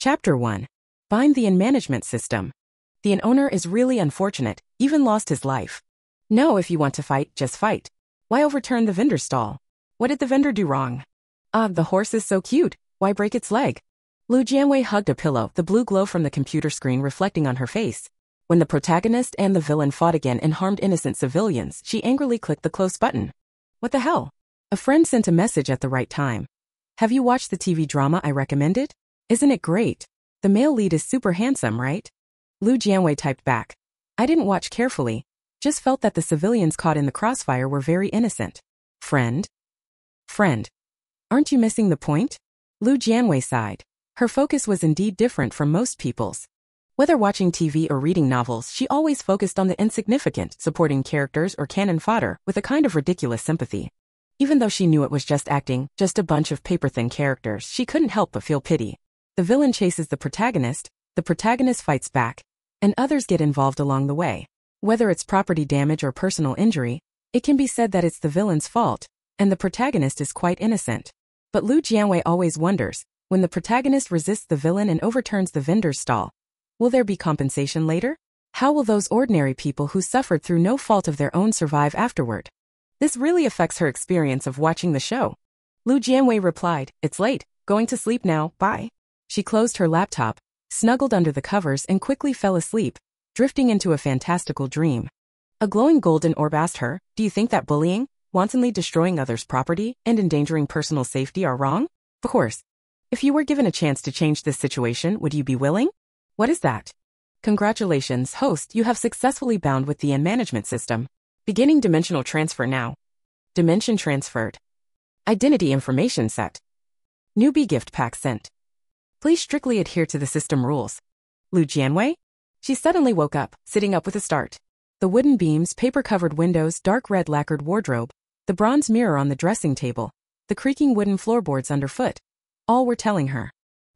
Chapter 1. Bind the management system. The owner is really unfortunate, even lost his life. No, if you want to fight, just fight. Why overturn the vendor's stall? What did the vendor do wrong? The horse is so cute, why break its leg? Jianwei hugged a pillow, the blue glow from the computer screen reflecting on her face. When the protagonist and the villain fought again and harmed innocent civilians, she angrily clicked the close button. What the hell? A friend sent a message at the right time. Have you watched the TV drama I recommended? Isn't it great? The male lead is super handsome, right? Jianwei typed back. I didn't watch carefully. Just felt that the civilians caught in the crossfire were very innocent. Friend? Aren't you missing the point? Jianwei sighed. Her focus was indeed different from most people's. Whether watching TV or reading novels, she always focused on the insignificant, supporting characters or cannon fodder with a kind of ridiculous sympathy. Even though she knew it was just acting, just a bunch of paper-thin characters, she couldn't help but feel pity. The villain chases the protagonist fights back, and others get involved along the way. Whether it's property damage or personal injury, it can be said that it's the villain's fault, and the protagonist is quite innocent. But Jianwei always wonders, when the protagonist resists the villain and overturns the vendor's stall, will there be compensation later? How will those ordinary people who suffered through no fault of their own survive afterward? This really affects her experience of watching the show. Jianwei replied, It's late, going to sleep now, bye. She closed her laptop, snuggled under the covers and quickly fell asleep, drifting into a fantastical dream. A glowing golden orb asked her, Do you think that bullying, wantonly destroying others' property, and endangering personal safety are wrong? Of course. If you were given a chance to change this situation, would you be willing? What is that? Congratulations, host, you have successfully bound with the management system. Beginning dimensional transfer now. Dimension transferred. Identity information set. Newbie gift pack sent. Please strictly adhere to the system rules. Jianwei? She suddenly woke up, sitting up with a start. The wooden beams, paper-covered windows, dark red lacquered wardrobe, the bronze mirror on the dressing table, the creaking wooden floorboards underfoot. All were telling her.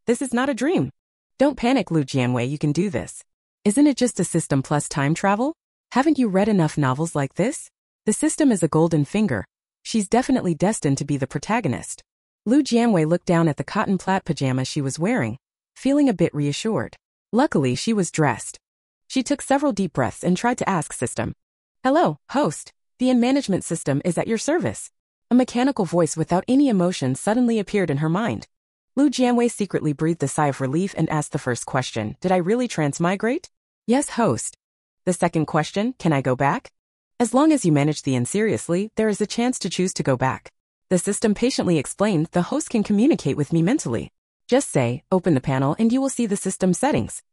This is not a dream. Don't panic, Jianwei, you can do this. Isn't it just a system plus time travel? Haven't you read enough novels like this? The system is a golden finger. She's definitely destined to be the protagonist. Jianwei looked down at the cotton plaid pajamas she was wearing, feeling a bit reassured. Luckily, she was dressed. She took several deep breaths and tried to ask system. Hello, host. The management system is at your service. A mechanical voice without any emotion suddenly appeared in her mind. Jianwei secretly breathed a sigh of relief and asked the first question, Did I really transmigrate? Yes, host. The second question, Can I go back? As long as you manage the seriously, there is a chance to choose to go back. The system patiently explained the host can communicate with me mentally. Just say, open the panel and you will see the system settings.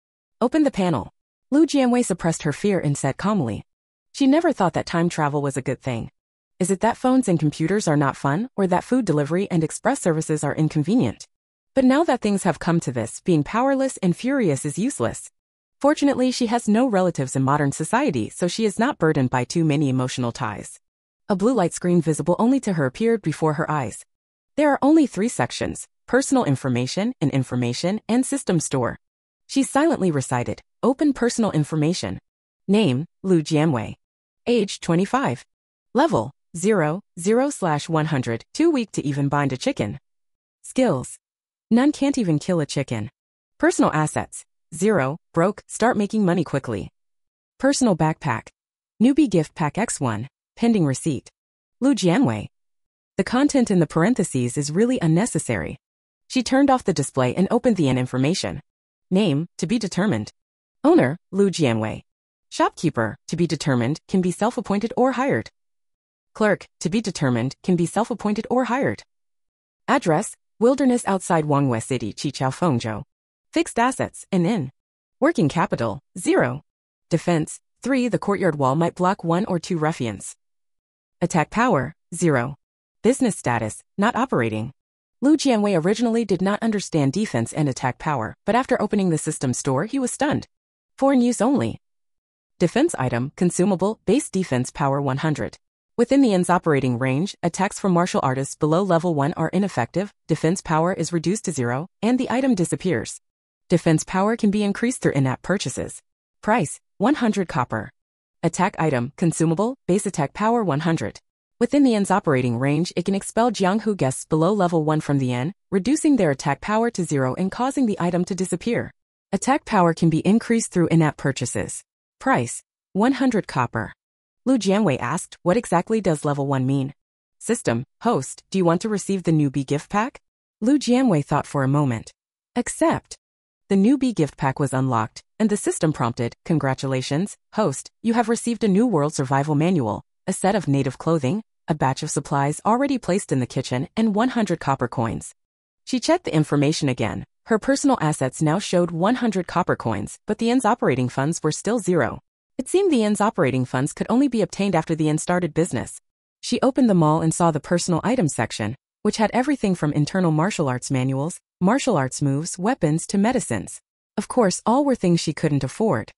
Open the panel. Jianwei suppressed her fear and said calmly. She never thought that time travel was a good thing. Is it that phones and computers are not fun, or that food delivery and express services are inconvenient? But now that things have come to this, being powerless and furious is useless. Fortunately, she has no relatives in modern society, so she is not burdened by too many emotional ties. A blue light screen visible only to her appeared before her eyes. There are only 3 sections, personal information, and system store. She silently recited, Open personal information. Name, Jianwei. Age, 25. Level, 0/100, too weak to even bind a chicken. Skills. None, can't even kill a chicken. Personal assets. 0, broke, start making money quickly. Personal backpack. Newbie gift pack X1, pending receipt. Jianwei. The content in the parentheses is really unnecessary. She turned off the display and opened the information. Name, to be determined. Owner, Jianwei. Shopkeeper, to be determined, can be self-appointed or hired. Clerk, to be determined, can be self-appointed or hired. Address, Wilderness outside Jianwei City, Chichaofengzhou. Fixed assets, an inn. Working capital, 0. Defense, 3. The courtyard wall might block 1 or 2 ruffians. Attack power, 0. Business status, not operating. Jianwei originally did not understand defense and attack power, but after opening the system store he was stunned. Foreign use only. Defense item, consumable, base defense power 100. Within the inn's operating range, attacks from martial artists below level 1 are ineffective, defense power is reduced to 0, and the item disappears. Defense power can be increased through in-app purchases. Price, 100 copper. Attack item, consumable, base attack power 100. Within the inn's operating range, it can expel Jianghu guests below level 1 from the inn, reducing their attack power to 0 and causing the item to disappear. Attack power can be increased through in-app purchases. Price: 100 copper. Lu Jianwei asked, what exactly does level 1 mean? System: host, do you want to receive the newbie gift pack? Lu Jianwei thought for a moment. Accept. The newbie gift pack was unlocked, and the system prompted, congratulations, host, you have received a new world survival manual, a set of native clothing, a batch of supplies already placed in the kitchen, and 100 copper coins. She checked the information again. Her personal assets now showed 100 copper coins, but the inn's operating funds were still 0. It seemed the inn's operating funds could only be obtained after the inn started business. She opened the mall and saw the personal items section, which had everything from internal martial arts manuals, martial arts moves, weapons to medicines. Of course, all were things she couldn't afford.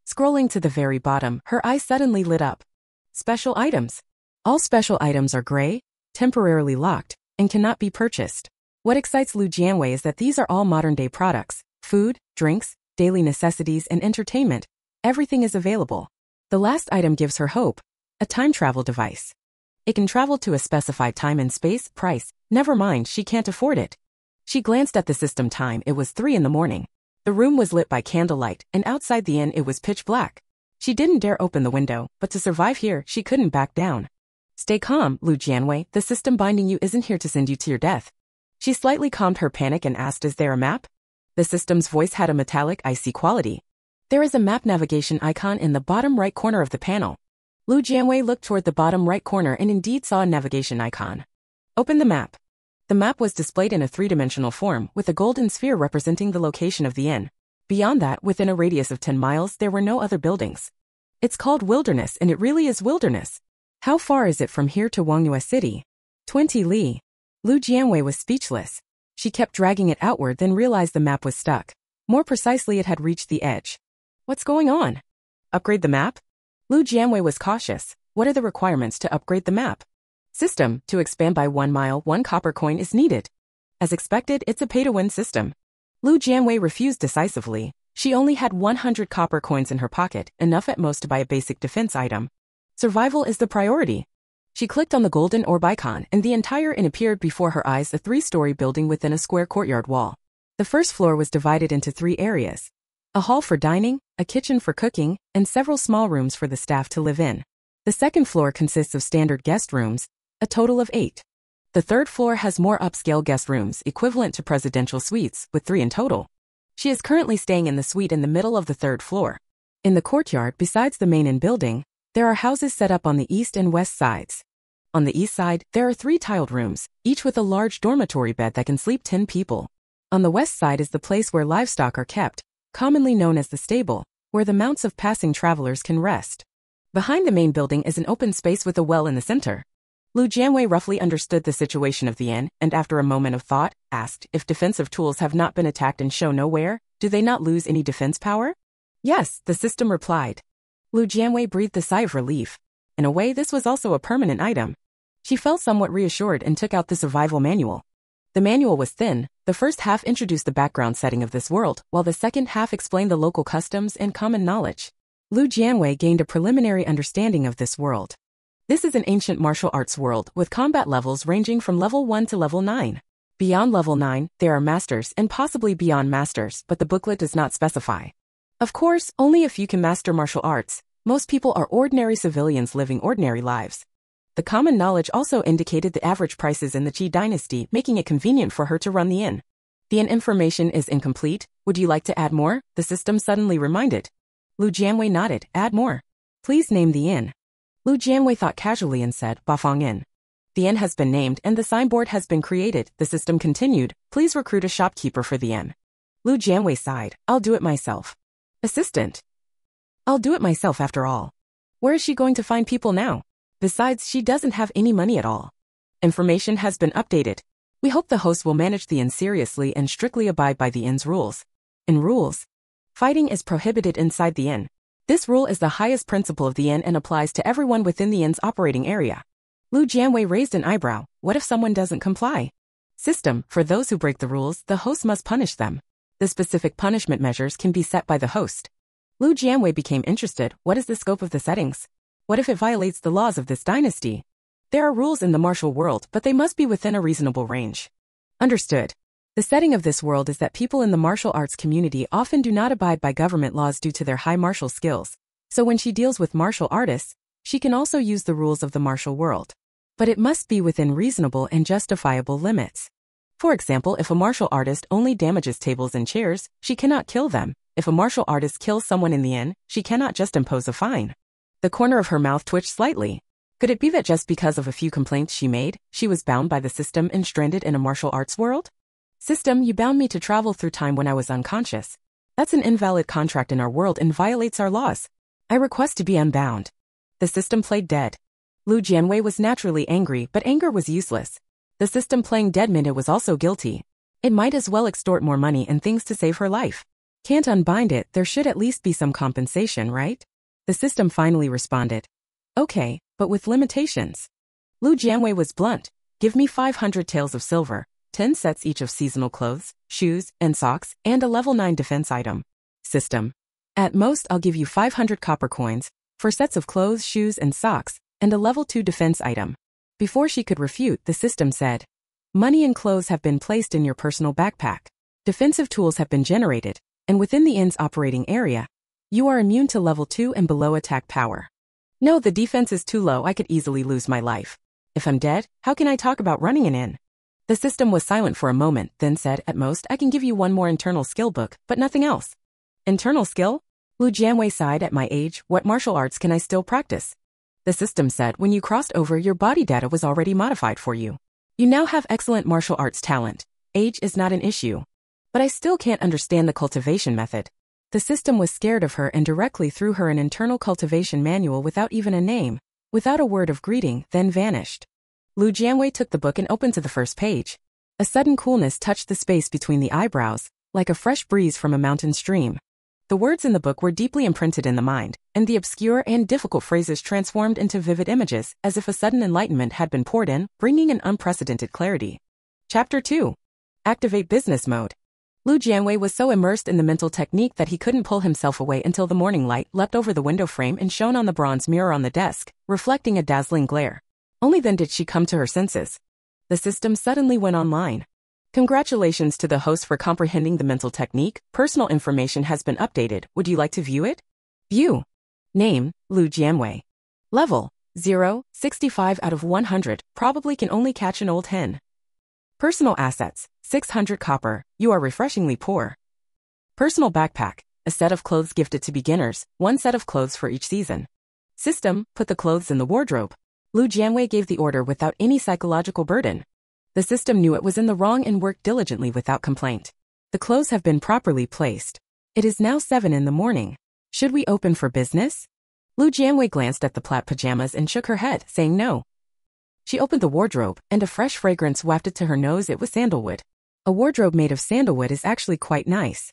Scrolling to the very bottom, her eyes suddenly lit up. Special items. All special items are gray, temporarily locked, and cannot be purchased. What excites Lu Jianwei is that these are all modern-day products: food, drinks, daily necessities, and entertainment. Everything is available. The last item gives her hope: a time travel device. It can travel to a specified time and space. Price: never mind, she can't afford it. She glanced at the system time. It was 3 in the morning. The room was lit by candlelight, and outside the inn it was pitch black. She didn't dare open the window, but to survive here, she couldn't back down. Stay calm, Lu Jianwei, the system binding you isn't here to send you to your death. She slightly calmed her panic and asked, is there a map? The system's voice had a metallic, icy quality. There is a map navigation icon in the bottom right corner of the panel. Lu Jianwei looked toward the bottom right corner and indeed saw a navigation icon. Open the map. The map was displayed in a 3-dimensional form, with a golden sphere representing the location of the inn. Beyond that, within a radius of 10 miles, there were no other buildings. It's called wilderness, and it really is wilderness. How far is it from here to Wanghua City? 20 li. Lu Jianwei was speechless. She kept dragging it outward, then realized the map was stuck. More precisely, it had reached the edge. What's going on? Upgrade the map? Lu Jianwei was cautious. What are the requirements to upgrade the map? System: to expand by 1 mile, 1 copper coin is needed. As expected, it's a pay-to-win system. Lu Jianwei refused decisively. She only had 100 copper coins in her pocket, enough at most to buy a basic defense item. Survival is the priority. She clicked on the golden orb icon, and the entire inn appeared before her eyes, a 3-story building within a square courtyard wall. The first floor was divided into 3 areas: a hall for dining, a kitchen for cooking, and several small rooms for the staff to live in. The second floor consists of standard guest rooms, a total of 8. The third floor has more upscale guest rooms, equivalent to presidential suites, with 3 in total. She is currently staying in the suite in the middle of the 3rd floor. In the courtyard, besides the main inn building, there are houses set up on the east and west sides. On the east side, there are 3 tiled rooms, each with a large dormitory bed that can sleep 10 people. On the west side is the place where livestock are kept, commonly known as the stable, where the mounts of passing travelers can rest. Behind the main building is an open space with a well in the center. Lu Jianwei roughly understood the situation of the inn, and after a moment of thought, asked, if defensive tools have not been attacked and show no wear, do they not lose any defense power? Yes, the system replied. Lu Jianwei breathed a sigh of relief. In a way, this was also a permanent item. She felt somewhat reassured and took out the survival manual. The manual was thin. The first half introduced the background setting of this world, while the second half explained the local customs and common knowledge. Lu Jianwei gained a preliminary understanding of this world. This is an ancient martial arts world, with combat levels ranging from level 1 to level 9. Beyond level 9, there are masters and possibly beyond masters, but the booklet does not specify. Of course, only if you can master martial arts. Most people are ordinary civilians living ordinary lives. The common knowledge also indicated the average prices in the Qi dynasty, making it convenient for her to run the inn. The inn information is incomplete. Would you like to add more? The system suddenly reminded. Lu Jianwei nodded. Add more. Please name the inn. Lu Jianwei thought casually and said, Bafang Inn. The inn has been named and the signboard has been created. The system continued. Please recruit a shopkeeper for the inn. Lu Jianwei sighed. I'll do it myself. Assistant. I'll do it myself after all. Where is she going to find people now? Besides, she doesn't have any money at all. Information has been updated. We hope the host will manage the inn seriously and strictly abide by the inn's rules. In rules, fighting is prohibited inside the inn. This rule is the highest principle of the inn and applies to everyone within the inn's operating area. Lu Jianwei raised an eyebrow. What if someone doesn't comply? System: for those who break the rules, the host must punish them. The specific punishment measures can be set by the host. Lu Jianwei became interested. What is the scope of the settings? What if it violates the laws of this dynasty? There are rules in the martial world, but they must be within a reasonable range. Understood. The setting of this world is that people in the martial arts community often do not abide by government laws due to their high martial skills. So when she deals with martial artists, she can also use the rules of the martial world. But it must be within reasonable and justifiable limits. For example, if a martial artist only damages tables and chairs, she cannot kill them. If a martial artist kills someone in the inn, she cannot just impose a fine. The corner of her mouth twitched slightly. Could it be that just because of a few complaints she made, she was bound by the system and stranded in a martial arts world? System, you bound me to travel through time when I was unconscious. That's an invalid contract in our world and violates our laws. I request to be unbound. The system played dead. Lu Jianwei was naturally angry, but anger was useless. The system playing dead meant it was also guilty. It might as well extort more money and things to save her life. Can't unbind it, there should at least be some compensation, right? The system finally responded. Okay, but with limitations. Lu Jianwei was blunt. Give me 500 taels of silver, 10 sets each of seasonal clothes, shoes, and socks, and a level 9 defense item. System. At most I'll give you 500 copper coins, for sets of clothes, shoes, and socks, and a level 2 defense item. Before she could refute, the system said, money and clothes have been placed in your personal backpack. Defensive tools have been generated, and within the inn's operating area, you are immune to level 2 and below attack power. No, the defense is too low, I could easily lose my life. If I'm dead, how can I talk about running an inn? The system was silent for a moment, then said, at most I can give you one more internal skill book, but nothing else. Internal skill? Lu Jianwei sighed. At my age, what martial arts can I still practice? The system said, when you crossed over, your body data was already modified for you. You now have excellent martial arts talent. Age is not an issue. But I still can't understand the cultivation method. The system was scared of her and directly threw her an internal cultivation manual without even a name, without a word of greeting, then vanished. Lu Jianwei took the book and opened to the first page. A sudden coolness touched the space between the eyebrows, like a fresh breeze from a mountain stream. The words in the book were deeply imprinted in the mind, and the obscure and difficult phrases transformed into vivid images, as if a sudden enlightenment had been poured in, bringing an unprecedented clarity. Chapter 2. Activate Business Mode. Lu Jianwei was so immersed in the mental technique that he couldn't pull himself away until the morning light leapt over the window frame and shone on the bronze mirror on the desk, reflecting a dazzling glare. Only then did she come to her senses. The system suddenly went online. Congratulations to the host for comprehending the mental technique. Personal information has been updated. Would you like to view it? View. Name, Lu Jianwei. Level, 0, 65 out of 100, probably can only catch an old hen. Personal assets, 600 copper, you are refreshingly poor. Personal backpack, a set of clothes gifted to beginners, one set of clothes for each season. System, put the clothes in the wardrobe. Lu Jianwei gave the order without any psychological burden. The system knew it was in the wrong and worked diligently without complaint. The clothes have been properly placed. It is now 7 in the morning. Should we open for business? Lu Jianwei glanced at the plaid pajamas and shook her head, saying no. She opened the wardrobe, and a fresh fragrance wafted to her nose. It was sandalwood. A wardrobe made of sandalwood is actually quite nice.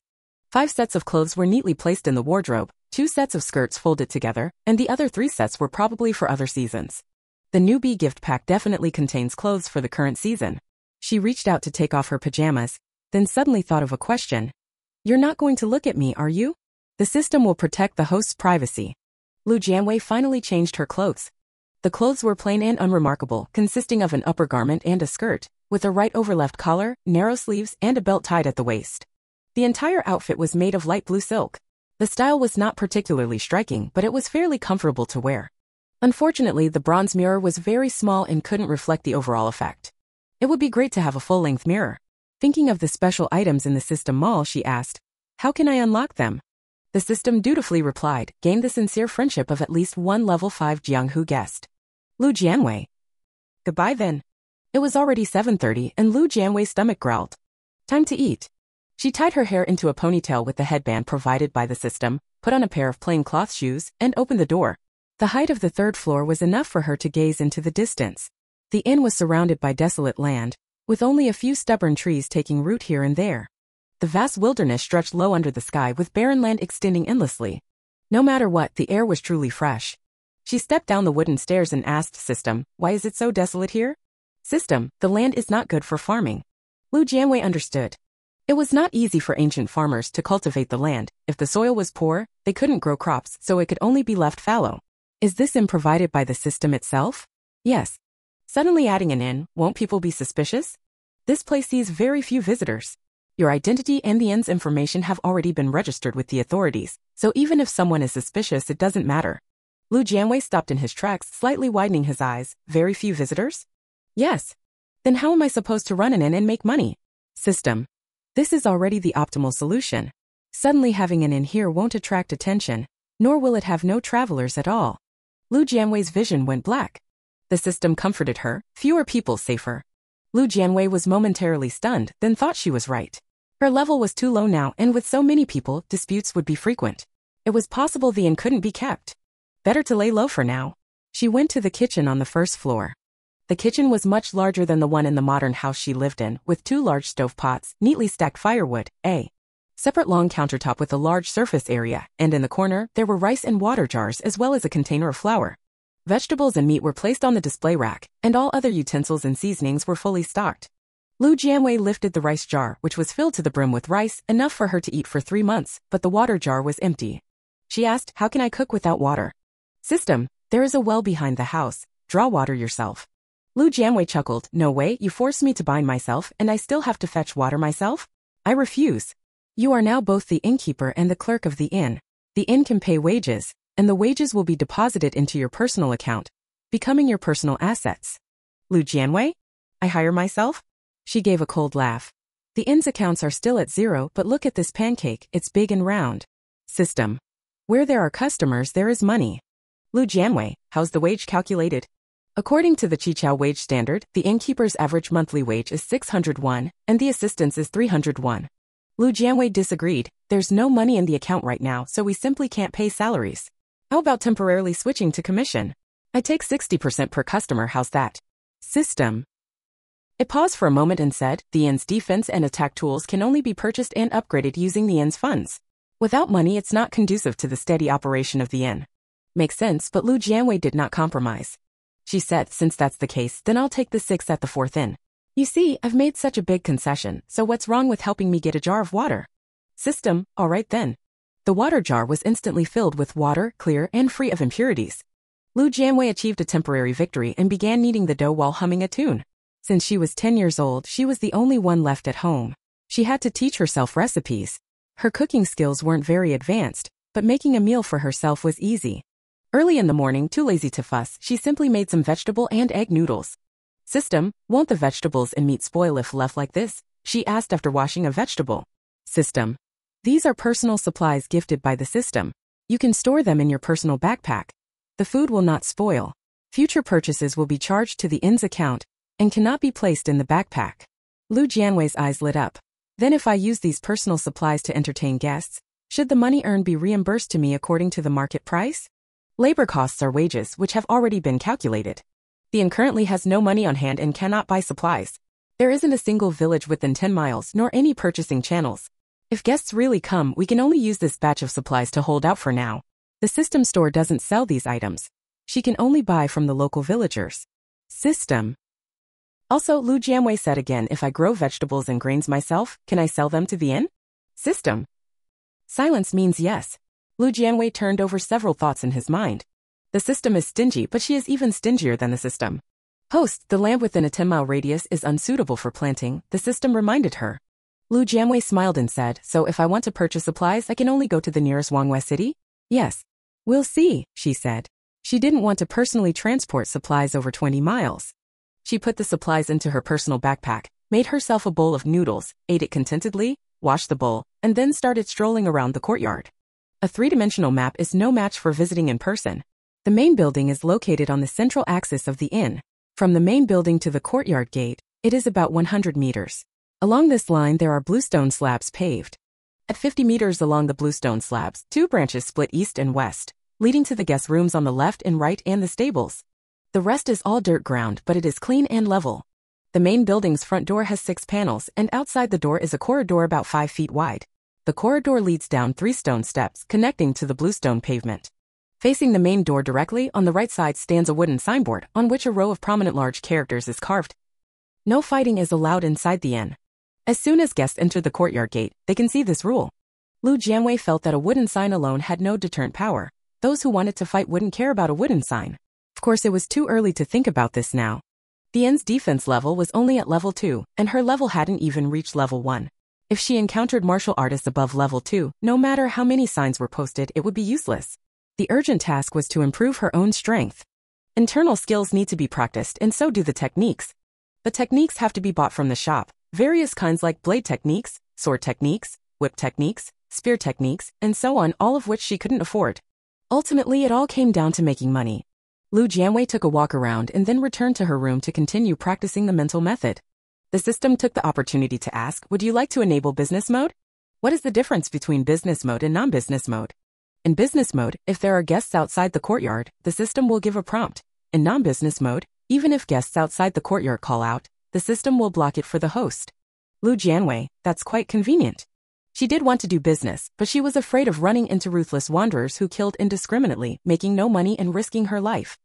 5 sets of clothes were neatly placed in the wardrobe, 2 sets of skirts folded together, and the other 3 sets were probably for other seasons. The newbie gift pack definitely contains clothes for the current season. She reached out to take off her pajamas, then suddenly thought of a question. You're not going to look at me, are you? The system will protect the host's privacy. Lu Jianwei finally changed her clothes. The clothes were plain and unremarkable, consisting of an upper garment and a skirt, with a right over left collar, narrow sleeves, and a belt tied at the waist. The entire outfit was made of light blue silk. The style was not particularly striking, but it was fairly comfortable to wear. Unfortunately, the bronze mirror was very small and couldn't reflect the overall effect. It would be great to have a full-length mirror. Thinking of the special items in the system mall, she asked, how can I unlock them? The system dutifully replied, gain the sincere friendship of at least one level 5 Jianghu guest. Lu Jianwei. Goodbye then. It was already 7:30 and Lu Jianwei's stomach growled. Time to eat. She tied her hair into a ponytail with the headband provided by the system, put on a pair of plain cloth shoes, and opened the door. The height of the 3rd floor was enough for her to gaze into the distance. The inn was surrounded by desolate land, with only a few stubborn trees taking root here and there. The vast wilderness stretched low under the sky with barren land extending endlessly. No matter what, the air was truly fresh. She stepped down the wooden stairs and asked System, why is it so desolate here? System, the land is not good for farming. Lu Jianwei understood. It was not easy for ancient farmers to cultivate the land. If the soil was poor, they couldn't grow crops, so it could only be left fallow. Is this inn provided by the system itself? Yes. Suddenly adding an inn, won't people be suspicious? This place sees very few visitors. Your identity and the inn's information have already been registered with the authorities, so even if someone is suspicious it doesn't matter. Lu Jianwei stopped in his tracks, slightly widening his eyes. Very few visitors? Yes. Then how am I supposed to run an inn and make money? System. This is already the optimal solution. Suddenly having an inn here won't attract attention, nor will it have no travelers at all. Lu Jianwei's vision went black. The system comforted her, fewer people safer. Lu Jianwei was momentarily stunned, then thought she was right. Her level was too low now, and with so many people, disputes would be frequent. It was possible the inn couldn't be kept. Better to lay low for now. She went to the kitchen on the first floor. The kitchen was much larger than the one in the modern house she lived in, with 2 large stovepots, neatly stacked firewood, a separate long countertop with a large surface area, and in the corner, there were rice and water jars as well as a container of flour. Vegetables and meat were placed on the display rack, and all other utensils and seasonings were fully stocked. Lu Jianwei lifted the rice jar, which was filled to the brim with rice, enough for her to eat for 3 months, but the water jar was empty. She asked, "How can I cook without water?" System. There is a well behind the house. Draw water yourself. Lu Jianwei chuckled. No way, you force me to bind myself, and I still have to fetch water myself? I refuse. You are now both the innkeeper and the clerk of the inn. The inn can pay wages, and the wages will be deposited into your personal account, becoming your personal assets. Lu Jianwei? I hire myself? She gave a cold laugh. The inn's accounts are still at 0, but look at this pancake, it's big and round. System. Where there are customers, there is money. Lu Jianwei, how's the wage calculated? According to the Chiqiao wage standard, the innkeeper's average monthly wage is 600 won, and the assistant's is 300 won. Lu Jianwei disagreed. There's no money in the account right now, so we simply can't pay salaries. How about temporarily switching to commission? I take 60% per customer, how's that? System. It paused for a moment and said, the inn's defense and attack tools can only be purchased and upgraded using the inn's funds. Without money, it's not conducive to the steady operation of the inn. Makes sense, but Lu Jianwei did not compromise. She said, since that's the case, then I'll take the 6 at the 4th inn. You see, I've made such a big concession, so what's wrong with helping me get a jar of water? System, all right then. The water jar was instantly filled with water, clear and free of impurities. Lu Jianwei achieved a temporary victory and began kneading the dough while humming a tune. Since she was 10 years old, she was the only one left at home. She had to teach herself recipes. Her cooking skills weren't very advanced, but making a meal for herself was easy. Early in the morning, too lazy to fuss, she simply made some vegetable and egg noodles. System, won't the vegetables and meat spoil if left like this? She asked after washing a vegetable. System. These are personal supplies gifted by the system. You can store them in your personal backpack. The food will not spoil. Future purchases will be charged to the inn's account and cannot be placed in the backpack. Lu Jianwei's eyes lit up. Then if I use these personal supplies to entertain guests, should the money earned be reimbursed to me according to the market price? Labor costs are wages which have already been calculated. The inn currently has no money on hand and cannot buy supplies. There isn't a single village within 10 miles nor any purchasing channels. If guests really come, we can only use this batch of supplies to hold out for now. The system store doesn't sell these items. She can only buy from the local villagers. System. Also, Lu Jianwei said again, if I grow vegetables and grains myself, can I sell them to the inn? System. Silence means yes. Lu Jianwei turned over several thoughts in his mind. The system is stingy, but she is even stingier than the system. Host, the land within a 10-mile radius is unsuitable for planting, the system reminded her. Lu Jianwei smiled and said, so if I want to purchase supplies, I can only go to the nearest Jianwei city? Yes. We'll see, she said. She didn't want to personally transport supplies over 20 miles. She put the supplies into her personal backpack, made herself a bowl of noodles, ate it contentedly, washed the bowl, and then started strolling around the courtyard. A 3-dimensional map is no match for visiting in person. The main building is located on the central axis of the inn. From the main building to the courtyard gate, it is about 100 meters. Along this line there are bluestone slabs paved. At 50 meters along the bluestone slabs, 2 branches split east and west, leading to the guest rooms on the left and right and the stables. The rest is all dirt ground, but it is clean and level. The main building's front door has 6 panels, and outside the door is a corridor about 5 feet wide. The corridor leads down 3 stone steps connecting to the bluestone pavement. Facing the main door directly on the right side stands a wooden signboard on which a row of prominent large characters is carved. No fighting is allowed inside the inn. As soon as guests enter the courtyard gate, they can see this rule. Lu Jianwei felt that a wooden sign alone had no deterrent power. Those who wanted to fight wouldn't care about a wooden sign. Of course, it was too early to think about this now. The inn's defense level was only at level 2, and her level hadn't even reached level 1. If she encountered martial artists above level 2, no matter how many signs were posted, it would be useless. The urgent task was to improve her own strength. Internal skills need to be practiced, and so do the techniques. The techniques have to be bought from the shop, various kinds like blade techniques, sword techniques, whip techniques, spear techniques, and so on, all of which she couldn't afford. Ultimately, it all came down to making money. Lu Jianwei took a walk around and then returned to her room to continue practicing the mental method. The system took the opportunity to ask, would you like to enable business mode? What is the difference between business mode and non-business mode? In business mode, if there are guests outside the courtyard, the system will give a prompt. In non-business mode, even if guests outside the courtyard call out, the system will block it for the host. Lu Jianwei, that's quite convenient. She did want to do business, but she was afraid of running into ruthless wanderers who killed indiscriminately, making no money and risking her life.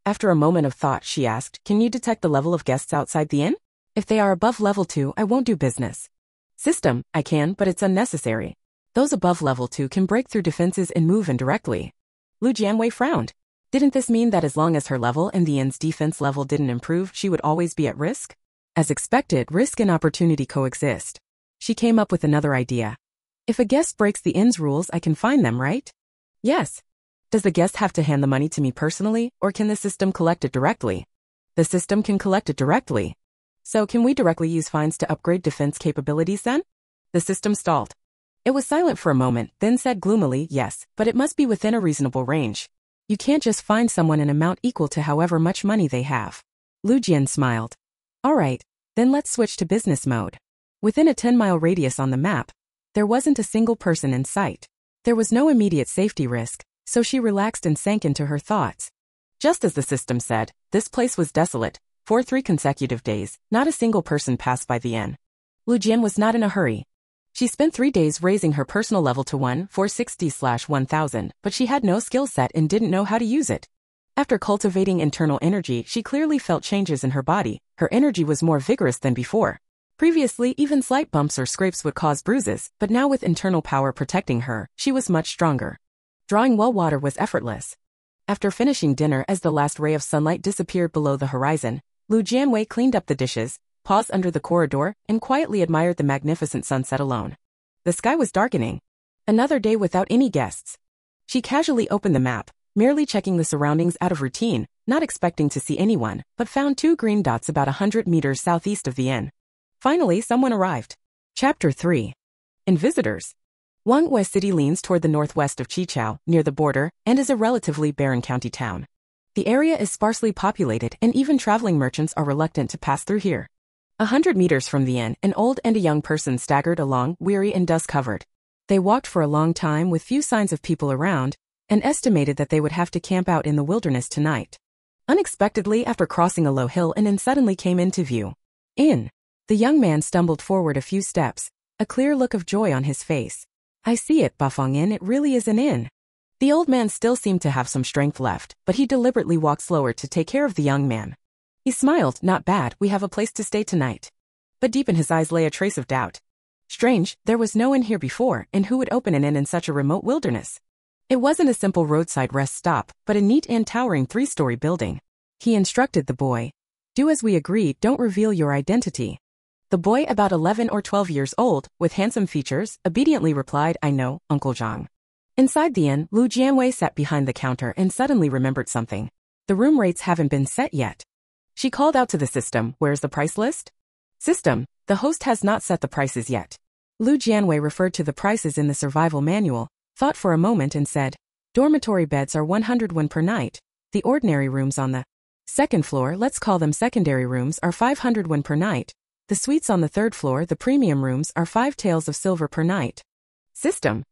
After a moment of thought, she asked, can you detect the level of guests outside the inn? If they are above level 2, I won't do business. System, I can, but it's unnecessary. Those above level 2 can break through defenses and move indirectly. Lu Jianwei frowned. Didn't this mean that as long as her level and the inn's defense level didn't improve, she would always be at risk? As expected, risk and opportunity coexist. She came up with another idea. If a guest breaks the inn's rules, I can fine them, right? Yes. Does the guest have to hand the money to me personally, or can the system collect it directly? The system can collect it directly. So can we directly use fines to upgrade defense capabilities then? The system stalled. It was silent for a moment, then said gloomily, yes, but it must be within a reasonable range. You can't just fine someone an amount equal to however much money they have. Lu Jian smiled. All right, then let's switch to business mode. Within a 10-mile radius on the map, there wasn't a single person in sight. There was no immediate safety risk, so she relaxed and sank into her thoughts. Just as the system said, this place was desolate. For 3 consecutive days, not a single person passed by the inn. Lu Jian was not in a hurry. She spent 3 days raising her personal level to 460/1000, but she had no skill set and didn't know how to use it. After cultivating internal energy, she clearly felt changes in her body. Her energy was more vigorous than before. Previously, even slight bumps or scrapes would cause bruises, but now with internal power protecting her, she was much stronger. Drawing well water was effortless. After finishing dinner, as the last ray of sunlight disappeared below the horizon, Lu Jianwei cleaned up the dishes, paused under the corridor, and quietly admired the magnificent sunset alone. The sky was darkening. Another day without any guests. She casually opened the map, merely checking the surroundings out of routine, not expecting to see anyone, but found 2 green dots about 100 meters southeast of the inn. Finally, someone arrived. Chapter 3. In Visitors. Jianwei City leans toward the northwest of Qichao, near the border, and is a relatively barren county town. The area is sparsely populated, and even traveling merchants are reluctant to pass through here. 100 meters from the inn, an old and a young person staggered along, weary and dust-covered. They walked for a long time with few signs of people around, and estimated that they would have to camp out in the wilderness tonight. Unexpectedly, after crossing a low hill, an inn suddenly came into view. Inn. The young man stumbled forward a few steps, a clear look of joy on his face. I see it, Bafong Inn, it really is an inn. The old man still seemed to have some strength left, but he deliberately walked slower to take care of the young man. He smiled, not bad, we have a place to stay tonight. But deep in his eyes lay a trace of doubt. Strange, there was no inn here before, and who would open an inn in such a remote wilderness? It wasn't a simple roadside rest stop, but a neat and towering 3-story building. He instructed the boy. Do as we agreed, don't reveal your identity. The boy, about 11 or 12 years old, with handsome features, obediently replied, I know, Uncle Zhang. Inside the inn, Lu Jianwei sat behind the counter and suddenly remembered something. The room rates haven't been set yet. She called out to the system, where's the price list? System, the host has not set the prices yet. Lu Jianwei referred to the prices in the survival manual, thought for a moment and said, dormitory beds are 100 won per night. The ordinary rooms on the second floor, let's call them secondary rooms, are 500 won per night. The suites on the third floor, the premium rooms, are 5 taels of silver per night. System.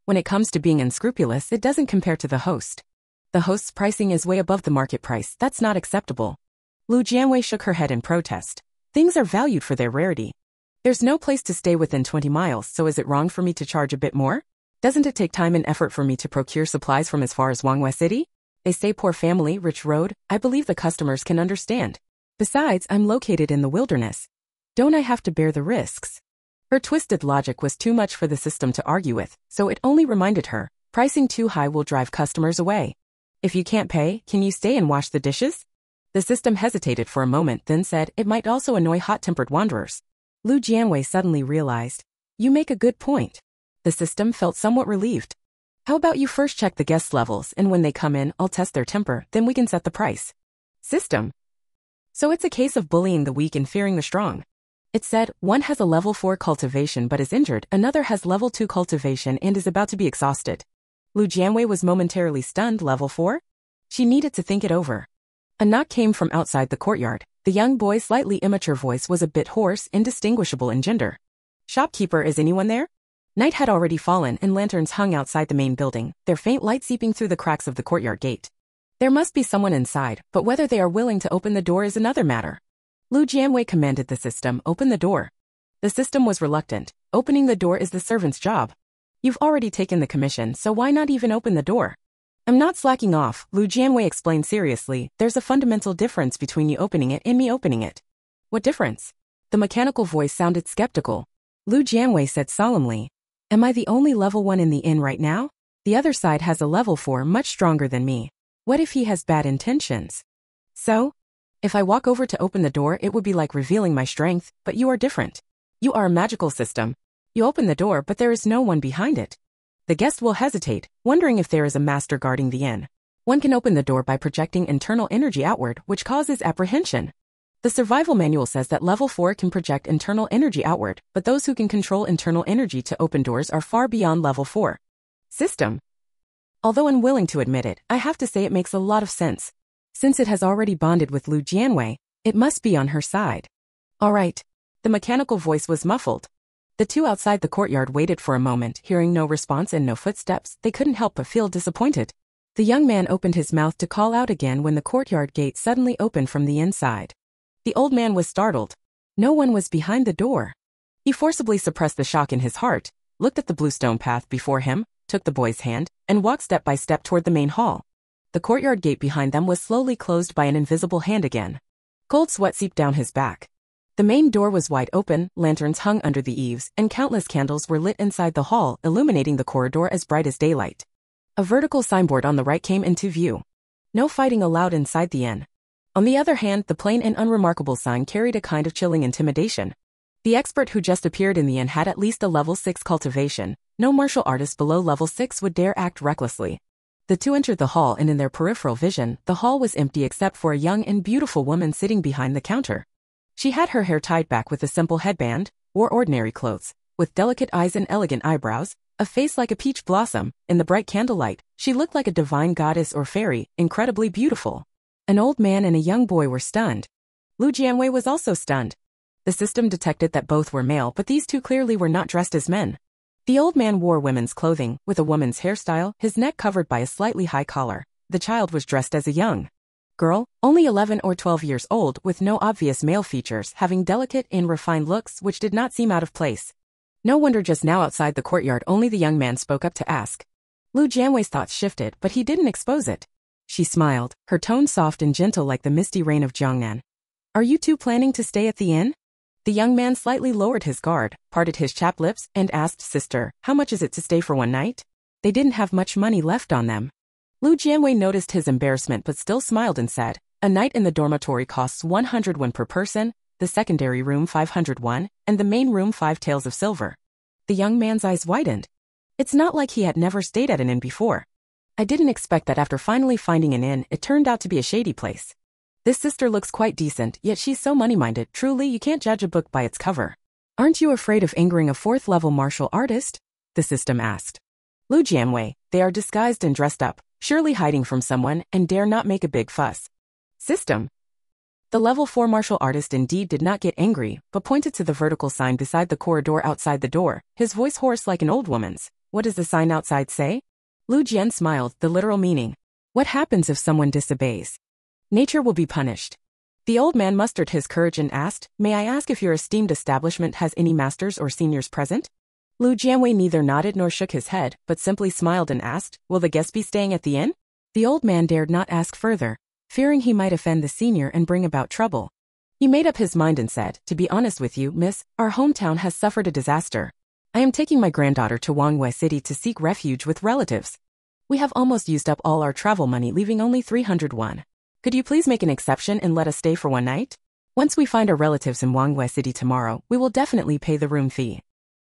When it comes to being unscrupulous, it doesn't compare to the host. The host's pricing is way above the market price, that's not acceptable. Lu Jianwei shook her head in protest. Things are valued for their rarity. There's no place to stay within 20 miles, so is it wrong for me to charge a bit more? Doesn't it take time and effort for me to procure supplies from as far as Jianwei City? They say poor family, rich road, I believe the customers can understand. Besides, I'm located in the wilderness. Don't I have to bear the risks? Her twisted logic was too much for the system to argue with, so it only reminded her, pricing too high will drive customers away. If you can't pay, can you stay and wash the dishes? The system hesitated for a moment, then said it might also annoy hot-tempered wanderers. Lu Jianwei suddenly realized. You make a good point. The system felt somewhat relieved. How about you first check the guest levels, and when they come in, I'll test their temper, then we can set the price. System. So it's a case of bullying the weak and fearing the strong. It said, one has a level 4 cultivation but is injured, another has level 2 cultivation and is about to be exhausted. Lu Jianwei was momentarily stunned. Level 4? She needed to think it over. A knock came from outside the courtyard. The young boy's slightly immature voice was a bit hoarse, indistinguishable in gender. Shopkeeper, is anyone there? Night had already fallen and lanterns hung outside the main building, their faint light seeping through the cracks of the courtyard gate. There must be someone inside, but whether they are willing to open the door is another matter. Lu Jianwei commanded the system, open the door. The system was reluctant. Opening the door is the servant's job. You've already taken the commission, so why not even open the door? I'm not slacking off, Lu Jianwei explained seriously. There's a fundamental difference between you opening it and me opening it. What difference? The mechanical voice sounded skeptical. Lu Jianwei said solemnly. Am I the only level 1 in the inn right now? The other side has a level 4 much stronger than me. What if he has bad intentions? So? If I walk over to open the door, it would be like revealing my strength, but you are different. You are a magical system. You open the door, but there is no one behind it. The guest will hesitate, wondering if there is a master guarding the inn. One can open the door by projecting internal energy outward, which causes apprehension. The survival manual says that level 4 can project internal energy outward, but those who can control internal energy to open doors are far beyond level 4. System. Although unwilling to admit it, I have to say it makes a lot of sense. Since it has already bonded with Lu Jianwei, it must be on her side. All right. The mechanical voice was muffled. The two outside the courtyard waited for a moment, hearing no response and no footsteps. They couldn't help but feel disappointed. The young man opened his mouth to call out again when the courtyard gate suddenly opened from the inside. The old man was startled. No one was behind the door. He forcibly suppressed the shock in his heart, looked at the bluestone path before him, took the boy's hand, and walked step by step toward the main hall. The courtyard gate behind them was slowly closed by an invisible hand again. Cold sweat seeped down his back. The main door was wide open, lanterns hung under the eaves, and countless candles were lit inside the hall, illuminating the corridor as bright as daylight. A vertical signboard on the right came into view. No fighting allowed inside the inn. On the other hand, the plain and unremarkable sign carried a kind of chilling intimidation. The expert who just appeared in the inn had at least a level 6 cultivation. No martial artist below level 6 would dare act recklessly. The two entered the hall, and in their peripheral vision, the hall was empty except for a young and beautiful woman sitting behind the counter. She had her hair tied back with a simple headband, wore ordinary clothes, with delicate eyes and elegant eyebrows, a face like a peach blossom. In the bright candlelight, she looked like a divine goddess or fairy, incredibly beautiful. An old man and a young boy were stunned. Lu Jianwei was also stunned. The system detected that both were male, but these two clearly were not dressed as men. The old man wore women's clothing, with a woman's hairstyle, his neck covered by a slightly high collar. The child was dressed as a young girl, only 11 or 12 years old, with no obvious male features, having delicate and refined looks which did not seem out of place. No wonder just now outside the courtyard only the young man spoke up to ask. Lu Jianwei's thoughts shifted, but he didn't expose it. She smiled, her tone soft and gentle like the misty rain of Jiangnan. Are you two planning to stay at the inn? The young man slightly lowered his guard, parted his chapped lips, and asked, Sister, how much is it to stay for one night? They didn't have much money left on them. Lu Jianwei noticed his embarrassment but still smiled and said, a night in the dormitory costs 100 won per person, the secondary room 500 won, and the main room 5 taels of silver. The young man's eyes widened. It's not like he had never stayed at an inn before. I didn't expect that after finally finding an inn, it turned out to be a shady place. This sister looks quite decent, yet she's so money-minded. Truly, you can't judge a book by its cover. Aren't you afraid of angering a 4th-level martial artist? The system asked. Lu Jianwei, they are disguised and dressed up, surely hiding from someone, and dare not make a big fuss. System. The level 4 martial artist indeed did not get angry, but pointed to the vertical sign beside the corridor outside the door, his voice hoarse like an old woman's. What does the sign outside say? Lu Jian smiled, the literal meaning. What happens if someone disobeys? Nature will be punished. The old man mustered his courage and asked, May I ask if your esteemed establishment has any masters or seniors present? Lu Jianwei neither nodded nor shook his head, but simply smiled and asked, Will the guests be staying at the inn? The old man dared not ask further, fearing he might offend the senior and bring about trouble. He made up his mind and said, To be honest with you, miss, our hometown has suffered a disaster. I am taking my granddaughter to Jianwei City to seek refuge with relatives. We have almost used up all our travel money, leaving only 300 won. Could you please make an exception and let us stay for one night? Once we find our relatives in Jianwei City tomorrow, we will definitely pay the room fee.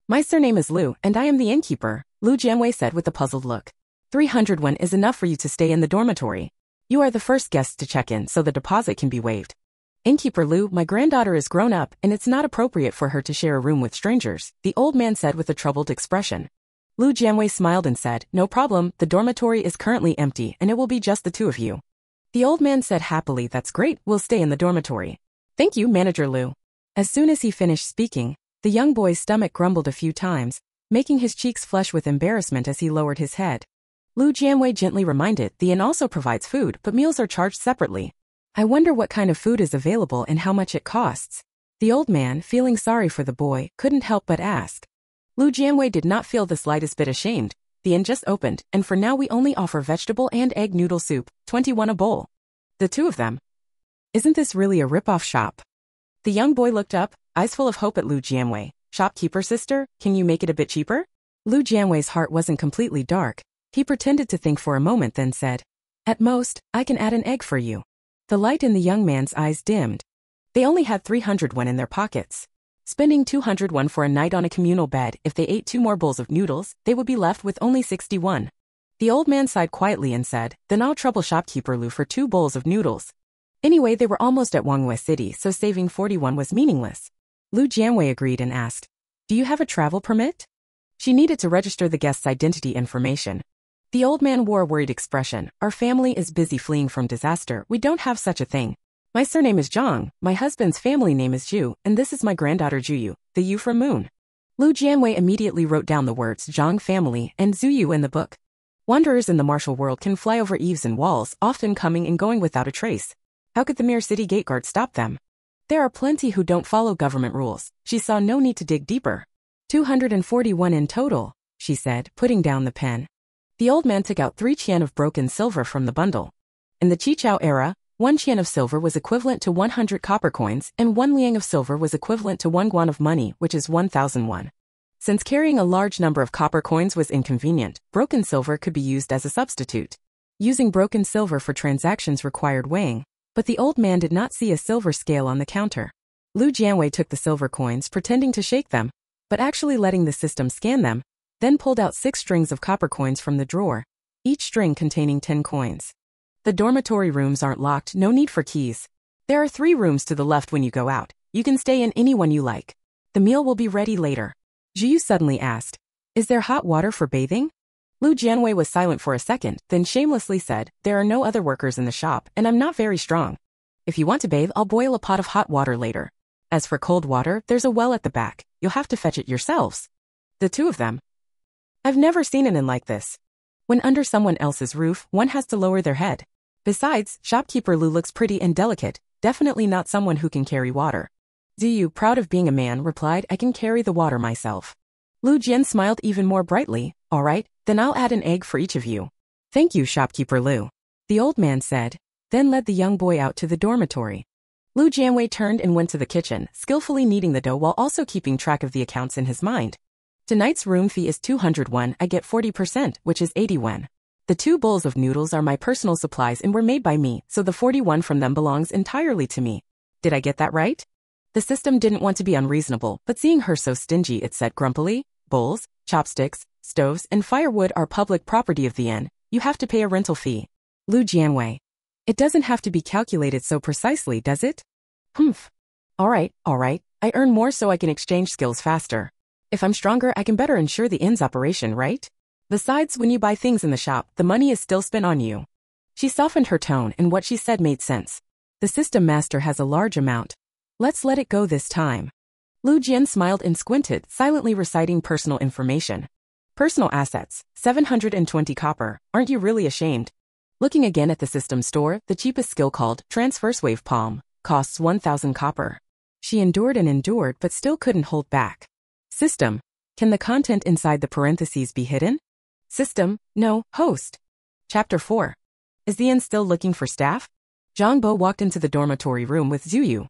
My surname is Liu, and I am the innkeeper, Liu Jianwei said with a puzzled look. 300 won is enough for you to stay in the dormitory. You are the first guests to check in, so the deposit can be waived. Innkeeper Liu, my granddaughter is grown up, and it's not appropriate for her to share a room with strangers, the old man said with a troubled expression. Liu Jianwei smiled and said, no problem, the dormitory is currently empty, and it will be just the two of you. The old man said happily, that's great, we'll stay in the dormitory. Thank you, Manager Liu. As soon as he finished speaking, the young boy's stomach grumbled a few times, making his cheeks flush with embarrassment as he lowered his head. Liu Jianwei gently reminded, the inn also provides food, but meals are charged separately. I wonder what kind of food is available and how much it costs. The old man, feeling sorry for the boy, couldn't help but ask. Liu Jianwei did not feel the slightest bit ashamed. The inn just opened, and for now we only offer vegetable and egg noodle soup, 21 a bowl. The two of them. Isn't this really a rip-off shop? The young boy looked up, eyes full of hope at Liu Jianwei. Shopkeeper sister, can you make it a bit cheaper? Liu Jianwei's heart wasn't completely dark. He pretended to think for a moment then said, at most, I can add an egg for you. The light in the young man's eyes dimmed. They only had 300 won in their pockets. Spending 200 won for a night on a communal bed, if they ate 2 more bowls of noodles, they would be left with only 61. The old man sighed quietly and said, then I'll trouble shopkeeper Liu for 2 bowls of noodles. Anyway, they were almost at Jianwei City, so saving 41 was meaningless. Liu Jianwei agreed and asked, do you have a travel permit? She needed to register the guest's identity information. The old man wore a worried expression. Our family is busy fleeing from disaster. We don't have such a thing. My surname is Zhang, my husband's family name is Zhu, and this is my granddaughter Zhuyu, the Yu from Moon. Liu Jianwei immediately wrote down the words Zhang family and Zhuyu in the book. Wanderers in the martial world can fly over eaves and walls, often coming and going without a trace. How could the mere city gate guard stop them? There are plenty who don't follow government rules. She saw no need to dig deeper. 241 in total, she said, putting down the pen. The old man took out 3 qian of broken silver from the bundle. In the Qichao era, 1 qian of silver was equivalent to 100 copper coins, and 1 liang of silver was equivalent to 1 guan of money, which is 1,000 won. Since carrying a large number of copper coins was inconvenient, broken silver could be used as a substitute. Using broken silver for transactions required weighing, but the old man did not see a silver scale on the counter. Liu Jianwei took the silver coins, pretending to shake them, but actually letting the system scan them, then pulled out 6 strings of copper coins from the drawer, each string containing 10 coins. The dormitory rooms aren't locked, no need for keys. There are 3 rooms to the left when you go out. You can stay in any one you like. The meal will be ready later. Zhu suddenly asked, is there hot water for bathing? Liu Jianwei was silent for a second, then shamelessly said, there are no other workers in the shop, and I'm not very strong. If you want to bathe, I'll boil a pot of hot water later. As for cold water, there's a well at the back. You'll have to fetch it yourselves. The two of them. I've never seen an inn like this. When under someone else's roof, one has to lower their head. Besides, shopkeeper Liu looks pretty and delicate, definitely not someone who can carry water. Ziyu, proud of being a man, replied, I can carry the water myself. Liu Jian smiled even more brightly. All right, then I'll add an egg for each of you. Thank you, shopkeeper Liu. The old man said, then led the young boy out to the dormitory. Liu Jianwei turned and went to the kitchen, skillfully kneading the dough while also keeping track of the accounts in his mind. Tonight's room fee is 200 won, I get 40%, which is 80 won. The 2 bowls of noodles are my personal supplies and were made by me, so the 41 from them belongs entirely to me. Did I get that right? The system didn't want to be unreasonable, but seeing her so stingy, it said grumpily, bowls, chopsticks, stoves, and firewood are public property of the inn. You have to pay a rental fee. Liu Jianwei. It doesn't have to be calculated so precisely, does it? Humph. All right. I earn more so I can exchange skills faster. If I'm stronger, I can better ensure the inn's operation, right? Besides, when you buy things in the shop, the money is still spent on you. She softened her tone, and what she said made sense. The system master has a large amount. Let's let it go this time. Liu Jian smiled and squinted, silently reciting personal information. Personal assets, 720 copper. Aren't you really ashamed? Looking again at the system store, the cheapest skill called Transverse Wave Palm costs 1,000 copper. She endured and endured but still couldn't hold back. System. Can the content inside the parentheses be hidden? System. No. Host. Chapter 4. Is the inn still looking for staff? Zhang Bo walked into the dormitory room with Zhuyu.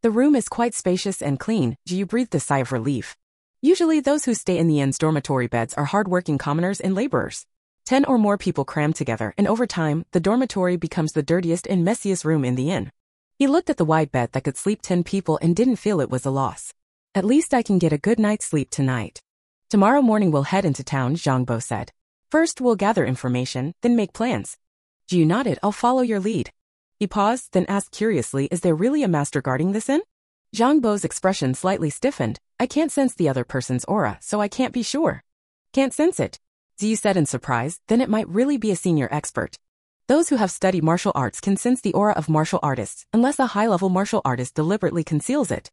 The room is quite spacious and clean. Zhuyu breathed a sigh of relief. Usually those who stay in the inn's dormitory beds are hard-working commoners and laborers. 10 or more people crammed together, and over time, the dormitory becomes the dirtiest and messiest room in the inn. He looked at the wide bed that could sleep 10 people and didn't feel it was a loss. At least I can get a good night's sleep tonight. Tomorrow morning we'll head into town, Jianwei said. First we'll gather information, then make plans. Jiu nodded. I'll follow your lead. He paused, then asked curiously, is there really a master guarding this inn? Jianwei's expression slightly stiffened. I can't sense the other person's aura, so I can't be sure. Can't sense it, Ziyu said in surprise. Then it might really be a senior expert. Those who have studied martial arts can sense the aura of martial artists, unless a high-level martial artist deliberately conceals it.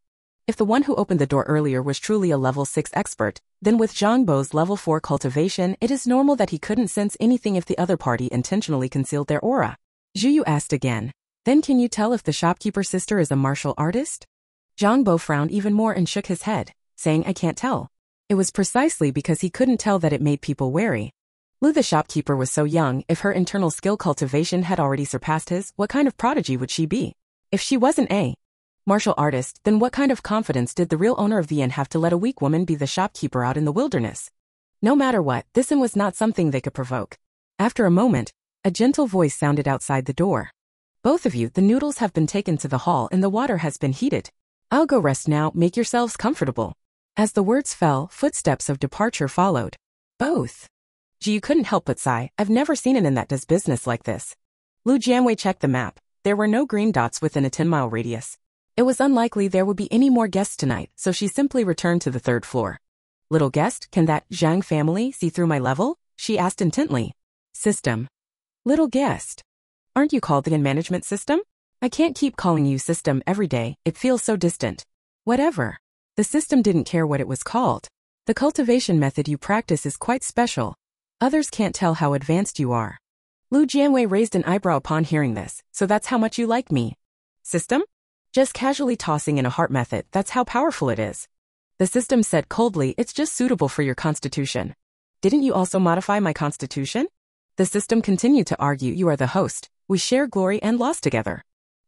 If the one who opened the door earlier was truly a level 6 expert, then with Jianwei's level 4 cultivation, it is normal that he couldn't sense anything if the other party intentionally concealed their aura. Zhu asked again. Then can you tell if the shopkeeper's sister is a martial artist? Jianwei frowned even more and shook his head, saying I can't tell. It was precisely because he couldn't tell that it made people wary. Lu the shopkeeper was so young, if her internal skill cultivation had already surpassed his, what kind of prodigy would she be? If she wasn't a martial artist, then what kind of confidence did the real owner of the inn have to let a weak woman be the shopkeeper out in the wilderness? No matter what, this inn was not something they could provoke. After a moment, a gentle voice sounded outside the door. Both of you, the noodles have been taken to the hall and the water has been heated. I'll go rest now, make yourselves comfortable. As the words fell, footsteps of departure followed. Both. Jiu couldn't help but sigh. I've never seen an inn that does business like this. Lu Jianwei checked the map. There were no green dots within a 10-mile radius. It was unlikely there would be any more guests tonight, so she simply returned to the 3rd floor. Little guest, can that Zhang family see through my level? She asked intently. System. Little guest. Aren't you called the inn management system? I can't keep calling you system every day, it feels so distant. Whatever. The system didn't care what it was called. The cultivation method you practice is quite special. Others can't tell how advanced you are. Lu Jianwei raised an eyebrow upon hearing this. So that's how much you like me. System? Just casually tossing in a heart method, that's how powerful it is. The system said coldly, it's just suitable for your constitution. Didn't you also modify my constitution? The system continued to argue, you are the host. We share glory and loss together.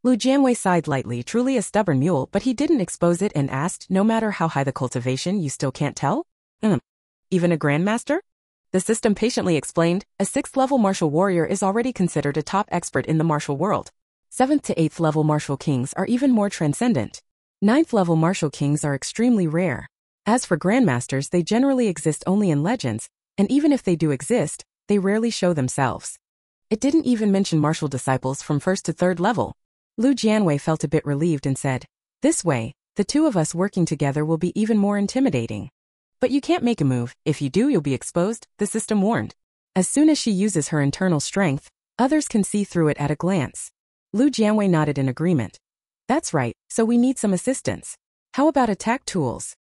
Lu Jianwei sighed lightly, truly a stubborn mule, but he didn't expose it and asked, no matter how high the cultivation, you still can't tell? Even a grandmaster? The system patiently explained, a 6th level martial warrior is already considered a top expert in the martial world. 7th to 8th level martial kings are even more transcendent. 9th level martial kings are extremely rare. As for grandmasters, they generally exist only in legends, and even if they do exist, they rarely show themselves. It didn't even mention martial disciples from 1st to 3rd level. Lu Jianwei felt a bit relieved and said, this way, the two of us working together will be even more intimidating. But you can't make a move, if you do you'll be exposed, the system warned. As soon as she uses her internal strength, others can see through it at a glance. Lu Jianwei nodded in agreement. That's right, so we need some assistance. How about attack tools?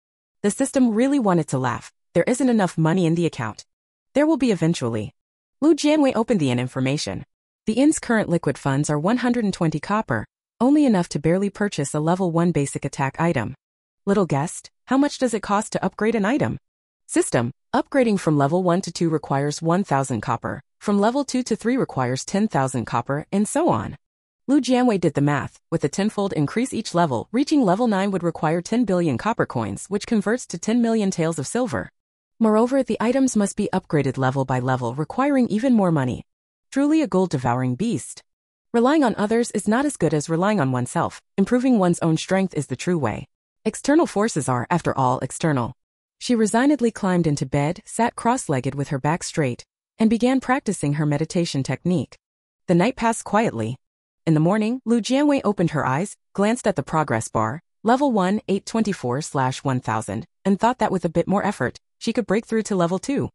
The system really wanted to laugh. There isn't enough money in the account. There will be eventually. Lu Jianwei opened the inn information. The inn's current liquid funds are 120 copper, only enough to barely purchase a level 1 basic attack item. Little guest, how much does it cost to upgrade an item? System, upgrading from level 1 to 2 requires 1,000 copper, from level 2 to 3 requires 10,000 copper, and so on. Lu Jianwei did the math. With a tenfold increase each level, reaching level 9 would require 10 billion copper coins, which converts to 10 million taels of silver. Moreover, the items must be upgraded level by level, requiring even more money. Truly a gold-devouring beast. Relying on others is not as good as relying on oneself. Improving one's own strength is the true way. External forces are, after all, external. She resignedly climbed into bed, sat cross-legged with her back straight, and began practicing her meditation technique. The night passed quietly. In the morning, Lu Jianwei opened her eyes, glanced at the progress bar, level 1, 824/1000, and thought that with a bit more effort, she could break through to level 2.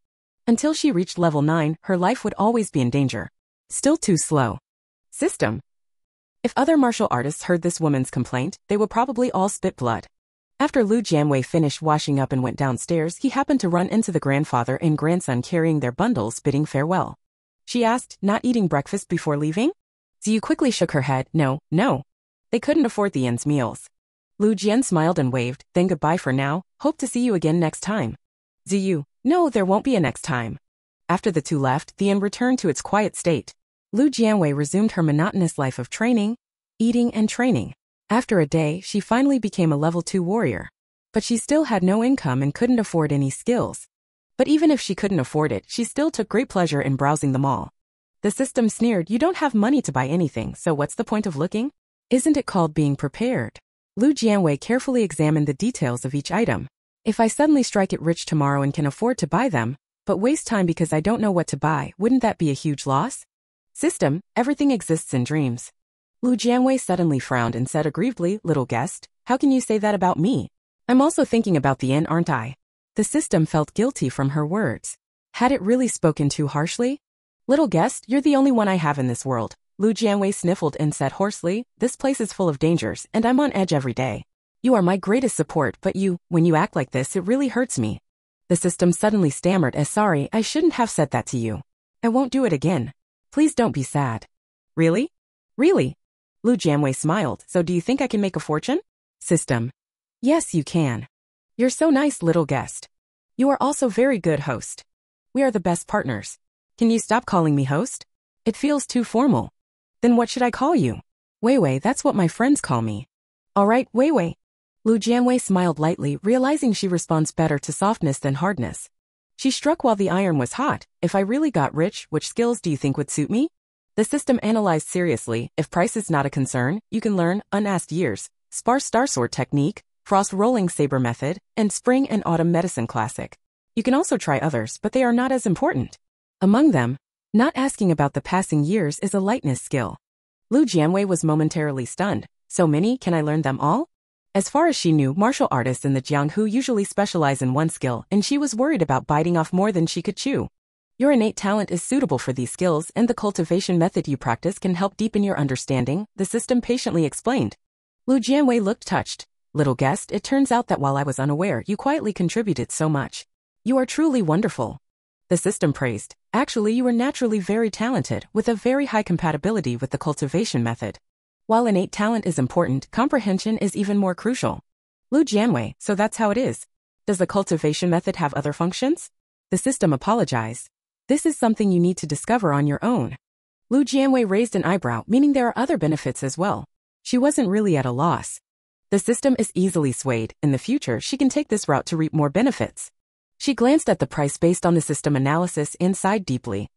Until she reached level 9, her life would always be in danger. Still too slow. System. If other martial artists heard this woman's complaint, they would probably all spit blood. After Lu Jianwei finished washing up and went downstairs, he happened to run into the grandfather and grandson carrying their bundles bidding farewell. She asked, not eating breakfast before leaving? Ziyu quickly shook her head, no. They couldn't afford the inn's meals. Lu Jian smiled and waved, then goodbye for now, hope to see you again next time. Ziyu, no, there won't be a next time. After the two left, the inn returned to its quiet state. Lu Jianwei resumed her monotonous life of training, eating and training. After a day, she finally became a level 2 warrior. But she still had no income and couldn't afford any skills. But even if she couldn't afford it, she still took great pleasure in browsing them all. The system sneered, "You don't have money to buy anything, so what's the point of looking? Isn't it called being prepared?" Lu Jianwei carefully examined the details of each item. If I suddenly strike it rich tomorrow and can afford to buy them, but waste time because I don't know what to buy, wouldn't that be a huge loss? System, everything exists in dreams. Lu Jianwei suddenly frowned and said aggrievedly, "Little guest, how can you say that about me? I'm also thinking about the inn, aren't I?" The system felt guilty from her words. Had it really spoken too harshly? "Little guest, you're the only one I have in this world." Lu Jianwei sniffled and said hoarsely, "This place is full of dangers, and I'm on edge every day. You are my greatest support, but when you act like this, it really hurts me." The system suddenly stammered as, "Sorry, I shouldn't have said that to you. I won't do it again. Please don't be sad." "Really? Really?" Lu Jianwei smiled. "So do you think I can make a fortune?" System. "Yes, you can. You're so nice, little guest. You are also very good host. We are the best partners. Can you stop calling me host? It feels too formal. Then what should I call you?" "Weiwei, that's what my friends call me." "All right, Weiwei." Lu Jianwei smiled lightly, realizing she responds better to softness than hardness. She struck while the iron was hot. "If I really got rich, which skills do you think would suit me?" The system analyzed seriously. "If price is not a concern, you can learn unasked years, sparse star sword technique, frost rolling saber method, and spring and autumn medicine classic. You can also try others, but they are not as important. Among them, not asking about the passing years is a lightness skill." Lu Jianwei was momentarily stunned. "So many, can I learn them all?" As far as she knew, martial artists in the Jianghu usually specialize in one skill, and she was worried about biting off more than she could chew. "Your innate talent is suitable for these skills, and the cultivation method you practice can help deepen your understanding," the system patiently explained. Lu Jianwei looked touched. "Little guest, it turns out that while I was unaware, you quietly contributed so much. You are truly wonderful." The system praised. "Actually, you are naturally very talented, with a very high compatibility with the cultivation method. While innate talent is important, comprehension is even more crucial." Lu Jianwei, "So that's how it is. Does the cultivation method have other functions?" The system apologized. "This is something you need to discover on your own." Lu Jianwei raised an eyebrow, meaning there are other benefits as well. She wasn't really at a loss. The system is easily swayed. In the future, she can take this route to reap more benefits. She glanced at the price based on the system analysis and sighed deeply.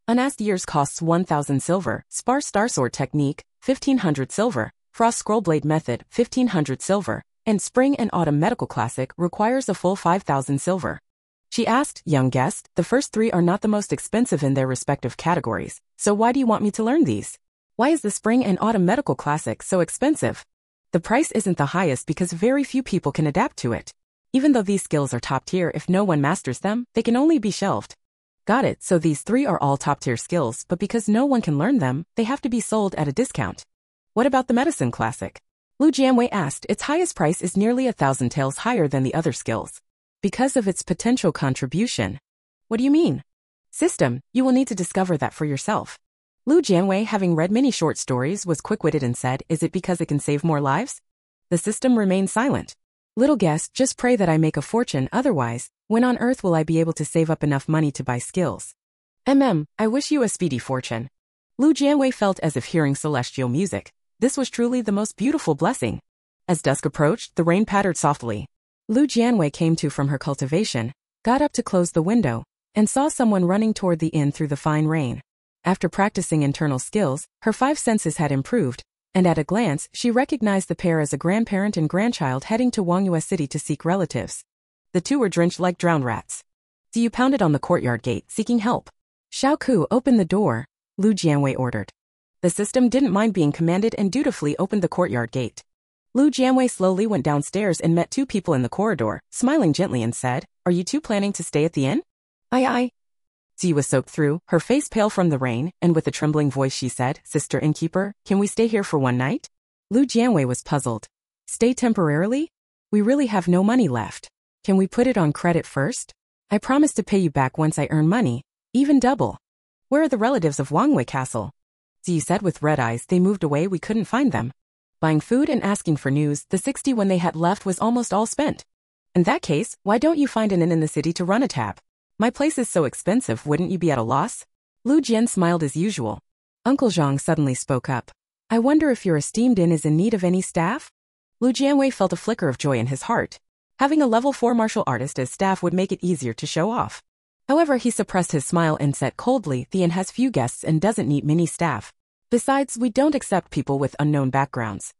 Unasked years costs 1,000 silver, sparse star sword technique, 1,500 silver, frost scrollblade method, 1,500 silver, and spring and autumn medical classic requires a full 5,000 silver. She asked, "Young guest, the first three are not the most expensive in their respective categories, so why do you want me to learn these? Why is the spring and autumn medical classic so expensive?" "The price isn't the highest because very few people can adapt to it. Even though these skills are top tier, if no one masters them, they can only be shelved." "Got it, so these three are all top tier skills, but because no one can learn them, they have to be sold at a discount. What about the medicine classic?" Lu Jianwei asked. "Its highest price is nearly 1,000 taels higher than the other skills, because of its potential contribution." "What do you mean?" "System, you will need to discover that for yourself." Lu Jianwei, having read many short stories, was quick-witted and said, "Is it because it can save more lives?" The system remained silent. "Little guest, just pray that I make a fortune, otherwise, when on earth will I be able to save up enough money to buy skills?" I wish you a speedy fortune." Lu Jianwei felt as if hearing celestial music. This was truly the most beautiful blessing. As dusk approached, the rain pattered softly. Lu Jianwei came to from her cultivation, got up to close the window, and saw someone running toward the inn through the fine rain. After practicing internal skills, her 5 senses had improved, and at a glance, she recognized the pair as a grandparent and grandchild heading to Wangyue City to seek relatives. The two were drenched like drowned rats. Ziyu pounded on the courtyard gate, seeking help. "Xiao Ku, open the door," Lu Jianwei ordered. The system didn't mind being commanded and dutifully opened the courtyard gate. Lu Jianwei slowly went downstairs and met 2 people in the corridor, smiling gently and said, "Are you two planning to stay at the inn?" Aye. Ziyu was soaked through, her face pale from the rain, and with a trembling voice she said, "Sister innkeeper, can we stay here for one night?" Lu Jianwei was puzzled. "Stay temporarily? We really have no money left. Can we put it on credit first? I promise to pay you back once I earn money, even double." "Where are the relatives of Wangyue Castle?" Ziyu said with red eyes. "They moved away, we couldn't find them." Buying food and asking for news, the 60 when they had left was almost all spent. "In that case, why don't you find an inn in the city to run a tab? My place is so expensive, wouldn't you be at a loss?" Lu Jian smiled as usual. Uncle Zhang suddenly spoke up. "I wonder if your esteemed inn is in need of any staff?" Lu Jianwei felt a flicker of joy in his heart. Having a level 4 martial artist as staff would make it easier to show off. However, he suppressed his smile and said coldly, the inn has few guests and doesn't need many staff. Besides, we don't accept people with unknown backgrounds.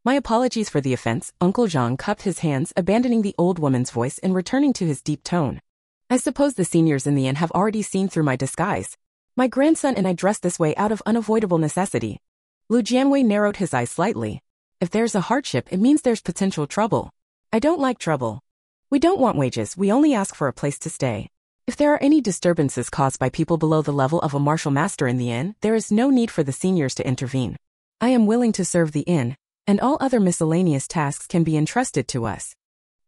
My apologies for the offense. Uncle Zhang cupped his hands, abandoning the old woman's voice and returning to his deep tone. I suppose the seniors in the inn have already seen through my disguise. My grandson and I dressed this way out of unavoidable necessity. Lu Jianwei narrowed his eyes slightly. If there's a hardship, it means there's potential trouble. I don't like trouble. We don't want wages, we only ask for a place to stay. If there are any disturbances caused by people below the level of a martial master in the inn, there is no need for the seniors to intervene. I am willing to serve the inn, and all other miscellaneous tasks can be entrusted to us.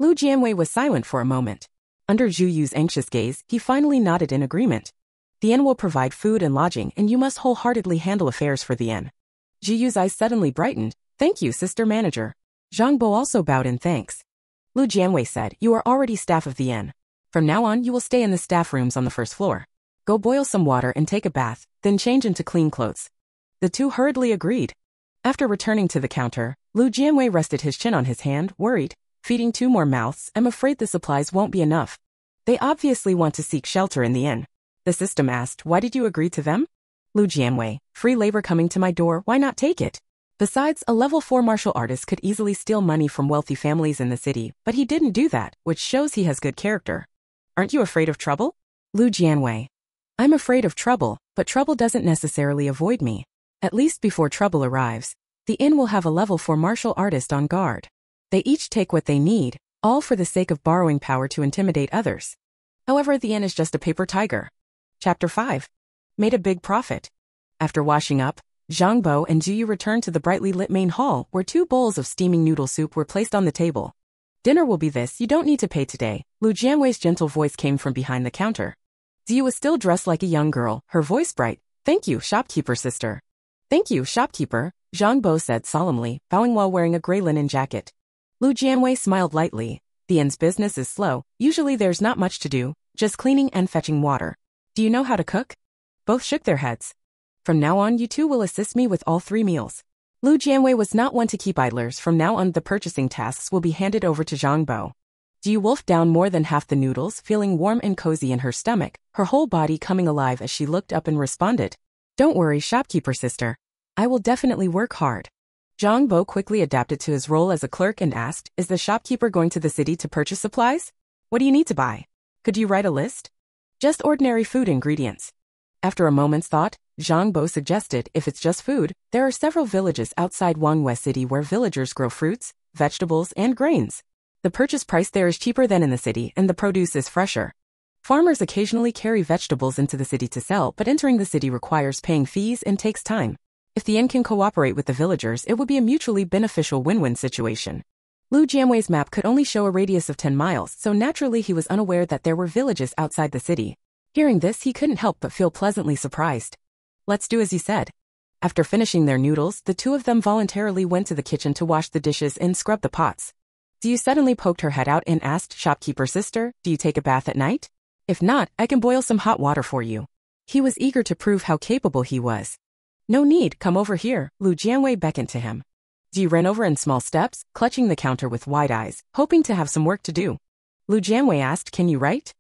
Lu Jianwei was silent for a moment. Under Zhu Yu's anxious gaze, he finally nodded in agreement. The inn will provide food and lodging, and you must wholeheartedly handle affairs for the inn. Zhu Yu's eyes suddenly brightened. Thank you, Sister Manager. Zhang Bo also bowed in thanks. Lu Jianwei said, you are already staff of the inn. From now on, you will stay in the staff rooms on the first floor. Go boil some water and take a bath, then change into clean clothes. The two hurriedly agreed. After returning to the counter, Lu Jianwei rested his chin on his hand, worried. Feeding 2 more mouths, I'm afraid the supplies won't be enough. They obviously want to seek shelter in the inn. The system asked, why did you agree to them? Lu Jianwei, free labor coming to my door, why not take it? Besides, a level 4 martial artist could easily steal money from wealthy families in the city, but he didn't do that, which shows he has good character. Aren't you afraid of trouble? Lu Jianwei. I'm afraid of trouble, but trouble doesn't necessarily avoid me. At least before trouble arrives, the inn will have a level 4 martial artist on guard. They each take what they need, all for the sake of borrowing power to intimidate others. However, the inn is just a paper tiger. Chapter 5. Made a big profit. After washing up, Zhang Bo and Zhu Yu returned to the brightly lit main hall, where 2 bowls of steaming noodle soup were placed on the table. Dinner will be this, you don't need to pay today. Lu Jianwei's gentle voice came from behind the counter. Zhu was still dressed like a young girl, her voice bright. Thank you, shopkeeper sister. Thank you, shopkeeper, Zhang Bo said solemnly, bowing while wearing a gray linen jacket. Lu Jianwei smiled lightly. The inn's business is slow, usually there's not much to do, just cleaning and fetching water. Do you know how to cook? Both shook their heads. From now on, you two will assist me with all 3 meals. Lu Jianwei was not one to keep idlers. From now on, the purchasing tasks will be handed over to Zhang Bo. Jiu wolfed down more than half the noodles, feeling warm and cozy in her stomach, her whole body coming alive as she looked up and responded. Don't worry, shopkeeper sister. I will definitely work hard. Zhang Bo quickly adapted to his role as a clerk and asked, is the shopkeeper going to the city to purchase supplies? What do you need to buy? Could you write a list? Just ordinary food ingredients. After a moment's thought, Zhang Bo suggested, if it's just food, there are several villages outside Jianwei City where villagers grow fruits, vegetables, and grains. The purchase price there is cheaper than in the city and the produce is fresher. Farmers occasionally carry vegetables into the city to sell, but entering the city requires paying fees and takes time. If the inn can cooperate with the villagers, it would be a mutually beneficial win-win situation. Lu Jianwei's map could only show a radius of 10 miles, so naturally he was unaware that there were villages outside the city. Hearing this, he couldn't help but feel pleasantly surprised. Let's do as you said. After finishing their noodles, the two of them voluntarily went to the kitchen to wash the dishes and scrub the pots. Ziyu suddenly poked her head out and asked, shopkeeper sister, do you take a bath at night? If not, I can boil some hot water for you. He was eager to prove how capable he was. No need, come over here, Lu Jianwei beckoned to him. Ziyu ran over in small steps, clutching the counter with wide eyes, hoping to have some work to do. Lu Jianwei asked, can you write?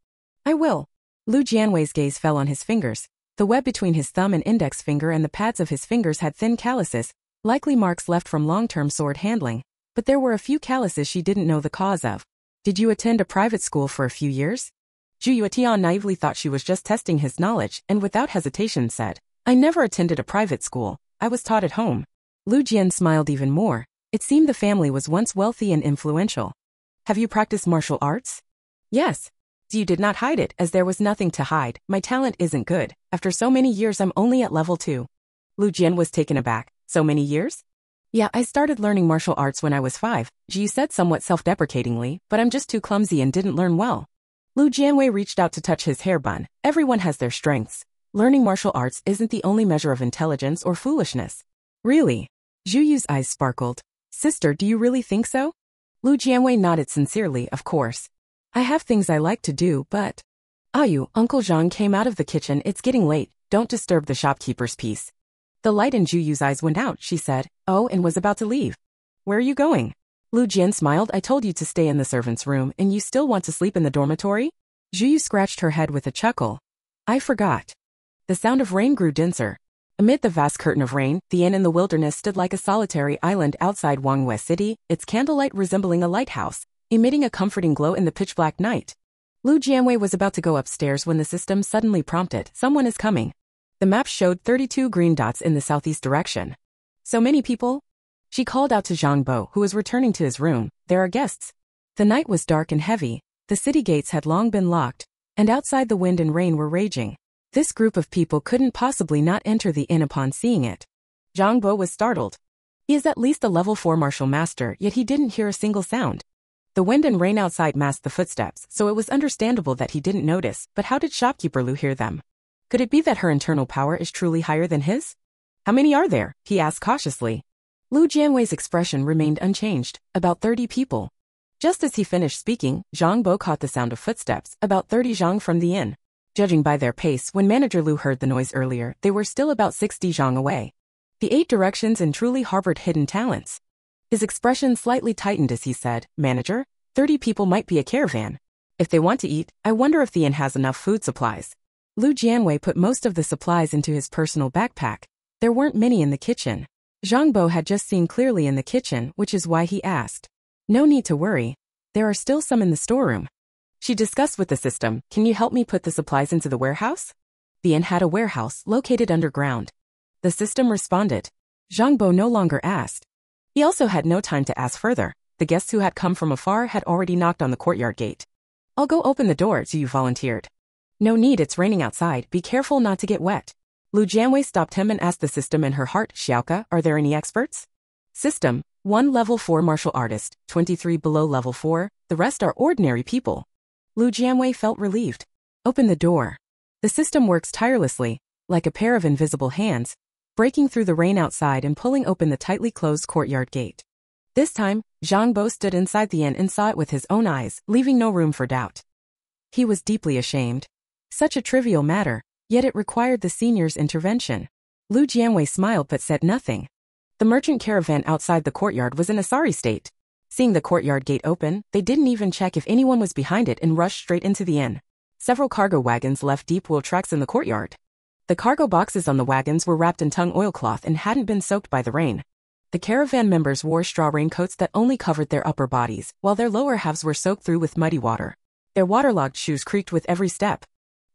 I will. Lu Jianwei's gaze fell on his fingers. The web between his thumb and index finger and the pads of his fingers had thin calluses, likely marks left from long-term sword handling, but there were a few calluses she didn't know the cause of. Did you attend a private school for a few years? Zhu Yuetian naively thought she was just testing his knowledge and without hesitation said, I never attended a private school, I was taught at home. Lu Jian smiled even more. It seemed the family was once wealthy and influential. Have you practiced martial arts? Yes. You did not hide it, as there was nothing to hide. My talent isn't good. After so many years I'm only at level 2. Lu Jian was taken aback. So many years? Yeah, I started learning martial arts when I was 5, Ji said somewhat self-deprecatingly, but I'm just too clumsy and didn't learn well. Lu Jianwei reached out to touch his hair bun. Everyone has their strengths. Learning martial arts isn't the only measure of intelligence or foolishness. Really? Zhu Yu's eyes sparkled. Sister, do you really think so? Lu Jianwei nodded sincerely, of course. I have things I like to do, but... Ayu, Uncle Zhang came out of the kitchen, it's getting late, don't disturb the shopkeeper's peace. The light in Zhu Yu's eyes went out, she said, oh, and was about to leave. Where are you going? Lu Jian smiled, I told you to stay in the servant's room, and you still want to sleep in the dormitory? Zhuyu scratched her head with a chuckle. I forgot. The sound of rain grew denser. Amid the vast curtain of rain, the inn in the wilderness stood like a solitary island outside Jianwei City, its candlelight resembling a lighthouse, emitting a comforting glow in the pitch-black night. Jianwei was about to go upstairs when the system suddenly prompted, "Someone is coming." The map showed 32 green dots in the southeast direction. "So many people?" She called out to Zhang Bo, who was returning to his room. "There are guests." The night was dark and heavy. The city gates had long been locked, and outside the wind and rain were raging. This group of people couldn't possibly not enter the inn upon seeing it. Zhang Bo was startled. He is at least a level 4 martial master, yet he didn't hear a single sound. The wind and rain outside masked the footsteps, so it was understandable that he didn't notice, but how did shopkeeper Lu hear them? Could it be that her internal power is truly higher than his? "How many are there?" he asked cautiously. Jianwei's expression remained unchanged. "About 30 people." Just as he finished speaking, Zhang Bo caught the sound of footsteps, about 30 zhang from the inn. Judging by their pace, when Manager Lu heard the noise earlier, they were still about 60 zhang away. The 8 directions and truly harbored hidden talents. His expression slightly tightened as he said, "Manager, 30 people might be a caravan. If they want to eat, I wonder if the inn has enough food supplies." Jianwei put most of the supplies into his personal backpack. There weren't many in the kitchen. Zhang Bo had just seen clearly in the kitchen, which is why he asked. "No need to worry. There are still some in the storeroom." She discussed with the system, "Can you help me put the supplies into the warehouse?" The inn had a warehouse located underground. The system responded. Zhang Bo no longer asked. He also had no time to ask further. The guests who had come from afar had already knocked on the courtyard gate. "I'll go open the door," Zhu volunteered. "No need, it's raining outside. Be careful not to get wet." Jianwei stopped him and asked the system in her heart, "Xiaoka, are there any experts?" System, 1 level 4 martial artist, 23 below level 4, the rest are ordinary people. Jianwei felt relieved. "Open the door." The system works tirelessly, like a pair of invisible hands, breaking through the rain outside and pulling open the tightly closed courtyard gate. This time, Zhang Bo stood inside the inn and saw it with his own eyes, leaving no room for doubt. He was deeply ashamed. Such a trivial matter, yet it required the senior's intervention. Jianwei smiled but said nothing. The merchant caravan outside the courtyard was in a sorry state. Seeing the courtyard gate open, they didn't even check if anyone was behind it and rushed straight into the inn. Several cargo wagons left deep wool tracks in the courtyard. The cargo boxes on the wagons were wrapped in tung oilcloth and hadn't been soaked by the rain. The caravan members wore straw raincoats that only covered their upper bodies, while their lower halves were soaked through with muddy water. Their waterlogged shoes creaked with every step.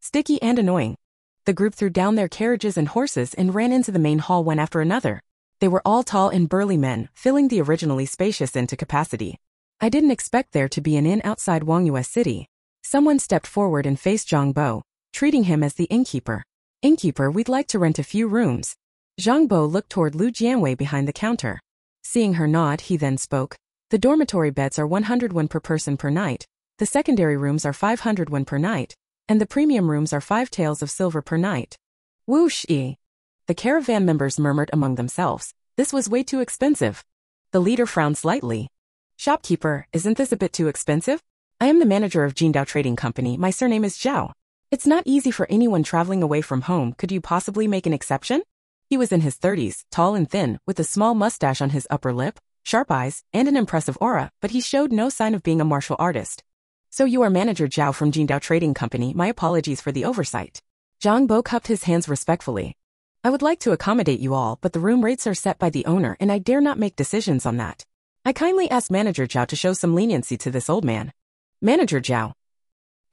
Sticky and annoying. The group threw down their carriages and horses and ran into the main hall one after another. They were all tall and burly men, filling the originally spacious inn to capacity. "I didn't expect there to be an inn outside Jianwei City." Someone stepped forward and faced Zhang Bo, treating him as the innkeeper. "Innkeeper, we'd like to rent a few rooms." Zhang Bo looked toward Jianwei behind the counter. Seeing her nod, he then spoke. "The dormitory beds are 100 won per person per night, the secondary rooms are 500 won per night, and the premium rooms are 5 taels of silver per night." Whoosh-ee. The caravan members murmured among themselves. This was way too expensive. The leader frowned slightly. "Shopkeeper, isn't this a bit too expensive? I am the manager of Jindao Trading Company. My surname is Zhao. It's not easy for anyone traveling away from home. Could you possibly make an exception?" He was in his 30s, tall and thin, with a small mustache on his upper lip, sharp eyes, and an impressive aura, but he showed no sign of being a martial artist. "So you are Manager Zhao from Jindao Trading Company. My apologies for the oversight." Zhang Bo cupped his hands respectfully. "I would like to accommodate you all, but the room rates are set by the owner and I dare not make decisions on that. I kindly ask Manager Zhao to show some leniency to this old man." "Manager Zhao.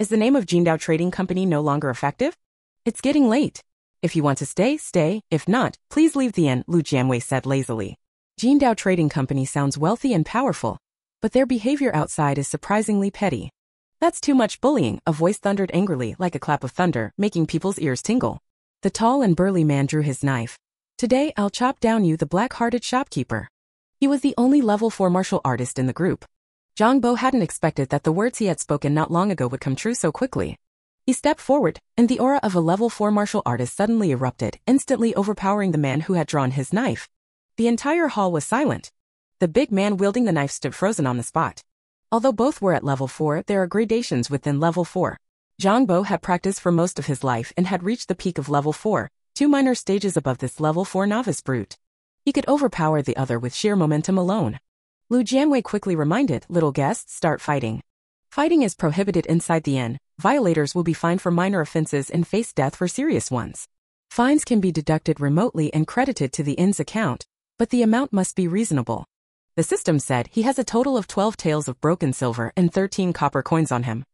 Is the name of Jindao Trading Company no longer effective? It's getting late. If you want to stay, stay. If not, please leave the inn," Jianwei said lazily. Jindao Trading Company sounds wealthy and powerful, but their behavior outside is surprisingly petty. "That's too much bullying," a voice thundered angrily like a clap of thunder, making people's ears tingle. The tall and burly man drew his knife. "Today I'll chop down you, the black-hearted shopkeeper." He was the only level 4 martial artist in the group. Zhang Bo hadn't expected that the words he had spoken not long ago would come true so quickly. He stepped forward, and the aura of a level 4 martial artist suddenly erupted, instantly overpowering the man who had drawn his knife. The entire hall was silent. The big man wielding the knife stood frozen on the spot. Although both were at level 4, there are gradations within level 4. Zhang Bo had practiced for most of his life and had reached the peak of level 4, 2 minor stages above this level 4 novice brute. He could overpower the other with sheer momentum alone. Jianwei quickly reminded, "Little guests, start fighting." Fighting is prohibited inside the inn. Violators will be fined for minor offenses and face death for serious ones. Fines can be deducted remotely and credited to the inn's account, but the amount must be reasonable. The system said he has a total of 12 taels of broken silver and 13 copper coins on him.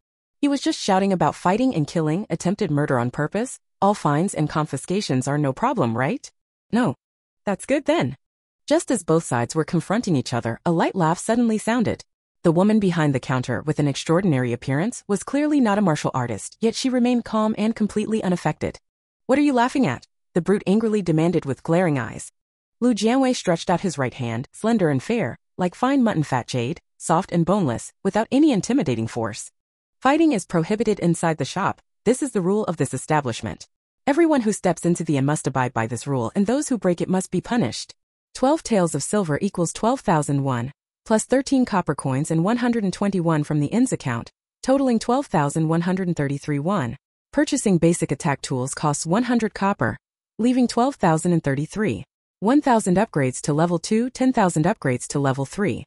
He was just shouting about fighting and killing, attempted murder on purpose. All fines and confiscations are no problem, right? No. That's good then. Just as both sides were confronting each other, a light laugh suddenly sounded. The woman behind the counter with an extraordinary appearance was clearly not a martial artist, yet she remained calm and completely unaffected. What are you laughing at? The brute angrily demanded with glaring eyes. Lu Jianwei stretched out his right hand, slender and fair, like fine mutton fat jade, soft and boneless, without any intimidating force. Fighting is prohibited inside the shop. This is the rule of this establishment. Everyone who steps into the inn must abide by this rule, and those who break it must be punished. 12 taels of silver equals 12,000 won, plus 13 copper coins and 121 from the inn's account, totaling 12,133 won. Purchasing basic attack tools costs 100 copper, leaving 12,033. 1,000 upgrades to level 2, 10,000 upgrades to level 3.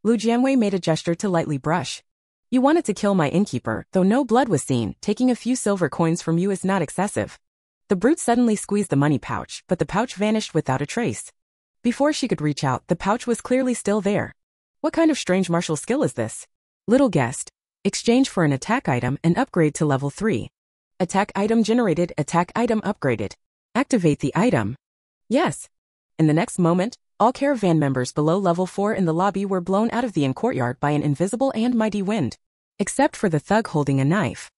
Lu Jianwei made a gesture to lightly brush. You wanted to kill my innkeeper, though no blood was seen. Taking a few silver coins from you is not excessive. The brute suddenly squeezed the money pouch, but the pouch vanished without a trace. Before she could reach out, the pouch was clearly still there. What kind of strange martial skill is this? Little guessed. Exchange for an attack item and upgrade to level 3. Attack item generated, attack item upgraded. Activate the item. Yes. In the next moment, all caravan members below level 4 in the lobby were blown out of the inn courtyard by an invisible and mighty wind. Except for the thug holding a knife.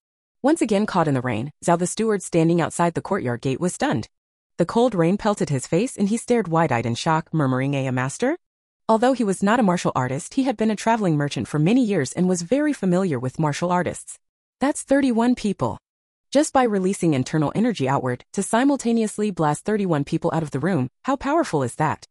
Once again caught in the rain, Zhao the steward standing outside the courtyard gate was stunned. The cold rain pelted his face and he stared wide-eyed in shock, murmuring, "A master?" Although he was not a martial artist, he had been a traveling merchant for many years and was very familiar with martial artists. That's 31 people. Just by releasing internal energy outward to simultaneously blast 31 people out of the room, how powerful is that?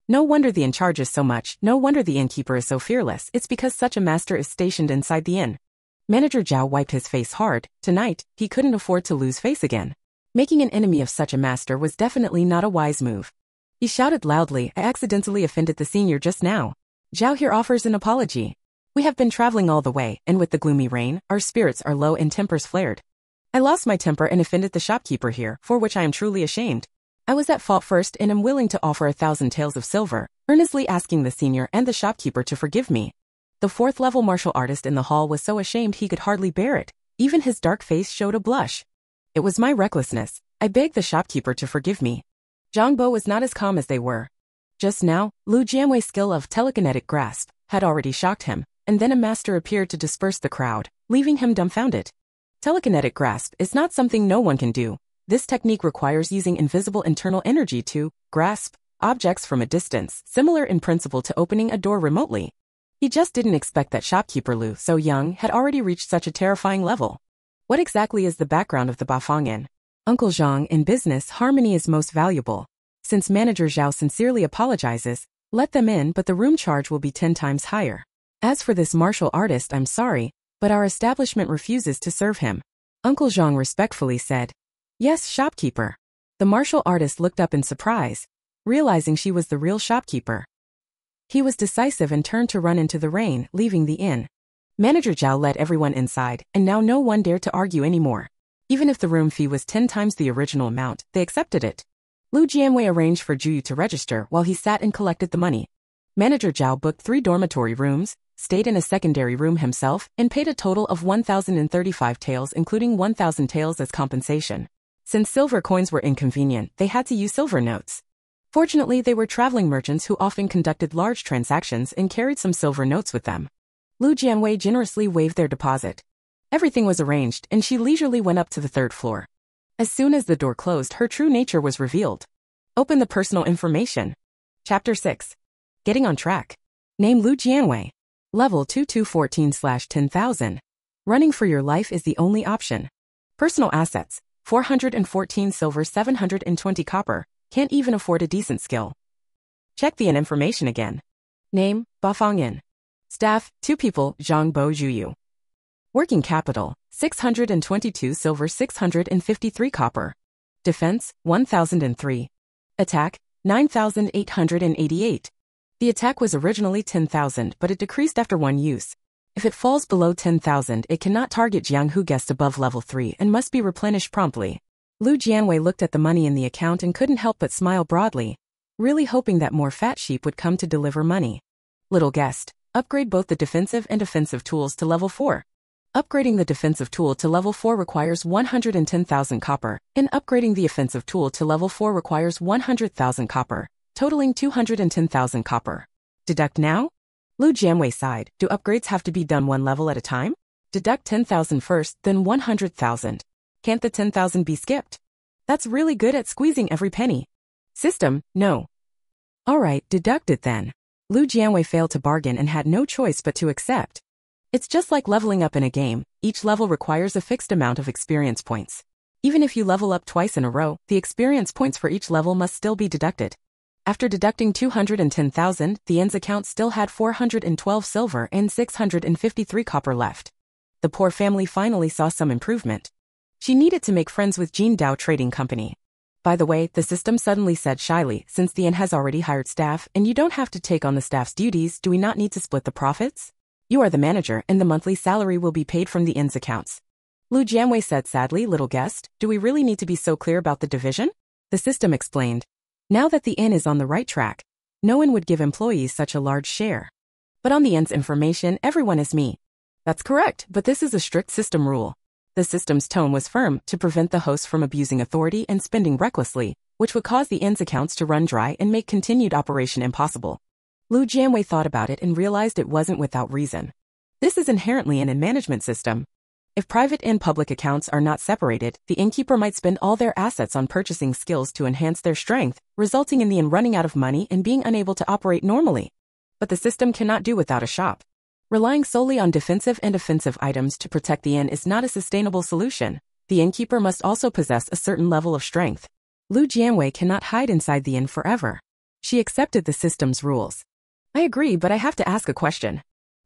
No wonder the inn charges so much, no wonder the innkeeper is so fearless. It's because such a master is stationed inside the inn. Manager Zhao wiped his face hard. Tonight, he couldn't afford to lose face again. Making an enemy of such a master was definitely not a wise move. He shouted loudly, "I accidentally offended the senior just now. Zhao here offers an apology. We have been traveling all the way, and with the gloomy rain, our spirits are low and tempers flared. I lost my temper and offended the shopkeeper here, for which I am truly ashamed. I was at fault first and am willing to offer 1,000 taels of silver, earnestly asking the senior and the shopkeeper to forgive me." The 4th-level martial artist in the hall was so ashamed he could hardly bear it. Even his dark face showed a blush. "It was my recklessness. I beg the shopkeeper to forgive me." Zhang Bo was not as calm as they were. Just now, Lu Jianwei's skill of telekinetic grasp had already shocked him, and then a master appeared to disperse the crowd, leaving him dumbfounded. Telekinetic grasp is not something no one can do. This technique requires using invisible internal energy to grasp objects from a distance, similar in principle to opening a door remotely. He just didn't expect that shopkeeper Lu, so young, had already reached such a terrifying level. What exactly is the background of the Bafang Inn? Uncle Zhang, in business, harmony is most valuable. Since Manager Zhao sincerely apologizes, let them in, but the room charge will be 10 times higher. As for this martial artist, I'm sorry, but our establishment refuses to serve him. Uncle Zhang respectfully said. Yes, shopkeeper. The martial artist looked up in surprise, realizing she was the real shopkeeper. He was decisive and turned to run into the rain, leaving the inn. Manager Zhao let everyone inside, and now no one dared to argue anymore. Even if the room fee was 10 times the original amount, they accepted it. Lu Jianwei arranged for Juyu to register while he sat and collected the money. Manager Zhao booked 3 dormitory rooms, stayed in a secondary room himself, and paid a total of 1,035 taels, including 1,000 taels as compensation. Since silver coins were inconvenient, they had to use silver notes. Fortunately, they were traveling merchants who often conducted large transactions and carried some silver notes with them. Lu Jianwei generously waived their deposit. Everything was arranged, and she leisurely went up to the 3rd floor. As soon as the door closed, her true nature was revealed. Open the personal information. Chapter 6. Getting on track. Name Lu Jianwei. Level 2214/10,000. Running for your life is the only option. Personal assets. 414 silver, 720 copper. Can't even afford a decent skill. Check the information again. Name, Bafang Yin. Staff, 2 people, Zhang Bo Juyu. Working capital, 622 silver, 653 copper. Defense, 1,003. Attack, 9,888. The attack was originally 10,000, but it decreased after one use. If it falls below 10,000, it cannot target Jiang who guessed above level 3 and must be replenished promptly. Lu Jianwei looked at the money in the account and couldn't help but smile broadly, really hoping that more fat sheep would come to deliver money. Little guessed, upgrade both the defensive and offensive tools to level 4. Upgrading the defensive tool to level 4 requires 110,000 copper, and upgrading the offensive tool to level 4 requires 100,000 copper, totaling 210,000 copper. Deduct now? Lu Jianwei sighed. Do upgrades have to be done one level at a time? Deduct 10,000 first, then 100,000. Can't the 10,000 be skipped? That's really good at squeezing every penny. System, no. Alright, deduct it then. Lu Jianwei failed to bargain and had no choice but to accept. It's just like leveling up in a game. Each level requires a fixed amount of experience points. Even if you level up twice in a row, the experience points for each level must still be deducted. After deducting 210,000, the end's account still had 412 silver and 653 copper left. The poor family finally saw some improvement. She needed to make friends with Jindao Trading Company. By the way, the system suddenly said shyly, since the inn has already hired staff and you don't have to take on the staff's duties, do we not need to split the profits? You are the manager and the monthly salary will be paid from the inn's accounts. Lu Jianwei said sadly, little guessed, do we really need to be so clear about the division? The system explained. Now that the inn is on the right track, no one would give employees such a large share. But on the inn's information, everyone is me. That's correct, but this is a strict system rule. The system's tone was firm to prevent the host from abusing authority and spending recklessly, which would cause the inn's accounts to run dry and make continued operation impossible. Lu Jianwei thought about it and realized it wasn't without reason. This is inherently an inn management system. If private and public accounts are not separated, the innkeeper might spend all their assets on purchasing skills to enhance their strength, resulting in the inn running out of money and being unable to operate normally. But the system cannot do without a shop. Relying solely on defensive and offensive items to protect the inn is not a sustainable solution. The innkeeper must also possess a certain level of strength. Lu Jianwei cannot hide inside the inn forever. She accepted the system's rules. I agree, but I have to ask a question.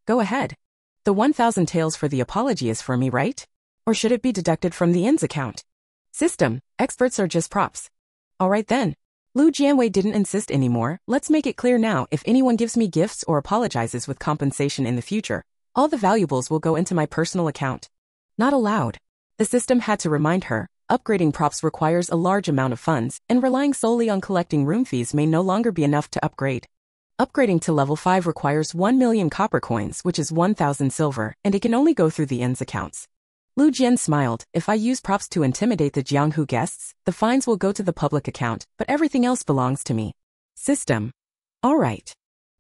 Go ahead. The 1,000 taels for the apology is for me, right? Or should it be deducted from the inn's account? System, experts are just props. Alright then. Lu Jianwei didn't insist anymore. Let's make it clear now, if anyone gives me gifts or apologizes with compensation in the future, all the valuables will go into my personal account. Not allowed. The system had to remind her, upgrading props requires a large amount of funds, and relying solely on collecting room fees may no longer be enough to upgrade. Upgrading to level 5 requires 1 million copper coins, which is 1,000 silver, and it can only go through the inn's accounts. Lu Jian smiled. If I use props to intimidate the Jianghu guests, the fines will go to the public account, but everything else belongs to me. System. Alright.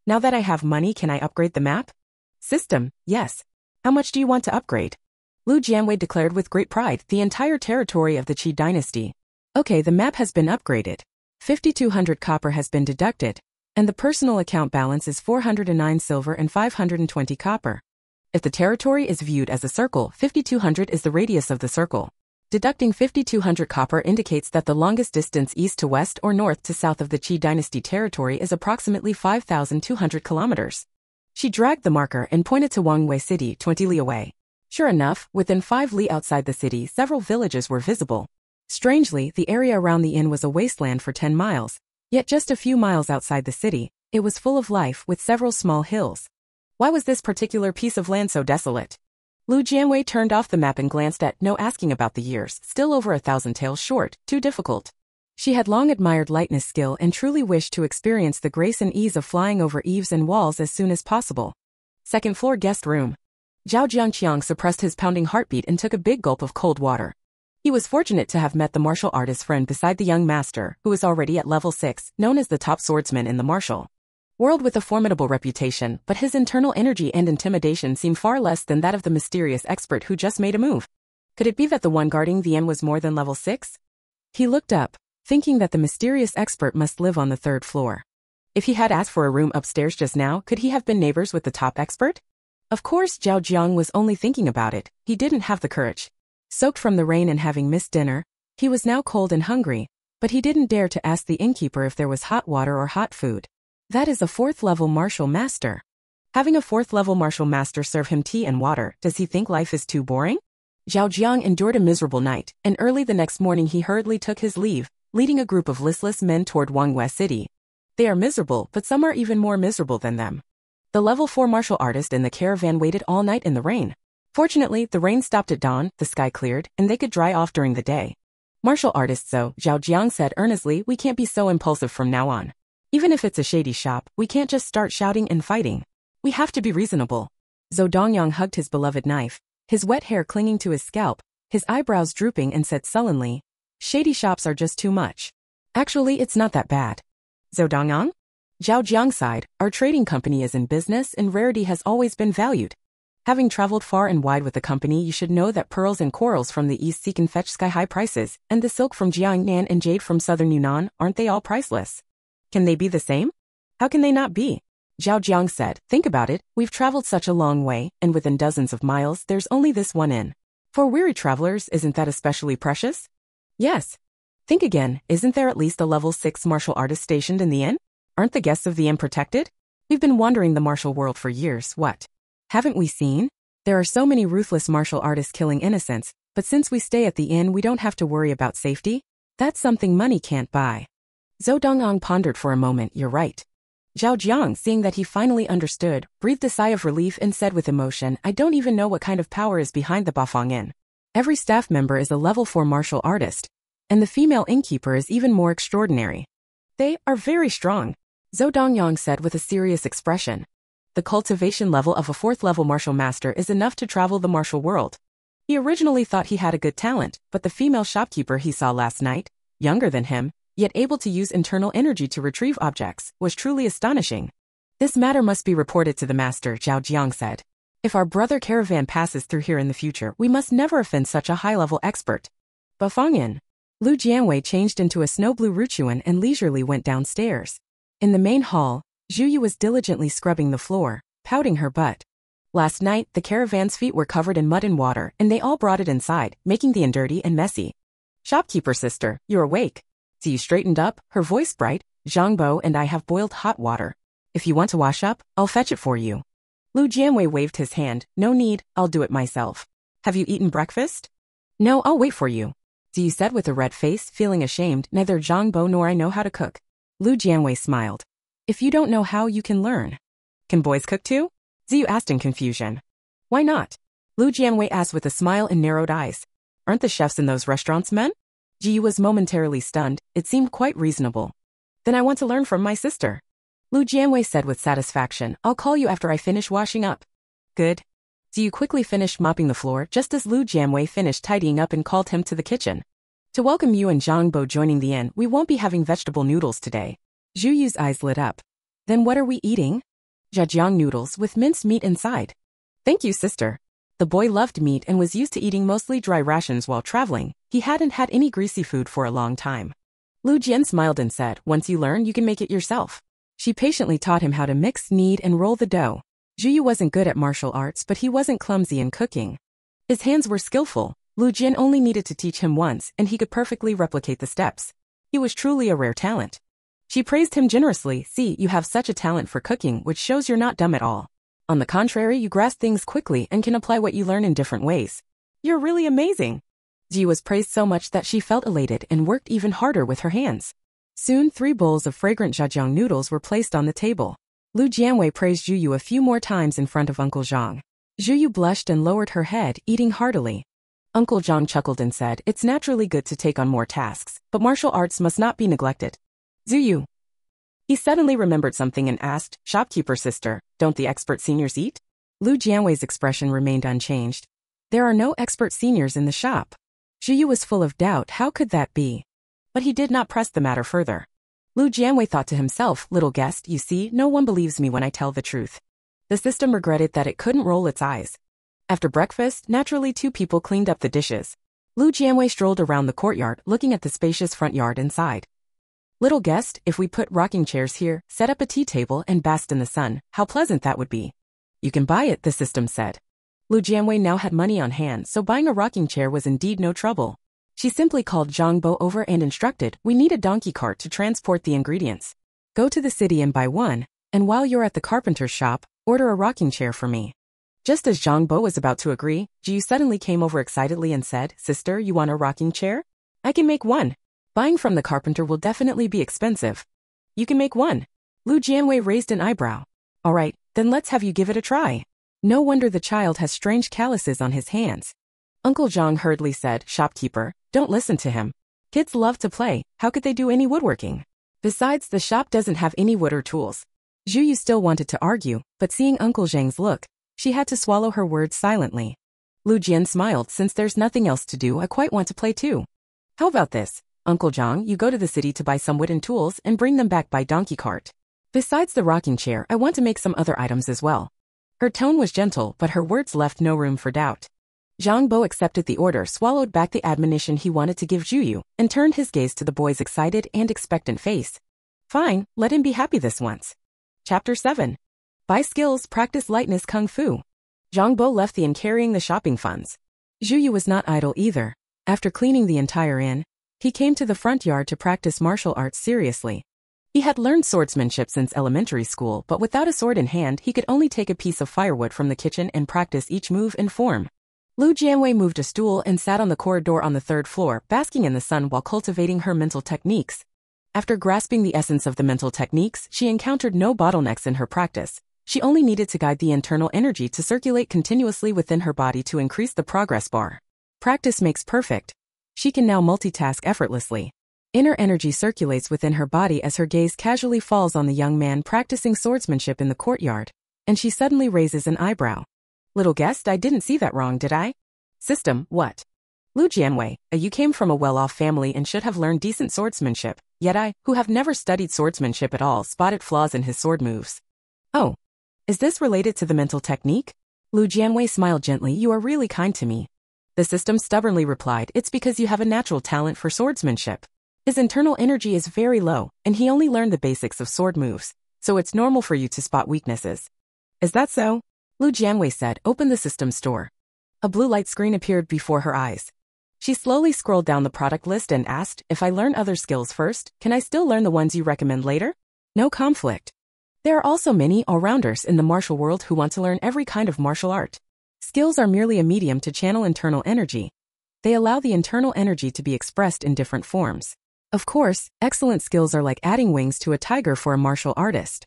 Now that I have money, can I upgrade the map? System, yes. How much do you want to upgrade? Lu Jianwei declared with great pride, the entire territory of the Qi dynasty. Okay, the map has been upgraded. 5,200 copper has been deducted, and the personal account balance is 409 silver and 520 copper. If the territory is viewed as a circle, 5,200 is the radius of the circle. Deducting 5,200 copper indicates that the longest distance east to west or north to south of the Qi dynasty territory is approximately 5,200 kilometers. She dragged the marker and pointed to Jianwei city, 20 li away. Sure enough, within 5 li outside the city, several villages were visible. Strangely, the area around the inn was a wasteland for 10 miles. Yet just a few miles outside the city, it was full of life with several small hills. Why was this particular piece of land so desolate? Lu Jianwei turned off the map and glanced at, no asking about the years, still over 1,000 taels short, too difficult. She had long admired lightness skill and truly wished to experience the grace and ease of flying over eaves and walls as soon as possible. Second floor guest room. Zhao Jiangqiang suppressed his pounding heartbeat and took a big gulp of cold water. He was fortunate to have met the martial artist friend beside the young master, who was already at level 6, known as the top swordsman in the martial world with a formidable reputation, but his internal energy and intimidation seemed far less than that of the mysterious expert who just made a move. Could it be that the one guarding the inn was more than level 6? He looked up, thinking that the mysterious expert must live on the 3rd floor. If he had asked for a room upstairs just now, could he have been neighbors with the top expert? Of course, Zhao Jiang was only thinking about it. He didn't have the courage. Soaked from the rain and having missed dinner, he was now cold and hungry, but he didn't dare to ask the innkeeper if there was hot water or hot food. That is a 4th-level martial master. Having a 4th-level martial master serve him tea and water, does he think life is too boring? Zhao Jiang endured a miserable night, and early the next morning he hurriedly took his leave, leading a group of listless men toward Jianwei city. They are miserable, but some are even more miserable than them. The level 4 martial artist and the caravan waited all night in the rain. Fortunately, the rain stopped at dawn, the sky cleared, and they could dry off during the day. Martial artists, though, Zhao Jiang said earnestly, we can't be so impulsive from now on. Even if it's a shady shop, we can't just start shouting and fighting. We have to be reasonable. Zhou Dongyang hugged his beloved knife, his wet hair clinging to his scalp, his eyebrows drooping, and said sullenly, shady shops are just too much. Actually, it's not that bad. Zhou Dongyang? Zhao Jiang sighed, our trading company is in business and rarity has always been valued. Having traveled far and wide with the company, you should know that pearls and corals from the east sea can fetch sky-high prices, and the silk from Jiangnan and jade from southern Yunnan, aren't they all priceless? Can they be the same? How can they not be? Zhao Jiang said, think about it, we've traveled such a long way, and within dozens of miles there's only this one inn. For weary travelers, isn't that especially precious? Yes. Think again, isn't there at least a level 6 martial artist stationed in the inn? Aren't the guests of the inn protected? We've been wandering the martial world for years, what? Haven't we seen? There are so many ruthless martial artists killing innocents, but since we stay at the inn we don't have to worry about safety. That's something money can't buy. Zhou Dongyang pondered for a moment, you're right. Zhao Jiang, seeing that he finally understood, breathed a sigh of relief and said with emotion, I don't even know what kind of power is behind the Bafang Inn. Every staff member is a level 4 martial artist, and the female innkeeper is even more extraordinary. They are very strong. Zhou Dongyang said with a serious expression. The cultivation level of a 4th level martial master is enough to travel the martial world. He originally thought he had a good talent, but the female shopkeeper he saw last night, younger than him, yet able to use internal energy to retrieve objects, was truly astonishing. This matter must be reported to the master, Zhao Jiang said. If our brother caravan passes through here in the future, we must never offend such a high-level expert. Bafang Inn. Lu Jianwei changed into a snow-blue Ruchuan and leisurely went downstairs. In the main hall, Zhu Yu was diligently scrubbing the floor, pouting her butt. Last night, the caravan's feet were covered in mud and water, and they all brought it inside, making the inn dirty and messy. Shopkeeper sister, you're awake. So you straightened up, her voice bright. Zhangbo and I have boiled hot water. If you want to wash up, I'll fetch it for you. Lu Jianwei waved his hand. No need, I'll do it myself. Have you eaten breakfast? No, I'll wait for you. Ziyu said with a red face, feeling ashamed. Neither Zhangbo nor I know how to cook. Lu Jianwei smiled. If you don't know how, you can learn. Can boys cook too? Ziyu asked in confusion. Why not? Lu Jianwei asked with a smile and narrowed eyes. Aren't the chefs in those restaurants men? Ziyu was momentarily stunned. It seemed quite reasonable. Then I want to learn from my sister. Lu Jianwei said with satisfaction. I'll call you after I finish washing up. Good. Ziyu quickly finished mopping the floor just as Lu Jianwei finished tidying up and called him to the kitchen. To welcome you and Zhangbo joining the inn, we won't be having vegetable noodles today. Zhu Yu's eyes lit up. Then what are we eating? Zhejiang noodles with minced meat inside. Thank you, sister. The boy loved meat and was used to eating mostly dry rations while traveling. He hadn't had any greasy food for a long time. Lu Jian smiled and said, once you learn, you can make it yourself. She patiently taught him how to mix, knead, and roll the dough. Zhu Yu wasn't good at martial arts, but he wasn't clumsy in cooking. His hands were skillful. Lu Jian only needed to teach him once, and he could perfectly replicate the steps. He was truly a rare talent. She praised him generously. See, you have such a talent for cooking, which shows you're not dumb at all. On the contrary, you grasp things quickly and can apply what you learn in different ways. You're really amazing. Ji was praised so much that she felt elated and worked even harder with her hands. Soon 3 bowls of fragrant zhejiang noodles were placed on the table. Lu Jianwei praised Zhu Yu a few more times in front of Uncle Zhang. Zhu Yu blushed and lowered her head, eating heartily. Uncle Zhang chuckled and said, it's naturally good to take on more tasks, but martial arts must not be neglected. Zhu Yu. He suddenly remembered something and asked, shopkeeper sister, don't the expert seniors eat? Lu Jianwei's expression remained unchanged. There are no expert seniors in the shop. Zhu Yu was full of doubt. How could that be? But he did not press the matter further. Lu Jianwei thought to himself, little guest, you see, no one believes me when I tell the truth. The system regretted that it couldn't roll its eyes. After breakfast, naturally 2 people cleaned up the dishes. Lu Jianwei strolled around the courtyard, looking at the spacious front yard inside. Little guest, if we put rocking chairs here, set up a tea table and bask in the sun, how pleasant that would be. You can buy it, the system said. Lu Jianwei now had money on hand, so buying a rocking chair was indeed no trouble. She simply called Zhang Bo over and instructed, we need a donkey cart to transport the ingredients. Go to the city and buy one, and while you're at the carpenter's shop, order a rocking chair for me. Just as Zhang Bo was about to agree, Ji suddenly came over excitedly and said, sister, you want a rocking chair? I can make one. Buying from the carpenter will definitely be expensive. You can make one. Lu Jianwei raised an eyebrow. All right, Then let's have you give it a try. No wonder the child has strange calluses on his hands. Uncle Zhang hurriedly said, shopkeeper, don't listen to him. Kids love to play, how could they do any woodworking? Besides, the shop doesn't have any wood or tools. Zhu Yu still wanted to argue, but seeing Uncle Zhang's look, she had to swallow her words silently. Lu Jian smiled, since there's nothing else to do, I quite want to play too. How about this? Uncle Zhang, you go to the city to buy some wooden tools and bring them back by donkey cart. Besides the rocking chair, I want to make some other items as well. Her tone was gentle, but her words left no room for doubt. Zhang Bo accepted the order, swallowed back the admonition he wanted to give Zhu Yu, and turned his gaze to the boy's excited and expectant face. Fine, let him be happy this once. Chapter 7. Buy skills, practice lightness kung fu. Zhang Bo left the inn carrying the shopping funds. Zhu Yu was not idle either. After cleaning the entire inn, he came to the front yard to practice martial arts seriously. He had learned swordsmanship since elementary school, but without a sword in hand, he could only take a piece of firewood from the kitchen and practice each move and form. Lu Jianwei moved a stool and sat on the corridor on the third floor, basking in the sun while cultivating her mental techniques. After grasping the essence of the mental techniques, she encountered no bottlenecks in her practice. She only needed to guide the internal energy to circulate continuously within her body to increase the progress bar. Practice makes perfect. She can now multitask effortlessly. Inner energy circulates within her body as her gaze casually falls on the young man practicing swordsmanship in the courtyard, and she suddenly raises an eyebrow. Little guest, I didn't see that wrong, did I? System, what? Lu Jianwei, you came from a well-off family and should have learned decent swordsmanship, yet I, who have never studied swordsmanship at all, spotted flaws in his sword moves. Oh. Is this related to the mental technique? Lu Jianwei smiled gently, you are really kind to me. The system stubbornly replied, it's because you have a natural talent for swordsmanship. His internal energy is very low, and he only learned the basics of sword moves, so it's normal for you to spot weaknesses. Is that so? Lu Jianwei said, open the system store. A blue light screen appeared before her eyes. She slowly scrolled down the product list and asked, if I learn other skills first, can I still learn the ones you recommend later? No conflict. There are also many all-rounders in the martial world who want to learn every kind of martial art. Skills are merely a medium to channel internal energy. They allow the internal energy to be expressed in different forms. Of course, excellent skills are like adding wings to a tiger for a martial artist.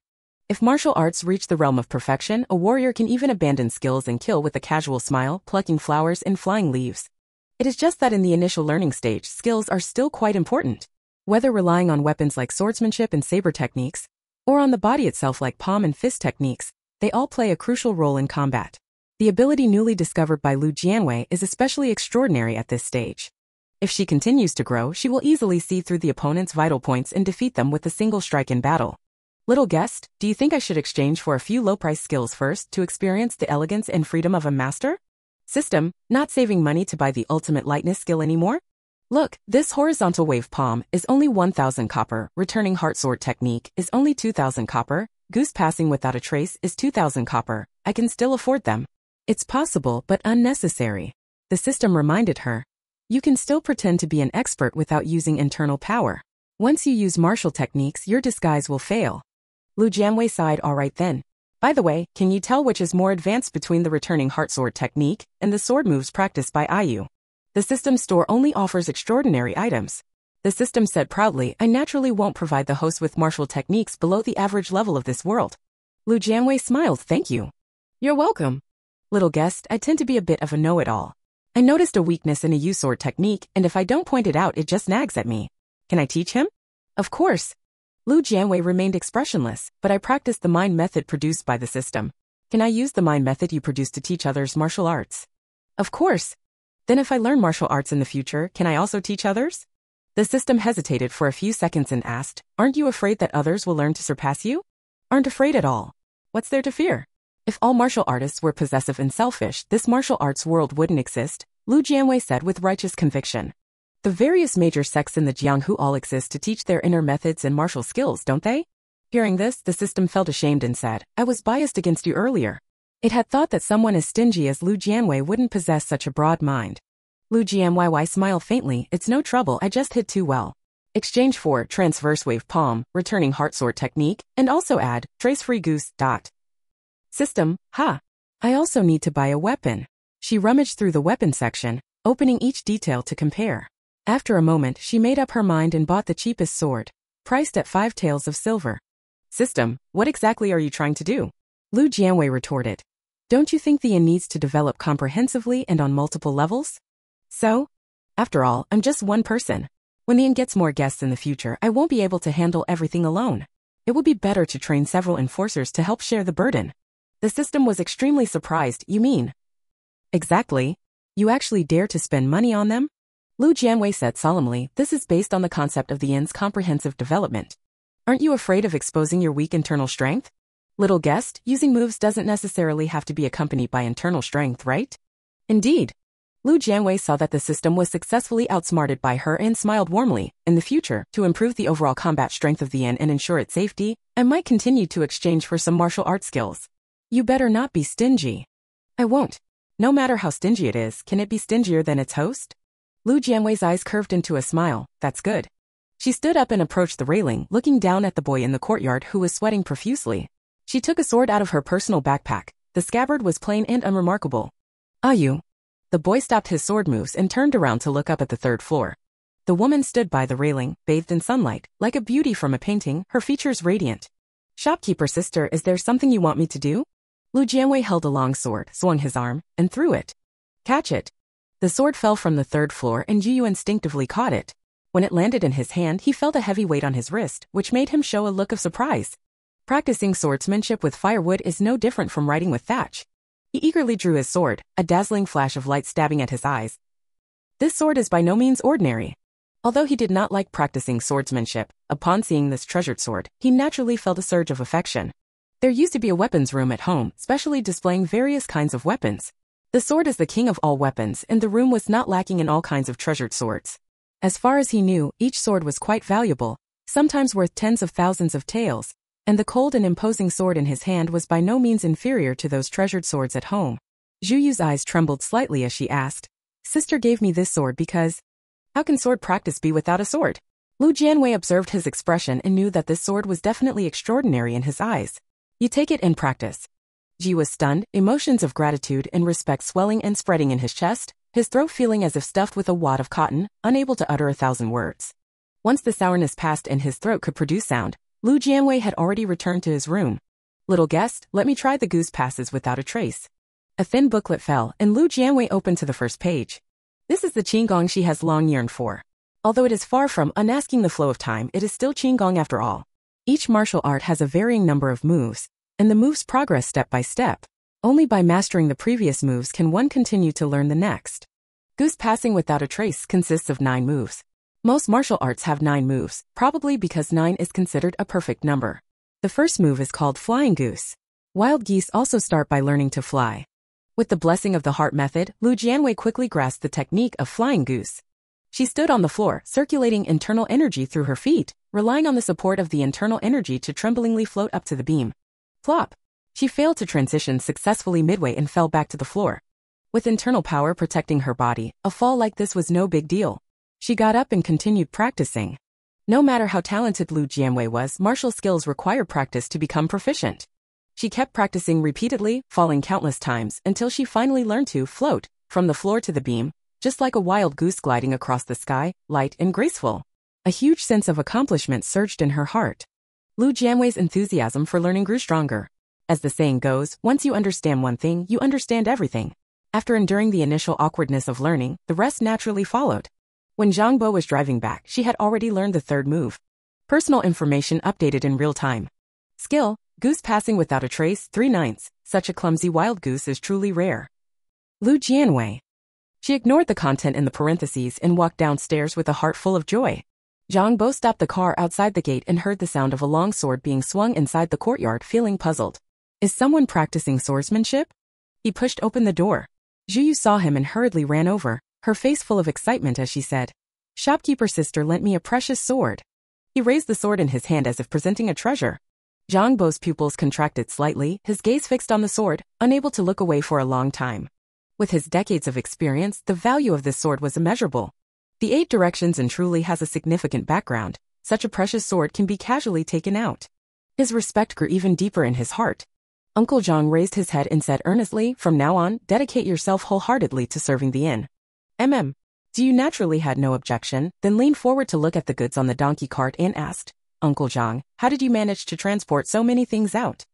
If martial arts reach the realm of perfection, a warrior can even abandon skills and kill with a casual smile, plucking flowers and flying leaves. It is just that in the initial learning stage, skills are still quite important. Whether relying on weapons like swordsmanship and saber techniques, or on the body itself like palm and fist techniques, they all play a crucial role in combat. The ability newly discovered by Lu Jianwei is especially extraordinary at this stage. If she continues to grow, she will easily see through the opponent's vital points and defeat them with a single strike in battle. Little guest, do you think I should exchange for a few low-price skills first to experience the elegance and freedom of a master? System, not saving money to buy the ultimate lightness skill anymore? Look, this horizontal wave palm is only 1,000 copper, returning heart sword technique is only 2,000 copper, goose passing without a trace is 2,000 copper, I can still afford them. It's possible but unnecessary. The system reminded her. You can still pretend to be an expert without using internal power. Once you use martial techniques, your disguise will fail. Lu Jianwei sighed, alright then. By the way, can you tell which is more advanced between the returning heart sword technique and the sword moves practiced by IU? The system store only offers extraordinary items. The system said proudly, I naturally won't provide the host with martial techniques below the average level of this world. Lu Jianwei smiled, thank you. You're welcome. Little guest, I tend to be a bit of a know-it-all. I noticed a weakness in a U sword technique, and if I don't point it out, it just nags at me. Can I teach him? Of course. Lu Jianwei remained expressionless, but I practiced the mind method produced by the system. Can I use the mind method you produced to teach others martial arts? Of course. Then if I learn martial arts in the future, can I also teach others? The system hesitated for a few seconds and asked, aren't you afraid that others will learn to surpass you? Aren't afraid at all. What's there to fear? If all martial artists were possessive and selfish, this martial arts world wouldn't exist, Lu Jianwei said with righteous conviction. The various major sects in the Jianghu all exist to teach their inner methods and martial skills, don't they? Hearing this, the system felt ashamed and said, I was biased against you earlier. It had thought that someone as stingy as Lu Jianwei wouldn't possess such a broad mind. Lu Jianwei smiled faintly, it's no trouble, I just hid too well. Exchange for transverse wave palm, returning heart sword technique, and also add trace-free goose. System, ha. I also need to buy a weapon. She rummaged through the weapon section, opening each detail to compare. After a moment, she made up her mind and bought the cheapest sword, priced at 5 taels of silver. System, what exactly are you trying to do? Lu Jianwei retorted. Don't you think the inn needs to develop comprehensively and on multiple levels? So? After all, I'm just one person. When the inn gets more guests in the future, I won't be able to handle everything alone. It would be better to train several enforcers to help share the burden. The system was extremely surprised. You mean? Exactly. You actually dare to spend money on them? Lu Jianwei said solemnly, this is based on the concept of the inn's comprehensive development. Aren't you afraid of exposing your weak internal strength? Little guest, using moves doesn't necessarily have to be accompanied by internal strength, right? Indeed. Lu Jianwei saw that the system was successfully outsmarted by her and smiled warmly. In the future, to improve the overall combat strength of the inn and ensure its safety, I might continue to exchange for some martial art skills. You better not be stingy. I won't. No matter how stingy it is, can it be stingier than its host? Lu Jianwei's eyes curved into a smile. That's good. She stood up and approached the railing, looking down at the boy in the courtyard who was sweating profusely. She took a sword out of her personal backpack. The scabbard was plain and unremarkable. Are you? The boy stopped his sword moves and turned around to look up at the third floor. The woman stood by the railing, bathed in sunlight, like a beauty from a painting, her features radiant. Shopkeeper sister, is there something you want me to do? Lu Jianwei held a long sword, swung his arm, and threw it. Catch it. The sword fell from the third floor and Jiyu instinctively caught it. When it landed in his hand, he felt a heavy weight on his wrist, which made him show a look of surprise. Practicing swordsmanship with firewood is no different from writing with thatch. He eagerly drew his sword, a dazzling flash of light stabbing at his eyes. This sword is by no means ordinary. Although he did not like practicing swordsmanship, upon seeing this treasured sword, he naturally felt a surge of affection. There used to be a weapons room at home, specially displaying various kinds of weapons. The sword is the king of all weapons, and the room was not lacking in all kinds of treasured swords. As far as he knew, each sword was quite valuable, sometimes worth tens of thousands of taels, and the cold and imposing sword in his hand was by no means inferior to those treasured swords at home. Zhu Yu's eyes trembled slightly as she asked, Sister gave me this sword because... How can sword practice be without a sword? Lu Jianwei observed his expression and knew that this sword was definitely extraordinary in his eyes. You take it in practice. Ji was stunned, emotions of gratitude and respect swelling and spreading in his chest, his throat feeling as if stuffed with a wad of cotton, unable to utter 1,000 words. Once the sourness passed and his throat could produce sound, Lu Jianwei had already returned to his room. Little guest, let me try the goose passes without a trace. A thin booklet fell, and Lu Jianwei opened to the first page. This is the qigong she has long yearned for. Although it is far from unmasking the flow of time, it is still qigong after all. Each martial art has a varying number of moves, and the moves progress step by step. Only by mastering the previous moves can one continue to learn the next. Goose passing without a trace consists of 9 moves. Most martial arts have 9 moves, probably because 9 is considered a perfect number. The first move is called flying goose. Wild geese also start by learning to fly. With the blessing of the heart method, Lu Jianwei quickly grasped the technique of flying goose. She stood on the floor, circulating internal energy through her feet, relying on the support of the internal energy to tremblingly float up to the beam. Plop! She failed to transition successfully midway and fell back to the floor. With internal power protecting her body, a fall like this was no big deal. She got up and continued practicing. No matter how talented Lu Jianwei was, martial skills require practice to become proficient. She kept practicing repeatedly, falling countless times, until she finally learned to float from the floor to the beam, just like a wild goose gliding across the sky, light and graceful. A huge sense of accomplishment surged in her heart. Lu Jianwei's enthusiasm for learning grew stronger. As the saying goes, once you understand one thing, you understand everything. After enduring the initial awkwardness of learning, the rest naturally followed. When Zhang Bo was driving back, she had already learned the third move. Personal information updated in real time. Skill, goose passing without a trace, 3/9. Such a clumsy wild goose is truly rare. Lu Jianwei. She ignored the content in the parentheses and walked downstairs with a heart full of joy. Zhang Bo stopped the car outside the gate and heard the sound of a long sword being swung inside the courtyard, feeling puzzled. Is someone practicing swordsmanship? He pushed open the door. Zhu Yu saw him and hurriedly ran over, her face full of excitement as she said, Shopkeeper sister lent me a precious sword. He raised the sword in his hand as if presenting a treasure. Zhang Bo's pupils contracted slightly, his gaze fixed on the sword, unable to look away for a long time. With his decades of experience, the value of this sword was immeasurable. The 8 directions and truly has a significant background. Such a precious sword can be casually taken out. His respect grew even deeper in his heart. Uncle Zhang raised his head and said earnestly, from now on, dedicate yourself wholeheartedly to serving the inn. Do you naturally had no objection, then leaned forward to look at the goods on the donkey cart and asked, Uncle Zhang, how did you manage to transport so many things out?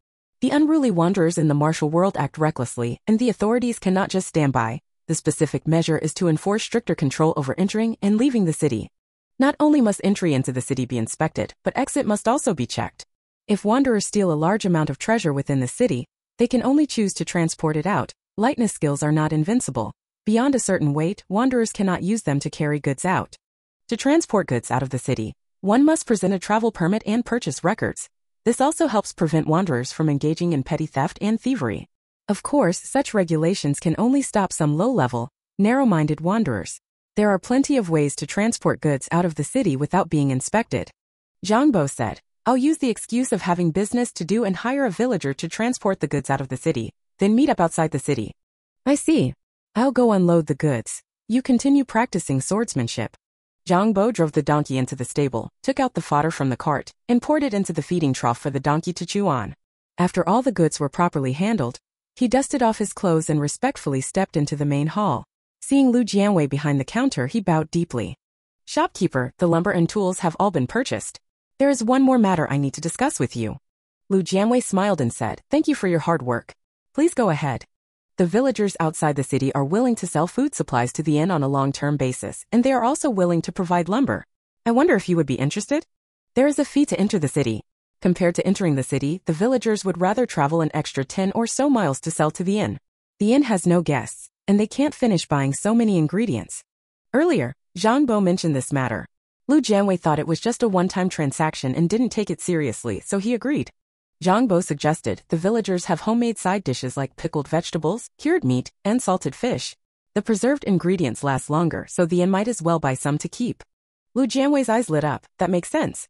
The unruly wanderers in the martial world act recklessly, and the authorities cannot just stand by. The specific measure is to enforce stricter control over entering and leaving the city. Not only must entry into the city be inspected, but exit must also be checked. If wanderers steal a large amount of treasure within the city, they can only choose to transport it out. Lightness skills are not invincible. Beyond a certain weight, wanderers cannot use them to carry goods out. To transport goods out of the city, one must present a travel permit and purchase records. This also helps prevent wanderers from engaging in petty theft and thievery. Of course, such regulations can only stop some low-level, narrow-minded wanderers. There are plenty of ways to transport goods out of the city without being inspected. Jianwei said, I'll use the excuse of having business to do and hire a villager to transport the goods out of the city, then meet up outside the city. I see. I'll go unload the goods. You continue practicing swordsmanship. Jianwei drove the donkey into the stable, took out the fodder from the cart, and poured it into the feeding trough for the donkey to chew on. After all the goods were properly handled, he dusted off his clothes and respectfully stepped into the main hall. Seeing Lu Jianwei behind the counter, he bowed deeply. Shopkeeper, the lumber and tools have all been purchased. There is one more matter I need to discuss with you. Lu Jianwei smiled and said, Thank you for your hard work. Please go ahead. The villagers outside the city are willing to sell food supplies to the inn on a long-term basis, and they are also willing to provide lumber. I wonder if you would be interested? There is a fee to enter the city. Compared to entering the city, the villagers would rather travel an extra 10 or so miles to sell to the inn. The inn has no guests, and they can't finish buying so many ingredients. Earlier, Jianwei mentioned this matter. Lu Jianwei thought it was just a one-time transaction and didn't take it seriously, so he agreed. Jianwei suggested the villagers have homemade side dishes like pickled vegetables, cured meat, and salted fish. The preserved ingredients last longer, so the inn might as well buy some to keep. Lu Jianwei's eyes lit up. That makes sense.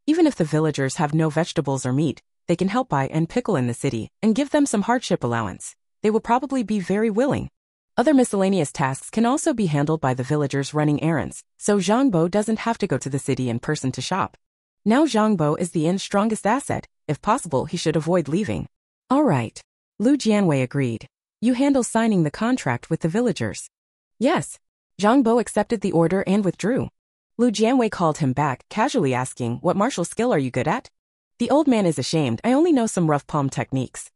Even if the villagers have no vegetables or meat, they can help buy and pickle in the city, and give them some hardship allowance. They will probably be very willing. Other miscellaneous tasks can also be handled by the villagers running errands, so Jianwei doesn't have to go to the city in person to shop. Now Jianwei is the inn's strongest asset. If possible, he should avoid leaving. All right. Lu Jianwei agreed. You handle signing the contract with the villagers. Yes. Jianwei accepted the order and withdrew. Lu Jianwei called him back, casually asking, What martial skill are you good at? The old man is ashamed. I only know some rough palm techniques.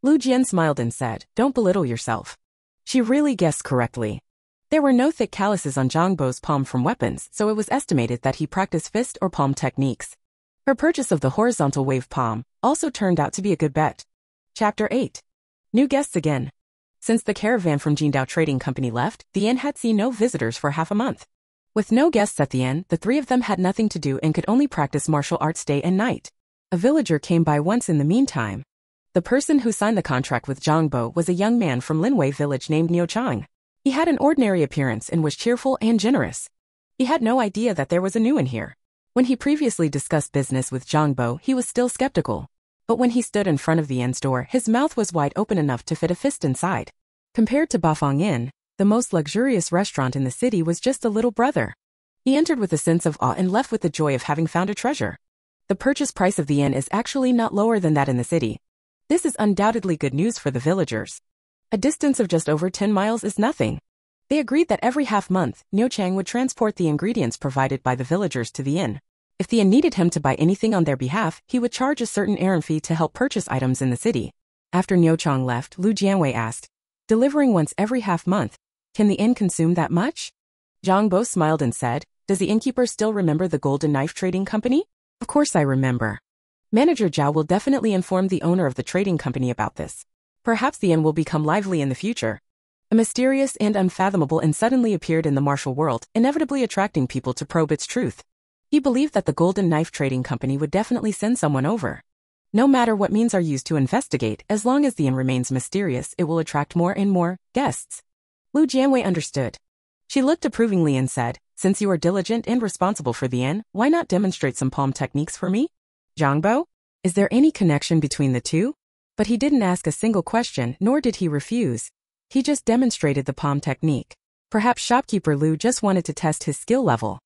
Lu Jian smiled and said, Don't belittle yourself. She really guessed correctly. There were no thick calluses on Jianwei's palm from weapons, so it was estimated that he practiced fist or palm techniques. Her purchase of the horizontal wave palm also turned out to be a good bet. Chapter 8. New guests again. Since the caravan from Jindao Trading Company left, the inn had seen no visitors for half a month. With no guests at the inn, the three of them had nothing to do and could only practice martial arts day and night. A villager came by once in the meantime. The person who signed the contract with Jianwei was a young man from Linwei village named Niu Chang. He had an ordinary appearance and was cheerful and generous. He had no idea that there was a new inn here. When he previously discussed business with Jianwei, he was still skeptical. But when he stood in front of the inn's door, his mouth was wide open enough to fit a fist inside. Compared to Bafang Inn, the most luxurious restaurant in the city was just a little brother. He entered with a sense of awe and left with the joy of having found a treasure. The purchase price of the inn is actually not lower than that in the city. This is undoubtedly good news for the villagers. A distance of just over 10 miles is nothing. They agreed that every half-month, Niu Chang would transport the ingredients provided by the villagers to the inn. If the inn needed him to buy anything on their behalf, he would charge a certain errand fee to help purchase items in the city. After Niu Chang left, Lu Jianwei asked, Delivering once every half-month, can the inn consume that much? Jianwei smiled and said, Does the innkeeper still remember the Golden Knife Trading Company? Of course I remember. Manager Zhao will definitely inform the owner of the trading company about this. Perhaps the inn will become lively in the future. A mysterious and unfathomable inn suddenly appeared in the martial world, inevitably attracting people to probe its truth. He believed that the Golden Knife Trading Company would definitely send someone over. No matter what means are used to investigate, as long as the inn remains mysterious, it will attract more and more guests. Lu Jianwei understood. She looked approvingly and said, Since you are diligent and responsible for the inn, why not demonstrate some palm techniques for me? Jianwei? Is there any connection between the two? But he didn't ask a single question, nor did he refuse. He just demonstrated the palm technique. Perhaps shopkeeper Lu just wanted to test his skill level.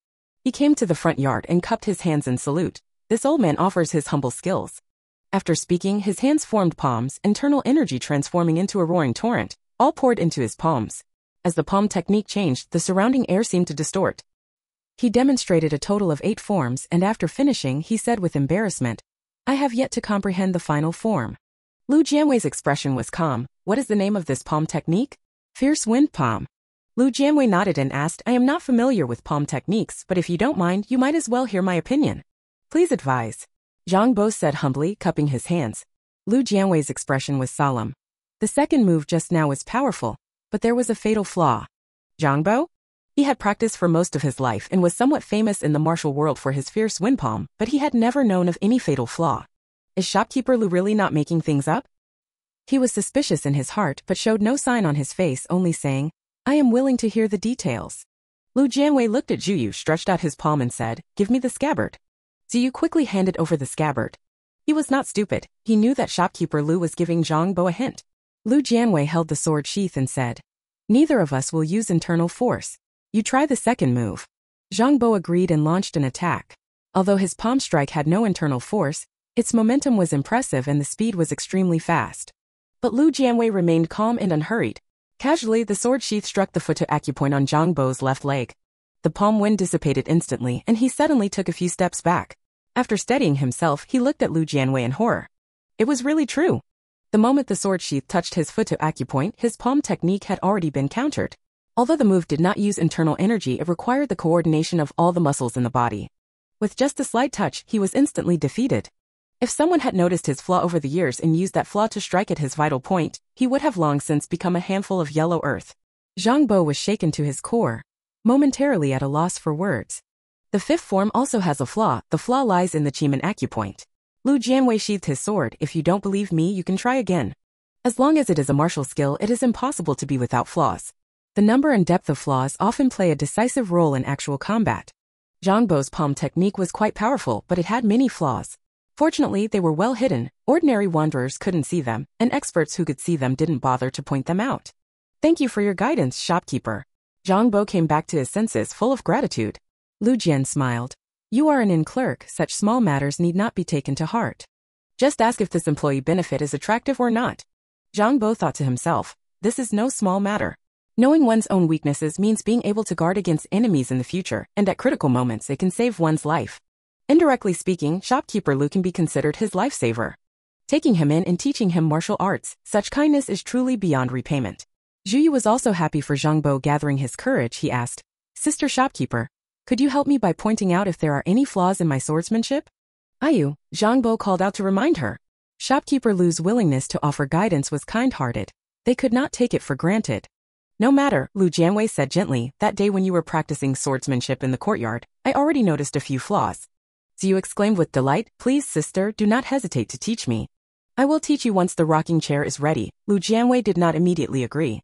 He came to the front yard and cupped his hands in salute. This old man offers his humble skills. After speaking, his hands formed palms, internal energy transforming into a roaring torrent, all poured into his palms. As the palm technique changed, the surrounding air seemed to distort. He demonstrated a total of 8 forms, and after finishing, he said with embarrassment, I have yet to comprehend the final form. Lu Jianwei's expression was calm. What is the name of this palm technique? Fierce wind palm. Lu Jianwei nodded and asked, I am not familiar with palm techniques, but if you don't mind, you might as well hear my opinion. Please advise. Zhang Bo said humbly, cupping his hands. Lu Jianwei's expression was solemn. The second move just now was powerful, but there was a fatal flaw. Zhang Bo? He had practiced for most of his life and was somewhat famous in the martial world for his fierce wind palm, but he had never known of any fatal flaw. Is shopkeeper Lu really not making things up? He was suspicious in his heart but showed no sign on his face, only saying, I am willing to hear the details. Lu Jianwei looked at Zhu Yu, stretched out his palm and said, Give me the scabbard. Zhu Yu quickly handed over the scabbard. He was not stupid. He knew that shopkeeper Lu was giving Zhang Bo a hint. Lu Jianwei held the sword sheath and said, Neither of us will use internal force. You try the second move. Zhang Bo agreed and launched an attack. Although his palm strike had no internal force, its momentum was impressive and the speed was extremely fast. But Lu Jianwei remained calm and unhurried. Casually, the sword sheath struck the foot to acupoint on Zhang Bo's left leg. The palm wind dissipated instantly and he suddenly took a few steps back. After steadying himself, he looked at Lu Jianwei in horror. It was really true. The moment the sword sheath touched his foot to acupoint, his palm technique had already been countered. Although the move did not use internal energy, it required the coordination of all the muscles in the body. With just a slight touch, he was instantly defeated. If someone had noticed his flaw over the years and used that flaw to strike at his vital point, he would have long since become a handful of yellow earth. Zhang Bo was shaken to his core, momentarily at a loss for words. The fifth form also has a flaw. The flaw lies in the Qi acupoint. Lu Jianwei sheathed his sword. If you don't believe me, you can try again. As long as it is a martial skill, it is impossible to be without flaws. The number and depth of flaws often play a decisive role in actual combat. Zhang Bo's palm technique was quite powerful, but it had many flaws. Fortunately, they were well hidden. Ordinary wanderers couldn't see them, and experts who could see them didn't bother to point them out. Thank you for your guidance, shopkeeper. Zhang Bo came back to his senses full of gratitude. Lu Jian smiled. You are an inn clerk, such small matters need not be taken to heart. Just ask if this employee benefit is attractive or not. Zhang Bo thought to himself, this is no small matter. Knowing one's own weaknesses means being able to guard against enemies in the future, and at critical moments it can save one's life. Indirectly speaking, shopkeeper Lu can be considered his lifesaver. Taking him in and teaching him martial arts, such kindness is truly beyond repayment. Zhu Yu was also happy for Zhang Bo gathering his courage. He asked, Sister shopkeeper, could you help me by pointing out if there are any flaws in my swordsmanship? Ayu, Zhang Bo called out to remind her. Shopkeeper Lu's willingness to offer guidance was kind-hearted. They could not take it for granted. No matter, Lu Jianwei said gently, that day when you were practicing swordsmanship in the courtyard, I already noticed a few flaws. Ziyu exclaimed with delight, Please sister, do not hesitate to teach me. I will teach you once the rocking chair is ready. Lu Jianwei did not immediately agree.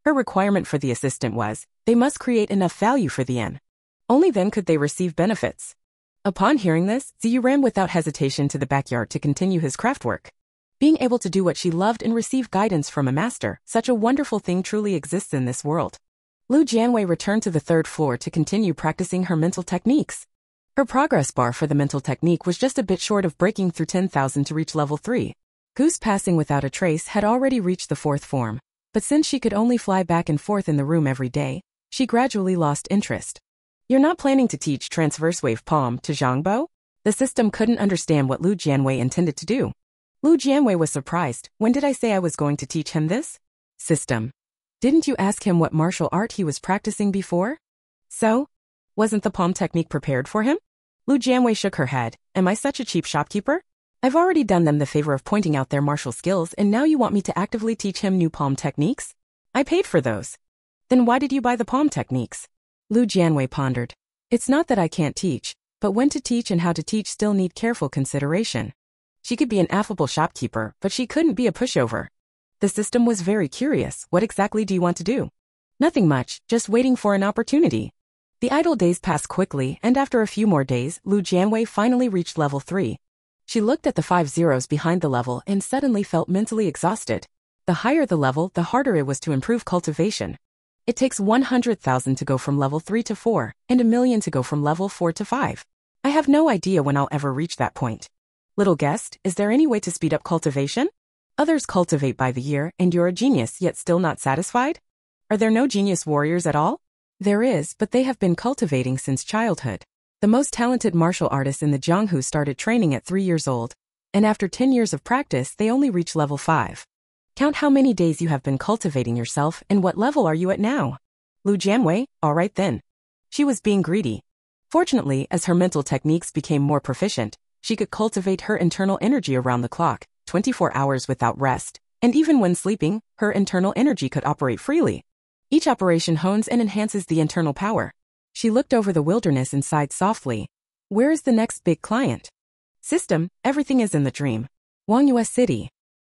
Her requirement for the assistant was, they must create enough value for the inn. Only then could they receive benefits. Upon hearing this, Ziyu ran without hesitation to the backyard to continue his craft work. Being able to do what she loved and receive guidance from a master, such a wonderful thing truly exists in this world. Lu Jianwei returned to the third floor to continue practicing her mental techniques. Her progress bar for the mental technique was just a bit short of breaking through 10,000 to reach level 3. Goose passing without a trace had already reached the fourth form, but since she could only fly back and forth in the room every day, she gradually lost interest. You're not planning to teach transverse wave palm to Zhang Bo? The system couldn't understand what Lu Jianwei intended to do. Lu Jianwei was surprised. When did I say I was going to teach him this? System. Didn't you ask him what martial art he was practicing before? So? Wasn't the palm technique prepared for him? Lu Jianwei shook her head. Am I such a cheap shopkeeper? I've already done them the favor of pointing out their martial skills and now you want me to actively teach him new palm techniques? I paid for those. Then why did you buy the palm techniques? Lu Jianwei pondered. It's not that I can't teach, but when to teach and how to teach still need careful consideration. She could be an affable shopkeeper, but she couldn't be a pushover. The system was very curious. What exactly do you want to do? Nothing much, just waiting for an opportunity. The idle days passed quickly, and after a few more days, Lu Jianwei finally reached level 3. She looked at the 5 zeros behind the level and suddenly felt mentally exhausted. The higher the level, the harder it was to improve cultivation. It takes 100,000 to go from level 3 to 4, and 1,000,000 to go from level 4 to 5. I have no idea when I'll ever reach that point. Little guest, is there any way to speed up cultivation? Others cultivate by the year, and you're a genius yet still not satisfied? Are there no genius warriors at all? There is, but they have been cultivating since childhood. The most talented martial artists in the Jianghu started training at 3 years old. And after 10 years of practice, they only reach level 5. Count how many days you have been cultivating yourself and what level are you at now? Lu Jianwei, alright then. She was being greedy. Fortunately, as her mental techniques became more proficient, she could cultivate her internal energy around the clock, 24 hours without rest, and even when sleeping, her internal energy could operate freely. Each operation hones and enhances the internal power. She looked over the wilderness and sighed softly. Where is the next big client? System, everything is in the dream. Wangyue City.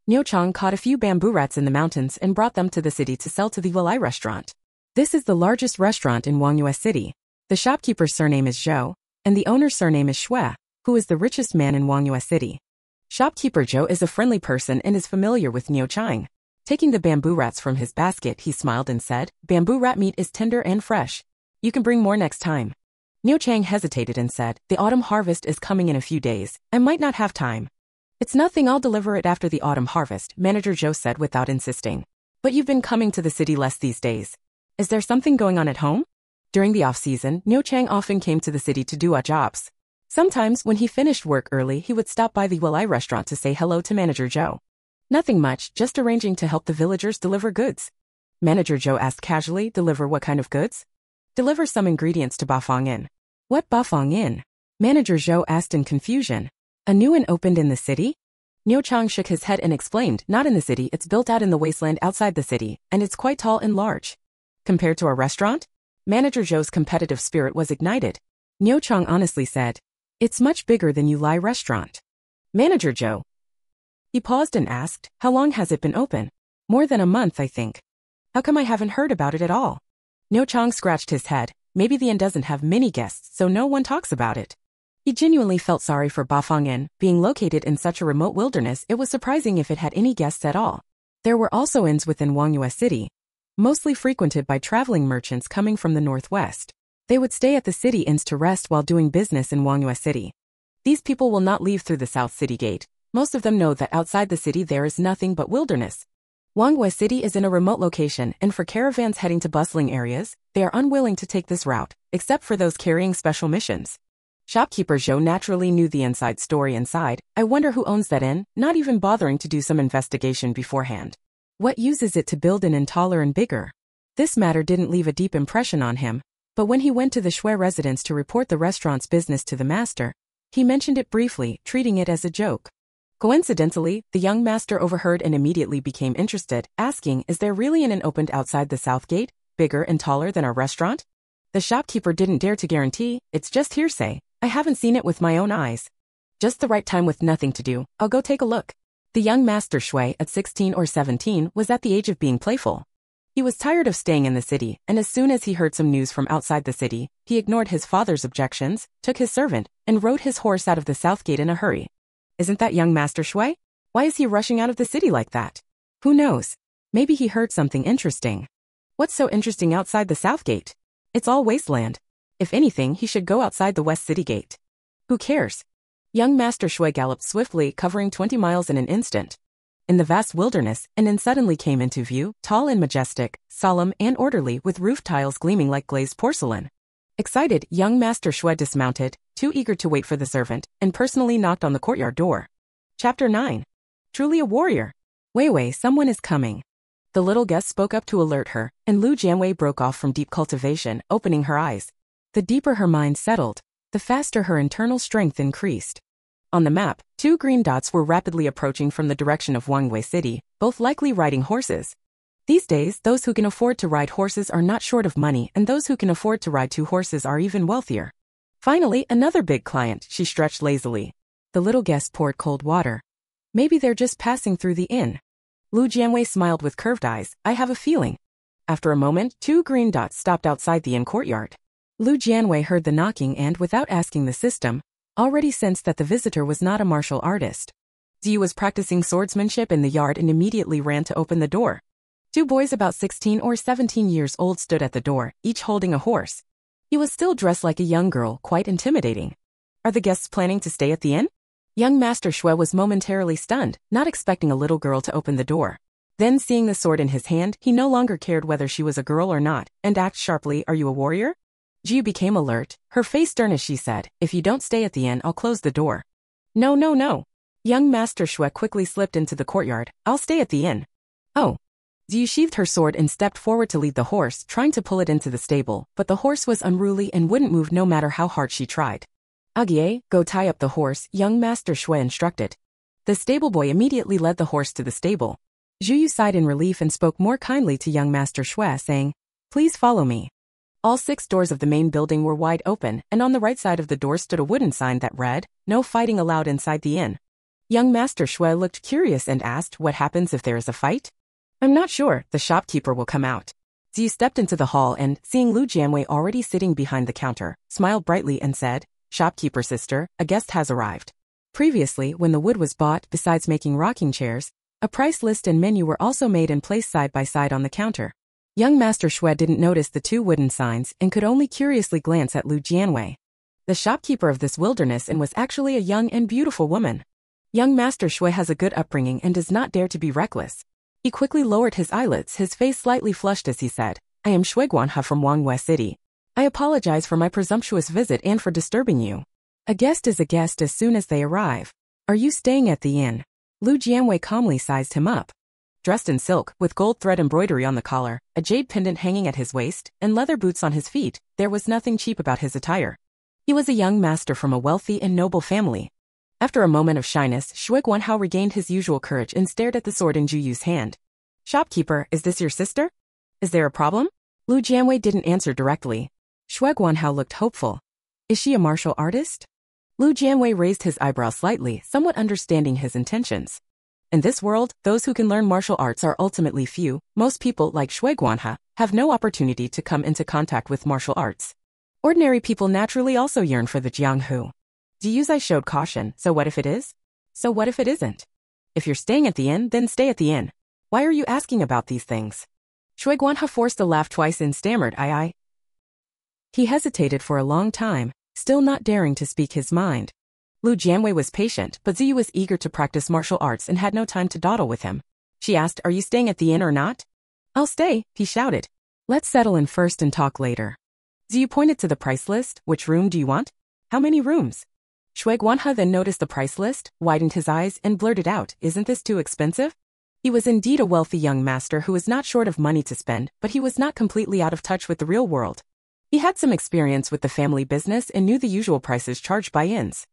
Niu Chang caught a few bamboo rats in the mountains and brought them to the city to sell to the Violators restaurant. This is the largest restaurant in Wangyue City. The shopkeeper's surname is Zhou, and the owner's surname is Shui, who is the richest man in Wangyue City. Shopkeeper Zhou is a friendly person and is familiar with Niu Chang. Taking the bamboo rats from his basket, he smiled and said, bamboo rat meat is tender and fresh. You can bring more next time. Niu Chang hesitated and said, the autumn harvest is coming in a few days. I might not have time. It's nothing, I'll deliver it after the autumn harvest, Manager Zhou said without insisting. But you've been coming to the city less these days. Is there something going on at home? During the off-season, Niu Chang often came to the city to do odd jobs. Sometimes, when he finished work early, he would stop by the Violators restaurant to say hello to Manager Zhou. Nothing much, just arranging to help the villagers deliver goods. Manager Zhou asked casually, deliver what kind of goods? Deliver some ingredients to Bafang Inn. What Bafang Inn? Manager Zhou asked in confusion. A new inn opened in the city? Niu Chang shook his head and explained, not in the city, it's built out in the wasteland outside the city, and it's quite tall and large. Compared to a restaurant? Manager Zhou's competitive spirit was ignited. Niu Chang honestly said, it's much bigger than Yulai restaurant. Manager Zhou. He paused and asked, how long has it been open? More than a month, I think. How come I haven't heard about it at all? Niu Chang scratched his head. Maybe the inn doesn't have many guests, so no one talks about it. He genuinely felt sorry for Bafang Inn. Being located in such a remote wilderness, it was surprising if it had any guests at all. There were also inns within Wangyue City, mostly frequented by traveling merchants coming from the northwest. They would stay at the city inns to rest while doing business in Wangyue City. These people will not leave through the South City Gate. Most of them know that outside the city there is nothing but wilderness. Wangyue City is in a remote location, and for caravans heading to bustling areas, they are unwilling to take this route, except for those carrying special missions. Shopkeeper Zhou naturally knew the inside story inside. I wonder who owns that inn, not even bothering to do some investigation beforehand. What use is it to build an inn taller and bigger? This matter didn't leave a deep impression on him, but when he went to the Shui residence to report the restaurant's business to the master, he mentioned it briefly, treating it as a joke. Coincidentally, the young master overheard and immediately became interested, asking, is there really an inn opened outside the south gate, bigger and taller than our restaurant? The shopkeeper didn't dare to guarantee, it's just hearsay. I haven't seen it with my own eyes. Just the right time with nothing to do, I'll go take a look. The young master Shui, at 16 or 17, was at the age of being playful. He was tired of staying in the city, and as soon as he heard some news from outside the city, he ignored his father's objections, took his servant, and rode his horse out of the south gate in a hurry. Isn't that young master Shui? Why is he rushing out of the city like that? Who knows? Maybe he heard something interesting. What's so interesting outside the south gate? It's all wasteland. If anything, he should go outside the west city gate. Who cares? Young master Shui galloped swiftly, covering 20 miles in an instant. In the vast wilderness, an inn suddenly came into view, tall and majestic, solemn and orderly, with roof tiles gleaming like glazed porcelain. Excited, young master Shui dismounted, too eager to wait for the servant, and personally knocked on the courtyard door. Chapter 9. Truly a warrior. Wei, someone is coming. The little guest spoke up to alert her, and Lu Jianwei broke off from deep cultivation, opening her eyes. The deeper her mind settled, the faster her internal strength increased. On the map, 2 green dots were rapidly approaching from the direction of Wangyue City, both likely riding horses. These days, those who can afford to ride horses are not short of money, and those who can afford to ride 2 horses are even wealthier. Finally, another big client, she stretched lazily. The little guest poured cold water. Maybe they're just passing through the inn. Lu Jianwei smiled with curved eyes. I have a feeling. After a moment, 2 green dots stopped outside the inn courtyard. Lu Jianwei heard the knocking and, without asking the system, already sensed that the visitor was not a martial artist. Ziyu was practicing swordsmanship in the yard and immediately ran to open the door. 2 boys about 16 or 17 years old stood at the door, each holding a horse. He was still dressed like a young girl, quite intimidating. Are the guests planning to stay at the inn? Young Master Shui was momentarily stunned, not expecting a little girl to open the door. Then, seeing the sword in his hand, he no longer cared whether she was a girl or not, and asked sharply, are you a warrior? Jiu became alert, her face stern as she said, if you don't stay at the inn, I'll close the door. No. Young Master Shui quickly slipped into the courtyard. I'll stay at the inn. Oh. Ziyu sheathed her sword and stepped forward to lead the horse, trying to pull it into the stable, but the horse was unruly and wouldn't move no matter how hard she tried. Agie, go tie up the horse, young Master Shui instructed. The stable boy immediately led the horse to the stable. Zhu sighed in relief and spoke more kindly to young Master Shui, saying, Please follow me. All 6 doors of the main building were wide open, and on the right side of the door stood a wooden sign that read, No fighting allowed inside the inn. Young Master Shui looked curious and asked, What happens if there is a fight? I'm not sure, the shopkeeper will come out. Ziyu stepped into the hall and, seeing Lu Jianwei already sitting behind the counter, smiled brightly and said, Shopkeeper sister, a guest has arrived. Previously, when the wood was bought, besides making rocking chairs, a price list and menu were also made and placed side by side on the counter. Young Master Shui didn't notice the 2 wooden signs and could only curiously glance at Lu Jianwei. The shopkeeper of this wilderness inn was actually a young and beautiful woman. Young Master Shui has a good upbringing and does not dare to be reckless. He quickly lowered his eyelids, his face slightly flushed as he said, I am Shui Guanha from Wanghua City. I apologize for my presumptuous visit and for disturbing you. A guest is a guest as soon as they arrive. Are you staying at the inn? Lu Jianwei calmly sized him up. Dressed in silk, with gold thread embroidery on the collar, a jade pendant hanging at his waist, and leather boots on his feet, there was nothing cheap about his attire. He was a young master from a wealthy and noble family. After a moment of shyness, Shui Guanhao regained his usual courage and stared at the sword in Zhu Yu's hand. Shopkeeper, is this your sister? Is there a problem? Lu Jianwei didn't answer directly. Shui Guanhao looked hopeful. Is she a martial artist? Lu Jianwei raised his eyebrows slightly, somewhat understanding his intentions. In this world, those who can learn martial arts are ultimately few. Most people, like Shui Guanhao, have no opportunity to come into contact with martial arts. Ordinary people naturally also yearn for the jianghu. Ziyuzai showed caution, so what if it is? So what if it isn't? If you're staying at the inn, then stay at the inn. Why are you asking about these things? Shui Guanhao forced a laugh twice and stammered, I. He hesitated for a long time, still not daring to speak his mind. Lu Jianwei was patient, but Ziyu was eager to practice martial arts and had no time to dawdle with him. She asked, Are you staying at the inn or not? I'll stay, he shouted. Let's settle in first and talk later. Ziyu pointed to the price list. Which room do you want? How many rooms? Shui Guanhao then noticed the price list, widened his eyes, and blurted out, Isn't this too expensive? He was indeed a wealthy young master who was not short of money to spend, but he was not completely out of touch with the real world. He had some experience with the family business and knew the usual prices charged by inns.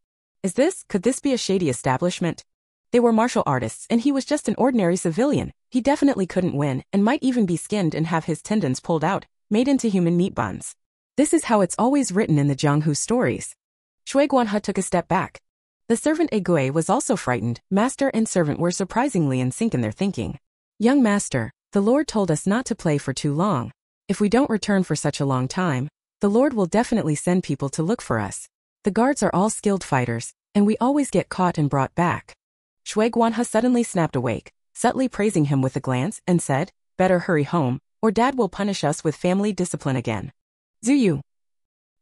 Could this be a shady establishment? They were martial artists and he was just an ordinary civilian. He definitely couldn't win and might even be skinned and have his tendons pulled out, made into human meat buns. This is how it's always written in the Jianghu stories. Shui Guanhao took a step back. The servant Egui was also frightened. Master and servant were surprisingly in sync in their thinking. Young master, the Lord told us not to play for too long. If we don't return for such a long time, the Lord will definitely send people to look for us. The guards are all skilled fighters, and we always get caught and brought back. Shui Guanhao suddenly snapped awake, subtly praising him with a glance, and said, Better hurry home, or Dad will punish us with family discipline again. Ziyu.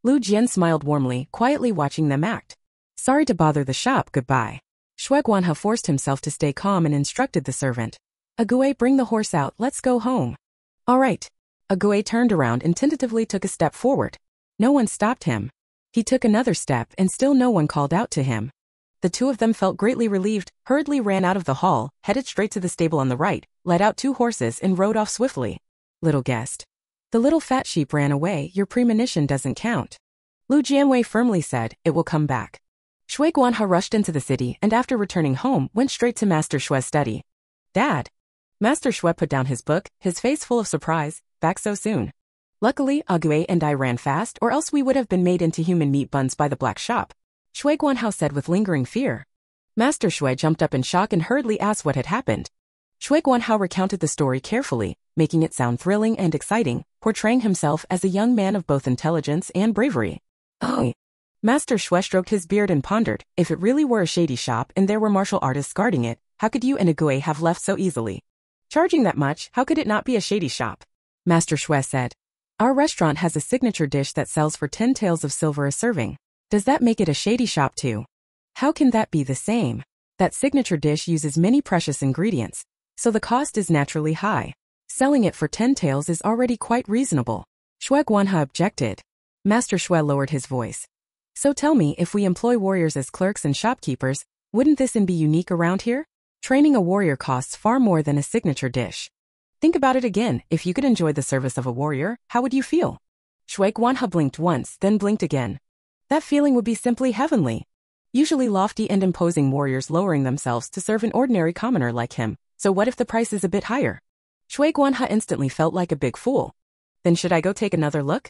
Lu Jian smiled warmly, quietly watching them act. Sorry to bother the shop, goodbye. Shui Guanhao forced himself to stay calm and instructed the servant. Egui, bring the horse out, let's go home. All right. Egui turned around and tentatively took a step forward. No one stopped him. He took another step and still no one called out to him. The two of them felt greatly relieved, hurriedly ran out of the hall, headed straight to the stable on the right, led out 2 horses and rode off swiftly. Little guest. The little fat sheep ran away, your premonition doesn't count. Lu Jianwei firmly said, it will come back. Shui Guanhao rushed into the city and after returning home went straight to Master Shui's study. Dad. Master Shui put down his book, his face full of surprise, back so soon. Luckily, Egui and I ran fast or else we would have been made into human meat buns by the black shop. Shui Guanhao said with lingering fear. Master Shui jumped up in shock and hurriedly asked what had happened. Shui Guanhao recounted the story carefully, making it sound thrilling and exciting, portraying himself as a young man of both intelligence and bravery. Oh. Master Shui stroked his beard and pondered, if it really were a shady shop and there were martial artists guarding it, how could you and Egui have left so easily? Charging that much, how could it not be a shady shop? Master Shui said. Our restaurant has a signature dish that sells for 10 taels of silver a serving. Does that make it a shady shop too? How can that be the same? That signature dish uses many precious ingredients, so the cost is naturally high. Selling it for 10 taels is already quite reasonable. Shui Guanhao objected. Master Shui lowered his voice. So tell me, if we employ warriors as clerks and shopkeepers, Wouldn't this inn be unique around here? Training a warrior costs far more than a signature dish. Think about it again. If you could enjoy the service of a warrior, how would you feel? Shui Guanhe blinked once, then blinked again. That feeling would be simply heavenly. Usually lofty and imposing warriors lowering themselves to serve an ordinary commoner like him. So what if the price is a bit higher? Shui Guanhe instantly felt like a big fool. Then should I go take another look?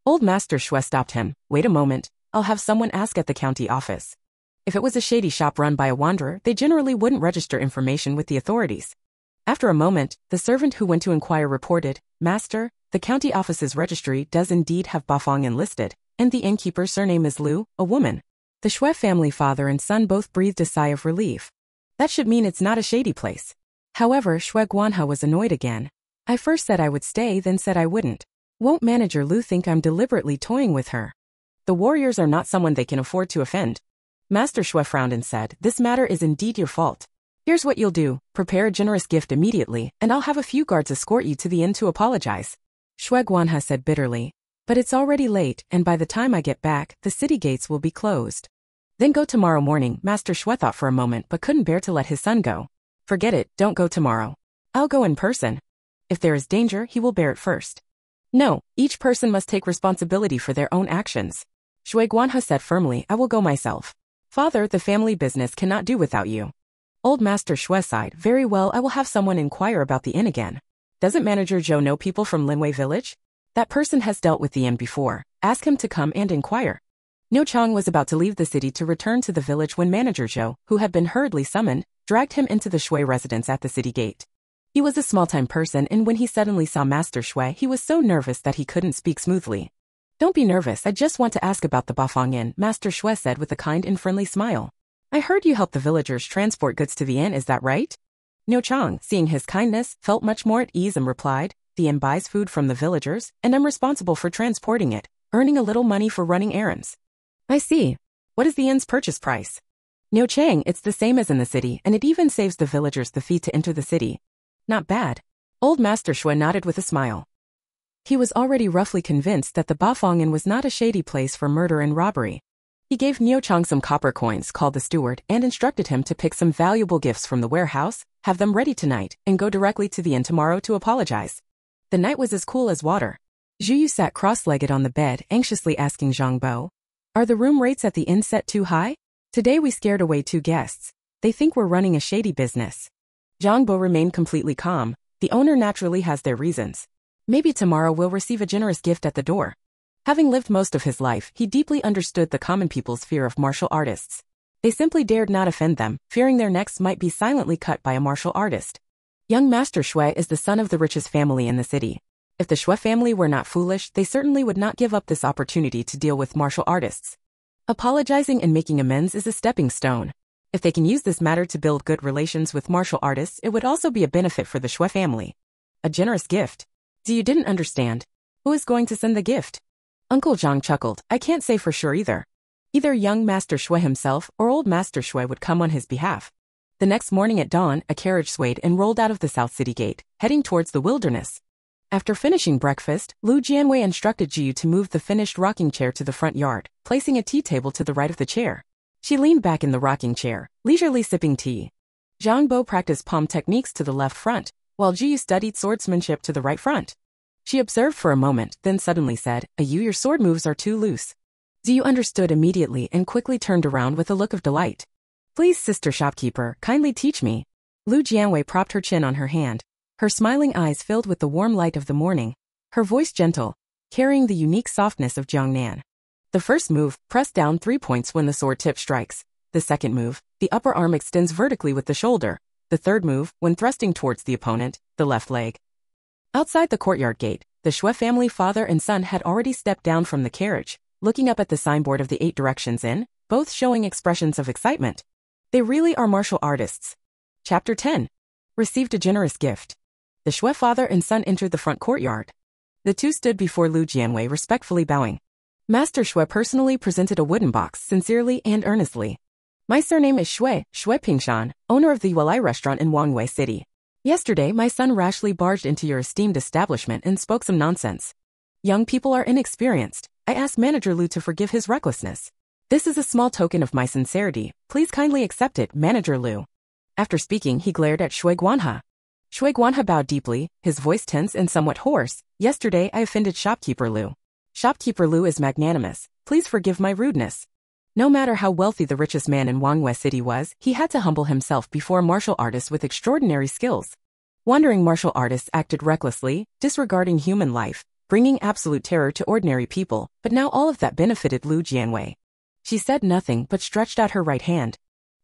Old Master Shui stopped him. Wait a moment, I'll have someone ask at the county office. If it was a shady shop run by a wanderer, they generally wouldn't register information with the authorities. After a moment, the servant who went to inquire reported, Master, the county office's registry does indeed have Bafong enlisted, and the innkeeper's surname is Liu, a woman. The Shui family father and son both breathed a sigh of relief. That should mean it's not a shady place. However, Shui Guanhe was annoyed again. I first said I would stay, then said I wouldn't. Won't Manager Liu think I'm deliberately toying with her? The warriors are not someone they can afford to offend. Master Shui frowned and said, this matter is indeed your fault. Here's what you'll do, prepare a generous gift immediately, and I'll have a few guards escort you to the inn to apologize. Shui Guanhe said bitterly, but it's already late, and by the time I get back, the city gates will be closed. Then go tomorrow morning. Master Shui thought for a moment but couldn't bear to let his son go. Forget it, don't go tomorrow. I'll go in person. If there is danger, he will bear it first. No, each person must take responsibility for their own actions. Shui Guanhe said firmly, I will go myself. Father, the family business cannot do without you. Old Master Shui sighed, very well, I will have someone inquire about the inn again. Doesn't Manager Zhou know people from Linwei village? That person has dealt with the inn before. Ask him to come and inquire. Niu Chang was about to leave the city to return to the village when Manager Zhou, who had been hurriedly summoned, dragged him into the Shui residence at the city gate. He was a small-time person, and when he suddenly saw Master Shui, he was so nervous that he couldn't speak smoothly. Don't be nervous, I just want to ask about the Bafong Inn, Master Shui said with a kind and friendly smile. I heard you help the villagers transport goods to the inn, is that right? Niu Chang, seeing his kindness, felt much more at ease and replied, the inn buys food from the villagers, and I'm responsible for transporting it, earning a little money for running errands. I see. What is the inn's purchase price? Niu Chang, it's the same as in the city, and it even saves the villagers the fee to enter the city. Not bad. Old Master Shui nodded with a smile. He was already roughly convinced that the Bafong Inn was not a shady place for murder and robbery. He gave Niu Chang some copper coins, called the steward, and instructed him to pick some valuable gifts from the warehouse, have them ready tonight, and go directly to the inn tomorrow to apologize. The night was as cool as water. Zhu Yu sat cross-legged on the bed, anxiously asking Zhang Bo, are the room rates at the inn set too high? Today we scared away 2 guests. They think we're running a shady business. Zhang Bo remained completely calm. The owner naturally has their reasons. Maybe tomorrow we'll receive a generous gift at the door. Having lived most of his life, he deeply understood the common people's fear of martial artists. They simply dared not offend them, fearing their necks might be silently cut by a martial artist. Young Master Shui is the son of the richest family in the city. If the Shui family were not foolish, they certainly would not give up this opportunity to deal with martial artists. Apologizing and making amends is a stepping stone. If they can use this matter to build good relations with martial artists, it would also be a benefit for the Shui family. A generous gift. You didn't understand. Who is going to send the gift? Uncle Zhang chuckled. I can't say for sure either. Either young Master Shui himself or old Master Shui would come on his behalf. The next morning at dawn, a carriage swayed and rolled out of the South City Gate, heading towards the wilderness. After finishing breakfast, Lu Jianwei instructed Jiu to move the finished rocking chair to the front yard, placing a tea table to the right of the chair. She leaned back in the rocking chair, leisurely sipping tea. Zhang Bo practiced palm techniques to the left front, while Jiu studied swordsmanship to the right front. She observed for a moment, then suddenly said, your sword moves are too loose. Jiu understood immediately and quickly turned around with a look of delight. Please, sister shopkeeper, kindly teach me. Lu Jianwei propped her chin on her hand. Her smiling eyes filled with the warm light of the morning. Her voice gentle, carrying the unique softness of Jiangnan. The first move, press down 3 points when the sword tip strikes. The second move, the upper arm extends vertically with the shoulder. The third move, when thrusting towards the opponent, the left leg. Outside the courtyard gate, the Shui family father and son had already stepped down from the carriage, looking up at the signboard of the 8 Directions Inn, both showing expressions of excitement. They really are martial artists. Chapter 10. Received a generous gift. The Shui father and son entered the front courtyard. The two stood before Lu Jianwei respectfully bowing. Master Shui personally presented a wooden box sincerely and earnestly. My surname is Shui Pingshan, owner of the Yuelai restaurant in Wangwei City. Yesterday my son rashly barged into your esteemed establishment and spoke some nonsense. Young people are inexperienced. I asked Manager Lu to forgive his recklessness. This is a small token of my sincerity. Please kindly accept it, Manager Lu. After speaking, he glared at Shui Guanhe. Shui Guanhe bowed deeply, his voice tense and somewhat hoarse. Yesterday I offended Shopkeeper Lu. Shopkeeper Lu is magnanimous. Please forgive my rudeness. No matter how wealthy the richest man in Jianwei City was, he had to humble himself before a martial artist with extraordinary skills. Wandering martial artists acted recklessly, disregarding human life, bringing absolute terror to ordinary people, but now all of that benefited Lu Jianwei. She said nothing but stretched out her right hand.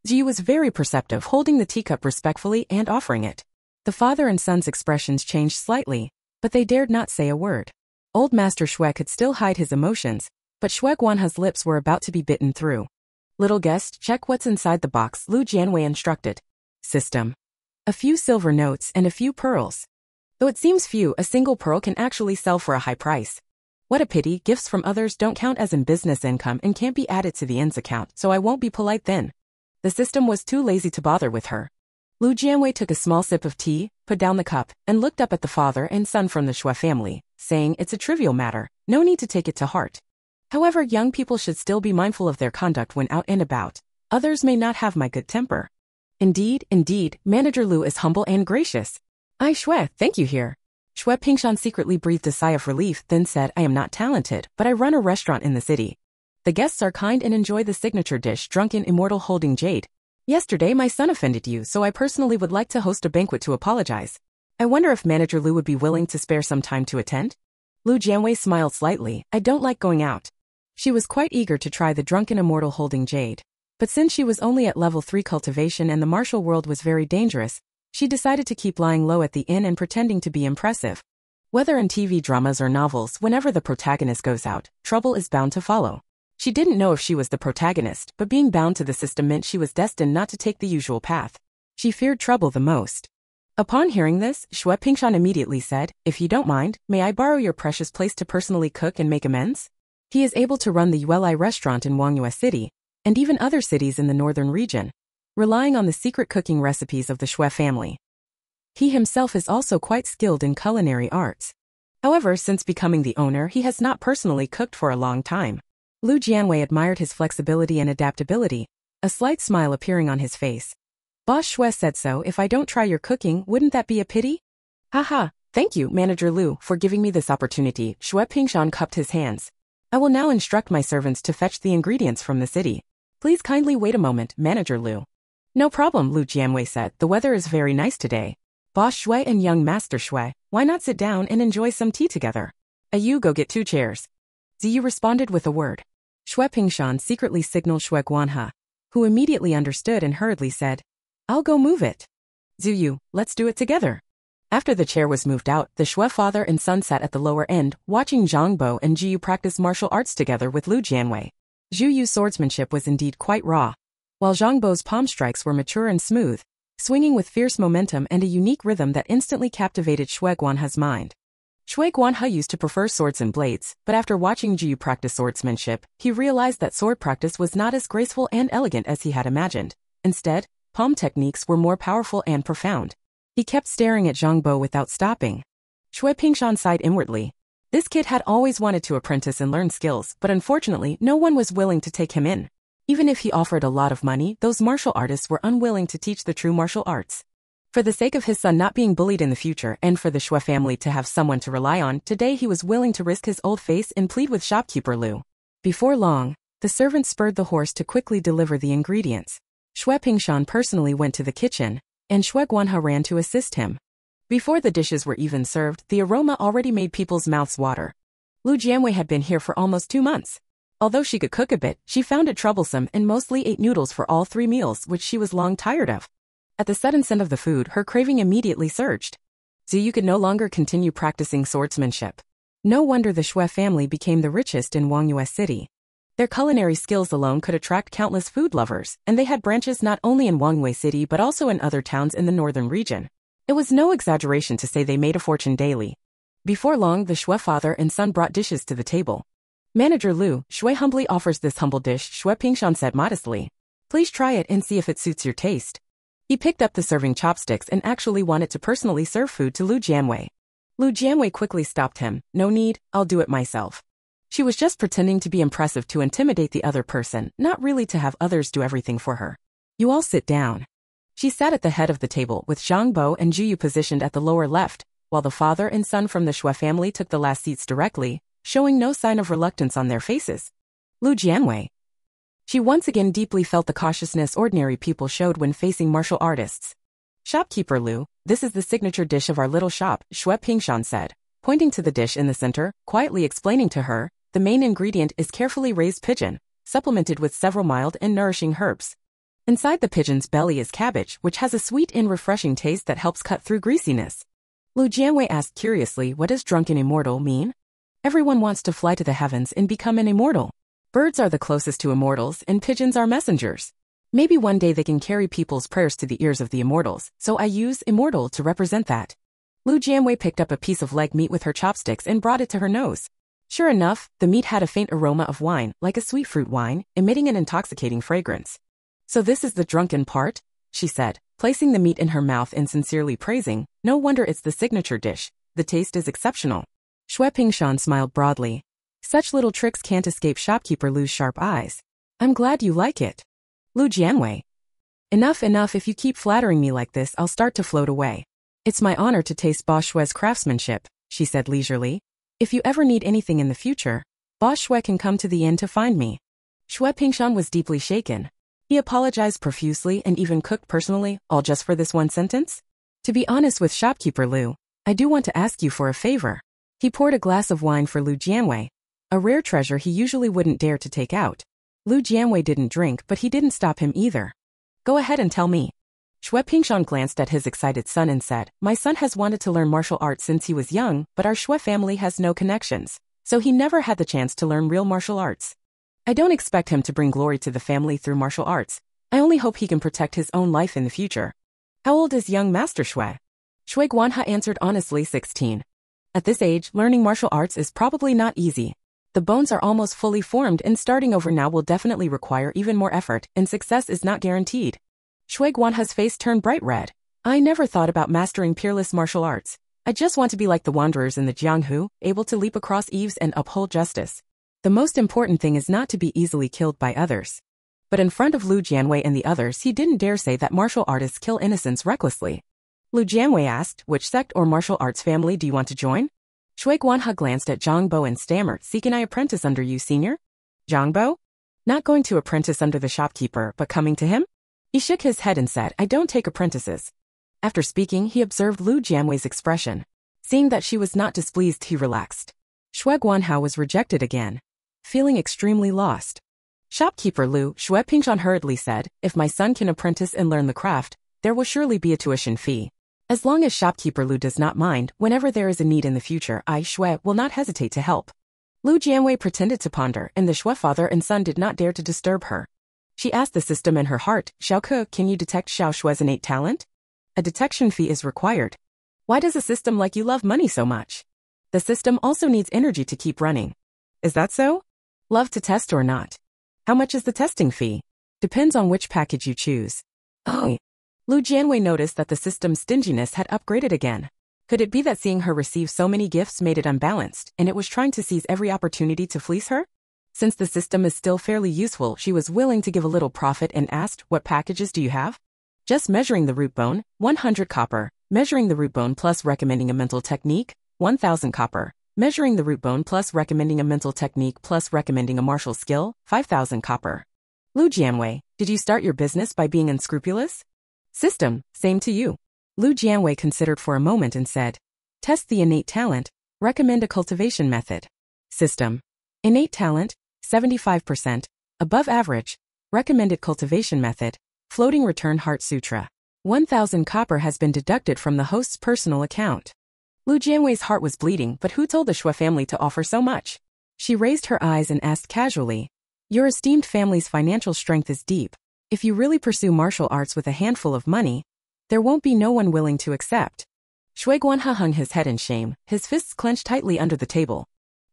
Ji was very perceptive, holding the teacup respectfully and offering it. The father and son's expressions changed slightly, but they dared not say a word. Old Master Shui could still hide his emotions, but Shui Guanhe's lips were about to be bitten through. Little guest, check what's inside the box, Lu Jianwei instructed. System. A few silver notes and a few pearls. Though it seems few, a single pearl can actually sell for a high price. What a pity, gifts from others don't count as in business income and can't be added to the ends account, so I won't be polite then. The system was too lazy to bother with her. Lu Jianwei took a small sip of tea, put down the cup, and looked up at the father and son from the Shui family, saying it's a trivial matter, no need to take it to heart. However, young people should still be mindful of their conduct when out and about. Others may not have my good temper. Indeed, Manager Lu is humble and gracious. I Shui, thank you here. Shui Pingshan secretly breathed a sigh of relief, then said, I am not talented, but I run a restaurant in the city. The guests are kind and enjoy the signature dish, drunken immortal holding jade. Yesterday my son offended you, so I personally would like to host a banquet to apologize. I wonder if Manager Lu would be willing to spare some time to attend? Lu Jianwei smiled slightly. I don't like going out. She was quite eager to try the drunken immortal holding jade. But since she was only at level 3 cultivation and the martial world was very dangerous, she decided to keep lying low at the inn and pretending to be impressive. Whether in TV dramas or novels, whenever the protagonist goes out, trouble is bound to follow. She didn't know if she was the protagonist, but being bound to the system meant she was destined not to take the usual path. She feared trouble the most. Upon hearing this, Shui Pingshan immediately said, if you don't mind, may I borrow your precious place to personally cook and make amends? He is able to run the Yuelai restaurant in Jianwei City, and even other cities in the northern region, relying on the secret cooking recipes of the Shui family. He himself is also quite skilled in culinary arts. However, since becoming the owner, he has not personally cooked for a long time. Lu Jianwei admired his flexibility and adaptability, a slight smile appearing on his face. Boss Shui said so, if I don't try your cooking, wouldn't that be a pity? Haha, thank you, Manager Lu, for giving me this opportunity. Shui Pingshan cupped his hands. I will now instruct my servants to fetch the ingredients from the city. Please kindly wait a moment, Manager Lu. No problem, Lu Jianwei said, the weather is very nice today. Boss Shui and young Master Shui, why not sit down and enjoy some tea together? You go get 2 chairs. Ziyu responded with a word. Shui Pingshan secretly signaled Shui Guanhe, who immediately understood and hurriedly said, I'll go move it. Ziyu, let's do it together. After the chair was moved out, the Shui father and son sat at the lower end, watching Zhang Bo and Jiyu practice martial arts together with Lu Jianwei. Zhu Yu's swordsmanship was indeed quite raw, while Zhang Bo's palm strikes were mature and smooth, swinging with fierce momentum and a unique rhythm that instantly captivated Shui Guanhe's mind. Shui Guanhe used to prefer swords and blades, but after watching Jiyu practice swordsmanship, he realized that sword practice was not as graceful and elegant as he had imagined. Instead, palm techniques were more powerful and profound. He kept staring at Zhang Bo without stopping. Shui Pingshan sighed inwardly. This kid had always wanted to apprentice and learn skills, but unfortunately no one was willing to take him in. Even if he offered a lot of money, those martial artists were unwilling to teach the true martial arts. For the sake of his son not being bullied in the future and for the Shui family to have someone to rely on, today he was willing to risk his old face and plead with shopkeeper Lu. Before long, the servant spurred the horse to quickly deliver the ingredients. Shui Pingshan personally went to the kitchen, and Shui Guanhe ran to assist him. Before the dishes were even served, the aroma already made people's mouths water. Lu Jianwei had been here for almost 2 months. Although she could cook a bit, she found it troublesome and mostly ate noodles for all 3 meals, which she was long tired of. At the sudden scent of the food, her craving immediately surged. Ziyu could no longer continue practicing swordsmanship. No wonder the Shui family became the richest in Jianwei City. Their culinary skills alone could attract countless food lovers, and they had branches not only in Jianwei City but also in other towns in the northern region. It was no exaggeration to say they made a fortune daily. Before long, the Shui father and son brought dishes to the table. Manager Lu, Shui humbly offers this humble dish, Shui Pingshan said modestly. Please try it and see if it suits your taste. He picked up the serving chopsticks and actually wanted to personally serve food to Lu Jianwei. Lu Jianwei quickly stopped him. No need, I'll do it myself. She was just pretending to be impressive to intimidate the other person, not really to have others do everything for her. You all sit down. She sat at the head of the table with Zhang Bo and Juyu positioned at the lower left, while the father and son from the Shui family took the last seats directly, showing no sign of reluctance on their faces. Lu Jianwei. She once again deeply felt the cautiousness ordinary people showed when facing martial artists. Shopkeeper Lu, this is the signature dish of our little shop, Shui Pingshan said, pointing to the dish in the center, quietly explaining to her, the main ingredient is carefully raised pigeon, supplemented with several mild and nourishing herbs. Inside the pigeon's belly is cabbage, which has a sweet and refreshing taste that helps cut through greasiness. Lu Jianwei asked curiously, what does drunken immortal mean? Everyone wants to fly to the heavens and become an immortal. Birds are the closest to immortals and pigeons are messengers. Maybe one day they can carry people's prayers to the ears of the immortals, so I use immortal to represent that. Lu Jianwei picked up a piece of leg meat with her chopsticks and brought it to her nose. Sure enough, the meat had a faint aroma of wine, like a sweet fruit wine, emitting an intoxicating fragrance. So this is the drunken part? She said, placing the meat in her mouth and sincerely praising, no wonder it's the signature dish, the taste is exceptional. Shui Pingshan smiled broadly. Such little tricks can't escape shopkeeper Lu's sharp eyes. I'm glad you like it. Lu Jianwei. Enough, if you keep flattering me like this I'll start to float away. It's my honor to taste Boss Shui's craftsmanship, she said leisurely. If you ever need anything in the future, Boss Shui can come to the inn to find me. Shui Pingshan was deeply shaken. He apologized profusely and even cooked personally, all just for this one sentence? To be honest with shopkeeper Lu, I do want to ask you for a favor. He poured a glass of wine for Lu Jianwei, a rare treasure he usually wouldn't dare to take out. Lu Jianwei didn't drink but he didn't stop him either. Go ahead and tell me. Shui Pingshan glanced at his excited son and said, my son has wanted to learn martial arts since he was young, but our Shui family has no connections, so he never had the chance to learn real martial arts. I don't expect him to bring glory to the family through martial arts. I only hope he can protect his own life in the future. How old is young Master Shui? Shui Guanha answered honestly 16. At this age, learning martial arts is probably not easy. The bones are almost fully formed and starting over now will definitely require even more effort, and success is not guaranteed. Shui Guanha's face turned bright red. I never thought about mastering peerless martial arts. I just want to be like the wanderers in the Jianghu, able to leap across eaves and uphold justice. The most important thing is not to be easily killed by others. But in front of Lu Jianwei and the others he didn't dare say that martial artists kill innocents recklessly. Lu Jianwei asked, which sect or martial arts family do you want to join? Shui Guanha glanced at Zhang Bo and stammered, can I apprentice under you, senior? Zhang Bo? Not going to apprentice under the shopkeeper, but coming to him? He shook his head and said, I don't take apprentices. After speaking, he observed Lu Jianwei's expression. Seeing that she was not displeased, he relaxed. Shui Guanha was rejected again. Feeling extremely lost. Shopkeeper Lu, Shui Pingshan hurriedly said, if my son can apprentice and learn the craft, there will surely be a tuition fee. As long as shopkeeper Lu does not mind, whenever there is a need in the future, I, Shui, will not hesitate to help. Lu Jianwei pretended to ponder, and the Shui father and son did not dare to disturb her. She asked the system in her heart, Xiaoke, can you detect Xiao Shui's innate talent? A detection fee is required. Why does a system like you love money so much? The system also needs energy to keep running. Is that so? Love to test or not? How much is the testing fee? Depends on which package you choose. Oh. Lu Jianwei noticed that the system's stinginess had upgraded again. Could it be that seeing her receive so many gifts made it unbalanced, and it was trying to seize every opportunity to fleece her? Since the system is still fairly useful, she was willing to give a little profit and asked, what packages do you have? Just measuring the root bone, 100 copper. Measuring the root bone plus recommending a mental technique, 1000 copper. Measuring the root bone plus recommending a mental technique plus recommending a martial skill, 5000 copper. Lu Jianwei, did you start your business by being unscrupulous? System, same to you. Lu Jianwei considered for a moment and said, test the innate talent, recommend a cultivation method. System. Innate talent, 75%, above average, recommended cultivation method, floating return heart sutra. 1000 copper has been deducted from the host's personal account. Lu Jianwei's heart was bleeding, but who told the Shui family to offer so much? She raised her eyes and asked casually, your esteemed family's financial strength is deep. If you really pursue martial arts with a handful of money, there won't be no one willing to accept. Shui Guanha hung his head in shame, his fists clenched tightly under the table.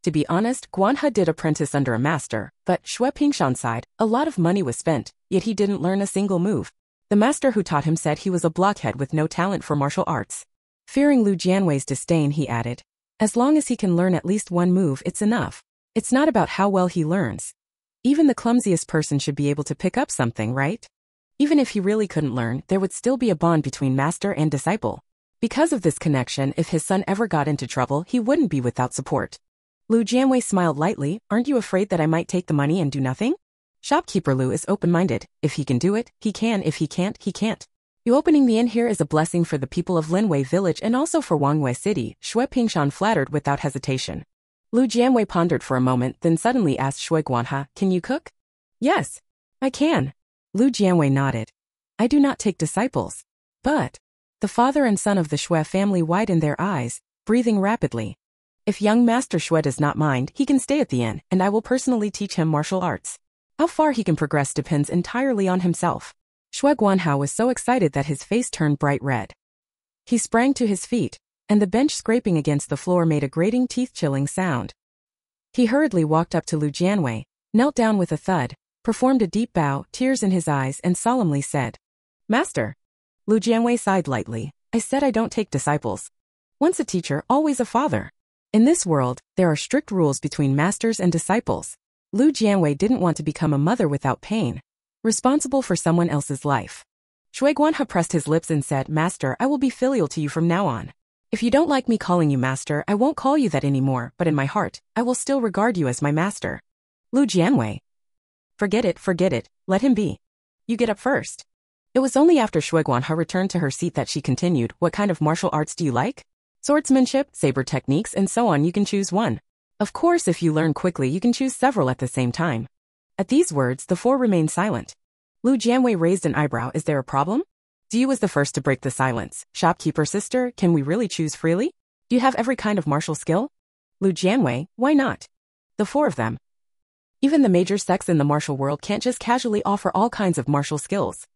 To be honest, Guanha did apprentice under a master, but Shui Pingshan's side, a lot of money was spent, yet he didn't learn a single move. The master who taught him said he was a blockhead with no talent for martial arts. Fearing Lu Jianwei's disdain, he added, as long as he can learn at least one move, it's enough. It's not about how well he learns. Even the clumsiest person should be able to pick up something, right? Even if he really couldn't learn, there would still be a bond between master and disciple. Because of this connection, if his son ever got into trouble, he wouldn't be without support. Lu Jianwei smiled lightly. Aren't you afraid that I might take the money and do nothing? Shopkeeper Lu is open-minded. If he can do it, he can. If he can't, he can't. You opening the inn here is a blessing for the people of Linwei village and also for Wangwei city, Shui Pingshan flattered without hesitation. Lu Jianwei pondered for a moment, then suddenly asked Shui Guanha, can you cook? Yes, I can. Lu Jianwei nodded. I do not take disciples. But the father and son of the Shui family widened their eyes, breathing rapidly. If young Master Shui does not mind, he can stay at the inn, and I will personally teach him martial arts. How far he can progress depends entirely on himself. Shui Guanhao was so excited that his face turned bright red. He sprang to his feet, and the bench scraping against the floor made a grating teeth-chilling sound. He hurriedly walked up to Lu Jianwei, knelt down with a thud, performed a deep bow, tears in his eyes, and solemnly said, Master. Lu Jianwei sighed lightly. I said I don't take disciples. Once a teacher, always a father. In this world, there are strict rules between masters and disciples. Lu Jianwei didn't want to become a mother without pain, responsible for someone else's life. Shui Guanhe pressed his lips and said, Master, I will be filial to you from now on. If you don't like me calling you master, I won't call you that anymore, but in my heart, I will still regard you as my master. Lu Jianwei. Forget it, let him be. You get up first. It was only after Shui Guanhe returned to her seat that she continued, what kind of martial arts do you like? Swordsmanship, saber techniques, and so on. You can choose one. Of course, if you learn quickly, you can choose several at the same time. At these words, the four remained silent. Lu Jianwei raised an eyebrow. Is there a problem? Ziyu was the first to break the silence. Shopkeeper sister, can we really choose freely? Do you have every kind of martial skill? Lu Jianwei, why not? The four of them. Even the major sects in the martial world can't just casually offer all kinds of martial skills.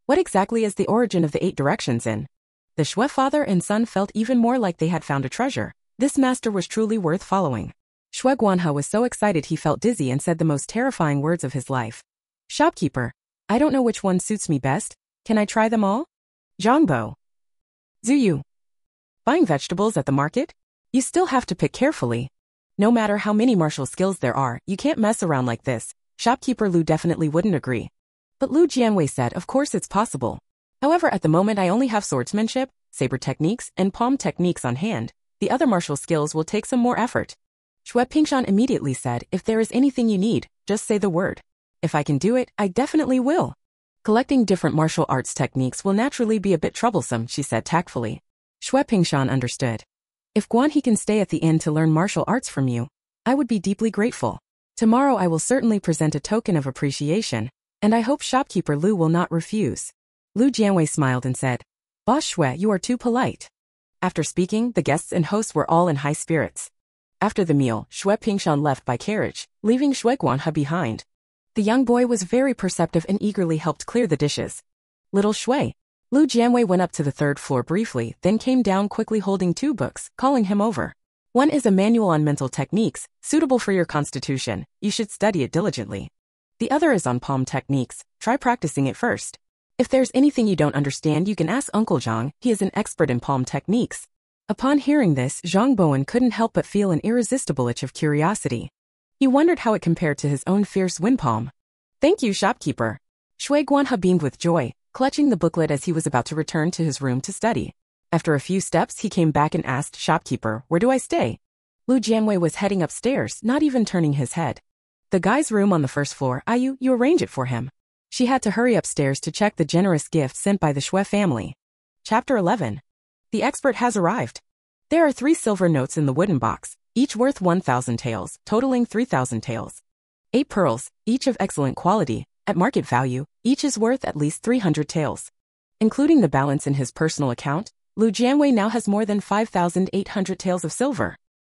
What exactly is the origin of the 8 directions in? The Shui father and son felt even more like they had found a treasure. This master was truly worth following. Shui Guanhe was so excited he felt dizzy and said the most terrifying words of his life. Shopkeeper, I don't know which one suits me best. Can I try them all? Zhongbo. Ziyu. Buying vegetables at the market? You still have to pick carefully. No matter how many martial skills there are, you can't mess around like this. Shopkeeper Lu definitely wouldn't agree. But Lu Jianwei said, of course it's possible. However, at the moment I only have swordsmanship, saber techniques, and palm techniques on hand. The other martial skills will take some more effort. Shui Pingshan immediately said, if there is anything you need, just say the word. If I can do it, I definitely will. Collecting different martial arts techniques will naturally be a bit troublesome, she said tactfully. Shui Pingshan understood. If Guanhe can stay at the inn to learn martial arts from you, I would be deeply grateful. Tomorrow I will certainly present a token of appreciation, and I hope shopkeeper Lu will not refuse. Lu Jianwei smiled and said, Boss Shui, you are too polite. After speaking, the guests and hosts were all in high spirits. After the meal, Shui Pingshan left by carriage, leaving Shui Guanhe behind. The young boy was very perceptive and eagerly helped clear the dishes. Little Shui. Lu Jianwei went up to the 3rd floor briefly, then came down quickly holding 2 books, calling him over. One is a manual on mental techniques, suitable for your constitution. You should study it diligently. The other is on palm techniques. Try practicing it first. If there's anything you don't understand, you can ask Uncle Zhang. He is an expert in palm techniques. Upon hearing this, Zhang Bowen couldn't help but feel an irresistible itch of curiosity. He wondered how it compared to his own fierce wind palm. Thank you, shopkeeper. Shui Guanhe beamed with joy, clutching the booklet as he was about to return to his room to study. After a few steps, he came back and asked, Shopkeeper, where do I stay? Lu Jianwei was heading upstairs, not even turning his head. The guy's room on the 1st floor. You arrange it for him. She had to hurry upstairs to check the generous gift sent by the Shui family. Chapter 11. The expert has arrived. There are 3 silver notes in the wooden box, each worth 1,000 taels, totaling 3,000 taels. 8 pearls, each of excellent quality. At market value, each is worth at least 300 taels. Including the balance in his personal account, Lu Jianwei now has more than 5,800 taels of silver.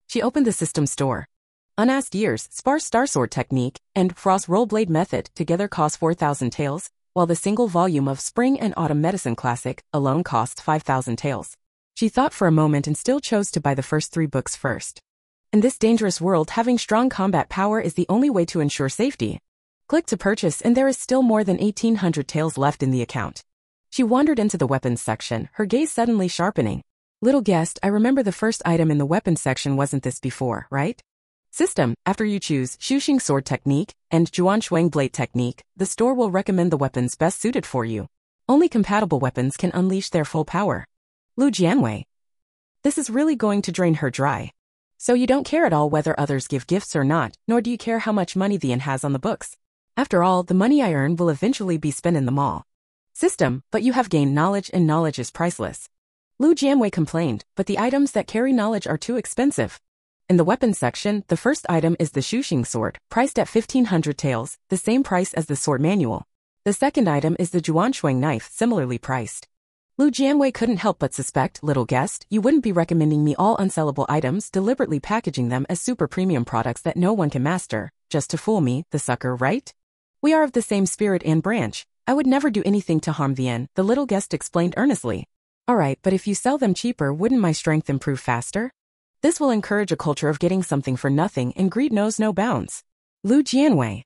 She opened the system store. Unasked Years, Sparse Star Sword Technique, and Frost Rollblade Method together cost 4,000 taels, while the single volume of Spring and Autumn Medicine Classic alone costs 5,000 taels. She thought for a moment and still chose to buy the first 3 books first. In this dangerous world, having strong combat power is the only way to ensure safety. Click to purchase and there is still more than 1,800 taels left in the account. She wandered into the weapons section, her gaze suddenly sharpening. Little guest, I remember the first item in the weapons section wasn't this before, right? System: after you choose Shuxing sword technique and Zhuanshuang blade technique, the store will recommend the weapons best suited for you. Only compatible weapons can unleash their full power. Lu Jianwei. This is really going to drain her dry. So you don't care at all whether others give gifts or not, nor do you care how much money the inn has on the books. After all, the money I earn will eventually be spent in the mall. System: but you have gained knowledge and knowledge is priceless. Lu Jianwei complained, but the items that carry knowledge are too expensive. In the weapons section, the first item is the Shuxing sword, priced at 1,500 taels, the same price as the sword manual. The second item is the Zhuanshuang knife, similarly priced. Lu Jianwei couldn't help but suspect, little guest, you wouldn't be recommending me all unsellable items, deliberately packaging them as super premium products that no one can master, just to fool me, the sucker, right? We are of the same spirit and branch. I would never do anything to harm the inn, the little guest explained earnestly. Alright, but if you sell them cheaper, wouldn't my strength improve faster? This will encourage a culture of getting something for nothing, and greed knows no bounds. Lu Jianwei.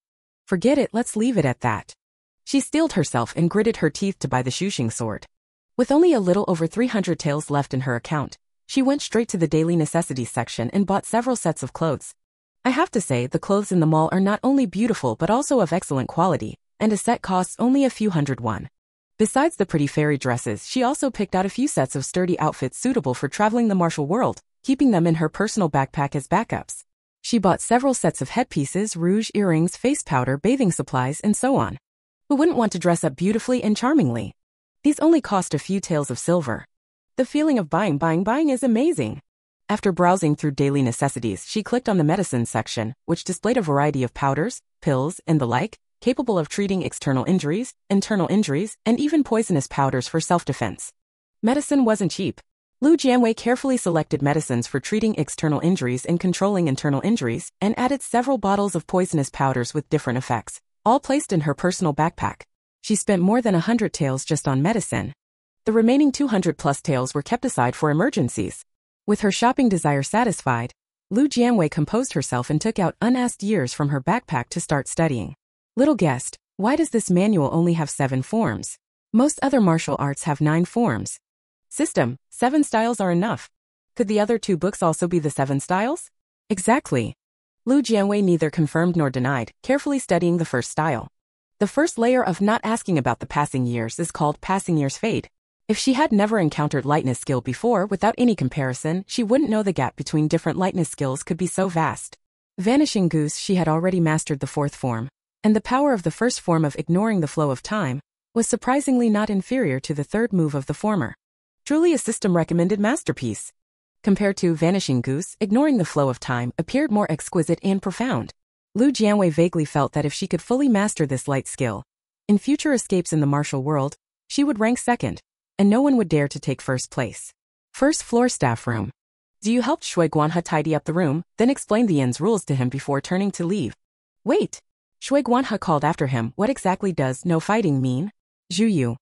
Forget it, let's leave it at that. She steeled herself and gritted her teeth to buy the Shuxing sword. With only a little over 300 taels left in her account, she went straight to the daily necessities section and bought several sets of clothes. I have to say, the clothes in the mall are not only beautiful but also of excellent quality, and a set costs only a few hundred won. Besides the pretty fairy dresses, she also picked out a few sets of sturdy outfits suitable for traveling the martial world, keeping them in her personal backpack as backups. She bought several sets of headpieces, rouge, earrings, face powder, bathing supplies, and so on. Who wouldn't want to dress up beautifully and charmingly? These only cost a few taels of silver. The feeling of buying is amazing. After browsing through daily necessities, she clicked on the medicine section, which displayed a variety of powders, pills, and the like, capable of treating external injuries, internal injuries, and even poisonous powders for self-defense. Medicine wasn't cheap. Lu Jianwei carefully selected medicines for treating external injuries and controlling internal injuries, and added several bottles of poisonous powders with different effects, all placed in her personal backpack. She spent more than 100 taels just on medicine. The remaining 200 plus taels were kept aside for emergencies. With her shopping desire satisfied, Lu Jianwei composed herself and took out unasked years from her backpack to start studying. Little guest, why does this manual only have 7 forms? Most other martial arts have 9 forms. System: 7 styles are enough. Could the other 2 books also be the 7 styles? Exactly. Lu Jianwei neither confirmed nor denied, carefully studying the first style. The first layer of not asking about the passing years is called passing years fade. If she had never encountered lightness skill before without any comparison, she wouldn't know the gap between different lightness skills could be so vast. Vanishing Goose, she had already mastered the 4th form, and the power of the first form of ignoring the flow of time was surprisingly not inferior to the 3rd move of the former. Truly a system-recommended masterpiece. Compared to Vanishing Goose, ignoring the flow of time appeared more exquisite and profound. Lu Jianwei vaguely felt that if she could fully master this light skill, in future escapes in the martial world, she would rank 2nd, and no one would dare to take 1st place. 1st floor staff room. Ziyu helped Shui Guanhe tidy up the room, then explained the inn's rules to him before turning to leave. Wait! Shui Guanhe called after him, what exactly does no fighting mean? Zhuyu.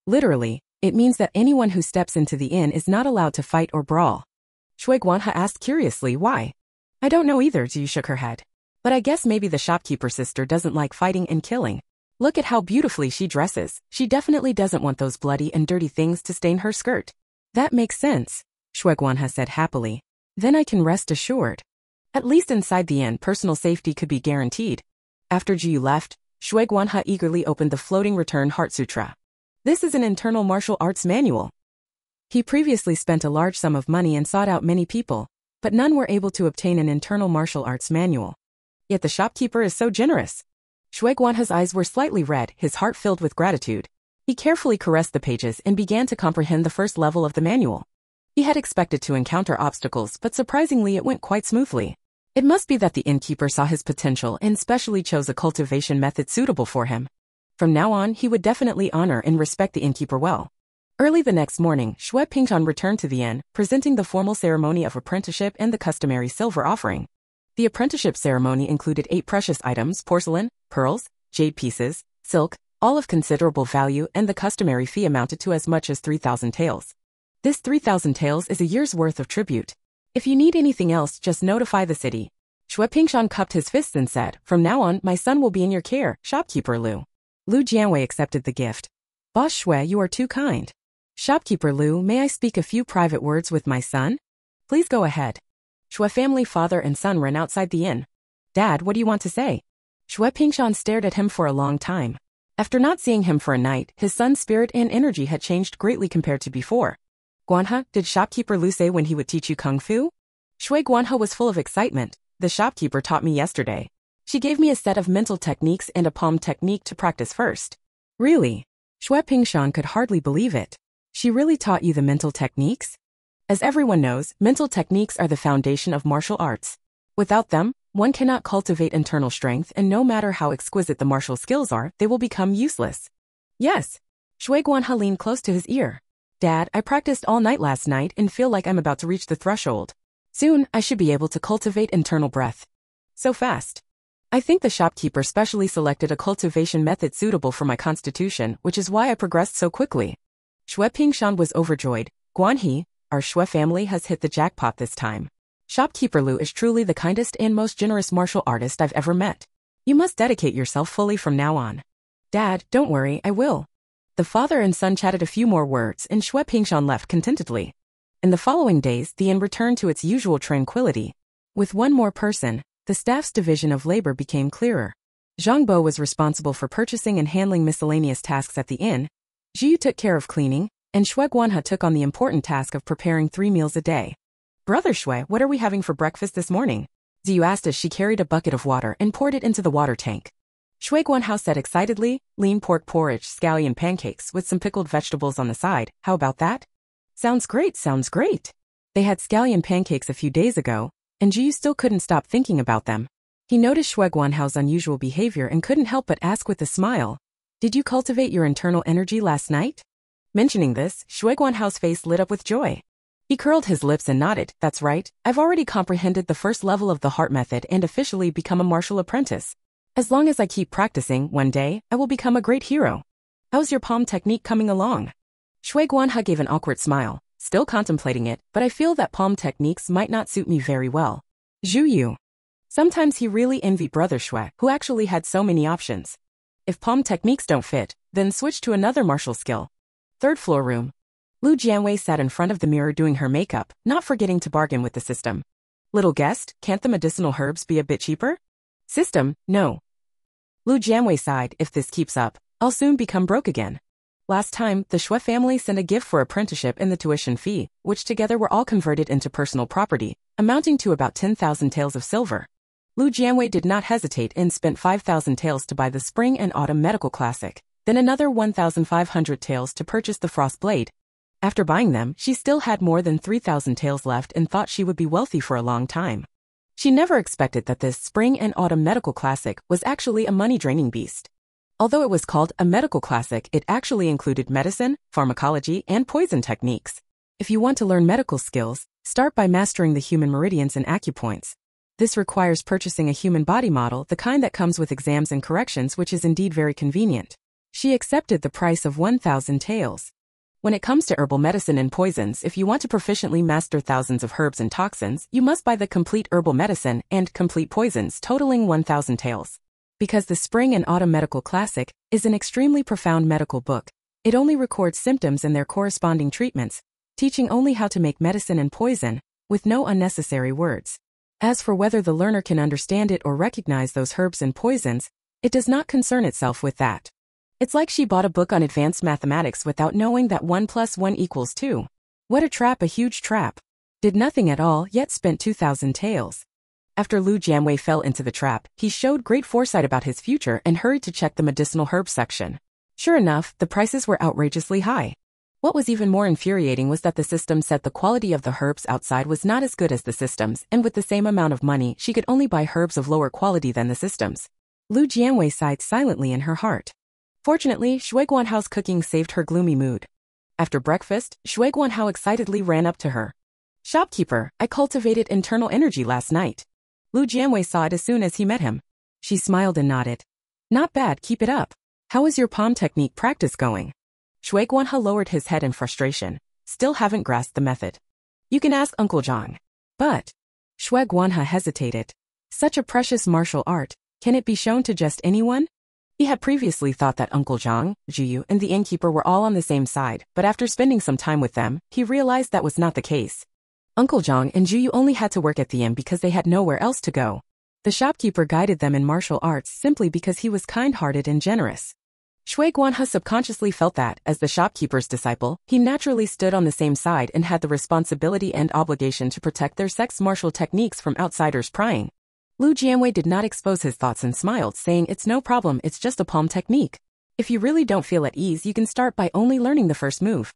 Literally, it means that anyone who steps into the inn is not allowed to fight or brawl. Shui Guanhe asked curiously, why? I don't know either, Ziyu shook her head. But I guess maybe the shopkeeper's sister doesn't like fighting and killing. Look at how beautifully she dresses. She definitely doesn't want those bloody and dirty things to stain her skirt. That makes sense, Shui Guanhe said happily. Then I can rest assured. At least inside the inn, personal safety could be guaranteed. After Jiyu left, Shui Guanhe eagerly opened the floating return Heart Sutra. This is an internal martial arts manual. He previously spent a large sum of money and sought out many people, but none were able to obtain an internal martial arts manual. Yet the shopkeeper is so generous. Shui Guanhe's eyes were slightly red, his heart filled with gratitude. He carefully caressed the pages and began to comprehend the first level of the manual. He had expected to encounter obstacles, but surprisingly it went quite smoothly. It must be that the innkeeper saw his potential and specially chose a cultivation method suitable for him. From now on, he would definitely honor and respect the innkeeper well. Early the next morning, Shui Pingshan returned to the inn, presenting the formal ceremony of apprenticeship and the customary silver offering. The apprenticeship ceremony included 8 precious items, porcelain, pearls, jade pieces, silk, all of considerable value, and the customary fee amounted to as much as 3,000 taels. This 3,000 taels is a year's worth of tribute. If you need anything else, just notify the city. Shui Pingshan cupped his fists and said, from now on, my son will be in your care, shopkeeper Lu. Lu Jianwei accepted the gift. Boss Shui, you are too kind. Shopkeeper Lu, may I speak a few private words with my son? Please go ahead. Shui family father and son ran outside the inn. Dad, what do you want to say? Shui Pingshan stared at him for a long time. After not seeing him for a night, his son's spirit and energy had changed greatly compared to before. Guanhe, did shopkeeper Lu say when he would teach you kung fu? Shui Guanhe was full of excitement. The shopkeeper taught me yesterday. She gave me a set of mental techniques and a palm technique to practice first. Really? Shui Pingshan could hardly believe it. She really taught you the mental techniques? As everyone knows, mental techniques are the foundation of martial arts. Without them, one cannot cultivate internal strength, and no matter how exquisite the martial skills are, they will become useless. Yes. Shui Guanhe leaned close to his ear. Dad, I practiced all night last night and feel like I'm about to reach the threshold. Soon, I should be able to cultivate internal breath. So fast. I think the shopkeeper specially selected a cultivation method suitable for my constitution, which is why I progressed so quickly. Shui Pingshan was overjoyed. Guanhe, our Shui family has hit the jackpot this time. Shopkeeper Lu is truly the kindest and most generous martial artist I've ever met. You must dedicate yourself fully from now on. Dad, don't worry, I will. The father and son chatted a few more words and Shui Pingshan left contentedly. In the following days, the inn returned to its usual tranquility. With one more person, the staff's division of labor became clearer. Zhang Bo was responsible for purchasing and handling miscellaneous tasks at the inn. Jiu took care of cleaning, and Shui Guanhe took on the important task of preparing 3 meals a day. Brother Shui, what are we having for breakfast this morning? Ziyu asked as she carried a bucket of water and poured it into the water tank. Shui Guanhe said excitedly, lean pork porridge, scallion pancakes with some pickled vegetables on the side. How about that? Sounds great, sounds great. They had scallion pancakes a few days ago, and Jiu still couldn't stop thinking about them. He noticed Shui Guanhe's unusual behavior and couldn't help but ask with a smile. Did you cultivate your internal energy last night? Mentioning this, Shui Guanhe's face lit up with joy. He curled his lips and nodded. That's right, I've already comprehended the first level of the heart method and officially become a martial apprentice. As long as I keep practicing, one day, I will become a great hero. How's your palm technique coming along? Shui Guanhe gave an awkward smile, still contemplating it, but I feel that palm techniques might not suit me very well. Zhu Yu. Sometimes he really envied Brother Shui, who actually had so many options. If palm techniques don't fit, then switch to another martial skill. 3rd floor room. Lu Jianwei sat in front of the mirror doing her makeup, not forgetting to bargain with the system. Little guest, can't the medicinal herbs be a bit cheaper? System, no. Lu Jianwei sighed, if this keeps up, I'll soon become broke again. Last time, the Shui family sent a gift for apprenticeship and the tuition fee, which together were all converted into personal property, amounting to about 10,000 taels of silver. Lu Jianwei did not hesitate and spent 5,000 taels to buy the Spring and Autumn Medical Classic, then another 1,500 taels to purchase the Frost Blade. After buying them, she still had more than 3,000 taels left and thought she would be wealthy for a long time. She never expected that this Spring and Autumn Medical Classic was actually a money-draining beast. Although it was called a medical classic, it actually included medicine, pharmacology, and poison techniques. If you want to learn medical skills, start by mastering the human meridians and acupoints. This requires purchasing a human body model, the kind that comes with exams and corrections, which is indeed very convenient. She accepted the price of 1,000 taels. When it comes to herbal medicine and poisons, if you want to proficiently master thousands of herbs and toxins, you must buy the complete herbal medicine and complete poisons totaling 1,000 taels. Because the Spring and Autumn Medical Classic is an extremely profound medical book, it only records symptoms and their corresponding treatments, teaching only how to make medicine and poison, with no unnecessary words. As for whether the learner can understand it or recognize those herbs and poisons, it does not concern itself with that. It's like she bought a book on advanced mathematics without knowing that 1 + 1 = 2. What a trap, a huge trap. Did nothing at all, yet spent 2,000 taels. After Lu Jianwei fell into the trap, he showed great foresight about his future and hurried to check the medicinal herbs section. Sure enough, the prices were outrageously high. What was even more infuriating was that the system said the quality of the herbs outside was not as good as the systems, and with the same amount of money, she could only buy herbs of lower quality than the systems. Lu Jianwei sighed silently in her heart. Fortunately, Shui Guanhao's cooking saved her gloomy mood. After breakfast, Shui Guanhao excitedly ran up to her. Shopkeeper, I cultivated internal energy last night. Lu Jianwei saw it as soon as he met him. She smiled and nodded. Not bad, keep it up. How is your palm technique practice going? Shui Guanhe lowered his head in frustration. Still haven't grasped the method. You can ask Uncle Zhang. But Shui Guanhe hesitated. Such a precious martial art, can it be shown to just anyone? He had previously thought that Uncle Zhang, Jiu, and the innkeeper were all on the same side, but after spending some time with them, he realized that was not the case. Uncle Zhang and Ju Yu only had to work at the inn because they had nowhere else to go. The shopkeeper guided them in martial arts simply because he was kind-hearted and generous. Shui Guanhe subconsciously felt that, as the shopkeeper's disciple, he naturally stood on the same side and had the responsibility and obligation to protect their sex martial techniques from outsiders prying. Lu Jianwei did not expose his thoughts and smiled, saying, "It's no problem, it's just a palm technique. If you really don't feel at ease, you can start by only learning the first move."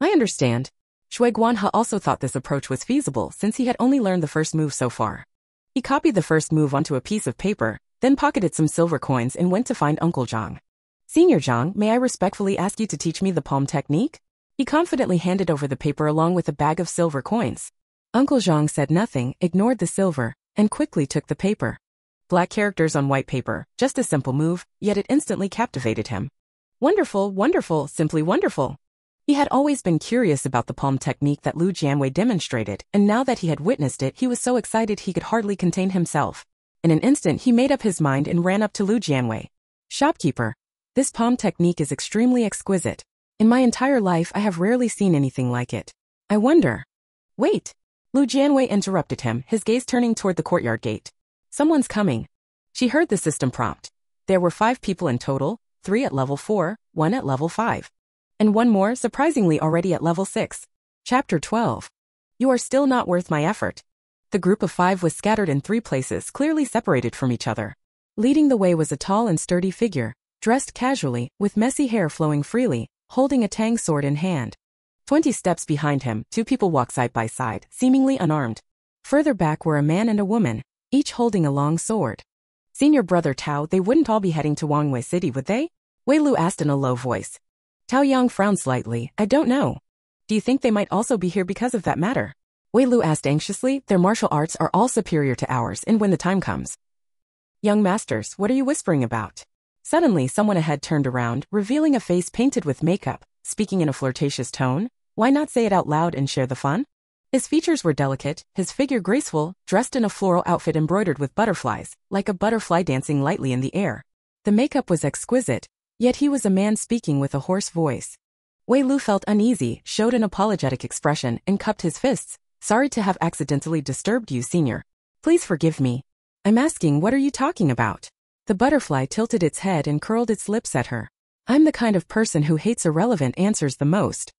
"I understand." Shui Guanhe also thought this approach was feasible since he had only learned the first move so far. He copied the first move onto a piece of paper, then pocketed some silver coins and went to find Uncle Zhang. "Senior Zhang, may I respectfully ask you to teach me the palm technique?" He confidently handed over the paper along with a bag of silver coins. Uncle Zhang said nothing, ignored the silver, and quickly took the paper. Black characters on white paper, just a simple move, yet it instantly captivated him. Wonderful, wonderful, simply wonderful. He had always been curious about the palm technique that Lu Jianwei demonstrated, and now that he had witnessed it, he was so excited he could hardly contain himself. In an instant, he made up his mind and ran up to Lu Jianwei. "Shopkeeper, this palm technique is extremely exquisite. In my entire life, I have rarely seen anything like it. I wonder." "Wait." Lu Jianwei interrupted him, his gaze turning toward the courtyard gate. "Someone's coming." She heard the system prompt. There were 5 people in total, 3 at level 4, 1 at level 5. And one more, surprisingly already at level 6. Chapter 12. You are still not worth my effort. The group of 5 was scattered in 3 places, clearly separated from each other. Leading the way was a tall and sturdy figure, dressed casually, with messy hair flowing freely, holding a tang sword in hand. 20 steps behind him, 2 people walked side by side, seemingly unarmed. Further back were a man and a woman, each holding a long sword. "Senior brother Tao, they wouldn't all be heading to Jianwei City, would they?" Wei Lu asked in a low voice. Tao Yang frowned slightly. "I don't know. Do you think they might also be here because of that matter?" Wei Lu asked anxiously. "Their martial arts are all superior to ours, and when the time comes." "Young masters, what are you whispering about?" Suddenly someone ahead turned around, revealing a face painted with makeup, speaking in a flirtatious tone. Why not say it out loud and share the fun? His features were delicate, his figure graceful, dressed in a floral outfit embroidered with butterflies, like a butterfly dancing lightly in the air. The makeup was exquisite, yet he was a man speaking with a hoarse voice. Wei Lu felt uneasy, showed an apologetic expression, and cupped his fists. "Sorry to have accidentally disturbed you, senior. Please forgive me. I'm asking, what are you talking about?" The butterfly tilted its head and curled its lips at her. "I'm the kind of person who hates irrelevant answers the most."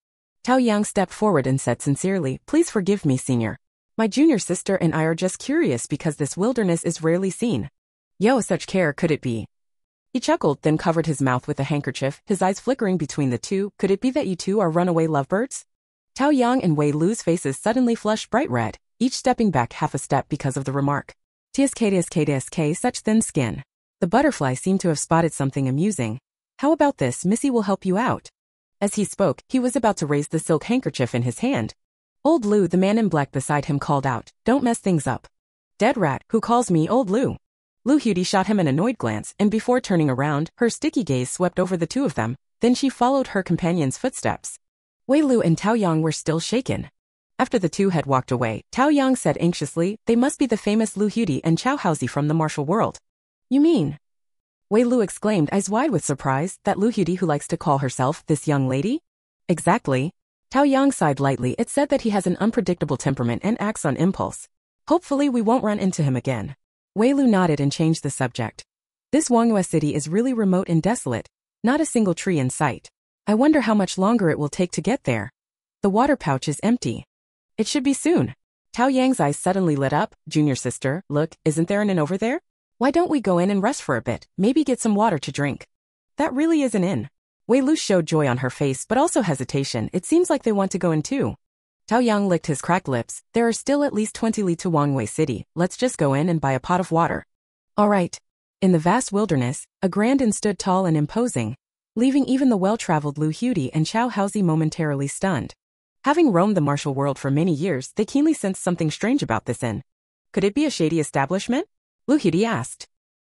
Tao Yang stepped forward and said sincerely, "Please forgive me, senior. My junior sister and I are just curious because this wilderness is rarely seen." "Yo, such care could it be?" He chuckled, then covered his mouth with a handkerchief, his eyes flickering between the two. "Could it be that you two are runaway lovebirds?" Tao Yang and Wei Lu's faces suddenly flushed bright red, each stepping back half a step because of the remark. "Tsk, such thin skin." The butterfly seemed to have spotted something amusing. "How about this, Missy will help you out." As he spoke, he was about to raise the silk handkerchief in his hand. Old Lu, the man in black beside him, called out, "Don't mess things up." "Dead rat, who calls me Old Lu?" Lu Hudy shot him an annoyed glance, and before turning around, her sticky gaze swept over the two of them, then she followed her companion's footsteps. Wei Lu and Tao Yang were still shaken. After the two had walked away, Tao Yang said anxiously, "They must be the famous Lu Hudy and Chao Haozi from the martial world." "You mean?" Wei Lu exclaimed, eyes wide with surprise, "That Lu Hudy who likes to call herself this young lady?" "Exactly." Tao Yang sighed lightly. "It said that he has an unpredictable temperament and acts on impulse. Hopefully we won't run into him again." Wei Lu nodded and changed the subject. "This Jianwei city is really remote and desolate, not a single tree in sight. I wonder how much longer it will take to get there. The water pouch is empty. It should be soon." Tao Yang's eyes suddenly lit up. "Junior sister, look, isn't there an inn over there? Why don't we go in and rest for a bit, maybe get some water to drink?" "That really is an inn." Wei Lu showed joy on her face but also hesitation. "It seems like they want to go in too." Tao Yang licked his cracked lips. "There are still at least 20 li to Jianwei City. Let's just go in and buy a pot of water." "All right." In the vast wilderness, a grand inn stood tall and imposing, leaving even the well-traveled Lu Hudy and Chao Haozi momentarily stunned. Having roamed the martial world for many years, they keenly sensed something strange about this inn. Could it be a shady establishment? Lu Hudy asked.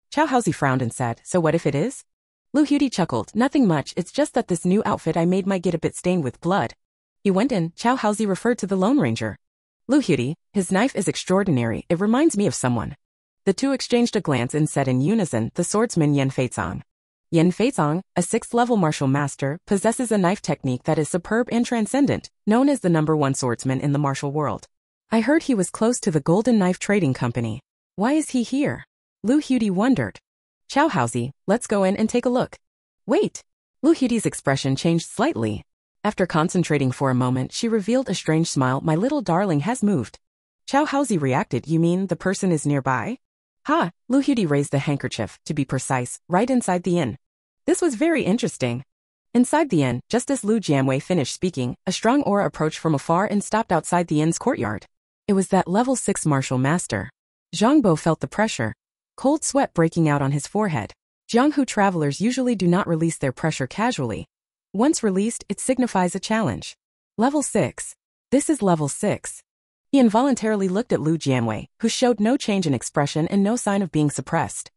Chao Haozi frowned and said, "So what if it is?" Lu Hudy chuckled, "Nothing much, it's just that this new outfit I made might get a bit stained with blood." He went in. Chao Haozi referred to the Lone Ranger. "Lu Hudy, his knife is extraordinary, it reminds me of someone." The two exchanged a glance and said in unison, "The swordsman Yan Feizong." Yan Feizong, a 6th-level martial master, possesses a knife technique that is superb and transcendent, known as the #1 swordsman in the martial world. I heard he was close to the Golden Knife Trading Company. Why is he here? Lu Hudy wondered. Chow Haozi, let's go in and take a look. Wait. Lu Hudy's expression changed slightly. After concentrating for a moment, she revealed a strange smile. My little darling has moved. Chow Haozi reacted. You mean the person is nearby? Ha! Lu Hudy raised the handkerchief, to be precise, right inside the inn. This was very interesting. Inside the inn, just as Lu Jianwei finished speaking, a strong aura approached from afar and stopped outside the inn's courtyard. It was that level 6 martial master. Zhang Bo felt the pressure. Cold sweat breaking out on his forehead. Jianghu travelers usually do not release their pressure casually. Once released, it signifies a challenge. Level 6. This is level 6. He involuntarily looked at Lu Jianwei, who showed no change in expression and no sign of being suppressed.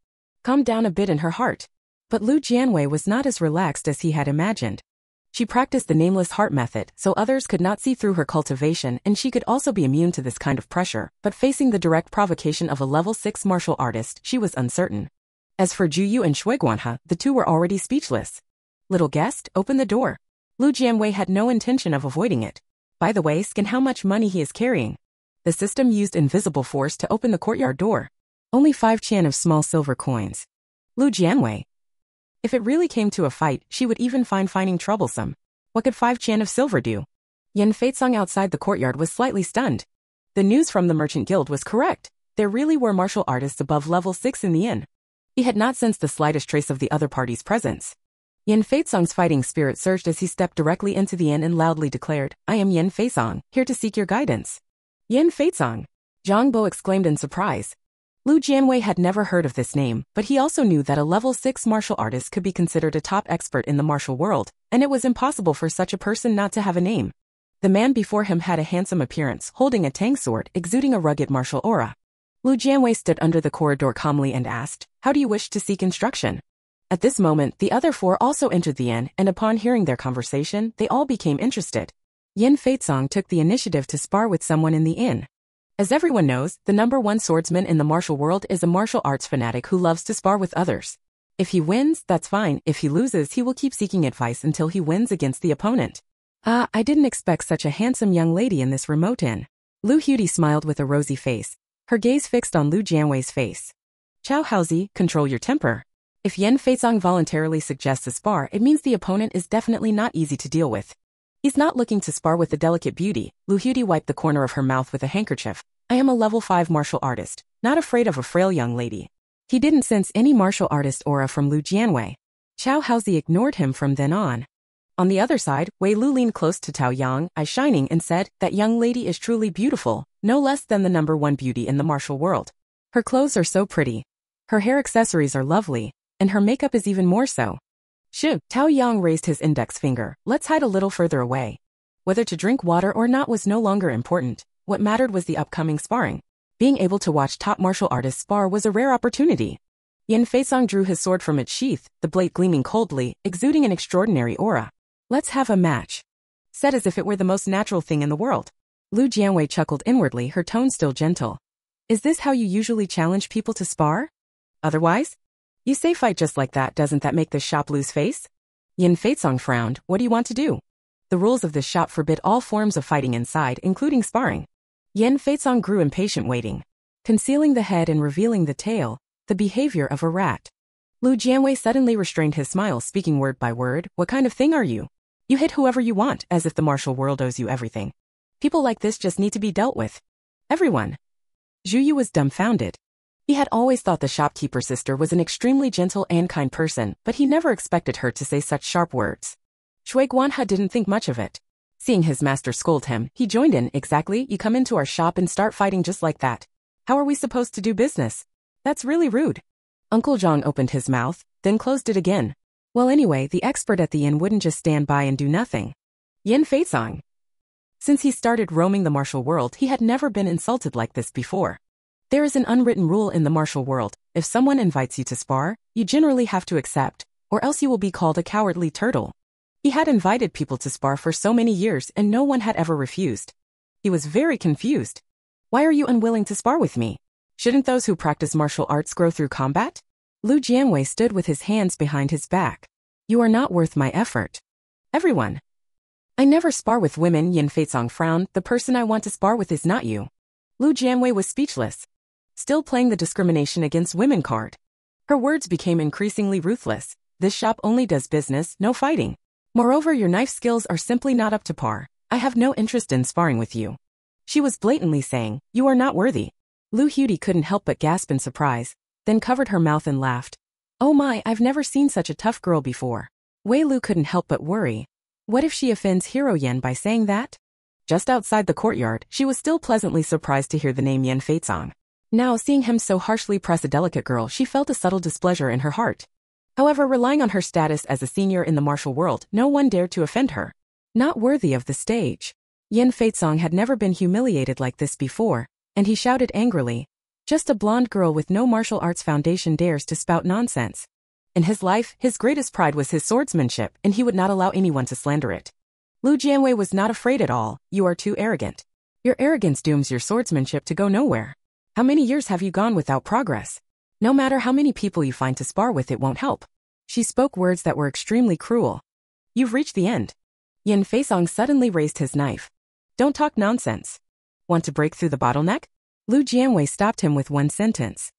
Calmed down a bit in her heart. But Lu Jianwei was not as relaxed as he had imagined. She practiced the nameless heart method so others could not see through her cultivation, and she could also be immune to this kind of pressure, but facing the direct provocation of a level 6 martial artist, she was uncertain. As for Juyu and Shuiguanha, the two were already speechless. Little guest, open the door. Lu Jianwei had no intention of avoiding it. By the way, scan how much money he is carrying. The system used invisible force to open the courtyard door. Only 5 qian of small silver coins. Lu Jianwei. If it really came to a fight, she would even find finding troublesome. What could 5 qian of silver do? Yan Feitsong outside the courtyard was slightly stunned. The news from the merchant guild was correct. There really were martial artists above level 6 in the inn. He had not sensed the slightest trace of the other party's presence. Yan Feitsong's fighting spirit surged as he stepped directly into the inn and loudly declared, I am Yan Feitsong, here to seek your guidance. Yan Feitsong! Zhang Bo exclaimed in surprise. Lu Jianwei had never heard of this name, but he also knew that a level 6 martial artist could be considered a top expert in the martial world, and it was impossible for such a person not to have a name. The man before him had a handsome appearance, holding a tang sword, exuding a rugged martial aura. Lu Jianwei stood under the corridor calmly and asked, How do you wish to seek instruction? At this moment, the other 4 also entered the inn, and upon hearing their conversation, they all became interested. Yan Feitsong took the initiative to spar with someone in the inn. As everyone knows, the #1 swordsman in the martial world is a martial arts fanatic who loves to spar with others. If he wins, that's fine. If he loses, he will keep seeking advice until he wins against the opponent. I didn't expect such a handsome young lady in this remote inn. Lu Hudy smiled with a rosy face, her gaze fixed on Lu Jianwei's face. Chow Haozi, control your temper. If Yan Feitsong voluntarily suggests a spar, it means the opponent is definitely not easy to deal with. He's not looking to spar with the delicate beauty. Lu Hudy wiped the corner of her mouth with a handkerchief. I am a level 5 martial artist, not afraid of a frail young lady. He didn't sense any martial artist aura from Lu Jianwei. Chow Haozi ignored him from then on. On the other side, Wei Lu leaned close to Tao Yang, eyes shining, and said, That young lady is truly beautiful, no less than the #1 beauty in the martial world. Her clothes are so pretty. Her hair accessories are lovely, and her makeup is even more so. Shoo! Tao Yang raised his index finger. Let's hide a little further away. Whether to drink water or not was no longer important. What mattered was the upcoming sparring. Being able to watch top martial artists spar was a rare opportunity. Yan Feitsong drew his sword from its sheath, the blade gleaming coldly, exuding an extraordinary aura. Let's have a match. Said as if it were the most natural thing in the world. Lu Jianwei chuckled inwardly, her tone still gentle. Is this how you usually challenge people to spar? Otherwise? You say fight just like that, doesn't that make this shop lose face? Yan Feitsong frowned. What do you want to do? The rules of this shop forbid all forms of fighting inside, including sparring. Yan Feitsong grew impatient waiting. Concealing the head and revealing the tail, the behavior of a rat. Lu Jianwei suddenly restrained his smile, speaking word by word. What kind of thing are you? You hit whoever you want, as if the martial world owes you everything. People like this just need to be dealt with. Everyone. Zhu Yu was dumbfounded. He had always thought the shopkeeper's sister was an extremely gentle and kind person, but he never expected her to say such sharp words. Shui Guanha didn't think much of it. Seeing his master scold him, he joined in. Exactly, you come into our shop and start fighting just like that. How are we supposed to do business? That's really rude. Uncle Zhang opened his mouth, then closed it again. Well anyway, the expert at the inn wouldn't just stand by and do nothing. Yan Feitsong. Since he started roaming the martial world, he had never been insulted like this before. There is an unwritten rule in the martial world. If someone invites you to spar, you generally have to accept, or else you will be called a cowardly turtle. He had invited people to spar for so many years and no one had ever refused. He was very confused. Why are you unwilling to spar with me? Shouldn't those who practice martial arts grow through combat? Lu Jianwei stood with his hands behind his back. You are not worth my effort. Everyone. I never spar with women. Yan Feitsong frowned. The person I want to spar with is not you. Lu Jianwei was speechless, still playing the discrimination against women card. Her words became increasingly ruthless. This shop only does business, no fighting. Moreover, your knife skills are simply not up to par. I have no interest in sparring with you. She was blatantly saying, you are not worthy. Lu Hudy couldn't help but gasp in surprise, then covered her mouth and laughed. Oh my, I've never seen such a tough girl before. Wei Lu couldn't help but worry. What if she offends Hero Yen by saying that? Just outside the courtyard, she was still pleasantly surprised to hear the name Yen Feizong. Now, seeing him so harshly press a delicate girl, she felt a subtle displeasure in her heart. However, relying on her status as a senior in the martial world, no one dared to offend her. Not worthy of the stage. Yen Feizong had never been humiliated like this before, and he shouted angrily. Just a blonde girl with no martial arts foundation dares to spout nonsense. In his life, his greatest pride was his swordsmanship, and he would not allow anyone to slander it. Lu Jianwei was not afraid at all. You are too arrogant. Your arrogance dooms your swordsmanship to go nowhere. How many years have you gone without progress? No matter how many people you find to spar with, it won't help. She spoke words that were extremely cruel. You've reached the end. Yen Feizong suddenly raised his knife. Don't talk nonsense. Want to break through the bottleneck? Lu Jianwei stopped him with one sentence.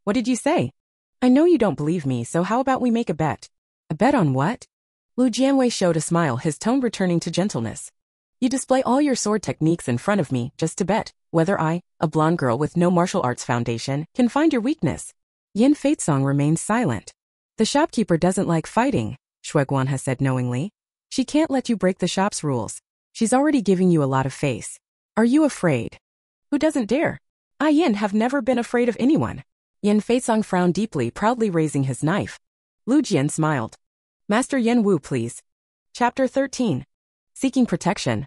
What did you say? I know you don't believe me, so how about we make a bet? A bet on what? Lu Jianwei showed a smile, his tone returning to gentleness. You display all your sword techniques in front of me, just to bet whether I, a blonde girl with no martial arts foundation, can find your weakness. Yen Feizong remained silent. The shopkeeper doesn't like fighting, Shui Guanha said knowingly. She can't let you break the shop's rules. She's already giving you a lot of face. Are you afraid? Who doesn't dare? I Yen have never been afraid of anyone. Yen Feizong frowned deeply, proudly raising his knife. Lu Jian smiled. Master Yen Wu, please. Chapter 13. Seeking protection.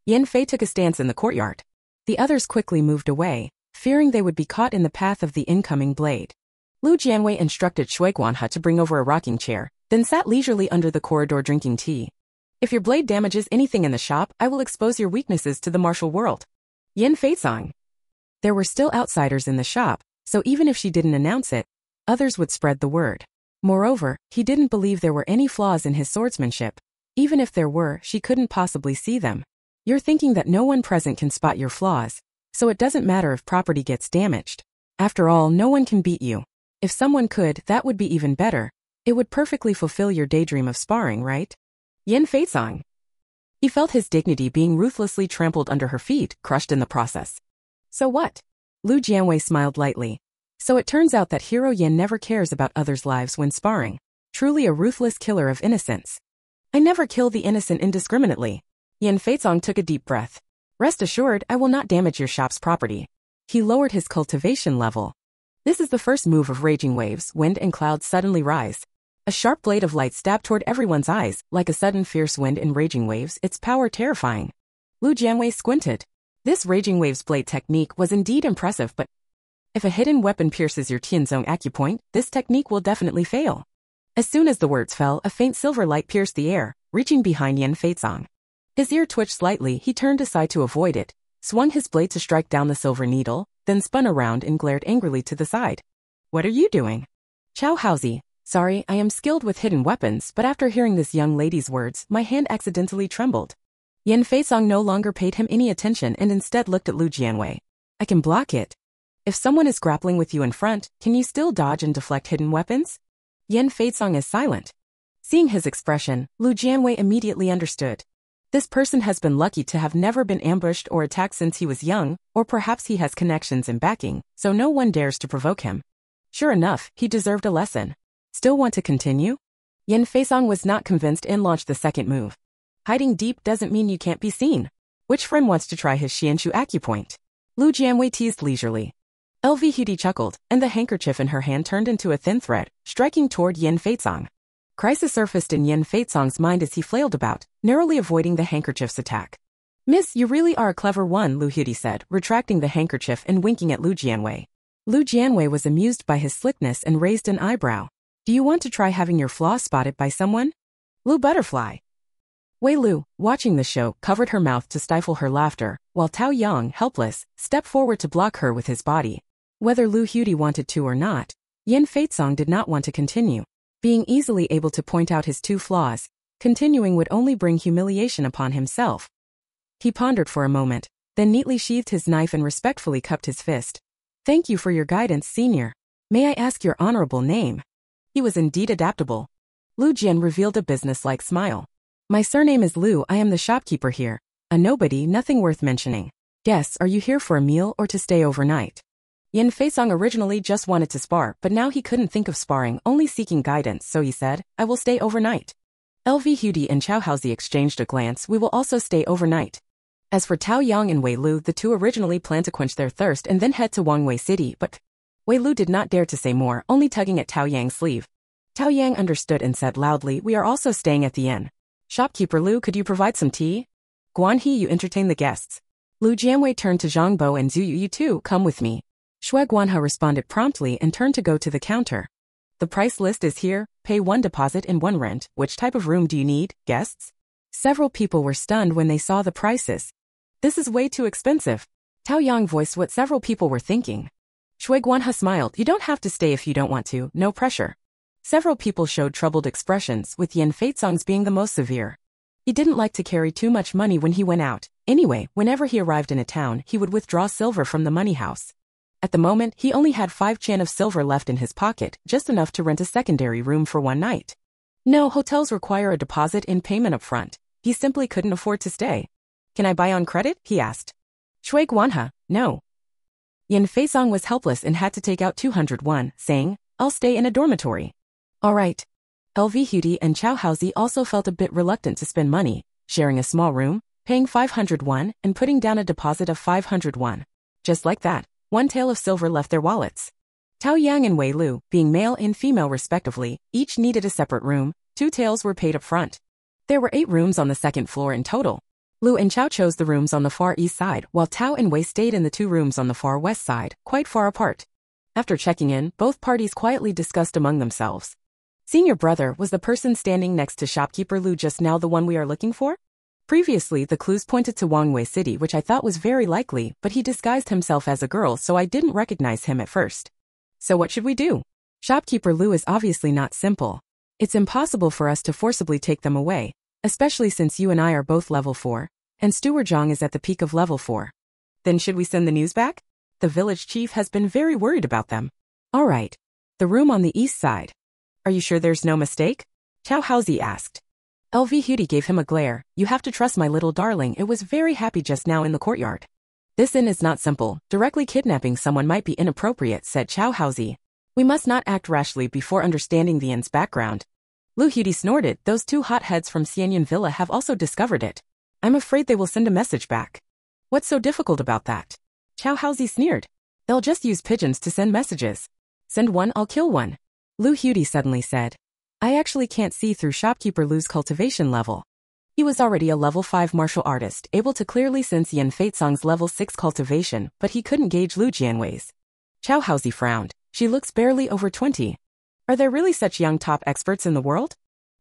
Yen Fei took a stance in the courtyard. The others quickly moved away, fearing they would be caught in the path of the incoming blade. Lu Jianwei instructed Shui Guanha to bring over a rocking chair, then sat leisurely under the corridor drinking tea. If your blade damages anything in the shop, I will expose your weaknesses to the martial world. Yen Feizong. There were still outsiders in the shop, so even if she didn't announce it, others would spread the word. Moreover, he didn't believe there were any flaws in his swordsmanship. Even if there were, she couldn't possibly see them. You're thinking that no one present can spot your flaws, so it doesn't matter if property gets damaged. After all, no one can beat you. If someone could, that would be even better. It would perfectly fulfill your daydream of sparring, right? Yen Feizong. He felt his dignity being ruthlessly trampled under her feet, crushed in the process. So what? Lu Jianwei smiled lightly. So it turns out that Hero Yen never cares about others' lives when sparring. Truly a ruthless killer of innocence. I never kill the innocent indiscriminately. Yen Feizong took a deep breath. Rest assured, I will not damage your shop's property. He lowered his cultivation level. This is the first move of raging waves. Wind and clouds suddenly rise. A sharp blade of light stabbed toward everyone's eyes, like a sudden fierce wind in raging waves, its power terrifying. Lu Jianwei squinted. This raging waves blade technique was indeed impressive, but if a hidden weapon pierces your Tianzong acupoint, this technique will definitely fail. As soon as the words fell, a faint silver light pierced the air, reaching behind Yen Feizong. His ear twitched slightly, he turned aside to avoid it, swung his blade to strike down the silver needle, then spun around and glared angrily to the side. What are you doing? Chow Haozi. Sorry, I am skilled with hidden weapons, but after hearing this young lady's words, my hand accidentally trembled. Yen Feizong no longer paid him any attention and instead looked at Lu Jianwei. I can block it. If someone is grappling with you in front, can you still dodge and deflect hidden weapons? Yen Feizong is silent. Seeing his expression, Lu Jianwei immediately understood. This person has been lucky to have never been ambushed or attacked since he was young, or perhaps he has connections and backing, so no one dares to provoke him. Sure enough, he deserved a lesson. Still want to continue? Yen Feizong was not convinced and launched the second move. Hiding deep doesn't mean you can't be seen. Which friend wants to try his Xianshu acupoint? Lu Jianwei teased leisurely. LV Hudi chuckled, and the handkerchief in her hand turned into a thin thread, striking toward Yen Feizong. Crisis surfaced in Yen Feizong's mind as he flailed about, narrowly avoiding the handkerchief's attack. Miss, you really are a clever one, Lu Hudi said, retracting the handkerchief and winking at Lu Jianwei. Lu Jianwei was amused by his slickness and raised an eyebrow. Do you want to try having your flaw spotted by someone? Lu Butterfly. Wei Lu, watching the show, covered her mouth to stifle her laughter, while Tao Yang, helpless, stepped forward to block her with his body. Whether Lu Hudi wanted to or not, Yen Feizong did not want to continue. Being easily able to point out his two flaws, continuing would only bring humiliation upon himself. He pondered for a moment, then neatly sheathed his knife and respectfully cupped his fist. Thank you for your guidance, senior. May I ask your honorable name? He was indeed adaptable. Lu Jian revealed a businesslike smile. My surname is Lu, I am the shopkeeper here. A nobody, nothing worth mentioning. Guests, are you here for a meal or to stay overnight? Yin Feisong originally just wanted to spar, but now he couldn't think of sparring, only seeking guidance, so he said, I will stay overnight. LV Hudi and Chao Haozi exchanged a glance. We will also stay overnight. As for Tao Yang and Wei Lu, the two originally planned to quench their thirst and then head to Jianwei City, but Wei Lu did not dare to say more, only tugging at Tao Yang's sleeve. Tao Yang understood and said loudly, we are also staying at the inn. Shopkeeper Lu, could you provide some tea? Guan He, you entertain the guests. Lu Jianwei turned to Zhang Bo and Zhu Yu, you too, come with me. Shui Guanhe responded promptly and turned to go to the counter. The price list is here, pay 1 deposit and 1 rent. Which type of room do you need, guests? Several people were stunned when they saw the prices. This is way too expensive. Tao Yang voiced what several people were thinking. Shui Guanhe smiled, you don't have to stay if you don't want to, no pressure. Several people showed troubled expressions, with Yin Feisong's being the most severe. He didn't like to carry too much money when he went out. Anyway, whenever he arrived in a town, he would withdraw silver from the money house. At the moment, he only had 5 chan of silver left in his pocket, just enough to rent a secondary room for 1 night. No, hotels require a deposit and payment up front. He simply couldn't afford to stay. Can I buy on credit? He asked. Shui Guanhe, no. Yin Feisong was helpless and had to take out 200 won, saying, I'll stay in a dormitory. All right. LV Hudi and Chao Haozi also felt a bit reluctant to spend money, sharing a small room, paying 500 won, and putting down a deposit of 500 won. Just like that, 1 tael of silver left their wallets. Tao Yang and Wei Lu, being male and female respectively, each needed a separate room. 2 taels were paid up front. There were 8 rooms on the 2nd floor in total. Lu and Chao chose the rooms on the far east side, while Tao and Wei stayed in the 2 rooms on the far west side, quite far apart. After checking in, both parties quietly discussed among themselves. Senior brother, was the person standing next to shopkeeper Lu just now the one we are looking for? Previously, the clues pointed to Jianwei City, which I thought was very likely, but he disguised himself as a girl, so I didn't recognize him at first. So what should we do? Shopkeeper Lu is obviously not simple. It's impossible for us to forcibly take them away, especially since you and I are both level 4, and Steward Zhang is at the peak of level 4. Then should we send the news back? The village chief has been very worried about them. All right. The room on the east side. Are you sure there's no mistake? Chao Haozi asked. LV Hudi gave him a glare. You have to trust my little darling, it was very happy just now in the courtyard. This inn is not simple. Directly kidnapping someone might be inappropriate, said Chao Haozi. We must not act rashly before understanding the inn's background. Lu Hudi snorted. Those 2 hotheads from Xianyun Villa have also discovered it. I'm afraid they will send a message back. What's so difficult about that? Chao Haozi sneered. They'll just use pigeons to send messages. Send one, I'll kill one. Lu Hudi suddenly said. I actually can't see through shopkeeper Lu's cultivation level. He was already a level 5 martial artist, able to clearly sense Yin Feisong's level 6 cultivation, but he couldn't gauge Lu Jianwei's. Chao Haozi frowned. She looks barely over 20. Are there really such young top experts in the world?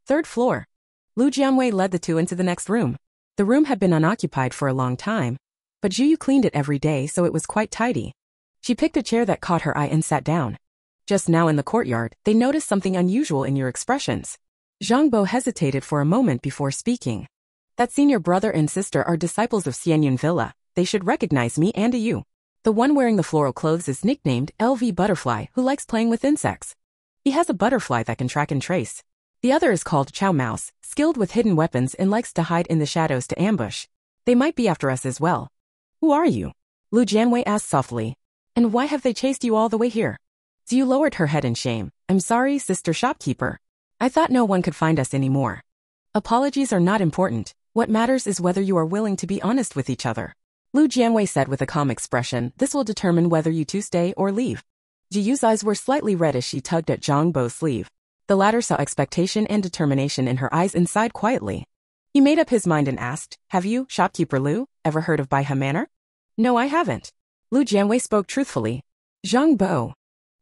3rd floor. Lu Jianwei led the 2 into the next room. The room had been unoccupied for a long time, but Zhu cleaned it every day, so it was quite tidy. She picked a chair that caught her eye and sat down. Just now in the courtyard, they noticed something unusual in your expressions. Zhang Bo hesitated for a moment before speaking. That senior brother and sister are disciples of Xianyun Villa. They should recognize me and you. The one wearing the floral clothes is nicknamed LV Butterfly, who likes playing with insects. He has a butterfly that can track and trace. The other is called Chow Mouse, skilled with hidden weapons and likes to hide in the shadows to ambush. They might be after us as well. Who are you? Lu Jianwei asked softly. And why have they chased you all the way here? Zhu lowered her head in shame. I'm sorry, sister shopkeeper. I thought no one could find us anymore. Apologies are not important. What matters is whether you are willing to be honest with each other. Lu Jianwei said with a calm expression. This will determine whether you two stay or leave. Zhu's eyes were slightly red as she tugged at Zhang Bo's sleeve. The latter saw expectation and determination in her eyes and sighed quietly. He made up his mind and asked, have you, shopkeeper Lu, ever heard of Baihe Manor? No, I haven't. Lu Jianwei spoke truthfully. Zhang Bo.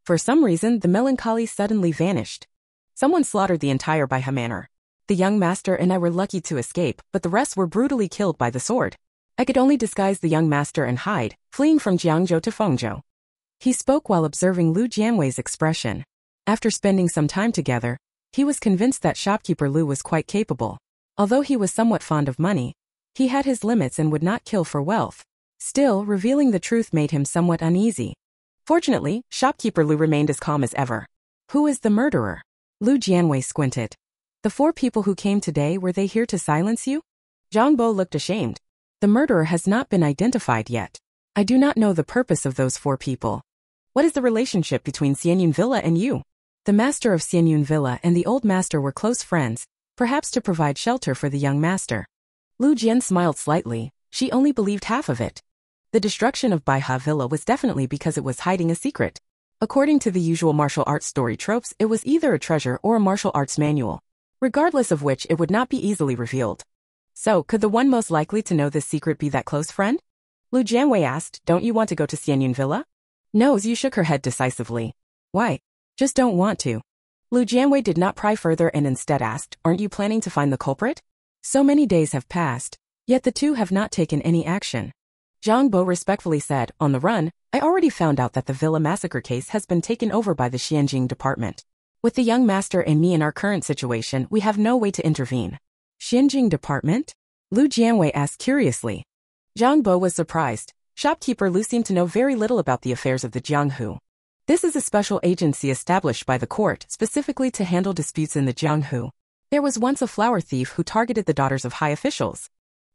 For some reason, the melancholy suddenly vanished. Someone slaughtered the entire Baihe Manor. The young master and I were lucky to escape, but the rest were brutally killed by the sword. I could only disguise the young master and hide, fleeing from Jiangzhou to Fengzhou. He spoke while observing Lu Jianwei's expression. After spending some time together, he was convinced that shopkeeper Lu was quite capable. Although he was somewhat fond of money, he had his limits and would not kill for wealth. Still, revealing the truth made him somewhat uneasy. Fortunately, shopkeeper Lu remained as calm as ever. Who is the murderer? Lu Jianwei squinted. The 4 people who came today, were they here to silence you? Zhang Bo looked ashamed. The murderer has not been identified yet. I do not know the purpose of those 4 people. What is the relationship between Xianyun Villa and you? The master of Xianyun Villa and the old master were close friends, perhaps to provide shelter for the young master. Lu Jian smiled slightly. She only believed half of it. The destruction of Baiha Villa was definitely because it was hiding a secret. According to the usual martial arts story tropes, it was either a treasure or a martial arts manual. Regardless of which, it would not be easily revealed. So, could the one most likely to know this secret be that close friend? Lu Jianwei asked, don't you want to go to Xianyun Villa? No, Zhu shook her head decisively. Why? Just don't want to. Lu Jianwei did not pry further and instead asked, aren't you planning to find the culprit? So many days have passed, yet the 2 have not taken any action. Zhang Bo respectfully said, on the run, I already found out that the Villa massacre case has been taken over by the Xianjing department. With the young master and me in our current situation, we have no way to intervene. Xianjing department? Lu Jianwei asked curiously. Zhang Bo was surprised. Shopkeeper Lu seemed to know very little about the affairs of the Jianghu. This is a special agency established by the court specifically to handle disputes in the Jianghu. There was once a flower thief who targeted the daughters of high officials.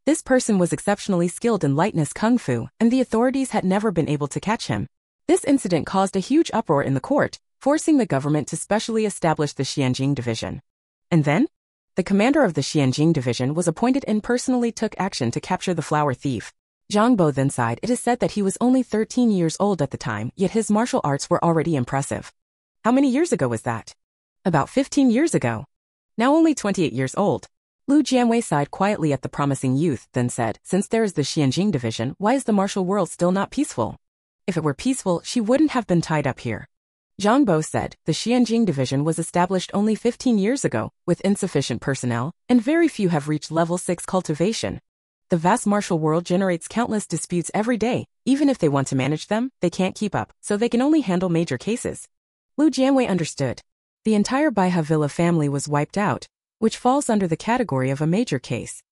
This person was exceptionally skilled in lightness kung fu, and the authorities had never been able to catch him. This incident caused a huge uproar in the court, forcing the government to specially establish the Xianjing division. And then? The commander of the Xianjing division was appointed and personally took action to capture the flower thief. Zhang Bo then sighed. It is said that he was only 13 years old at the time, yet his martial arts were already impressive. How many years ago was that? About 15 years ago. Now only 28 years old. Lu Jianwei sighed quietly at the promising youth, then said, since there is the Xianjing division, why is the martial world still not peaceful? If it were peaceful, she wouldn't have been tied up here. Zhang Bo said, the Xianjing division was established only 15 years ago, with insufficient personnel, and very few have reached level 6 cultivation. The vast martial world generates countless disputes every day. Even if they want to manage them, they can't keep up, so they can only handle major cases. Lu Jianwei understood. The entire Baiha Villa family was wiped out, which falls under the category of a major case.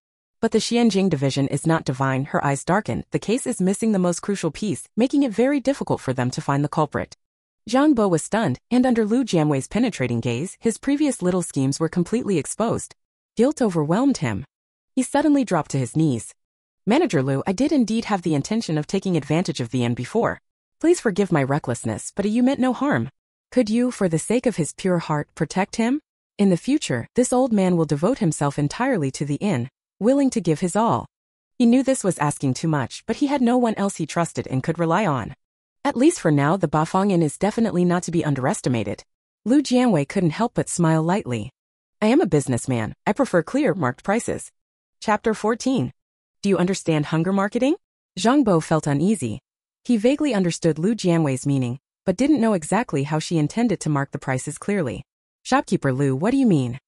But the Xianjing division is not divine. Her eyes darkened. The case is missing the most crucial piece, making it very difficult for them to find the culprit. Zhang Bo was stunned, and under Lu Jianwei's penetrating gaze, his previous little schemes were completely exposed. Guilt overwhelmed him. He suddenly dropped to his knees. Manager Lu, I did indeed have the intention of taking advantage of the inn before. Please forgive my recklessness, but you meant no harm. Could you, for the sake of his pure heart, protect him? In the future, this old man will devote himself entirely to the inn, willing to give his all. He knew this was asking too much, but he had no one else he trusted and could rely on. At least for now, the Bafang Inn is definitely not to be underestimated. Lu Jianwei couldn't help but smile lightly. I am a businessman. I prefer clear, marked prices. Chapter 14. Do you understand hunger marketing? Zhang Bo felt uneasy. He vaguely understood Lu Jianwei's meaning, but didn't know exactly how she intended to mark the prices clearly. Shopkeeper Lu, what do you mean?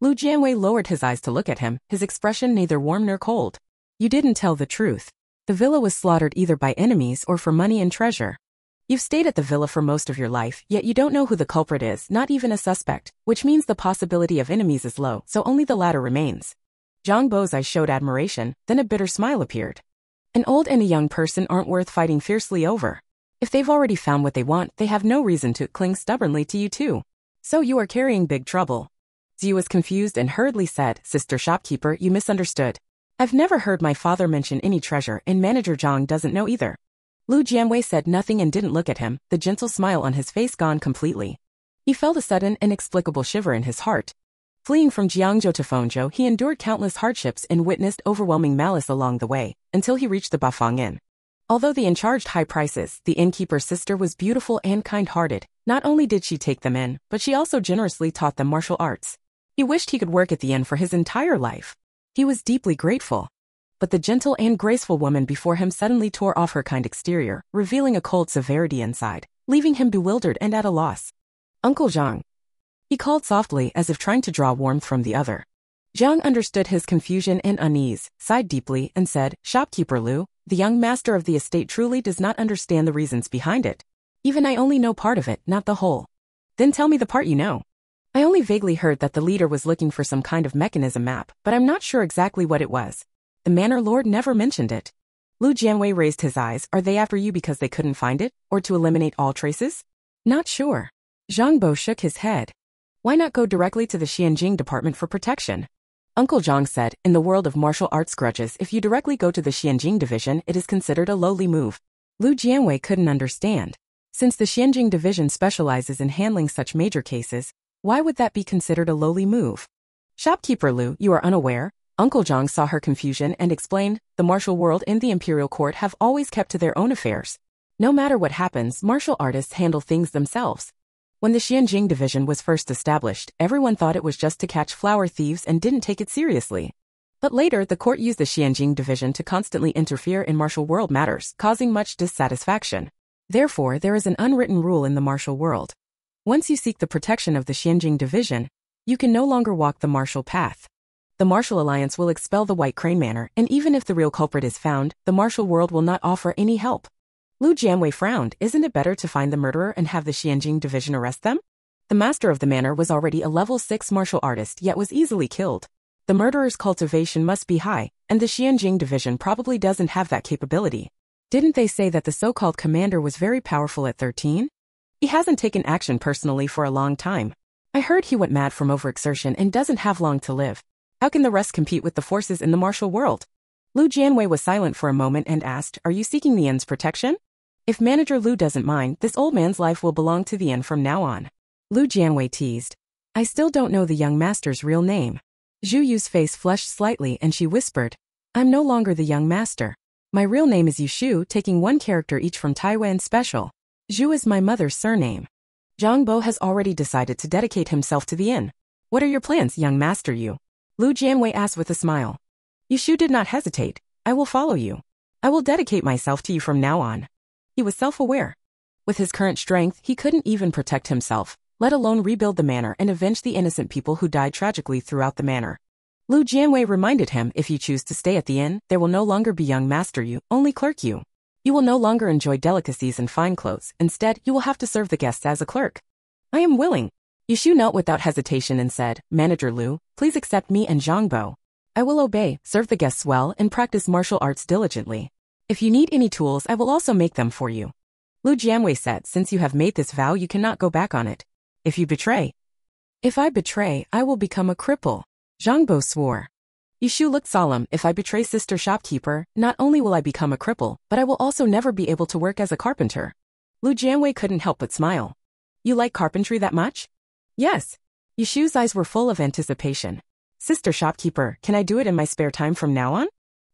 Lu Jianwei lowered his eyes to look at him, his expression neither warm nor cold. You didn't tell the truth. The villa was slaughtered either by enemies or for money and treasure. You've stayed at the villa for most of your life, yet you don't know who the culprit is, not even a suspect, which means the possibility of enemies is low, so only the latter remains. Zhang Bo's eyes showed admiration, then a bitter smile appeared. An old and a young person aren't worth fighting fiercely over. If they've already found what they want, they have no reason to cling stubbornly to you too. So you are carrying big trouble. Ziyu was confused and hurriedly said, Sister Shopkeeper, you misunderstood. I've never heard my father mention any treasure, and Manager Zhang doesn't know either. Lu Jianwei said nothing and didn't look at him, the gentle smile on his face gone completely. He felt a sudden, inexplicable shiver in his heart. Fleeing from Jiangzhou to Fengzhou, he endured countless hardships and witnessed overwhelming malice along the way, until he reached the Bafang Inn. Although the inn charged high prices, the innkeeper's sister was beautiful and kind-hearted. Not only did she take them in, but she also generously taught them martial arts. He wished he could work at the inn for his entire life. He was deeply grateful. But the gentle and graceful woman before him suddenly tore off her kind exterior, revealing a cold severity inside, leaving him bewildered and at a loss. Uncle Zhang. He called softly as if trying to draw warmth from the other. Zhang understood his confusion and unease, sighed deeply, and said, Shopkeeper Lu, the young master of the estate truly does not understand the reasons behind it. Even I only know part of it, not the whole. Then tell me the part you know. I only vaguely heard that the leader was looking for some kind of mechanism map, but I'm not sure exactly what it was. The Manor Lord never mentioned it. Lu Jianwei raised his eyes. Are they after you because they couldn't find it, or to eliminate all traces? Not sure. Zhang Bo shook his head. Why not go directly to the Xianjing department for protection? Uncle Zhang said, in the world of martial arts grudges, if you directly go to the Xianjing division, it is considered a lowly move. Lu Jianwei couldn't understand. Since the Xianjing division specializes in handling such major cases, why would that be considered a lowly move? Shopkeeper Lu, you are unaware? Uncle Zhang saw her confusion and explained, the martial world and the imperial court have always kept to their own affairs. No matter what happens, martial artists handle things themselves. When the Xianjing division was first established, everyone thought it was just to catch flower thieves and didn't take it seriously. But later, the court used the Xianjing division to constantly interfere in martial world matters, causing much dissatisfaction. Therefore, there is an unwritten rule in the martial world. Once you seek the protection of the Xianjing division, you can no longer walk the martial path. The martial alliance will expel the White Crane Manor, and even if the real culprit is found, the martial world will not offer any help. Lu Jianwei frowned. Isn't it better to find the murderer and have the Xianjing division arrest them? The master of the manor was already a level 6 martial artist yet was easily killed. The murderer's cultivation must be high, and the Xianjing division probably doesn't have that capability. Didn't they say that the so-called commander was very powerful at 13? He hasn't taken action personally for a long time. I heard he went mad from overexertion and doesn't have long to live. How can the rest compete with the forces in the martial world? Lu Jianwei was silent for a moment and asked, are you seeking the In's protection? If Manager Lu doesn't mind, this old man's life will belong to the inn from now on. Lu Jianwei teased. I still don't know the young master's real name. Zhu Yu's face flushed slightly and she whispered, I'm no longer the young master. My real name is Yushu, taking one character each from Taiwan Special. Zhu is my mother's surname. Zhang Bo has already decided to dedicate himself to the inn. What are your plans, young master Yu? Lu Jianwei asked with a smile. Yushu did not hesitate. I will follow you. I will dedicate myself to you from now on. He was self-aware. With his current strength, he couldn't even protect himself, let alone rebuild the manor and avenge the innocent people who died tragically throughout the manor. Lu Jianwei reminded him, if you choose to stay at the inn, there will no longer be young master Yu, only clerk Yu. You will no longer enjoy delicacies and fine clothes. Instead, you will have to serve the guests as a clerk. I am willing. Yushu knelt without hesitation and said, Manager Lu, please accept me and Zhang Bo. I will obey, serve the guests well, and practice martial arts diligently. If you need any tools, I will also make them for you. Lu Jianwei said, since you have made this vow, you cannot go back on it. If you betray. If I betray, I will become a cripple. Zhang Bo swore. Yushu looked solemn. If I betray Sister Shopkeeper, not only will I become a cripple, but I will also never be able to work as a carpenter. Lu Jianwei couldn't help but smile. You like carpentry that much? Yes. Yushu's eyes were full of anticipation. Sister Shopkeeper, can I do it in my spare time from now on?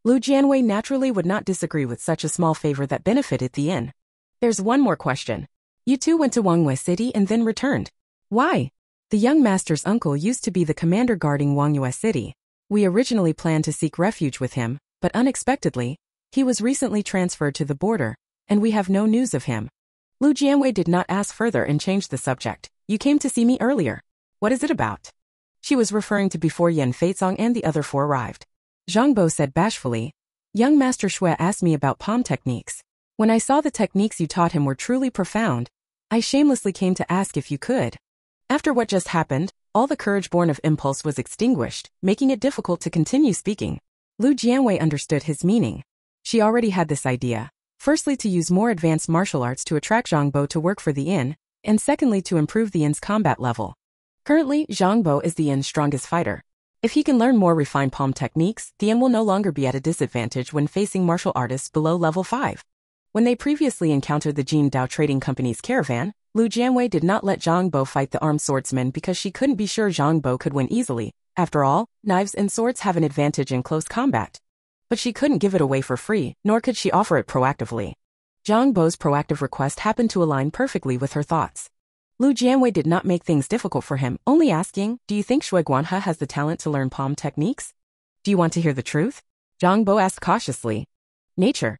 Lu Jianwei naturally would not disagree with such a small favor that benefited the inn. There's one more question. You two went to Wangyue City and then returned. Why? The young master's uncle used to be the commander guarding Wangyue City. We originally planned to seek refuge with him, but unexpectedly, he was recently transferred to the border, and we have no news of him. Lu Jianwei did not ask further and changed the subject. You came to see me earlier. What is it about? She was referring to before Yan Feizong and the other four arrived. Zhang Bo said bashfully, young Master Shui asked me about palm techniques. When I saw the techniques you taught him were truly profound, I shamelessly came to ask if you could. After what just happened, all the courage born of impulse was extinguished, making it difficult to continue speaking. Lu Jianwei understood his meaning. She already had this idea. Firstly, to use more advanced martial arts to attract Zhang Bo to work for the inn, and secondly, to improve the inn's combat level. Currently, Zhang Bo is the inn's strongest fighter. If he can learn more refined palm techniques, the inn will no longer be at a disadvantage when facing martial artists below level 5. When they previously encountered the Jin Dao Trading Company's caravan, Lu Jianwei did not let Zhang Bo fight the armed swordsman because she couldn't be sure Zhang Bo could win easily. After all, knives and swords have an advantage in close combat. But she couldn't give it away for free, nor could she offer it proactively. Zhang Bo's proactive request happened to align perfectly with her thoughts. Lu Jianwei did not make things difficult for him, only asking, do you think Shui Guanhe has the talent to learn palm techniques? Do you want to hear the truth? Zhang Bo asked cautiously. Nature.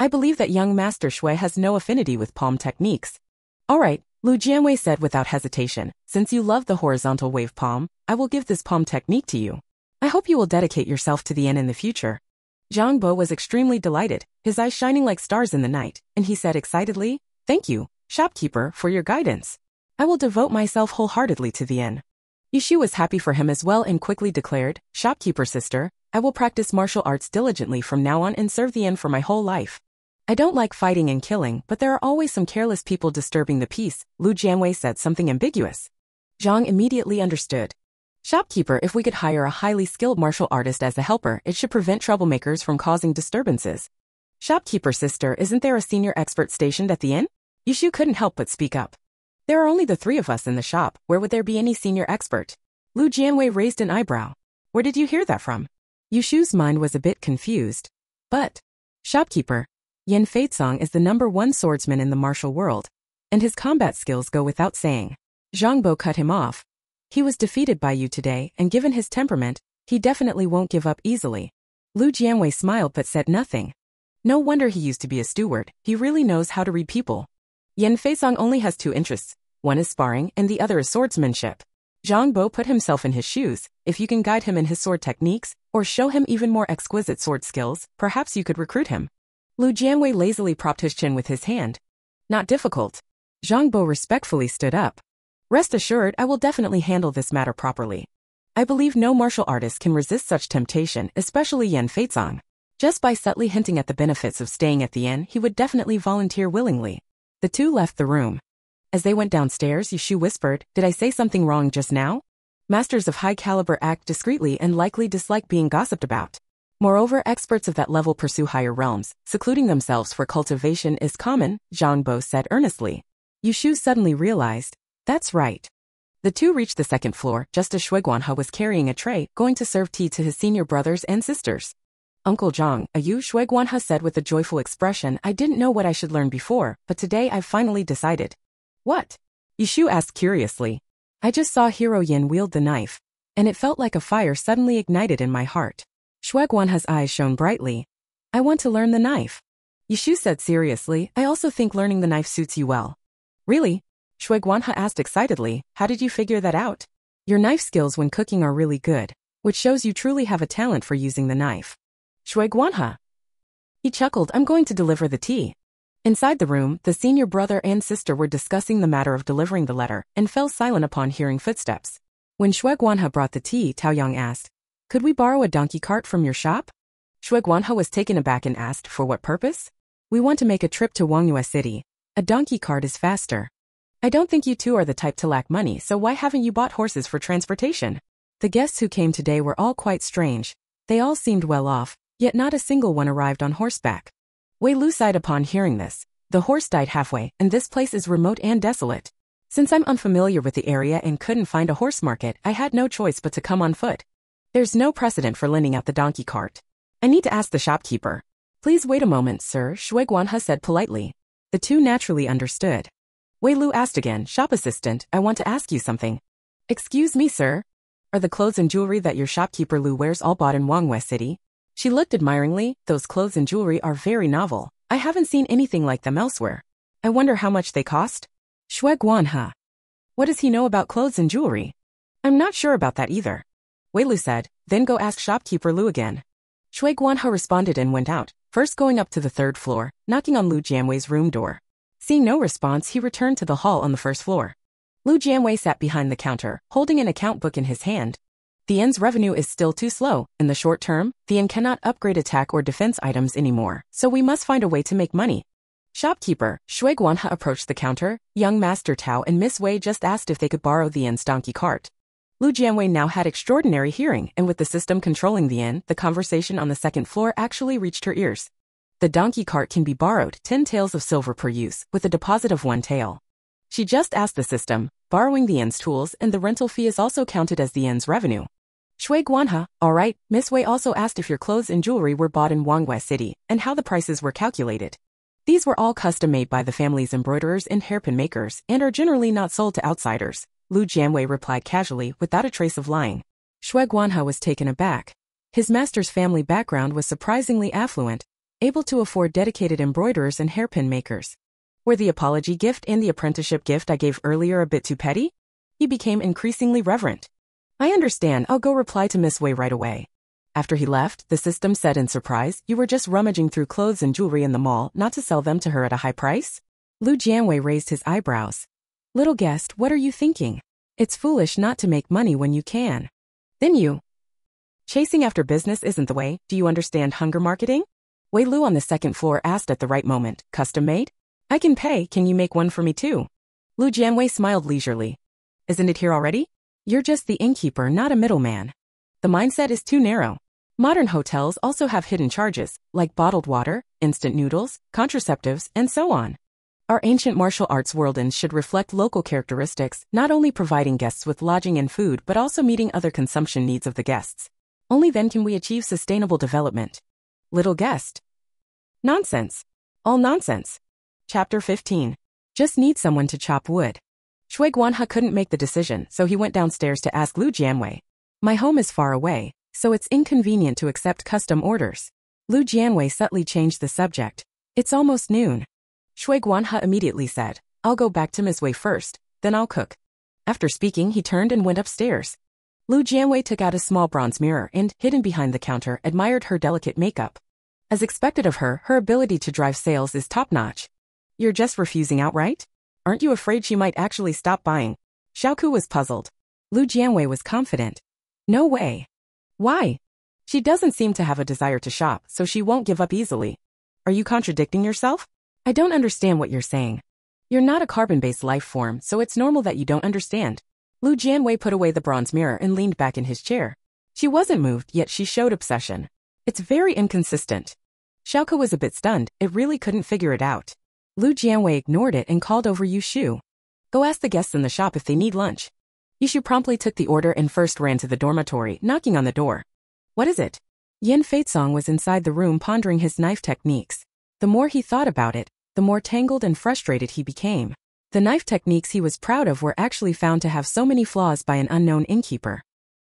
I believe that young Master Shui has no affinity with palm techniques. All right, Lu Jianwei said without hesitation, since you love the horizontal wave palm, I will give this palm technique to you. I hope you will dedicate yourself to the inn in the future. Zhang Bo was extremely delighted, his eyes shining like stars in the night, and he said excitedly, thank you, shopkeeper, for your guidance. I will devote myself wholeheartedly to the inn. Yushu was happy for him as well and quickly declared, shopkeeper sister, I will practice martial arts diligently from now on and serve the inn for my whole life. I don't like fighting and killing, but there are always some careless people disturbing the peace. Lu Jianwei said something ambiguous. Zhang immediately understood. Shopkeeper, if we could hire a highly skilled martial artist as a helper, it should prevent troublemakers from causing disturbances. Shopkeeper sister, isn't there a senior expert stationed at the inn? Yushu couldn't help but speak up. There are only the three of us in the shop, where would there be any senior expert? Lu Jianwei raised an eyebrow. Where did you hear that from? Yushu's mind was a bit confused. But, shopkeeper, Yan Feizong is the #1 swordsman in the martial world, and his combat skills go without saying. Zhang Bo cut him off. He was defeated by you today, and given his temperament, he definitely won't give up easily. Lu Jianwei smiled but said nothing. No wonder he used to be a steward, he really knows how to read people. Yan Feizong only has two interests, one is sparring and the other is swordsmanship. Zhang Bo put himself in his shoes. If you can guide him in his sword techniques, or show him even more exquisite sword skills, perhaps you could recruit him. Lu Jianwei lazily propped his chin with his hand. Not difficult. Zhang Bo respectfully stood up. Rest assured, I will definitely handle this matter properly. I believe no martial artist can resist such temptation, especially Yan Feizong. Just by subtly hinting at the benefits of staying at the inn, he would definitely volunteer willingly. The two left the room. As they went downstairs, Yushu whispered, "Did I say something wrong just now?" Masters of high caliber act discreetly and likely dislike being gossiped about. Moreover, experts of that level pursue higher realms. Secluding themselves for cultivation is common, Zhang Bo said earnestly. Yushu suddenly realized, that's right. The two reached the second floor, just as Shui Guanhe was carrying a tray, going to serve tea to his senior brothers and sisters. Uncle Zhang, you, Shui Guanhe said with a joyful expression, I didn't know what I should learn before, but today I've finally decided. What? Yushu asked curiously. I just saw Hero Yin wield the knife, and it felt like a fire suddenly ignited in my heart. Shui Guanhe's eyes shone brightly. I want to learn the knife. Yushu said seriously, I also think learning the knife suits you well. Really? Shui Guanhe asked excitedly, how did you figure that out? Your knife skills when cooking are really good, which shows you truly have a talent for using the knife. Shui Guanhe. He chuckled, I'm going to deliver the tea. Inside the room, the senior brother and sister were discussing the matter of delivering the letter, and fell silent upon hearing footsteps. When Shui Guanhe brought the tea, Taoyang asked, could we borrow a donkey cart from your shop? Shui Guanhe was taken aback and asked, for what purpose? We want to make a trip to Wangyue City. A donkey cart is faster. I don't think you two are the type to lack money, so why haven't you bought horses for transportation? The guests who came today were all quite strange. They all seemed well off, yet not a single one arrived on horseback. Wei Lu sighed upon hearing this. The horse died halfway, and this place is remote and desolate. Since I'm unfamiliar with the area and couldn't find a horse market, I had no choice but to come on foot. There's no precedent for lending out the donkey cart. I need to ask the shopkeeper. Please wait a moment, sir, Shui Guanhe said politely. The two naturally understood. Wei Lu asked again, shop assistant, I want to ask you something. Excuse me, sir. Are the clothes and jewelry that your shopkeeper Lu wears all bought in Wangyue City? She looked admiringly. Those clothes and jewelry are very novel. I haven't seen anything like them elsewhere. I wonder how much they cost? Shui Guanhe. What does he know about clothes and jewelry? I'm not sure about that either. Wei Lu said, then go ask shopkeeper Lu again. Shui Guanhe responded and went out, first going up to the third floor, knocking on Lu Jianwei's room door. Seeing no response, he returned to the hall on the first floor. Lu Jianwei sat behind the counter, holding an account book in his hand. The inn's revenue is still too slow. In the short term, the inn cannot upgrade attack or defense items anymore, so we must find a way to make money. Shopkeeper, Shui Guanhe approached the counter. Young Master Tao and Miss Wei just asked if they could borrow the inn's donkey cart. Lu Jianwei now had extraordinary hearing, and with the system controlling the inn, the conversation on the second floor actually reached her ears. The donkey cart can be borrowed, 10 taels of silver per use, with a deposit of 1 tael. She just asked the system, borrowing the inn's tools, and the rental fee is also counted as the inn's revenue. Shui Guanhe, alright, Miss Wei also asked if your clothes and jewelry were bought in Wangyue City, and how the prices were calculated. These were all custom-made by the family's embroiderers and hairpin makers, and are generally not sold to outsiders. Lu Jianwei replied casually, without a trace of lying. Shui Guanhe was taken aback. His master's family background was surprisingly affluent, able to afford dedicated embroiderers and hairpin makers. Were the apology gift and the apprenticeship gift I gave earlier a bit too petty? He became increasingly reverent. I understand, I'll go reply to Miss Wei right away. After he left, the system said in surprise, you were just rummaging through clothes and jewelry in the mall, not to sell them to her at a high price? Lu Jianwei raised his eyebrows. Little guest, what are you thinking? It's foolish not to make money when you can. Then you. Chasing after business isn't the way. Do you understand hunger marketing? Wei Lu on the second floor asked at the right moment, custom made? I can pay, can you make one for me too? Lu Jianwei smiled leisurely. Isn't it here already? You're just the innkeeper, not a middleman. The mindset is too narrow. Modern hotels also have hidden charges, like bottled water, instant noodles, contraceptives, and so on. Our ancient martial arts worldens should reflect local characteristics, not only providing guests with lodging and food but also meeting other consumption needs of the guests. Only then can we achieve sustainable development. Little guest. Nonsense. All nonsense. Chapter 15. Just need someone to chop wood. Shui Guanhe couldn't make the decision, so he went downstairs to ask Lu Jianwei. My home is far away, so it's inconvenient to accept custom orders. Lu Jianwei subtly changed the subject. It's almost noon. Shui Guanhe immediately said, I'll go back to Ms. Wei first, then I'll cook. After speaking, he turned and went upstairs. Lu Jianwei took out a small bronze mirror and, hidden behind the counter, admired her delicate makeup. As expected of her, her ability to drive sales is top-notch. You're just refusing outright? Aren't you afraid she might actually stop buying? Xiaoku was puzzled. Lu Jianwei was confident. No way. Why? She doesn't seem to have a desire to shop, so she won't give up easily. Are you contradicting yourself? I don't understand what you're saying. You're not a carbon-based life form, so it's normal that you don't understand. Lu Jianwei put away the bronze mirror and leaned back in his chair. She wasn't moved, yet she showed obsession. It's very inconsistent. Xiaoku was a bit stunned, it really couldn't figure it out. Lu Jianwei ignored it and called over Yushu. Go ask the guests in the shop if they need lunch. Yushu promptly took the order and first ran to the dormitory, knocking on the door. What is it? Yan Feitsong was inside the room pondering his knife techniques. The more he thought about it, the more tangled and frustrated he became. The knife techniques he was proud of were actually found to have so many flaws by an unknown innkeeper.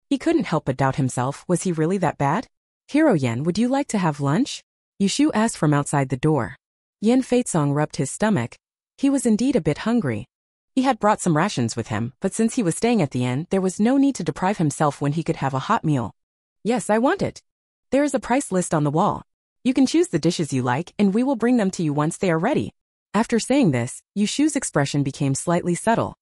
He couldn't help but doubt himself, was he really that bad? Hero Yan, would you like to have lunch? Yushu asked from outside the door. Yan Feitsong rubbed his stomach. He was indeed a bit hungry. He had brought some rations with him, but since he was staying at the inn, there was no need to deprive himself when he could have a hot meal. Yes, I want it. There is a price list on the wall. You can choose the dishes you like, and we will bring them to you once they are ready. After saying this, Yushu's expression became slightly subtle.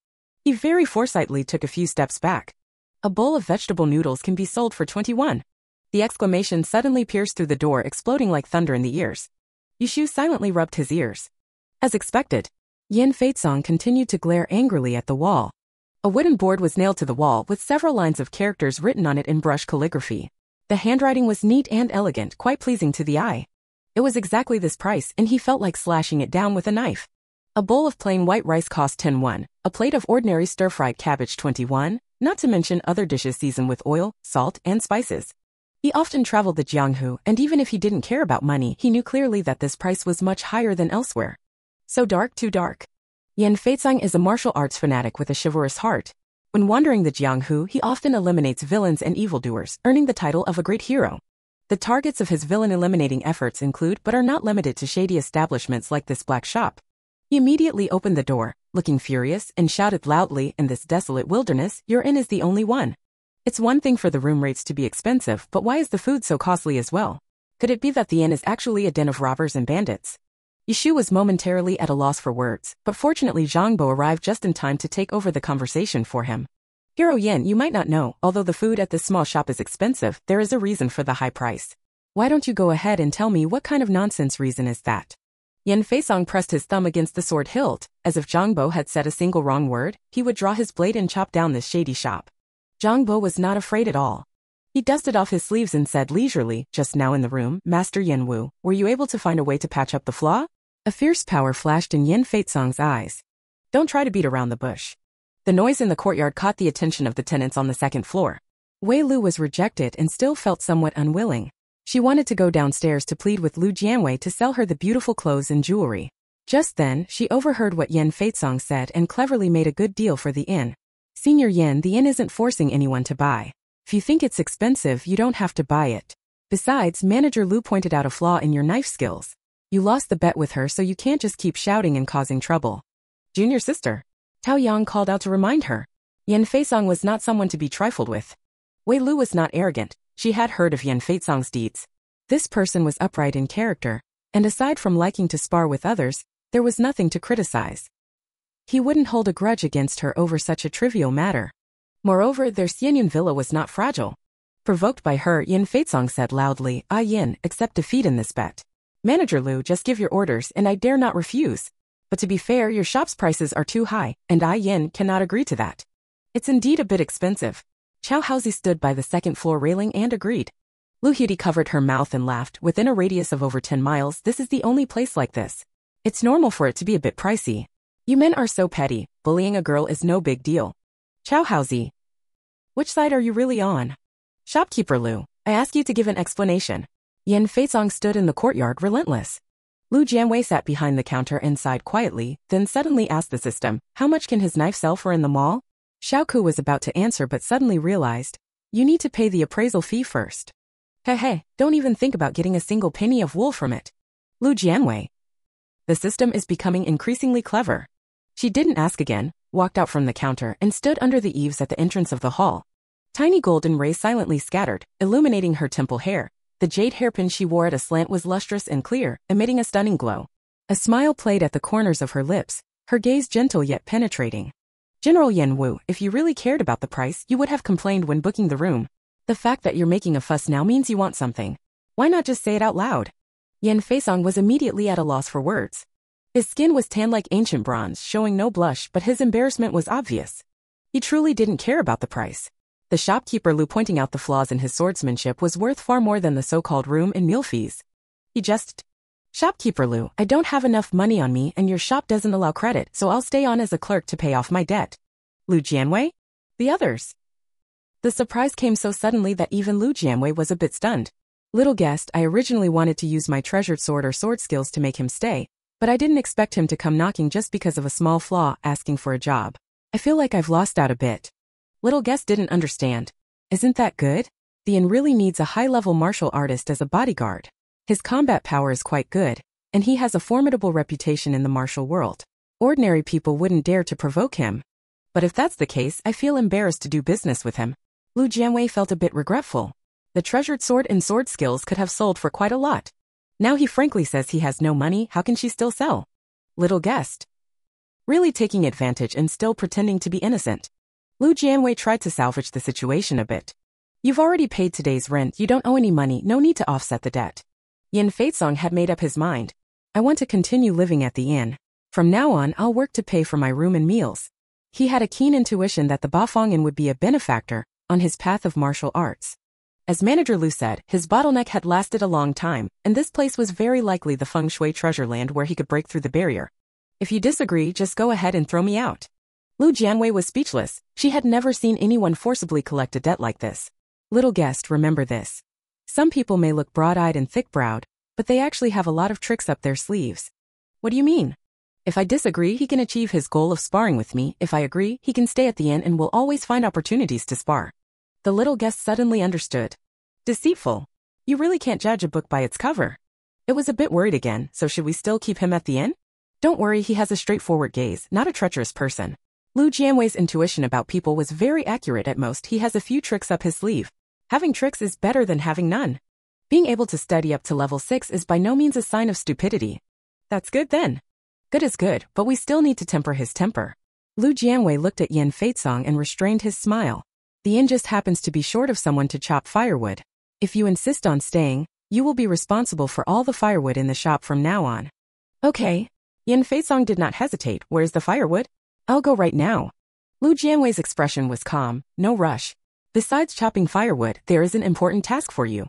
He very foresightly took a few steps back. A bowl of vegetable noodles can be sold for 21. The exclamation suddenly pierced through the door, exploding like thunder in the ears. Yushu silently rubbed his ears. As expected, Yan Feitsong continued to glare angrily at the wall. A wooden board was nailed to the wall with several lines of characters written on it in brush calligraphy. The handwriting was neat and elegant, quite pleasing to the eye. It was exactly this price, and he felt like slashing it down with a knife. A bowl of plain white rice cost 10 won, a plate of ordinary stir-fried cabbage 21, not to mention other dishes seasoned with oil, salt, and spices. He often traveled the Jianghu, and even if he didn't care about money, he knew clearly that this price was much higher than elsewhere. So dark, too dark. Yan Feitsong is a martial arts fanatic with a chivalrous heart. When wandering the Jianghu, he often eliminates villains and evildoers, earning the title of a great hero. The targets of his villain-eliminating efforts include but are not limited to shady establishments like this black shop. He immediately opened the door, looking furious, and shouted loudly, in this desolate wilderness, your inn is the only one. It's one thing for the room rates to be expensive, but why is the food so costly as well? Could it be that the inn is actually a den of robbers and bandits? Yushu was momentarily at a loss for words, but fortunately Zhang Bo arrived just in time to take over the conversation for him. Hero Yan, you might not know, although the food at this small shop is expensive, there is a reason for the high price. Why don't you go ahead and tell me what kind of nonsense reason is that? Yan Feitsong pressed his thumb against the sword hilt, as if Zhang Bo had said a single wrong word, he would draw his blade and chop down this shady shop. Zhang Bo was not afraid at all. He dusted off his sleeves and said leisurely, just now in the room, Master Yan Wu, were you able to find a way to patch up the flaw? A fierce power flashed in Yan Feitsong's eyes. Don't try to beat around the bush. The noise in the courtyard caught the attention of the tenants on the second floor. Wei Lu was rejected and still felt somewhat unwilling. She wanted to go downstairs to plead with Lu Jianwei to sell her the beautiful clothes and jewelry. Just then, she overheard what Yan Feitsong said and cleverly made a good deal for the inn. Senior Yan, the inn isn't forcing anyone to buy. If you think it's expensive, you don't have to buy it. Besides, Manager Lu pointed out a flaw in your knife skills. You lost the bet with her, so you can't just keep shouting and causing trouble. Junior sister. Tao Yang called out to remind her. Yan Feitsong was not someone to be trifled with. Wei Lu was not arrogant. She had heard of Yan Feitsong's deeds. This person was upright in character, and aside from liking to spar with others, there was nothing to criticize. He wouldn't hold a grudge against her over such a trivial matter. Moreover, their Xianyun villa was not fragile. Provoked by her, Yin Feitsong said loudly, "Ah Yin, accept defeat in this bet. Manager Lu, just give your orders and I dare not refuse. But to be fair, your shop's prices are too high, and I Yin cannot agree to that. It's indeed a bit expensive." Chow Haozi stood by the second-floor railing and agreed. Lu Hudi covered her mouth and laughed. "Within a radius of over 10 miles, this is the only place like this. It's normal for it to be a bit pricey. You men are so petty, bullying a girl is no big deal." Chow Haozi. "Which side are you really on?" "Shopkeeper Lu, I ask you to give an explanation." Yin Feitsong stood in the courtyard, relentless. Lu Jianwei sat behind the counter and sighed quietly, then suddenly asked the system, "How much can his knife sell for in the mall?" Xiaoku was about to answer but suddenly realized, "You need to pay the appraisal fee first. Hey, don't even think about getting a single penny of wool from it." Lu Jianwei. The system is becoming increasingly clever. She didn't ask again, walked out from the counter and stood under the eaves at the entrance of the hall. Tiny golden rays silently scattered, illuminating her temple hair. The jade hairpin she wore at a slant was lustrous and clear, emitting a stunning glow. A smile played at the corners of her lips, her gaze gentle yet penetrating. "General Yan Wu, if you really cared about the price, you would have complained when booking the room. The fact that you're making a fuss now means you want something. Why not just say it out loud?" Yin Feisong was immediately at a loss for words. His skin was tan like ancient bronze, showing no blush, but his embarrassment was obvious. He truly didn't care about the price. The shopkeeper Lu pointing out the flaws in his swordsmanship was worth far more than the so-called room and meal fees. He just, "Shopkeeper Lu, I don't have enough money on me and your shop doesn't allow credit, so I'll stay on as a clerk to pay off my debt." Lu Jianwei? The others. The surprise came so suddenly that even Lu Jianwei was a bit stunned. "Little guest, I originally wanted to use my treasured sword or sword skills to make him stay, but I didn't expect him to come knocking just because of a small flaw, asking for a job. I feel like I've lost out a bit." Little guest didn't understand. Isn't that good? The inn really needs a high-level martial artist as a bodyguard. His combat power is quite good, and he has a formidable reputation in the martial world. Ordinary people wouldn't dare to provoke him. But if that's the case, I feel embarrassed to do business with him. Lu Jianwei felt a bit regretful. The treasured sword and sword skills could have sold for quite a lot. Now he frankly says he has no money, how can she still sell? Little guest. Really taking advantage and still pretending to be innocent. Lu Jianwei tried to salvage the situation a bit. "You've already paid today's rent, you don't owe any money, no need to offset the debt." Yin Feitsong had made up his mind. "I want to continue living at the inn. From now on, I'll work to pay for my room and meals." He had a keen intuition that the Bafong Inn would be a benefactor on his path of martial arts. As Manager Lu said, his bottleneck had lasted a long time, and this place was very likely the Feng Shui treasure land where he could break through the barrier. "If you disagree, just go ahead and throw me out." Lu Jianwei was speechless. She had never seen anyone forcibly collect a debt like this. "Little guest, remember this. Some people may look broad-eyed and thick-browed, but they actually have a lot of tricks up their sleeves." "What do you mean?" "If I disagree, he can achieve his goal of sparring with me. If I agree, he can stay at the inn and will always find opportunities to spar." The little guest suddenly understood. Deceitful. You really can't judge a book by its cover. It was a bit worried again, so should we still keep him at the inn? "Don't worry, he has a straightforward gaze, not a treacherous person." Lu Jianwei's intuition about people was very accurate. At most, he has a few tricks up his sleeve. Having tricks is better than having none. Being able to study up to level 6 is by no means a sign of stupidity. That's good then. Good is good, but we still need to temper his temper. Lu Jianwei looked at Yin Feitsong and restrained his smile. The inn just happens to be short of someone to chop firewood. If you insist on staying, you will be responsible for all the firewood in the shop from now on. Okay. Yin Feitsong did not hesitate. "Where's the firewood?" "I'll go right now." Lu Jianwei's expression was calm, no rush. "Besides chopping firewood, there is an important task for you."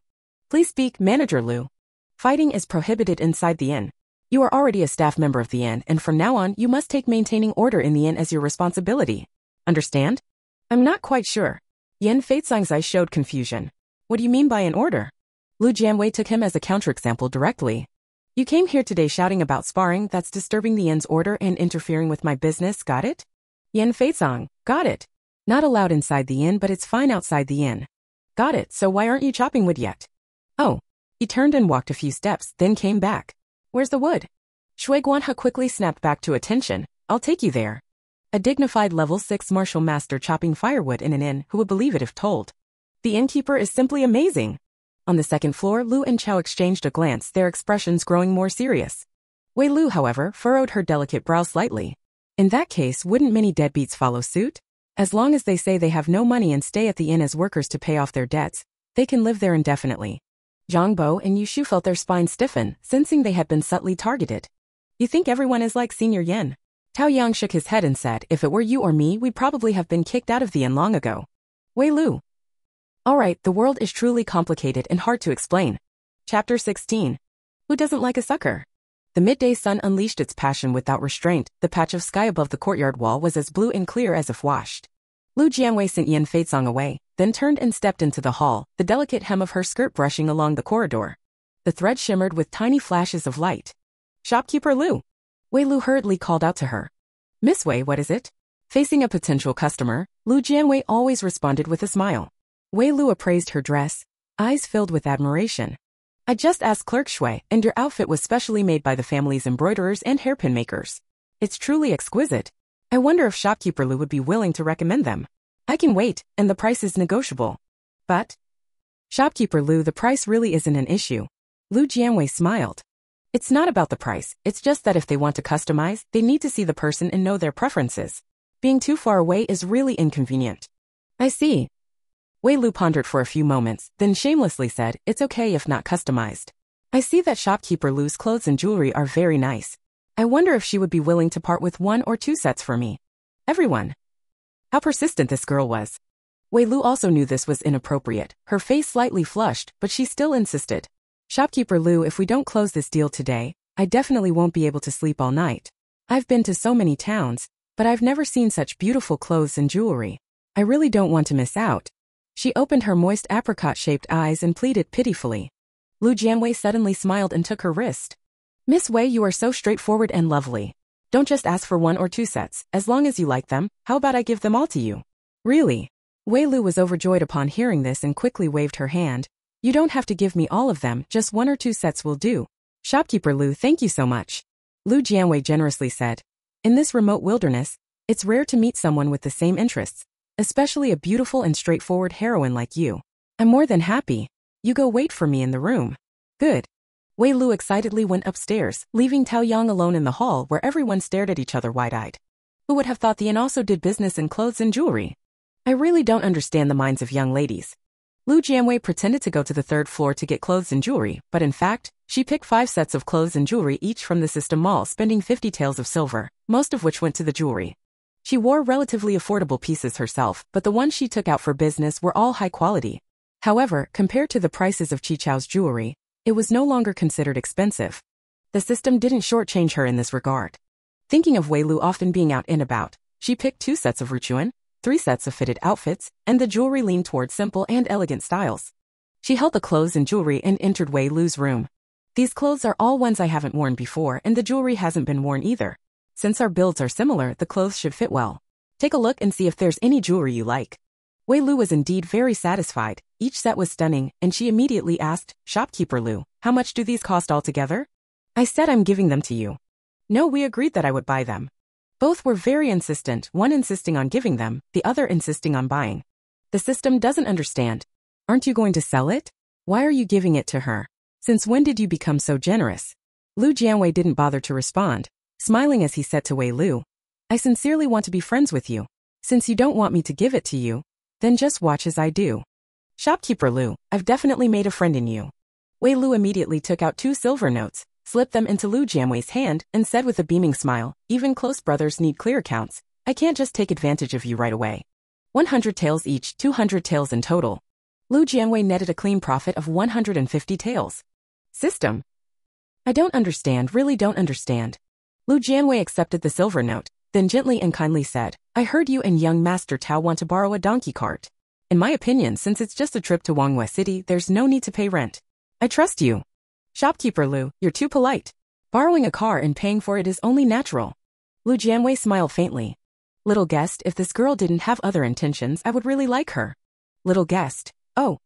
"Please speak, Manager Lu." "Fighting is prohibited inside the inn. You are already a staff member of the inn, and from now on, you must take maintaining order in the inn as your responsibility. Understand?" "I'm not quite sure." Yin Feitsong's eyes showed confusion. "What do you mean by an order?" Lu Jianwei took him as a counterexample directly. "You came here today shouting about sparring, that's disturbing the inn's order and interfering with my business, got it?" Yin Feitsong, "Got it. Not allowed inside the inn, but it's fine outside the inn." "Got it, so why aren't you chopping wood yet?" "Oh." He turned and walked a few steps, then came back. "Where's the wood?" Shui Guanhe quickly snapped back to attention. "I'll take you there." A dignified level 6 martial master chopping firewood in an inn, who would believe it if told? The innkeeper is simply amazing. On the second floor, Lu and Chow exchanged a glance, their expressions growing more serious. Wei Lu, however, furrowed her delicate brow slightly. In that case, wouldn't many deadbeats follow suit? As long as they say they have no money and stay at the inn as workers to pay off their debts, They can live there indefinitely. Zhang Bo and Yushu felt their spines stiffen, sensing they had been subtly targeted. You think everyone is like Senior Yen? Tao Yang shook his head and said, if it were you or me, we'd probably have been kicked out of the inn long ago. Wei Lu. Alright, the world is truly complicated and hard to explain. Chapter 16. Who doesn't like a sucker? The midday sun unleashed its passion without restraint. The patch of sky above the courtyard wall was as blue and clear as if washed. Lu Jianwei sent Yin Feizong away, then turned and stepped into the hall, the delicate hem of her skirt brushing along the corridor. The thread shimmered with tiny flashes of light. Shopkeeper Lu. Wei Lu hurriedly called out to her. Miss Wei, what is it? Facing a potential customer, Lu Jianwei always responded with a smile. Wei Lu appraised her dress, eyes filled with admiration. I just asked Clerk Shui, and your outfit was specially made by the family's embroiderers and hairpin makers. It's truly exquisite. I wonder if Shopkeeper Lu would be willing to recommend them. I can wait, and the price is negotiable. But? Shopkeeper Lu, the price really isn't an issue. Lu Jianwei smiled. It's not about the price, it's just that if they want to customize, they need to see the person and know their preferences. Being too far away is really inconvenient. I see. Wei Lu pondered for a few moments, then shamelessly said, it's okay if not customized. I see that Shopkeeper Lu's clothes and jewelry are very nice. I wonder if she would be willing to part with 1 or 2 sets for me. Everyone. How persistent this girl was. Wei Lu also knew this was inappropriate. Her face slightly flushed, but she still insisted. Shopkeeper Lu, if we don't close this deal today, I definitely won't be able to sleep all night. I've been to so many towns, but I've never seen such beautiful clothes and jewelry. I really don't want to miss out. She opened her moist apricot-shaped eyes and pleaded pitifully. Lu Jianwei suddenly smiled and took her wrist. Miss Wei, you are so straightforward and lovely. Don't just ask for 1 or 2 sets, as long as you like them, how about I give them all to you? Really? Wei Lu was overjoyed upon hearing this and quickly waved her hand. You don't have to give me all of them, just 1 or 2 sets will do. Shopkeeper Lu, thank you so much. Lu Jianwei generously said. In this remote wilderness, it's rare to meet someone with the same interests, especially a beautiful and straightforward heroine like you. I'm more than happy. You go wait for me in the room. Good. Wei Lu excitedly went upstairs, leaving Tao Yang alone in the hall where everyone stared at each other wide-eyed. Who would have thought the inn also did business in clothes and jewelry? I really don't understand the minds of young ladies. Lu Jianwei pretended to go to the 3rd floor to get clothes and jewelry, but in fact, she picked 5 sets of clothes and jewelry each from the system mall, spending 50 taels of silver, most of which went to the jewelry. She wore relatively affordable pieces herself, but the ones she took out for business were all high quality. However, compared to the prices of Chichao's jewelry, it was no longer considered expensive. The system didn't shortchange her in this regard. Thinking of Wei Lu often being out and about, she picked 2 sets of ruchuan, 3 sets of fitted outfits, and the jewelry leaned toward simple and elegant styles. She held the clothes and jewelry and entered Wei Lu's room. These clothes are all ones I haven't worn before, and the jewelry hasn't been worn either. Since our builds are similar, the clothes should fit well. Take a look and see if there's any jewelry you like. Wei Lu was indeed very satisfied. Each set was stunning, and she immediately asked, Shopkeeper Lu, how much do these cost altogether? I said I'm giving them to you. No, we agreed that I would buy them. Both were very insistent, one insisting on giving them, the other insisting on buying. The system doesn't understand. Aren't you going to sell it? Why are you giving it to her? Since when did you become so generous? Lu Jianwei didn't bother to respond, smiling as he said to Wei Lu, I sincerely want to be friends with you. Since you don't want me to give it to you, then just watch as I do. Shopkeeper Lu, I've definitely made a friend in you. Wei Lu immediately took out 2 silver notes, slipped them into Lu Jianwei's hand, and said with a beaming smile, even close brothers need clear accounts. I can't just take advantage of you right away. 100 taels each, 200 taels in total. Lu Jianwei netted a clean profit of 150 taels. System. I don't understand, really don't understand. Lu Jianwei accepted the silver note, then gently and kindly said, I heard you and young Master Tao want to borrow a donkey cart. In my opinion, since it's just a trip to Wanghua City, there's no need to pay rent. I trust you. Shopkeeper Lu, you're too polite. Borrowing a car and paying for it is only natural. Lu Jianwei smiled faintly. Little guessed, if this girl didn't have other intentions, I would really like her. Little guessed. Oh.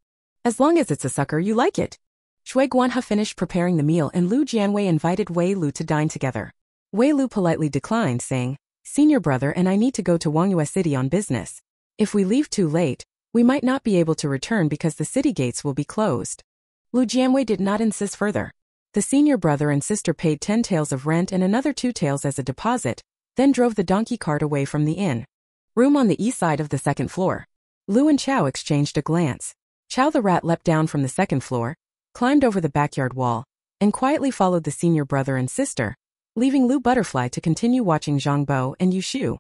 As long as it's a sucker, you like it. Shui Guanhe finished preparing the meal and Lu Jianwei invited Wei Lu to dine together. Wei Lu politely declined, saying, Senior brother and I need to go to Wanghua City on business. If we leave too late, we might not be able to return because the city gates will be closed. Lu Jianwei did not insist further. The senior brother and sister paid 10 taels of rent and another 2 taels as a deposit, then drove the donkey cart away from the inn. Room on the east side of the 2nd floor. Lu and Chao exchanged a glance. Chow the rat leapt down from the second floor, climbed over the backyard wall, and quietly followed the senior brother and sister, leaving Lu Butterfly to continue watching Zhang Bo and Yu Shu.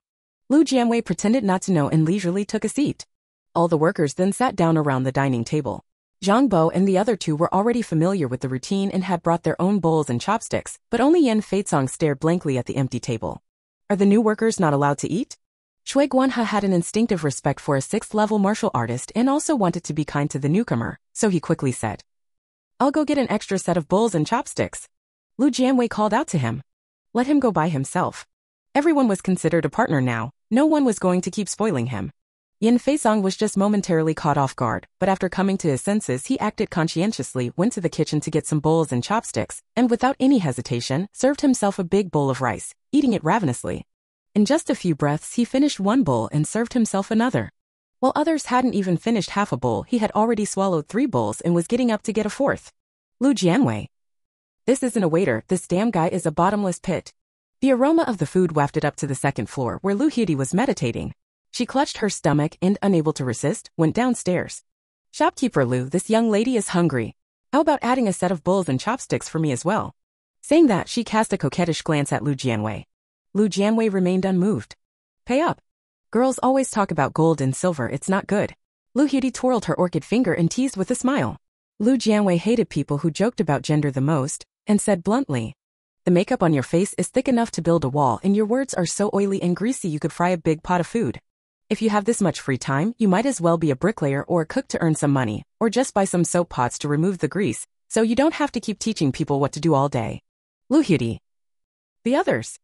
Lu Jianwei pretended not to know and leisurely took a seat. All the workers then sat down around the dining table. Zhang Bo and the other two were already familiar with the routine and had brought their own bowls and chopsticks, but only Yan Feizong stared blankly at the empty table. Are the new workers not allowed to eat? Shui Guanhe had an instinctive respect for a 6th-level martial artist and also wanted to be kind to the newcomer, so he quickly said, "I'll go get an extra set of bowls and chopsticks." Lu Jianwei called out to him. Let him go by himself. Everyone was considered a partner now, no one was going to keep spoiling him. Yan Feizong was just momentarily caught off guard, but after coming to his senses he acted conscientiously, went to the kitchen to get some bowls and chopsticks, and without any hesitation, served himself a big bowl of rice, eating it ravenously. In just a few breaths he finished one bowl and served himself another. While others hadn't even finished half a bowl, he had already swallowed 3 bowls and was getting up to get a 4th. Lu Jianwei. This isn't a waiter, this damn guy is a bottomless pit. The aroma of the food wafted up to the second floor where Lu Hudi was meditating. She clutched her stomach and, unable to resist, went downstairs. "Shopkeeper Lu, this young lady is hungry. How about adding a set of bowls and chopsticks for me as well?" Saying that, she cast a coquettish glance at Lu Jianwei. Lu Jianwei remained unmoved. "Pay up. Girls always talk about gold and silver, it's not good." Lu Hudi twirled her orchid finger and teased with a smile. Lu Jianwei hated people who joked about gender the most, and said bluntly, "The makeup on your face is thick enough to build a wall and your words are so oily and greasy you could fry a big pot of food. If you have this much free time, you might as well be a bricklayer or a cook to earn some money, or just buy some soap pots to remove the grease, so you don't have to keep teaching people what to do all day." Lu Hudi. The others.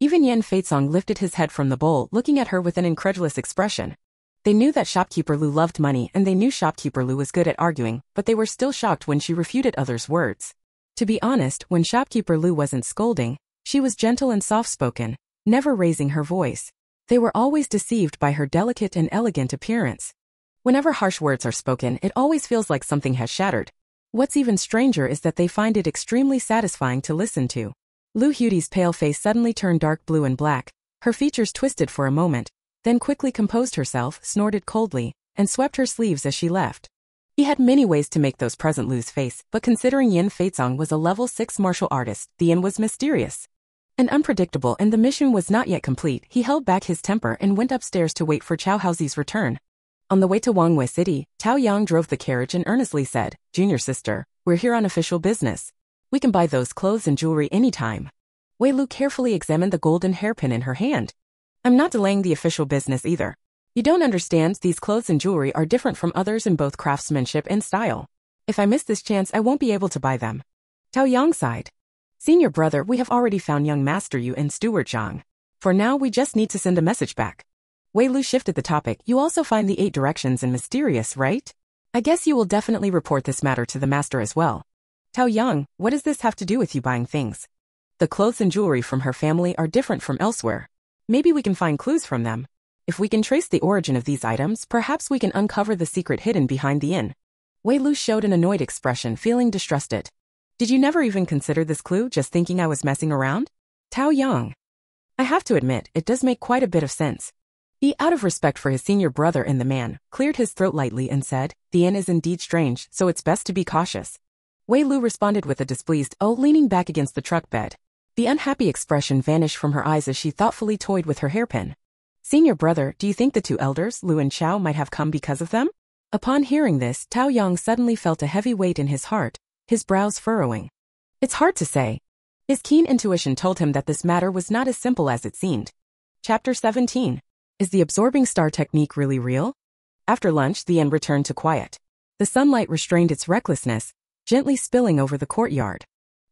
Even Yan Feizong lifted his head from the bowl, looking at her with an incredulous expression. They knew that Shopkeeper Lu loved money and they knew Shopkeeper Lu was good at arguing, but they were still shocked when she refuted others' words. To be honest, when Shopkeeper Lu wasn't scolding, she was gentle and soft-spoken, never raising her voice. They were always deceived by her delicate and elegant appearance. Whenever harsh words are spoken, it always feels like something has shattered. What's even stranger is that they find it extremely satisfying to listen to. Lu Hudi's pale face suddenly turned dark blue and black, her features twisted for a moment, then quickly composed herself, snorted coldly, and swept her sleeves as she left. He had many ways to make those present lose face, but considering Yan Feizong was a level 6 martial artist, the Yan was mysterious and unpredictable, and the mission was not yet complete. He held back his temper and went upstairs to wait for Chow Haozi's return. On the way to Wangwei City, Tao Yang drove the carriage and earnestly said, "Junior sister, we're here on official business. We can buy those clothes and jewelry anytime." Wei Lu carefully examined the golden hairpin in her hand. "I'm not delaying the official business either. You don't understand, these clothes and jewelry are different from others in both craftsmanship and style. If I miss this chance, I won't be able to buy them." Tao Yang sighed. "Senior brother, we have already found young Master Yu and Steward Zhang. For now, we just need to send a message back." Wei Lu shifted the topic. "You also find the 8 directions in mysterious, right? I guess you will definitely report this matter to the master as well." "Tao Yang, what does this have to do with you buying things?" "The clothes and jewelry from her family are different from elsewhere. Maybe we can find clues from them. If we can trace the origin of these items, perhaps we can uncover the secret hidden behind the inn." Wei Lu showed an annoyed expression, feeling distrusted. "Did you never even consider this clue, just thinking I was messing around?" Tao Yang. "I have to admit, it does make quite a bit of sense." He, out of respect for his senior brother and the man, cleared his throat lightly and said, "The inn is indeed strange, so it's best to be cautious." Wei Lu responded with a displeased "oh," leaning back against the truck bed. The unhappy expression vanished from her eyes as she thoughtfully toyed with her hairpin. "Senior brother, do you think the 2 elders, Lu and Chow, might have come because of them?" Upon hearing this, Tao Yang suddenly felt a heavy weight in his heart, his brows furrowing. It's hard to say. His keen intuition told him that this matter was not as simple as it seemed. Chapter 17. Is the absorbing star technique really real? After lunch, the inn returned to quiet. The sunlight restrained its recklessness, gently spilling over the courtyard.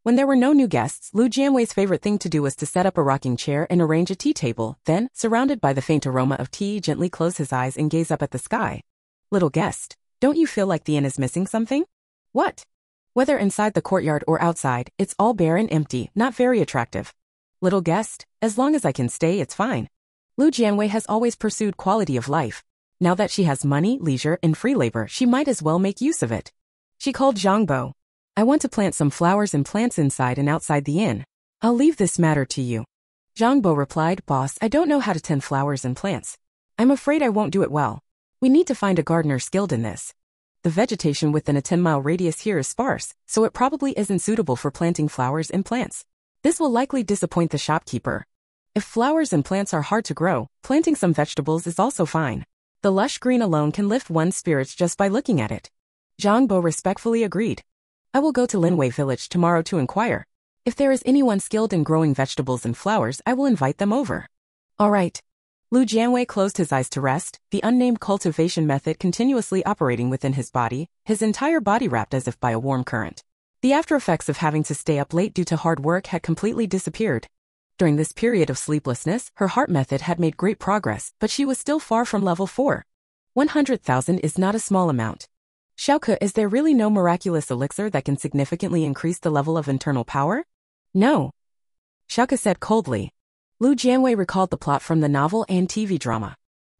When there were no new guests, Lu Jianwei's favorite thing to do was to set up a rocking chair and arrange a tea table, then, surrounded by the faint aroma of tea, gently close his eyes and gaze up at the sky. "Little guest, don't you feel like the inn is missing something?" "What?" "Whether inside the courtyard or outside, it's all bare and empty, not very attractive." "Little guest, as long as I can stay, it's fine." Lu Jianwei has always pursued quality of life. Now that she has money, leisure, and free labor, she might as well make use of it. She called Zhang Bo. "I want to plant some flowers and plants inside and outside the inn. I'll leave this matter to you." Zhang Bo replied, "Boss, I don't know how to tend flowers and plants. I'm afraid I won't do it well. We need to find a gardener skilled in this." The vegetation within a 10-mile radius here is sparse, so it probably isn't suitable for planting flowers and plants. This will likely disappoint the shopkeeper. If flowers and plants are hard to grow, planting some vegetables is also fine. The lush green alone can lift one's spirits just by looking at it. Zhang Bo respectfully agreed. I will go to Linwei village tomorrow to inquire. If there is anyone skilled in growing vegetables and flowers, I will invite them over. All right. Lu Jianwei closed his eyes to rest, the unnamed cultivation method continuously operating within his body, his entire body wrapped as if by a warm current. The after-effects of having to stay up late due to hard work had completely disappeared. During this period of sleeplessness, her heart method had made great progress, but she was still far from level 4. 100,000 is not a small amount. Xiaoke, is there really no miraculous elixir that can significantly increase the level of internal power? No. Xiaoke said coldly. Lu Jianwei recalled the plot from the novel and TV drama.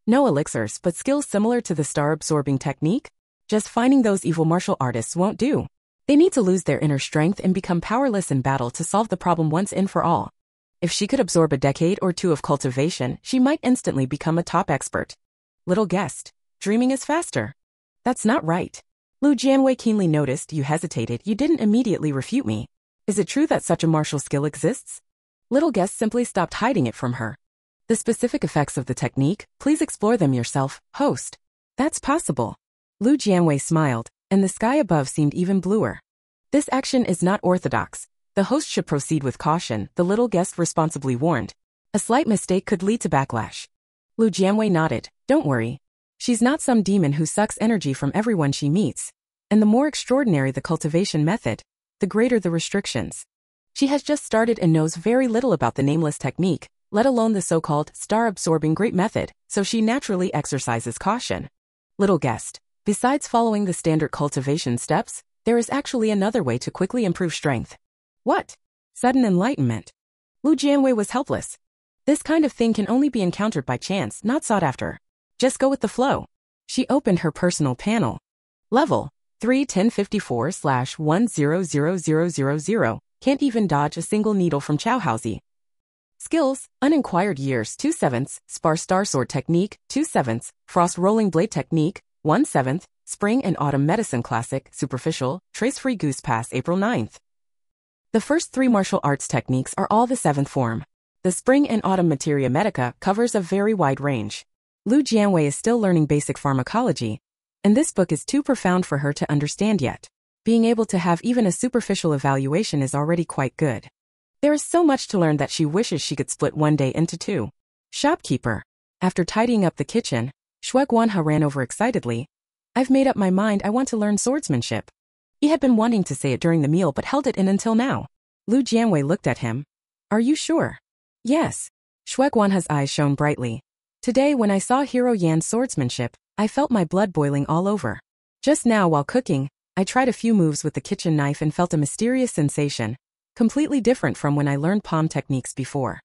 No elixirs, but skills similar to the star-absorbing technique? Just finding those evil martial artists won't do. They need to lose their inner strength and become powerless in battle to solve the problem once and for all. If she could absorb a decade or two of cultivation, she might instantly become a top expert. Little guessed. Dreaming is faster. That's not right. Lu Jianwei keenly noticed you hesitated. You didn't immediately refute me. Is it true that such a martial skill exists? Little guest simply stopped hiding it from her. The specific effects of the technique, please explore them yourself, host. That's possible. Lu Jianwei smiled, and the sky above seemed even bluer. This action is not orthodox. The host should proceed with caution, the little guest responsibly warned. A slight mistake could lead to backlash. Lu Jianwei nodded. Don't worry. She's not some demon who sucks energy from everyone she meets. And the more extraordinary the cultivation method, the greater the restrictions. She has just started and knows very little about the nameless technique, let alone the so-called star-absorbing great method, so she naturally exercises caution. Little guest. Besides following the standard cultivation steps, there is actually another way to quickly improve strength. What? Sudden enlightenment. Lu Jianwei was helpless. This kind of thing can only be encountered by chance, not sought after. Just go with the flow. She opened her personal panel. Level 3-1054/100000. Can't even dodge a single needle from Chowhousie. Skills, Uninquired Years 2/7, Sparse Star Sword Technique 2/7, Frost Rolling Blade Technique 1/7, Spring and Autumn Medicine Classic, Superficial, Trace-Free Goose Pass April 9th. The first 3 martial arts techniques are all the 7th form. The Spring and Autumn Materia Medica covers a very wide range. Lu Jianwei is still learning basic pharmacology, and this book is too profound for her to understand yet. Being able to have even a superficial evaluation is already quite good. There is so much to learn that she wishes she could split one day into 2. Shopkeeper. After tidying up the kitchen, Shui Guanhe ran over excitedly. I've made up my mind, I want to learn swordsmanship. He had been wanting to say it during the meal but held it in until now. Lu Jianwei looked at him. Are you sure? Yes. Shui Guanhe's eyes shone brightly. Today when I saw Hero Yan's swordsmanship, I felt my blood boiling all over. Just now while cooking, I tried a few moves with the kitchen knife and felt a mysterious sensation, completely different from when I learned palm techniques before.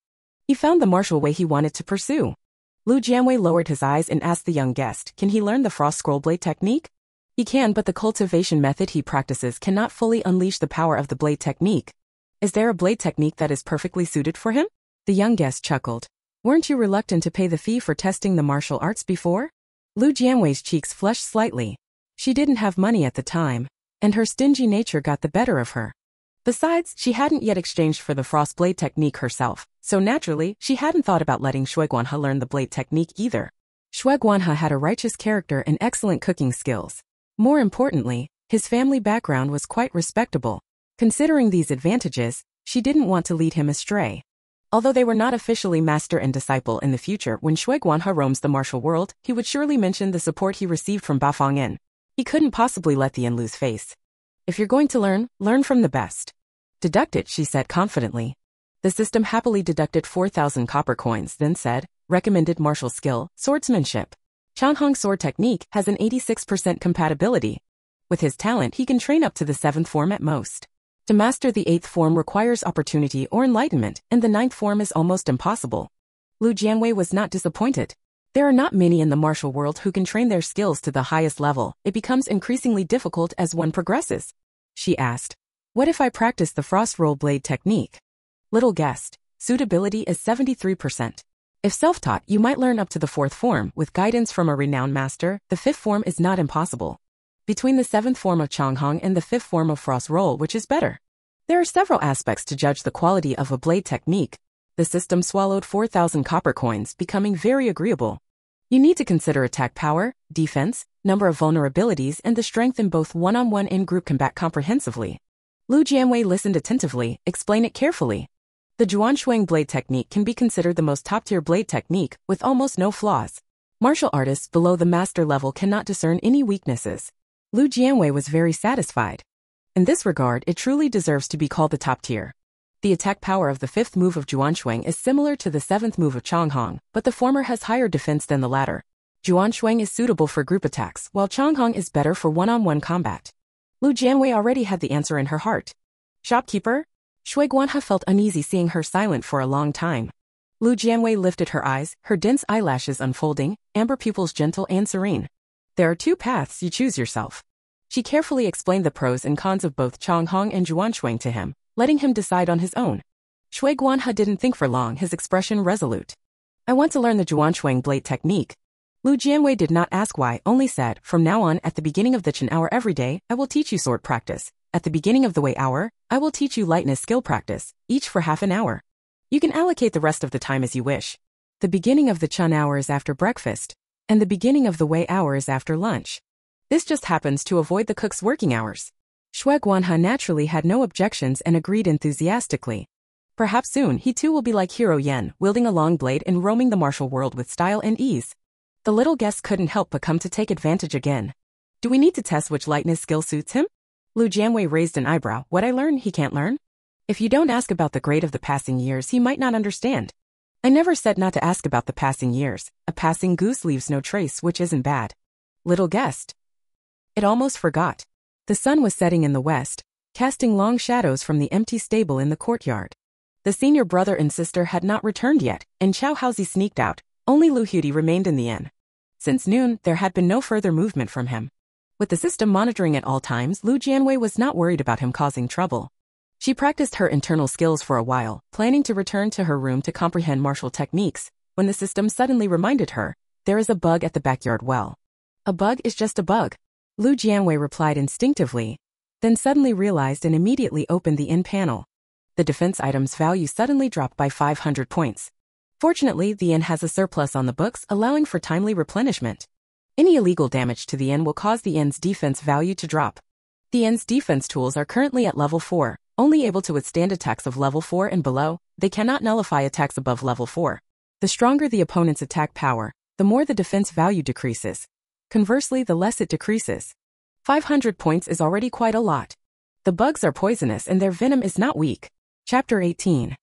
He found the martial way he wanted to pursue. Lu Jianwei lowered his eyes and asked the young guest, can he learn the frost scroll blade technique? He can, but the cultivation method he practices cannot fully unleash the power of the blade technique. Is there a blade technique that is perfectly suited for him? The young guest chuckled. Weren't you reluctant to pay the fee for testing the martial arts before? Lu Jianwei's cheeks flushed slightly. She didn't have money at the time, and her stingy nature got the better of her. Besides, she hadn't yet exchanged for the frost blade technique herself, so naturally, she hadn't thought about letting Shui Guanhe learn the blade technique either. Shui Guanhe had a righteous character and excellent cooking skills. More importantly, his family background was quite respectable. Considering these advantages, she didn't want to lead him astray. Although they were not officially master and disciple in the future, when Shui Guanhe roams the martial world, he would surely mention the support he received from Bafang. He couldn't possibly let the Yin lose face. If you're going to learn from the best. Deduct it, she said confidently. The system happily deducted 4,000 copper coins, then said, recommended martial skill, swordsmanship. Chanhong sword technique has an 86% compatibility. With his talent, he can train up to the 7th form at most. To master the 8th form requires opportunity or enlightenment, and the 9th form is almost impossible. Lu Jianwei was not disappointed. There are not many in the martial world who can train their skills to the highest level. It becomes increasingly difficult as one progresses. She asked, what if I practice the frost roll blade technique? Little guessed, suitability is 73%. If self-taught, you might learn up to the 4th form. With guidance from a renowned master, the 5th form is not impossible. Between the 7th form of Changhong and the 5th form of Frost Roll, which is better? There are several aspects to judge the quality of a blade technique. The system swallowed 4,000 copper coins, becoming very agreeable. You need to consider attack power, defense, number of vulnerabilities, and the strength in both one-on-one and group combat comprehensively. Lu Jianwei listened attentively, explain it carefully. The Zhuanshuang blade technique can be considered the most top-tier blade technique, with almost no flaws. Martial artists below the master level cannot discern any weaknesses. Lu Jianwei was very satisfied. In this regard, it truly deserves to be called the top tier. The attack power of the 5th move of Zhuanshuang is similar to the 7th move of Changhong, but the former has higher defense than the latter. Zhuanshuang is suitable for group attacks, while Changhong is better for one-on-one combat. Lu Jianwei already had the answer in her heart. Shopkeeper? Shui Guanha felt uneasy seeing her silent for a long time. Lu Jianwei lifted her eyes, her dense eyelashes unfolding, amber pupils gentle and serene. There are 2 paths, you choose yourself. She carefully explained the pros and cons of both Changhong and Zhuanshuang to him, letting him decide on his own. Shui Guanha didn't think for long, his expression resolute. I want to learn the Zhuanshuang blade technique. Lu Jianwei did not ask why, only said, from now on, at the beginning of the Chen hour every day, I will teach you sword practice. At the beginning of the Wei hour, I will teach you lightness skill practice, each for half an hour. You can allocate the rest of the time as you wish. The beginning of the Chen hour is after breakfast, and the beginning of the Wei hour is after lunch. This just happens to avoid the cook's working hours. Shui Guanha naturally had no objections and agreed enthusiastically. Perhaps soon he too will be like Hero Yen, wielding a long blade and roaming the martial world with style and ease. The little guest couldn't help but come to take advantage again. Do we need to test which lightness skill suits him? Lu Jianwei raised an eyebrow. What I learn, he can't learn? If you don't ask about the grade of the passing years, he might not understand. I never said not to ask about the passing years. A passing goose leaves no trace, which isn't bad. Little guest. It almost forgot. The sun was setting in the west, casting long shadows from the empty stable in the courtyard. The senior brother and sister had not returned yet, and Chao Haozi sneaked out. Only Lu Hudi remained in the inn. Since noon, there had been no further movement from him. With the system monitoring at all times, Lu Jianwei was not worried about him causing trouble. She practiced her internal skills for a while, planning to return to her room to comprehend martial techniques, when the system suddenly reminded her, there is a bug at the backyard well. A bug is just a bug. Lu Jianwei replied instinctively, then suddenly realized and immediately opened the inn panel. The defense item's value suddenly dropped by 500 points. Fortunately, the inn has a surplus on the books, allowing for timely replenishment. Any illegal damage to the inn will cause the inn's defense value to drop. The inn's defense tools are currently at level 4, only able to withstand attacks of level 4 and below. They cannot nullify attacks above level 4. The stronger the opponent's attack power, the more the defense value decreases. Conversely, the less it decreases. 500 points is already quite a lot. The bugs are poisonous and their venom is not weak. Chapter 18.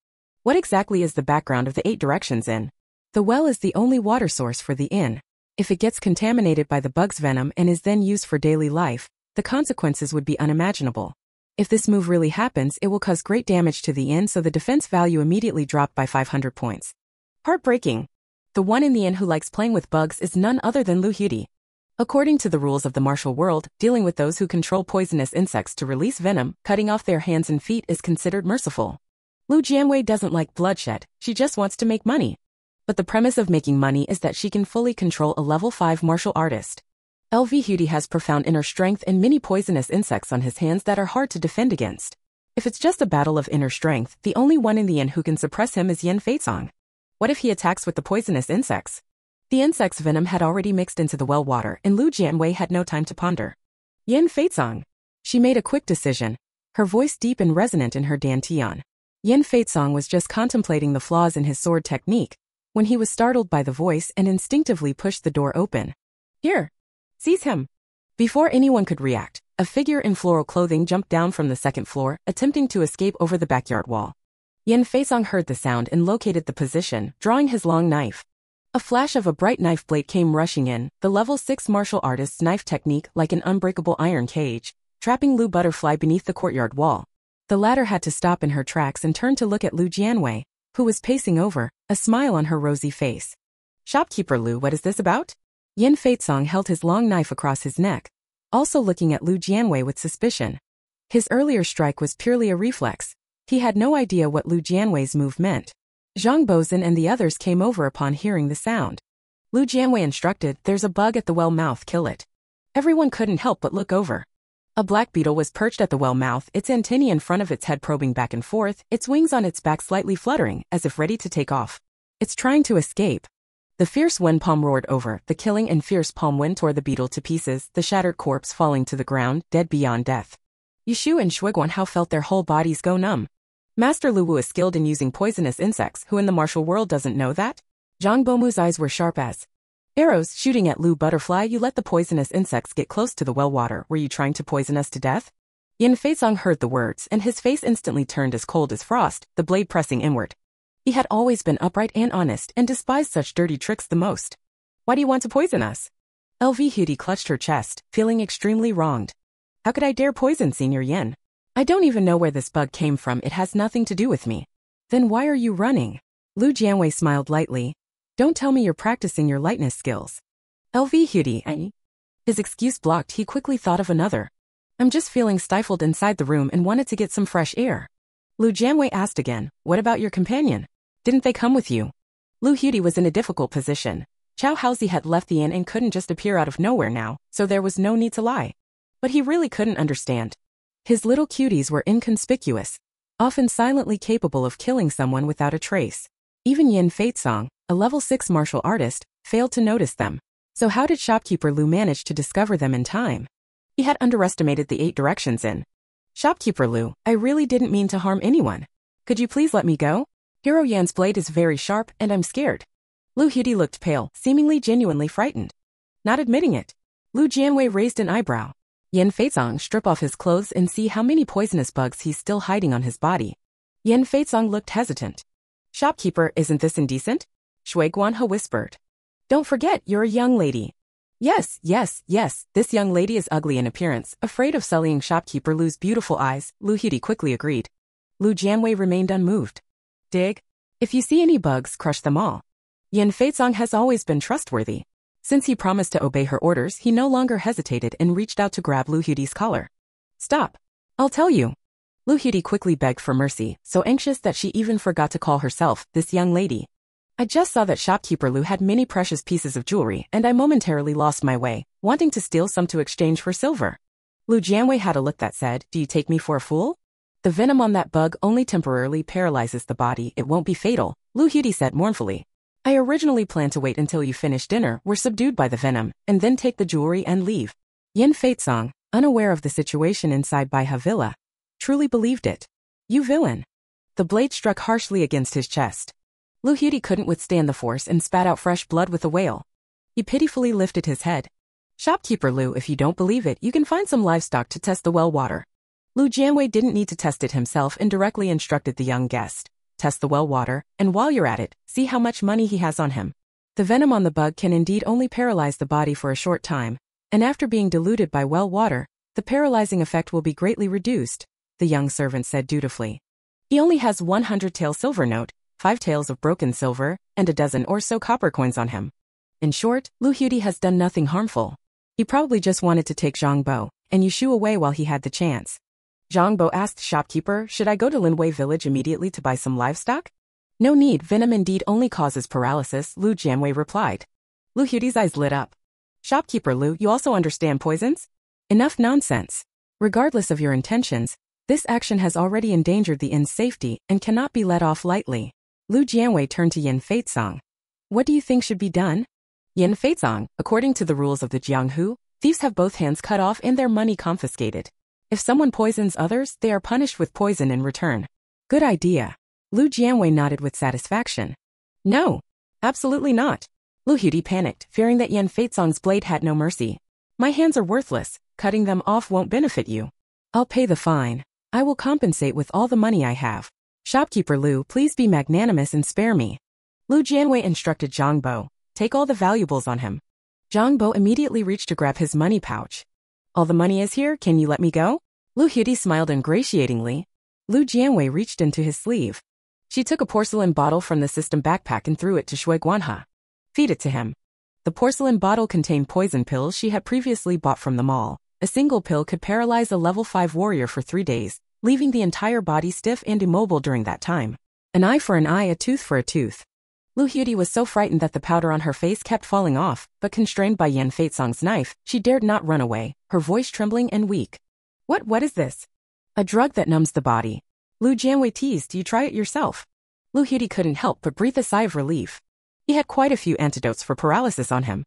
What exactly is the background of the 8 directions inn? The well is the only water source for the inn. If it gets contaminated by the bug's venom and is then used for daily life, the consequences would be unimaginable. If this move really happens, it will cause great damage to the inn, so the defense value immediately dropped by 500 points. Heartbreaking. The one in the inn who likes playing with bugs is none other than Lu Hudi. According to the rules of the martial world, dealing with those who control poisonous insects to release venom, cutting off their hands and feet is considered merciful. Lu Jianwei doesn't like bloodshed, she just wants to make money. But the premise of making money is that she can fully control a level 5 martial artist. LV Hudi has profound inner strength and many poisonous insects on his hands that are hard to defend against. If it's just a battle of inner strength, the only one in the inn who can suppress him is Yen Feizong. What if he attacks with the poisonous insects? The insect's venom had already mixed into the well water, and Lu Jianwei had no time to ponder. Yen Feizong. She made a quick decision, her voice deep and resonant in her dantian. Yen Feizong was just contemplating the flaws in his sword technique, when he was startled by the voice and instinctively pushed the door open. Here! Seize him! Before anyone could react, a figure in floral clothing jumped down from the 2nd floor, attempting to escape over the backyard wall. Yen Feizong heard the sound and located the position, drawing his long knife. A flash of a bright knife blade came rushing in, the level 6 martial artist's knife technique like an unbreakable iron cage, trapping Lu Butterfly beneath the courtyard wall. The latter had to stop in her tracks and turn to look at Lu Jianwei, who was pacing over, a smile on her rosy face. Shopkeeper Lu, what is this about? Yen Feizong held his long knife across his neck, also looking at Lu Jianwei with suspicion. His earlier strike was purely a reflex. He had no idea what Lu Jianwei's move meant. Zhang Bozhen and the others came over upon hearing the sound. Lu Jianwei instructed, there's a bug at the well mouth, kill it. Everyone couldn't help but look over. A black beetle was perched at the well mouth, its antennae in front of its head probing back and forth, its wings on its back slightly fluttering, as if ready to take off. It's trying to escape. The fierce wind palm roared over, the killing and fierce palm wind tore the beetle to pieces, the shattered corpse falling to the ground, dead beyond death. Yushu and Shuiguanhao felt their whole bodies go numb. Master Lu Wu is skilled in using poisonous insects. Who in the martial world doesn't know that? Zhang Bomu's eyes were sharp as arrows shooting at Lu Butterfly. You let the poisonous insects get close to the well water. Were you trying to poison us to death? Yin Feizong heard the words, and his face instantly turned as cold as frost, the blade pressing inward. He had always been upright and honest, and despised such dirty tricks the most. Why do you want to poison us? LV Hudi clutched her chest, feeling extremely wronged. How could I dare poison Senior Yin? I don't even know where this bug came from. It has nothing to do with me. Then why are you running? Lu Jianwei smiled lightly. Don't tell me you're practicing your lightness skills. LV Hudi, His excuse blocked, he quickly thought of another. I'm just feeling stifled inside the room and wanted to get some fresh air. Lu Jianwei asked again, what about your companion? Didn't they come with you? Lu Hudi was in a difficult position. Chao Haozi had left the inn and couldn't just appear out of nowhere now, so there was no need to lie. But he really couldn't understand. His little cuties were inconspicuous, often silently capable of killing someone without a trace. Even Yin Feizong, a level 6 martial artist, failed to notice them. So how did shopkeeper Lu manage to discover them in time? He had underestimated the 8 directions in. Shopkeeper Lu, I really didn't mean to harm anyone. Could you please let me go? Hero Yan's blade is very sharp and I'm scared. Lu Hudi looked pale, seemingly genuinely frightened. Not admitting it. Lu Jianwei raised an eyebrow. Yin Feizong, strip off his clothes and see how many poisonous bugs he's still hiding on his body. Yin Feizong looked hesitant. Shopkeeper, isn't this indecent? Shui Guanhe whispered. Don't forget, you're a young lady. Yes, this young lady is ugly in appearance, afraid of sullying shopkeeper Lu's beautiful eyes, Lu Hudi quickly agreed. Lu Jianwei remained unmoved. Dig. If you see any bugs, crush them all. Yin Feizong has always been trustworthy. Since he promised to obey her orders, he no longer hesitated and reached out to grab Lu Hudi's collar. Stop. I'll tell you. Lu Hudi quickly begged for mercy, so anxious that she even forgot to call herself this young lady. I just saw that shopkeeper Lu had many precious pieces of jewelry and I momentarily lost my way, wanting to steal some to exchange for silver. Lu Jianwei had a look that said, do you take me for a fool? The venom on that bug only temporarily paralyzes the body, it won't be fatal, Lu Hudi said mournfully. I originally planned to wait until you finish dinner, were subdued by the venom, and then take the jewelry and leave. Yin Feizong, unaware of the situation inside Baihe Villa, truly believed it. You villain. The blade struck harshly against his chest. Lu Hudi couldn't withstand the force and spat out fresh blood with a wail. He pitifully lifted his head. Shopkeeper Lu, if you don't believe it, you can find some livestock to test the well water. Lu Jianwei didn't need to test it himself and directly instructed the young guest. Test the well water, and while you're at it, see how much money he has on him. The venom on the bug can indeed only paralyze the body for a short time, and after being diluted by well water, the paralyzing effect will be greatly reduced, the young servant said dutifully. He only has 100 tael silver note, 5 taels of broken silver, and a dozen or so copper coins on him. In short, Lu Hudi has done nothing harmful. He probably just wanted to take Zhang Bo and Yushu away while he had the chance. Zhang Bo asked shopkeeper, should I go to Linwei village immediately to buy some livestock? No need, venom indeed only causes paralysis, Lu Jianwei replied. Lu Hudi's eyes lit up. Shopkeeper Lu, you also understand poisons? Enough nonsense. Regardless of your intentions, this action has already endangered the inn's safety and cannot be let off lightly. Lu Jianwei turned to Yin Feizong. What do you think should be done? Yin Feizong, according to the rules of the Jianghu, thieves have both hands cut off and their money confiscated. If someone poisons others, they are punished with poison in return. Good idea. Lu Jianwei nodded with satisfaction. No. Absolutely not. Lu Hudi panicked, fearing that Yin Feizong's blade had no mercy. My hands are worthless, cutting them off won't benefit you. I'll pay the fine. I will compensate with all the money I have. Shopkeeper Lu, please be magnanimous and spare me. Lu Jianwei instructed Zhang Bo, take all the valuables on him. Zhang Bo immediately reached to grab his money pouch. All the money is here, can you let me go? Lu Hudi smiled ingratiatingly. Lu Jianwei reached into his sleeve. She took a porcelain bottle from the system backpack and threw it to Shui Guanhe. Feed it to him. The porcelain bottle contained poison pills she had previously bought from the mall. A single pill could paralyze a level 5 warrior for 3 days, leaving the entire body stiff and immobile during that time. An eye for an eye, a tooth for a tooth. Lu Huti was so frightened that the powder on her face kept falling off, but constrained by Yan Feitsong's knife, she dared not run away, her voice trembling and weak. What is this? A drug that numbs the body. Lu Jianwei teased, you try it yourself. Lu Huti couldn't help but breathe a sigh of relief. He had quite a few antidotes for paralysis on him.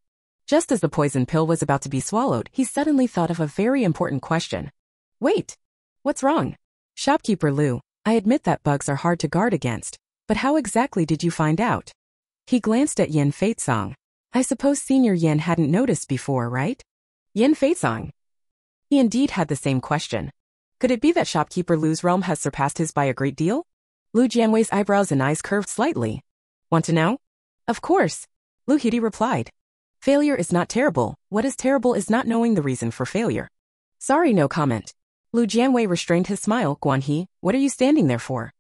Just as the poison pill was about to be swallowed, he suddenly thought of a very important question. Wait! What's wrong? Shopkeeper Lu, I admit that bugs are hard to guard against, but how exactly did you find out? He glanced at Yan Feitsong. I suppose Senior Yan hadn't noticed before, right? Yan Feitsong. He indeed had the same question. Could it be that Shopkeeper Lu's realm has surpassed his by a great deal? Lu Jianwei's eyebrows and eyes curved slightly. Want to know? Of course. Lu Huti replied. Failure is not terrible. What is terrible is not knowing the reason for failure. Sorry, no comment. Lu Jianwei restrained his smile. Guanhe, what are you standing there for?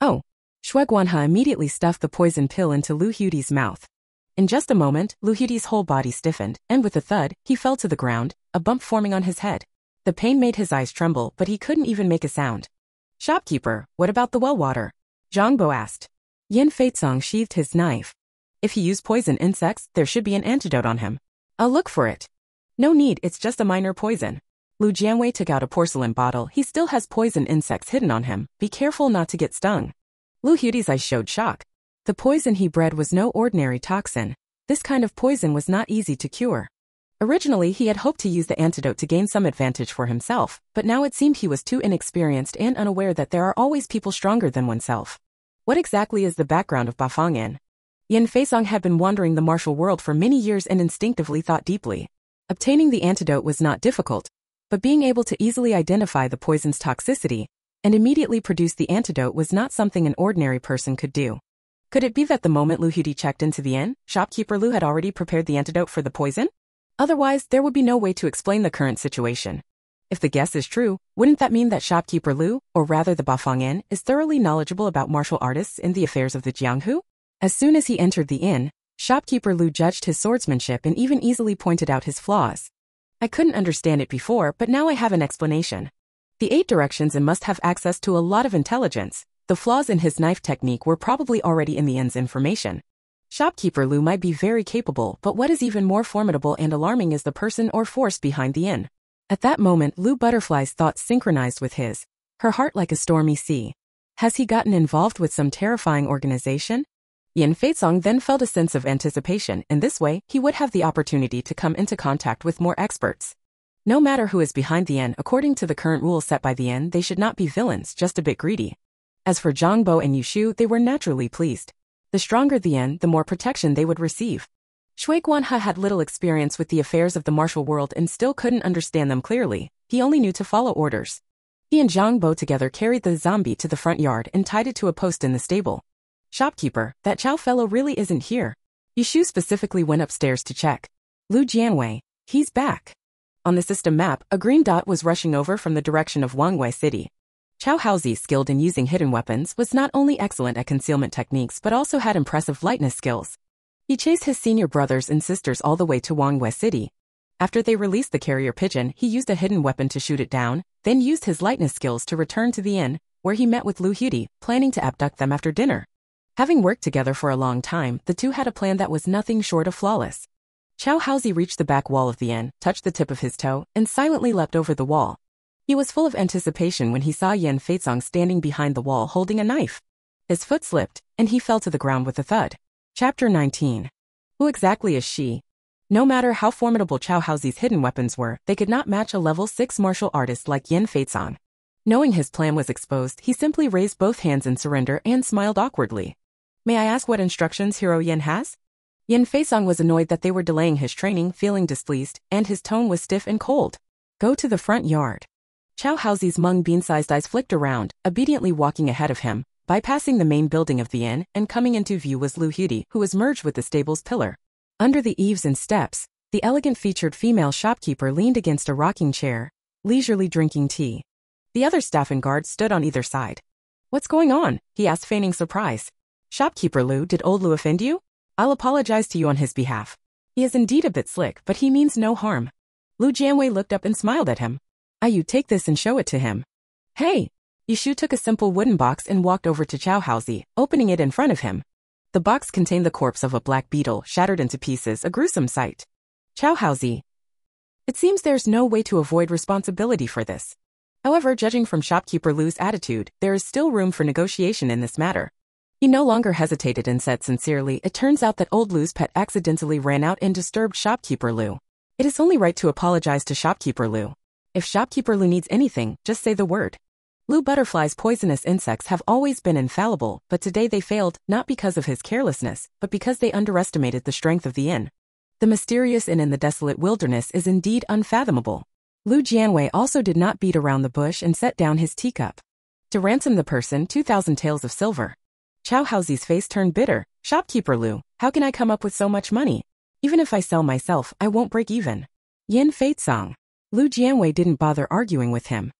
Oh. Shui Guanhe immediately stuffed the poison pill into Lu Huti's mouth. In just a moment, Lu Huti's whole body stiffened, and with a thud, he fell to the ground, a bump forming on his head. The pain made his eyes tremble, but he couldn't even make a sound. Shopkeeper, what about the well water? Zhang Bo asked. Yan Feitsong sheathed his knife. If he used poison insects, there should be an antidote on him. I'll look for it. No need, it's just a minor poison. Lu Jianwei took out a porcelain bottle. He still has poison insects hidden on him. Be careful not to get stung. Lu Huti's eyes showed shock. The poison he bred was no ordinary toxin. This kind of poison was not easy to cure. Originally, he had hoped to use the antidote to gain some advantage for himself, but now it seemed he was too inexperienced and unaware that there are always people stronger than oneself. What exactly is the background of Bafangyan? Yan Feisong had been wandering the martial world for many years and instinctively thought deeply. Obtaining the antidote was not difficult, but being able to easily identify the poison's toxicity and immediately produce the antidote was not something an ordinary person could do. Could it be that the moment Lu Huti checked into the inn, shopkeeper Lu had already prepared the antidote for the poison? Otherwise, there would be no way to explain the current situation. If the guess is true, wouldn't that mean that shopkeeper Lu, or rather the Bafang Inn, is thoroughly knowledgeable about martial artists in the affairs of the Jianghu? As soon as he entered the inn, shopkeeper Lu judged his swordsmanship and even easily pointed out his flaws. I couldn't understand it before, but now I have an explanation. The 8 directions and must have access to a lot of intelligence. The flaws in his knife technique were probably already in the inn's information. Shopkeeper Lu might be very capable, but what is even more formidable and alarming is the person or force behind the inn. At that moment, Lu Butterfly's thoughts synchronized with his, her heart like a stormy sea. Has he gotten involved with some terrifying organization? Yan Feitsong then felt a sense of anticipation. In this way, he would have the opportunity to come into contact with more experts. No matter who is behind the inn, according to the current rules set by the inn, they should not be villains, just a bit greedy. As for Zhang Bo and Yushu, they were naturally pleased. The stronger the inn, the more protection they would receive. Shui Guanhe had little experience with the affairs of the martial world and still couldn't understand them clearly. He only knew to follow orders. He and Zhang Bo together carried the zombie to the front yard and tied it to a post in the stable. Shopkeeper, that Chow fellow really isn't here. Yushu specifically went upstairs to check. Lu Jianwei, he's back. On the system map, a green dot was rushing over from the direction of Wangwei City. Chow Haozi, skilled in using hidden weapons, was not only excellent at concealment techniques but also had impressive lightness skills. He chased his senior brothers and sisters all the way to Wangwei City. After they released the carrier pigeon, he used a hidden weapon to shoot it down, then used his lightness skills to return to the inn, where he met with Lu Huti, planning to abduct them after dinner. Having worked together for a long time, the two had a plan that was nothing short of flawless. Chow Haozi reached the back wall of the inn, touched the tip of his toe, and silently leapt over the wall. He was full of anticipation when he saw Yan Feitsong standing behind the wall holding a knife. His foot slipped, and he fell to the ground with a thud. Chapter 19. Who exactly is she? No matter how formidable Chow Haozi's hidden weapons were, they could not match a level 6 martial artist like Yan Feitsong. Knowing his plan was exposed, he simply raised both hands in surrender and smiled awkwardly. May I ask what instructions Hero Yan has? Yan Feisong was annoyed that they were delaying his training, feeling displeased, and his tone was stiff and cold. Go to the front yard. Chow Haozi's mung bean-sized eyes flicked around, obediently walking ahead of him, bypassing the main building of the inn, and coming into view was Lu Huti, who was merged with the stable's pillar. Under the eaves and steps, the elegant-featured female shopkeeper leaned against a rocking chair, leisurely drinking tea. The other staff and guards stood on either side. What's going on? He asked, feigning surprise. Shopkeeper Lu, did old Lu offend you? I'll apologize to you on his behalf. He is indeed a bit slick, but he means no harm. Lu Jianwei looked up and smiled at him. You take this and show it to him. Hey! Yushu took a simple wooden box and walked over to Chow Haozi, opening it in front of him. The box contained the corpse of a black beetle, shattered into pieces, a gruesome sight. Chow Haozi. It seems there's no way to avoid responsibility for this. However, judging from shopkeeper Lu's attitude, there is still room for negotiation in this matter. He no longer hesitated and said sincerely, it turns out that old Lu's pet accidentally ran out and disturbed shopkeeper Lu. It is only right to apologize to shopkeeper Lu. If shopkeeper Lu needs anything, just say the word. Lu Butterfly's poisonous insects have always been infallible, but today they failed, not because of his carelessness, but because they underestimated the strength of the inn. The mysterious inn in the desolate wilderness is indeed unfathomable. Lu Jianwei also did not beat around the bush and set down his teacup. To ransom the person, 2,000 taels of silver. Chow Haozi's face turned bitter. Shopkeeper Lu, how can I come up with so much money? Even if I sell myself, I won't break even. Yin Feizong. Lu Jianwei didn't bother arguing with him.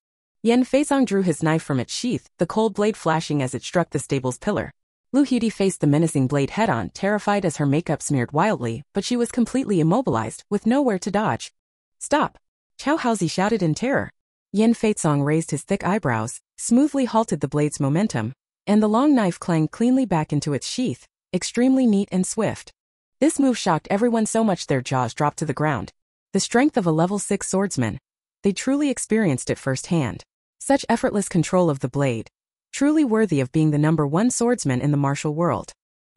Yin Feizong drew his knife from its sheath, the cold blade flashing as it struck the stable's pillar. Lu Hudi faced the menacing blade head-on, terrified as her makeup smeared wildly, but she was completely immobilized, with nowhere to dodge. Stop! Chow Haozi shouted in terror. Yin Feizong raised his thick eyebrows, smoothly halted the blade's momentum, and the long knife clanged cleanly back into its sheath, extremely neat and swift. This move shocked everyone so much their jaws dropped to the ground. The strength of a level 6 swordsman. They truly experienced it firsthand. Such effortless control of the blade. Truly worthy of being the #1 swordsman in the martial world.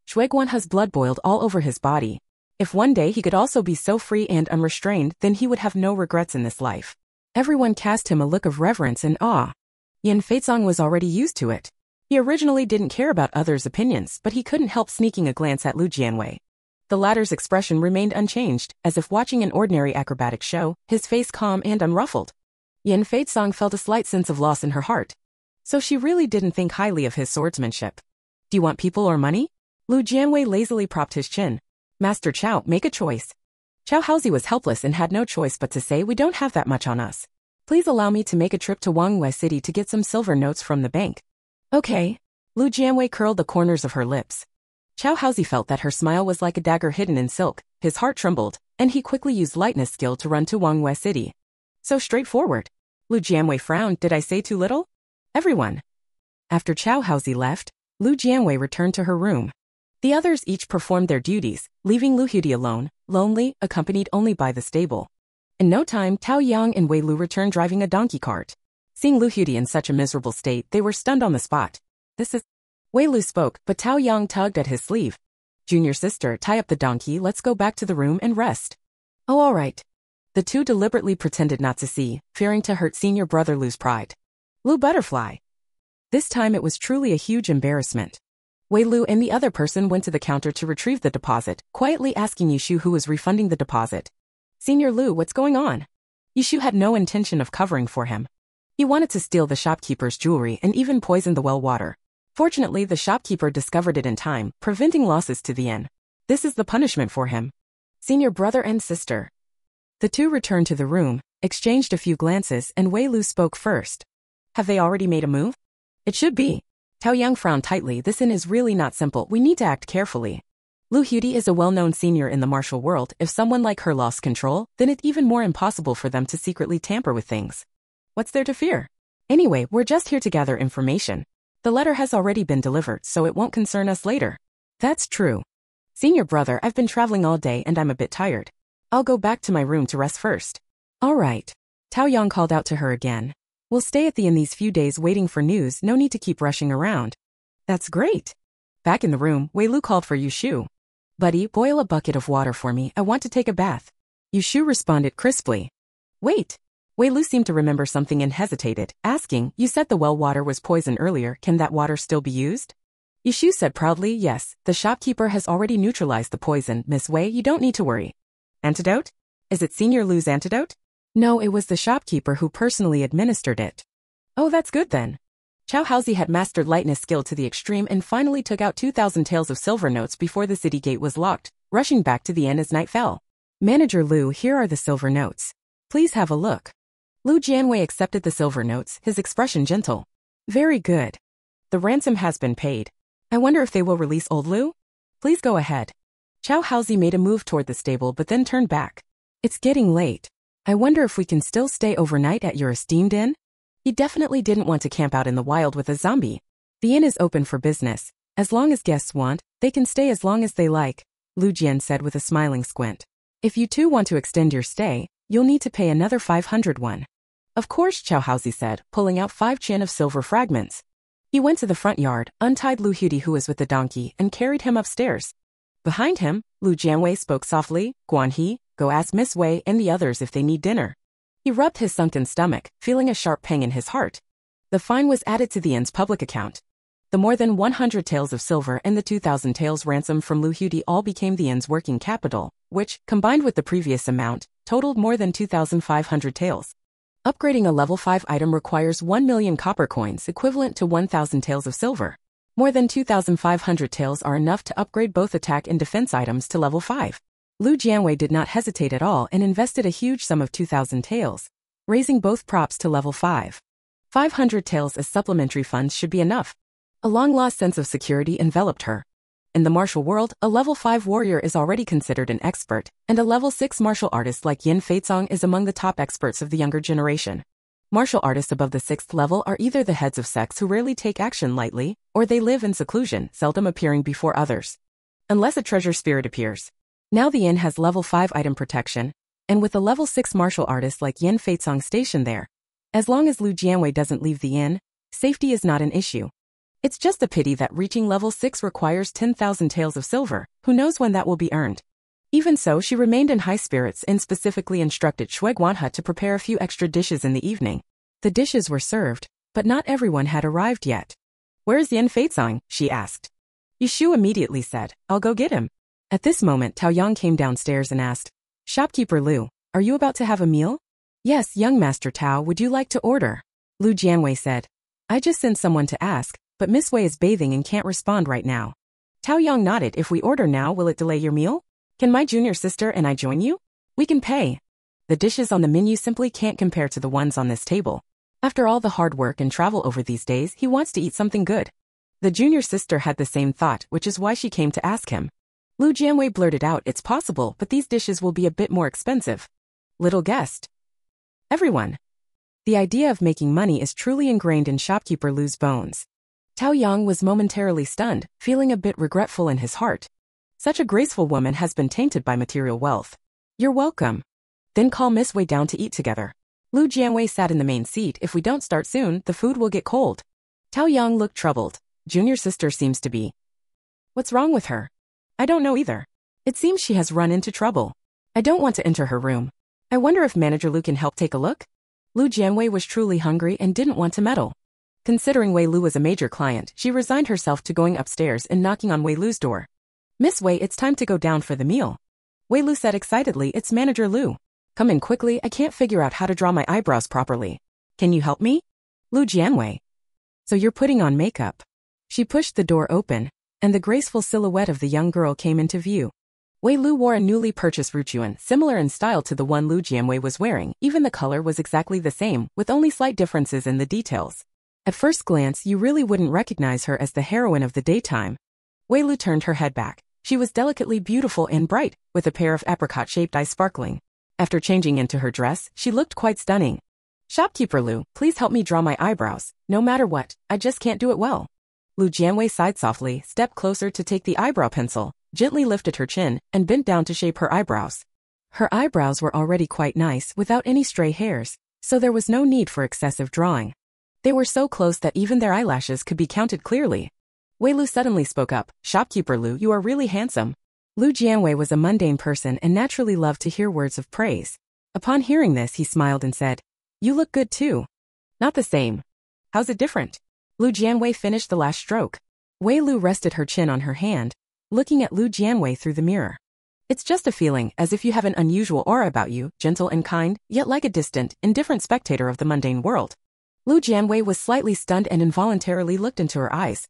Shui Guanhe's blood boiled all over his body. If one day he could also be so free and unrestrained, then he would have no regrets in this life. Everyone cast him a look of reverence and awe. Yin Feizong was already used to it. He originally didn't care about others' opinions, but he couldn't help sneaking a glance at Lu Jianwei. The latter's expression remained unchanged, as if watching an ordinary acrobatic show, his face calm and unruffled. Yin Feizong felt a slight sense of loss in her heart. So she really didn't think highly of his swordsmanship. Do you want people or money? Lu Jianwei lazily propped his chin. Master Chow, make a choice. Chow Haozi was helpless and had no choice but to say, we don't have that much on us. Please allow me to make a trip to Jianwei City to get some silver notes from the bank. Okay. Lu Jianwei curled the corners of her lips. Chow Haozi felt that her smile was like a dagger hidden in silk, his heart trembled, and he quickly used lightness skill to run to Jianwei City. So straightforward. Lu Jianwei frowned, did I say too little? Everyone. After Chow Haozi left, Lu Jianwei returned to her room. The others each performed their duties, leaving Lu Hudi alone, lonely, accompanied only by the stable. In no time, Tao Yang and Wei Lu returned driving a donkey cart. Seeing Lu Hudi in such a miserable state, they were stunned on the spot. This is... Wei Lu spoke, but Tao Yang tugged at his sleeve. Junior sister, tie up the donkey, let's go back to the room and rest. Oh, all right. The two deliberately pretended not to see, fearing to hurt senior brother Lu's pride. Lu Butterfly. This time it was truly a huge embarrassment. Wei Lu and the other person went to the counter to retrieve the deposit, quietly asking Yushu who was refunding the deposit. Senior Lu, what's going on? Yushu had no intention of covering for him. He wanted to steal the shopkeeper's jewelry and even poison the well water. Fortunately, the shopkeeper discovered it in time, preventing losses to the inn. This is the punishment for him. Senior brother and sister. The two returned to the room, exchanged a few glances, and Wei Lu spoke first. Have they already made a move? It should be. Tao Yang frowned tightly. This inn is really not simple. We need to act carefully. Lu Hudi is a well-known senior in the martial world. If someone like her lost control, then it's even more impossible for them to secretly tamper with things. What's there to fear? Anyway, we're just here to gather information. The letter has already been delivered, so it won't concern us later. That's true. Senior brother, I've been traveling all day and I'm a bit tired. I'll go back to my room to rest first. All right. Tao Yang called out to her again. We'll stay at the inn these few days waiting for news, no need to keep rushing around. That's great. Back in the room, Wei Lu called for Yushu. Buddy, boil a bucket of water for me, I want to take a bath. Yushu responded crisply. Wait. Wei Lu seemed to remember something and hesitated, asking, you said the well water was poison earlier, can that water still be used? Yushu said proudly, yes, the shopkeeper has already neutralized the poison, Miss Wei, you don't need to worry. Antidote? Is it Senior Lu's antidote? No, it was the shopkeeper who personally administered it. Oh, that's good then. Chow Haozi had mastered lightness skill to the extreme and finally took out 2,000 taels of silver notes before the city gate was locked, rushing back to the inn as night fell. Manager Lu, here are the silver notes. Please have a look. Lu Jianwei accepted the silver notes, his expression gentle. Very good. The ransom has been paid. I wonder if they will release old Lu? Please go ahead. Chow Haozi made a move toward the stable but then turned back. It's getting late. I wonder if we can still stay overnight at your esteemed inn? He definitely didn't want to camp out in the wild with a zombie. The inn is open for business. As long as guests want, they can stay as long as they like, Lu Jian said with a smiling squint. If you two want to extend your stay, you'll need to pay another 500 won. Of course, Chow Haozi said, pulling out 5 chin of silver fragments. He went to the front yard, untied Lu Huti who was with the donkey, and carried him upstairs. Behind him, Lu Jianwei spoke softly, Guan He, go ask Miss Wei and the others if they need dinner. He rubbed his sunken stomach, feeling a sharp pang in his heart. The fine was added to the inn's public account. The more than 100 taels of silver and the 2,000 taels ransom from Lu Huti all became the inn's working capital, which, combined with the previous amount, totaled more than 2,500 taels. Upgrading a level 5 item requires 1 million copper coins equivalent to 1,000 taels of silver. More than 2,500 taels are enough to upgrade both attack and defense items to level 5. Lu Jianwei did not hesitate at all and invested a huge sum of 2,000 taels, raising both props to level 5. 500 taels as supplementary funds should be enough. A long-lost sense of security enveloped her. In the martial world, a level 5 warrior is already considered an expert, and a level 6 martial artist like Yin Feizong is among the top experts of the younger generation. Martial artists above the 6th level are either the heads of sects who rarely take action lightly, or they live in seclusion, seldom appearing before others. Unless a treasure spirit appears. Now the inn has level 5 item protection, and with a level 6 martial artist like Yin Feizong stationed there, as long as Lu Jianwei doesn't leave the inn, safety is not an issue. It's just a pity that reaching level 6 requires 10,000 taels of silver, who knows when that will be earned. Even so, she remained in high spirits and specifically instructed Shui Guanhe to prepare a few extra dishes in the evening. The dishes were served, but not everyone had arrived yet. Where's Yin Feizong? She asked. Yushu immediately said, I'll go get him. At this moment, Tao Yang came downstairs and asked, Shopkeeper Lu, are you about to have a meal? Yes, young Master Tao, would you like to order? Lu Jianwei said. I just sent someone to ask, but Miss Wei is bathing and can't respond right now. Tao Yang nodded. If we order now, will it delay your meal? Can my junior sister and I join you? We can pay. The dishes on the menu simply can't compare to the ones on this table. After all the hard work and travel over these days, he wants to eat something good. The junior sister had the same thought, which is why she came to ask him. Lu Jianwei blurted out, it's possible, but these dishes will be a bit more expensive. Little guessed. Everyone. The idea of making money is truly ingrained in shopkeeper Lu's bones. Tao Yang was momentarily stunned, feeling a bit regretful in his heart. Such a graceful woman has been tainted by material wealth. You're welcome. Then call Miss Wei down to eat together. Lu Jianwei sat in the main seat. If we don't start soon, the food will get cold. Tao Yang looked troubled. Junior sister seems to be. What's wrong with her? I don't know either. It seems she has run into trouble. I don't want to enter her room. I wonder if Manager Lu can help take a look? Lu Jianwei was truly hungry and didn't want to meddle. Considering Wei Lu was a major client, she resigned herself to going upstairs and knocking on Wei Lu's door. Miss Wei, it's time to go down for the meal. Wei Lu said excitedly, it's Manager Lu. Come in quickly, I can't figure out how to draw my eyebrows properly. Can you help me? Lu Jianwei. So you're putting on makeup. She pushed the door open, and the graceful silhouette of the young girl came into view. Wei Lu wore a newly purchased ruchuan, similar in style to the one Lu Jianwei was wearing. Even the color was exactly the same, with only slight differences in the details. At first glance, you really wouldn't recognize her as the heroine of the daytime. Wei Lu turned her head back. She was delicately beautiful and bright, with a pair of apricot-shaped eyes sparkling. After changing into her dress, she looked quite stunning. Shopkeeper Lu, please help me draw my eyebrows. No matter what, I just can't do it well. Lu Jianwei sighed softly, stepped closer to take the eyebrow pencil, gently lifted her chin, and bent down to shape her eyebrows. Her eyebrows were already quite nice, without any stray hairs, so there was no need for excessive drawing. They were so close that even their eyelashes could be counted clearly. Wei Lu suddenly spoke up, Shopkeeper Lu, you are really handsome. Lu Jianwei was a mundane person and naturally loved to hear words of praise. Upon hearing this, he smiled and said, you look good too. Not the same. How's it different? Lu Jianwei finished the last stroke. Wei Lu rested her chin on her hand, looking at Lu Jianwei through the mirror. It's just a feeling, as if you have an unusual aura about you, gentle and kind, yet like a distant, indifferent spectator of the mundane world. Lu Jianwei was slightly stunned and involuntarily looked into her eyes.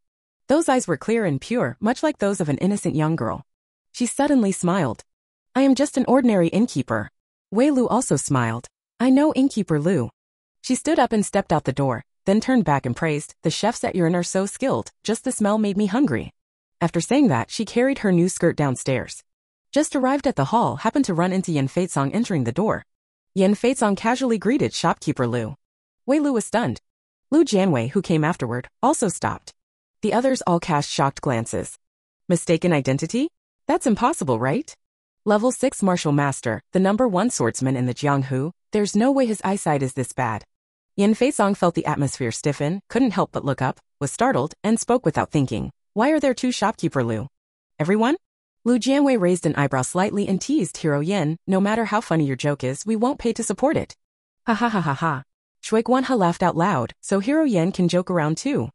Those eyes were clear and pure, much like those of an innocent young girl. She suddenly smiled. I am just an ordinary innkeeper. Wei Lu also smiled. I know Innkeeper Lu. She stood up and stepped out the door, then turned back and praised, the chefs at your inn are so skilled, just the smell made me hungry. After saying that, she carried her new skirt downstairs. Just arrived at the hall, happened to run into Yin Feizong entering the door. Yin Feizong casually greeted Shopkeeper Lu. Wei Lu was stunned. Lu Jianwei, who came afterward, also stopped. The others all cast shocked glances. Mistaken identity? That's impossible, right? Level 6 martial master, the #1 swordsman in the Jianghu, there's no way his eyesight is this bad. Yan Feisong felt the atmosphere stiffen, couldn't help but look up, was startled, and spoke without thinking. Why are there two shopkeeper Lu? Everyone? Lu Jianwei raised an eyebrow slightly and teased Hero Yin, no matter how funny your joke is, we won't pay to support it. Ha ha ha ha ha. Shui Guanhe laughed out loud, so Hero Yin can joke around too.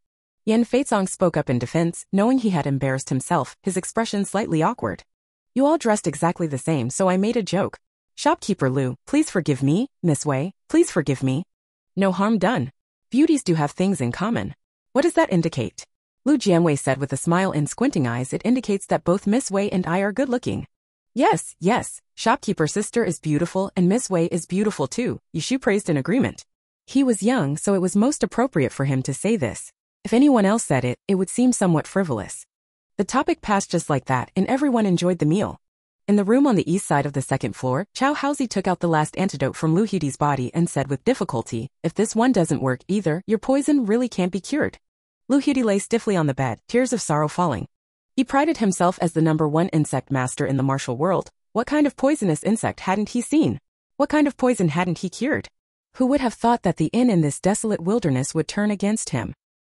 Yan Feisong spoke up in defense, knowing he had embarrassed himself, his expression slightly awkward. You all dressed exactly the same, so I made a joke. Shopkeeper Lu, please forgive me, Miss Wei, please forgive me. No harm done. Beauties do have things in common. What does that indicate? Lu Jianwei said with a smile and squinting eyes. It indicates that both Miss Wei and I are good-looking. Yes, yes, shopkeeper sister is beautiful and Miss Wei is beautiful too, Yushu praised in agreement. He was young, so it was most appropriate for him to say this. If anyone else said it, it would seem somewhat frivolous. The topic passed just like that, and everyone enjoyed the meal. In the room on the east side of the second floor, Chow Haozi took out the last antidote from Lu Hudi's body and said with difficulty, if this one doesn't work either, your poison really can't be cured. Lu Hudi lay stiffly on the bed, tears of sorrow falling. He prided himself as the #1 insect master in the martial world. What kind of poisonous insect hadn't he seen? What kind of poison hadn't he cured? Who would have thought that the inn in this desolate wilderness would turn against him?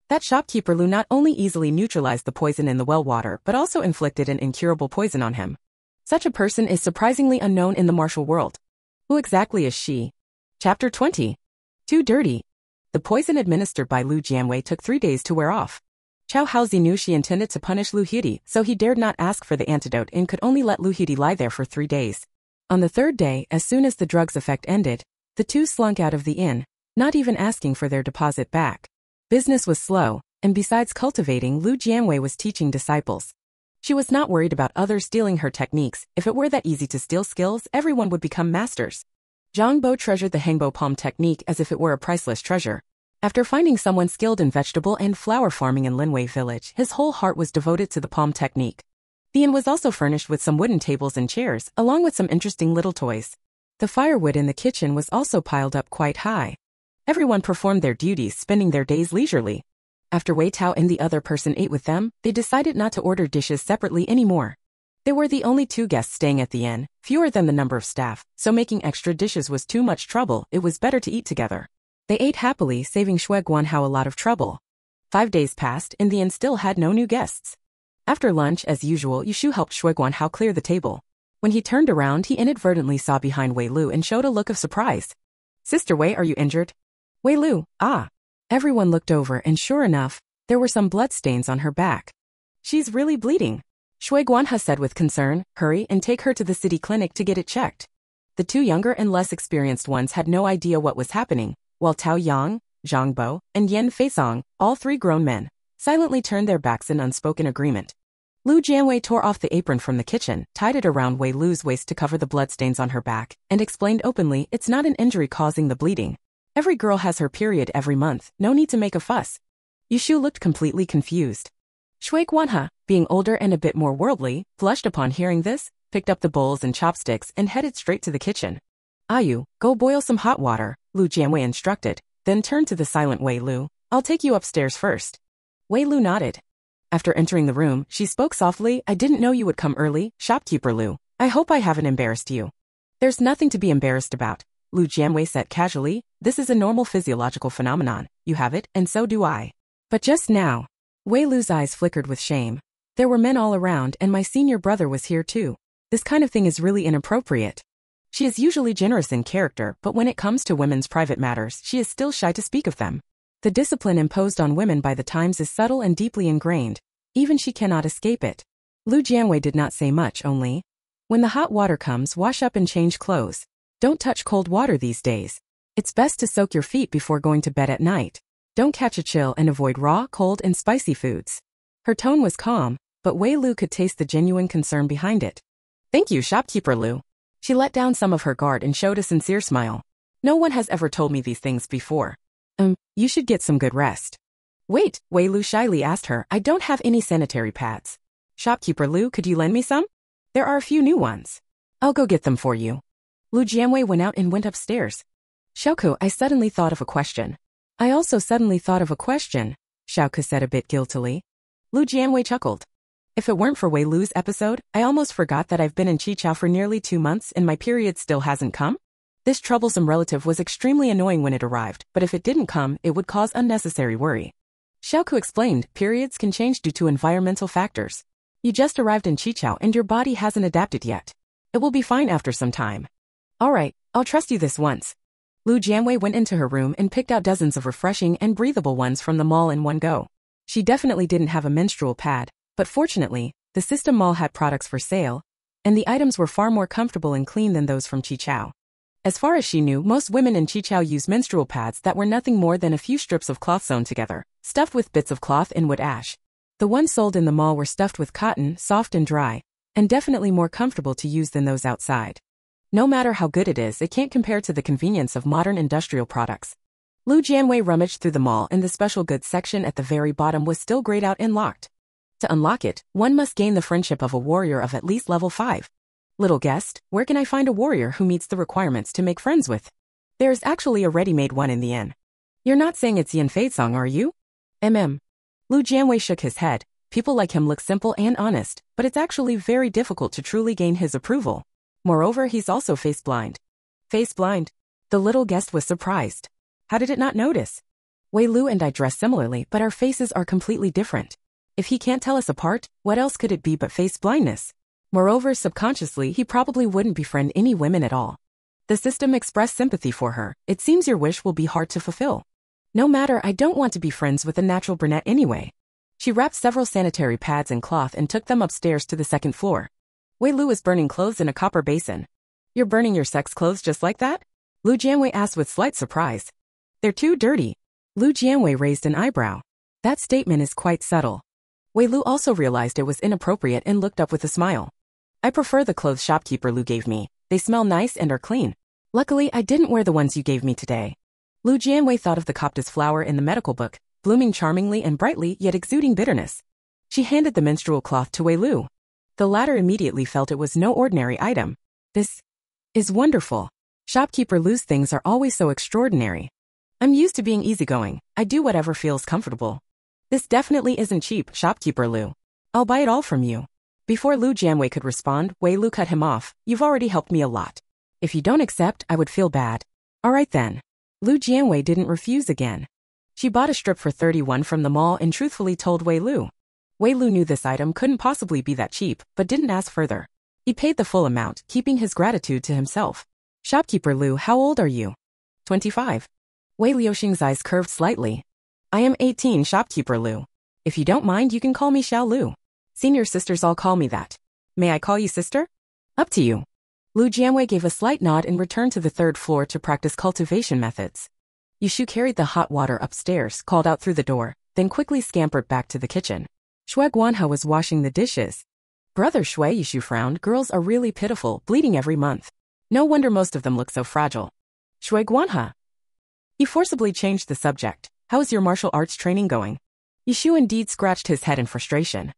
That shopkeeper Lu not only easily neutralized the poison in the well water but also inflicted an incurable poison on him. Such a person is surprisingly unknown in the martial world. Who exactly is she? Chapter 20. Too dirty. The poison administered by Lu Jianwei took 3 days to wear off. Chow Haozi knew she intended to punish Lu Hudi, so he dared not ask for the antidote and could only let Lu Hudi lie there for 3 days. On the 3rd day, as soon as the drug's effect ended, the two slunk out of the inn, not even asking for their deposit back. Business was slow, and besides cultivating, Lu Jianwei was teaching disciples. She was not worried about others stealing her techniques. If it were that easy to steal skills, everyone would become masters. Zhang Bo treasured the Hangbo palm technique as if it were a priceless treasure. After finding someone skilled in vegetable and flower farming in Linwei village, his whole heart was devoted to the palm technique. The inn was also furnished with some wooden tables and chairs, along with some interesting little toys. The firewood in the kitchen was also piled up quite high. Everyone performed their duties, spending their days leisurely. After Wei Tao and the other person ate with them, they decided not to order dishes separately anymore. They were the only 2 guests staying at the inn, fewer than the number of staff, so making extra dishes was too much trouble. It was better to eat together. They ate happily, saving Shui Guanhao a lot of trouble. 5 days passed, and the inn still had no new guests. After lunch, as usual, Yushu helped Shui Guanhao clear the table. When he turned around, he inadvertently saw behind Wei Lu and showed a look of surprise. Sister Wei, are you injured? Wei Lu, ah. Everyone looked over and sure enough, there were some bloodstains on her back. She's really bleeding. Shui Guanhe said with concern, hurry and take her to the city clinic to get it checked. The 2 younger and less experienced ones had no idea what was happening, while Tao Yang, Zhang Bo, and Yan Feisong, all 3 grown men, silently turned their backs in unspoken agreement. Lu Jianwei tore off the apron from the kitchen, tied it around Wei Lu's waist to cover the bloodstains on her back, and explained openly it's not an injury causing the bleeding. Every girl has her period every month, no need to make a fuss. Yushu looked completely confused. Shui Guanhe, being older and a bit more worldly, blushed upon hearing this, picked up the bowls and chopsticks and headed straight to the kitchen. Ayu, go boil some hot water, Lu Jianwei instructed, then turned to the silent Wei Lu. I'll take you upstairs first. Wei Lu nodded. After entering the room, she spoke softly, I didn't know you would come early, shopkeeper Lu. I hope I haven't embarrassed you. There's nothing to be embarrassed about, Lu Jianwei said casually. This is a normal physiological phenomenon. You have it, and so do I. But just now, Wei Lu's eyes flickered with shame. There were men all around and my senior brother was here too. This kind of thing is really inappropriate. She is usually generous in character, but when it comes to women's private matters, she is still shy to speak of them. The discipline imposed on women by the times is subtle and deeply ingrained. Even she cannot escape it. Lu Jianwei did not say much, only, when the hot water comes, wash up and change clothes. Don't touch cold water these days. It's best to soak your feet before going to bed at night. Don't catch a chill and avoid raw, cold, and spicy foods. Her tone was calm, but Wei Lu could taste the genuine concern behind it. Thank you, shopkeeper Lu. She let down some of her guard and showed a sincere smile. No one has ever told me these things before. You should get some good rest. Wait, Wei Lu shyly asked her, I don't have any sanitary pads. Shopkeeper Lu, could you lend me some? There are a few new ones. I'll go get them for you. Lu Jianwei went out and went upstairs. Xiaoku, I suddenly thought of a question. I also suddenly thought of a question, Xiaoku said a bit guiltily. Lu Jianwei chuckled. If it weren't for Wei Lu's episode, I almost forgot that I've been in Chichao for nearly 2 months and my period still hasn't come. This troublesome relative was extremely annoying when it arrived, but if it didn't come, it would cause unnecessary worry. Xiaoku explained, periods can change due to environmental factors. You just arrived in Chichao and your body hasn't adapted yet. It will be fine after some time. Alright, I'll trust you this once. Lu Jianwei went into her room and picked out dozens of refreshing and breathable ones from the mall in one go. She definitely didn't have a menstrual pad, but fortunately, the system mall had products for sale, and the items were far more comfortable and clean than those from Chichao. As far as she knew, most women in Chichao use menstrual pads that were nothing more than a few strips of cloth sewn together, stuffed with bits of cloth and wood ash. The ones sold in the mall were stuffed with cotton, soft and dry, and definitely more comfortable to use than those outside. No matter how good it is, it can't compare to the convenience of modern industrial products. Lu Jianwei rummaged through the mall and the special goods section at the very bottom was still grayed out and locked. To unlock it, one must gain the friendship of a warrior of at least level 5. Little guest, where can I find a warrior who meets the requirements to make friends with? There's actually a ready-made one in the inn. You're not saying it's Yan Feisong, are you? Lu Jianwei shook his head. People like him look simple and honest, but it's actually very difficult to truly gain his approval. Moreover, he's also face-blind. Face-blind? The little guest was surprised. How did it not notice? Wei Lu and I dress similarly, but our faces are completely different. If he can't tell us apart, what else could it be but face-blindness? Moreover, subconsciously, he probably wouldn't befriend any women at all. The system expressed sympathy for her. It seems your wish will be hard to fulfill. No matter, I don't want to be friends with a natural brunette anyway. She wrapped several sanitary pads in cloth and took them upstairs to the second floor. Wei Lu is burning clothes in a copper basin. You're burning your sex clothes just like that? Lu Jianwei asked with slight surprise. They're too dirty. Lu Jianwei raised an eyebrow. That statement is quite subtle. Wei Lu also realized it was inappropriate and looked up with a smile. I prefer the clothes shopkeeper Lu gave me. They smell nice and are clean. Luckily, I didn't wear the ones you gave me today. Lu Jianwei thought of the coptis flower in the medical book, blooming charmingly and brightly yet exuding bitterness. She handed the menstrual cloth to Wei Lu. The latter immediately felt it was no ordinary item. This is wonderful. Shopkeeper Lu's things are always so extraordinary. I'm used to being easygoing. I do whatever feels comfortable. This definitely isn't cheap, shopkeeper Lu. I'll buy it all from you. Before Lu Jianwei could respond, Wei Lu cut him off. You've already helped me a lot. If you don't accept, I would feel bad. Alright then. Lu Jianwei didn't refuse again. She bought a strip for 31 from the mall and truthfully told Wei Lu. Wei Lu knew this item couldn't possibly be that cheap, but didn't ask further. He paid the full amount, keeping his gratitude to himself. Shopkeeper Lu, how old are you? 25. Wei Liuxing's eyes curved slightly. I am 18, shopkeeper Lu. If you don't mind, you can call me Xiao Lu. Senior sisters all call me that. May I call you sister? Up to you. Lu Jianwei gave a slight nod and returned to the third floor to practice cultivation methods. Yushu carried the hot water upstairs, called out through the door, then quickly scampered back to the kitchen. Shui Guanhe was washing the dishes. Brother Shui, Yushu frowned, girls are really pitiful, bleeding every month. No wonder most of them look so fragile. Shui Guanhe. He forcibly changed the subject. How is your martial arts training going? Yushu indeed scratched his head in frustration.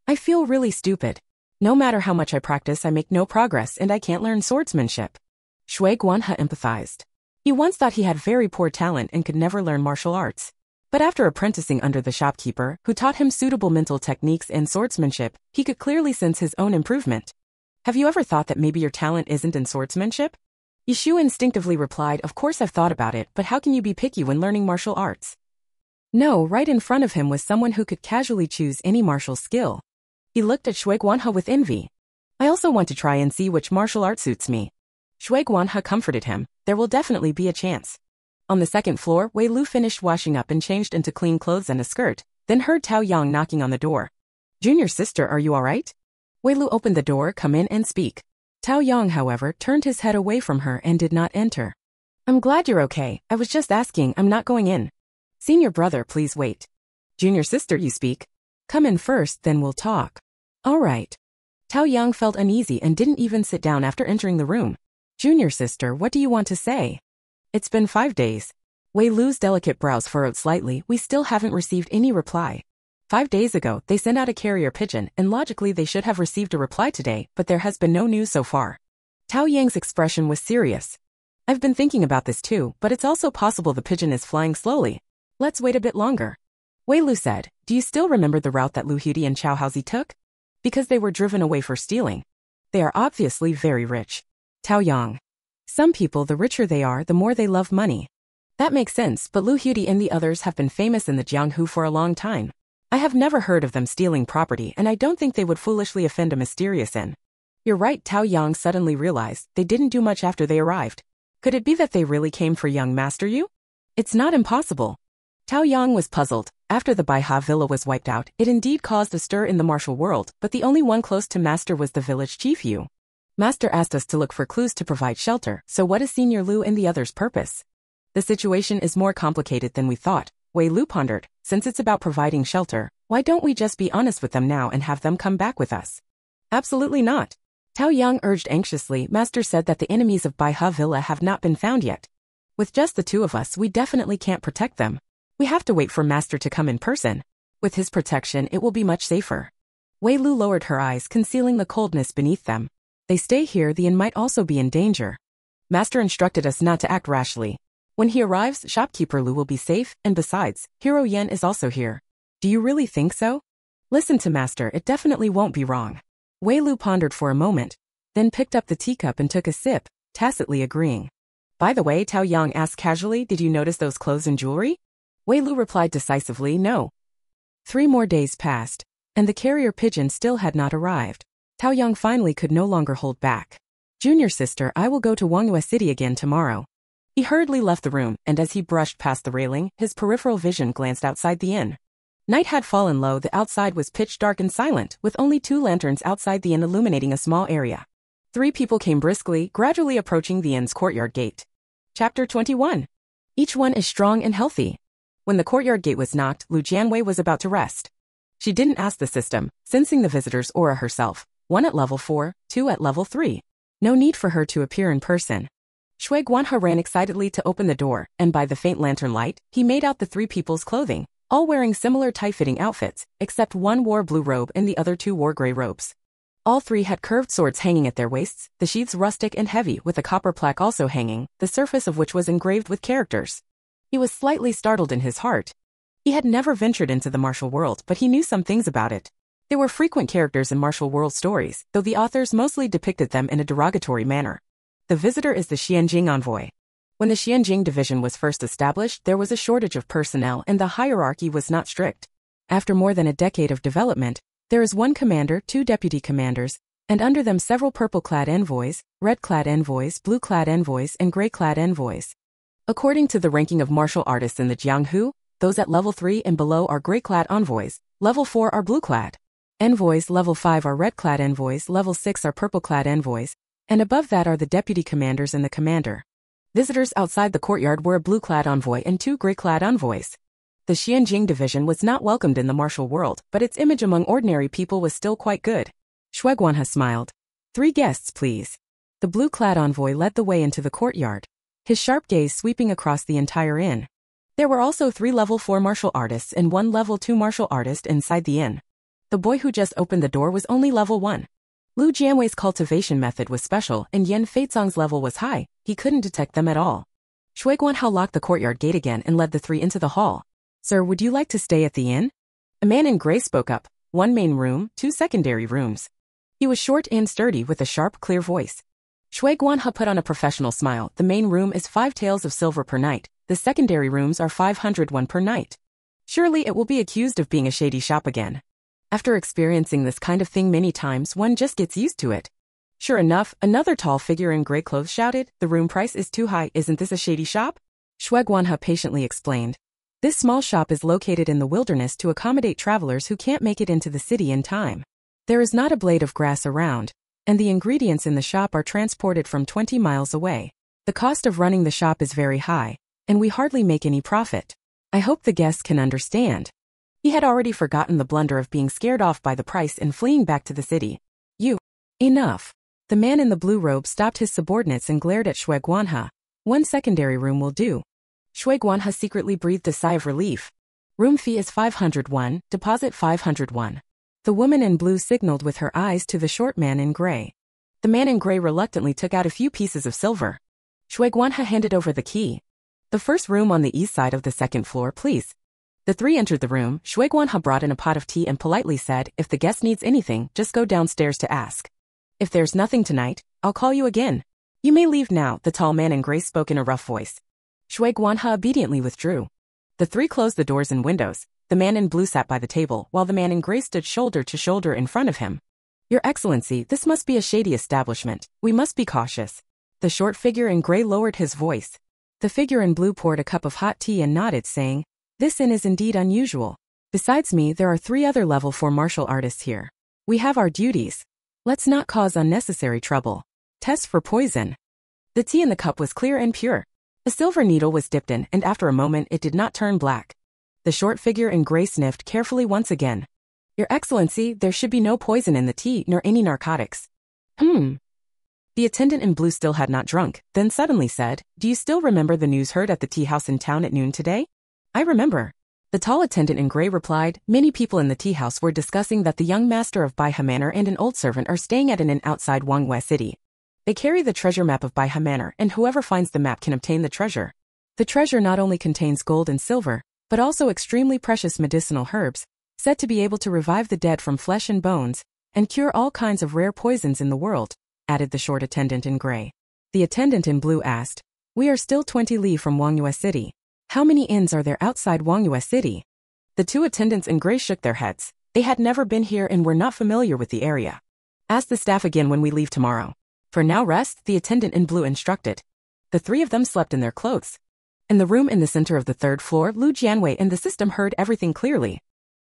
I feel really stupid. No matter how much I practice, I make no progress and I can't learn swordsmanship. Shui Guanhe empathized. He once thought he had very poor talent and could never learn martial arts. But after apprenticing under the shopkeeper, who taught him suitable mental techniques and swordsmanship, he could clearly sense his own improvement. Have you ever thought that maybe your talent isn't in swordsmanship? Yushu instinctively replied, of course I've thought about it, but how can you be picky when learning martial arts? No, right in front of him was someone who could casually choose any martial skill. He looked at Shui Guanhe with envy. I also want to try and see which martial art suits me. Shui Guanhe comforted him. There will definitely be a chance. On the second floor, Wei Lu finished washing up and changed into clean clothes and a skirt, then heard Tao Yang knocking on the door. Junior sister, are you alright? Wei Lu opened the door, come in and speak. Tao Yang, however, turned his head away from her and did not enter. I'm glad you're okay. I was just asking, I'm not going in. Senior brother, please wait. Junior sister, you speak. Come in first, then we'll talk. Alright. Tao Yang felt uneasy and didn't even sit down after entering the room. Junior sister, what do you want to say? It's been 5 days. Wei Lu's delicate brows furrowed slightly. We still haven't received any reply. 5 days ago, they sent out a carrier pigeon, and logically they should have received a reply today, but there has been no news so far. Tao Yang's expression was serious. I've been thinking about this too, but it's also possible the pigeon is flying slowly. Let's wait a bit longer. Wei Lu said, do you still remember the route that Lu Hudi and Chao Haozi took? Because they were driven away for stealing. They are obviously very rich. Tao Yang. Some people, the richer they are, the more they love money. That makes sense, but Lu Hudi and the others have been famous in the Jianghu for a long time. I have never heard of them stealing property, and I don't think they would foolishly offend a mysterious inn. You're right, Tao Yang suddenly realized they didn't do much after they arrived. Could it be that they really came for young Master Yu? It's not impossible. Tao Yang was puzzled. After the Baiha villa was wiped out, it indeed caused a stir in the martial world, but the only one close to Master was the village chief Yu. Master asked us to look for clues to provide shelter, so what is Senior Lu and the others' purpose? The situation is more complicated than we thought, Wei Lu pondered. Since it's about providing shelter, why don't we just be honest with them now and have them come back with us? Absolutely not. Tao Yang urged anxiously. Master said that the enemies of Baiha villa have not been found yet. With just the two of us, we definitely can't protect them. We have to wait for Master to come in person. With his protection, it will be much safer. Wei Lu lowered her eyes, concealing the coldness beneath them. They stay here, the inn might also be in danger. Master instructed us not to act rashly. When he arrives, shopkeeper Lu will be safe, and besides, Hero Yen is also here. Do you really think so? Listen to Master, it definitely won't be wrong. Wei Lu pondered for a moment, then picked up the teacup and took a sip, tacitly agreeing. By the way, Tao Yang asked casually, did you notice those clothes and jewelry? Wei Lu replied decisively, no. 3 more days passed, and the carrier pigeon still had not arrived. Tao Yang finally could no longer hold back. Junior sister, I will go to Wanghua City again tomorrow. He hurriedly left the room, and as he brushed past the railing, his peripheral vision glanced outside the inn. Night had fallen low. The outside was pitch dark and silent, with only 2 lanterns outside the inn illuminating a small area. 3 people came briskly, gradually approaching the inn's courtyard gate. Chapter 21. Each one is strong and healthy. When the courtyard gate was knocked, Lu Jianwei was about to rest. She didn't ask the system, sensing the visitor's aura herself. 1 at level 4, 2 at level 3. No need for her to appear in person. Shui Guanhe ran excitedly to open the door, and by the faint lantern light, he made out the 3 people's clothing, all wearing similar tight-fitting outfits, except one wore blue robe and the other 2 wore gray robes. All 3 had curved swords hanging at their waists, the sheaths rustic and heavy, with a copper plaque also hanging, the surface of which was engraved with characters. He was slightly startled in his heart. He had never ventured into the martial world, but he knew some things about it. There were frequent characters in martial world stories, though the authors mostly depicted them in a derogatory manner. The visitor is the Xianjing envoy. When the Xianjing division was first established, there was a shortage of personnel and the hierarchy was not strict. After more than a decade of development, there is 1 commander, 2 deputy commanders, and under them several purple-clad envoys, red-clad envoys, blue-clad envoys, and gray-clad envoys. According to the ranking of martial artists in the Jianghu, those at level 3 and below are gray-clad envoys, level 4 are blue-clad envoys, level 5 are red-clad envoys, level 6 are purple-clad envoys, and above that are the deputy commanders and the commander. Visitors outside the courtyard were a blue-clad envoy and 2 gray-clad envoys. The Xianjing division was not welcomed in the martial world, but its image among ordinary people was still quite good. Shui Guanhe smiled. 3 guests, please. The blue-clad envoy led the way into the courtyard, his sharp gaze sweeping across the entire inn. There were also 3 level 4 martial artists and 1 level 2 martial artist inside the inn. The boy who just opened the door was only level 1. Lu Jianwei's cultivation method was special and Yan Feizong's level was high. He couldn't detect them at all. Shui Guanhe locked the courtyard gate again and led the 3 into the hall. Sir, would you like to stay at the inn? A man in gray spoke up. 1 main room, 2 secondary rooms. He was short and sturdy with a sharp, clear voice. Shui Guanhe put on a professional smile. The main room is 5 taels of silver per night. The secondary rooms are 501 per night. Surely it will be accused of being a shady shop again. After experiencing this kind of thing many times, one just gets used to it. Sure enough, another tall figure in gray clothes shouted, the room price is too high, isn't this a shady shop? Shui Guanhe patiently explained. This small shop is located in the wilderness to accommodate travelers who can't make it into the city in time. There is not a blade of grass around, and the ingredients in the shop are transported from 20 miles away. The cost of running the shop is very high, and we hardly make any profit. I hope the guests can understand. He had already forgotten the blunder of being scared off by the price and fleeing back to the city. Enough. The man in the blue robe stopped his subordinates and glared at Shui Guanhe. 1 secondary room will do. Shui Guanhe secretly breathed a sigh of relief. Room fee is 501, deposit 501. The woman in blue signaled with her eyes to the short man in gray. The man in gray reluctantly took out a few pieces of silver. Shui Guanhe handed over the key. The first room on the east side of the 2nd floor, please. The three entered the room. Shui Guanhe brought in a pot of tea and politely said, if the guest needs anything, just go downstairs to ask. If there's nothing tonight, I'll call you again. You may leave now, the tall man in gray spoke in a rough voice. Shui Guanhe obediently withdrew. The three closed the doors and windows. The man in blue sat by the table, while the man in gray stood shoulder to shoulder in front of him. Your Excellency, this must be a shady establishment. We must be cautious. The short figure in gray lowered his voice. The figure in blue poured a cup of hot tea and nodded, saying, this inn is indeed unusual. Besides me, there are 3 other level 4 martial artists here. We have our duties. Let's not cause unnecessary trouble. Test for poison. The tea in the cup was clear and pure. A silver needle was dipped in, and after a moment it did not turn black. The short figure in gray sniffed carefully once again. Your Excellency, there should be no poison in the tea nor any narcotics. The attendant in blue still had not drunk, then suddenly said, do you still remember the news heard at the tea house in town at noon today? I remember. The tall attendant in gray replied, many people in the tea house were discussing that the young master of Baihe Manor and an old servant are staying at an inn outside Jianwei City. They carry the treasure map of Baihe Manor, and whoever finds the map can obtain the treasure. The treasure not only contains gold and silver, but also extremely precious medicinal herbs, said to be able to revive the dead from flesh and bones, and cure all kinds of rare poisons in the world, added the short attendant in gray. The attendant in blue asked, we are still 20 li from Jianwei City. How many inns are there outside Jianwei City? The 2 attendants in gray shook their heads. They had never been here and were not familiar with the area. Ask the staff again when we leave tomorrow. For now rest, the attendant in blue instructed. The 3 of them slept in their clothes. In the room in the center of the 3rd floor, Lu Jianwei and the system heard everything clearly.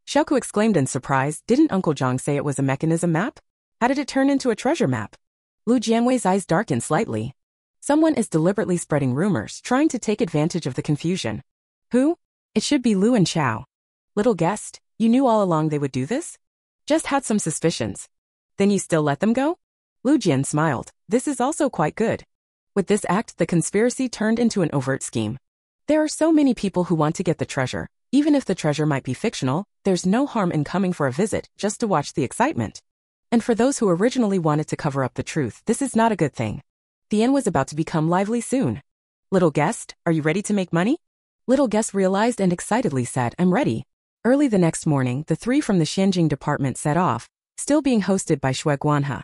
Xiaoku exclaimed in surprise, didn't Uncle Zhang say it was a mechanism map? How did it turn into a treasure map? Lu Jianwei's eyes darkened slightly. Someone is deliberately spreading rumors, trying to take advantage of the confusion. Who? It should be Lu and Chao. Little guest, you knew all along they would do this? Just had some suspicions. Then you still let them go? Lu Jian smiled. This is also quite good. With this act, the conspiracy turned into an overt scheme. There are so many people who want to get the treasure. Even if the treasure might be fictional, there's no harm in coming for a visit, just to watch the excitement. And for those who originally wanted to cover up the truth, this is not a good thing. The inn was about to become lively soon. Little guest, are you ready to make money? Little guest realized and excitedly said, I'm ready. Early the next morning, the 3 from the Xianjing department set off, still being hosted by Shui Guanhe.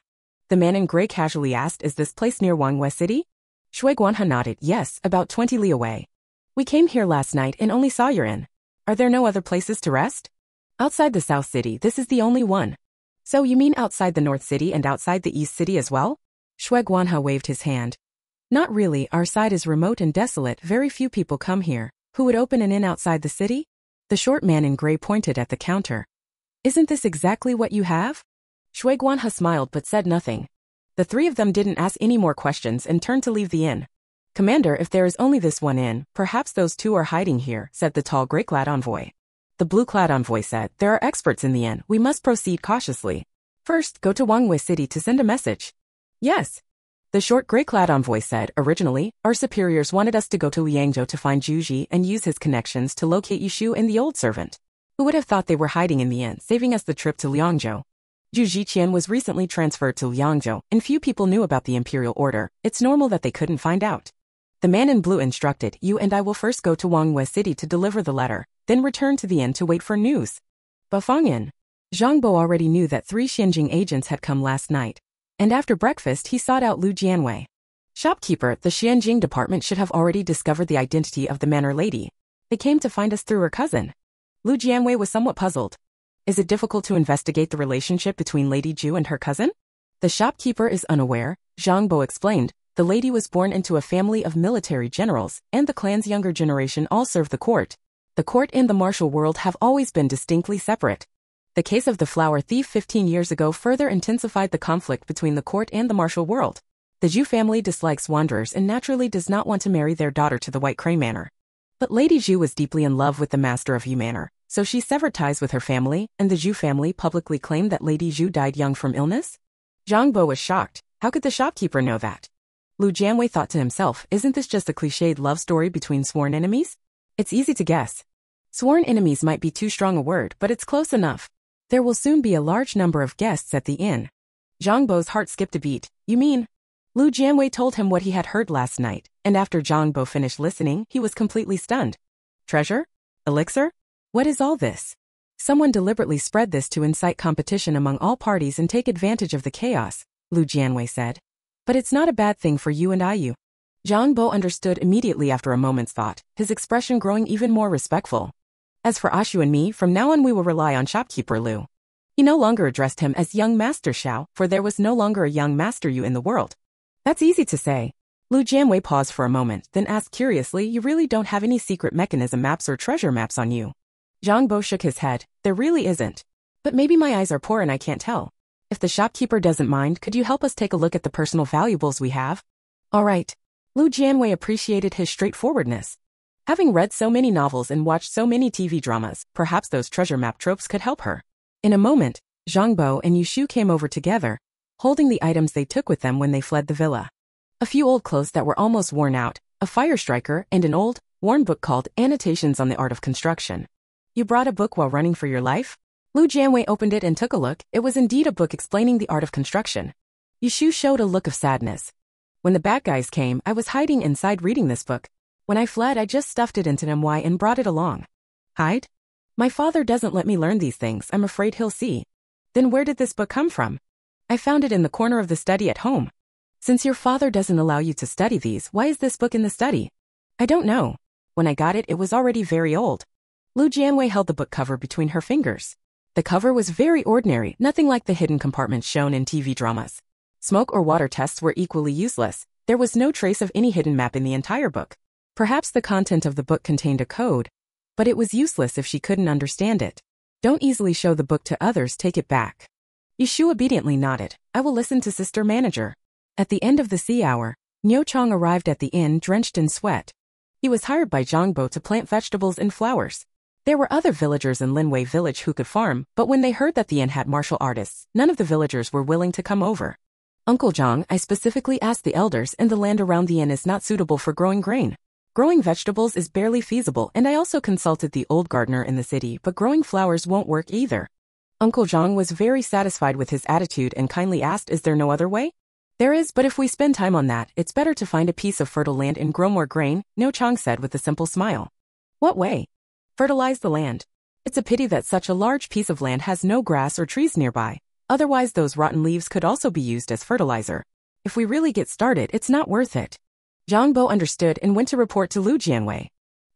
The man in gray casually asked, is this place near Jianwei City? Shui Guanhe nodded, yes, about 20 li away. We came here last night and only saw your inn. Are there no other places to rest? Outside the South City, this is the only one. So you mean outside the North City and outside the East City as well? Shui Guanhe waved his hand. Not really, our side is remote and desolate, very few people come here. Who would open an inn outside the city? The short man in gray pointed at the counter. Isn't this exactly what you have? Shui Guanhe smiled but said nothing. The 3 of them didn't ask any more questions and turned to leave the inn. Commander, if there is only this one inn, perhaps those 2 are hiding here, said the tall gray-clad envoy. The blue-clad envoy said, there are experts in the inn, we must proceed cautiously. First, go to Jianwei City to send a message. Yes. The short gray-clad envoy said, originally, our superiors wanted us to go to Liangzhou to find Zhu and use his connections to locate Yushu and the old servant. Who would have thought they were hiding in the inn, saving us the trip to Liangzhou? Zhu Ziqian was recently transferred to Liangzhou, and few people knew about the imperial order. It's normal that they couldn't find out. The man in blue instructed, you and I will first go to Jianwei City to deliver the letter, then return to the inn to wait for news. Bafang Zhang Bo already knew that 3 Xianjing agents had come last night. And after breakfast he sought out Lu Jianwei. Shopkeeper, the Xianjing department should have already discovered the identity of the manor lady. They came to find us through her cousin. Lu Jianwei was somewhat puzzled. Is it difficult to investigate the relationship between Lady Zhu and her cousin? The shopkeeper is unaware, Zhang Bo explained. The lady was born into a family of military generals, and the clan's younger generation all serve the court. The court and the martial world have always been distinctly separate. The case of the flower thief 15 years ago further intensified the conflict between the court and the martial world. The Zhu family dislikes wanderers and naturally does not want to marry their daughter to the White Crane Manor. But Lady Zhu was deeply in love with the master of Yu Manor, so she severed ties with her family, and the Zhu family publicly claimed that Lady Zhu died young from illness? Zhang Bo was shocked. How could the shopkeeper know that? Lu Jianwei thought to himself, isn't this just a cliched love story between sworn enemies? It's easy to guess. Sworn enemies might be too strong a word, but it's close enough. There will soon be a large number of guests at the inn. Zhang Bo's heart skipped a beat. You mean? Lu Jianwei told him what he had heard last night, and after Zhang Bo finished listening, he was completely stunned. Treasure? Elixir? What is all this? Someone deliberately spread this to incite competition among all parties and take advantage of the chaos, Lu Jianwei said. But it's not a bad thing for you and I. Zhang Bo understood immediately after a moment's thought, his expression growing even more respectful. As for Ashu and me, from now on we will rely on shopkeeper Lu. He no longer addressed him as young master Xiao, for there was no longer a young master Yu in the world. That's easy to say. Lu Jianwei paused for a moment, then asked curiously, you really don't have any secret mechanism maps or treasure maps on you? Zhang Bo shook his head, there really isn't. But maybe my eyes are poor and I can't tell. If the shopkeeper doesn't mind, could you help us take a look at the personal valuables we have? All right. Lu Jianwei appreciated his straightforwardness. Having read so many novels and watched so many TV dramas, perhaps those treasure map tropes could help her. In a moment, Zhang Bo and Yushu came over together, holding the items they took with them when they fled the villa. A few old clothes that were almost worn out, a fire striker, and an old, worn book called Annotations on the Art of Construction. You brought a book while running for your life? Lu Jianwei opened it and took a look. It was indeed a book explaining the art of construction. Yushu showed a look of sadness. When the bad guys came, I was hiding inside reading this book. When I fled, I just stuffed it into manhwa and brought it along. Hide? My father doesn't let me learn these things. I'm afraid he'll see. Then where did this book come from? I found it in the corner of the study at home. Since your father doesn't allow you to study these, why is this book in the study? I don't know. When I got it, it was already very old. Lu Jianwei held the book cover between her fingers. The cover was very ordinary, nothing like the hidden compartments shown in TV dramas. Smoke or water tests were equally useless. There was no trace of any hidden map in the entire book. Perhaps the content of the book contained a code, but it was useless if she couldn't understand it. Don't easily show the book to others, take it back. Yushu obediently nodded. I will listen to Sister Manager. At the end of the sea hour, Niu Chong arrived at the inn drenched in sweat. He was hired by Zhang Bo to plant vegetables and flowers. There were other villagers in Linwei village who could farm, but when they heard that the inn had martial artists, none of the villagers were willing to come over. Uncle Zhang, I specifically asked the elders, and the land around the inn is not suitable for growing grain. Growing vegetables is barely feasible, and I also consulted the old gardener in the city, but growing flowers won't work either. Uncle Zhang was very satisfied with his attitude and kindly asked, is there no other way? There is, but if we spend time on that, it's better to find a piece of fertile land and grow more grain, Niu Chong said with a simple smile. What way? Fertilize the land. It's a pity that such a large piece of land has no grass or trees nearby. Otherwise those rotten leaves could also be used as fertilizer. If we really get started, it's not worth it. Zhang Bo understood and went to report to Lu Jianwei.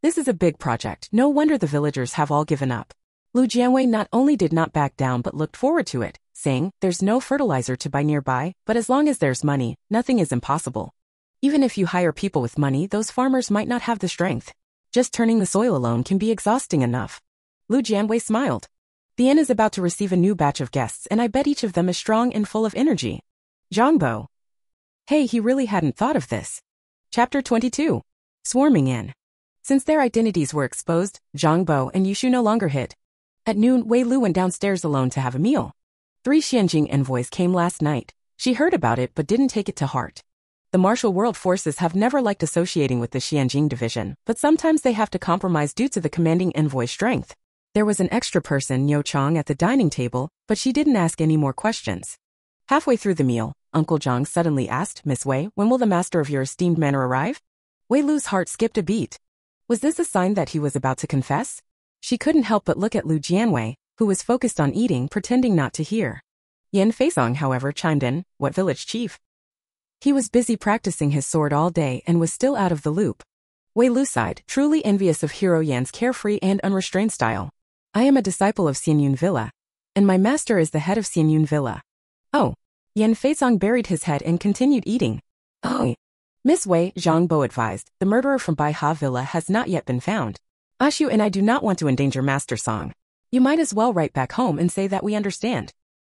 This is a big project, no wonder the villagers have all given up. Lu Jianwei not only did not back down but looked forward to it, saying, there's no fertilizer to buy nearby, but as long as there's money, nothing is impossible. Even if you hire people with money, those farmers might not have the strength. Just turning the soil alone can be exhausting enough. Lu Jianwei smiled. The inn is about to receive a new batch of guests, and I bet each of them is strong and full of energy. Zhang Bo. Hey, he really hadn't thought of this. Chapter 22. Swarming in. Since their identities were exposed, Zhang Bo and Yushu no longer hid. At noon, Wei Lu went downstairs alone to have a meal. 3 Xianjing envoys came last night. She heard about it but didn't take it to heart. The martial world forces have never liked associating with the Xianjing division, but sometimes they have to compromise due to the commanding envoy's strength. There was an extra person, Niu Chong, at the dining table, but she didn't ask any more questions. Halfway through the meal, Uncle Zhang suddenly asked, Miss Wei, when will the master of your esteemed manor arrive? Wei Lu's heart skipped a beat. Was this a sign that he was about to confess? She couldn't help but look at Lu Jianwei, who was focused on eating, pretending not to hear. Yan Feisong, however, chimed in, what village chief? He was busy practicing his sword all day and was still out of the loop. Wei Lu sighed, truly envious of Hero Yan's carefree and unrestrained style. I am a disciple of Xianyun Villa, and my master is the head of Xianyun Villa. Oh. Yan Feisong buried his head and continued eating. Oh. Miss Wei, Zhang Bo advised, the murderer from Bai Ha Villa has not yet been found. Ashu and I do not want to endanger Master Song. You might as well write back home and say that we understand.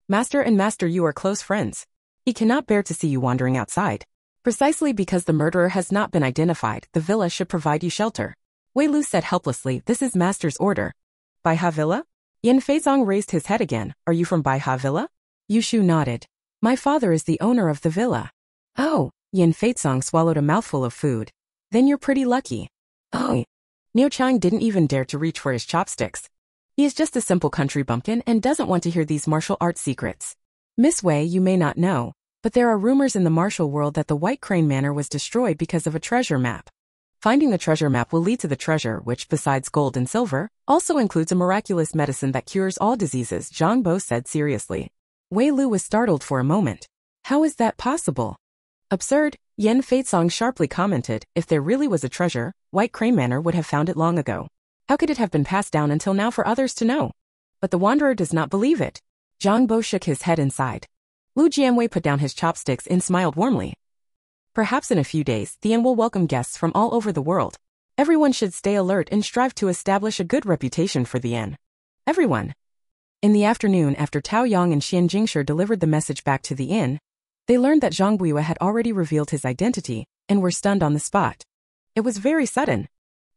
Master and Master Yu are close friends. He cannot bear to see you wandering outside. Precisely because the murderer has not been identified, the villa should provide you shelter. Wei Lu said helplessly, this is Master's order. Bai Ha Villa? Yan Feizong raised his head again. Are you from Bai Ha Villa? Yushu nodded. My father is the owner of the villa. Oh. Yan Feizong swallowed a mouthful of food. Then you're pretty lucky. Oh. Niu Chang didn't even dare to reach for his chopsticks. He is just a simple country bumpkin and doesn't want to hear these martial arts secrets. Miss Wei, you may not know, but there are rumors in the martial world that the White Crane Manor was destroyed because of a treasure map. Finding the treasure map will lead to the treasure which, besides gold and silver, also includes a miraculous medicine that cures all diseases, Zhang Bo said seriously. Wei Lu was startled for a moment. How is that possible? Absurd, Yen Feitsong sharply commented. If there really was a treasure, White Crane Manor would have found it long ago. How could it have been passed down until now for others to know? But the wanderer does not believe it. Zhang Bo shook his head and sighed. Lu Jianwei put down his chopsticks and smiled warmly. Perhaps in a few days, the inn will welcome guests from all over the world. Everyone should stay alert and strive to establish a good reputation for the inn. Everyone. In the afternoon, after Tao Yang and Xian Jingshi delivered the message back to the inn, they learned that Zhang Buiwa had already revealed his identity and were stunned on the spot. It was very sudden.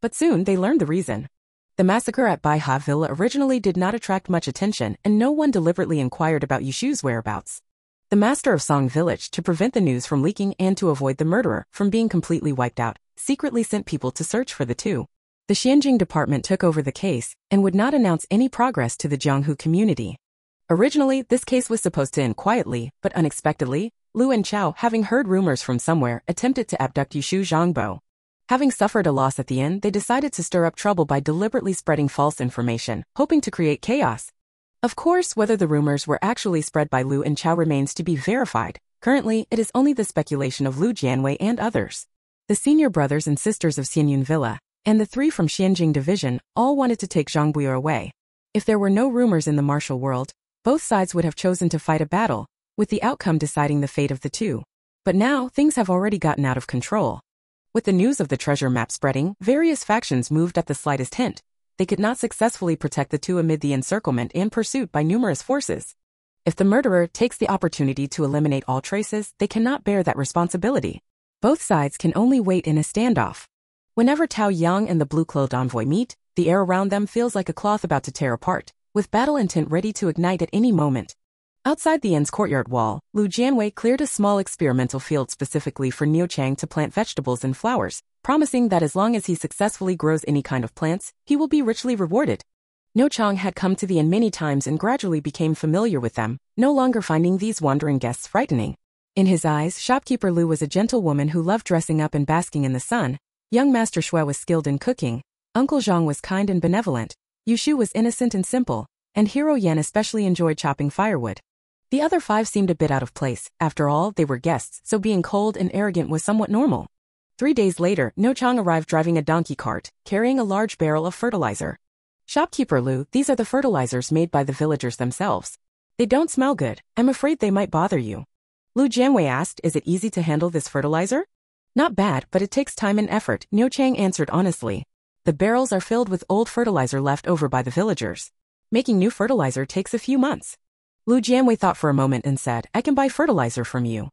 But soon they learned the reason. The massacre at Baiha Villa originally did not attract much attention, and no one deliberately inquired about Yushu's whereabouts. The master of Song Village, to prevent the news from leaking and to avoid the murderer from being completely wiped out, secretly sent people to search for the two. The Xianjing department took over the case and would not announce any progress to the Jianghu community. Originally, this case was supposed to end quietly, but unexpectedly, Lu and Chao, having heard rumors from somewhere, attempted to abduct Yushu Zhangbo. Having suffered a loss at the end, they decided to stir up trouble by deliberately spreading false information, hoping to create chaos. Of course, whether the rumors were actually spread by Lu and Chao remains to be verified. Currently, it is only the speculation of Lu Jianwei and others. The senior brothers and sisters of Xianyun Villa, and the three from Xianjing Division, all wanted to take Zhang Buiwa away. If there were no rumors in the martial world, both sides would have chosen to fight a battle, with the outcome deciding the fate of the two. But now, things have already gotten out of control. With the news of the treasure map spreading, various factions moved at the slightest hint. They could not successfully protect the two amid the encirclement and pursuit by numerous forces. If the murderer takes the opportunity to eliminate all traces, they cannot bear that responsibility. Both sides can only wait in a standoff. Whenever Tao Yang and the blue-clothed envoy meet, the air around them feels like a cloth about to tear apart, with battle intent ready to ignite at any moment. Outside the inn's courtyard wall, Lu Jianwei cleared a small experimental field specifically for Niu Chang to plant vegetables and flowers, promising that as long as he successfully grows any kind of plants, he will be richly rewarded. Niu Chang had come to the inn many times and gradually became familiar with them, no longer finding these wandering guests frightening. In his eyes, shopkeeper Lu was a gentlewoman who loved dressing up and basking in the sun. Young Master Shui was skilled in cooking. Uncle Zhang was kind and benevolent. Yushu was innocent and simple, and Hero Yan especially enjoyed chopping firewood. The other five seemed a bit out of place. After all, they were guests, so being cold and arrogant was somewhat normal. 3 days later, No Chang arrived driving a donkey cart, carrying a large barrel of fertilizer. Shopkeeper Lu, these are the fertilizers made by the villagers themselves. They don't smell good. I'm afraid they might bother you. Lu Jianwei asked, is it easy to handle this fertilizer? Not bad, but it takes time and effort, Niu Chang answered honestly. The barrels are filled with old fertilizer left over by the villagers. Making new fertilizer takes a few months. Lu Jianwei thought for a moment and said, I can buy fertilizer from you.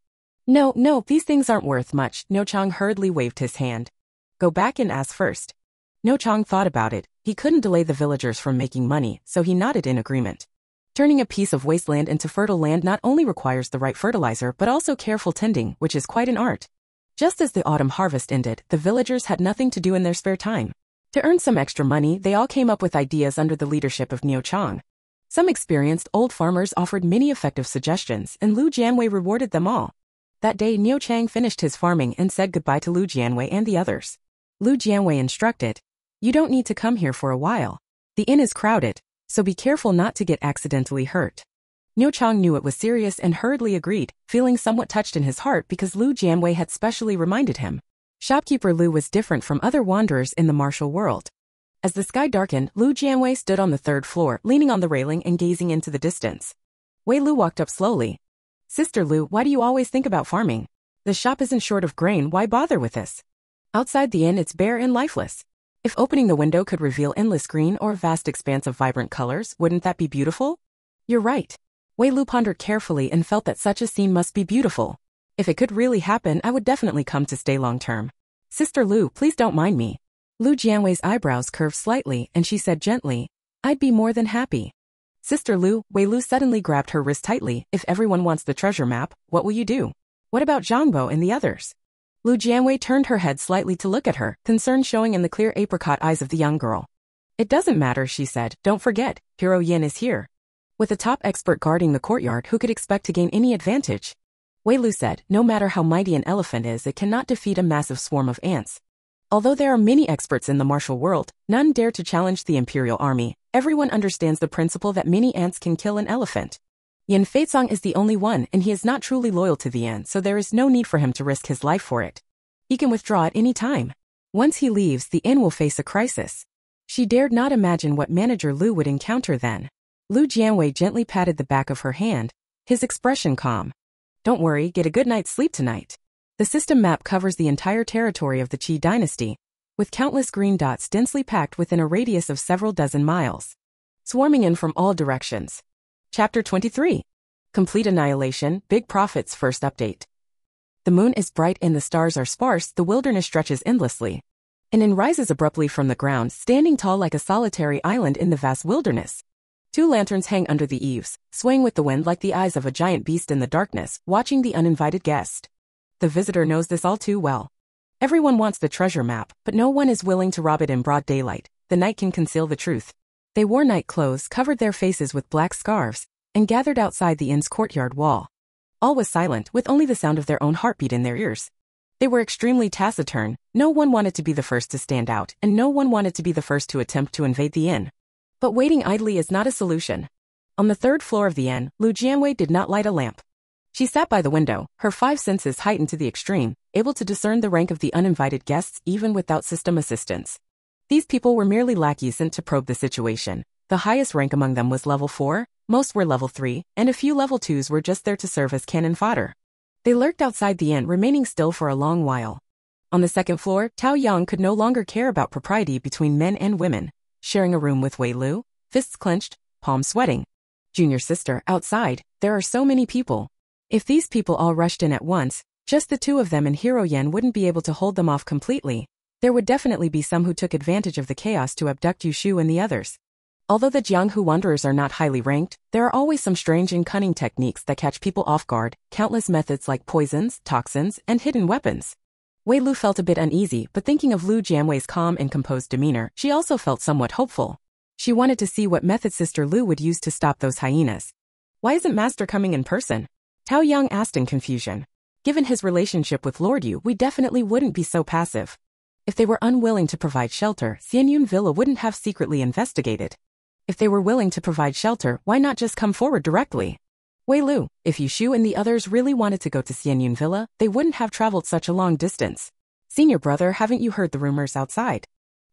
No, these things aren't worth much, Niu Chang hurriedly waved his hand. Go back and ask first. Niu Chang thought about it. He couldn't delay the villagers from making money, so he nodded in agreement. Turning a piece of wasteland into fertile land not only requires the right fertilizer but also careful tending, which is quite an art. Just as the autumn harvest ended, the villagers had nothing to do in their spare time. To earn some extra money, they all came up with ideas under the leadership of Niu Chang. Some experienced old farmers offered many effective suggestions, and Lu Jianwei rewarded them all. That day, Niu Chang finished his farming and said goodbye to Lu Jianwei and the others. Lu Jianwei instructed, you don't need to come here for a while. The inn is crowded, so be careful not to get accidentally hurt. Niu Chang knew it was serious and hurriedly agreed, feeling somewhat touched in his heart because Lu Jianwei had specially reminded him. Shopkeeper Lu was different from other wanderers in the martial world. As the sky darkened, Lu Jianwei stood on the 3rd floor, leaning on the railing and gazing into the distance. Wei Lu walked up slowly. Sister Lu, why do you always think about farming? The shop isn't short of grain, why bother with this? Outside the inn it's bare and lifeless. If opening the window could reveal endless green or a vast expanse of vibrant colors, wouldn't that be beautiful? You're right. Wei Lu pondered carefully and felt that such a scene must be beautiful. If it could really happen, I would definitely come to stay long term. Sister Lu, please don't mind me. Lu Jianwei's eyebrows curved slightly and she said gently, I'd be more than happy. Sister Lu, Wei Lu suddenly grabbed her wrist tightly. If everyone wants the treasure map, what will you do? What about Zhangbo and the others? Lu Jianwei turned her head slightly to look at her, concern showing in the clear apricot eyes of the young girl. It doesn't matter, she said. Don't forget, Hero Yin is here. With a top expert guarding the courtyard, who could expect to gain any advantage? Wei Lu said, no matter how mighty an elephant is, it cannot defeat a massive swarm of ants. Although there are many experts in the martial world, none dare to challenge the imperial army. Everyone understands the principle that many ants can kill an elephant. Yan Feizong is the only one, and he is not truly loyal to the ant, so there is no need for him to risk his life for it. He can withdraw at any time. Once he leaves, the inn will face a crisis. She dared not imagine what Manager Lu would encounter then. Lu Jianwei gently patted the back of her hand, his expression calm. Don't worry, get a good night's sleep tonight. The system map covers the entire territory of the Qi dynasty, with countless green dots densely packed within a radius of several dozen miles, swarming in from all directions. Chapter 23. Complete Annihilation, Big Profits First Update. The moon is bright and the stars are sparse, the wilderness stretches endlessly. An inn rises abruptly from the ground, standing tall like a solitary island in the vast wilderness. Two lanterns hang under the eaves, swaying with the wind like the eyes of a giant beast in the darkness, watching the uninvited guest. The visitor knows this all too well. Everyone wants the treasure map, but no one is willing to rob it in broad daylight. The night can conceal the truth. They wore night clothes, covered their faces with black scarves, and gathered outside the inn's courtyard wall. All was silent, with only the sound of their own heartbeat in their ears. They were extremely taciturn. No one wanted to be the first to stand out, and no one wanted to be the first to attempt to invade the inn. But waiting idly is not a solution. On the third floor of the inn, Lu Jianwei did not light a lamp. She sat by the window, her five senses heightened to the extreme, able to discern the rank of the uninvited guests even without system assistance. These people were merely lackeys sent to probe the situation. The highest rank among them was level 4, most were level 3, and a few level 2s were just there to serve as cannon fodder. They lurked outside the inn, remaining still for a long while. On the second floor, Tao Yang could no longer care about propriety between men and women. Sharing a room with Wei Lu, fists clenched, palms sweating. Junior sister, outside, there are so many people. If these people all rushed in at once, just the two of them and Hero Yen wouldn't be able to hold them off completely. There would definitely be some who took advantage of the chaos to abduct Yushu and the others. Although the Jianghu Wanderers are not highly ranked, there are always some strange and cunning techniques that catch people off guard, countless methods like poisons, toxins, and hidden weapons. Wei Lu felt a bit uneasy, but thinking of Lu Jianwei's calm and composed demeanor, she also felt somewhat hopeful. She wanted to see what method Sister Lu would use to stop those hyenas. Why isn't Master coming in person? Tao Yang asked in confusion. Given his relationship with Lord Yu, we definitely wouldn't be so passive. If they were unwilling to provide shelter, Xianyun Villa wouldn't have secretly investigated. If they were willing to provide shelter, why not just come forward directly? Wei Lu, if Yushu and the others really wanted to go to Xianyun Villa, they wouldn't have traveled such a long distance. Senior brother, haven't you heard the rumors outside?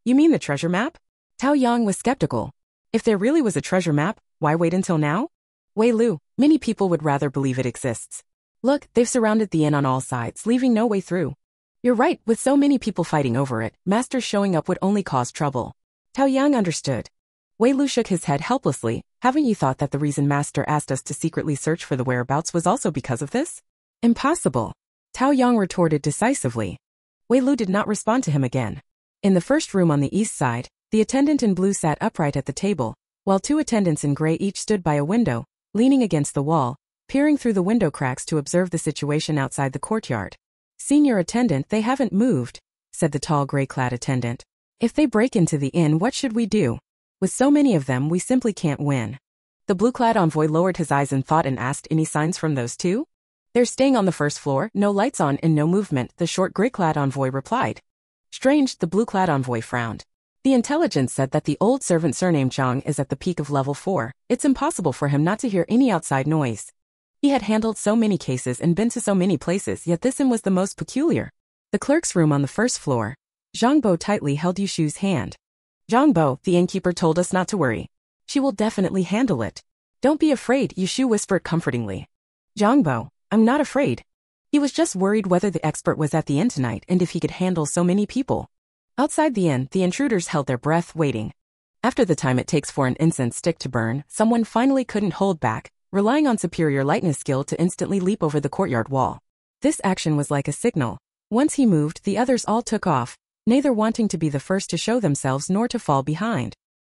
You mean the treasure map? Tao Yang was skeptical. If there really was a treasure map, why wait until now? Wei Lu, many people would rather believe it exists. Look, they've surrounded the inn on all sides, leaving no way through. You're right, with so many people fighting over it, Master showing up would only cause trouble. Tao Yang understood. Wei Lu shook his head helplessly. Haven't you thought that the reason Master asked us to secretly search for the whereabouts was also because of this? Impossible. Tao Yang retorted decisively. Wei Lu did not respond to him again. In the first room on the east side, the attendant in blue sat upright at the table, while two attendants in gray each stood by a window, leaning against the wall, peering through the window cracks to observe the situation outside the courtyard. Senior attendant, they haven't moved, said the tall gray-clad attendant. If they break into the inn, what should we do? With so many of them, we simply can't win. The blue-clad envoy lowered his eyes in thought and asked, any signs from those two? They're staying on the first floor, no lights on and no movement, the short gray-clad envoy replied. Strange, the blue-clad envoy frowned. The intelligence said that the old servant surnamed Zhang is at the peak of level 4. It's impossible for him not to hear any outside noise. He had handled so many cases and been to so many places, yet this one was the most peculiar. The clerk's room on the first floor. Zhang Bo tightly held Yushu's hand. Zhang Bo, the innkeeper told us not to worry. She will definitely handle it. Don't be afraid, Yushu whispered comfortingly. Zhang Bo, I'm not afraid. He was just worried whether the expert was at the inn tonight and if he could handle so many people. Outside the inn, the intruders held their breath, waiting. After the time it takes for an incense stick to burn, someone finally couldn't hold back, relying on superior lightness skill to instantly leap over the courtyard wall. This action was like a signal. Once he moved, the others all took off, neither wanting to be the first to show themselves nor to fall behind.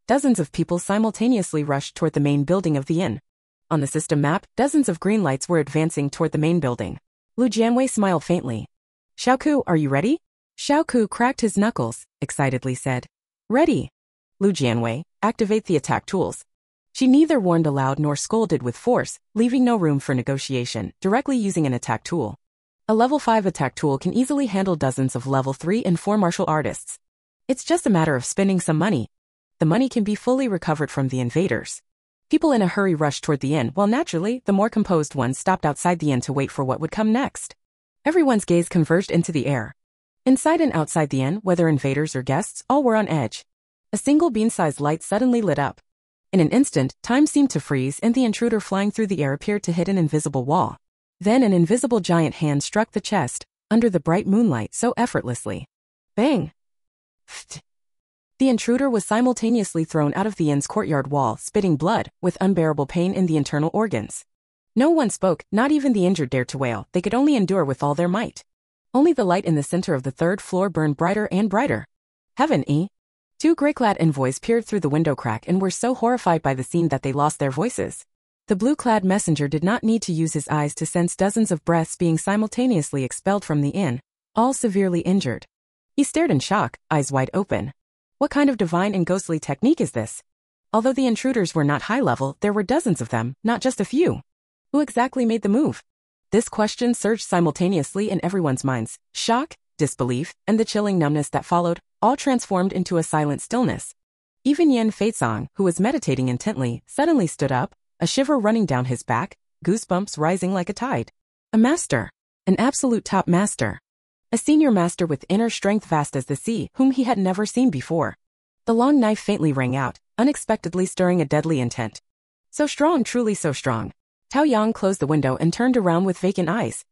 Dozens of people simultaneously rushed toward the main building of the inn. On the system map, dozens of green lights were advancing toward the main building. Lu Jianwei smiled faintly. Xiaoku, are you ready? Xiaoku cracked his knuckles, excitedly said. Ready. Lu Jianwei, activate the attack tools. She neither warned aloud nor scolded with force, leaving no room for negotiation, directly using an attack tool. A level 5 attack tool can easily handle dozens of level 3 and 4 martial artists. It's just a matter of spending some money. The money can be fully recovered from the invaders. People in a hurry rushed toward the inn, while naturally, the more composed ones stopped outside the inn to wait for what would come next. Everyone's gaze converged into the air. Inside and outside the inn, whether invaders or guests, all were on edge. A single bean-sized light suddenly lit up. In an instant, time seemed to freeze and the intruder flying through the air appeared to hit an invisible wall. Then an invisible giant hand struck the chest, under the bright moonlight so effortlessly. Bang! Pfft! The intruder was simultaneously thrown out of the inn's courtyard wall, spitting blood, with unbearable pain in the internal organs. No one spoke, not even the injured dared to wail, they could only endure with all their might. Only the light in the center of the third floor burned brighter and brighter. Heaven! Two gray-clad envoys peered through the window crack and were so horrified by the scene that they lost their voices. The blue-clad messenger did not need to use his eyes to sense dozens of breaths being simultaneously expelled from the inn, all severely injured. He stared in shock, eyes wide open. What kind of divine and ghostly technique is this? Although the intruders were not high-level, there were dozens of them, not just a few. Who exactly made the move? This question surged simultaneously in everyone's minds. Shock, disbelief, and the chilling numbness that followed, all transformed into a silent stillness. Even Yen Feizong, who was meditating intently, suddenly stood up, a shiver running down his back, goosebumps rising like a tide. A master. An absolute top master. A senior master with inner strength vast as the sea, whom he had never seen before. The long knife faintly rang out, unexpectedly stirring a deadly intent. So strong, truly so strong. Tao Yang closed the window and turned around with vacant eyes.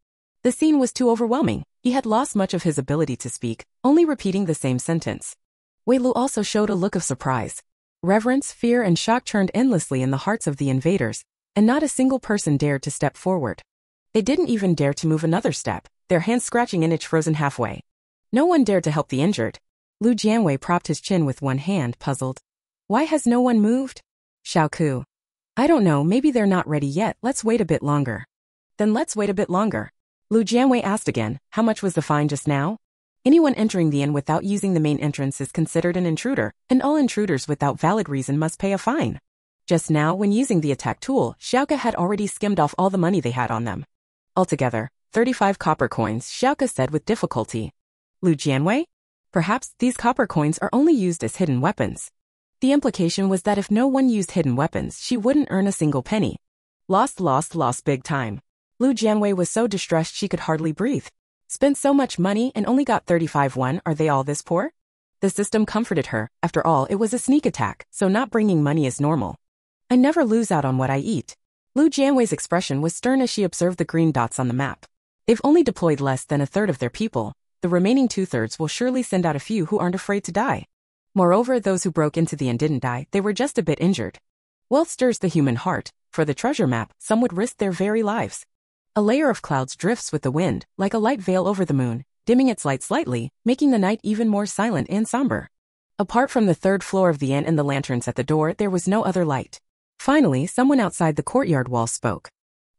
The scene was too overwhelming. He had lost much of his ability to speak, only repeating the same sentence. Wei Lu also showed a look of surprise. Reverence, fear, and shock churned endlessly in the hearts of the invaders, and not a single person dared to step forward. They didn't even dare to move another step, their hands scratching an itch frozen halfway. No one dared to help the injured. Lu Jianwei propped his chin with one hand, puzzled. Why has no one moved? Xiao Ku. I don't know, maybe they're not ready yet, let's wait a bit longer. Then let's wait a bit longer. Lu Jianwei asked again, how much was the fine just now? Anyone entering the inn without using the main entrance is considered an intruder, and all intruders without valid reason must pay a fine. Just now, when using the attack tool, Xiaoke had already skimmed off all the money they had on them. Altogether, 35 copper coins, Xiaoke said with difficulty. Lu Jianwei? Perhaps these copper coins are only used as hidden weapons. The implication was that if no one used hidden weapons, she wouldn't earn a single penny. Lost big time. Lu Jianwei was so distressed she could hardly breathe. Spent so much money and only got 35 won, are they all this poor? The system comforted her, after all it was a sneak attack, so not bringing money is normal. I never lose out on what I eat. Lu Jianwei's expression was stern as she observed the green dots on the map. They've only deployed less than a third of their people. The remaining two-thirds will surely send out a few who aren't afraid to die. Moreover, those who broke into the inn didn't die, they were just a bit injured. Wealth stirs the human heart. For the treasure map, some would risk their very lives. A layer of clouds drifts with the wind, like a light veil over the moon, dimming its light slightly, making the night even more silent and somber. Apart from the third floor of the inn and the lanterns at the door, there was no other light. Finally, someone outside the courtyard wall spoke.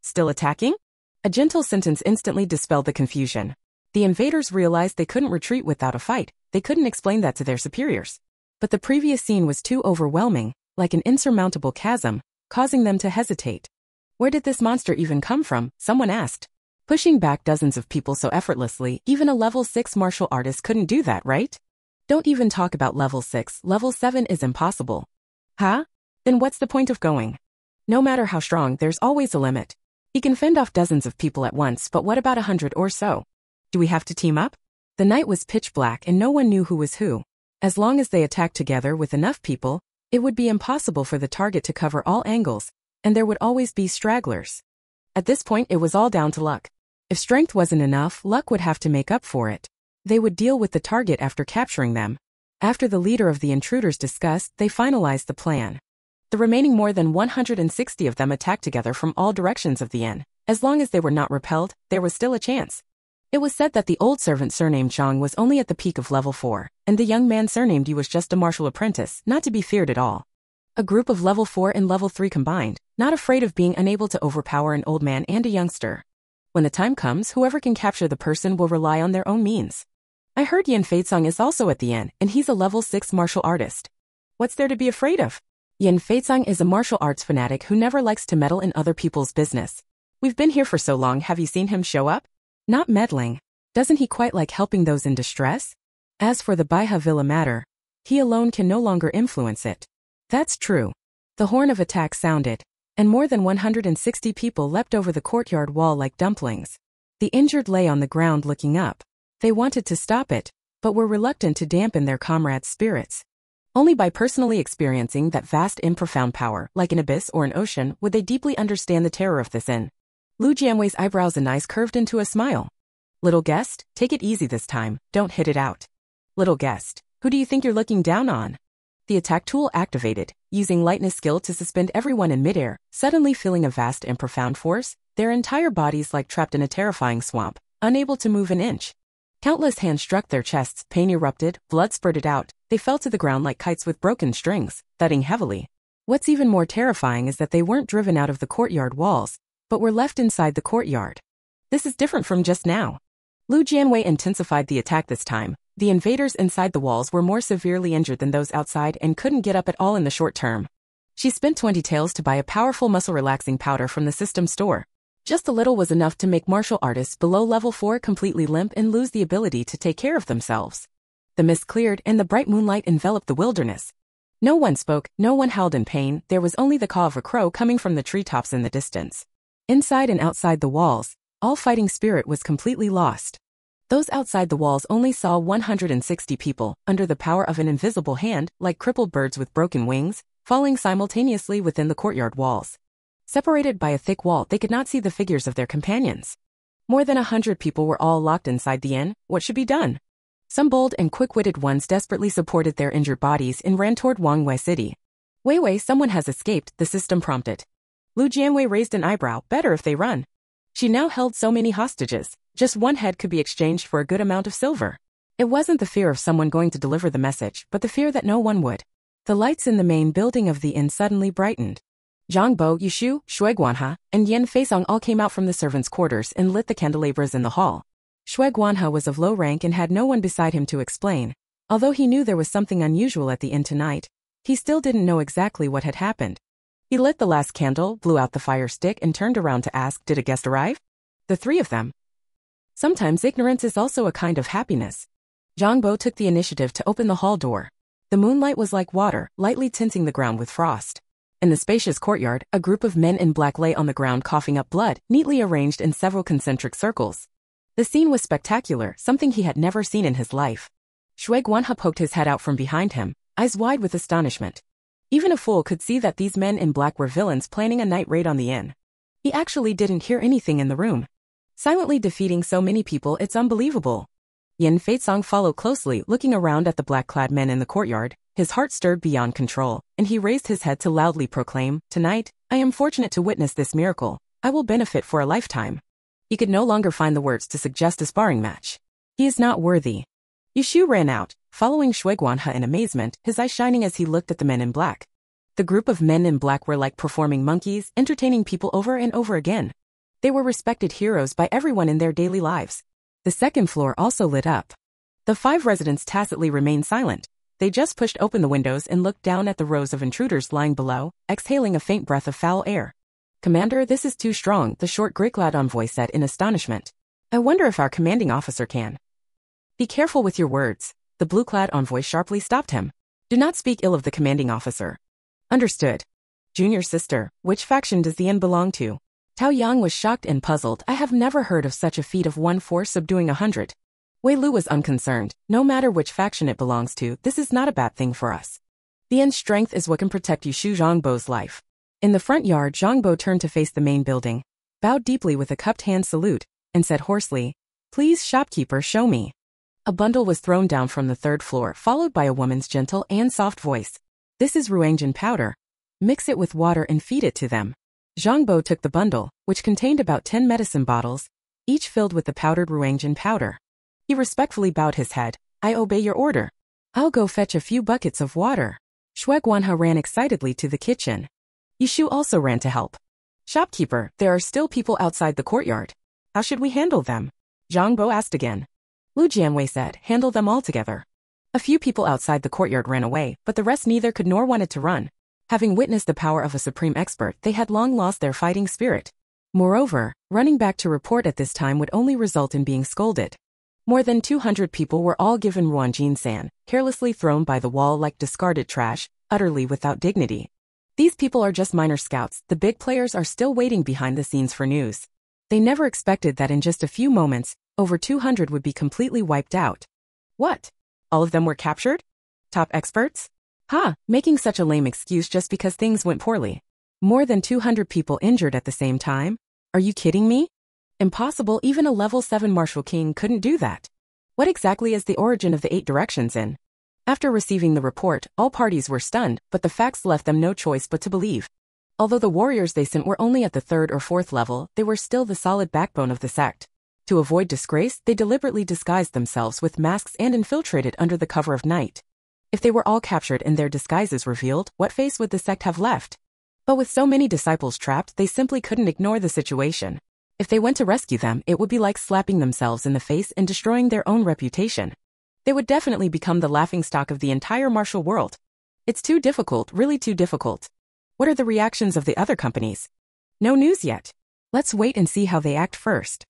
Still attacking? A gentle sentence instantly dispelled the confusion. The invaders realized they couldn't retreat without a fight, they couldn't explain that to their superiors. But the previous scene was too overwhelming, like an insurmountable chasm, causing them to hesitate. Where did this monster even come from? Someone asked. Pushing back dozens of people so effortlessly, even a level 6 martial artist couldn't do that, right? Don't even talk about level 6, level 7 is impossible. Huh? Then what's the point of going? No matter how strong, there's always a limit. He can fend off dozens of people at once, but what about 100 or so? Do we have to team up? The night was pitch black and no one knew who was who. As long as they attacked together with enough people, it would be impossible for the target to cover all angles, and there would always be stragglers. At this point, it was all down to luck. If strength wasn't enough, luck would have to make up for it. They would deal with the target after capturing them. After the leader of the intruders discussed, they finalized the plan. The remaining more than 160 of them attacked together from all directions of the inn. As long as they were not repelled, there was still a chance. It was said that the old servant surnamed Zhang was only at the peak of level 4, and the young man surnamed Yu was just a martial apprentice, not to be feared at all. A group of level 4 and level 3 combined, not afraid of being unable to overpower an old man and a youngster. When the time comes, whoever can capture the person will rely on their own means. I heard Yen Feizong is also at the inn, and he's a level 6 martial artist. What's there to be afraid of? Yen Feizong is a martial arts fanatic who never likes to meddle in other people's business. We've been here for so long, have you seen him show up? Not meddling. Doesn't he quite like helping those in distress? As for the Baiha Villa matter, he alone can no longer influence it. That's true. The horn of attack sounded, and more than 160 people leapt over the courtyard wall like dumplings. The injured lay on the ground looking up. They wanted to stop it, but were reluctant to dampen their comrades' spirits. Only by personally experiencing that vast and profound power, like an abyss or an ocean, would they deeply understand the terror of this inn. Lu Jianwei's eyebrows and eyes curved into a smile. Little guest, take it easy this time, don't hit it out. Little guest, who do you think you're looking down on? The attack tool activated, using lightness skill to suspend everyone in midair, suddenly feeling a vast and profound force, their entire bodies like trapped in a terrifying swamp, unable to move an inch. Countless hands struck their chests, pain erupted, blood spurted out, they fell to the ground like kites with broken strings, thudding heavily. What's even more terrifying is that they weren't driven out of the courtyard walls, but were left inside the courtyard. This is different from just now. Lu Jianwei intensified the attack this time. The invaders inside the walls were more severely injured than those outside and couldn't get up at all in the short term. She spent 20 taels to buy a powerful muscle-relaxing powder from the system store. Just a little was enough to make martial artists below level 4 completely limp and lose the ability to take care of themselves. The mist cleared and the bright moonlight enveloped the wilderness. No one spoke, no one howled in pain, there was only the caw of a crow coming from the treetops in the distance. Inside and outside the walls, all fighting spirit was completely lost. Those outside the walls only saw 160 people, under the power of an invisible hand, like crippled birds with broken wings, falling simultaneously within the courtyard walls. Separated by a thick wall, they could not see the figures of their companions. More than 100 people were all locked inside the inn. What should be done? Some bold and quick-witted ones desperately supported their injured bodies and ran toward Jianwei City. Wei, someone has escaped, the system prompted. Lu Jianwei raised an eyebrow, better if they run. She now held so many hostages. Just one head could be exchanged for a good amount of silver. It wasn't the fear of someone going to deliver the message, but the fear that no one would. The lights in the main building of the inn suddenly brightened. Zhang Bo, Yushu, Shui Guanhe, and Yan Feisong all came out from the servants' quarters and lit the candelabras in the hall. Shui Guanhe was of low rank and had no one beside him to explain. Although he knew there was something unusual at the inn tonight, he still didn't know exactly what had happened. He lit the last candle, blew out the fire stick, and turned around to ask, did a guest arrive? The three of them. Sometimes ignorance is also a kind of happiness. Zhang Bo took the initiative to open the hall door. The moonlight was like water, lightly tinting the ground with frost. In the spacious courtyard, a group of men in black lay on the ground coughing up blood, neatly arranged in several concentric circles. The scene was spectacular, something he had never seen in his life. Shui Guanhe poked his head out from behind him, eyes wide with astonishment. Even a fool could see that these men in black were villains planning a night raid on the inn. He actually didn't hear anything in the room. Silently defeating so many people, it's unbelievable. Yan Feisong followed closely, looking around at the black-clad men in the courtyard. His heart stirred beyond control, and he raised his head to loudly proclaim, tonight, I am fortunate to witness this miracle. I will benefit for a lifetime. He could no longer find the words to suggest a sparring match. He is not worthy. Yushu ran out, following Shui Guanhe in amazement, his eyes shining as he looked at the men in black. The group of men in black were like performing monkeys, entertaining people over and over again. They were respected heroes by everyone in their daily lives. The second floor also lit up. The 5 residents tacitly remained silent. They just pushed open the windows and looked down at the rows of intruders lying below, exhaling a faint breath of foul air. Commander, this is too strong, the short gray-clad envoy said in astonishment. I wonder if our commanding officer can. Be careful with your words. The blue-clad envoy sharply stopped him. Do not speak ill of the commanding officer. Understood. Junior sister, which faction does the inn belong to? Tao Yang was shocked and puzzled. I have never heard of such a feat of one force subduing 100. Wei Lu was unconcerned. No matter which faction it belongs to, this is not a bad thing for us. The inn's strength is what can protect Yushu Zhang Bo's life. In the front yard, Zhang Bo turned to face the main building, bowed deeply with a cupped hand salute, and said hoarsely, Please, shopkeeper, show me. A bundle was thrown down from the 3rd floor, followed by a woman's gentle and soft voice. This is Ruangjin powder. Mix it with water and feed it to them. Zhang Bo took the bundle, which contained about 10 medicine bottles, each filled with the powdered Ruangjin powder. He respectfully bowed his head. I obey your order. I'll go fetch a few buckets of water. Shui Guanhe ran excitedly to the kitchen. Yushu also ran to help. Shopkeeper, there are still people outside the courtyard. How should we handle them? Zhang Bo asked again. Lu Jianwei said, handle them all together. A few people outside the courtyard ran away, but the rest neither could nor wanted to run. Having witnessed the power of a supreme expert, they had long lost their fighting spirit. Moreover, running back to report at this time would only result in being scolded. More than 200 people were all given Ruanjin-san, carelessly thrown by the wall like discarded trash, utterly without dignity. These people are just minor scouts, the big players are still waiting behind the scenes for news. They never expected that in just a few moments, over 200 would be completely wiped out. What? All of them were captured? Top experts? Making such a lame excuse just because things went poorly. More than 200 people injured at the same time? Are you kidding me? Impossible, even a level 7 martial king couldn't do that. What exactly is the origin of the 8 directions in? After receiving the report, all parties were stunned, but the facts left them no choice but to believe. Although the warriors they sent were only at the 3rd or 4th level, they were still the solid backbone of the sect. To avoid disgrace, they deliberately disguised themselves with masks and infiltrated under the cover of night. If they were all captured and their disguises revealed, what face would the sect have left? But with so many disciples trapped, they simply couldn't ignore the situation. If they went to rescue them, it would be like slapping themselves in the face and destroying their own reputation. They would definitely become the laughingstock of the entire martial world. It's too difficult, really too difficult. What are the reactions of the other companies? No news yet. Let's wait and see how they act first.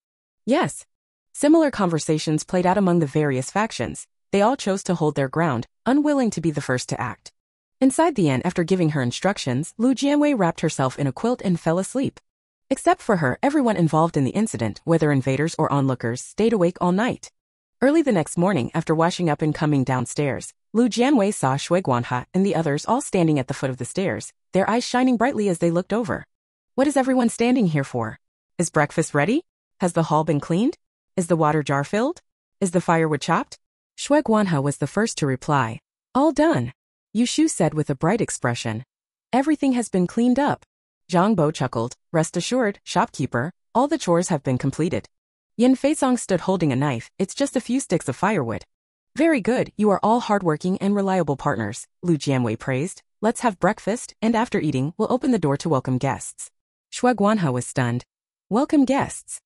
Yes. Similar conversations played out among the various factions. They all chose to hold their ground, unwilling to be the first to act. Inside the inn, after giving her instructions, Jianwei wrapped herself in a quilt and fell asleep. Except for her, everyone involved in the incident, whether invaders or onlookers, stayed awake all night. Early the next morning, after washing up and coming downstairs, Jianwei saw Shui Guanha and the others all standing at the foot of the stairs, their eyes shining brightly as they looked over. What is everyone standing here for? Is breakfast ready? Has the hall been cleaned? Is the water jar filled? Is the firewood chopped? Shui Guanha was the first to reply. All done. Yushu said with a bright expression. Everything has been cleaned up. Zhang Bo chuckled. Rest assured, shopkeeper, all the chores have been completed. Yin Feizong stood holding a knife. It's just a few sticks of firewood. Very good, you are all hardworking and reliable partners, Lu Jianwei praised. Let's have breakfast, and after eating, we'll open the door to welcome guests. Shui Guanha was stunned. Welcome guests.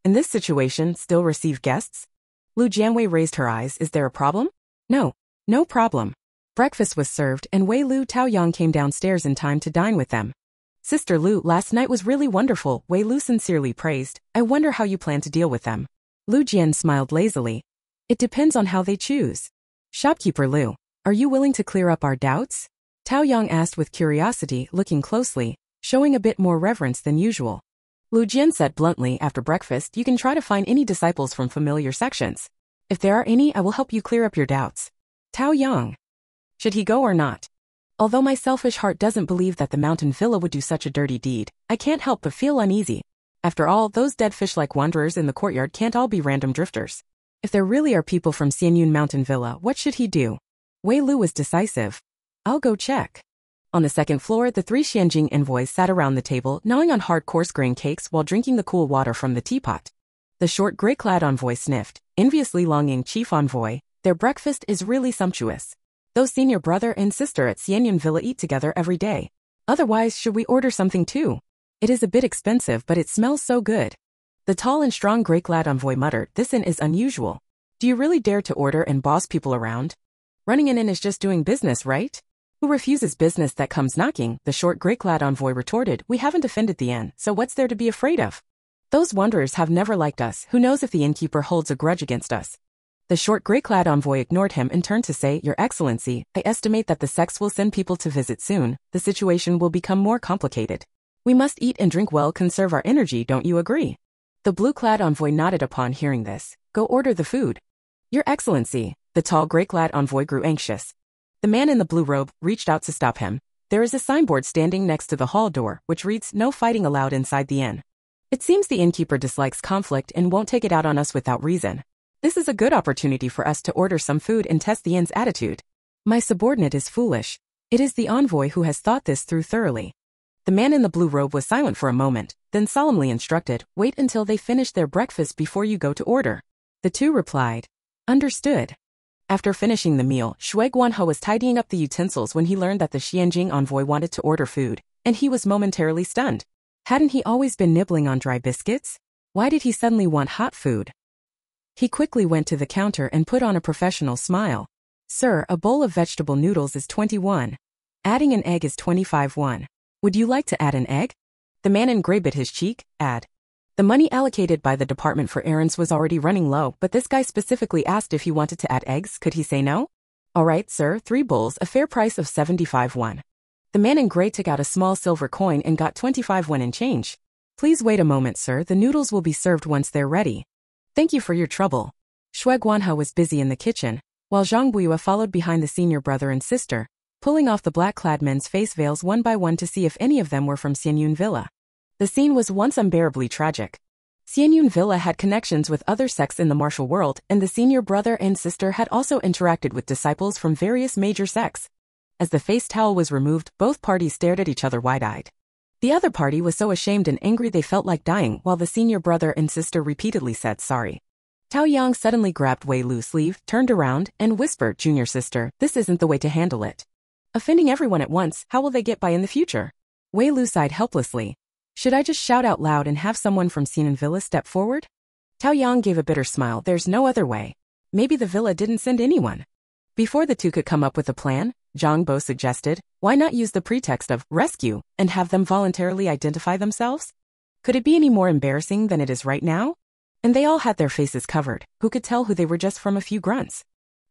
In this situation, still receive guests? Lu Jianwei raised her eyes. Is there a problem? No. No problem. Breakfast was served and Wei Lu Taoyang came downstairs in time to dine with them. Sister Lu, last night was really wonderful, Wei Lu sincerely praised. I wonder how you plan to deal with them. Lu Jian smiled lazily. It depends on how they choose. Shopkeeper Lu, are you willing to clear up our doubts? Taoyang asked with curiosity, looking closely, showing a bit more reverence than usual. Lu Jian said bluntly, after breakfast you can try to find any disciples from familiar sections. If there are any, I will help you clear up your doubts. Taoyang. Should he go or not? Although my selfish heart doesn't believe that the mountain villa would do such a dirty deed, I can't help but feel uneasy. After all, those dead fish-like wanderers in the courtyard can't all be random drifters. If there really are people from Xianyun Mountain Villa, what should he do? Wei Lu was decisive. I'll go check. On the second floor, the 3 Xianjing envoys sat around the table, gnawing on hard coarse grain cakes while drinking the cool water from the teapot. The short gray-clad envoy sniffed, enviously longing chief envoy, their breakfast is really sumptuous. Those senior brother and sister at Xianyun Villa eat together every day. Otherwise, should we order something too? It is a bit expensive, but it smells so good. The tall and strong gray-clad envoy muttered, this inn is unusual. Do you really dare to order and boss people around? Running an inn is just doing business, right? Who refuses business that comes knocking? The short gray-clad envoy retorted, we haven't offended the inn, so what's there to be afraid of? Those wanderers have never liked us, who knows if the innkeeper holds a grudge against us? The short gray-clad envoy ignored him and turned to say, Your Excellency, I estimate that the sects will send people to visit soon. The situation will become more complicated. We must eat and drink well, conserve our energy, don't you agree? The blue-clad envoy nodded upon hearing this. Go order the food. Your Excellency. The tall gray-clad envoy grew anxious. The man in the blue robe reached out to stop him. There is a signboard standing next to the hall door, which reads, No fighting allowed inside the inn. It seems the innkeeper dislikes conflict and won't take it out on us without reason. This is a good opportunity for us to order some food and test the inn's attitude. My subordinate is foolish. It is the envoy who has thought this through thoroughly. The man in the blue robe was silent for a moment, then solemnly instructed, Wait until they finish their breakfast before you go to order. The two replied, Understood. After finishing the meal, Shui Guanhe was tidying up the utensils when he learned that the Xianjing envoy wanted to order food, and he was momentarily stunned. Hadn't he always been nibbling on dry biscuits? Why did he suddenly want hot food? He quickly went to the counter and put on a professional smile. Sir, a bowl of vegetable noodles is 21. Adding an egg is 25 won. Would you like to add an egg? The man in gray bit his cheek. The money allocated by the department for errands was already running low, but this guy specifically asked if he wanted to add eggs. Could he say no? All right, sir, 3 bowls, a fair price of 75 won. The man in gray took out a small silver coin and got 25 won in change. Please wait a moment, sir. The noodles will be served once they're ready. Thank you for your trouble. Shui Guanhe was busy in the kitchen, while Zhang Buiyue followed behind the senior brother and sister, pulling off the black-clad men's face veils one by one to see if any of them were from Xianyun Villa. The scene was once unbearably tragic. Xianyun Villa had connections with other sects in the martial world, and the senior brother and sister had also interacted with disciples from various major sects. As the face towel was removed, both parties stared at each other wide-eyed. The other party was so ashamed and angry they felt like dying, while the senior brother and sister repeatedly said sorry. Tao Yang suddenly grabbed Wei Lu's sleeve, turned around, and whispered, "Junior sister, this isn't the way to handle it. Offending everyone at once, how will they get by in the future?" Wei Lu sighed helplessly. Should I just shout out loud and have someone from Xianyun Villa step forward? Tao Yang gave a bitter smile. There's no other way. Maybe the villa didn't send anyone. Before the two could come up with a plan, Zhang Bo suggested, why not use the pretext of rescue and have them voluntarily identify themselves? Could it be any more embarrassing than it is right now? And they all had their faces covered. Who could tell who they were just from a few grunts?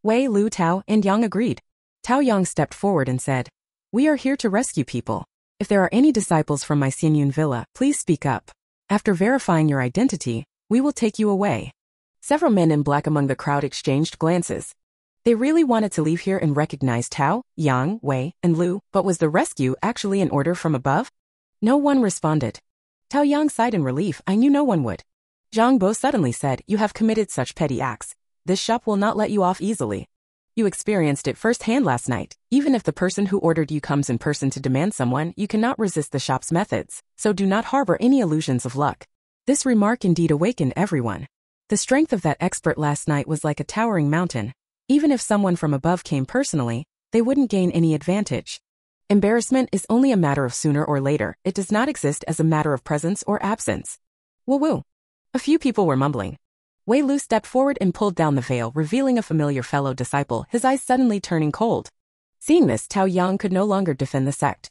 Wei, Lu, Tao, and Yang agreed. Tao Yang stepped forward and said, "We are here to rescue people. If there are any disciples from my Xianyun Villa, please speak up. After verifying your identity, we will take you away." Several men in black among the crowd exchanged glances. They really wanted to leave here and recognize Tao, Yang, Wei, and Lu, but was the rescue actually an order from above? No one responded. Tao Yang sighed in relief. I knew no one would. Zhang Bo suddenly said, "You have committed such petty acts. This shop will not let you off easily. You experienced it firsthand last night. Even if the person who ordered you comes in person to demand someone, you cannot resist the shop's methods, so do not harbor any illusions of luck." This remark indeed awakened everyone. The strength of that expert last night was like a towering mountain. Even if someone from above came personally, they wouldn't gain any advantage. Embarrassment is only a matter of sooner or later. It does not exist as a matter of presence or absence. Woo-woo. A few people were mumbling. Wei Lu stepped forward and pulled down the veil, revealing a familiar fellow disciple, his eyes suddenly turning cold. Seeing this, Tao Yang could no longer defend the sect.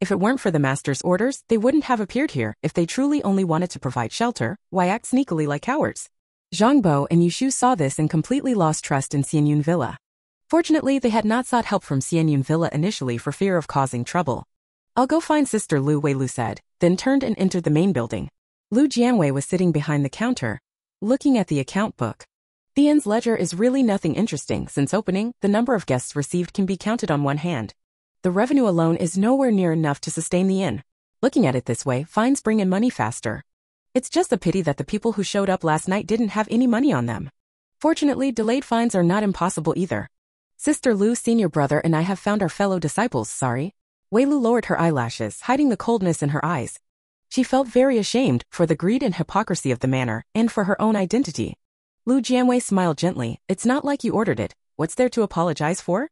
If it weren't for the master's orders, they wouldn't have appeared here. If they truly only wanted to provide shelter, why act sneakily like cowards? Zhang Bo and Yushu saw this and completely lost trust in Xianyun Villa. Fortunately, they had not sought help from Xianyun Villa initially for fear of causing trouble. "I'll go find Sister Lu," Wei Lu said, then turned and entered the main building. Lu Jianwei was sitting behind the counter, looking at the account book. The inn's ledger is really nothing interesting. Since opening, the number of guests received can be counted on one hand. The revenue alone is nowhere near enough to sustain the inn. Looking at it this way, fines bring in money faster. It's just a pity that the people who showed up last night didn't have any money on them. Fortunately, delayed fines are not impossible either. Sister Lu, senior brother, and I have found our fellow disciples. Sorry. Wei Lu lowered her eyelashes, hiding the coldness in her eyes. She felt very ashamed for the greed and hypocrisy of the manner, and for her own identity. Lu Jianwei smiled gently. It's not like you ordered it. What's there to apologize for?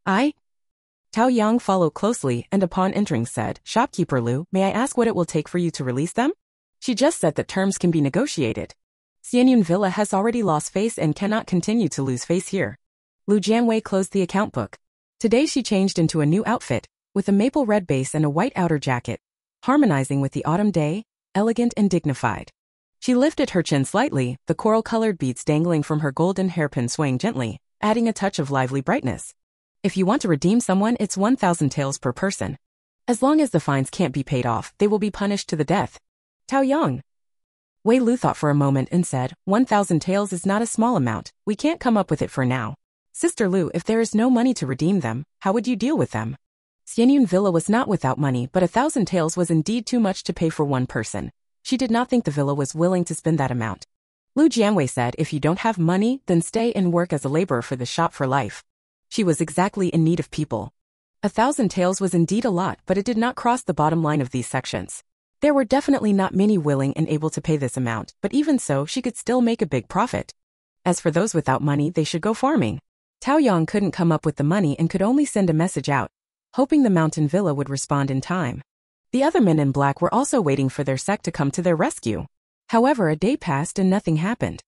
Tao Yang followed closely and upon entering said, "Shopkeeper Lu, may I ask what it will take for you to release them?" She just said that terms can be negotiated. Xianyun Villa has already lost face and cannot continue to lose face here. Lu Jianwei closed the account book. Today she changed into a new outfit, with a maple red base and a white outer jacket, harmonizing with the autumn day, elegant and dignified. She lifted her chin slightly, the coral-colored beads dangling from her golden hairpin swaying gently, adding a touch of lively brightness. If you want to redeem someone, it's 1,000 taels per person. As long as the fines can't be paid off, they will be punished to the death. Tao Yang. Wei Lu thought for a moment and said, 1,000 taels is not a small amount. We can't come up with it for now. Sister Lu, if there is no money to redeem them, how would you deal with them? Xianyun Villa was not without money, but 1,000 taels was indeed too much to pay for one person. She did not think the villa was willing to spend that amount. Lu Jianwei said, if you don't have money, then stay and work as a laborer for the shop for life. She was exactly in need of people. 1,000 taels was indeed a lot, but it did not cross the bottom line of these sections. There were definitely not many willing and able to pay this amount, but even so, she could still make a big profit. As for those without money, they should go farming. Tao Yang couldn't come up with the money and could only send a message out, hoping the mountain villa would respond in time. The other men in black were also waiting for their sect to come to their rescue. However, a day passed and nothing happened.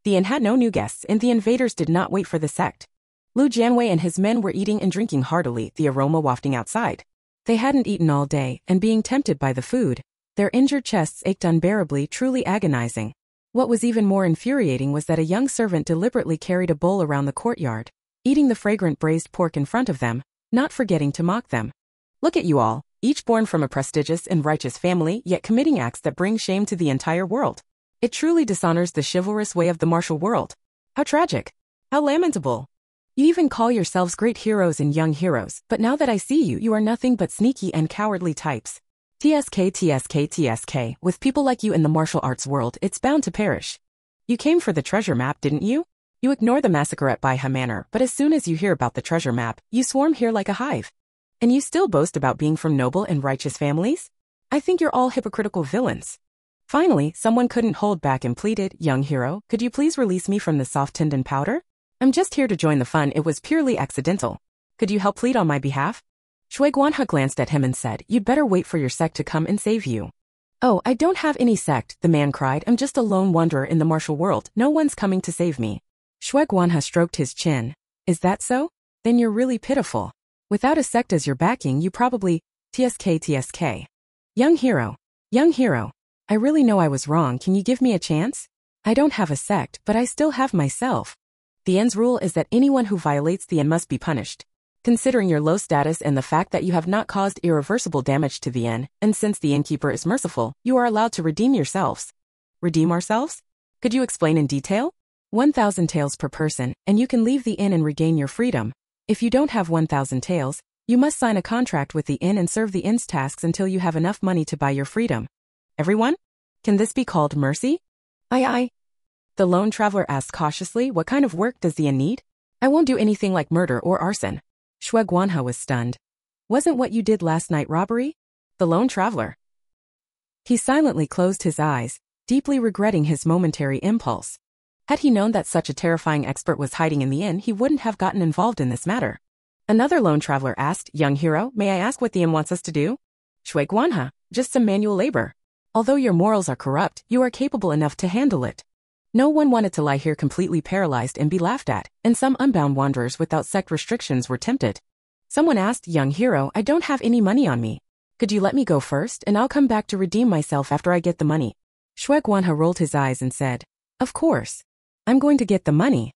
The inn had no new guests, and the invaders did not wait for the sect. Lu Jianwei and his men were eating and drinking heartily, the aroma wafting outside. They hadn't eaten all day, and being tempted by the food, Their injured chests ached unbearably, truly agonizing. What was even more infuriating was that a young servant deliberately carried a bowl around the courtyard, eating the fragrant braised pork in front of them, not forgetting to mock them. Look at you all, each born from a prestigious and righteous family, yet committing acts that bring shame to the entire world. It truly dishonors the chivalrous way of the martial world. How tragic. How lamentable. You even call yourselves great heroes and young heroes, but now that I see you, you are nothing but sneaky and cowardly types. TSK, with people like you in the martial arts world, it's bound to perish. You came for the treasure map, didn't you? You ignore the massacre at Baiha Manor, but as soon as you hear about the treasure map, you swarm here like a hive. And you still boast about being from noble and righteous families? I think you're all hypocritical villains. Finally, someone couldn't hold back and pleaded, "Young hero, could you please release me from the soft tendon powder? I'm just here to join the fun, it was purely accidental. Could you help plead on my behalf?" Shui Guanhe glanced at him and said, "You'd better wait for your sect to come and save you." "Oh, I don't have any sect," the man cried. "I'm just a lone wanderer in the martial world. No one's coming to save me." Shui Guanhe stroked his chin. "Is that so? Then you're really pitiful. Without a sect as your backing, you probably... TSK. Young hero. I really know I was wrong. Can you give me a chance? I don't have a sect, but I still have myself. The N's rule is that anyone who violates the N must be punished. Considering your low status and the fact that you have not caused irreversible damage to the N, and since the innkeeper is merciful, you are allowed to redeem yourselves." "Redeem ourselves? Could you explain in detail?" 1,000 taels per person, and you can leave the inn and regain your freedom. If you don't have 1,000 taels, you must sign a contract with the inn and serve the inn's tasks until you have enough money to buy your freedom. Everyone? Can this be called mercy? Aye. The lone traveler asked cautiously, "What kind of work does the inn need?" "I won't do anything like murder or arson." Shui Guanhe was stunned. "Wasn't what you did last night robbery?" The lone traveler. He silently closed his eyes, deeply regretting his momentary impulse. Had he known that such a terrifying expert was hiding in the inn, he wouldn't have gotten involved in this matter. Another lone traveler asked, "Young hero, may I ask what the inn wants us to do?" Shui Guanhe, "Just some manual labor. Although your morals are corrupt, you are capable enough to handle it." No one wanted to lie here completely paralyzed and be laughed at, and some unbound wanderers without sect restrictions were tempted. Someone asked, "Young hero, I don't have any money on me. Could you let me go first, and I'll come back to redeem myself after I get the money?" Shui Guanhe rolled his eyes and said, "Of course. I'm going to get the money.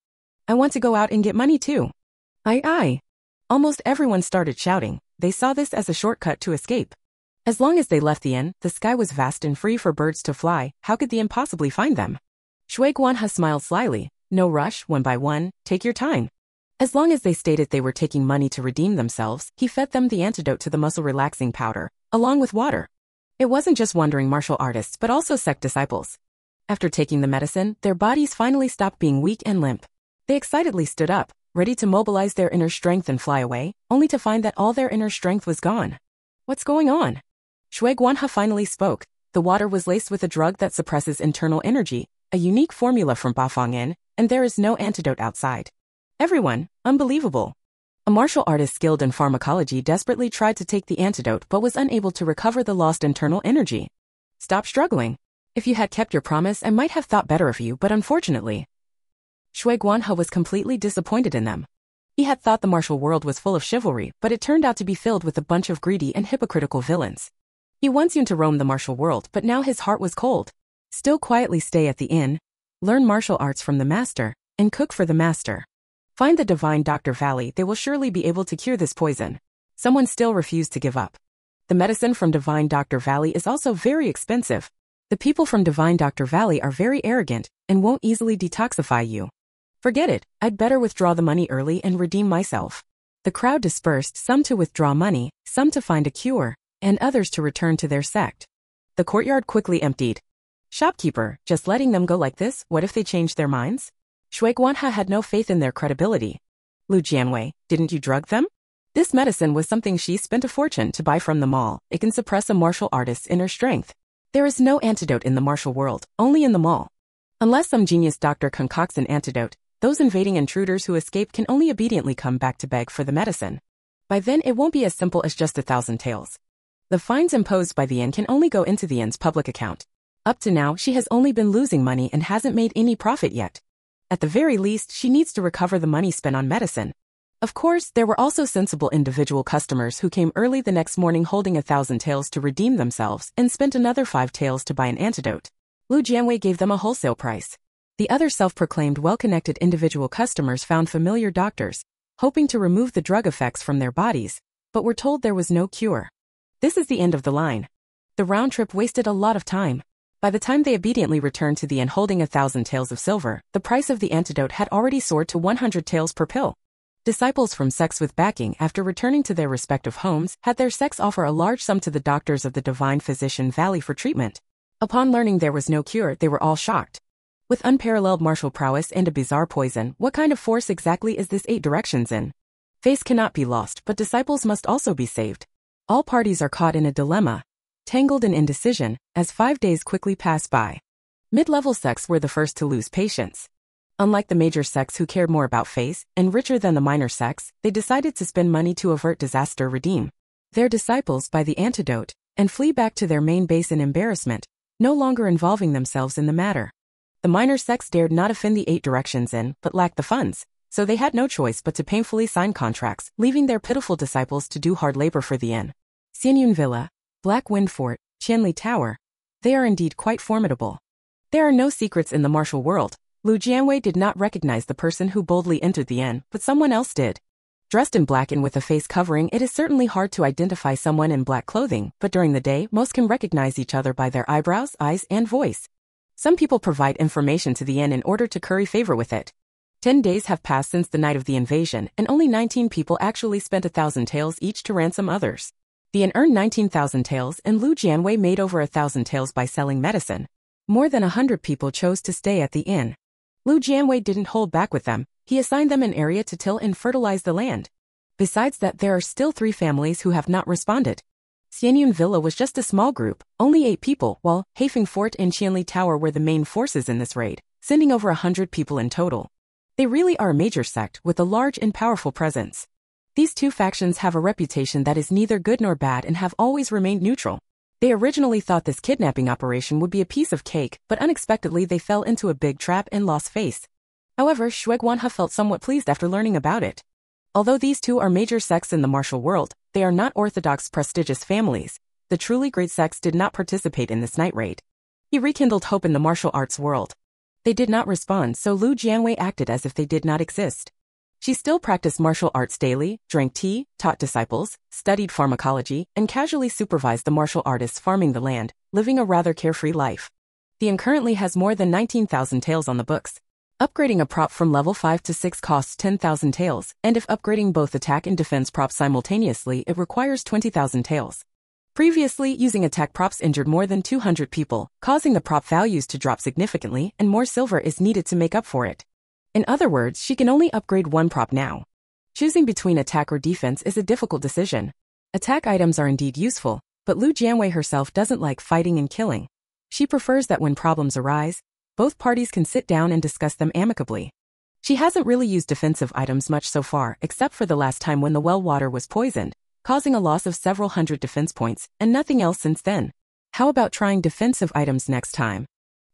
I want to go out and get money too." Aye. Almost everyone started shouting. They saw this as a shortcut to escape. As long as they left the inn, the sky was vast and free for birds to fly. How could the inn possibly find them? Shui Guanhe smiled slyly. "No rush, one by one, take your time." As long as they stated they were taking money to redeem themselves, he fed them the antidote to the muscle-relaxing powder, along with water. It wasn't just wandering martial artists but also sect disciples. After taking the medicine, their bodies finally stopped being weak and limp. They excitedly stood up, ready to mobilize their inner strength and fly away, only to find that all their inner strength was gone. "What's going on?" Shui Guanhe finally spoke. The water was laced with a drug that suppresses internal energy, a unique formula from Bafang Inn, and there is no antidote outside. Everyone, unbelievable. A martial artist skilled in pharmacology desperately tried to take the antidote but was unable to recover the lost internal energy. "Stop struggling. If you had kept your promise, I might have thought better of you, but unfortunately..." Shui Guanhe was completely disappointed in them. He had thought the martial world was full of chivalry, but it turned out to be filled with a bunch of greedy and hypocritical villains. He once used to roam the martial world, but now his heart was cold. Still quietly stay at the inn, learn martial arts from the master, and cook for the master. Find the Divine Dr. Valley, they will surely be able to cure this poison. Someone still refused to give up. The medicine from Divine Dr. Valley is also very expensive. The people from Divine Dr. Valley are very arrogant and won't easily detoxify you. Forget it, I'd better withdraw the money early and redeem myself. The crowd dispersed, some to withdraw money, some to find a cure, and others to return to their sect. The courtyard quickly emptied. "Shopkeeper, just letting them go like this, what if they change their minds?" Shui Guanhe had no faith in their credibility. "Lu Jianwei, didn't you drug them?" This medicine was something she spent a fortune to buy from the mall. It can suppress a martial artist's inner strength. There is no antidote in the martial world, only in the mall. Unless some genius doctor concocts an antidote, those invading intruders who escape can only obediently come back to beg for the medicine. By then it won't be as simple as just 1,000 taels. The fines imposed by the inn can only go into the inn's public account. Up to now, she has only been losing money and hasn't made any profit yet. At the very least, she needs to recover the money spent on medicine. Of course, there were also sensible individual customers who came early the next morning holding 1,000 taels to redeem themselves and spent another 5 taels to buy an antidote. Lu Jianwei gave them a wholesale price. The other self-proclaimed well-connected individual customers found familiar doctors, hoping to remove the drug effects from their bodies, but were told there was no cure. This is the end of the line. The round trip wasted a lot of time. By the time they obediently returned to the inn holding 1,000 taels of silver, the price of the antidote had already soared to 100 taels per pill. Disciples from sects with backing after returning to their respective homes had their sects offer a large sum to the doctors of the Divine Physician Valley for treatment. Upon learning there was no cure, they were all shocked. With unparalleled martial prowess and a bizarre poison, what kind of force exactly is this 8 directions in? Face cannot be lost, but disciples must also be saved. All parties are caught in a dilemma, tangled in indecision, as 5 days quickly pass by. Mid-level sects were the first to lose patience. Unlike the major sects who cared more about face, and richer than the minor sects, they decided to spend money to avert disaster, redeem their disciples by the antidote, and flee back to their main base in embarrassment, no longer involving themselves in the matter. The minor sects dared not offend the 8 directions in, but lacked the funds, so they had no choice but to painfully sign contracts, leaving their pitiful disciples to do hard labor for the inn. Xianyun Villa, Black Wind Fort, Qianli Tower. They are indeed quite formidable. There are no secrets in the martial world. Lu Jianwei did not recognize the person who boldly entered the inn, but someone else did. Dressed in black and with a face covering, it is certainly hard to identify someone in black clothing, but during the day, most can recognize each other by their eyebrows, eyes, and voice. Some people provide information to the inn in order to curry favor with it. 10 days have passed since the night of the invasion, and only 19 people actually spent 1,000 taels each to ransom others. The inn earned 19,000 taels, and Lu Jianwei made over 1,000 taels by selling medicine. More than 100 people chose to stay at the inn. Lu Jianwei didn't hold back with them. He assigned them an area to till and fertilize the land. Besides that, there are still 3 families who have not responded. Xianyun Villa was just a small group, only 8 people, while Haifeng Fort and Qianli Tower were the main forces in this raid, sending over 100 people in total. They really are a major sect with a large and powerful presence. These 2 factions have a reputation that is neither good nor bad and have always remained neutral. They originally thought this kidnapping operation would be a piece of cake, but unexpectedly they fell into a big trap and lost face. However, Shui Guanhe felt somewhat pleased after learning about it. Although these 2 are major sects in the martial world, they are not orthodox prestigious families. The truly great sects did not participate in this night raid. He rekindled hope in the martial arts world. They did not respond, so Lu Jianwei acted as if they did not exist. She still practiced martial arts daily, drank tea, taught disciples, studied pharmacology, and casually supervised the martial artists farming the land, living a rather carefree life. The inn currently has more than 19,000 taels on the books. Upgrading a prop from level 5 to 6 costs 10,000 taels, and if upgrading both attack and defense props simultaneously, it requires 20,000 taels. Previously, using attack props injured more than 200 people, causing the prop values to drop significantly, and more silver is needed to make up for it. In other words, she can only upgrade 1 prop now. Choosing between attack or defense is a difficult decision. Attack items are indeed useful, but Lu Jianwei herself doesn't like fighting and killing. She prefers that when problems arise, both parties can sit down and discuss them amicably. She hasn't really used defensive items much so far, except for the last time when the well water was poisoned, causing a loss of several hundred defense points, and nothing else since then. How about trying defensive items next time?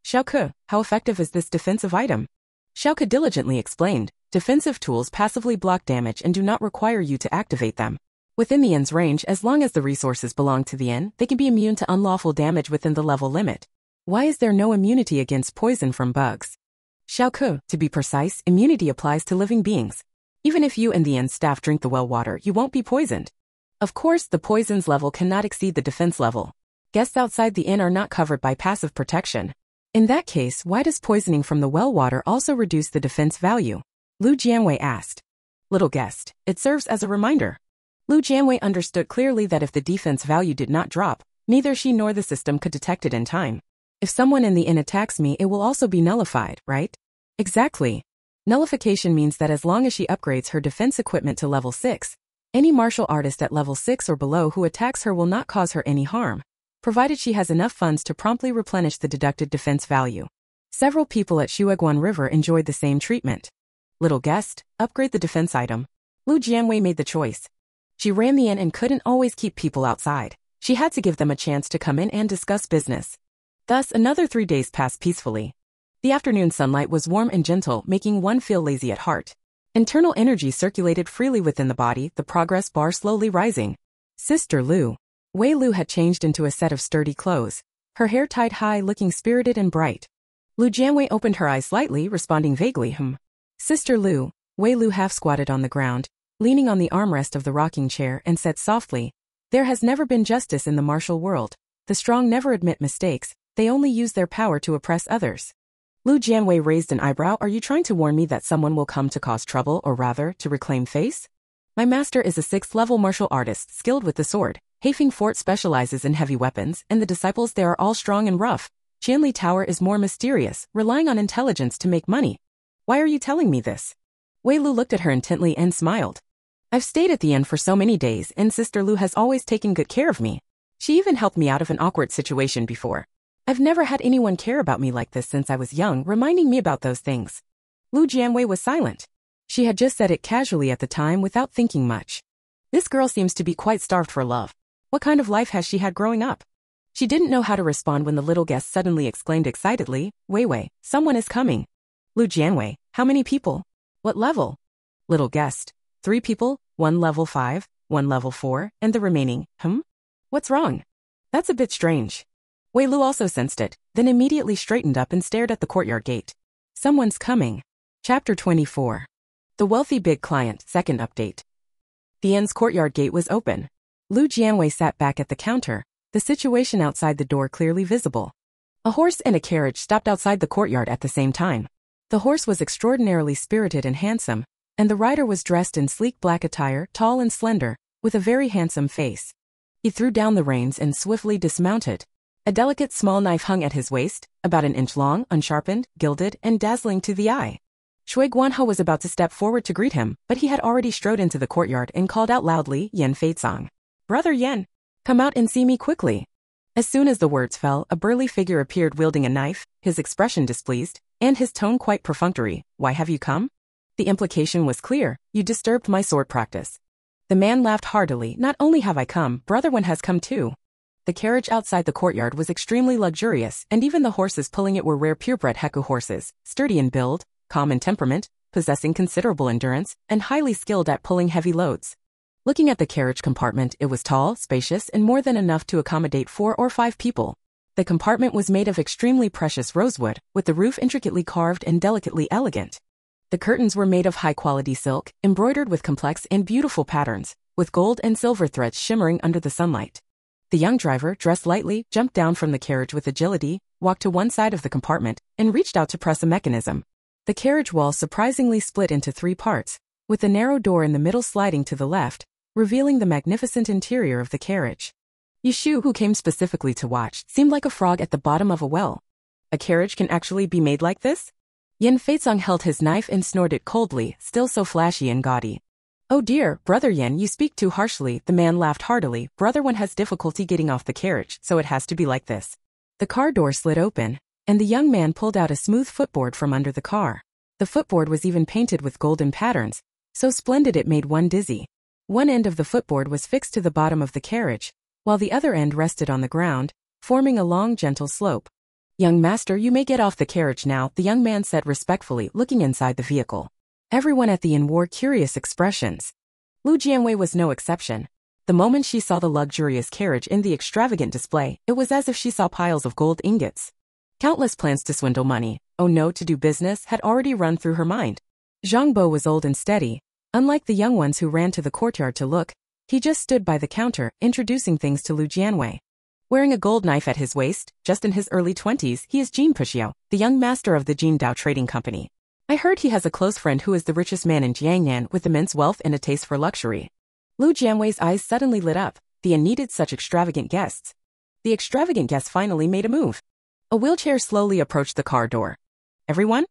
Xiaoke, how effective is this defensive item? Xiaoke diligently explained, defensive tools passively block damage and do not require you to activate them. Within the inn's range, as long as the resources belong to the inn, they can be immune to unlawful damage within the level limit. Why is there no immunity against poison from bugs? Xiaoke, to be precise, immunity applies to living beings. Even if you and the inn staff drink the well water, you won't be poisoned. Of course, the poison's level cannot exceed the defense level. Guests outside the inn are not covered by passive protection. In that case, why does poisoning from the well water also reduce the defense value? Lu Jianwei asked. Little guest, it serves as a reminder. Lu Jianwei understood clearly that if the defense value did not drop, neither she nor the system could detect it in time. If someone in the inn attacks me, it will also be nullified, right? Exactly. Nullification means that as long as she upgrades her defense equipment to level 6, any martial artist at level 6 or below who attacks her will not cause her any harm, provided she has enough funds to promptly replenish the deducted defense value. Several people at Shueguan River enjoyed the same treatment. Little guest, upgrade the defense item. Lu Jianwei made the choice. She ran the inn and couldn't always keep people outside. She had to give them a chance to come in and discuss business. Thus, another 3 days passed peacefully. The afternoon sunlight was warm and gentle, making one feel lazy at heart. Internal energy circulated freely within the body, the progress bar slowly rising. Sister Lu. Wei Lu had changed into a set of sturdy clothes, her hair tied high, looking spirited and bright. Lu Jianwei opened her eyes slightly, responding vaguely, Sister Lu. Wei Lu half squatted on the ground, leaning on the armrest of the rocking chair, and said softly, "There has never been justice in the martial world. The strong never admit mistakes, they only use their power to oppress others." Lu Jianwei raised an eyebrow. "Are you trying to warn me that someone will come to cause trouble, or rather, to reclaim face? My master is a 6th-level martial artist skilled with the sword. Heifeng Fort specializes in heavy weapons, and the disciples there are all strong and rough. Qianli Tower is more mysterious, relying on intelligence to make money. Why are you telling me this?" Wei Lu looked at her intently and smiled. "I've stayed at the inn for so many days, and Sister Lu has always taken good care of me. She even helped me out of an awkward situation before. I've never had anyone care about me like this since I was young, reminding me about those things." Lu Jianwei was silent. She had just said it casually at the time without thinking much. This girl seems to be quite starved for love. What kind of life has she had growing up? She didn't know how to respond when the little guest suddenly exclaimed excitedly, "Wei, someone is coming." Lu Jianwei, "How many people? What level?" Little guest, 3 people, 1 level 5, 1 level 4, and the remaining, What's wrong? That's a bit strange. Wei Lu also sensed it, then immediately straightened up and stared at the courtyard gate. Someone's coming. Chapter 24. The Wealthy Big Client, second update. The inn's courtyard gate was open. Lu Jianwei sat back at the counter, the situation outside the door clearly visible. A horse and a carriage stopped outside the courtyard at the same time. The horse was extraordinarily spirited and handsome, and the rider was dressed in sleek black attire, tall and slender, with a very handsome face. He threw down the reins and swiftly dismounted. A delicate small knife hung at his waist, about an inch long, unsharpened, gilded, and dazzling to the eye. Shui Guanhe was about to step forward to greet him, but he had already strode into the courtyard and called out loudly, "Yan Feizong. Brother Yan, come out and see me quickly." As soon as the words fell, a burly figure appeared wielding a knife, his expression displeased, and his tone quite perfunctory. "Why have you come?" The implication was clear, "You disturbed my sword practice." The man laughed heartily. "Not only have I come, Brother Wen has come too." The carriage outside the courtyard was extremely luxurious, and even the horses pulling it were rare purebred Heku horses, sturdy in build, calm in temperament, possessing considerable endurance, and highly skilled at pulling heavy loads. Looking at the carriage compartment, it was tall, spacious, and more than enough to accommodate 4 or 5 people. The compartment was made of extremely precious rosewood, with the roof intricately carved and delicately elegant. The curtains were made of high-quality silk, embroidered with complex and beautiful patterns, with gold and silver threads shimmering under the sunlight. The young driver, dressed lightly, jumped down from the carriage with agility, walked to one side of the compartment, and reached out to press a mechanism. The carriage wall surprisingly split into 3 parts, with a narrow door in the middle sliding to the left, revealing the magnificent interior of the carriage. Yishu, who came specifically to watch, seemed like a frog at the bottom of a well. A carriage can actually be made like this? Yan Feizong held his knife and snorted coldly, still so flashy and gaudy. "Oh dear, Brother Yan, you speak too harshly." The man laughed heartily. "Brother Wen has difficulty getting off the carriage, so it has to be like this." The car door slid open, and the young man pulled out a smooth footboard from under the car. The footboard was even painted with golden patterns, so splendid it made one dizzy. One end of the footboard was fixed to the bottom of the carriage, while the other end rested on the ground, forming a long, gentle slope. "Young master, you may get off the carriage now," the young man said respectfully, looking inside the vehicle. Everyone at the inn wore curious expressions. Lu Jianwei was no exception. The moment she saw the luxurious carriage in the extravagant display, it was as if she saw piles of gold ingots. Countless plans to swindle money, to do business, had already run through her mind. Zhang Bo was old and steady. Unlike the young ones who ran to the courtyard to look, he just stood by the counter, introducing things to Lu Jianwei. Wearing a gold knife at his waist, just in his early 20s, he is Jin Puxiao, the young master of the Jindao Trading Company. I heard he has a close friend who is the richest man in Jiangnan with immense wealth and a taste for luxury. Lu Jianwei's eyes suddenly lit up. The inn needed such extravagant guests. The extravagant guest finally made a move. A wheelchair slowly approached the car door. "Everyone?"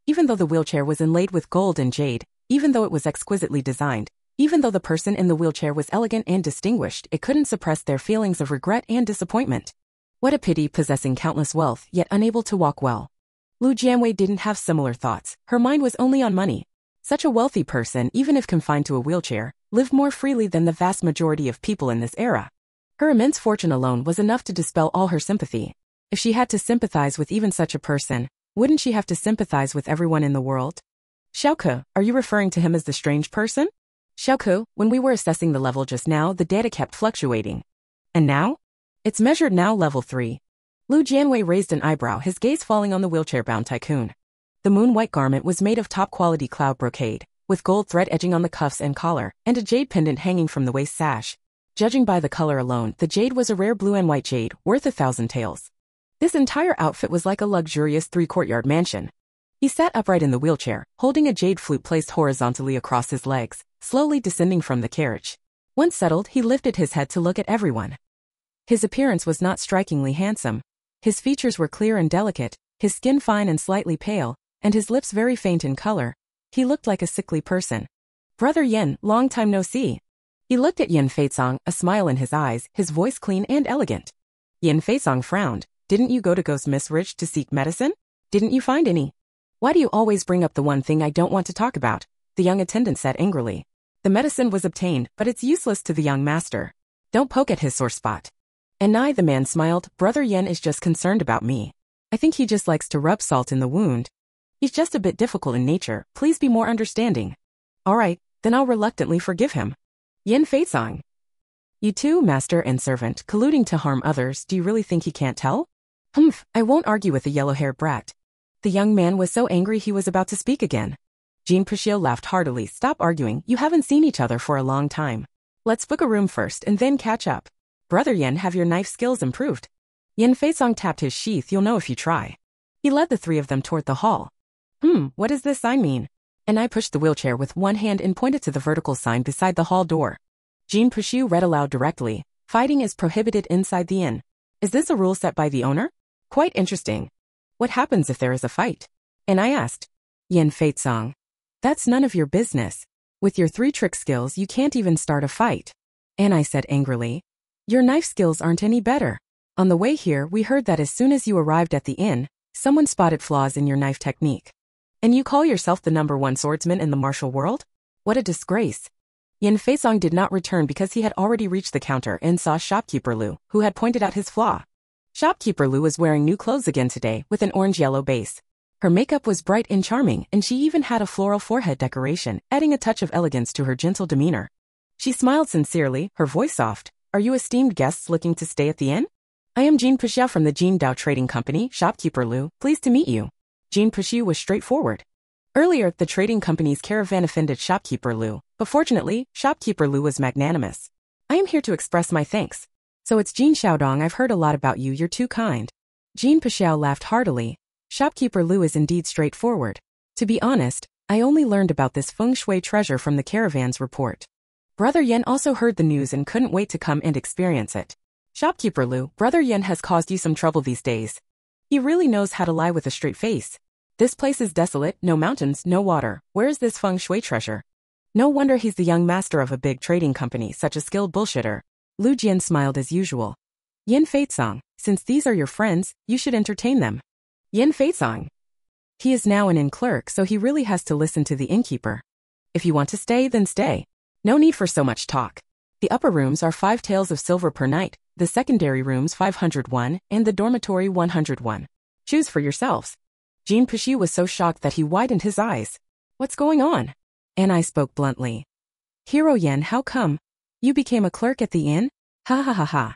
Even though the wheelchair was inlaid with gold and jade, even though it was exquisitely designed, even though the person in the wheelchair was elegant and distinguished, it couldn't suppress their feelings of regret and disappointment. What a pity, possessing countless wealth, yet unable to walk well. Lu Jianwei didn't have similar thoughts. Her mind was only on money. Such a wealthy person, even if confined to a wheelchair, lived more freely than the vast majority of people in this era. Her immense fortune alone was enough to dispel all her sympathy. If she had to sympathize with even such a person, wouldn't she have to sympathize with everyone in the world? Xiaoke, are you referring to him as the strange person? Xiaoke, when we were assessing the level just now, the data kept fluctuating. And now? It's measured now level 3. Lu Jianwei raised an eyebrow, his gaze falling on the wheelchair-bound tycoon. The moon-white garment was made of top-quality cloud brocade, with gold thread edging on the cuffs and collar, and a jade pendant hanging from the waist sash. Judging by the color alone, the jade was a rare blue and white jade, worth 1,000 taels. This entire outfit was like a luxurious 3-courtyard mansion. He sat upright in the wheelchair, holding a jade flute placed horizontally across his legs, slowly descending from the carriage. Once settled, he lifted his head to look at everyone. His appearance was not strikingly handsome. His features were clear and delicate, his skin fine and slightly pale, and his lips very faint in color. He looked like a sickly person. Brother Yen, long time no see. He looked at Yen Feizong, a smile in his eyes, his voice clean and elegant. Yen Feizong frowned. Didn't you go to Ghost Miss Rich to seek medicine? Didn't you find any? Why do you always bring up the one thing I don't want to talk about? The young attendant said angrily. The medicine was obtained, but it's useless to the young master. Don't poke at his sore spot. And I, the man smiled, Brother Yen is just concerned about me. I think he just likes to rub salt in the wound. He's just a bit difficult in nature, please be more understanding. Alright, then I'll reluctantly forgive him. Yen Feizong. You two, master and servant, colluding to harm others, do you really think he can't tell? Humph, I won't argue with the yellow-haired brat. The young man was so angry he was about to speak again. Jean Pushio laughed heartily. Stop arguing, you haven't seen each other for a long time. Let's book a room first and then catch up. Brother Yen, have your knife skills improved? Yen Feizong tapped his sheath, you'll know if you try. He led the three of them toward the hall. What does this sign mean? And I pushed the wheelchair with one hand and pointed to the vertical sign beside the hall door. Jean Pushio read aloud directly. Fighting is prohibited inside the inn. Is this a rule set by the owner? Quite interesting. What happens if there is a fight? And I asked. Yen Feizong. That's none of your business. With your 3 trick skills you can't even start a fight. And I said angrily. Your knife skills aren't any better. On the way here we heard that as soon as you arrived at the inn, someone spotted flaws in your knife technique. And you call yourself the #1 swordsman in the martial world? What a disgrace. Yen Feizong did not return because he had already reached the counter and saw shopkeeper Lu, who had pointed out his flaw. Shopkeeper Lu was wearing new clothes again today with an orange-yellow base. Her makeup was bright and charming, and she even had a floral forehead decoration, adding a touch of elegance to her gentle demeanor. She smiled sincerely, her voice soft. Are you esteemed guests looking to stay at the inn? I am Jean Puxiao from the Jin Dao Trading Company, Shopkeeper Lu, pleased to meet you. Jean Puxiao was straightforward. Earlier, the trading company's caravan offended Shopkeeper Lu, but fortunately, Shopkeeper Lu was magnanimous. I am here to express my thanks. So it's Jean Xiaodong, I've heard a lot about you, you're too kind. Jean Puxiao laughed heartily. Shopkeeper Lu is indeed straightforward. To be honest, I only learned about this feng shui treasure from the caravan's report. Brother Yen also heard the news and couldn't wait to come and experience it. Shopkeeper Lu, Brother Yen has caused you some trouble these days. He really knows how to lie with a straight face. This place is desolate, no mountains, no water. Where is this feng shui treasure? No wonder he's the young master of a big trading company, such a skilled bullshitter. Lu Jian smiled as usual. Yen Feizong, since these are your friends, you should entertain them. Yen Feizong. He is now an inn clerk, so he really has to listen to the innkeeper. If you want to stay, then stay. No need for so much talk. The upper rooms are 5 taels of silver per night, the secondary rooms 501, and the dormitory 101. Choose for yourselves. Jean Puxiao was so shocked that he widened his eyes. What's going on? And I spoke bluntly. Hero Yen, how come? You became a clerk at the inn? Ha ha ha ha.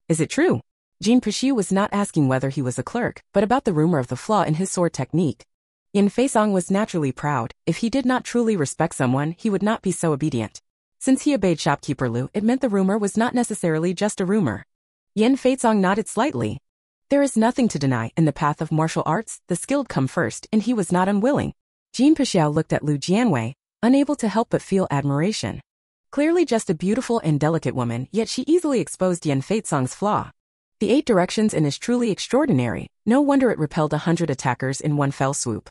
Is it true? Jean Puxiao was not asking whether he was a clerk, but about the rumor of the flaw in his sword technique. Yen Feizong was naturally proud. If he did not truly respect someone, he would not be so obedient. Since he obeyed Shopkeeper Lu, it meant the rumor was not necessarily just a rumor. Yen Feizong nodded slightly. There is nothing to deny. In the path of martial arts, the skilled come first, and he was not unwilling. Jean Puxiao looked at Lu Jianwei, unable to help but feel admiration. Clearly just a beautiful and delicate woman, yet she easily exposed Yen Feizong's flaw. The 8 directions in is truly extraordinary. No wonder it repelled 100 attackers in one fell swoop.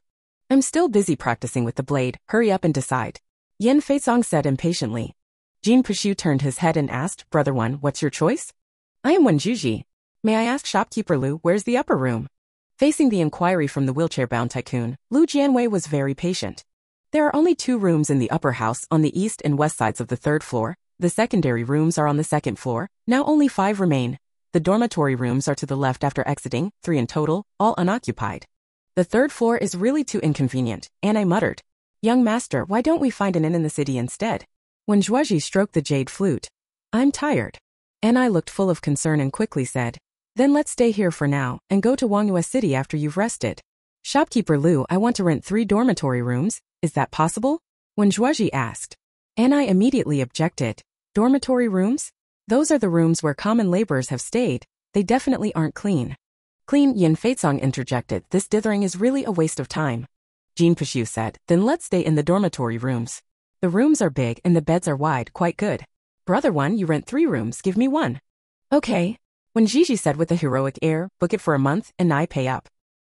I'm still busy practicing with the blade, hurry up and decide. Yen Feizong said impatiently. Jean Puxiao turned his head and asked, Brother One, what's your choice? I am Wenjuji. May I ask Shopkeeper Lu, where's the upper room? Facing the inquiry from the wheelchair-bound tycoon, Lu Jianwei was very patient. There are only 2 rooms in the upper house on the east and west sides of the 3rd floor. The secondary rooms are on the 2nd floor. Now only 5 remain. The dormitory rooms are to the left after exiting, 3 in total, all unoccupied. The 3rd floor is really too inconvenient, and I muttered. Young master, why don't we find an inn in the city instead? When Zhuozhi stroked the jade flute. I'm tired. And I looked full of concern and quickly said, then let's stay here for now, and go to Wanghua City after you've rested. Shopkeeper Lu, I want to rent 3 dormitory rooms, is that possible? When Zhuozhi asked. And I immediately objected. Dormitory rooms? Those are the rooms where common laborers have stayed, they definitely aren't clean. Clean, Yin Feizong interjected, this dithering is really a waste of time. Jean Pishu said, then let's stay in the dormitory rooms. The rooms are big and the beds are wide, quite good. Brother one, you rent 3 rooms, give me 1. Okay. When Gigi said with a heroic air, book it for a month, and I pay up.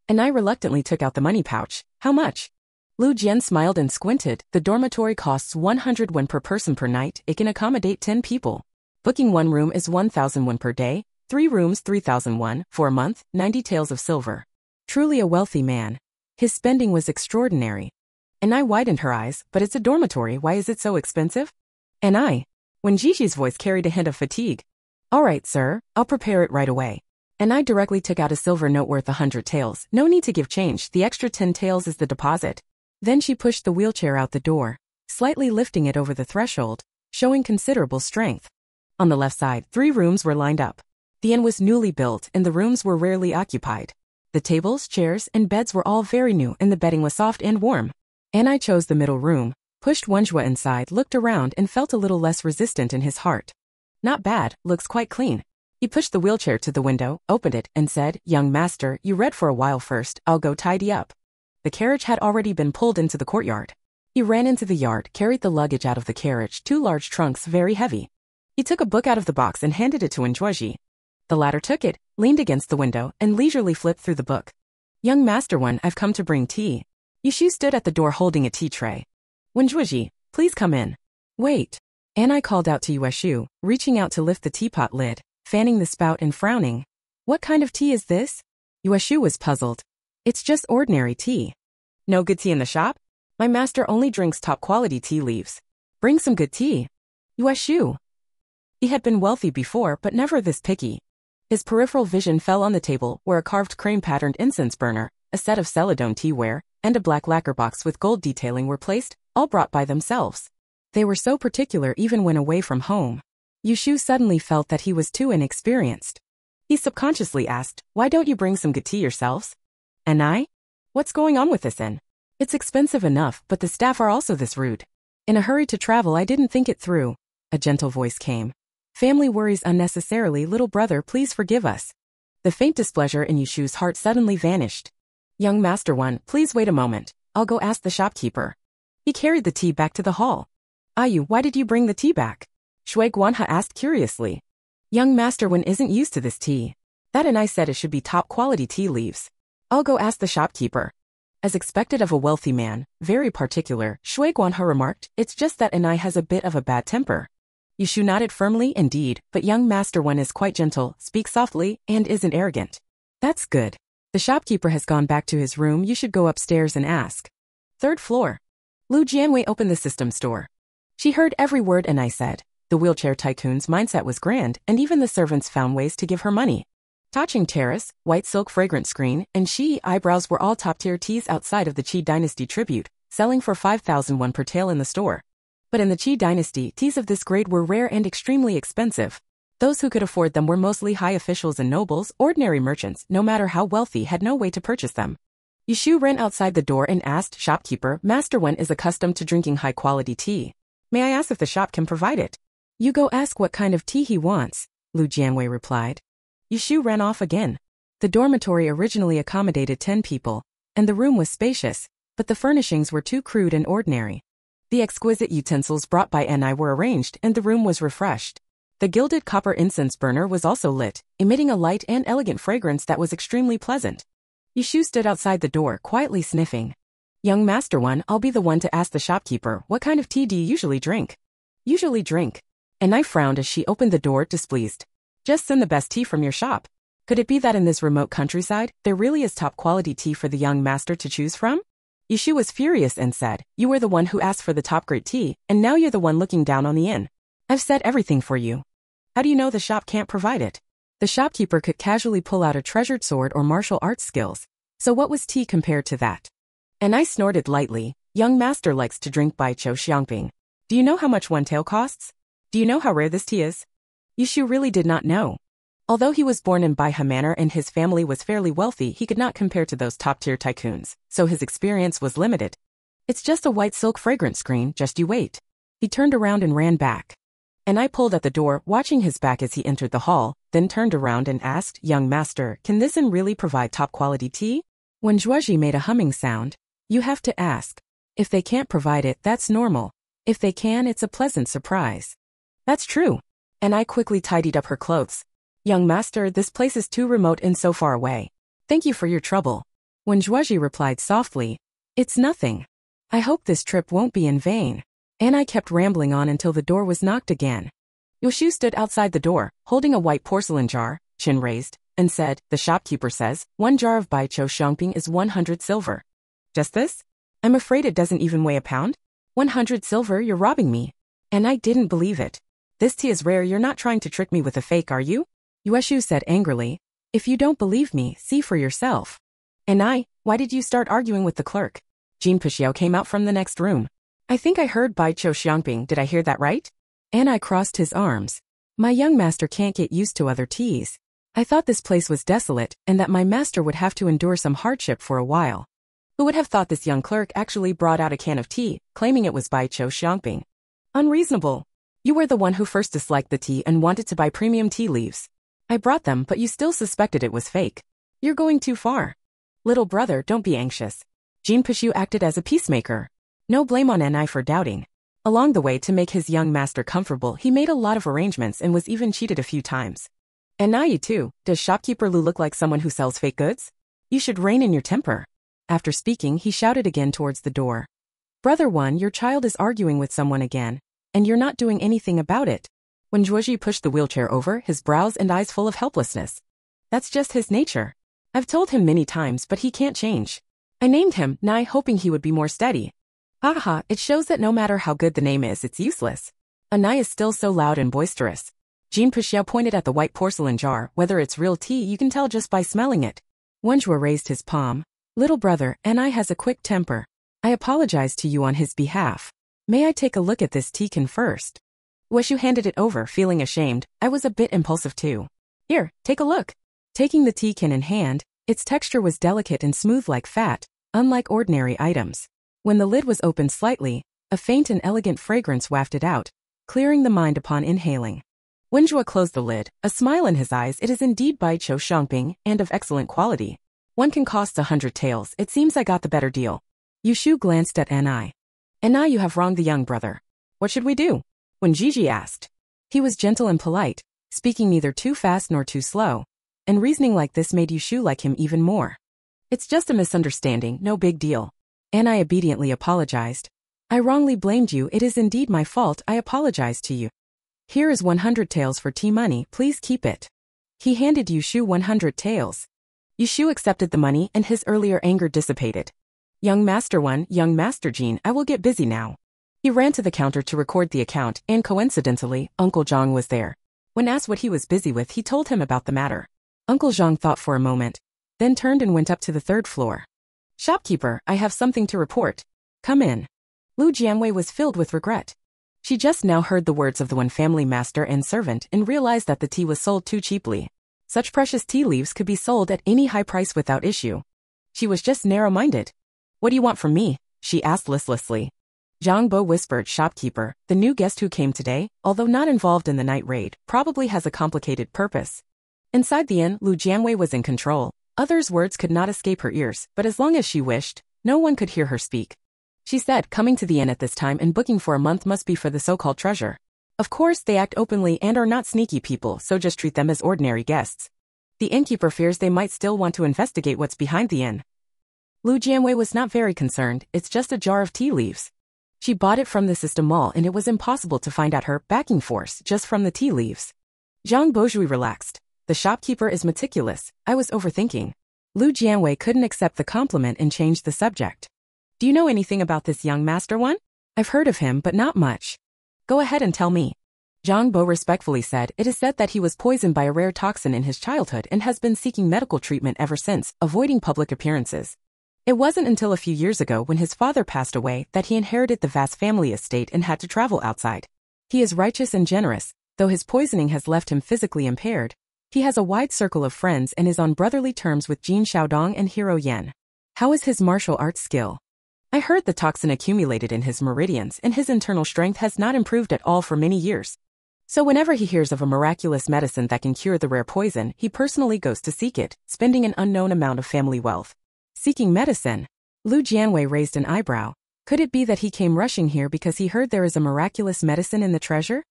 And I reluctantly took out the money pouch. How much? Lu Jian smiled and squinted. The dormitory costs 100 won per person per night. It can accommodate 10 people. Booking 1 room is 1,000 won per day, 3 rooms 3,000 won, for a month, 90 taels of silver. Truly a wealthy man. His spending was extraordinary. And I widened her eyes, but it's a dormitory, why is it so expensive? And I. When Gigi's voice carried a hint of fatigue. All right, sir, I'll prepare it right away. And I directly took out a silver note worth 100 taels. No need to give change, the extra 10 taels is the deposit. Then she pushed the wheelchair out the door, slightly lifting it over the threshold, showing considerable strength. On the left side, 3 rooms were lined up. The inn was newly built and the rooms were rarely occupied. The tables, chairs, and beds were all very new and the bedding was soft and warm. And I chose the middle room, pushed Wenjua inside, looked around and felt a little less resistant in his heart. Not bad, looks quite clean. He pushed the wheelchair to the window, opened it, and said, young master, you read for a while first, I'll go tidy up. The carriage had already been pulled into the courtyard. He ran into the yard, carried the luggage out of the carriage, 2 large trunks very heavy. He took a book out of the box and handed it to Zhuozhi. The latter took it, leaned against the window, and leisurely flipped through the book. Young master one, I've come to bring tea. Yushu stood at the door holding a tea tray. Zhuozhi, please come in. Wait. And I called out to Yushu, reaching out to lift the teapot lid, fanning the spout and frowning. What kind of tea is this? Yushu was puzzled. It's just ordinary tea. No good tea in the shop? My master only drinks top-quality tea leaves. Bring some good tea. Yushu. He had been wealthy before, but never this picky. His peripheral vision fell on the table where a carved crane-patterned incense burner, a set of celadone teaware, and a black lacquer box with gold detailing were placed, all brought by themselves. They were so particular even when away from home. Yushu suddenly felt that he was too inexperienced. He subconsciously asked, why don't you bring some good tea yourselves? And I? What's going on with this inn? It's expensive enough, but the staff are also this rude. In a hurry to travel, I didn't think it through. A gentle voice came. Family worries unnecessarily, little brother, please forgive us. The faint displeasure in Yushu's heart suddenly vanished. Young master one, please wait a moment. I'll go ask the shopkeeper. He carried the tea back to the hall. Ayu, why did you bring the tea back? Shui Guanhe asked curiously. Young master one isn't used to this tea. That and I said it should be top quality tea leaves. I'll go ask the shopkeeper. As expected of a wealthy man, very particular, Shui Guanhe remarked, it's just that Anai has a bit of a bad temper. Yushu nodded firmly, indeed, but young master one is quite gentle, speaks softly, and isn't arrogant. That's good. The shopkeeper has gone back to his room, you should go upstairs and ask. 3rd floor. Lu Jianwei opened the system store. She heard every word Anai said. The wheelchair tycoon's mindset was grand, and even the servants found ways to give her money. Taching terrace, white silk fragrant screen, and Qi eyebrows were all top-tier teas outside of the Qi dynasty tribute, selling for 5,000 won per tael in the store. But in the Qi dynasty, teas of this grade were rare and extremely expensive. Those who could afford them were mostly high officials and nobles. Ordinary merchants, no matter how wealthy, had no way to purchase them. Yushu ran outside the door and asked shopkeeper, Master Wen is accustomed to drinking high-quality tea. May I ask if the shop can provide it? You go ask what kind of tea he wants, Lu Jianwei replied. Yushu ran off again. The dormitory originally accommodated 10 people, and the room was spacious, but the furnishings were too crude and ordinary. The exquisite utensils brought by Anai were arranged and the room was refreshed. The gilded copper incense burner was also lit, emitting a light and elegant fragrance that was extremely pleasant. Yushu stood outside the door, quietly sniffing. Young master one, I'll be the one to ask the shopkeeper, what kind of tea do you usually drink? Usually drink. Anai frowned as she opened the door, displeased. Just send the best tea from your shop. Could it be that in this remote countryside, there really is top-quality tea for the young master to choose from? Yushu was furious and said, you were the one who asked for the top-grade tea, and now you're the one looking down on the inn. I've said everything for you. How do you know the shop can't provide it? The shopkeeper could casually pull out a treasured sword or martial arts skills. So what was tea compared to that? And I snorted lightly. Young master likes to drink bai chou xiangping. Do you know how much one tael costs? Do you know how rare this tea is? Yushu really did not know. Although he was born in Baihe Manor and his family was fairly wealthy, he could not compare to those top-tier tycoons, so his experience was limited. It's just a white silk fragrance screen, just you wait. He turned around and ran back. And I pulled at the door, watching his back as he entered the hall, then turned around and asked, "Young master, can this inn really provide top-quality tea?" When Zhuozhi made a humming sound, "You have to ask. If they can't provide it, that's normal. If they can, it's a pleasant surprise." "That's true." And I quickly tidied up her clothes. "Young master, this place is too remote and so far away. Thank you for your trouble." When Zhuozhi replied softly, "It's nothing. I hope this trip won't be in vain." And I kept rambling on until the door was knocked again. Yushu stood outside the door, holding a white porcelain jar, chin raised, and said, "The shopkeeper says, 1 jar of bai chou xiangping is 100 silver. Just this? I'm afraid it doesn't even weigh a pound. 100 silver, you're robbing me." And I didn't believe it. "This tea is rare, you're not trying to trick me with a fake, are you?" Yushu said angrily, "If you don't believe me, see for yourself." And "Why did you start arguing with the clerk?" Jin Puxiao came out from the next room. "I think I heard bai chou xiangping, did I hear that right?" And I crossed his arms. My young master can't get used to other teas. I thought this place was desolate, and that my master would have to endure some hardship for a while. Who would have thought this young clerk actually brought out a can of tea, claiming it was bai chou xiangping? Unreasonable. You were the one who first disliked the tea and wanted to buy premium tea leaves. I brought them, but you still suspected it was fake. You're going too far. Little brother, don't be anxious. Jin Puxiao acted as a peacemaker. No blame on Ni for doubting. Along the way, to make his young master comfortable, he made a lot of arrangements and was even cheated a few times. And Nai too, does shopkeeper Lu look like someone who sells fake goods? You should rein in your temper. After speaking, he shouted again towards the door. Brother One, your child is arguing with someone again, and you're not doing anything about it. When Zhuozhi pushed the wheelchair over, his brows and eyes full of helplessness. That's just his nature. I've told him many times, but he can't change. I named him Nai, hoping he would be more steady. Haha, it shows that no matter how good the name is, it's useless. Nai is still so loud and boisterous. Jin Puxiao pointed at the white porcelain jar. Whether it's real tea, you can tell just by smelling it. Wenjue raised his palm. Little brother, Nai has a quick temper. I apologize to you on his behalf. May I take a look at this tea can first? Weshu handed it over, feeling ashamed. I was a bit impulsive too. Here, take a look. Taking the tea can in hand, its texture was delicate and smooth like fat, unlike ordinary items. When the lid was opened slightly, a faint and elegant fragrance wafted out, clearing the mind upon inhaling. Wenjue closed the lid, a smile in his eyes. It is indeed bai chou xiangping, and of excellent quality. One can cost 100 taels. It seems I got the better deal. Yushu glanced at Ni. Ni, you have wronged the young brother. What should we do? When Gigi asked. He was gentle and polite, speaking neither too fast nor too slow, and reasoning like this made Yushu like him even more. It's just a misunderstanding, no big deal. Ni obediently apologized. I wrongly blamed you. It is indeed my fault. I apologize to you. Here is 100 taels for tea money. Please keep it. He handed Yushu 100 taels. Yushu accepted the money and his earlier anger dissipated. Young Master One, Young Master Jean, I will get busy now. He ran to the counter to record the account, and coincidentally, Uncle Zhang was there. When asked what he was busy with, he told him about the matter. Uncle Zhang thought for a moment, then turned and went up to the 3rd floor. Shopkeeper, I have something to report. Come in. Lu Jianwei was filled with regret. She just now heard the words of the one family master and servant and realized that the tea was sold too cheaply. Such precious tea leaves could be sold at any high price without issue. She was just narrow-minded. What do you want from me? She asked listlessly. Zhang Bo whispered, shopkeeper, the new guest who came today, although not involved in the night raid, probably has a complicated purpose. Inside the inn, Lu Jianwei was in control. Others' words could not escape her ears, but as long as she wished, no one could hear her speak. She said, coming to the inn at this time and booking for a month must be for the so-called treasure. Of course, they act openly and are not sneaky people, so just treat them as ordinary guests. The innkeeper fears they might still want to investigate what's behind the inn. Lu Jianwei was not very concerned. It's just a jar of tea leaves. She bought it from the system mall and it was impossible to find out her backing force just from the tea leaves. Zhang Bozhui relaxed. The shopkeeper is meticulous. I was overthinking. Lu Jianwei couldn't accept the compliment and changed the subject. Do you know anything about this young Master One? I've heard of him, but not much. Go ahead and tell me. Zhang Bo respectfully said, it is said that he was poisoned by a rare toxin in his childhood and has been seeking medical treatment ever since, avoiding public appearances. It wasn't until a few years ago when his father passed away that he inherited the vast family estate and had to travel outside. He is righteous and generous, though his poisoning has left him physically impaired. He has a wide circle of friends and is on brotherly terms with Jin Xiaodong and Hero Yan. How is his martial arts skill? I heard the toxin accumulated in his meridians and his internal strength has not improved at all for many years. So whenever he hears of a miraculous medicine that can cure the rare poison, he personally goes to seek it, spending an unknown amount of family wealth. Seeking medicine? Lu Jianwei raised an eyebrow. Could it be that he came rushing here because he heard there is a miraculous medicine in the treasure?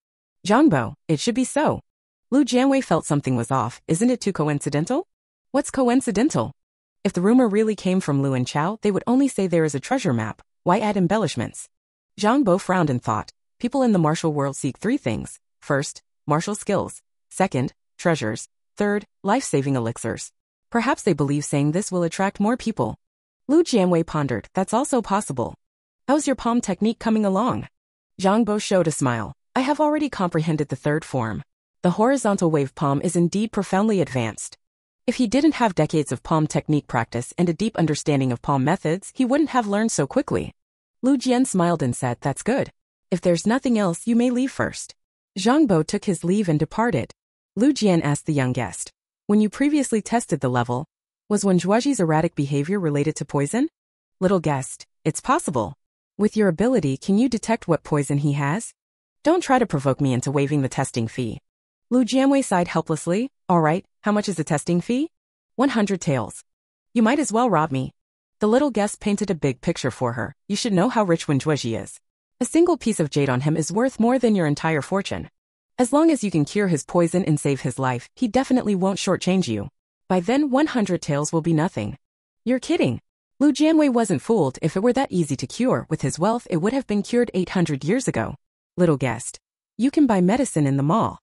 Zhangbo, it should be so. Lu Jianwei felt something was off. Isn't it too coincidental? What's coincidental? If the rumor really came from Lu and Chao, they would only say there is a treasure map. Why add embellishments? Zhangbo frowned and thought. People in the martial world seek three things. First, martial skills. Second, treasures. Third, life-saving elixirs. Perhaps they believe saying this will attract more people. Lu Jianwei pondered. That's also possible. How's your palm technique coming along? Zhangbo showed a smile. I have already comprehended the third form. The horizontal wave palm is indeed profoundly advanced. If he didn't have decades of palm technique practice and a deep understanding of palm methods, he wouldn't have learned so quickly. Lu Jian smiled and said, that's good. If there's nothing else, you may leave first. Zhangbo took his leave and departed. Lu Jian asked the young guest, when you previously tested the level, was Wenjuaji's erratic behavior related to poison? Little guest, it's possible. With your ability, can you detect what poison he has? Don't try to provoke me into waiving the testing fee. Lu Jianwei sighed helplessly. All right, how much is the testing fee? 100 taels. You might as well rob me. The little guest painted a big picture for her. You should know how rich Wenjuaji is. A single piece of jade on him is worth more than your entire fortune. As long as you can cure his poison and save his life, he definitely won't shortchange you. By then 100 taels will be nothing. You're kidding. Lu Jianwei wasn't fooled. If it were that easy to cure, with his wealth it would have been cured 800 years ago. Little guest. You can buy medicine in the mall.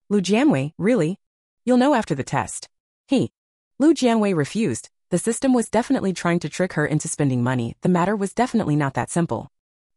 Lu Jianwei, really? You'll know after the test. Lu Jianwei refused. The system was definitely trying to trick her into spending money. The matter was definitely not that simple.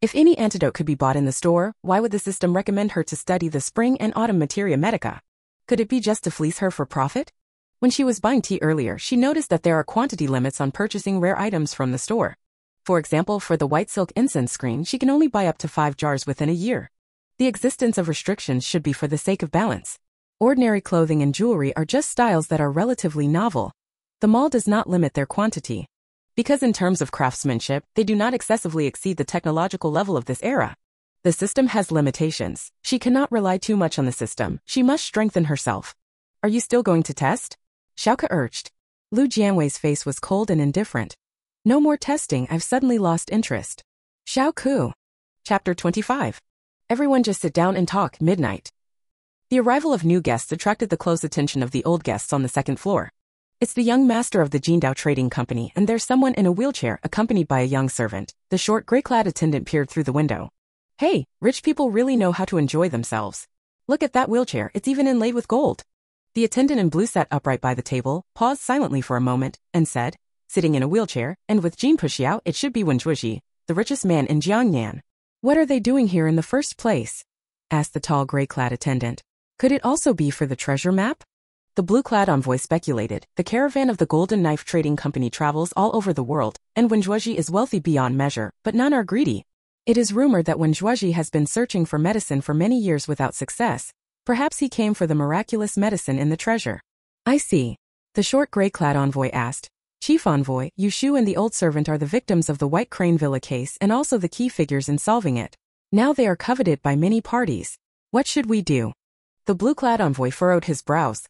If any antidote could be bought in the store, why would the system recommend her to study the spring and autumn materia medica? Could it be just to fleece her for profit? When she was buying tea earlier, she noticed that there are quantity limits on purchasing rare items from the store. For example, for the white silk incense screen, she can only buy up to 5 jars within a year. The existence of restrictions should be for the sake of balance. Ordinary clothing and jewelry are just styles that are relatively novel. The mall does not limit their quantity. Because in terms of craftsmanship, they do not excessively exceed the technological level of this era. The system has limitations. She cannot rely too much on the system. She must strengthen herself. Are you still going to test? Xiaoke urged. Lu Jianwei's face was cold and indifferent. No more testing, I've suddenly lost interest. Xiaoku. Chapter 25. Everyone just sit down and talk. Midnight. The arrival of new guests attracted the close attention of the old guests on the second floor. It's the young master of the Jindao Trading Company, and there's someone in a wheelchair accompanied by a young servant. The short gray-clad attendant peered through the window. Hey, rich people really know how to enjoy themselves. Look at that wheelchair, it's even inlaid with gold. The attendant in blue sat upright by the table, paused silently for a moment, and said, sitting in a wheelchair, and with Jin Puxiao, it should be Wenjuaji, the richest man in Jiangnan. What are they doing here in the first place? Asked the tall gray-clad attendant. Could it also be for the treasure map? The blue-clad envoy speculated. The caravan of the Golden Knife Trading Company travels all over the world, and Wenjuaji is wealthy beyond measure, but none are greedy. It is rumored that Wenjuaji has been searching for medicine for many years without success. Perhaps he came for the miraculous medicine in the treasure. I see. The short gray-clad envoy asked. Chief envoy, Yu Shu and the old servant are the victims of the White Crane Villa case and also the key figures in solving it. Now they are coveted by many parties. What should we do? The blue-clad envoy furrowed his brows.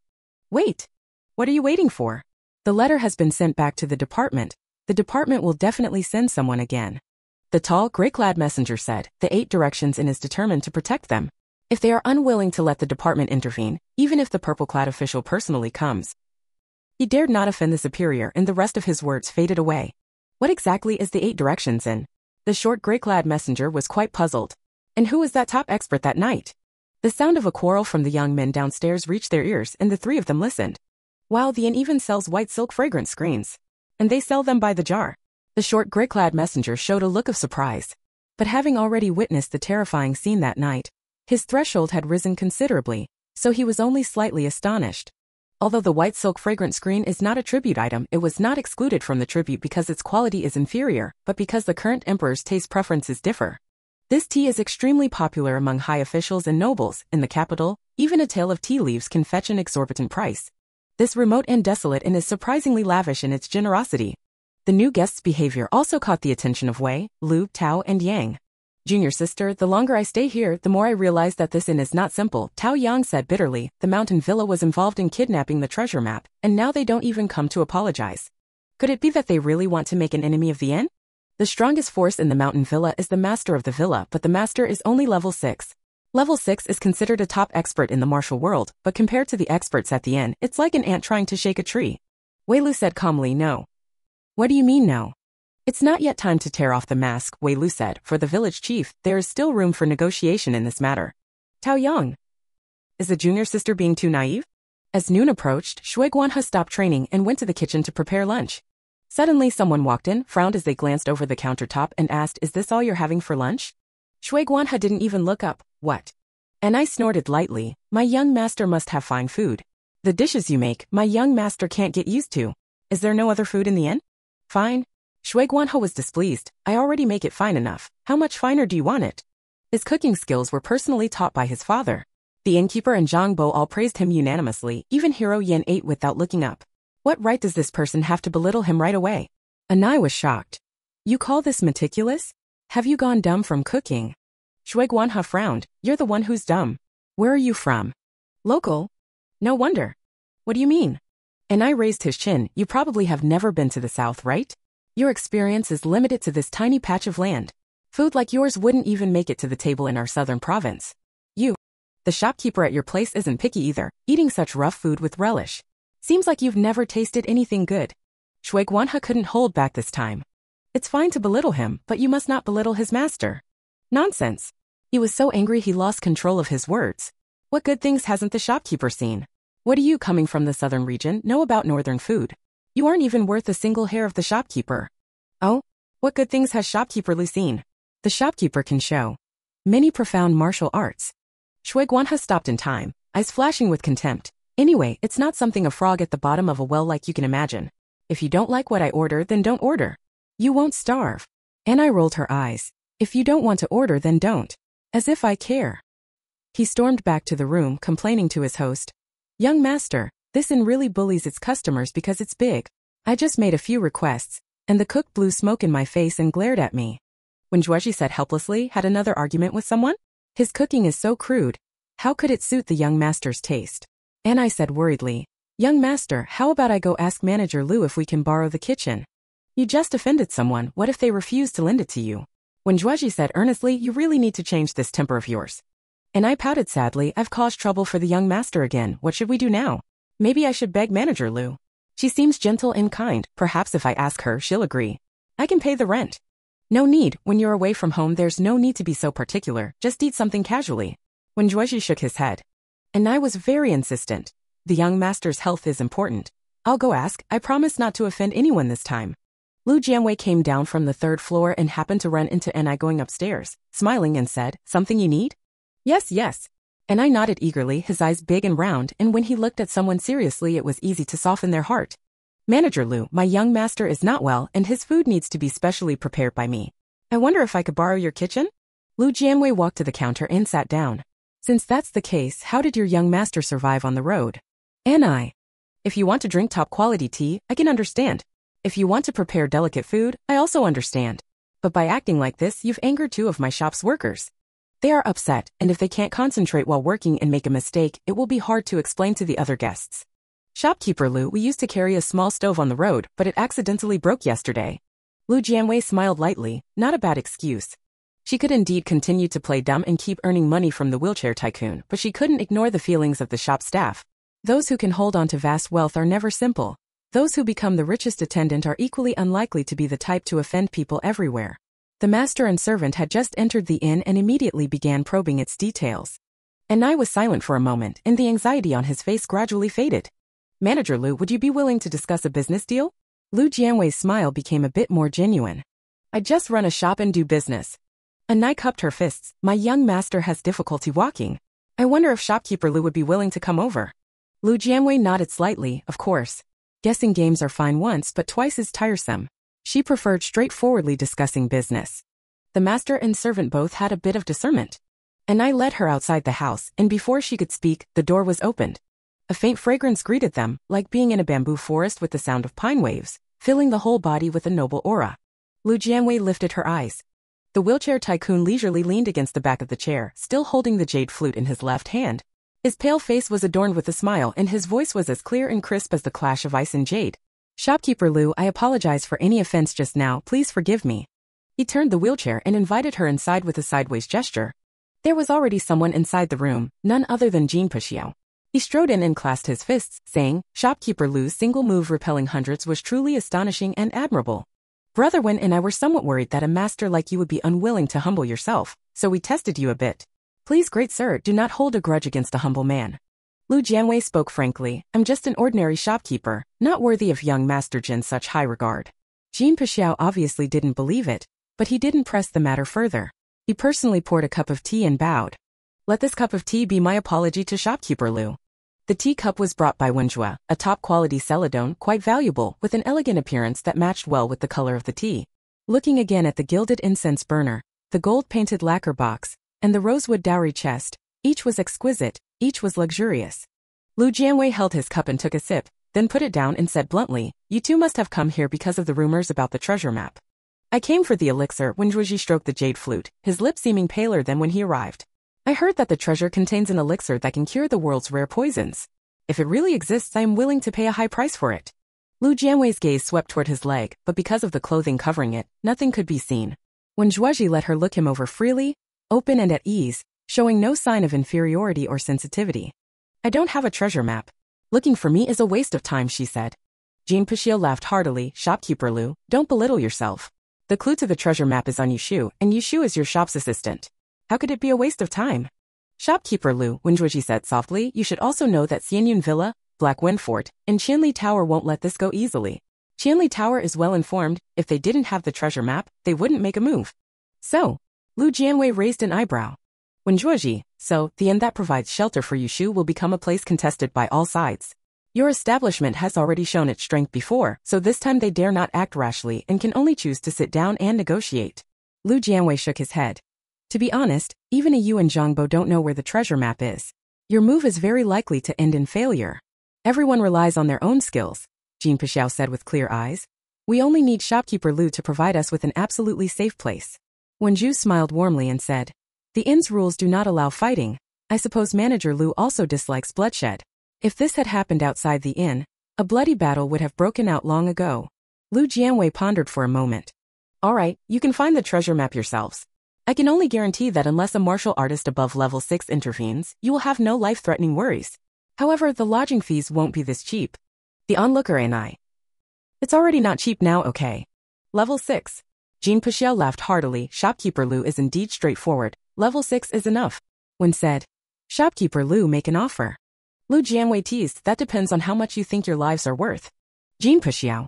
Wait. What are you waiting for? The letter has been sent back to the department. The department will definitely send someone again. The tall, gray-clad messenger said. The 8 directions and is determined to protect them. If they are unwilling to let the department intervene, even if the purple-clad official personally comes. He dared not offend the superior, and the rest of his words faded away. What exactly is the 8 directions in? The short gray-clad messenger was quite puzzled. And who was that top expert that night? The sound of a quarrel from the young men downstairs reached their ears, and the 3 of them listened. Wow, the inn even sells white silk fragrance screens. And they sell them by the jar. The short gray-clad messenger showed a look of surprise. But having already witnessed the terrifying scene that night, his threshold had risen considerably, so he was only slightly astonished. Although the white silk fragrant screen is not a tribute item, it was not excluded from the tribute because its quality is inferior, but because the current emperor's taste preferences differ. This tea is extremely popular among high officials and nobles. In the capital, even a tale of tea leaves can fetch an exorbitant price. This remote and desolate inn is surprisingly lavish in its generosity. The new guest's behavior also caught the attention of Wei, Lu, Tao, and Yang. Junior sister, the longer I stay here, the more I realize that this inn is not simple, Tao Yang said bitterly. The mountain villa was involved in kidnapping the treasure map, and now they don't even come to apologize. Could it be that they really want to make an enemy of the inn? The strongest force in the mountain villa is the master of the villa, but the master is only level 6. Level 6 is considered a top expert in the martial world, but compared to the experts at the inn, it's like an ant trying to shake a tree. Wei Lu said calmly, no. What do you mean no? It's not yet time to tear off the mask, Wei Lu said. For the village chief, there is still room for negotiation in this matter. Tao Yang. Is the junior sister being too naive? As noon approached, Shui Guanhe stopped training and went to the kitchen to prepare lunch. Suddenly someone walked in, frowned as they glanced over the countertop and asked, is this all you're having for lunch? Shui Guanhe didn't even look up. What? And I snorted lightly. My young master must have fine food. The dishes you make, my young master can't get used to. Is there no other food in the inn? Fine. Shui Guanhe was displeased. I already make it fine enough. How much finer do you want it? His cooking skills were personally taught by his father. The innkeeper and Zhang Bo all praised him unanimously. Even Hero Yen ate without looking up. What right does this person have to belittle him right away? Anai was shocked. You call this meticulous? Have you gone dumb from cooking? Shui Guanhe frowned. You're the one who's dumb. Where are you from? Local? No wonder. What do you mean? Anai raised his chin. You probably have never been to the south, right? Your experience is limited to this tiny patch of land. Food like yours wouldn't even make it to the table in our southern province. The shopkeeper at your place isn't picky either, eating such rough food with relish. Seems like you've never tasted anything good. Shui Guanhe couldn't hold back this time. It's fine to belittle him, but you must not belittle his master. Nonsense. He was so angry he lost control of his words. What good things hasn't the shopkeeper seen? What do you, coming from the southern region, know about northern food? You aren't even worth a single hair of the shopkeeper. Oh? What good things has shopkeeper Lu seen? The shopkeeper can show many profound martial arts. Shui Guanhe stopped in time, eyes flashing with contempt. Anyway, it's not something a frog at the bottom of a well like you can imagine. If you don't like what I order, then don't order. You won't starve. Anai rolled her eyes. If you don't want to order, then don't. As if I care. He stormed back to the room, complaining to his host. Young master, this inn really bullies its customers because it's big. I just made a few requests, and the cook blew smoke in my face and glared at me. When Zhuozhi said helplessly, had another argument with someone? His cooking is so crude. How could it suit the young master's taste? Anai said worriedly. Young master, how about I go ask manager Lu if we can borrow the kitchen? You just offended someone, what if they refuse to lend it to you? When Zhuozhi said earnestly, you really need to change this temper of yours. Anai pouted sadly, I've caused trouble for the young master again, what should we do now? Maybe I should beg manager Lu. She seems gentle and kind, perhaps if I ask her, she'll agree. I can pay the rent. No need, when you're away from home there's no need to be so particular, just eat something casually. When Zhuozhi shook his head. Anai was very insistent. The young master's health is important. I'll go ask, I promise not to offend anyone this time. Lu Jianwei came down from the 3rd floor and happened to run into Anai going upstairs, smiling and said, something you need? Yes. Anai nodded eagerly, his eyes big and round, and when he looked at someone seriously it was easy to soften their heart. Manager Lu, my young master is not well and his food needs to be specially prepared by me. I wonder if I could borrow your kitchen? Lu Jianwei walked to the counter and sat down. Since that's the case, how did your young master survive on the road? Anai. If you want to drink top-quality tea, I can understand. If you want to prepare delicate food, I also understand. But by acting like this, you've angered 2 of my shop's workers. They are upset, and if they can't concentrate while working and make a mistake, it will be hard to explain to the other guests. Shopkeeper Lu, we used to carry a small stove on the road, but it accidentally broke yesterday. Lu Jianwei smiled lightly, not a bad excuse. She could indeed continue to play dumb and keep earning money from the wheelchair tycoon, but she couldn't ignore the feelings of the shop staff. Those who can hold on to vast wealth are never simple. Those who become the richest attendant are equally unlikely to be the type to offend people everywhere. The master and servant had just entered the inn and immediately began probing its details. Anai was silent for a moment, and the anxiety on his face gradually faded. Manager Lu, would you be willing to discuss a business deal? Lu Jianwei's smile became a bit more genuine. I just run a shop and do business. Anai cupped her fists. My young master has difficulty walking. I wonder if shopkeeper Lu would be willing to come over. Lu Jianwei nodded slightly, of course. Guessing games are fine once but twice is tiresome. She preferred straightforwardly discussing business. The master and servant both had a bit of discernment. And I led her outside the house, and before she could speak, the door was opened. A faint fragrance greeted them, like being in a bamboo forest with the sound of pine waves, filling the whole body with a noble aura. Lu Jianwei lifted her eyes. The wheelchair tycoon leisurely leaned against the back of the chair, still holding the jade flute in his left hand. His pale face was adorned with a smile and his voice was as clear and crisp as the clash of ice and jade. "Shopkeeper Lu, I apologize for any offense just now, please forgive me." He turned the wheelchair and invited her inside with a sideways gesture. There was already someone inside the room, none other than Jianwei. He strode in and clasped his fists, saying, "Shopkeeper Lu's single move repelling hundreds was truly astonishing and admirable. Brother Wen and I were somewhat worried that a master like you would be unwilling to humble yourself, so we tested you a bit. Please, great sir, do not hold a grudge against a humble man." Lu Jianwei spoke frankly, "I'm just an ordinary shopkeeper, not worthy of young Master Jin's such high regard." Jianwei obviously didn't believe it, but he didn't press the matter further. He personally poured a cup of tea and bowed. "Let this cup of tea be my apology to Shopkeeper Lu." The teacup was brought by Manhwa, a top-quality celadone, quite valuable, with an elegant appearance that matched well with the color of the tea. Looking again at the gilded incense burner, the gold-painted lacquer box, and the rosewood dowry chest, each was exquisite, each was luxurious. Lu Jianwei held his cup and took a sip, then put it down and said bluntly, "You two must have come here because of the rumors about the treasure map." "I came for the elixir," when Zhuji stroked the jade flute, his lips seeming paler than when he arrived. "I heard that the treasure contains an elixir that can cure the world's rare poisons. If it really exists, I am willing to pay a high price for it." Lu Jianwei's gaze swept toward his leg, but because of the clothing covering it, nothing could be seen. When Zhuji let her look him over freely, open and at ease, showing no sign of inferiority or sensitivity. "I don't have a treasure map. Looking for me is a waste of time," she said. Jianwei laughed heartily. "Shopkeeper Lu, don't belittle yourself. The clue to the treasure map is on Yushu, and Yushu is your shop's assistant. How could it be a waste of time?" "Shopkeeper Lu," Wenjuji said softly, "you should also know that Xianyun Villa, Black Wind Fort, and Qianli Tower won't let this go easily. Qianli Tower is well informed. If they didn't have the treasure map, they wouldn't make a move." "So?" Lu Jianwei raised an eyebrow. "Wenjuji, so, the inn that provides shelter for Yushu will become a place contested by all sides. Your establishment has already shown its strength before, so this time they dare not act rashly and can only choose to sit down and negotiate." Lu Jianwei shook his head. "To be honest, even a you and Zhangbo don't know where the treasure map is. Your move is very likely to end in failure. Everyone relies on their own skills," Jianwei said with clear eyes. "We only need Shopkeeper Lu to provide us with an absolutely safe place." Wenju smiled warmly and said, "The inn's rules do not allow fighting. I suppose Manager Lu also dislikes bloodshed. If this had happened outside the inn, a bloody battle would have broken out long ago." Lu Jianwei pondered for a moment. "All right, you can find the treasure map yourselves. I can only guarantee that unless a martial artist above level 6 intervenes, you will have no life-threatening worries. However, the lodging fees won't be this cheap. The onlooker and I. It's already not cheap now, okay? Level 6. Jianwei laughed heartily. "Shopkeeper Lu is indeed straightforward. Level 6 is enough." When said, "Shopkeeper Lu, make an offer." Lu Jianwei teased, "That depends on how much you think your lives are worth." Jianwei.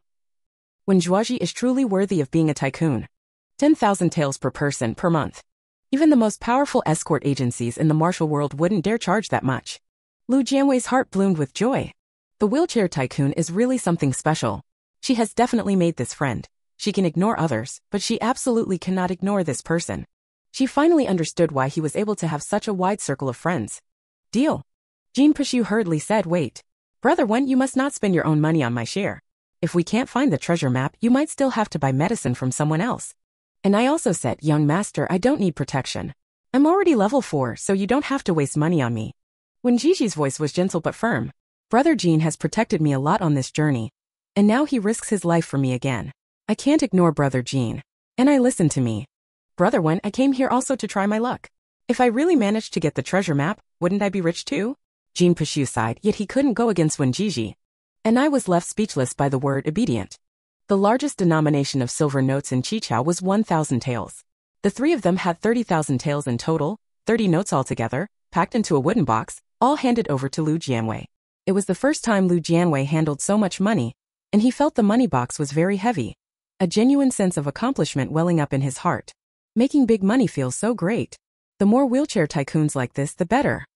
"When Zhuaji is truly worthy of being a tycoon. 10,000 taels per person per month. Even the most powerful escort agencies in the martial world wouldn't dare charge that much." Lu Jianwei's heart bloomed with joy. The wheelchair tycoon is really something special. She has definitely made this friend. She can ignore others, but she absolutely cannot ignore this person. She finally understood why he was able to have such a wide circle of friends. "Deal." Jianwei hurriedly said, "Wait. Brother Wen, you must not spend your own money on my share. If we can't find the treasure map, you might still have to buy medicine from someone else. And I also said, young master, I don't need protection. I'm already level 4, so you don't have to waste money on me." When Gigi's voice was gentle but firm. "Brother Jean has protected me a lot on this journey. And now he risks his life for me again. I can't ignore Brother Jean. And I listen to me. Brother Wen, I came here also to try my luck. If I really managed to get the treasure map, wouldn't I be rich too?" Jianwei sighed, yet he couldn't go against Wen Jiji. And I was left speechless by the word obedient. The largest denomination of silver notes in Chichao was 1,000 taels. The three of them had 30,000 taels in total, 30 notes altogether, packed into a wooden box, all handed over to Lu Jianwei. It was the first time Lu Jianwei handled so much money, and he felt the money box was very heavy. A genuine sense of accomplishment welling up in his heart. Making big money feels so great. The more wheelchair tycoons like this, the better.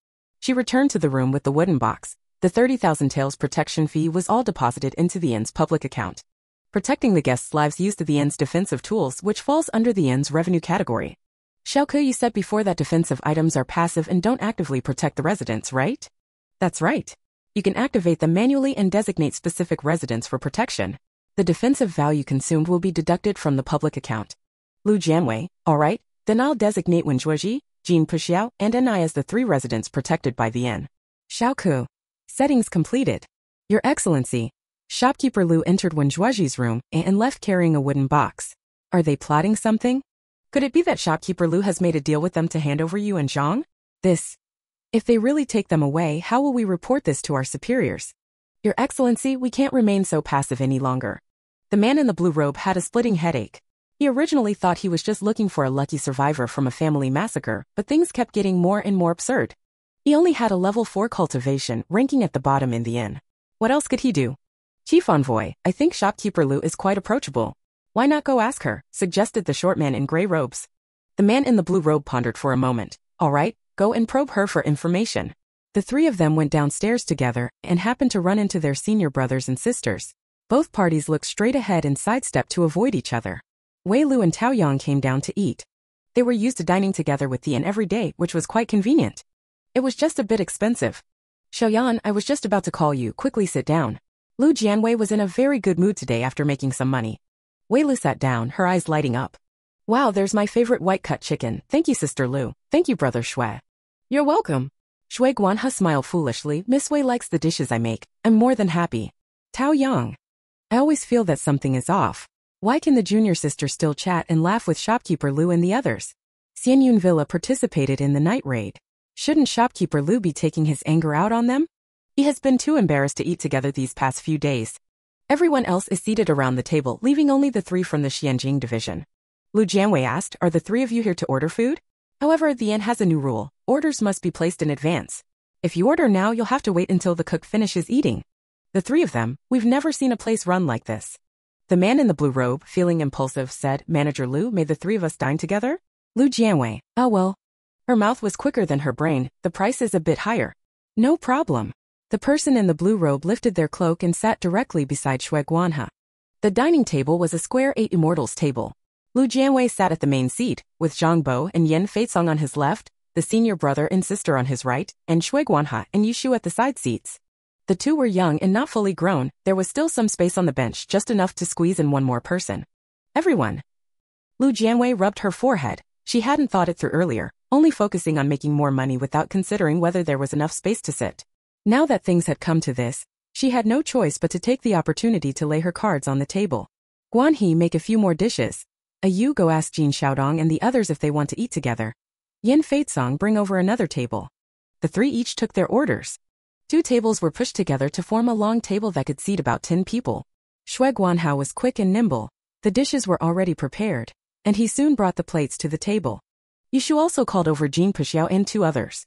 She returned to the room with the wooden box. The 30,000 taels protection fee was all deposited into the inn's public account. Protecting the guests' lives used the inn's defensive tools, which falls under the inn's revenue category. Xiaoke, you said before that defensive items are passive and don't actively protect the residents, right? That's right. You can activate them manually and designate specific residents for protection. The defensive value consumed will be deducted from the public account. Lu Jianwei, alright, then I'll designate Wenjuozhi, Jin Puxiao, and Enai as the 3 residents protected by the inn. Xiaoku. Settings completed. Your Excellency. Shopkeeper Lu entered Wenjuozhi's room and left carrying a wooden box. Are they plotting something? Could it be that Shopkeeper Lu has made a deal with them to hand over you and Zhang? If they really take them away, how will we report this to our superiors? Your Excellency, we can't remain so passive any longer. The man in the blue robe had a splitting headache. He originally thought he was just looking for a lucky survivor from a family massacre, but things kept getting more and more absurd. He only had a level 4 cultivation, ranking at the bottom in the inn. What else could he do? Chief Envoy, I think Shopkeeper Lu is quite approachable. Why not go ask her, suggested the short man in gray robes. The man in the blue robe pondered for a moment. All right, go and probe her for information. The 3 of them went downstairs together and happened to run into their senior brothers and sisters. Both parties looked straight ahead and sidestepped to avoid each other. Wei Lu and Tao Yang came down to eat. They were used to dining together with Tian every day, which was quite convenient. It was just a bit expensive. Xiaoyan, I was just about to call you, quickly sit down. Lu Jianwei was in a very good mood today after making some money. Wei Lu sat down, her eyes lighting up. Wow, there's my favorite white-cut chicken. Thank you, Sister Lu. Thank you, Brother Shui. You're welcome. Shui Guanhe smiled foolishly. Miss Wei likes the dishes I make. I'm more than happy. Tao Yang. I always feel that something is off. Why can the junior sister still chat and laugh with Shopkeeper Lu and the others? Xianyun Villa participated in the night raid. Shouldn't Shopkeeper Lu be taking his anger out on them? He has been too embarrassed to eat together these past few days. Everyone else is seated around the table, leaving only the 3 from the Xianjing division. Lu Jianwei asked, are the 3 of you here to order food? However, the inn has a new rule. Orders must be placed in advance. If you order now, you'll have to wait until the cook finishes eating. The 3 of them, we've never seen a place run like this. The man in the blue robe, feeling impulsive, said, Manager Lu, may the 3 of us dine together? Lu Jianwei, oh well. Her mouth was quicker than her brain. The price is a bit higher. No problem. The person in the blue robe lifted their cloak and sat directly beside Shui Guanhe. The dining table was a square 8 immortals table. Lu Jianwei sat at the main seat, with Zhang Bo and Yen Feitsong on his left, the senior brother and sister on his right, and Shui Guanhe and Yishu at the side seats. The 2 were young and not fully grown. There was still some space on the bench, just enough to squeeze in one more person. Everyone. Lu Jianwei rubbed her forehead. She hadn't thought it through earlier, only focusing on making more money without considering whether there was enough space to sit. Now that things had come to this, she had no choice but to take the opportunity to lay her cards on the table. Guanhe, make a few more dishes. You go ask Jin Xiaodong and the others if they want to eat together. Yen Feitsong, bring over another table. The 3 each took their orders. 2 tables were pushed together to form a long table that could seat about 10 people. Shui Guanhe was quick and nimble. The dishes were already prepared, and he soon brought the plates to the table. Yishu also called over Jin Puxiao and 2 others.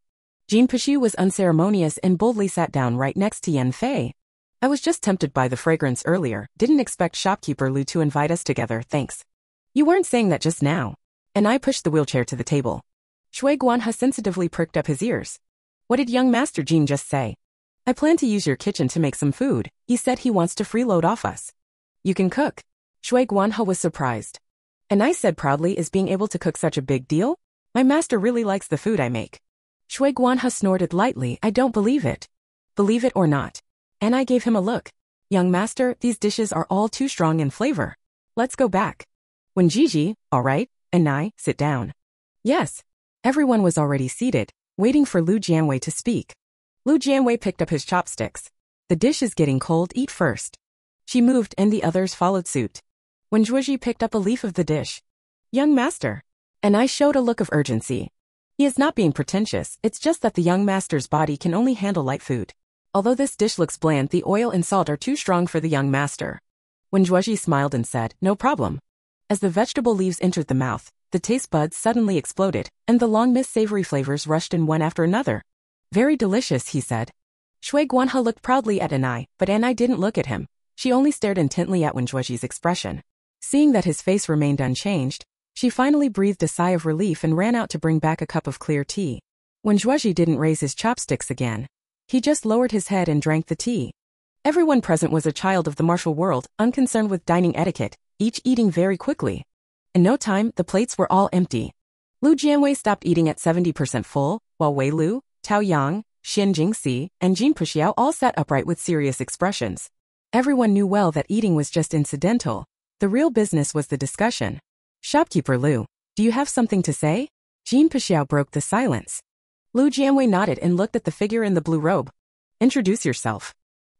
Jin Puxiao was unceremonious and boldly sat down right next to Yan Fei. I was just tempted by the fragrance earlier, didn't expect Shopkeeper Lu to invite us together, thanks. You weren't saying that just now. And I pushed the wheelchair to the table. Shui Guanhe sensitively pricked up his ears. What did young Master Jin just say? I plan to use your kitchen to make some food. He said he wants to freeload off us. You can cook. Shui Guanhe was surprised. And I said proudly, is being able to cook such a big deal? My master really likes the food I make. Shui Guanhe snorted lightly. I don't believe it. Believe it or not. And I gave him a look. Young master, these dishes are all too strong in flavor. Let's go back. When Gigi, all right, and I, sit down. Yes. Everyone was already seated, waiting for Lu Jianwei to speak. Lu Jianwei picked up his chopsticks. The dish is getting cold, eat first. She moved and the others followed suit. When Zhuozhi picked up a leaf of the dish. Young master. And I showed a look of urgency. He is not being pretentious, it's just that the young master's body can only handle light food. Although this dish looks bland, the oil and salt are too strong for the young master. When Zhuozhi smiled and said, no problem. As the vegetable leaves entered the mouth, the taste buds suddenly exploded, and the long-missed savory flavors rushed in one after another. Very delicious, he said. Shui Guanhe looked proudly at Anai, but Anai didn't look at him. She only stared intently at Wenjuozhi's expression. Seeing that his face remained unchanged, she finally breathed a sigh of relief and ran out to bring back a cup of clear tea. Wenjuozhi didn't raise his chopsticks again. He just lowered his head and drank the tea. Everyone present was a child of the martial world, unconcerned with dining etiquette, each eating very quickly. In no time, the plates were all empty. Lu Jianwei stopped eating at 70% full, while Wei Lu, Tao Yang, Xin Jingxi, and Jin Puxiao all sat upright with serious expressions. Everyone knew well that eating was just incidental. The real business was the discussion. Shopkeeper Lu, do you have something to say? Jin Puxiao broke the silence. Lu Jianwei nodded and looked at the figure in the blue robe. Introduce yourself.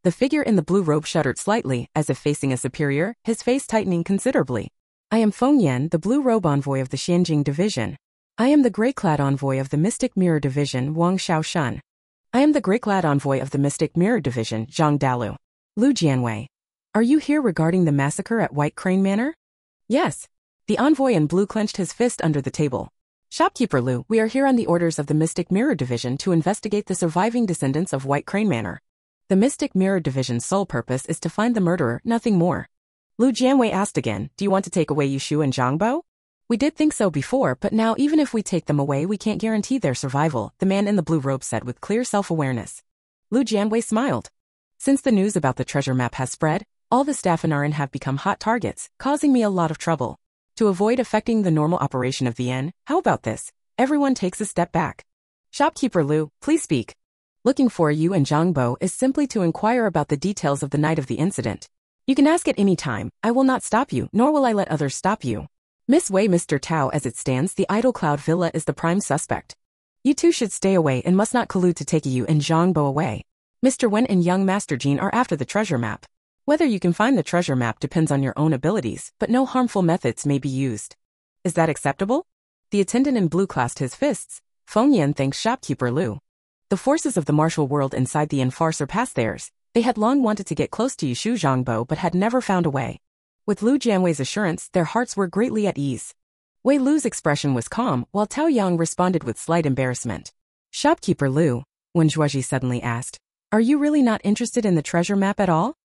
The figure in the blue robe shuddered slightly, as if facing a superior, his face tightening considerably. I am Feng Yan, the blue robe envoy of the Xianjing division. I am the gray-clad envoy of the Mystic Mirror division, Wang Xiaoshan. I am the gray-clad envoy of the Mystic Mirror division, Zhang Dalu. Lu Jianwei. Are you here regarding the massacre at White Crane Manor? Yes. The envoy in blue clenched his fist under the table. Shopkeeper Lu, we are here on the orders of the Mystic Mirror division to investigate the surviving descendants of White Crane Manor. The Mystic Mirror division's sole purpose is to find the murderer, nothing more. Lu Jianwei asked again, do you want to take away Yushu and Zhangbo? We did think so before, but now even if we take them away we can't guarantee their survival, the man in the blue robe said with clear self-awareness. Lu Jianwei smiled. Since the news about the treasure map has spread, all the staff in Aran have become hot targets, causing me a lot of trouble. To avoid affecting the normal operation of the inn, how about this? Everyone takes a step back. Shopkeeper Lu, please speak. Looking for you and Zhangbo is simply to inquire about the details of the night of the incident. You can ask at any time. I will not stop you, nor will I let others stop you. Miss Wei, Mr. Tao, as it stands, the Idle Cloud Villa is the prime suspect. You two should stay away and must not collude to take you and Zhangbo away. Mr. Wen and young Master Jean are after the treasure map. Whether you can find the treasure map depends on your own abilities, but no harmful methods may be used. Is that acceptable? The attendant in blue clasped his fists. Feng Yan thanks Shopkeeper Lu. The forces of the martial world inside the inn far surpassed theirs. They had long wanted to get close to Yushu Zhangbo but had never found a way. With Lu Jianwei's assurance, their hearts were greatly at ease. Wei Lu's expression was calm, while Tao Yang responded with slight embarrassment. Shopkeeper Lu, Wen Zhuozhi suddenly asked, are you really not interested in the treasure map at all?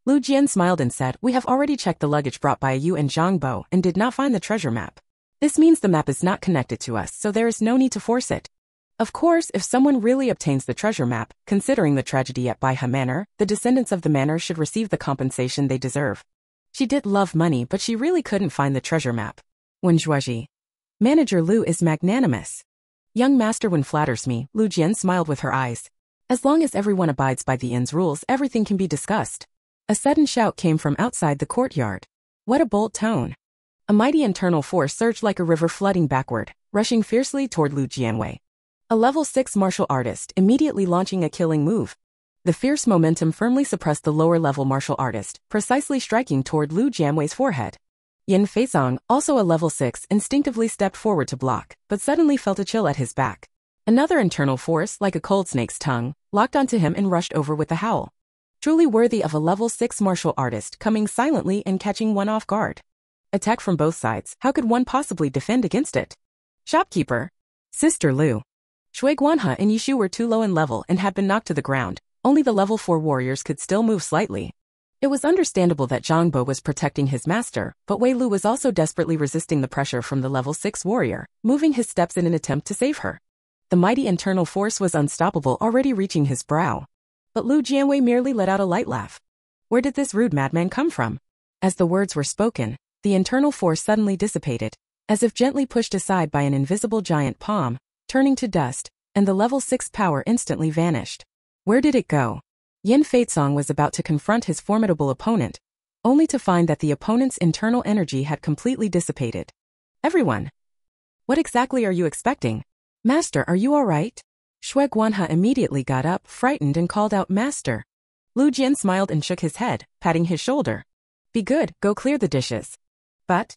Lu Jian smiled and said, we have already checked the luggage brought by you and Zhangbo and did not find the treasure map. This means the map is not connected to us, so there is no need to force it. Of course, if someone really obtains the treasure map, considering the tragedy at Baihe Manor, the descendants of the manor should receive the compensation they deserve. She did love money, but she really couldn't find the treasure map. Wen Zhuozhi. Manager Lu is magnanimous. Young Master Wen flatters me, Lu Jian smiled with her eyes. As long as everyone abides by the inn's rules, everything can be discussed. A sudden shout came from outside the courtyard. What a bold tone. A mighty internal force surged like a river flooding backward, rushing fiercely toward Lu Jianwei. A level 6 martial artist, immediately launching a killing move. The fierce momentum firmly suppressed the lower-level martial artist, precisely striking toward Lu Jianwei's forehead. Yin Feizong, also a level 6, instinctively stepped forward to block, but suddenly felt a chill at his back. Another internal force, like a cold snake's tongue, locked onto him and rushed over with a howl. Truly worthy of a level 6 martial artist, coming silently and catching one off guard. Attack from both sides, how could one possibly defend against it? Shopkeeper. Sister Lu. Shui Guanhe and Yishu were too low in level and had been knocked to the ground. Only the level 4 warriors could still move slightly. It was understandable that Zhangbo was protecting his master, but Wei Lu was also desperately resisting the pressure from the level 6 warrior, moving his steps in an attempt to save her. The mighty internal force was unstoppable, already reaching his brow. But Lu Jianwei merely let out a light laugh. Where did this rude madman come from? As the words were spoken, the internal force suddenly dissipated, as if gently pushed aside by an invisible giant palm, turning to dust, and the level 6 power instantly vanished. Where did it go? Yin Feizong was about to confront his formidable opponent, only to find that the opponent's internal energy had completely dissipated. Everyone! What exactly are you expecting? Master, are you all right? Shui Guanhe immediately got up, frightened, and called out, Master. Lu Jian smiled and shook his head, patting his shoulder. Be good, go clear the dishes. But?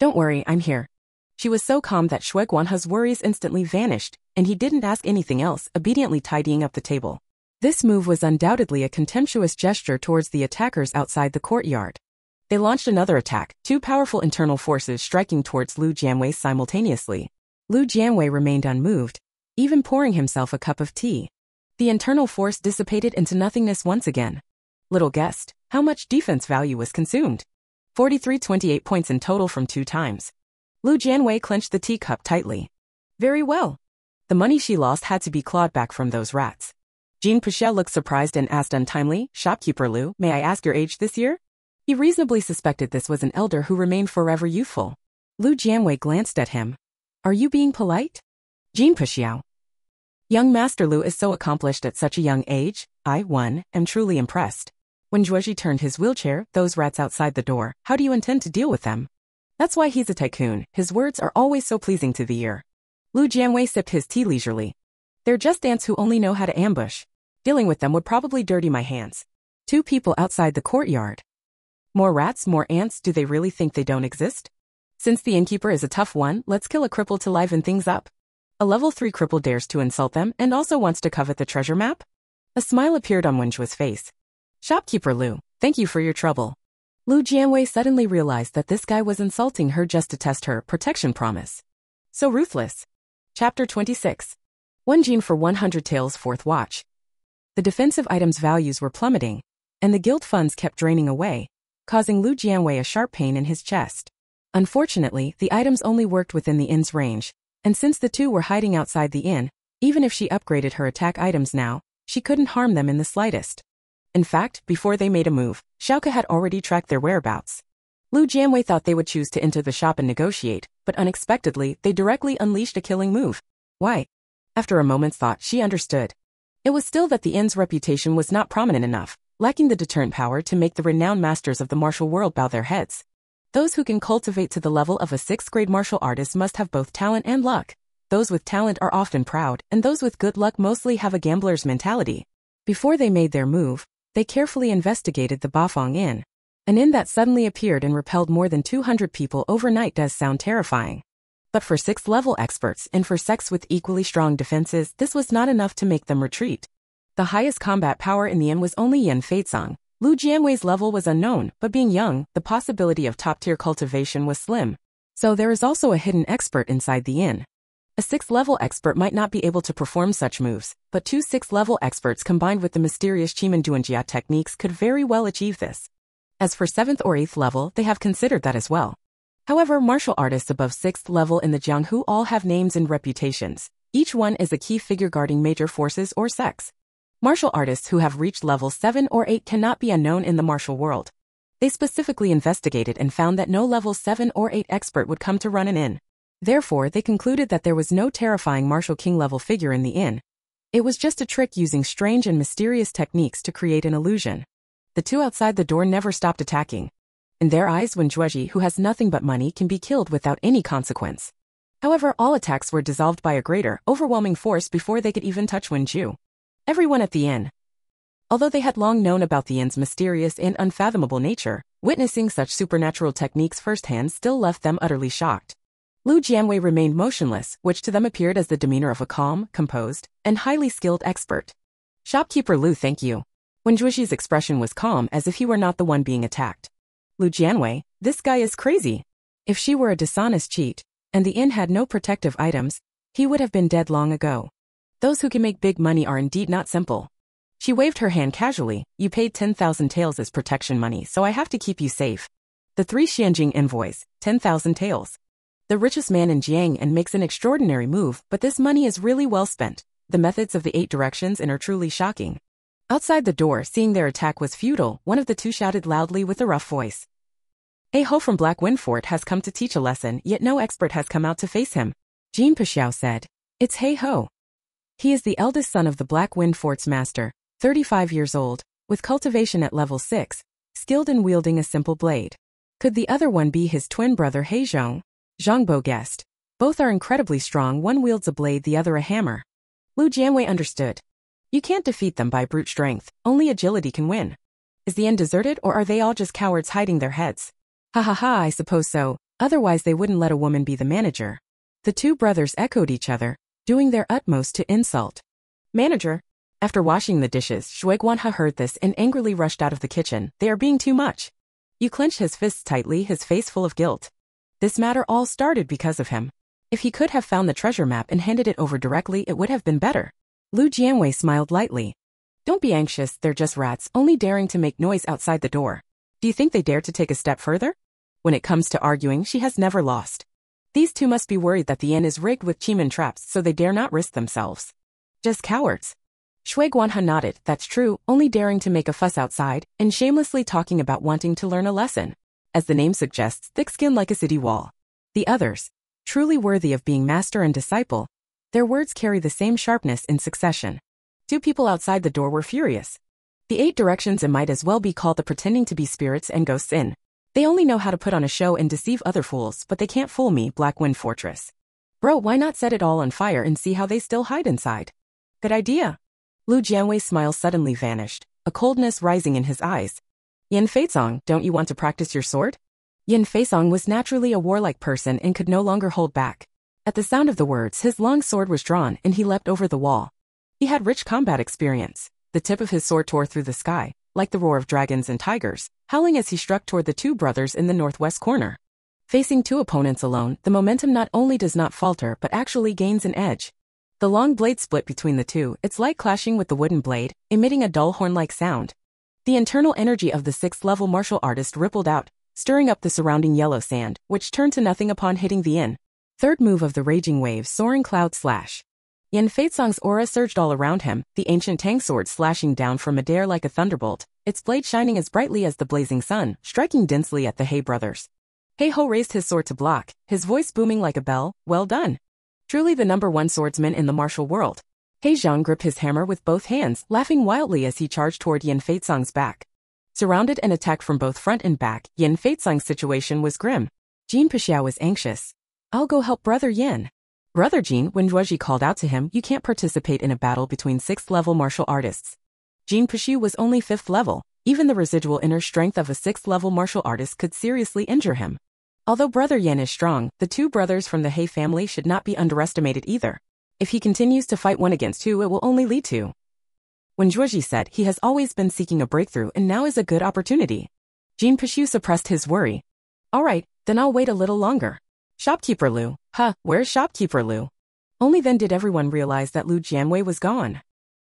Don't worry, I'm here. She was so calm that Shui Guanhe's worries instantly vanished, and he didn't ask anything else, obediently tidying up the table. This move was undoubtedly a contemptuous gesture towards the attackers outside the courtyard. They launched another attack, two powerful internal forces striking towards Lu Jianwei simultaneously. Lu Jianwei remained unmoved, even pouring himself a cup of tea. The internal force dissipated into nothingness once again. Little guessed, how much defense value was consumed. 43-28 points in total from 2 times. Lu Jianwei clenched the teacup tightly. Very well. The money she lost had to be clawed back from those rats. Jean Pichel looked surprised and asked untimely, "Shopkeeper Lu, may I ask your age this year?" He reasonably suspected this was an elder who remained forever youthful. Lu Jianwei glanced at him. "Are you being polite?" Jean Pichel. Young Master Lu is so accomplished at such a young age. I, am truly impressed. When Zhuozhi turned his wheelchair, those rats outside the door, how do you intend to deal with them? That's why he's a tycoon, his words are always so pleasing to the ear. Lu Jianwei sipped his tea leisurely. They're just ants who only know how to ambush. Dealing with them would probably dirty my hands. 2 people outside the courtyard. More rats, more ants, do they really think they don't exist? Since the innkeeper is a tough one, let's kill a cripple to liven things up. A level 3 cripple dares to insult them and also wants to covet the treasure map? A smile appeared on Wenjue's face. Shopkeeper Lu, thank you for your trouble. Lu Jianwei suddenly realized that this guy was insulting her just to test her protection promise. So ruthless. Chapter 26. 1 Jean for 100 taels 4th watch. The defensive items' values were plummeting, and the guild funds kept draining away, causing Lu Jianwei a sharp pain in his chest. Unfortunately, the items only worked within the inn's range, and since the two were hiding outside the inn, even if she upgraded her attack items now, she couldn't harm them in the slightest. In fact, before they made a move, Xiaoke had already tracked their whereabouts. Lu Jianwei thought they would choose to enter the shop and negotiate, but unexpectedly, they directly unleashed a killing move. Why? After a moment's thought, she understood. It was still that the inn's reputation was not prominent enough, lacking the deterrent power to make the renowned masters of the martial world bow their heads. Those who can cultivate to the level of a 6th-grade martial artist must have both talent and luck. Those with talent are often proud, and those with good luck mostly have a gambler's mentality. Before they made their move, they carefully investigated the Bafang Inn. An inn that suddenly appeared and repelled more than 200 people overnight does sound terrifying. But for 6th-level experts and for sects with equally strong defenses, this was not enough to make them retreat. The highest combat power in the inn was only Yan Feizong. Lu Jianwei's level was unknown, but being young, the possibility of top-tier cultivation was slim. So there is also a hidden expert inside the inn. A 6th-level expert might not be able to perform such moves, but 2 6th-level experts combined with the mysterious Chiman Duanjia techniques could very well achieve this. As for 7th or 8th level, they have considered that as well. However, martial artists above 6th level in the Jianghu all have names and reputations. Each one is a key figure guarding major forces or sects. Martial artists who have reached level 7 or 8 cannot be unknown in the martial world. They specifically investigated and found that no level 7 or 8 expert would come to run an inn. Therefore, they concluded that there was no terrifying martial king level figure in the inn. It was just a trick using strange and mysterious techniques to create an illusion. The two outside the door never stopped attacking. In their eyes, when Zhuozhi, who has nothing but money, can be killed without any consequence. However, all attacks were dissolved by a greater, overwhelming force before they could even touch Wenju. Everyone at the inn. Although they had long known about the inn's mysterious and unfathomable nature, witnessing such supernatural techniques firsthand still left them utterly shocked. Lu Jianwei remained motionless, which to them appeared as the demeanor of a calm, composed, and highly skilled expert. Shopkeeper Lu, thank you. When Zhuozhi's expression was calm as if he were not the one being attacked. Lu Jianwei, this guy is crazy. If she were a dishonest cheat, and the inn had no protective items, he would have been dead long ago. Those who can make big money are indeed not simple. She waved her hand casually. You paid 10,000 taels as protection money, so I have to keep you safe. The 3 Xianjing invoice, 10,000 taels. The richest man in Jiang and makes an extraordinary move, but this money is really well spent. The methods of the 8 directions and are truly shocking. Outside the door, seeing their attack was futile, one of the two shouted loudly with a rough voice. A Ho from Black Wind Fort has come to teach a lesson, yet no expert has come out to face him. Jean Pichel said. It's Hey Ho. He is the eldest son of the Black Wind Fort's master, 35 years old, with cultivation at level 6, skilled in wielding a simple blade. Could the other one be his twin brother He Zhong? Zhongbo guessed. Both are incredibly strong, one wields a blade, the other a hammer. Lu Jianwei understood. You can't defeat them by brute strength, only agility can win. Is the inn deserted or are they all just cowards hiding their heads? Ha ha ha, I suppose so, otherwise they wouldn't let a woman be the manager. The two brothers echoed each other, doing their utmost to insult. Manager? After washing the dishes, Shui Guanhe heard this and angrily rushed out of the kitchen. They are being too much. Yu clenched his fists tightly, his face full of guilt. This matter all started because of him. If he could have found the treasure map and handed it over directly, it would have been better. Lu Jianwei smiled lightly. Don't be anxious, they're just rats, only daring to make noise outside the door. Do you think they dare to take a step further? When it comes to arguing, she has never lost. These two must be worried that the inn is rigged with Chiman traps, so they dare not risk themselves. Just cowards. Shui Guanhan nodded. That's true, only daring to make a fuss outside, and shamelessly talking about wanting to learn a lesson. As the name suggests, thick-skinned like a city wall. The others, truly worthy of being master and disciple. Their words carry the same sharpness in succession. 2 people outside the door were furious. The 8 directions might as well be called the pretending to be spirits and ghosts in. They only know how to put on a show and deceive other fools, but they can't fool me, Black Wind Fortress. Bro, why not set it all on fire and see how they still hide inside? Good idea. Lu Jianwei's smile suddenly vanished, a coldness rising in his eyes. Yin Feizong, don't you want to practice your sword? Yin Feizong was naturally a warlike person and could no longer hold back. At the sound of the words, his long sword was drawn and he leapt over the wall. He had rich combat experience. The tip of his sword tore through the sky, like the roar of dragons and tigers, howling as he struck toward the 2 brothers in the northwest corner. Facing 2 opponents alone, the momentum not only does not falter but actually gains an edge. The long blade split between the 2, its light clashing with the wooden blade, emitting a dull horn-like sound. The internal energy of the 6th-level martial artist rippled out, stirring up the surrounding yellow sand, which turned to nothing upon hitting the third move of the raging wave, soaring cloud slash. Yin Feizong's aura surged all around him, the ancient Tang sword slashing down from midair like a thunderbolt, its blade shining as brightly as the blazing sun, striking densely at the He brothers. He Ho raised his sword to block, his voice booming like a bell. Well done. Truly the #1 swordsman in the martial world. He Zhang gripped his hammer with both hands, laughing wildly as he charged toward Yin Feizong's back. Surrounded and attacked from both front and back, Yin Feizong's situation was grim. Jin Pixiao was anxious. I'll go help Brother Yin. Brother Jin, when Zhuozhi called out to him, you can't participate in a battle between 6th-level martial artists. Jin Pixiao was only 5th level. Even the residual inner strength of a 6th-level martial artist could seriously injure him. Although Brother Yin is strong, the 2 brothers from the He family should not be underestimated either. If he continues to fight 1 against 2, it will only lead to. When Zhuozhi said he has always been seeking a breakthrough and now is a good opportunity. Jin Pixiao suppressed his worry. Alright, then I'll wait a little longer. Shopkeeper Lu. Where's Shopkeeper Lu? Only then did everyone realize that Lu Jianwei was gone.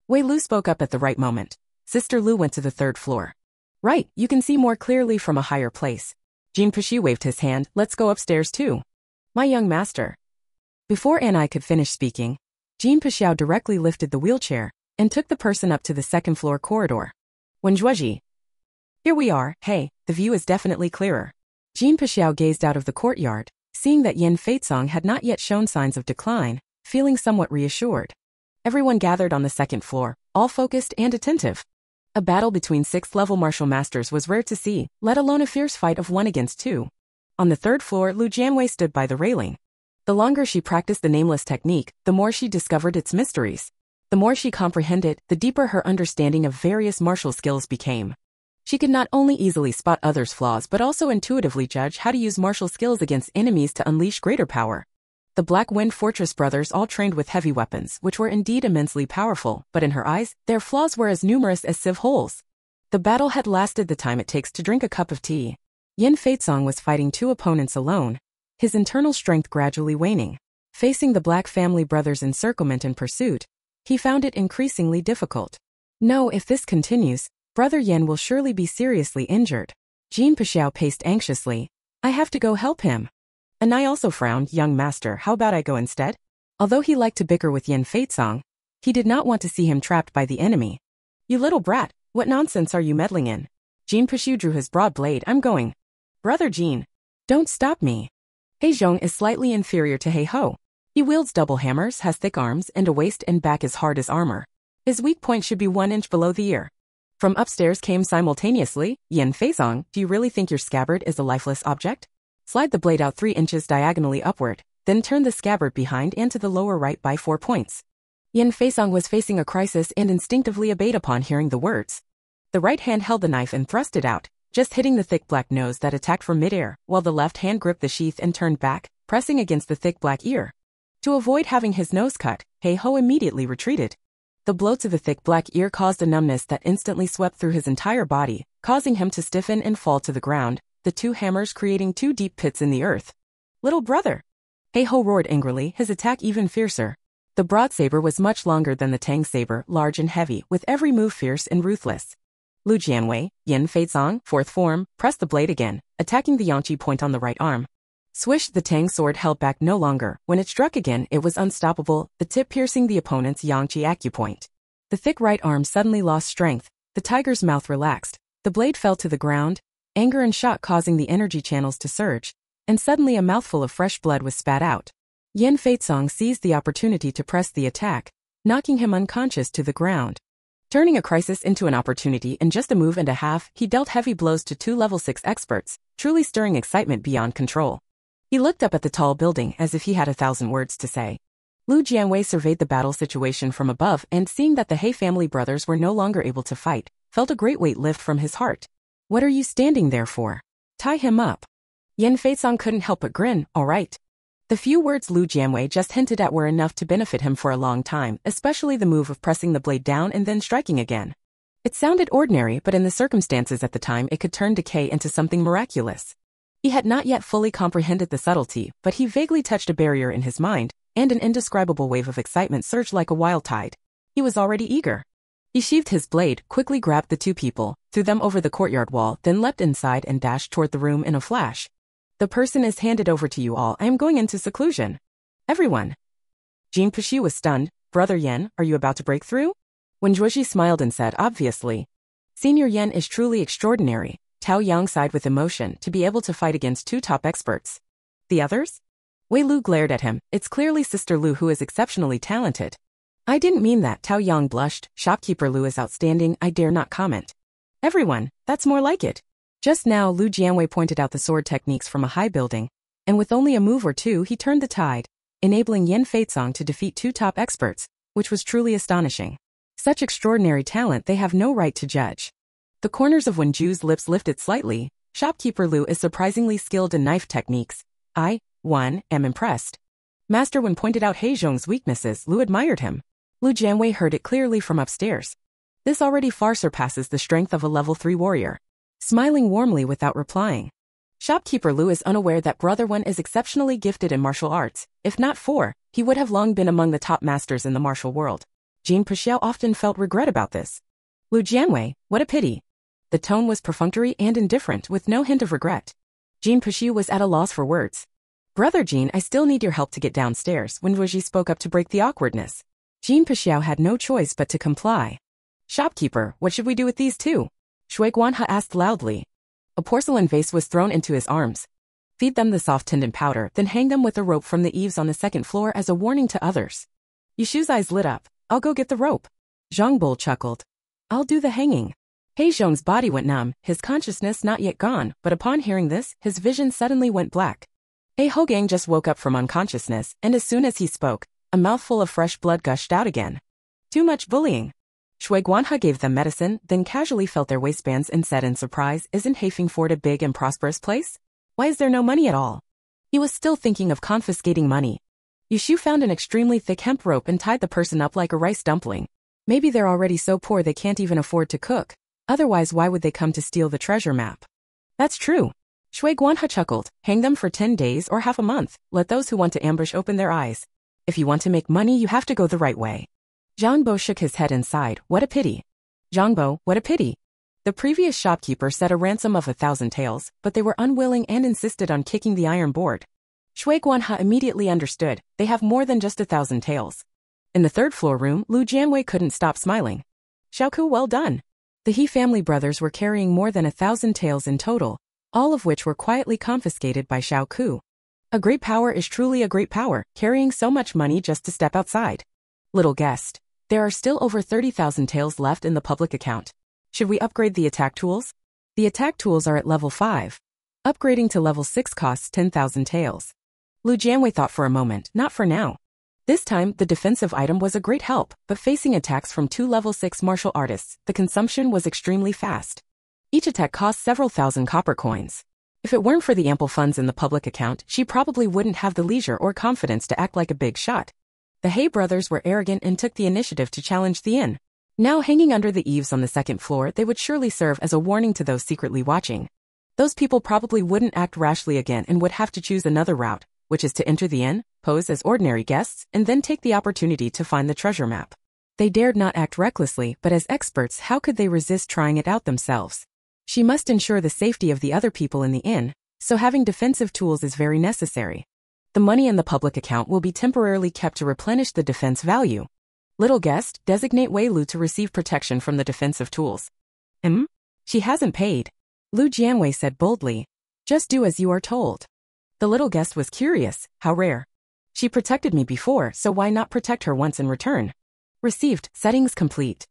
Wei Lu spoke up at the right moment. Sister Lu went to the 3rd floor. Right, you can see more clearly from a higher place. Jin Pixiao waved his hand. Let's go upstairs too. My young master. Before Anai could finish speaking, Jin Pixiao directly lifted the wheelchair and took the person up to the 2nd floor corridor. When Zhuozhi. Here we are. Hey, the view is definitely clearer. Jin Pixiao gazed out of the courtyard, seeing that Yin Feizong had not yet shown signs of decline, feeling somewhat reassured. Everyone gathered on the 2nd floor, all focused and attentive. A battle between 6th-level martial masters was rare to see, let alone a fierce fight of 1 against 2. On the 3rd floor, Lu Jianwei stood by the railing. The longer she practiced the nameless technique, the more she discovered its mysteries. The more she comprehended, the deeper her understanding of various martial skills became. She could not only easily spot others' flaws but also intuitively judge how to use martial skills against enemies to unleash greater power. The Black Wind Fortress brothers all trained with heavy weapons, which were indeed immensely powerful, but in her eyes, their flaws were as numerous as sieve holes. The battle had lasted the time it takes to drink a cup of tea. Yin Feizong was fighting 2 opponents alone, his internal strength gradually waning. Facing the Black family brothers' encirclement and pursuit, he found it increasingly difficult. No, if this continues, Brother Yin will surely be seriously injured. Jin Pixiao paced anxiously. I have to go help him. Anai also frowned. Young master, how about I go instead? Although he liked to bicker with Yin Feizong, he did not want to see him trapped by the enemy. You little brat, what nonsense are you meddling in? Jin Pixiao drew his broad blade. I'm going. Brother Jin. Don't stop me. He Zhong is slightly inferior to He Ho. He wields double hammers, has thick arms, and a waist and back as hard as armor. His weak point should be 1 inch below the ear. From upstairs came simultaneously, Yin Feizong, do you really think your scabbard is a lifeless object? Slide the blade out 3 inches diagonally upward, then turn the scabbard behind and to the lower right by 4 points. Yin Feizong was facing a crisis and instinctively obeyed upon hearing the words. The right hand held the knife and thrust it out, just hitting the thick black nose that attacked from midair, while the left hand gripped the sheath and turned back, pressing against the thick black ear. To avoid having his nose cut, He Ho immediately retreated. The blow to the thick black ear caused a numbness that instantly swept through his entire body, causing him to stiffen and fall to the ground, the 2 hammers creating 2 deep pits in the earth. Little brother! He Ho roared angrily, his attack even fiercer. The broad saber was much longer than the Tang saber, large and heavy, with every move fierce and ruthless. Lu Jianwei, Yin Feizong, 4th form, pressed the blade again, attacking the Yangqi point on the right arm. Swish, the Tang sword held back no longer. When it struck again, it was unstoppable, the tip piercing the opponent's Yangqi acupoint. The thick right arm suddenly lost strength, the tiger's mouth relaxed, the blade fell to the ground, anger and shock causing the energy channels to surge, and suddenly a mouthful of fresh blood was spat out. Yen Feitsong seized the opportunity to press the attack, knocking him unconscious to the ground. Turning a crisis into an opportunity in just a move and a half, he dealt heavy blows to two level 6 experts, truly stirring excitement beyond control. He looked up at the tall building as if he had 1,000 words to say. Lu Jianwei surveyed the battle situation from above and seeing that the He family brothers were no longer able to fight, felt a great weight lift from his heart. What are you standing there for? Tie him up. Yen Feitsong couldn't help but grin, all right. The few words Lu Jianwei just hinted at were enough to benefit him for a long time, especially the move of pressing the blade down and then striking again. It sounded ordinary, but in the circumstances at the time it could turn decay into something miraculous. He had not yet fully comprehended the subtlety, but he vaguely touched a barrier in his mind, and an indescribable wave of excitement surged like a wild tide. He was already eager. He sheathed his blade, quickly grabbed the two people, threw them over the courtyard wall, then leapt inside and dashed toward the room in a flash. The person is handed over to you all. I am going into seclusion. Everyone. Jean Puxi was stunned. Brother Yen, are you about to break through? When Zhuoji smiled and said, obviously. Senior Yen is truly extraordinary. Tao Yang sighed with emotion to be able to fight against two top experts. The others? Wei Lu glared at him. It's clearly Sister Lu who is exceptionally talented. I didn't mean that. Tao Yang blushed. Shopkeeper Lu is outstanding. I dare not comment. Everyone, that's more like it. Just now Lu Jianwei pointed out the sword techniques from a high building, and with only a move or two he turned the tide, enabling Yen Feitsong to defeat two top experts, which was truly astonishing. Such extraordinary talent they have no right to judge. The corners of Wenju's lips lifted slightly. Shopkeeper Lu is surprisingly skilled in knife techniques. I, am impressed. Master Wen pointed out He Zhong's weaknesses. Lu admired him. Lu Jianwei heard it clearly from upstairs. This already far surpasses the strength of a level 3 warrior. Smiling warmly without replying. Shopkeeper Lu is unaware that Brother Wen is exceptionally gifted in martial arts. If not for, he would have long been among the top masters in the martial world. Jean Puxiao often felt regret about this. Lu Jianwei, what a pity. The tone was perfunctory and indifferent with no hint of regret. Jean Puxiao was at a loss for words. Brother Jean, I still need your help to get downstairs. When Ruoji spoke up to break the awkwardness, Jean Puxiao had no choice but to comply. Shopkeeper, what should we do with these two? Shui Guanhe asked loudly. A porcelain vase was thrown into his arms. Feed them the soft tinden powder, then hang them with a rope from the eaves on the second floor as a warning to others. Yushu's eyes lit up. I'll go get the rope. Zhang Bo chuckled. I'll do the hanging. He Zhong's body went numb, his consciousness not yet gone, but upon hearing this, his vision suddenly went black. He Hogang just woke up from unconsciousness, and as soon as he spoke, a mouthful of fresh blood gushed out again. Too much bullying. Shui Guanhe gave them medicine, then casually felt their waistbands and said in surprise, isn't Heifengfort a big and prosperous place? Why is there no money at all? He was still thinking of confiscating money. Yushu found an extremely thick hemp rope and tied the person up like a rice dumpling. Maybe they're already so poor they can't even afford to cook. Otherwise why would they come to steal the treasure map? That's true. Shui Guanhe chuckled. Hang them for 10 days or half a month. Let those who want to ambush open their eyes. If you want to make money you have to go the right way. Zhang Bo shook his head and sighed. What a pity. Zhang Bo, what a pity. The previous shopkeeper set a ransom of 1,000 taels, but they were unwilling and insisted on kicking the iron board. Shui Guanhe immediately understood. They have more than just 1,000 taels. In the third floor room, Lu Jianwei couldn't stop smiling. Xiaoku, well done. The He family brothers were carrying more than 1,000 taels in total, all of which were quietly confiscated by Xiaoku. A great power is truly a great power, carrying so much money just to step outside. Little guessed. There are still over 30,000 taels left in the public account. Should we upgrade the attack tools? The attack tools are at level 5. Upgrading to level 6 costs 10,000 taels. Lu Jianwei thought for a moment, not for now. This time, the defensive item was a great help, but facing attacks from 2 level 6 martial artists, the consumption was extremely fast. Each attack cost several thousand copper coins. If it weren't for the ample funds in the public account, she probably wouldn't have the leisure or confidence to act like a big shot. The He brothers were arrogant and took the initiative to challenge the inn. Now hanging under the eaves on the second floor, they would surely serve as a warning to those secretly watching. Those people probably wouldn't act rashly again and would have to choose another route, which is to enter the inn, pose as ordinary guests, and then take the opportunity to find the treasure map. They dared not act recklessly, but as experts, how could they resist trying it out themselves? She must ensure the safety of the other people in the inn, so having defensive tools is very necessary. The money in the public account will be temporarily kept to replenish the defense value. Little guest, designate Wei Lu to receive protection from the defensive tools. She hasn't paid. Lu Jianwei said boldly. Just do as you are told. The little guest was curious. How rare. She protected me before, so why not protect her once in return? Received, settings complete.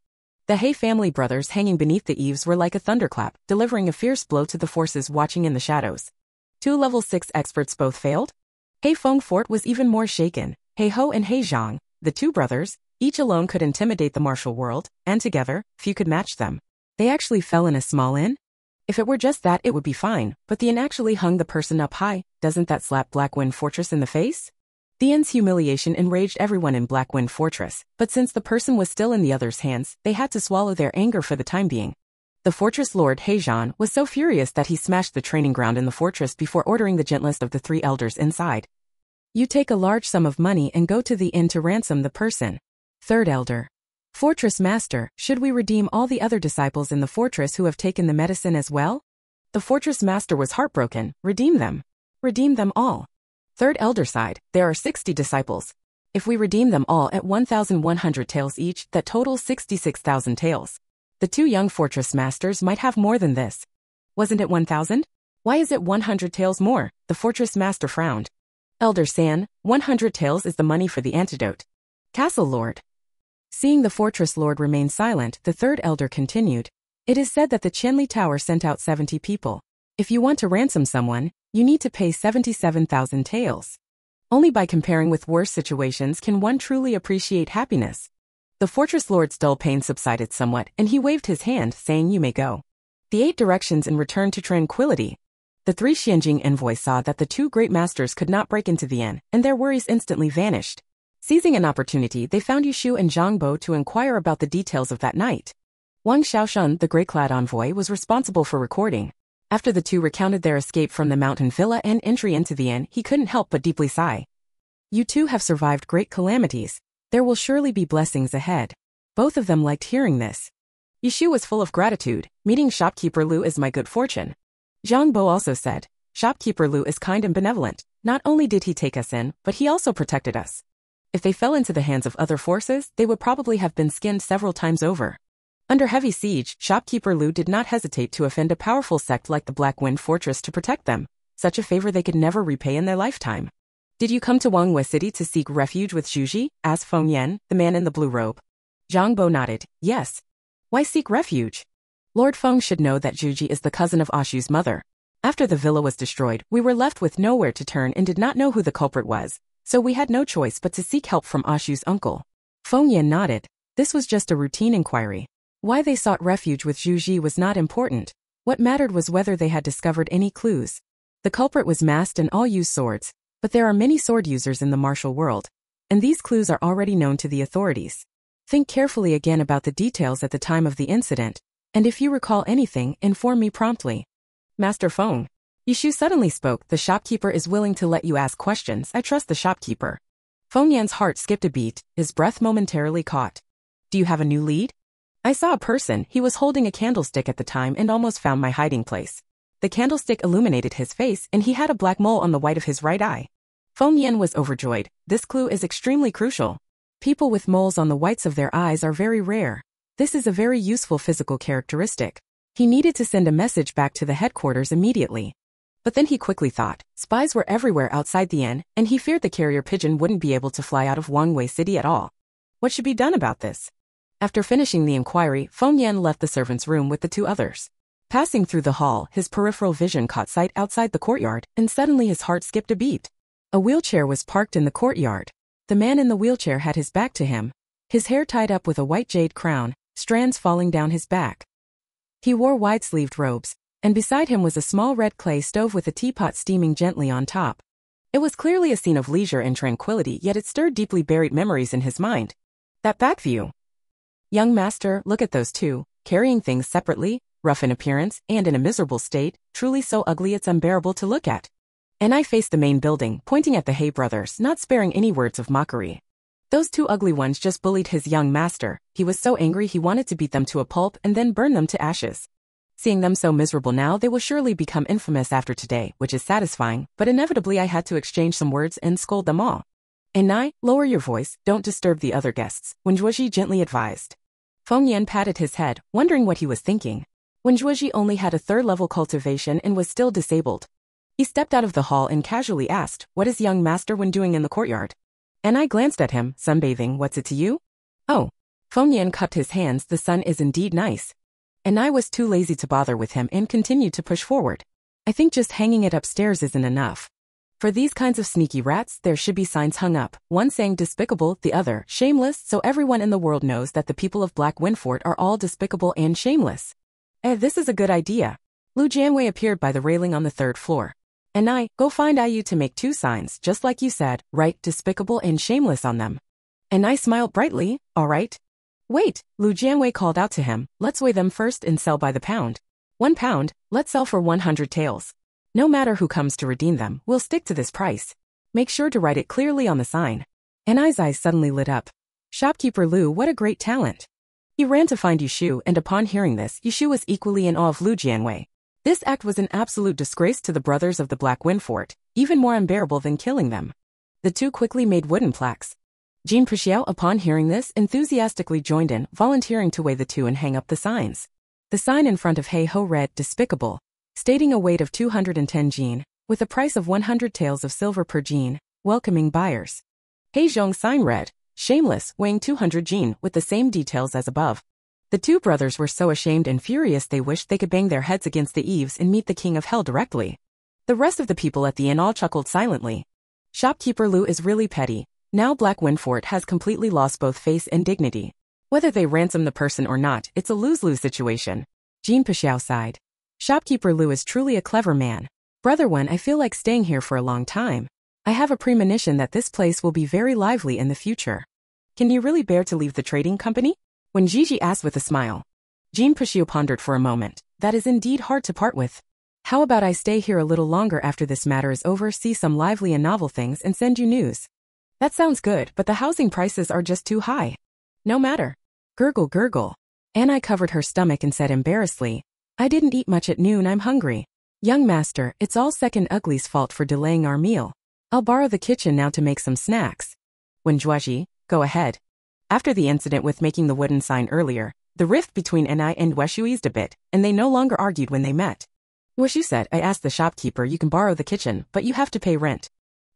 The He family brothers hanging beneath the eaves were like a thunderclap, delivering a fierce blow to the forces watching in the shadows. 2 level 6 experts both failed? He Feng Fort was even more shaken. He Ho and He Zhang, the 2 brothers, each alone could intimidate the martial world, and together, few could match them. They actually fell in a small inn? If it were just that it would be fine, but the inn actually hung the person up high. Doesn't that slap Blackwind Fortress in the face? The inn's humiliation enraged everyone in Blackwind Fortress, but since the person was still in the other's hands, they had to swallow their anger for the time being. The fortress lord Heizhan was so furious that he smashed the training ground in the fortress before ordering the gentlest of the 3 elders inside. You take a large sum of money and go to the inn to ransom the person. 3rd elder. Fortress master, should we redeem all the other disciples in the fortress who have taken the medicine as well? The fortress master was heartbroken. Redeem them. Redeem them all. 3rd elder sighed. There are 60 disciples. If we redeem them all at 1,100 taels each, that totals 66,000 taels. The 2 young fortress masters might have more than this. Wasn't it 1,000? Why is it 100 taels more? The fortress master frowned. Elder San, 100 taels is the money for the antidote. Castle lord. Seeing the fortress lord remain silent, the 3rd elder continued. It is said that the Qianli Tower sent out 70 people. If you want to ransom someone, you need to pay 77,000 taels. Only by comparing with worse situations can one truly appreciate happiness. The fortress lord's dull pain subsided somewhat, and he waved his hand, saying you may go. The 8 directions and return to tranquility. The 3 Xianjing envoys saw that the 2 great masters could not break into the inn, and their worries instantly vanished. Seizing an opportunity, they found Yushu and Zhang Bo to inquire about the details of that night. Wang Xiaoshan, the gray-clad envoy, was responsible for recording. After the 2 recounted their escape from the mountain villa and entry into the inn, he couldn't help but deeply sigh. You 2 have survived great calamities. There will surely be blessings ahead. Both of them liked hearing this. Yushu was full of gratitude. Meeting shopkeeper Lu is my good fortune. Zhang Bo also said, shopkeeper Lu is kind and benevolent. Not only did he take us in, but he also protected us. If they fell into the hands of other forces, they would probably have been skinned several times over. Under heavy siege, shopkeeper Lu did not hesitate to offend a powerful sect like the Blackwind Fortress to protect them, such a favor they could never repay in their lifetime. Did you come to Wangwei City to seek refuge with Zhuji? Asked Feng Yan, the man in the blue robe. Zhang Bo nodded, yes. Why seek refuge? Lord Feng should know that Zhuji is the cousin of Ashu's mother. After the villa was destroyed, we were left with nowhere to turn and did not know who the culprit was, so we had no choice but to seek help from Ashu's uncle. Feng Yan nodded. This was just a routine inquiry. Why they sought refuge with Zhuji was not important. What mattered was whether they had discovered any clues. The culprit was masked and all used swords, but there are many sword users in the martial world, and these clues are already known to the authorities. Think carefully again about the details at the time of the incident, and if you recall anything, inform me promptly. Master Feng. Yushu suddenly spoke. The shopkeeper is willing to let you ask questions. I trust the shopkeeper. Feng Yan's heart skipped a beat, his breath momentarily caught. Do you have a new lead? I saw a person. He was holding a candlestick at the time and almost found my hiding place. The candlestick illuminated his face and he had a black mole on the white of his right eye. Feng Yan was overjoyed. This clue is extremely crucial. People with moles on the whites of their eyes are very rare. This is a very useful physical characteristic. He needed to send a message back to the headquarters immediately. But then he quickly thought, spies were everywhere outside the inn, and he feared the carrier pigeon wouldn't be able to fly out of Wangwei City at all. What should be done about this? After finishing the inquiry, Feng Yan left the servant's room with the 2 others. Passing through the hall, his peripheral vision caught sight outside the courtyard, and suddenly his heart skipped a beat. A wheelchair was parked in the courtyard. The man in the wheelchair had his back to him, his hair tied up with a white jade crown, strands falling down his back. He wore wide-sleeved robes, and beside him was a small red clay stove with a teapot steaming gently on top. It was clearly a scene of leisure and tranquility, yet it stirred deeply buried memories in his mind. That back view. Young master, look at those 2, carrying things separately, rough in appearance, and in a miserable state, truly so ugly it's unbearable to look at. And I faced the main building, pointing at the He brothers, not sparing any words of mockery. Those 2 ugly ones just bullied his young master. He was so angry he wanted to beat them to a pulp and then burn them to ashes. Seeing them so miserable now, they will surely become infamous after today, which is satisfying, but inevitably I had to exchange some words and scold them all. And I, lower your voice, don't disturb the other guests, Wenjuozhi gently advised. Feng Yan patted his head, wondering what he was thinking. Wenjuozhi only had a third-level cultivation and was still disabled. He stepped out of the hall and casually asked, "What is young Master Wen doing in the courtyard?" And I glanced at him, "Sunbathing, what's it to you?" "Oh." Feng Yan cupped his hands, "The sun is indeed nice." And I was too lazy to bother with him and continued to push forward. I think just hanging it upstairs isn't enough. For these kinds of sneaky rats, there should be signs hung up, one saying despicable, the other shameless, so everyone in the world knows that the people of Black Windfort are all despicable and shameless. This is a good idea. Lu Jianwei appeared by the railing on the third floor. And I, go find IU to make 2 signs, just like you said, write despicable and shameless on them. And I smiled brightly, all right. Wait, Lu Jianwei called out to him, let's weigh them first and sell by the pound. 1 pound, let's sell for 100 taels. No matter who comes to redeem them, we'll stick to this price. Make sure to write it clearly on the sign. And I's eyes suddenly lit up. Shopkeeper Lu, what a great talent. He ran to find Yushu, and upon hearing this, Yushu was equally in awe of Lu Jianwei. This act was an absolute disgrace to the brothers of the Black Windfort, even more unbearable than killing them. The two quickly made wooden plaques. Jean Pixiao, upon hearing this, enthusiastically joined in, volunteering to weigh the two and hang up the signs. The sign in front of Hey Ho read, despicable, stating a weight of 210 jin, with a price of 100 taels of silver per jin, welcoming buyers. Hey Zhong's sign read, shameless, weighing 200 jin, with the same details as above. The two brothers were so ashamed and furious they wished they could bang their heads against the eaves and meet the king of hell directly. The rest of the people at the inn all chuckled silently. Shopkeeper Lu is really petty. Now Black Windfort has completely lost both face and dignity. Whether they ransom the person or not, it's a lose-lose situation. Jean Pixiao sighed. Shopkeeper Lu is truly a clever man. Brother Wen, I feel like staying here for a long time. I have a premonition that this place will be very lively in the future. Can you really bear to leave the trading company? When Gigi asked with a smile. Jean Pixiao pondered for a moment. That is indeed hard to part with. How about I stay here a little longer after this matter is over, see some lively and novel things and send you news? That sounds good, but the housing prices are just too high. No matter. Gurgle gurgle. Anna covered her stomach and said embarrassedly, I didn't eat much at noon, I'm hungry. Young master, it's all Second Ugly's fault for delaying our meal. I'll borrow the kitchen now to make some snacks. Wenjuozhi, go ahead. After the incident with making the wooden sign earlier, the rift between Enai and Weshu eased a bit, and they no longer argued when they met. Weshu said, I asked the shopkeeper you can borrow the kitchen, but you have to pay rent.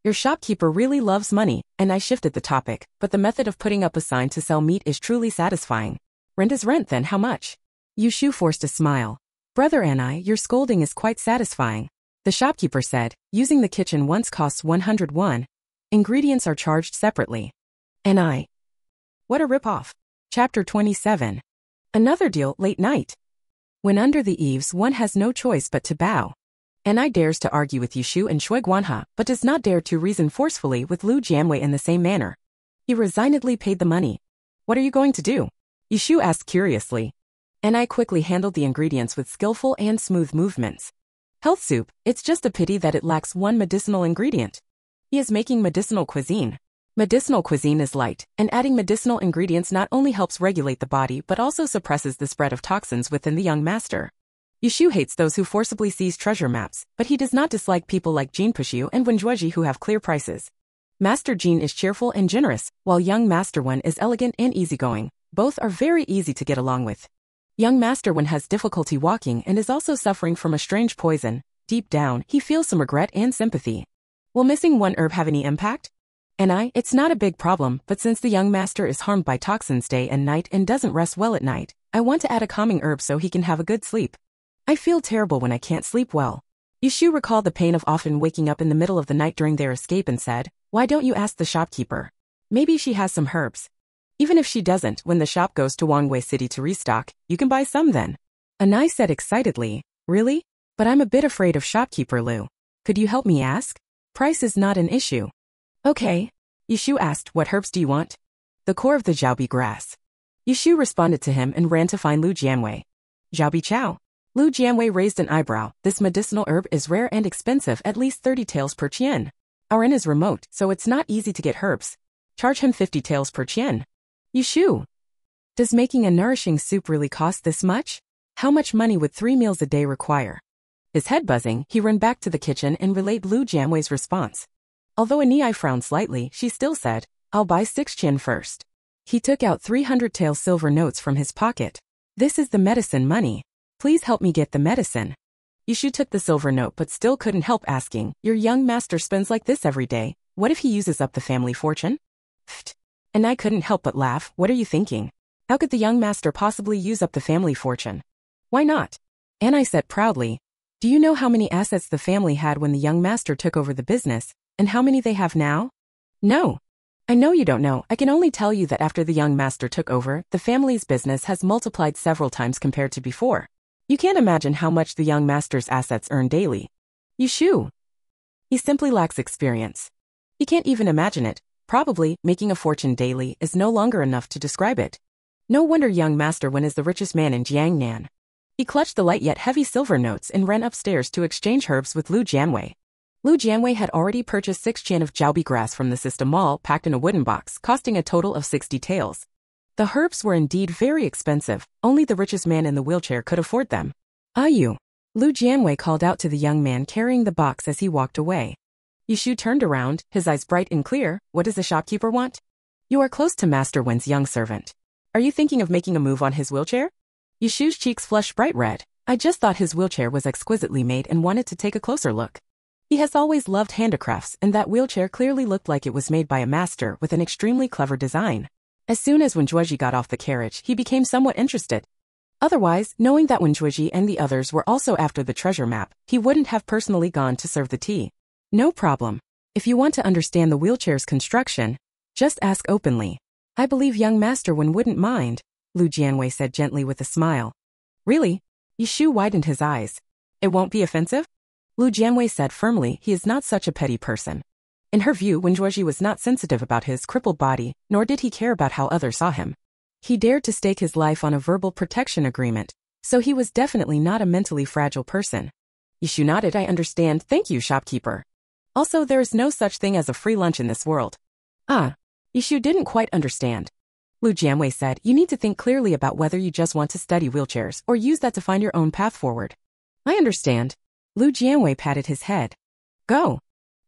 Your shopkeeper really loves money, and I shifted the topic, but the method of putting up a sign to sell meat is truly satisfying. Rent is rent then, how much? Yushu forced a smile. Brother Enai, your scolding is quite satisfying. The shopkeeper said, using the kitchen once costs 101. Ingredients are charged separately. Enai. What a rip-off. Chapter 27. Another deal, late night. When under the eaves one has no choice but to bow. Enai dares to argue with Yushu and Shui Guanha, but does not dare to reason forcefully with Lu Jianwei in the same manner. He resignedly paid the money. What are you going to do? Yushu asked curiously. Enai quickly handled the ingredients with skillful and smooth movements. Health soup, it's just a pity that it lacks one medicinal ingredient. He is making medicinal cuisine. Medicinal cuisine is light, and adding medicinal ingredients not only helps regulate the body but also suppresses the spread of toxins within the young master. Yushu hates those who forcibly seize treasure maps, but he does not dislike people like Jean Pixiao and Wenjuozhi who have clear prices. Master Jean is cheerful and generous, while young Master Wen is elegant and easygoing. Both are very easy to get along with. Young Master Wen has difficulty walking and is also suffering from a strange poison. Deep down, he feels some regret and sympathy. Will missing one herb have any impact? It's not a big problem, but since the young master is harmed by toxins day and night and doesn't rest well at night, I want to add a calming herb so he can have a good sleep. I feel terrible when I can't sleep well. Yushu recalled the pain of often waking up in the middle of the night during their escape and said, why don't you ask the shopkeeper? Maybe she has some herbs. Even if she doesn't, when the shop goes to Jianwei City to restock, you can buy some then. Anai said excitedly, really? But I'm a bit afraid of shopkeeper Lu. Could you help me ask? Price is not an issue. Okay. Yushu asked, what herbs do you want? The core of the Zhaobi grass. Yushu responded to him and ran to find Lu Jianwei. Zhaobi Chow. Lu Jianwei raised an eyebrow. This medicinal herb is rare and expensive, at least 30 taels per qian. Our inn is remote, so it's not easy to get herbs. Charge him 50 taels per qian. Yushu. Does making a nourishing soup really cost this much? How much money would 3 meals a day require? His head buzzing, he ran back to the kitchen and relayed Lu Jianwei's response. Although Anii frowned slightly, she still said, "I'll buy 6 Qian first." He took out 300 tael silver notes from his pocket. "This is the medicine money. Please help me get the medicine." Yushu took the silver note but still couldn't help asking, "Your young master spends like this every day. What if he uses up the family fortune?" Pfft. And I couldn't help but laugh. "What are you thinking? How could the young master possibly use up the family fortune?" "Why not?" And I said proudly, "Do you know how many assets the family had when the young master took over the business, and how many they have now?" "No. I know you don't know. I can only tell you that after the young master took over, the family's business has multiplied several times compared to before. You can't imagine how much the young master's assets earn daily." Yushu. He simply lacks experience. He can't even imagine it. Probably, making a fortune daily is no longer enough to describe it. No wonder young master Wen is the richest man in Jiangnan. He clutched the light yet heavy silver notes and ran upstairs to exchange herbs with Lu Jianwei. Lu Jianwei had already purchased 6 Qian of Jiaobi grass from the system mall packed in a wooden box, costing a total of 60 taels. The herbs were indeed very expensive, only the richest man in the wheelchair could afford them. "Ah you!" Lu Jianwei called out to the young man carrying the box as he walked away. Yushu turned around, his eyes bright and clear. "What does the shopkeeper want?" "You are close to Master Wen's young servant. Are you thinking of making a move on his wheelchair?" Yushu's cheeks flushed bright red. "I just thought his wheelchair was exquisitely made and wanted to take a closer look." He has always loved handicrafts, and that wheelchair clearly looked like it was made by a master with an extremely clever design. As soon as Wenjuoji got off the carriage, he became somewhat interested. Otherwise, knowing that Wenjuoji and the others were also after the treasure map, he wouldn't have personally gone to serve the tea. "No problem. If you want to understand the wheelchair's construction, just ask openly. I believe young Master Wen wouldn't mind," Lu Jianwei said gently with a smile. "Really?" Yushu widened his eyes. "It won't be offensive?" Lu Jianwei said firmly he is not such a petty person. In her view, Wenjuoji was not sensitive about his crippled body, nor did he care about how others saw him. He dared to stake his life on a verbal protection agreement, so he was definitely not a mentally fragile person. Yushu nodded. "I understand. Thank you, shopkeeper. Also, there is no such thing as a free lunch in this world." "Ah." Yushu didn't quite understand. Lu Jianwei said, "You need to think clearly about whether you just want to study wheelchairs or use that to find your own path forward." "I understand." Lu Jianwei patted his head. "Go."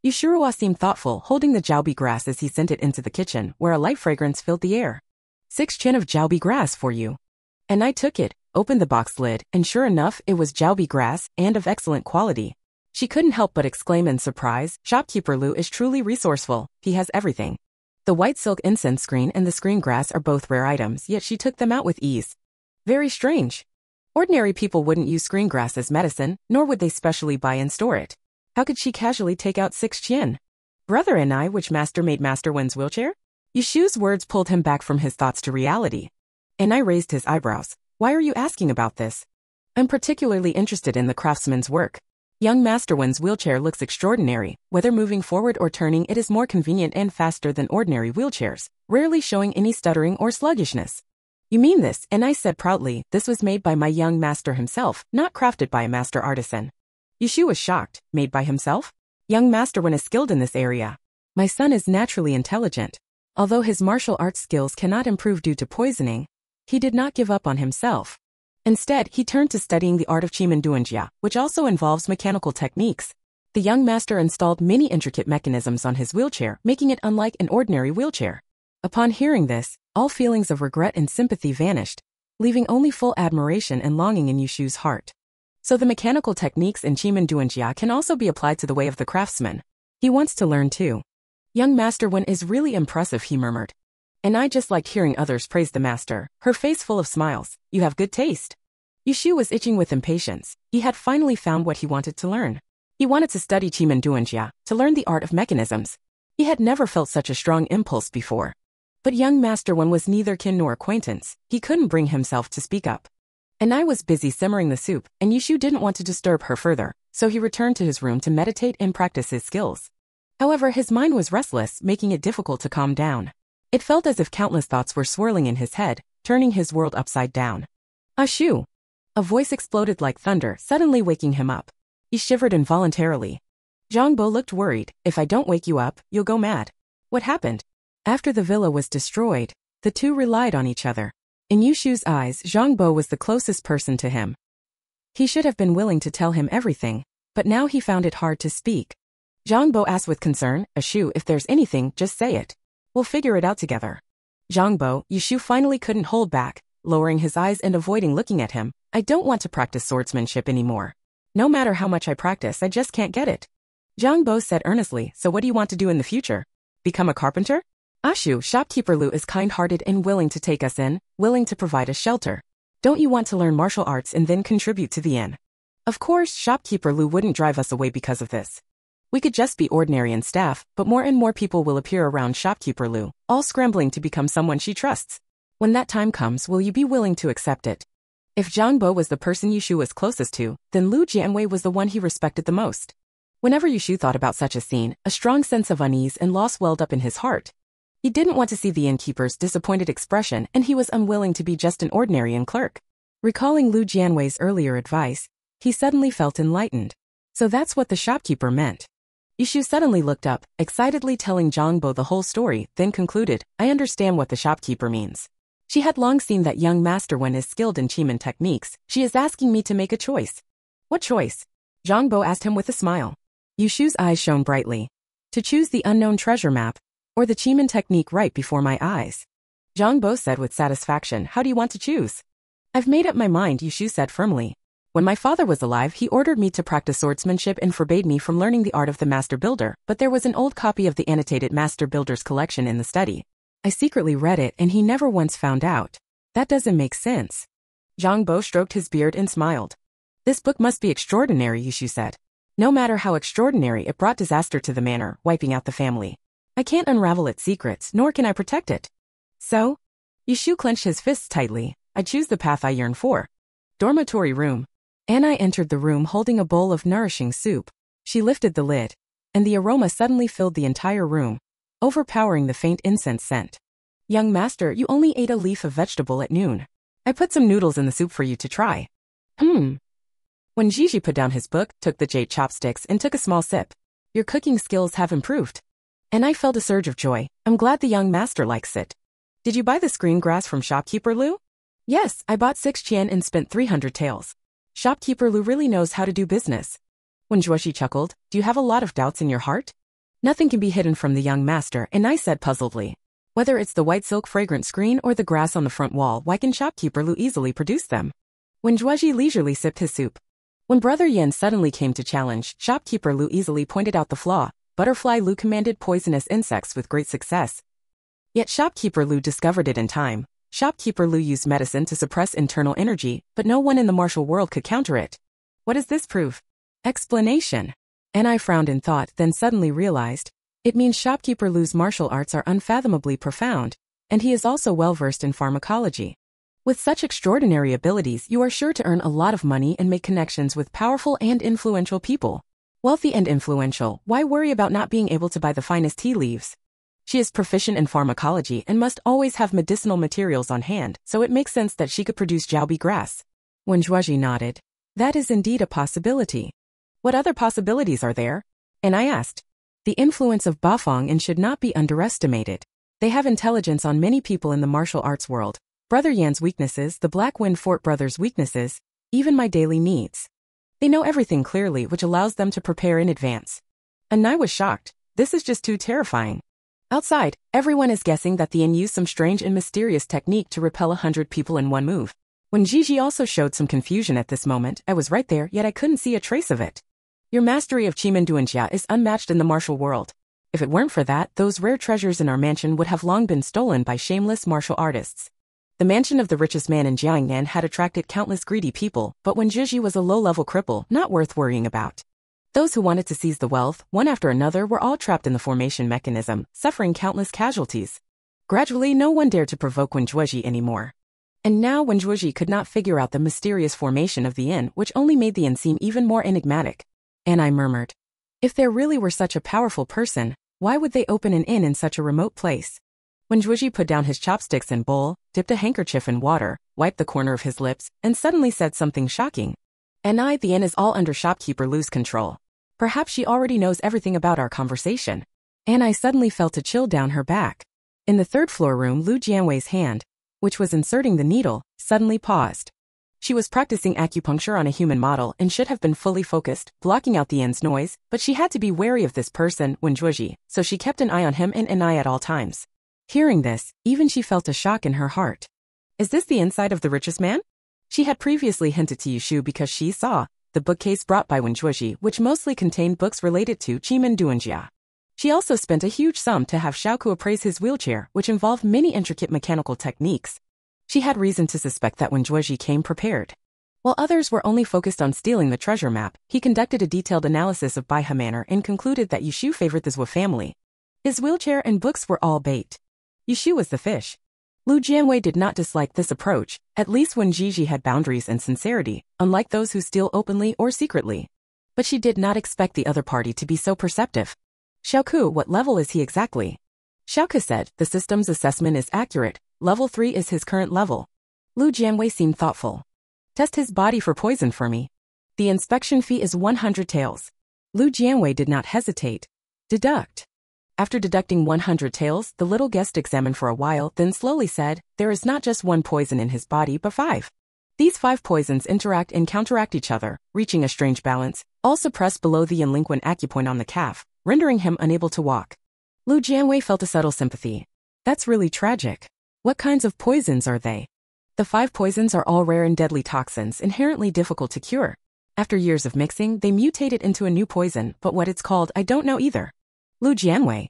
Yushuruwa seemed thoughtful, holding the jiaobi grass as he sent it into the kitchen, where a light fragrance filled the air. 6 Qian of jiaobi grass for you." And I took it, opened the box lid, and sure enough, it was jiaobi grass, and of excellent quality. She couldn't help but exclaim in surprise, "Shopkeeper Lu is truly resourceful. He has everything." The white silk incense screen and the screen grass are both rare items, yet she took them out with ease. Very strange. Ordinary people wouldn't use screen grass as medicine, nor would they specially buy and store it. How could she casually take out 6 Qian? "Brother and I, which master made Master Wen's wheelchair?" Yushu's words pulled him back from his thoughts to reality. And I raised his eyebrows. "Why are you asking about this?" "I'm particularly interested in the craftsman's work. Young Master Wen's wheelchair looks extraordinary. Whether moving forward or turning, it is more convenient and faster than ordinary wheelchairs, rarely showing any stuttering or sluggishness." "You mean this?" And I said proudly, "This was made by my young master himself, not crafted by a master artisan." Yushu was shocked. "Made by himself? Young Master Wen is skilled in this area. My son is naturally intelligent. Although his martial arts skills cannot improve due to poisoning, he did not give up on himself. Instead, he turned to studying the art of Chimenduanjia, which also involves mechanical techniques. The young master installed many intricate mechanisms on his wheelchair, making it unlike an ordinary wheelchair." Upon hearing this, all feelings of regret and sympathy vanished, leaving only full admiration and longing in Yushu's heart. So the mechanical techniques in Chimenduanjia can also be applied to the way of the craftsman. He wants to learn too. "Young Master Wen is really impressive," he murmured. And I just liked hearing others praise the master, her face full of smiles. "You have good taste." Yushu was itching with impatience. He had finally found what he wanted to learn. He wanted to study Chimenduanjia, to learn the art of mechanisms. He had never felt such a strong impulse before. But young Master Wen was neither kin nor acquaintance. He couldn't bring himself to speak up. And I was busy simmering the soup, and Yushu didn't want to disturb her further, so he returned to his room to meditate and practice his skills. However, his mind was restless, making it difficult to calm down. It felt as if countless thoughts were swirling in his head, turning his world upside down. "Ashu!" A voice exploded like thunder, suddenly waking him up. He shivered involuntarily. Zhang Bo looked worried. "If I don't wake you up, you'll go mad." "What happened?" After the villa was destroyed, the two relied on each other. In Yushu's eyes, Zhang Bo was the closest person to him. He should have been willing to tell him everything, but now he found it hard to speak. Zhang Bo asked with concern. Shu, if there's anything, just say it. We'll figure it out together. Zhang Bo, Shu finally couldn't hold back, lowering his eyes and avoiding looking at him. I don't want to practice swordsmanship anymore. No matter how much I practice, I just can't get it. Zhang Bo said earnestly, so what do you want to do in the future? Become a carpenter? Shu, shopkeeper Lu is kind-hearted and willing to take us in, willing to provide us shelter. Don't you want to learn martial arts and then contribute to the inn? Of course, shopkeeper Lu wouldn't drive us away because of this. We could just be ordinary in staff, but more and more people will appear around shopkeeper Lu, all scrambling to become someone she trusts. When that time comes, will you be willing to accept it? If Zhang Bo was the person Yushu was closest to, then Lu Jianwei was the one he respected the most. Whenever Yushu thought about such a scene, a strong sense of unease and loss welled up in his heart. He didn't want to see the innkeeper's disappointed expression, and he was unwilling to be just an ordinary inn clerk. Recalling Lu Jianwei's earlier advice, he suddenly felt enlightened. So that's what the shopkeeper meant. Yushu suddenly looked up, excitedly telling Zhang Bo the whole story, then concluded, I understand what the shopkeeper means. She had long seen that young master Wen is skilled in Qimeng techniques. She is asking me to make a choice. What choice? Zhang Bo asked him with a smile. Yushu's eyes shone brightly. To choose the unknown treasure map, or the Qimeng technique right before my eyes. Zhang Bo said with satisfaction, how do you want to choose? I've made up my mind, Yushu said firmly. When my father was alive, he ordered me to practice swordsmanship and forbade me from learning the art of the master builder, but there was an old copy of the annotated master builder's collection in the study. I secretly read it and he never once found out. That doesn't make sense. Zhang Bo stroked his beard and smiled. This book must be extraordinary, Yushu said. No matter how extraordinary, it brought disaster to the manor, wiping out the family. I can't unravel its secrets, nor can I protect it. So? Yushu clenched his fists tightly. I choose the path I yearn for. Dormitory room. Anai entered the room holding a bowl of nourishing soup. She lifted the lid, and the aroma suddenly filled the entire room, overpowering the faint incense scent. Young master, you only ate a leaf of vegetable at noon. I put some noodles in the soup for you to try. When Gigi put down his book, took the jade chopsticks and took a small sip. Your cooking skills have improved. And I felt a surge of joy. I'm glad the young master likes it. Did you buy the screen grass from shopkeeper Lu? Yes, I bought 6 qian and spent 300 taels. Shopkeeper Lu really knows how to do business. When Zhuoxi chuckled, do you have a lot of doubts in your heart? Nothing can be hidden from the young master, and I said puzzledly. Whether it's the white silk fragrant screen or the grass on the front wall, why can shopkeeper Lu easily produce them? When Zhuoxi leisurely sipped his soup. When Brother Yin suddenly came to challenge, shopkeeper Lu easily pointed out the flaw. Butterfly Lu commanded poisonous insects with great success. Yet shopkeeper Lu discovered it in time. Shopkeeper Lu used medicine to suppress internal energy, but no one in the martial world could counter it. What does this prove? Explanation. And I frowned in thought, then suddenly realized. It means shopkeeper Lu's martial arts are unfathomably profound, and he is also well versed in pharmacology. With such extraordinary abilities, you are sure to earn a lot of money and make connections with powerful and influential people. Wealthy and influential, why worry about not being able to buy the finest tea leaves? She is proficient in pharmacology and must always have medicinal materials on hand, so it makes sense that she could produce jiaobi grass. When Zhuoxi nodded, that is indeed a possibility. What other possibilities are there? And I asked. The influence of Bafang and should not be underestimated. They have intelligence on many people in the martial arts world. Brother Yan's weaknesses, the Black Wind Fort brothers' weaknesses, even my daily needs. They know everything clearly, which allows them to prepare in advance. And I was shocked. This is just too terrifying. Outside, everyone is guessing that the inn used some strange and mysterious technique to repel 100 people in one move. When Gigi also showed some confusion at this moment, I was right there, yet I couldn't see a trace of it. Your mastery of Qimeng Duanjia is unmatched in the martial world. If it weren't for that, those rare treasures in our mansion would have long been stolen by shameless martial artists. The mansion of the richest man in Jiangnan had attracted countless greedy people, but when Gigi was a low-level cripple, not worth worrying about. Those who wanted to seize the wealth, one after another, were all trapped in the formation mechanism, suffering countless casualties. Gradually, no one dared to provoke Wenjuozhi anymore. And now Wenjuozhi could not figure out the mysterious formation of the inn, which only made the inn seem even more enigmatic. And I murmured, if there really were such a powerful person, why would they open an inn in such a remote place? Wenjuozhi put down his chopsticks and bowl, dipped a handkerchief in water, wiped the corner of his lips, and suddenly said something shocking. And the inn is all under shopkeeper Lu's control. Perhaps she already knows everything about our conversation. And I suddenly felt a chill down her back. In the third floor room, Lu Jianwei's hand, which was inserting the needle, suddenly paused. She was practicing acupuncture on a human model and should have been fully focused, blocking out the end's noise, but she had to be wary of this person, Wenjuoji, so she kept an eye on him and an eye at all times. Hearing this, even she felt a shock in her heart. Is this the inside of the richest man? She had previously hinted to Yushu because she saw the bookcase brought by Wenjuoji, which mostly contained books related to Chimen Duanjia. She also spent a huge sum to have Xiaoku appraise his wheelchair, which involved many intricate mechanical techniques. She had reason to suspect that Wenjuoji came prepared. While others were only focused on stealing the treasure map, he conducted a detailed analysis of Baihe Manor and concluded that Yushu favored the Zhou family. His wheelchair and books were all bait. Yushu was the fish. Lu Jianwei did not dislike this approach, at least when Gigi had boundaries and sincerity, unlike those who steal openly or secretly. But she did not expect the other party to be so perceptive. Xiaoku, what level is he exactly? Xiaoku said, the system's assessment is accurate. Level 3 is his current level. Lu Jianwei seemed thoughtful. Test his body for poison for me. The inspection fee is 100 taels. Lu Jianwei did not hesitate. Deduct. After deducting 100 taels, the little guest examined for a while, then slowly said, there is not just one poison in his body but 5. These 5 poisons interact and counteract each other, reaching a strange balance, all suppressed below the inlinguine acupoint on the calf, rendering him unable to walk. Lu Jianwei felt a subtle sympathy. That's really tragic. What kinds of poisons are they? The 5 poisons are all rare and deadly toxins, inherently difficult to cure. After years of mixing, they mutated into a new poison, but what it's called I don't know either. Lu Jianwei.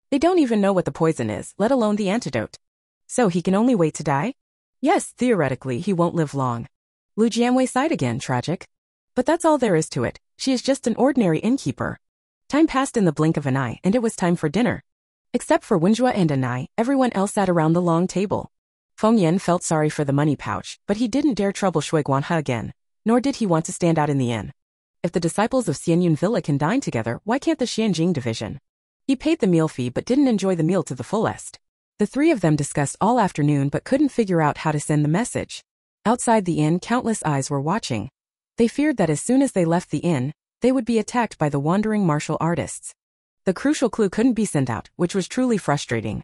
They don't even know what the poison is, let alone the antidote. So he can only wait to die? Yes, theoretically he won't live long. Lu Jianwei sighed again, tragic. But that's all there is to it, she is just an ordinary innkeeper. Time passed in the blink of an eye, and it was time for dinner. Except for Wenjua and Anai, everyone else sat around the long table. Feng Yan felt sorry for the money pouch, but he didn't dare trouble Shui Guanhe again, nor did he want to stand out in the inn. If the disciples of Xianyun Villa can dine together, why can't the Xianjing division? He paid the meal fee but didn't enjoy the meal to the fullest. The 3 of them discussed all afternoon but couldn't figure out how to send the message. Outside the inn, countless eyes were watching. They feared that as soon as they left the inn, they would be attacked by the wandering martial artists. The crucial clue couldn't be sent out, which was truly frustrating.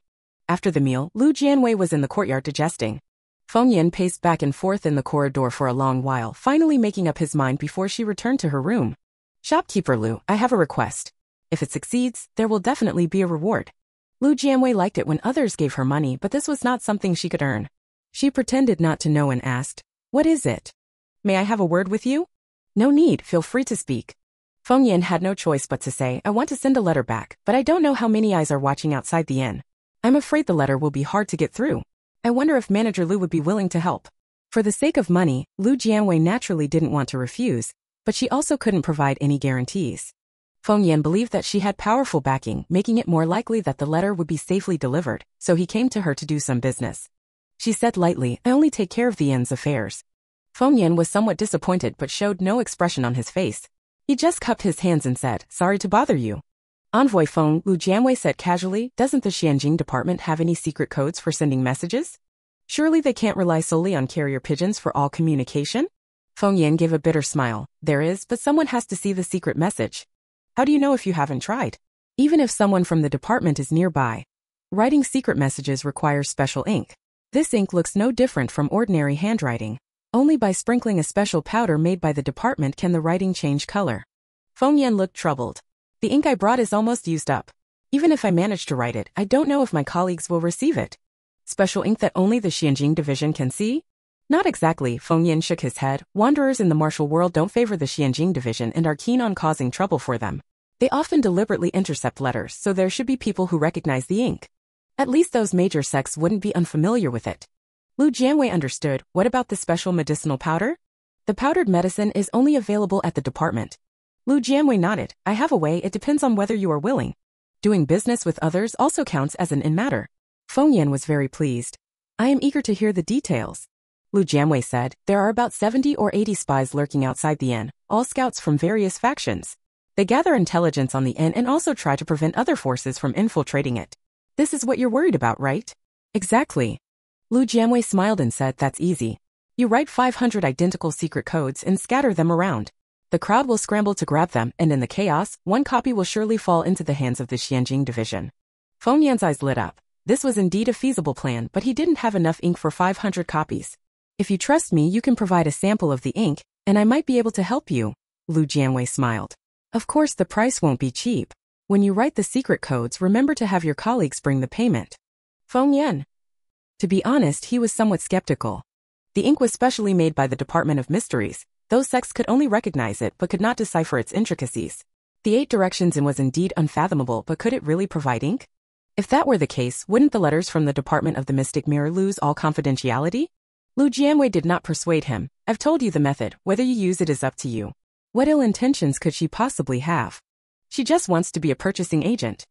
After the meal, Lu Jianwei was in the courtyard digesting. Feng Yan paced back and forth in the corridor for a long while, finally making up his mind before she returned to her room. Shopkeeper Lu, I have a request. If it succeeds, there will definitely be a reward. Lu Jianwei liked it when others gave her money, but this was not something she could earn. She pretended not to know and asked, what is it? May I have a word with you? No need, feel free to speak. Feng Yan had no choice but to say, I want to send a letter back, but I don't know how many eyes are watching outside the inn. I'm afraid the letter will be hard to get through. I wonder if Manager Lu would be willing to help. For the sake of money, Lu Jianwei naturally didn't want to refuse, but she also couldn't provide any guarantees. Feng Yan believed that she had powerful backing, making it more likely that the letter would be safely delivered, so he came to her to do some business. She said lightly, I only take care of the inn's affairs. Feng Yan was somewhat disappointed but showed no expression on his face. He just cupped his hands and said, sorry to bother you. Envoy Feng, Lu Jianwei said casually, doesn't the Xianjing department have any secret codes for sending messages? Surely they can't rely solely on carrier pigeons for all communication? Feng Yan gave a bitter smile. There is, but someone has to see the secret message. How do you know if you haven't tried? Even if someone from the department is nearby. Writing secret messages requires special ink. This ink looks no different from ordinary handwriting. Only by sprinkling a special powder made by the department can the writing change color. Feng Yan looked troubled. The ink I brought is almost used up. Even if I manage to write it, I don't know if my colleagues will receive it. Special ink that only the Xianjing division can see? Not exactly, Feng Yan shook his head. Wanderers in the martial world don't favor the Xianjing division and are keen on causing trouble for them. They often deliberately intercept letters, so there should be people who recognize the ink. At least those major sects wouldn't be unfamiliar with it. Lu Jianwei understood. What about the special medicinal powder? The powdered medicine is only available at the department. Lu Jianwei nodded. I have a way, it depends on whether you are willing. Doing business with others also counts as an in matter. Feng Yan was very pleased. I am eager to hear the details. Lu Jianwei said, there are about 70 or 80 spies lurking outside the inn, all scouts from various factions. They gather intelligence on the inn and also try to prevent other forces from infiltrating it. This is what you're worried about, right? Exactly. Lu Jianwei smiled and said, that's easy. You write 500 identical secret codes and scatter them around. The crowd will scramble to grab them, and in the chaos, one copy will surely fall into the hands of the Xianjing division. Feng Yan's eyes lit up. This was indeed a feasible plan, but he didn't have enough ink for 500 copies. If you trust me, you can provide a sample of the ink, and I might be able to help you. Lu Jianwei smiled. Of course the price won't be cheap. When you write the secret codes, remember to have your colleagues bring the payment. Feng Yan. To be honest, he was somewhat skeptical. The ink was specially made by the Department of Mysteries. Those sects could only recognize it but could not decipher its intricacies. The 8 directions in was indeed unfathomable, but could it really provide ink? If that were the case, wouldn't the letters from the Department of the Mystic Mirror lose all confidentiality? Lu Jianwei did not persuade him. I've told you the method, whether you use it is up to you. What ill intentions could she possibly have? She just wants to be a purchasing agent.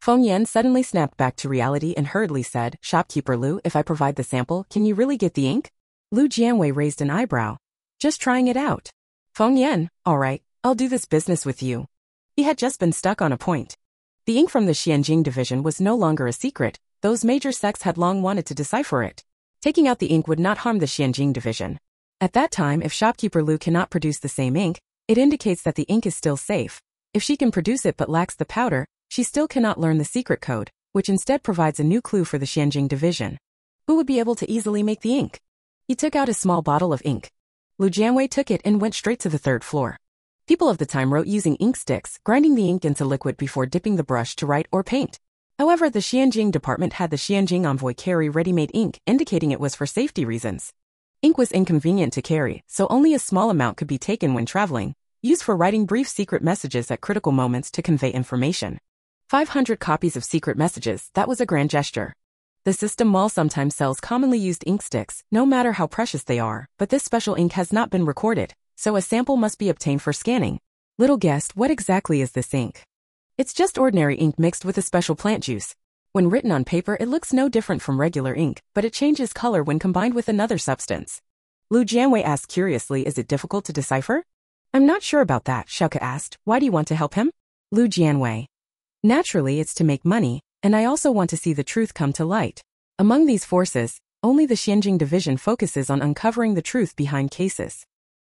Feng Yan suddenly snapped back to reality and hurriedly said, Shopkeeper Lu, if I provide the sample, can you really get the ink? Lu Jianwei raised an eyebrow. Just trying it out. Feng Yan, alright, I'll do this business with you. He had just been stuck on a point. The ink from the Xianjing division was no longer a secret. Those major sects had long wanted to decipher it. Taking out the ink would not harm the Xianjing division. At that time, if shopkeeper Lu cannot produce the same ink, it indicates that the ink is still safe. If she can produce it but lacks the powder, she still cannot learn the secret code, which instead provides a new clue for the Xianjing division. Who would be able to easily make the ink? He took out a small bottle of ink. Lu Jianwei took it and went straight to the 3rd floor. People of the time wrote using ink sticks, grinding the ink into liquid before dipping the brush to write or paint. However, the Xianjing department had the Xianjing envoy carry ready-made ink, indicating it was for safety reasons. Ink was inconvenient to carry, so only a small amount could be taken when traveling, used for writing brief secret messages at critical moments to convey information. 500 copies of secret messages, that was a grand gesture. The system mall sometimes sells commonly used ink sticks, no matter how precious they are, but this special ink has not been recorded, so a sample must be obtained for scanning. Little guest, what exactly is this ink? It's just ordinary ink mixed with a special plant juice. When written on paper, it looks no different from regular ink, but it changes color when combined with another substance. Lu Jianwei asked curiously, is it difficult to decipher? I'm not sure about that, Shouke asked. Why do you want to help him? Lu Jianwei. Naturally, it's to make money, and I also want to see the truth come to light. Among these forces, only the Xianjing division focuses on uncovering the truth behind cases.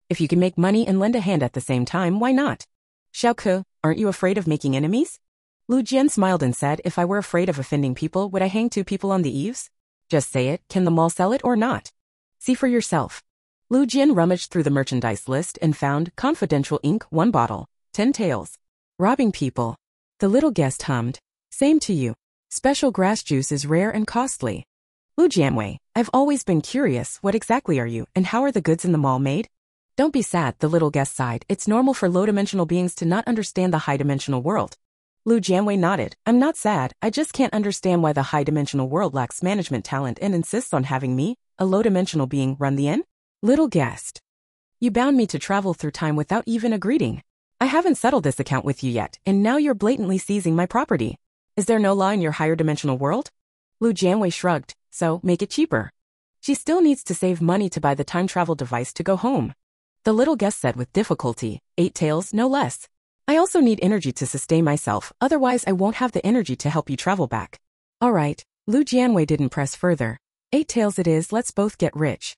If you can make money and lend a hand at the same time, why not? Shouke, aren't you afraid of making enemies? Lu Jian smiled and said, if I were afraid of offending people, would I hang 2 people on the eaves? Just say it, can the mall sell it or not? See for yourself. Lu Jian rummaged through the merchandise list and found confidential ink, 1 bottle, 10 taels. Robbing people. The little guest hummed. Same to you. Special grass juice is rare and costly. Lu Jianwei, I've always been curious, what exactly are you, and how are the goods in the mall made? Don't be sad, the little guest sighed. It's normal for low-dimensional beings to not understand the high-dimensional world. Lu Jianwei nodded. I'm not sad, I just can't understand why the high-dimensional world lacks management talent and insists on having me, a low-dimensional being, run the inn? Little guest. You bound me to travel through time without even a greeting. I haven't settled this account with you yet, and now you're blatantly seizing my property. Is there no law in your higher dimensional world? Lu Jianwei shrugged. So, make it cheaper. She still needs to save money to buy the time travel device to go home. The little guest said with difficulty, 8 taels, no less. I also need energy to sustain myself, otherwise I won't have the energy to help you travel back. Alright, Lu Jianwei didn't press further. 8 taels it is, let's both get rich.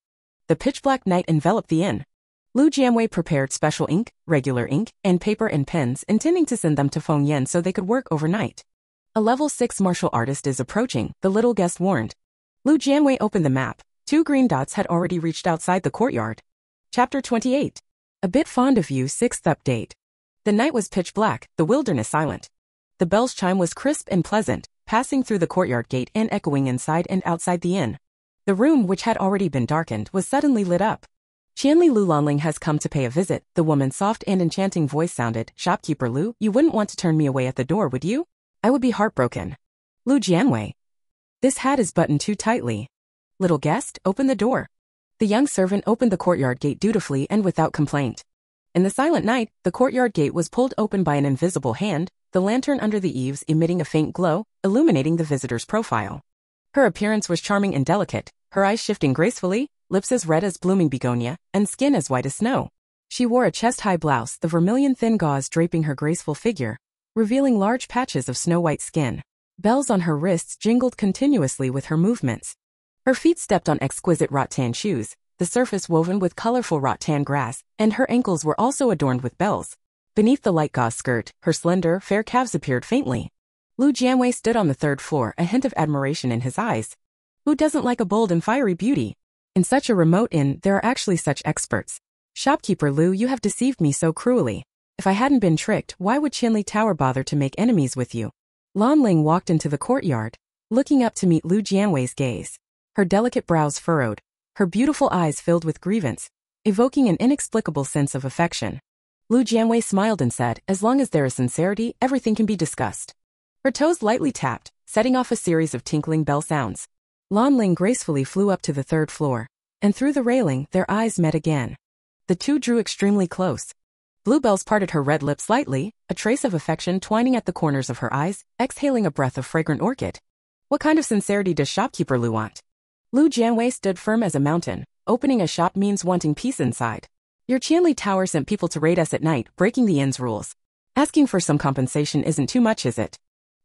The pitch-black night enveloped the inn. Lu Jianwei prepared special ink, regular ink, and paper and pens, intending to send them to Feng Yan so they could work overnight. A level 6 martial artist is approaching, the little guest warned. Lu Jianwei opened the map. 2 green dots had already reached outside the courtyard. Chapter 28. A bit fond of you, 6th update. The night was pitch black, the wilderness silent. The bell's chime was crisp and pleasant, passing through the courtyard gate and echoing inside and outside the inn. The room, which had already been darkened, was suddenly lit up. Qianli Lu Lanling has come to pay a visit, the woman's soft and enchanting voice sounded. Shopkeeper Lu, you wouldn't want to turn me away at the door, would you? I would be heartbroken. Lu Jianwei. This hat is buttoned too tightly. Little guest, open the door. The young servant opened the courtyard gate dutifully and without complaint. In the silent night, the courtyard gate was pulled open by an invisible hand, the lantern under the eaves emitting a faint glow, illuminating the visitor's profile. Her appearance was charming and delicate, her eyes shifting gracefully, lips as red as blooming begonia, and skin as white as snow. She wore a chest-high blouse, the vermilion thin gauze draping her graceful figure, revealing large patches of snow-white skin. Bells on her wrists jingled continuously with her movements. Her feet stepped on exquisite rattan shoes, the surface woven with colorful rattan grass, and her ankles were also adorned with bells. Beneath the light gauze skirt, her slender, fair calves appeared faintly. Lu Jianwei stood on the 3rd floor, a hint of admiration in his eyes. Who doesn't like a bold and fiery beauty? In such a remote inn, there are actually such experts. Shopkeeper Lu, you have deceived me so cruelly. If I hadn't been tricked, why would Qianli Tower bother to make enemies with you? Lan Ling walked into the courtyard, looking up to meet Lu Jianwei's gaze. Her delicate brows furrowed, her beautiful eyes filled with grievance, evoking an inexplicable sense of affection. Lu Jianwei smiled and said, as long as there is sincerity, everything can be discussed. Her toes lightly tapped, setting off a series of tinkling bell sounds. Lan Ling gracefully flew up to the third floor, and through the railing, their eyes met again. The two drew extremely close. Bluebells parted her red lips lightly, a trace of affection twining at the corners of her eyes, exhaling a breath of fragrant orchid. What kind of sincerity does shopkeeper Lu want? Lu Jianwei stood firm as a mountain. Opening a shop means wanting peace inside. Your Qianli Tower sent people to raid us at night, breaking the inn's rules. Asking for some compensation isn't too much, is it?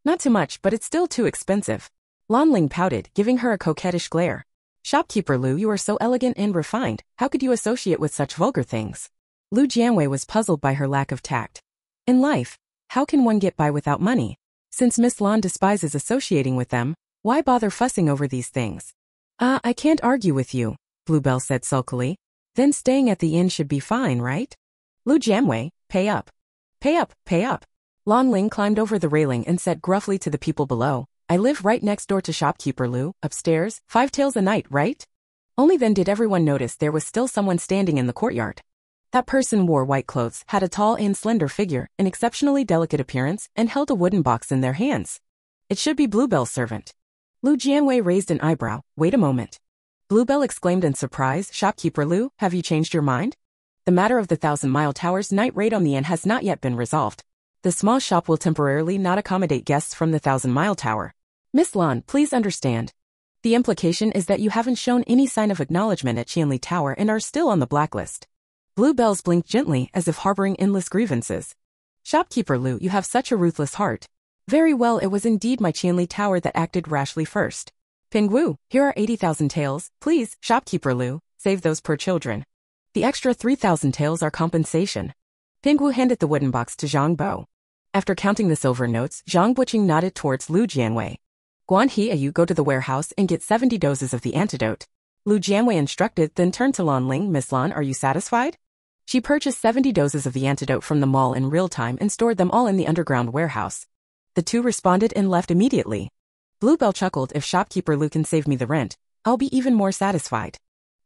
Not too much, but it's still too expensive. Lan Ling pouted, giving her a coquettish glare. Shopkeeper Lu, you are so elegant and refined, how could you associate with such vulgar things? Lu Jianwei was puzzled by her lack of tact. In life, how can one get by without money? Since Miss Lan despises associating with them, why bother fussing over these things? I can't argue with you, Bluebell said sulkily. Then staying at the inn should be fine, right? Lu Jianwei, pay up. Pay up, pay up. Lan Ling climbed over the railing and said gruffly to the people below, I live right next door to shopkeeper Lu, upstairs, 5 taels a night, right? Only then did everyone notice there was still someone standing in the courtyard. That person wore white clothes, had a tall and slender figure, an exceptionally delicate appearance, and held a wooden box in their hands. It should be Bluebell's servant. Lu Jianwei raised an eyebrow. Wait a moment. Bluebell exclaimed in surprise, Shopkeeper Lu, have you changed your mind? The matter of the 1,000-mile tower's night raid on the inn has not yet been resolved. The small shop will temporarily not accommodate guests from the 1,000-mile tower. Miss Lan, please understand. The implication is that you haven't shown any sign of acknowledgement at Qianli Tower and are still on the blacklist. Bluebells blinked gently as if harboring endless grievances. Shopkeeper Lu, you have such a ruthless heart. Very well, it was indeed my Qianli Tower that acted rashly first. Pingwu, here are 80,000 taels, please, Shopkeeper Lu, save those poor children. The extra 3,000 taels are compensation. Pingwu handed the wooden box to Zhang Bo. After counting the silver notes, Zhang Buqing nodded towards Lu Jianwei. Guan He, you go to the warehouse and get 70 doses of the antidote. Lu Jianwei instructed, then turned to Lan Ling. Miss Lan, are you satisfied? She purchased 70 doses of the antidote from the mall in real time and stored them all in the underground warehouse. The two responded and left immediately. Bluebell chuckled, if shopkeeper Lu can save me the rent, I'll be even more satisfied.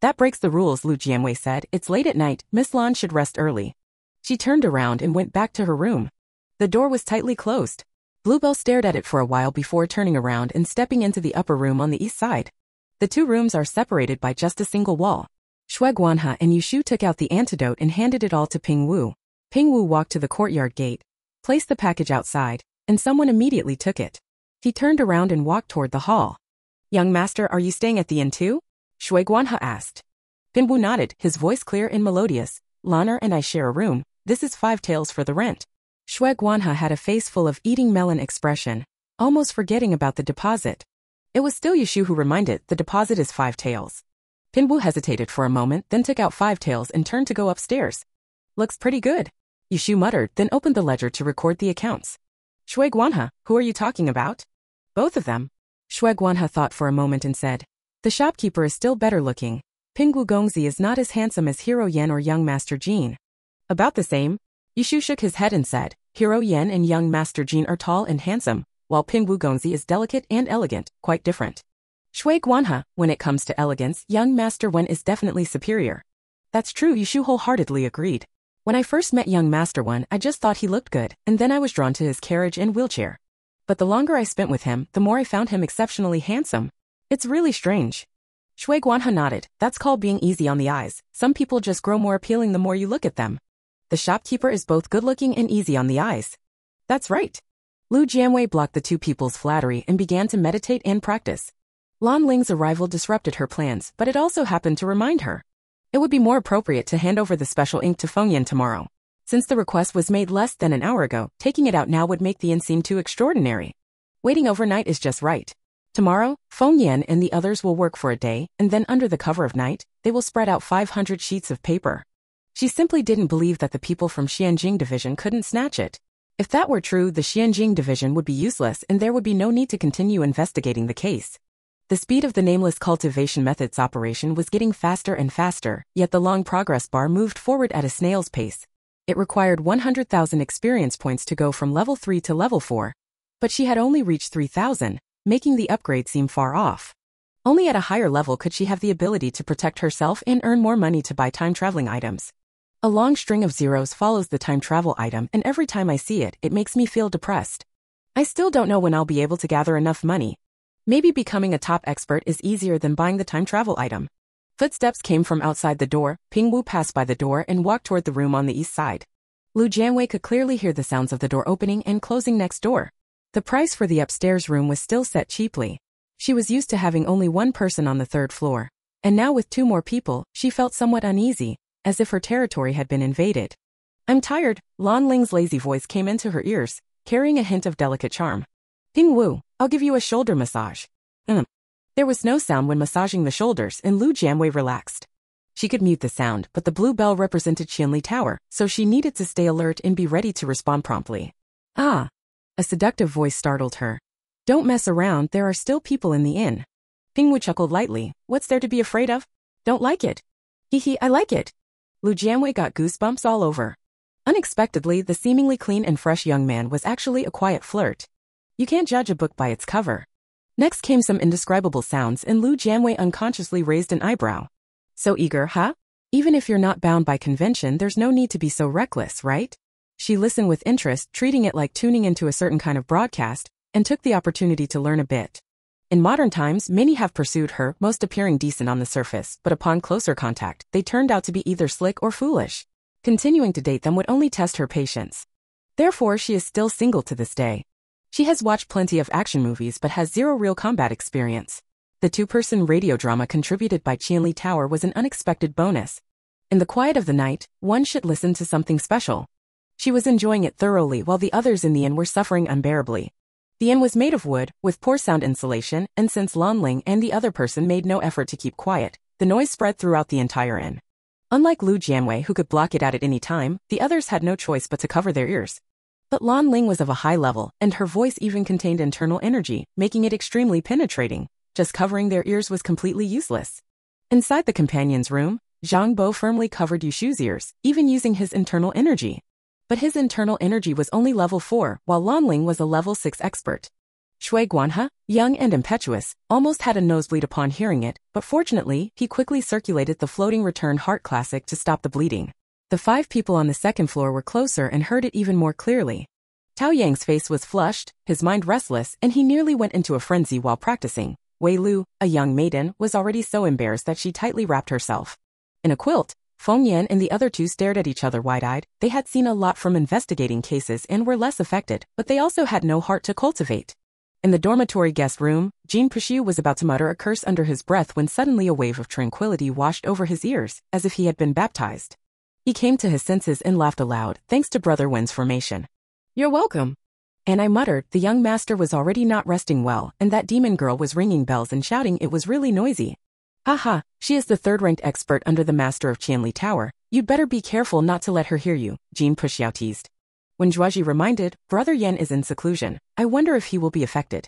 That breaks the rules, Lu Jianwei said. It's late at night, Miss Lan should rest early. She turned around and went back to her room. The door was tightly closed. Bluebell stared at it for a while before turning around and stepping into the upper room on the east side. The two rooms are separated by just a single wall. Shui Guanhe and Yushu took out the antidote and handed it all to Pingwu. Pingwu walked to the courtyard gate, placed the package outside, and someone immediately took it. He turned around and walked toward the hall. Young master, are you staying at the inn too? Shui Guanhe asked. Pingwu nodded, his voice clear and melodious. Lanner and I share a room. This is 5 taels for the rent. Shui Guanhe had a face full of eating melon expression, almost forgetting about the deposit. It was still Yushu who reminded, the deposit is 5 taels. Pingwu hesitated for a moment, then took out 5 taels and turned to go upstairs. Looks pretty good. Yushu muttered, then opened the ledger to record the accounts. Shui Guanhe, who are you talking about? Both of them. Shui Guanhe thought for a moment and said, the shopkeeper is still better looking. Pingwu Gongzi is not as handsome as Hero Yan or young Master Jin. About the same. Yushu shook his head and said, Hero Yan and young Master Jin are tall and handsome, while Pingwu Gongzi is delicate and elegant, quite different. Shui Guanhe, when it comes to elegance, young Master Wen is definitely superior. That's true, Yushu wholeheartedly agreed. When I first met young Master Wen, I just thought he looked good, and then I was drawn to his carriage and wheelchair. But the longer I spent with him, the more I found him exceptionally handsome. It's really strange. Shui Guanhe nodded, that's called being easy on the eyes. Some people just grow more appealing the more you look at them. The shopkeeper is both good-looking and easy on the eyes. That's right. Lu Jianwei blocked the two people's flattery and began to meditate and practice. Lan Ling's arrival disrupted her plans, but it also happened to remind her. It would be more appropriate to hand over the special ink to Feng Yan tomorrow. Since the request was made less than an hour ago, taking it out now would make the inn seem too extraordinary. Waiting overnight is just right. Tomorrow, Feng Yan and the others will work for a day, and then under the cover of night, they will spread out 500 sheets of paper. She simply didn't believe that the people from Xianjing Division couldn't snatch it. If that were true, the Xianjing Division would be useless and there would be no need to continue investigating the case. The speed of the nameless cultivation method's operation was getting faster and faster, yet the long progress bar moved forward at a snail's pace. It required 100,000 experience points to go from level 3 to level 4. But she had only reached 3,000, making the upgrade seem far off. Only at a higher level could she have the ability to protect herself and earn more money to buy time-traveling items. A long string of zeros follows the time travel item, and every time I see it, it makes me feel depressed. I still don't know when I'll be able to gather enough money. Maybe becoming a top expert is easier than buying the time travel item. Footsteps came from outside the door. Pingwu passed by the door and walked toward the room on the east side. Lu Jianwei could clearly hear the sounds of the door opening and closing next door. The price for the upstairs room was still set cheaply. She was used to having only one person on the third floor. And now with two more people, she felt somewhat uneasy, as if her territory had been invaded. I'm tired, Lan Ling's lazy voice came into her ears, carrying a hint of delicate charm. Pingwu, I'll give you a shoulder massage. There was no sound when massaging the shoulders, and Lu Jianwei relaxed. She could mute the sound, but the blue bell represented Qianli Tower, so she needed to stay alert and be ready to respond promptly. Ah! A seductive voice startled her. Don't mess around, there are still people in the inn. Pingwu chuckled lightly. What's there to be afraid of? Don't like it. Hehe, I like it. Lu Jianwei got goosebumps all over. Unexpectedly, the seemingly clean and fresh young man was actually a quiet flirt. You can't judge a book by its cover. Next came some indescribable sounds, and Lu Jianwei unconsciously raised an eyebrow. So eager, huh? Even if you're not bound by convention, there's no need to be so reckless, right? She listened with interest, treating it like tuning into a certain kind of broadcast, and took the opportunity to learn a bit. In modern times, many have pursued her, most appearing decent on the surface, but upon closer contact, they turned out to be either slick or foolish. Continuing to date them would only test her patience. Therefore, she is still single to this day. She has watched plenty of action movies but has zero real combat experience. The two-person radio drama contributed by Qianli Tower was an unexpected bonus. In the quiet of the night, one should listen to something special. She was enjoying it thoroughly while the others in the inn were suffering unbearably. The inn was made of wood, with poor sound insulation, and since Lan Ling and the other person made no effort to keep quiet, the noise spread throughout the entire inn. Unlike Lu Jianwei, who could block it out at any time, the others had no choice but to cover their ears. But Lan Ling was of a high level, and her voice even contained internal energy, making it extremely penetrating. Just covering their ears was completely useless. Inside the companion's room, Zhang Bo firmly covered Yushu's ears, even using his internal energy. But his internal energy was only level 4, while Lan Ling was a level 6 expert. Shui Guanhe, young and impetuous, almost had a nosebleed upon hearing it, but fortunately, he quickly circulated the floating return heart classic to stop the bleeding. The 5 people on the second floor were closer and heard it even more clearly. Tao Yang's face was flushed, his mind restless, and he nearly went into a frenzy while practicing. Wei Lu, a young maiden, was already so embarrassed that she tightly wrapped herself in a quilt. Feng Yan and the other two stared at each other wide-eyed. They had seen a lot from investigating cases and were less affected, but they also had no heart to cultivate. In the dormitory guest room, Jean Pushu was about to mutter a curse under his breath when suddenly a wave of tranquility washed over his ears, as if he had been baptized. He came to his senses and laughed aloud, thanks to Brother Wen's formation. You're welcome. And I muttered, the young master was already not resting well, and that demon girl was ringing bells and shouting it was really noisy. Haha, she is the third-ranked expert under the master of Qianli Tower. You'd better be careful not to let her hear you, Jean Puxiao teased. When Zhuaji reminded, Brother Yan is in seclusion. I wonder if he will be affected.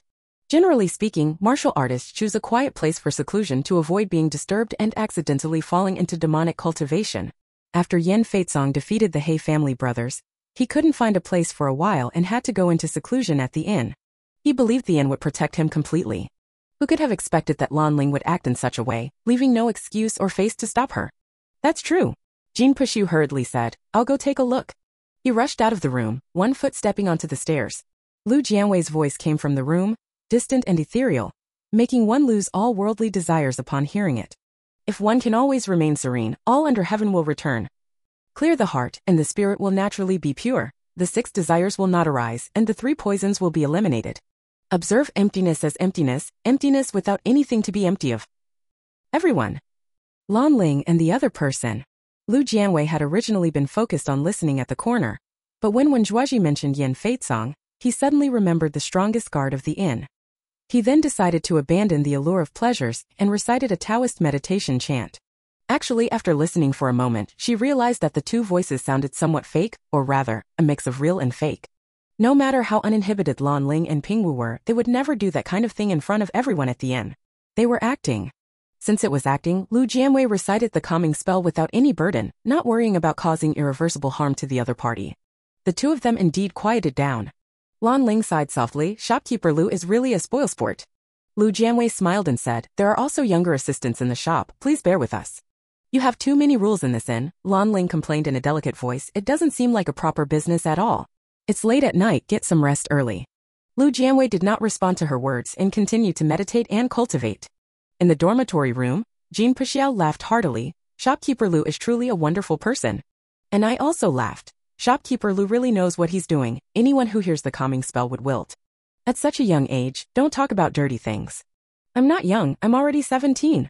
Generally speaking, martial artists choose a quiet place for seclusion to avoid being disturbed and accidentally falling into demonic cultivation. After Yan Feitsong defeated the He family brothers, he couldn't find a place for a while and had to go into seclusion at the inn. He believed the inn would protect him completely. Who could have expected that Lan Ling would act in such a way, leaving no excuse or face to stop her? That's true. Jean Pushu hurriedly said, I'll go take a look. He rushed out of the room, one foot stepping onto the stairs. Lu Jianwei's voice came from the room, distant and ethereal, making one lose all worldly desires upon hearing it. If one can always remain serene, all under heaven will return. Clear the heart, and the spirit will naturally be pure. The 6 desires will not arise, and the 3 poisons will be eliminated. Observe emptiness as emptiness, emptiness without anything to be empty of. Everyone. Lan Ling and the other person. Lu Jianwei had originally been focused on listening at the corner, but when Zhuaji mentioned Yan Feitsong, he suddenly remembered the strongest guard of the inn. He then decided to abandon the allure of pleasures and recited a Taoist meditation chant. Actually, after listening for a moment, she realized that the 2 voices sounded somewhat fake, or rather, a mix of real and fake. No matter how uninhibited Lan Ling and Pingwu were, they would never do that kind of thing in front of everyone at the inn. They were acting. Since it was acting, Lu Jianwei recited the calming spell without any burden, not worrying about causing irreversible harm to the other party. The two of them indeed quieted down. Lan Ling sighed softly. Shopkeeper Lu is really a spoilsport. Lu Jianwei smiled and said, there are also younger assistants in the shop, please bear with us. You have too many rules in this inn, Lan Ling complained in a delicate voice. It doesn't seem like a proper business at all. It's late at night, get some rest early. Lu Jianwei did not respond to her words and continued to meditate and cultivate. In the dormitory room, Jean Pixiao laughed heartily. Shopkeeper Lu is truly a wonderful person. And I also laughed. Shopkeeper Lu really knows what he's doing. Anyone who hears the calming spell would wilt. At such a young age, don't talk about dirty things. I'm not young, I'm already 17.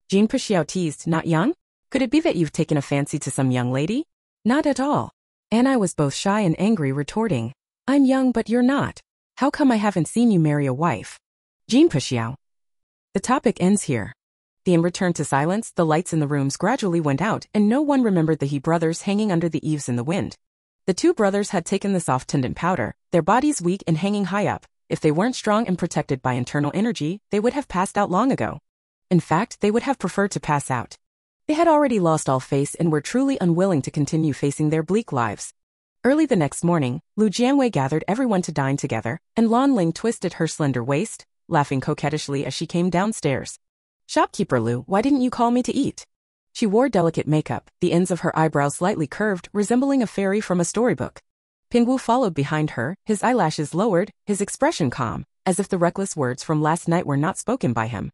Jean Pixiao teased, not young? Could it be that you've taken a fancy to some young lady? Not at all. And I was both shy and angry, retorting, I'm young but you're not. How come I haven't seen you marry a wife? Jean Pixiao. The topic ends here. The inn returned to silence, the lights in the rooms gradually went out, and no one remembered the He brothers hanging under the eaves in the wind. The two brothers had taken the soft tendon powder, their bodies weak and hanging high up. If they weren't strong and protected by internal energy, they would have passed out long ago. In fact, they would have preferred to pass out. They had already lost all faith and were truly unwilling to continue facing their bleak lives. Early the next morning, Lu Jianwei gathered everyone to dine together, and Lan Ling twisted her slender waist, laughing coquettishly as she came downstairs. Shopkeeper Lu, why didn't you call me to eat? She wore delicate makeup, the ends of her eyebrows slightly curved, resembling a fairy from a storybook. Pingwu followed behind her, his eyelashes lowered, his expression calm, as if the reckless words from last night were not spoken by him.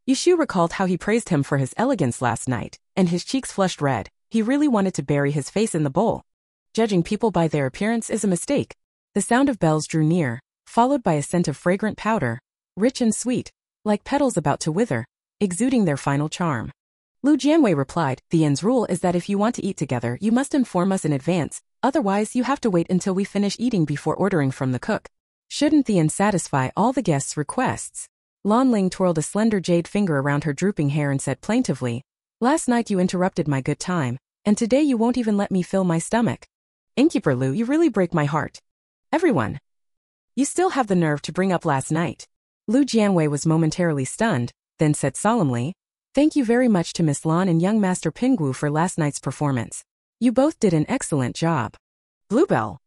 Yushu recalled how he praised him for his elegance last night, and his cheeks flushed red. He really wanted to bury his face in the bowl. Judging people by their appearance is a mistake. The sound of bells drew near, followed by a scent of fragrant powder, rich and sweet, like petals about to wither, exuding their final charm. Lu Jianwei replied, the inn's rule is that if you want to eat together, you must inform us in advance. Otherwise, you have to wait until we finish eating before ordering from the cook. Shouldn't the inn satisfy all the guests' requests? Lan Ling twirled a slender jade finger around her drooping hair and said plaintively, last night you interrupted my good time, and today you won't even let me fill my stomach. Innkeeper Lu, you really break my heart. Everyone. You still have the nerve to bring up last night. Lu Jianwei was momentarily stunned, then said solemnly, thank you very much to Miss Lan and young Master Pingwu for last night's performance. You both did an excellent job. Bluebell.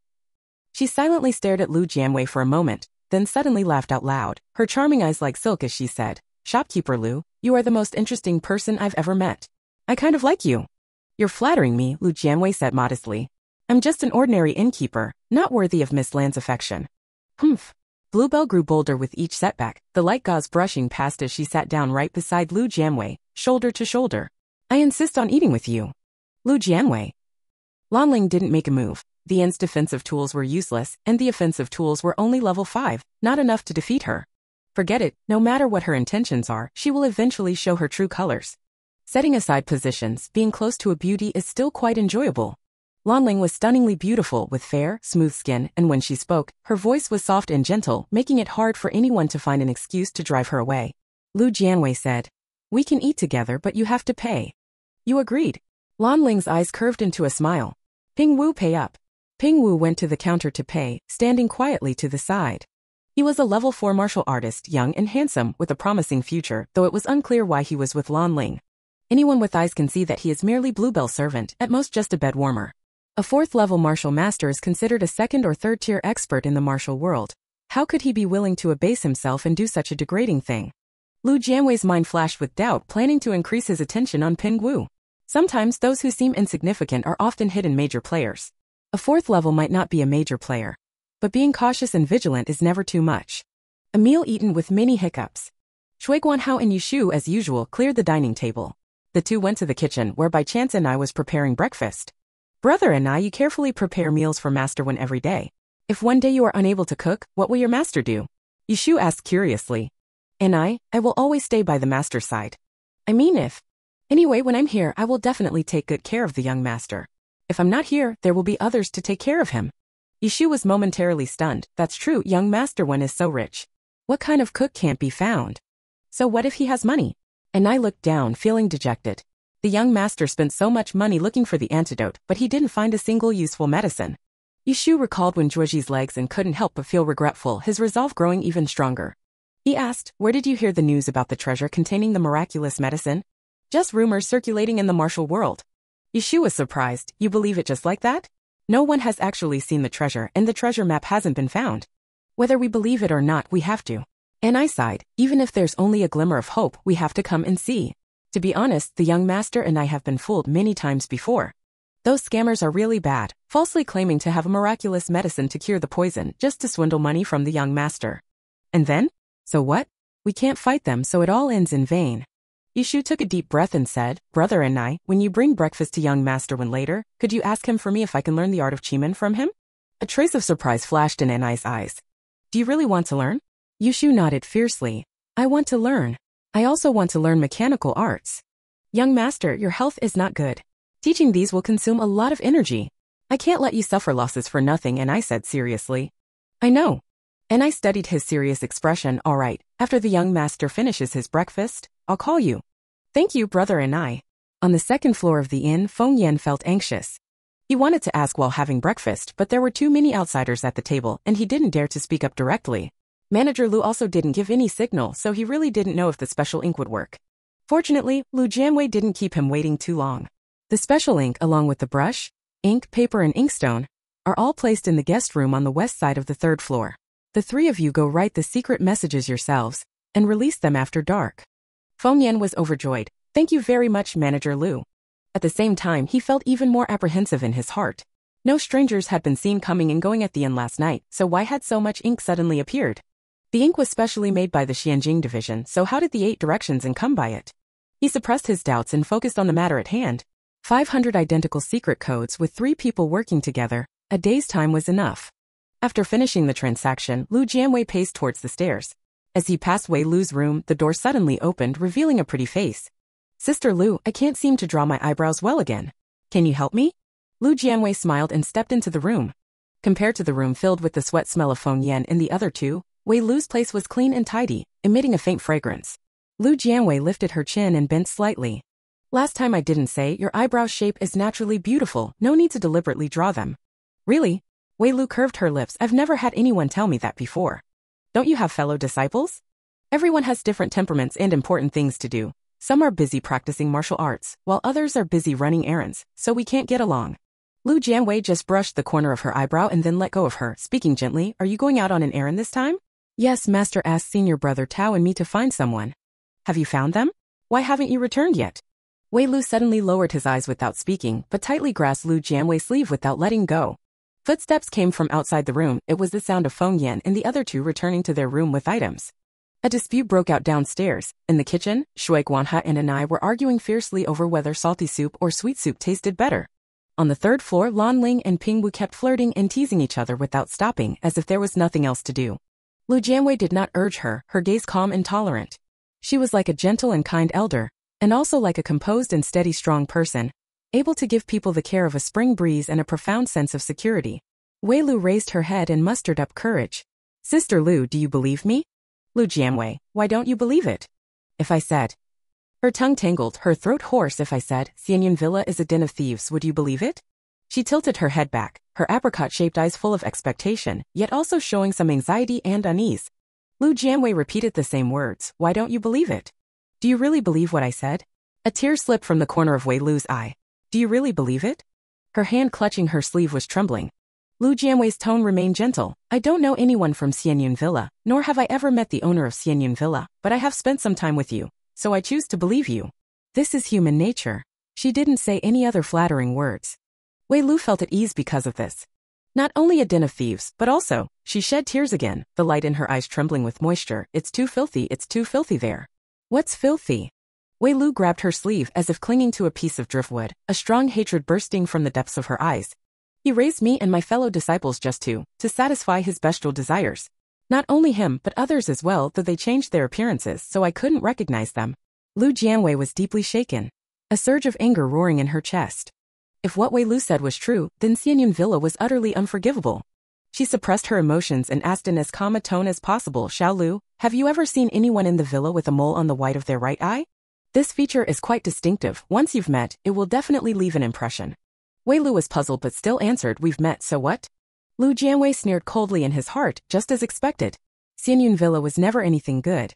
She silently stared at Lu Jianwei for a moment, then suddenly laughed out loud, her charming eyes like silk as she said, Shopkeeper Lu, you are the most interesting person I've ever met. I kind of like you. You're flattering me, Lu Jianwei said modestly. I'm just an ordinary innkeeper, not worthy of Miss Lan's affection. Humph. Bluebell grew bolder with each setback, the light gauze brushing past as she sat down right beside Lu Jianwei, shoulder to shoulder. I insist on eating with you. Lu Jianwei. Lan Ling didn't make a move. The inn's defensive tools were useless, and the offensive tools were only level 5, not enough to defeat her. Forget it, no matter what her intentions are, she will eventually show her true colors. Setting aside positions, being close to a beauty is still quite enjoyable. Lan Ling was stunningly beautiful with fair, smooth skin, and when she spoke, her voice was soft and gentle, making it hard for anyone to find an excuse to drive her away. Lu Jianwei said, we can eat together but you have to pay. You agreed. Lan Ling's eyes curved into a smile. Pingwu, pay up. Pingwu went to the counter to pay, standing quietly to the side. He was a level 4 martial artist, young and handsome, with a promising future, though it was unclear why he was with Lan Ling. Anyone with eyes can see that he is merely Bluebell's servant, at most just a bed warmer. A 4th-level martial master is considered a 2nd or 3rd-tier expert in the martial world. How could he be willing to abase himself and do such a degrading thing? Lu Jianwei's mind flashed with doubt, planning to increase his attention on Pingwu. Sometimes those who seem insignificant are often hidden major players. A 4th level might not be a major player, but being cautious and vigilant is never too much. A meal eaten with many hiccups. Shui Guanhao and Yushu, as usual, cleared the dining table. The two went to the kitchen, where by chance I was preparing breakfast. Brother and you carefully prepare meals for Master Wen every day. If one day you are unable to cook, what will your master do? Yushu asked curiously. And I will always stay by the master's side. I mean if. Anyway, when I'm here, I will definitely take good care of the young master. If I'm not here, there will be others to take care of him. Yushu was momentarily stunned. That's true, young Master Wen is so rich. What kind of cook can't be found? So what if he has money? And I looked down, feeling dejected. The young master spent so much money looking for the antidote, but he didn't find a single useful medicine. Yushu recalled when Zhuoji's legs and couldn't help but feel regretful, his resolve growing even stronger. He asked, where did you hear the news about the treasure containing the miraculous medicine? Just rumors circulating in the martial world. Yushu was surprised. You believe it just like that? No one has actually seen the treasure and the treasure map hasn't been found. Whether we believe it or not, we have to. And I sighed, even if there's only a glimmer of hope, we have to come and see. To be honest, the young master and I have been fooled many times before. Those scammers are really bad, falsely claiming to have a miraculous medicine to cure the poison just to swindle money from the young master. And then? So what? We can't fight them, so it all ends in vain. Yushu took a deep breath and said, Brother and I, when you bring breakfast to young master when later, could you ask him for me if I can learn the art of Chiman from him? A trace of surprise flashed in Anai's eyes. Do you really want to learn? Yushu nodded fiercely. I want to learn. I also want to learn mechanical arts. Young master, your health is not good. Teaching these will consume a lot of energy. I can't let you suffer losses for nothing, Anai said seriously. I know. Anai studied his serious expression. All right, after the young master finishes his breakfast, I'll call you. Thank you, brother Anai. On the second floor of the inn, Feng Yan felt anxious. He wanted to ask while having breakfast, but there were too many outsiders at the table, and he didn't dare to speak up directly. Manager Lu also didn't give any signal, so he really didn't know if the special ink would work. Fortunately, Lu Jianwei didn't keep him waiting too long. The special ink, along with the brush, ink, paper and inkstone, are all placed in the guest room on the west side of the third floor. The three of you go write the secret messages yourselves, and release them after dark. Feng Yan was overjoyed. Thank you very much, Manager Lu. At the same time, he felt even more apprehensive in his heart. No strangers had been seen coming and going at the inn last night, so why had so much ink suddenly appeared? The ink was specially made by the Xianjing division, so how did the 8 directions come by it? He suppressed his doubts and focused on the matter at hand. 500 identical secret codes with 3 people working together. A day's time was enough. After finishing the transaction, Lu Jianwei paced towards the stairs. As he passed Wei Lu's room, the door suddenly opened, revealing a pretty face. Sister Lu, I can't seem to draw my eyebrows well again. Can you help me? Lu Jianwei smiled and stepped into the room. Compared to the room filled with the sweat smell of Feng Yan and the other two, Wei Lu's place was clean and tidy, emitting a faint fragrance. Lu Jianwei lifted her chin and bent slightly. Last time I didn't say your eyebrow shape is naturally beautiful, no need to deliberately draw them. Really? Wei Lu curved her lips. I've never had anyone tell me that before. Don't you have fellow disciples? Everyone has different temperaments and important things to do. Some are busy practicing martial arts, while others are busy running errands, so we can't get along. Lu Jianwei just brushed the corner of her eyebrow and then let go of her, speaking gently. Are you going out on an errand this time? Yes, Master asked senior brother Tao and me to find someone. Have you found them? Why haven't you returned yet? Wei Lu suddenly lowered his eyes without speaking, but tightly grasped Lu Jianwei's sleeve without letting go. Footsteps came from outside the room. It was the sound of Feng Yan and the other two returning to their room with items. A dispute broke out downstairs. In the kitchen, Shui Guanha and Anai were arguing fiercely over whether salty soup or sweet soup tasted better. On the third floor, Lan Ling and Ping Wu kept flirting and teasing each other without stopping, as if there was nothing else to do. Lu Jianwei did not urge her, her gaze calm and tolerant. She was like a gentle and kind elder, and also like a composed and steady strong person, able to give people the care of a spring breeze and a profound sense of security. Wei Lu raised her head and mustered up courage. Sister Lu, do you believe me? Lu Jianwei, why don't you believe it? If I said... Her tongue tangled, her throat hoarse. If I said, Xianyan Villa is a den of thieves, would you believe it? She tilted her head back, her apricot-shaped eyes full of expectation, yet also showing some anxiety and unease. Lu Jianwei repeated the same words. Why don't you believe it? Do you really believe what I said? A tear slipped from the corner of Wei Lu's eye. Do you really believe it? Her hand clutching her sleeve was trembling. Lu Jianwei's tone remained gentle. I don't know anyone from Xianyan Villa, nor have I ever met the owner of Xianyan Villa, but I have spent some time with you, so I choose to believe you. This is human nature. She didn't say any other flattering words. Wei Lu felt at ease because of this. Not only a den of thieves, but also, she shed tears again, the light in her eyes trembling with moisture. It's too filthy there. What's filthy? Wei Lu grabbed her sleeve as if clinging to a piece of driftwood, a strong hatred bursting from the depths of her eyes. He raised me and my fellow disciples just to satisfy his bestial desires. Not only him, but others as well, though they changed their appearances so I couldn't recognize them. Lu Jianwei was deeply shaken. A surge of anger roaring in her chest. If what Wei Lu said was true, then Xianyan Villa was utterly unforgivable. She suppressed her emotions and asked in as calm a tone as possible, Xiao Lu, have you ever seen anyone in the villa with a mole on the white of their right eye? This feature is quite distinctive. Once you've met, it will definitely leave an impression. Wei Lu was puzzled but still answered, we've met, so what? Lu Jianwei sneered coldly in his heart, just as expected. Xianyun Villa was never anything good.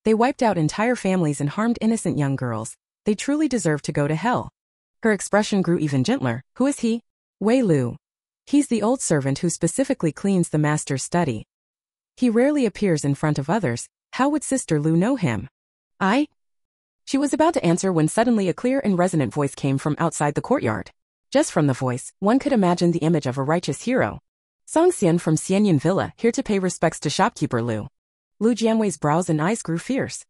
They wiped out entire families and harmed innocent young girls. They truly deserve to go to hell. Her expression grew even gentler. Who is he? Wei Lu. He's the old servant who specifically cleans the master's study. He rarely appears in front of others. How would Sister Lu know him? I? She was about to answer when suddenly a clear and resonant voice came from outside the courtyard. Just from the voice, one could imagine the image of a righteous hero. Song Xian from Xianyun Villa, here to pay respects to shopkeeper Lu. Lu Jianwei's brows and eyes grew fierce.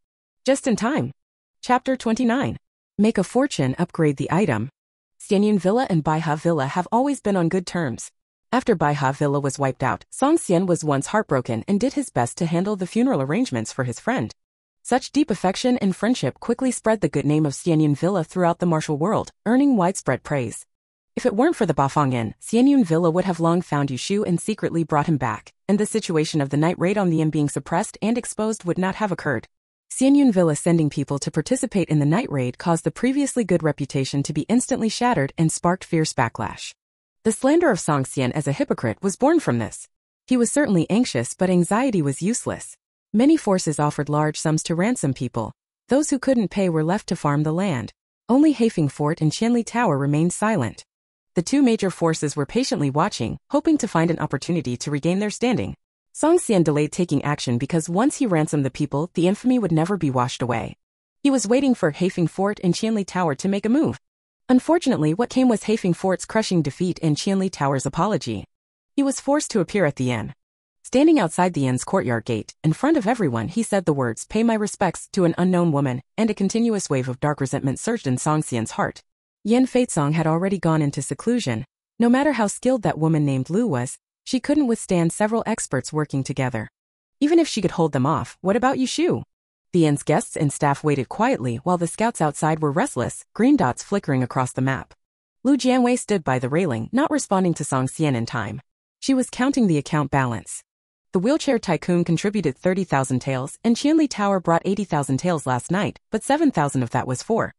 Just in time. Chapter 29. Make a fortune, upgrade the item. Xianyun Villa and Baiha Villa have always been on good terms. After Baiha Villa was wiped out, Song Xian was once heartbroken and did his best to handle the funeral arrangements for his friend. Such deep affection and friendship quickly spread the good name of Xianyun Villa throughout the martial world, earning widespread praise. If it weren't for the Bafang'an, Xianyun Villa would have long found Yushu and secretly brought him back, and the situation of the night raid on the inn being suppressed and exposed would not have occurred. Xianyun Villa sending people to participate in the night raid caused the previously good reputation to be instantly shattered and sparked fierce backlash. The slander of Song Xian as a hypocrite was born from this. He was certainly anxious, but anxiety was useless. Many forces offered large sums to ransom people. Those who couldn't pay were left to farm the land. Only Haifeng Fort and Qianli Tower remained silent. The two major forces were patiently watching, hoping to find an opportunity to regain their standing. Song Xian delayed taking action because once he ransomed the people, the infamy would never be washed away. He was waiting for Haifeng Fort and Qianli Tower to make a move. Unfortunately, what came was Haifeng Fort's crushing defeat and Qianli Tower's apology. He was forced to appear at the inn. Standing outside the inn's courtyard gate, in front of everyone, he said the words, "Pay my respects," to an unknown woman, and a continuous wave of dark resentment surged in Song Xian's heart. Yan Feitsong had already gone into seclusion. No matter how skilled that woman named Lu was, she couldn't withstand several experts working together. Even if she could hold them off, what about Yushu? The inn's guests and staff waited quietly while the scouts outside were restless, green dots flickering across the map. Lu Jianwei stood by the railing, not responding to Song Xian in time. She was counting the account balance. The wheelchair tycoon contributed 30,000 taels, and Qianli Tower brought 80,000 taels last night, but 7,000 of that was for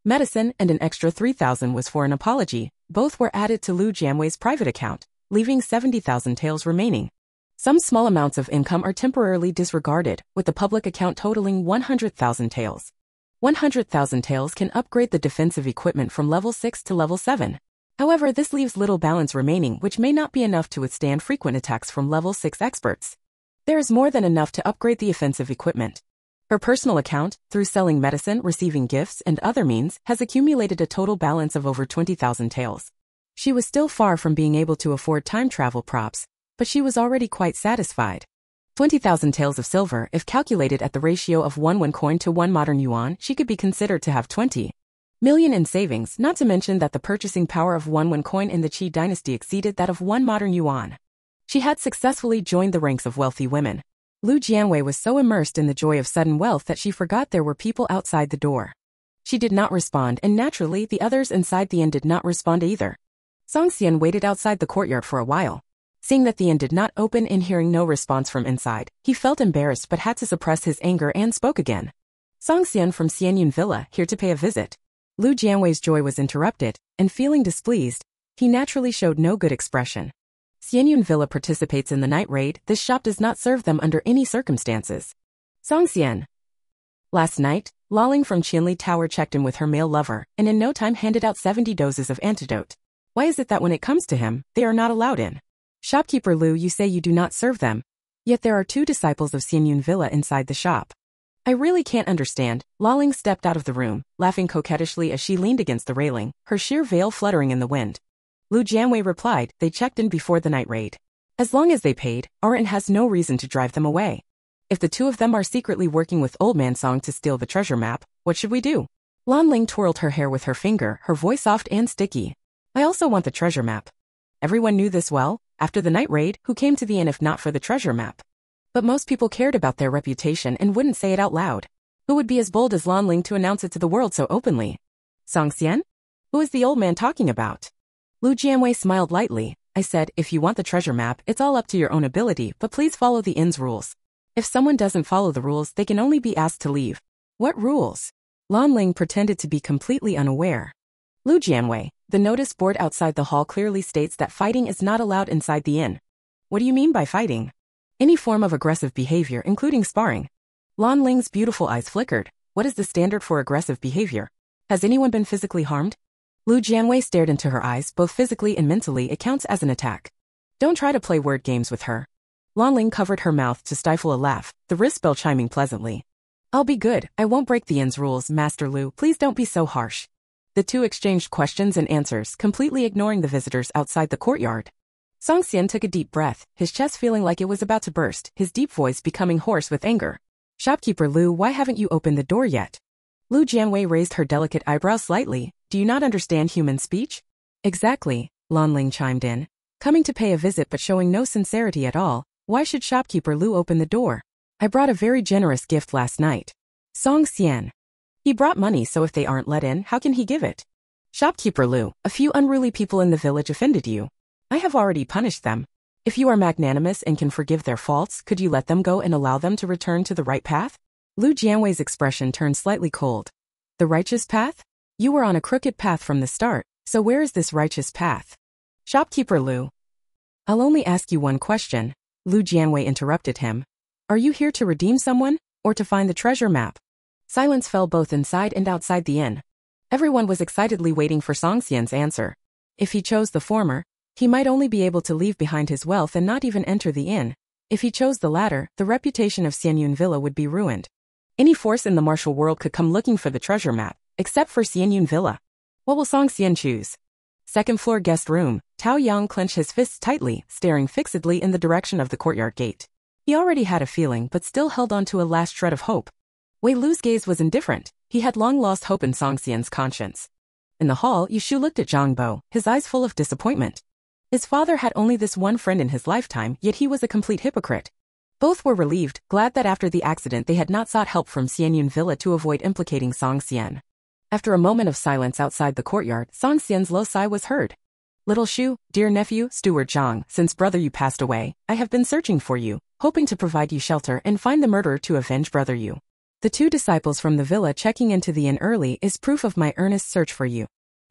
medicine, and an extra 3,000 was for an apology. Both were added to Lu Jianwei's private account, leaving 70,000 taels remaining. Some small amounts of income are temporarily disregarded, with the public account totaling 100,000 taels. 100,000 taels can upgrade the defensive equipment from level 6 to level 7. However, this leaves little balance remaining, which may not be enough to withstand frequent attacks from level 6 experts. There is more than enough to upgrade the offensive equipment. Her personal account, through selling medicine, receiving gifts, and other means, has accumulated a total balance of over 20,000 taels. She was still far from being able to afford time travel props, but she was already quite satisfied. 20,000 taels of silver, if calculated at the ratio of 1 coin to 1 modern yuan, she could be considered to have 20 million in savings, not to mention that the purchasing power of 1 coin in the Qi dynasty exceeded that of 1 modern yuan. She had successfully joined the ranks of wealthy women. Lu Jianwei was so immersed in the joy of sudden wealth that she forgot there were people outside the door. She did not respond, and naturally the others inside the inn did not respond either. Song Xian waited outside the courtyard for a while. Seeing that the inn did not open and hearing no response from inside, he felt embarrassed but had to suppress his anger and spoke again. Song Xian from Xianyun Villa, here to pay a visit. Lu Jianwei's joy was interrupted, and feeling displeased, he naturally showed no good expression. Xianyun Villa participates in the night raid. This shop does not serve them under any circumstances. Song Xian. Last night, Laling from Qianli Tower checked in with her male lover, and in no time handed out 70 doses of antidote. Why is it that when it comes to him, they are not allowed in? Shopkeeper Lu, you say you do not serve them, yet there are 2 disciples of Xianyun Villa inside the shop. I really can't understand. Laling stepped out of the room, laughing coquettishly as she leaned against the railing, her sheer veil fluttering in the wind. Lu Jianwei replied, they checked in before the night raid. As long as they paid, our inn has no reason to drive them away. If the 2 of them are secretly working with Old Man Song to steal the treasure map, what should we do? Lan Ling twirled her hair with her finger, her voice soft and sticky. I also want the treasure map. Everyone knew this well. After the night raid, who came to the inn if not for the treasure map? But most people cared about their reputation and wouldn't say it out loud. Who would be as bold as Lan Ling to announce it to the world so openly? Song Xian? Who is the old man talking about? Lu Jianwei smiled lightly. I said, if you want the treasure map, it's all up to your own ability, but please follow the inn's rules. If someone doesn't follow the rules, they can only be asked to leave. What rules? Lan Ling pretended to be completely unaware. Lu Jianwei, the notice board outside the hall clearly states that fighting is not allowed inside the inn. What do you mean by fighting? Any form of aggressive behavior, including sparring. Lan Ling's beautiful eyes flickered. What is the standard for aggressive behavior? Has anyone been physically harmed? Lu Jianwei stared into her eyes. Both physically and mentally it counts as an attack. Don't try to play word games with her. Lan Ling covered her mouth to stifle a laugh, the wrist bell chiming pleasantly. I'll be good, I won't break the inn's rules, Master Lu, please don't be so harsh. The two exchanged questions and answers, completely ignoring the visitors outside the courtyard. Song Xian took a deep breath, his chest feeling like it was about to burst, his deep voice becoming hoarse with anger. Shopkeeper Lu, why haven't you opened the door yet? Lu Jianwei raised her delicate eyebrows slightly. Do you not understand human speech? Exactly, Lan Ling chimed in. Coming to pay a visit but showing no sincerity at all, why should shopkeeper Lu open the door? I brought a very generous gift last night. Song Xian. He brought money, so if they aren't let in, how can he give it? Shopkeeper Lu, a few unruly people in the village offended you. I have already punished them. If you are magnanimous and can forgive their faults, could you let them go and allow them to return to the right path? Lu Jianwei's expression turned slightly cold. The righteous path? You were on a crooked path from the start, so where is this righteous path? Shopkeeper Lu. I'll only ask you one question, Lu Jianwei interrupted him. Are you here to redeem someone, or to find the treasure map? Silence fell both inside and outside the inn. Everyone was excitedly waiting for Song Xian's answer. If he chose the former, he might only be able to leave behind his wealth and not even enter the inn. If he chose the latter, the reputation of Xianyun Villa would be ruined. Any force in the martial world could come looking for the treasure map, except for Xianyun Villa. What will Song Xian choose? Second floor guest room. Tao Yang clenched his fists tightly, staring fixedly in the direction of the courtyard gate. He already had a feeling but still held on to a last shred of hope. Wei Lu's gaze was indifferent. He had long lost hope in Song Xian's conscience. In the hall, Yushu looked at Zhang Bo, his eyes full of disappointment. His father had only this one friend in his lifetime, yet he was a complete hypocrite. Both were relieved, glad that after the accident they had not sought help from Xianyun Villa to avoid implicating Song Xian. After a moment of silence outside the courtyard, Song Xian's low sigh was heard. Little Shu, dear nephew, Steward Zhang, since brother Yu passed away, I have been searching for you, hoping to provide you shelter and find the murderer to avenge brother Yu. The two disciples from the villa checking into the inn early is proof of my earnest search for you.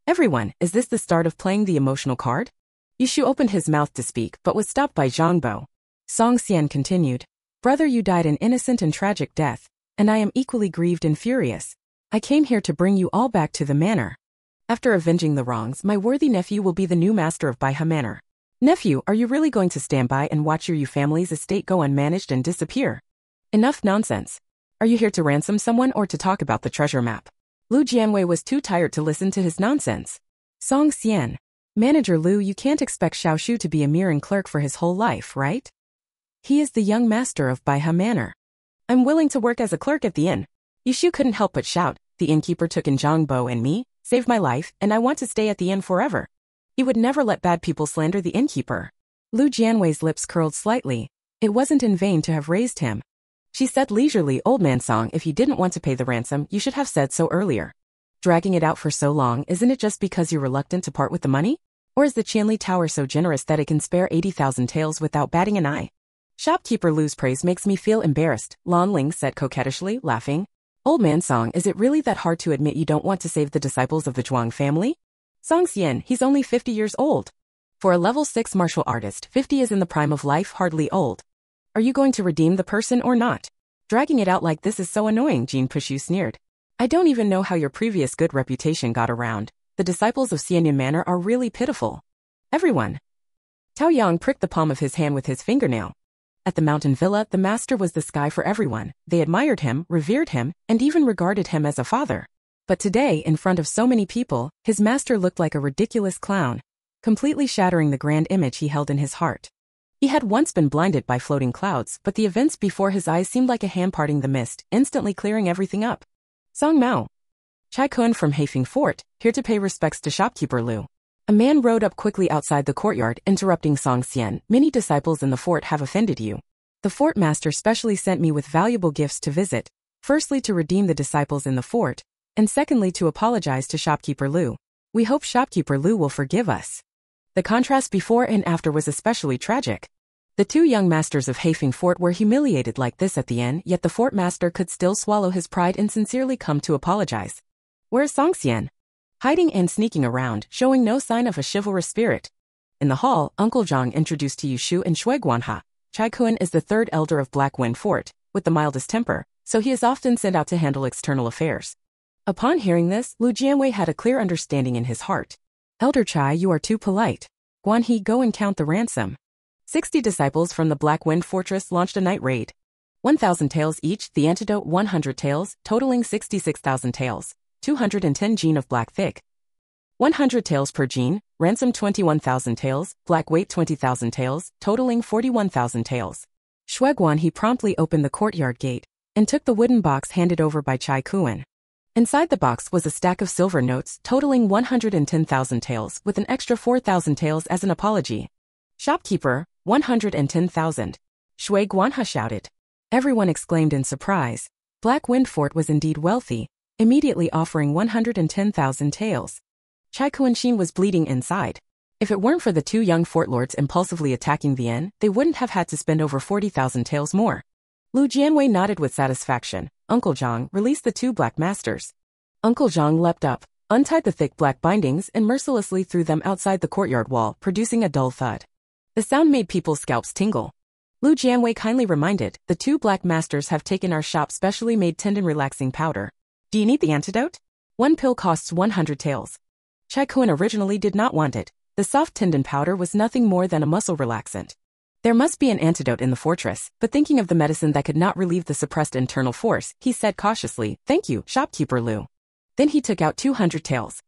Everyone, is this the start of playing the emotional card? Yushu opened his mouth to speak but was stopped by Zhang Bo. Song Xian continued. Brother Yu died an innocent and tragic death, and I am equally grieved and furious. I came here to bring you all back to the manor. After avenging the wrongs, my worthy nephew will be the new master of Baihe Manor. Nephew, are you really going to stand by and watch your Yu family's estate go unmanaged and disappear? Enough nonsense. Are you here to ransom someone or to talk about the treasure map? Lu Jianwei was too tired to listen to his nonsense. Song Xian. Manager Lu, you can't expect Xiao Shu to be a mere clerk for his whole life, right? He is the young master of Baihe Manor. I'm willing to work as a clerk at the inn. Yushu couldn't help but shout, the innkeeper took in Zhang Bo and me, saved my life, and I want to stay at the inn forever. He would never let bad people slander the innkeeper. Lu Jianwei's lips curled slightly. It wasn't in vain to have raised him. She said leisurely, old man Song, if you didn't want to pay the ransom, you should have said so earlier. Dragging it out for so long, isn't it just because you're reluctant to part with the money? Or is the Qianli Tower so generous that it can spare 80,000 taels without batting an eye? Shopkeeper Lu's praise makes me feel embarrassed, Lan Ling said coquettishly, laughing. Old man Song, is it really that hard to admit you don't want to save the disciples of the Zhuang family? Song Xian, he's only 50 years old. For a level 6 martial artist, 50 is in the prime of life, hardly old. Are you going to redeem the person or not? Dragging it out like this is so annoying, Jean Pushu sneered. I don't even know how your previous good reputation got around. The disciples of Xianyun Manor are really pitiful. Everyone. Tao Yang pricked the palm of his hand with his fingernail. At the mountain villa, the master was the sky for everyone. They admired him, revered him, and even regarded him as a father. But today, in front of so many people, his master looked like a ridiculous clown, completely shattering the grand image he held in his heart. He had once been blinded by floating clouds, but the events before his eyes seemed like a hand parting the mist, instantly clearing everything up. Song Mao. Chai Kun from Heifeng Fort, here to pay respects to shopkeeper Lu. A man rode up quickly outside the courtyard, interrupting Song Xian. Many disciples in the fort have offended you. The fort master specially sent me with valuable gifts to visit, firstly to redeem the disciples in the fort, and secondly to apologize to shopkeeper Lu. We hope shopkeeper Lu will forgive us. The contrast before and after was especially tragic. The two young masters of Heifeng Fort were humiliated like this at the end, yet the fort master could still swallow his pride and sincerely come to apologize. Where's Song Xian? Hiding and sneaking around, showing no sign of a chivalrous spirit. In the hall, Uncle Zhang introduced to Yushu and Shui Guanha. Chai Kuan is the third elder of Black Wind Fort, with the mildest temper, so he is often sent out to handle external affairs. Upon hearing this, Lu Jianwei had a clear understanding in his heart. Elder Chai, you are too polite. Guan He, go and count the ransom. 60 disciples from the Black Wind Fortress launched a night raid. 1,000 taels each, the antidote 100 taels, totaling 66,000 taels, 210 gene of black thick. 100 taels per gene, ransom 21,000 taels, black weight 20,000 taels, totaling 41,000 taels. Shui Guan He promptly opened the courtyard gate and took the wooden box handed over by Chai Kuan. Inside the box was a stack of silver notes totaling 110,000 taels with an extra 4,000 taels as an apology. Shopkeeper, 110,000. Shui Guanha shouted. Everyone exclaimed in surprise. Black Wind Fort was indeed wealthy, immediately offering 110,000 taels. Chai Kuan-shin was bleeding inside. If it weren't for the two young fort lords impulsively attacking the inn, they wouldn't have had to spend over 40,000 taels more. Lu Jianwei nodded with satisfaction. Uncle Zhang released the two black masters. Uncle Zhang leapt up, untied the thick black bindings and mercilessly threw them outside the courtyard wall, producing a dull thud. The sound made people's scalps tingle. Lu Jianwei kindly reminded, the two black masters have taken our shop's specially made tendon relaxing powder. Do you need the antidote? One pill costs 100 taels. Chai Kuan originally did not want it. The soft tendon powder was nothing more than a muscle relaxant. There must be an antidote in the fortress, but thinking of the medicine that could not relieve the suppressed internal force, he said cautiously, thank you, shopkeeper Lu. Then he took out 200 taels.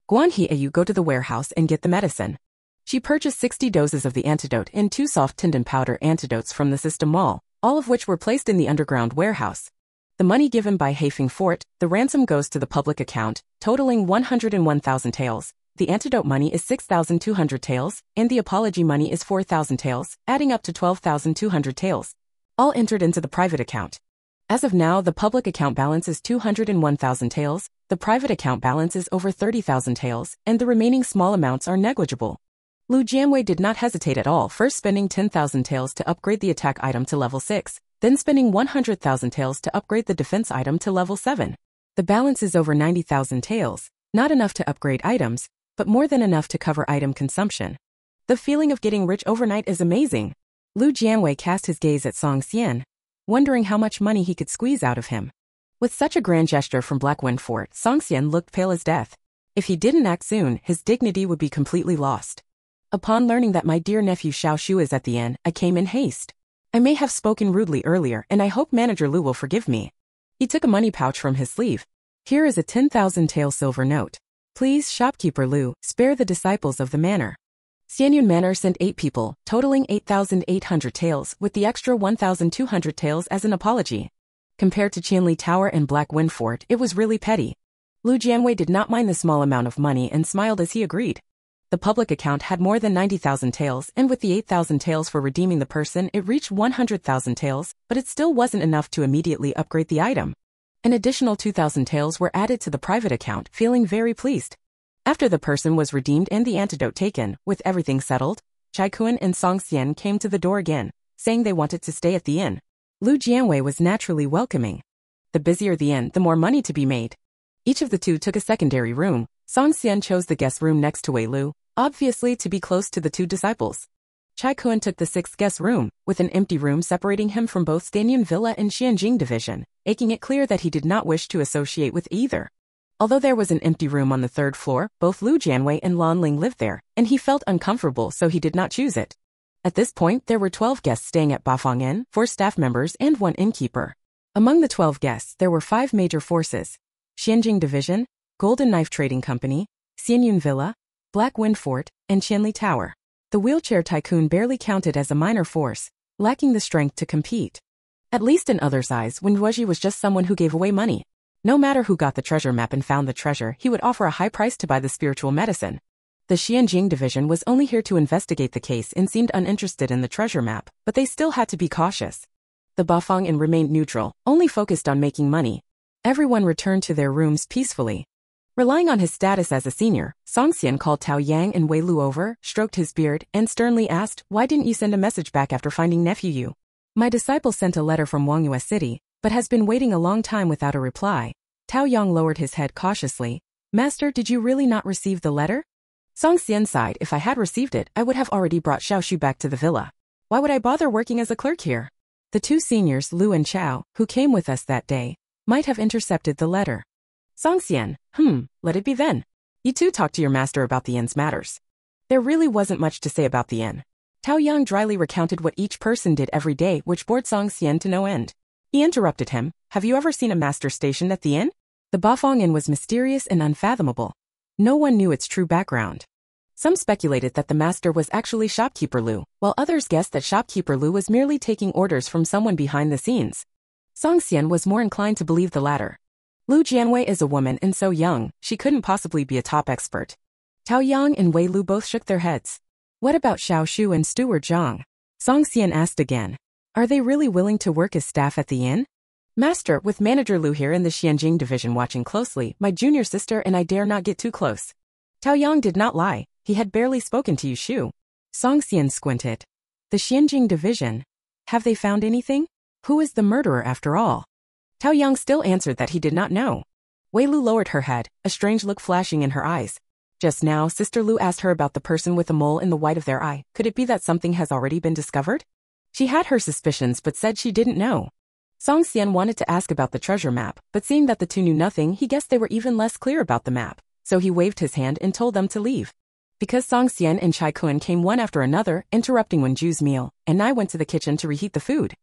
Guan He, you go to the warehouse and get the medicine. She purchased 60 doses of the antidote and 2 soft tendon powder antidotes from the system mall, all of which were placed in the underground warehouse. The money given by Heifeng Fort, the ransom goes to the public account, totaling 101,000 taels. The antidote money is 6,200 taels, and the apology money is 4,000 taels, adding up to 12,200 taels. All entered into the private account. As of now, the public account balance is 201,000 taels, the private account balance is over 30,000 taels, and the remaining small amounts are negligible. Lu Jianwei did not hesitate at all, first spending 10,000 taels to upgrade the attack item to level 6, then spending 100,000 taels to upgrade the defense item to level 7. The balance is over 90,000 taels, not enough to upgrade items, but more than enough to cover item consumption. The feeling of getting rich overnight is amazing. Lu Jianwei cast his gaze at Song Xian, wondering how much money he could squeeze out of him. With such a grand gesture from Black Wind Fort, Song Xian looked pale as death. If he didn't act soon, his dignity would be completely lost. Upon learning that my dear nephew Xiao Shu is at the inn, I came in haste. I may have spoken rudely earlier, and I hope Manager Lu will forgive me. He took a money pouch from his sleeve. Here is a 10,000 tael silver note. Please, shopkeeper Lu, spare the disciples of the manor. Xianyun Manor sent 8 people, totaling 8,800 taels, with the extra 1,200 taels as an apology. Compared to Qianli Tower and Black Wind Fort, it was really petty. Lu Jianwei did not mind the small amount of money and smiled as he agreed. The public account had more than 90,000 taels, and with the 8,000 taels for redeeming the person, it reached 100,000 taels, but it still wasn't enough to immediately upgrade the item. An additional 2,000 taels were added to the private account, feeling very pleased. After the person was redeemed and the antidote taken, with everything settled, Chai Kuan and Song Xian came to the door again, saying they wanted to stay at the inn. Lu Jianwei was naturally welcoming. The busier the inn, the more money to be made. Each of the two took a secondary room. Song Xian chose the guest room next to Wei Lu, obviously to be close to the two disciples. Chai Kuan took the 6th guest room, with an empty room separating him from both Stanyan Villa and Xianjing Division, making it clear that he did not wish to associate with either. Although there was an empty room on the 3rd floor, both Lu Jianwei and Lan Ling lived there, and he felt uncomfortable so he did not choose it. At this point, there were 12 guests staying at Bafang Inn, 4 staff members and 1 innkeeper. Among the 12 guests, there were 5 major forces: Xianjing Division, Golden Knife Trading Company, Xianyun Villa, Black Wind Fort, and Qianli Tower. The wheelchair tycoon barely counted as a minor force, lacking the strength to compete. At least in others' eyes, Wen Ruoji was just someone who gave away money. No matter who got the treasure map and found the treasure, he would offer a high price to buy the spiritual medicine. The Xianjing Division was only here to investigate the case and seemed uninterested in the treasure map, but they still had to be cautious. The Bafang Inn remained neutral, only focused on making money. Everyone returned to their rooms peacefully. Relying on his status as a senior, Song Xian called Tao Yang and Wei Lu over, stroked his beard, and sternly asked, "Why didn't you send a message back after finding nephew Yu? My disciple sent a letter from Wangyue City, but has been waiting a long time without a reply." Tao Yang lowered his head cautiously. "Master, did you really not receive the letter?" Song Xian sighed. "If I had received it, I would have already brought Xiao Shu back to the villa." Why would I bother working as a clerk here? The two seniors, Lu and Chao, who came with us that day, might have intercepted the letter. Songxian, let it be then. You two talk to your master about the inn's matters. There really wasn't much to say about the inn. Tao Yang dryly recounted what each person did every day, which bored Songxian to no end. He interrupted him. Have you ever seen a master stationed at the inn? The Bafong Inn was mysterious and unfathomable. No one knew its true background. Some speculated that the master was actually shopkeeper Lu, while others guessed that shopkeeper Lu was merely taking orders from someone behind the scenes. Songxian was more inclined to believe the latter. Lu Jianwei is a woman and so young, she couldn't possibly be a top expert. Tao Yang and Wei Lu both shook their heads. What about Xiao Shu and Steward Zhang? Songxian asked again. Are they really willing to work as staff at the inn? Master, with Manager Lu here in the Xianjing division watching closely, my junior sister and I dare not get too close. Tao Yang did not lie. He had barely spoken to Yu Shu. Songxian squinted. The Xianjing division? Have they found anything? Who is the murderer after all? Tao Yang still answered that he did not know. Wei Lu lowered her head, a strange look flashing in her eyes. Just now, Sister Lu asked her about the person with a mole in the white of their eye. Could it be that something has already been discovered? She had her suspicions but said she didn't know. Songxian wanted to ask about the treasure map, but seeing that the two knew nothing, he guessed they were even less clear about the map, so he waved his hand and told them to leave. Because Songxian and Chai Kun came one after another, interrupting Wenju's meal, and I went to the kitchen to reheat the food.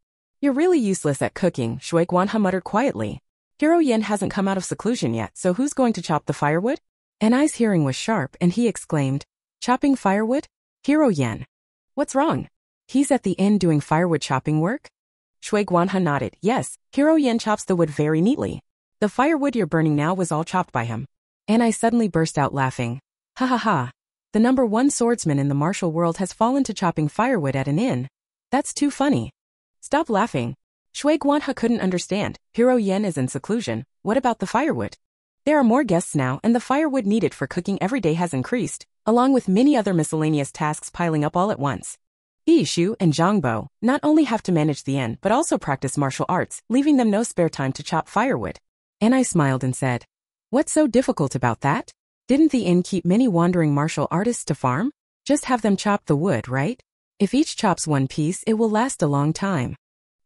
You're really useless at cooking, Shui Guanhe muttered quietly. Hero Yin hasn't come out of seclusion yet, so who's going to chop the firewood? An Ai's hearing was sharp and he exclaimed, chopping firewood? Hero Yin. What's wrong? He's at the inn doing firewood chopping work? Shui Guanhe nodded. Yes, Hero Yin chops the wood very neatly. The firewood you're burning now was all chopped by him. And I suddenly burst out laughing. Ha ha ha. The #1 swordsman in the martial world has fallen to chopping firewood at an inn. That's too funny. Stop laughing. Shui Guanhe couldn't understand. Hero Yin is in seclusion. What about the firewood? There are more guests now and the firewood needed for cooking every day has increased, along with many other miscellaneous tasks piling up all at once. Yi Shu and Zhang Bo not only have to manage the inn but also practice martial arts, leaving them no spare time to chop firewood. And I smiled and said, what's so difficult about that? Didn't the inn keep many wandering martial artists to farm? Just have them chop the wood, right? If each chops one piece, it will last a long time.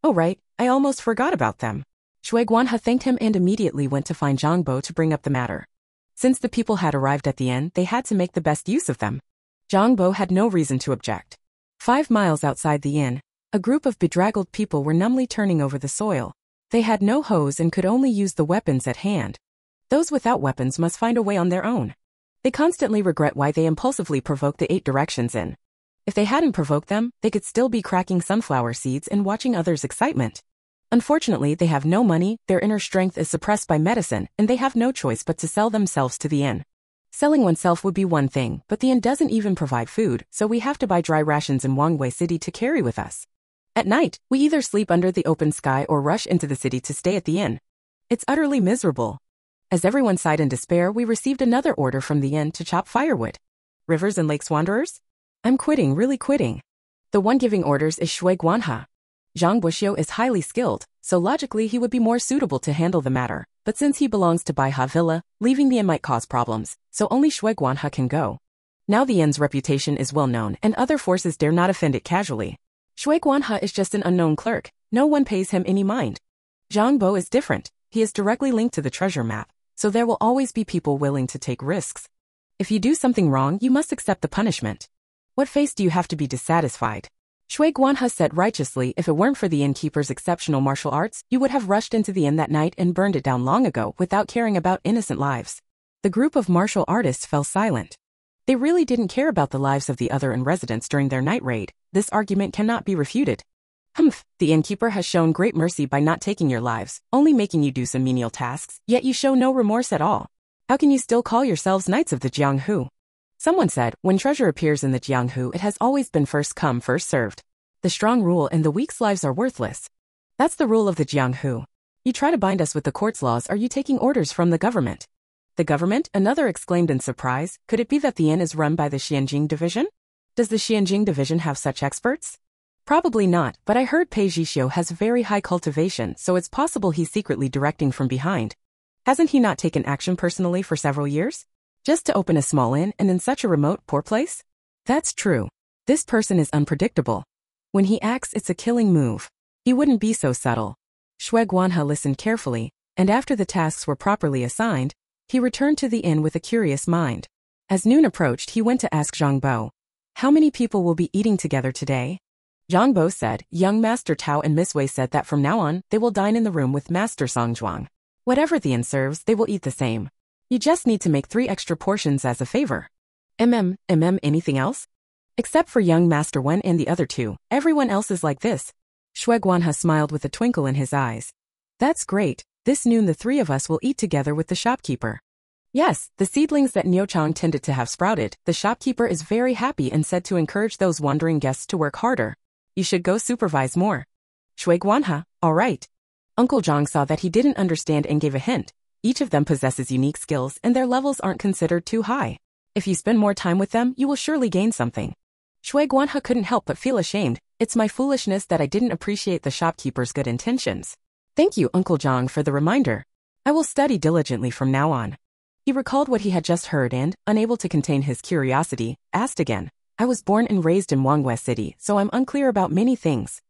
Oh right, I almost forgot about them. Shui Guanhe thanked him and immediately went to find Zhang Bo to bring up the matter. Since the people had arrived at the inn, they had to make the best use of them. Zhang Bo had no reason to object. 5 miles outside the inn, a group of bedraggled people were numbly turning over the soil. They had no hoes and could only use the weapons at hand. Those without weapons must find a way on their own. They constantly regret why they impulsively provoked the 8 directions inn. If they hadn't provoked them, they could still be cracking sunflower seeds and watching others' excitement. Unfortunately, they have no money, their inner strength is suppressed by medicine, and they have no choice but to sell themselves to the inn. Selling oneself would be one thing, but the inn doesn't even provide food, so we have to buy dry rations in Jianwei City to carry with us. At night, we either sleep under the open sky or rush into the city to stay at the inn. It's utterly miserable. As everyone sighed in despair, we received another order from the inn to chop firewood. Rivers and lakes wanderers? I'm quitting, really quitting. The one giving orders is Shui Guanhe. Zhang Buxiu is highly skilled, so logically he would be more suitable to handle the matter, but since he belongs to Baiha Villa, leaving the inn might cause problems, so only Shui Guanhe can go. Now the inn's reputation is well known and other forces dare not offend it casually. Shui Guanhe is just an unknown clerk, no one pays him any mind. Zhang Bo is different, he is directly linked to the treasure map, so there will always be people willing to take risks. If you do something wrong, you must accept the punishment. What face do you have to be dissatisfied? Shui Guanhe said righteously, if it weren't for the innkeeper's exceptional martial arts, you would have rushed into the inn that night and burned it down long ago without caring about innocent lives. The group of martial artists fell silent. They really didn't care about the lives of the other inn residents during their night raid. This argument cannot be refuted. Humph, the innkeeper has shown great mercy by not taking your lives, only making you do some menial tasks, yet you show no remorse at all. How can you still call yourselves knights of the Jianghu? Someone said, when treasure appears in the Jianghu, it has always been first come, first served. The strong rule and the weak's lives are worthless. That's the rule of the Jianghu. You try to bind us with the court's laws, are you taking orders from the government? The government? Another exclaimed in surprise. Could it be that the inn is run by the Xianjing division? Does the Xianjing division have such experts? Probably not, but I heard Pei Zhixio has very high cultivation, so it's possible he's secretly directing from behind. Hasn't he not taken action personally for several years? Just to open a small inn and in such a remote, poor place? That's true. This person is unpredictable. When he acts, it's a killing move. He wouldn't be so subtle. Shui Guanhe listened carefully, and after the tasks were properly assigned, he returned to the inn with a curious mind. As noon approached, he went to ask Zhang Bo, "How many people will be eating together today?" Zhang Bo said, "Young Master Tao and Miss Wei said that from now on, they will dine in the room with Master Song Zhuang. Whatever the inn serves, they will eat the same. You just need to make 3 extra portions as a favor." Anything else? Except for young Master Wen and the other 2, everyone else is like this. Shui Guanhe smiled with a twinkle in his eyes. "That's great. This noon the 3 of us will eat together with the shopkeeper." Yes, the seedlings that Niuchang tended to have sprouted, the shopkeeper is very happy and said to encourage those wandering guests to work harder. "You should go supervise more." Shui Guanhe, all right. Uncle Zhang saw that he didn't understand and gave a hint. Each of them possesses unique skills and their levels aren't considered too high. If you spend more time with them, you will surely gain something. Shui Guanhe couldn't help but feel ashamed. It's my foolishness that I didn't appreciate the shopkeeper's good intentions. Thank you, Uncle Zhang, for the reminder. I will study diligently from now on. He recalled what he had just heard and, unable to contain his curiosity, asked again. I was born and raised in Wanghua City, so I'm unclear about many things.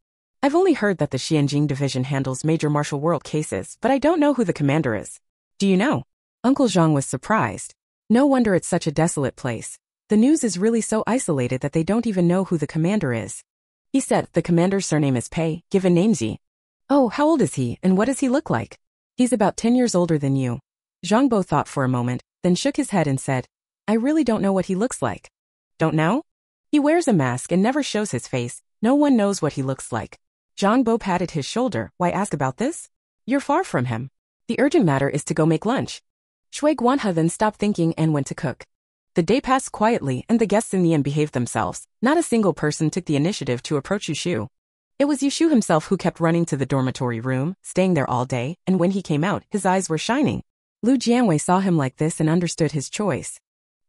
I've only heard that the Xianjing Division handles major martial world cases, but I don't know who the commander is. Do you know? Uncle Zhang was surprised. No wonder it's such a desolate place. The news is really so isolated that they don't even know who the commander is. He said the commander's surname is Pei, given name Zi. Oh, how old is he, and what does he look like? He's about 10 years older than you. Zhang Bo thought for a moment, then shook his head and said, I really don't know what he looks like. Don't know? He wears a mask and never shows his face. No one knows what he looks like. Zhang Bo patted his shoulder. Why ask about this? You're far from him. The urgent matter is to go make lunch. Shui Guanhe then stopped thinking and went to cook. The day passed quietly and the guests in the inn behaved themselves. Not a single person took the initiative to approach Yushu. It was Yushu himself who kept running to the dormitory room, staying there all day, and when he came out, his eyes were shining. Lu Jianwei saw him like this and understood his choice.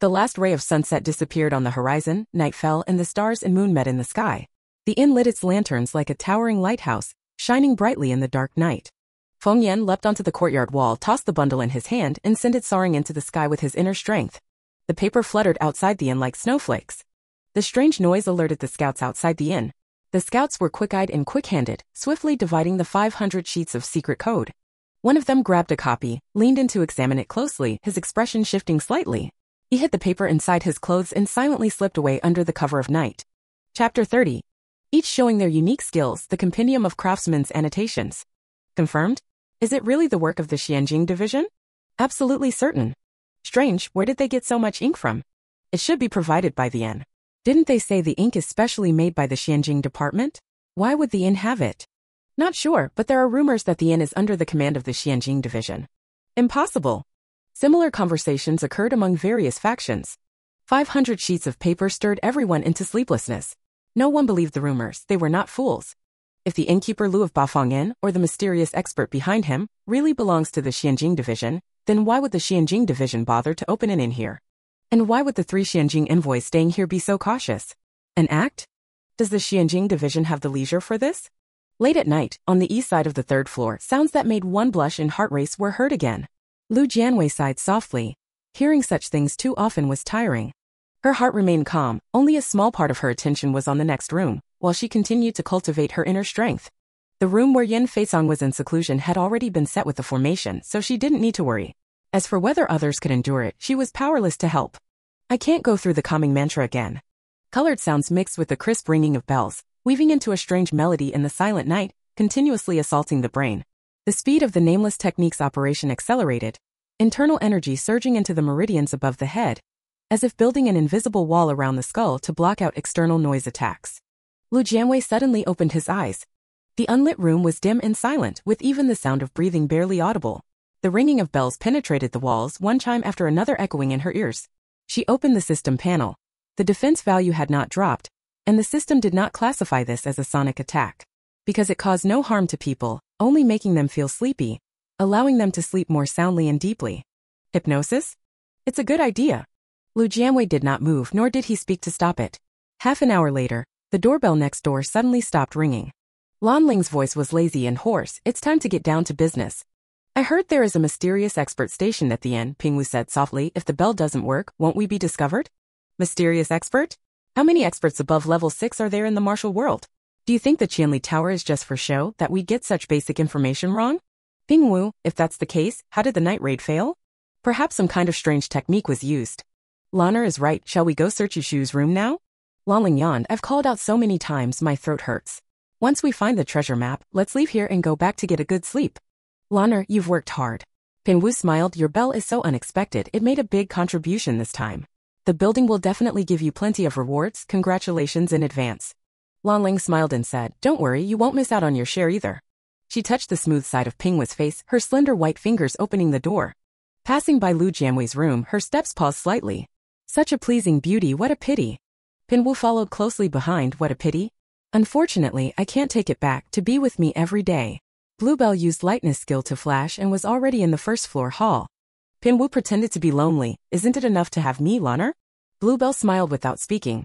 The last ray of sunset disappeared on the horizon, night fell and the stars and moon met in the sky. The inn lit its lanterns like a towering lighthouse, shining brightly in the dark night. Feng Yan leapt onto the courtyard wall, tossed the bundle in his hand, and sent it soaring into the sky with his inner strength. The paper fluttered outside the inn like snowflakes. The strange noise alerted the scouts outside the inn. The scouts were quick-eyed and quick-handed, swiftly dividing the 500 sheets of secret code. One of them grabbed a copy, leaned in to examine it closely, his expression shifting slightly. He hid the paper inside his clothes and silently slipped away under the cover of night. Chapter 30. Each showing their unique skills, the compendium of craftsmen's annotations. Confirmed? Is it really the work of the Xianjing Division? Absolutely certain. Strange, where did they get so much ink from? It should be provided by the inn. Didn't they say the ink is specially made by the Xianjing department? Why would the inn have it? Not sure, but there are rumors that the inn is under the command of the Xianjing Division. Impossible. Similar conversations occurred among various factions. 500 sheets of paper stirred everyone into sleeplessness. No one believed the rumors, they were not fools. If the innkeeper Lu of Bafang Inn, or the mysterious expert behind him, really belongs to the Xianjing Division, then why would the Xianjing Division bother to open an inn here? And why would the 3 Xianjing envoys staying here be so cautious? An act? Does the Xianjing Division have the leisure for this? Late at night, on the east side of the 3rd floor, sounds that made one blush and heart race were heard again. Lu Jianwei sighed softly. Hearing such things too often was tiring. Her heart remained calm, only a small part of her attention was on the next room, while she continued to cultivate her inner strength. The room where Yin Feisong was in seclusion had already been set with the formation, so she didn't need to worry. As for whether others could endure it, she was powerless to help. I can't go through the calming mantra again. Colored sounds mixed with the crisp ringing of bells, weaving into a strange melody in the silent night, continuously assaulting the brain. The speed of the nameless technique's operation accelerated, internal energy surging into the meridians above the head, as if building an invisible wall around the skull to block out external noise attacks. Lu Jianwei suddenly opened his eyes. The unlit room was dim and silent, with even the sound of breathing barely audible. The ringing of bells penetrated the walls, one chime after another echoing in her ears. She opened the system panel. The defense value had not dropped, and the system did not classify this as a sonic attack, because it caused no harm to people, only making them feel sleepy, allowing them to sleep more soundly and deeply. Hypnosis? It's a good idea. Lu Jianwei did not move, nor did he speak to stop it. Half an hour later, the doorbell next door suddenly stopped ringing. Lan Ling's voice was lazy and hoarse. It's time to get down to business. I heard there is a mysterious expert stationed at the inn, Pingwu said softly. If the bell doesn't work, won't we be discovered? Mysterious expert? How many experts above level 6 are there in the martial world? Do you think the Qianli Tower is just for show, that we get such basic information wrong? Pingwu, if that's the case, how did the night raid fail? Perhaps some kind of strange technique was used. Lanner is right, shall we go search Yushu's room now? Lanling yawned, I've called out so many times my throat hurts. Once we find the treasure map, let's leave here and go back to get a good sleep. Lanner, you've worked hard. Pingwu smiled, your bell is so unexpected, it made a big contribution this time. The building will definitely give you plenty of rewards, congratulations in advance. Lanling smiled and said, don't worry, you won't miss out on your share either. She touched the smooth side of Pingwu's face, her slender white fingers opening the door. Passing by Lu Jianwei's room, her steps paused slightly. Such a pleasing beauty, what a pity. Pingwu followed closely behind, what a pity. Unfortunately, I can't take it back to be with me every day. Bluebell used lightness skill to flash and was already in the first floor hall. Pingwu pretended to be lonely, isn't it enough to have me, Lanner? Bluebell smiled without speaking.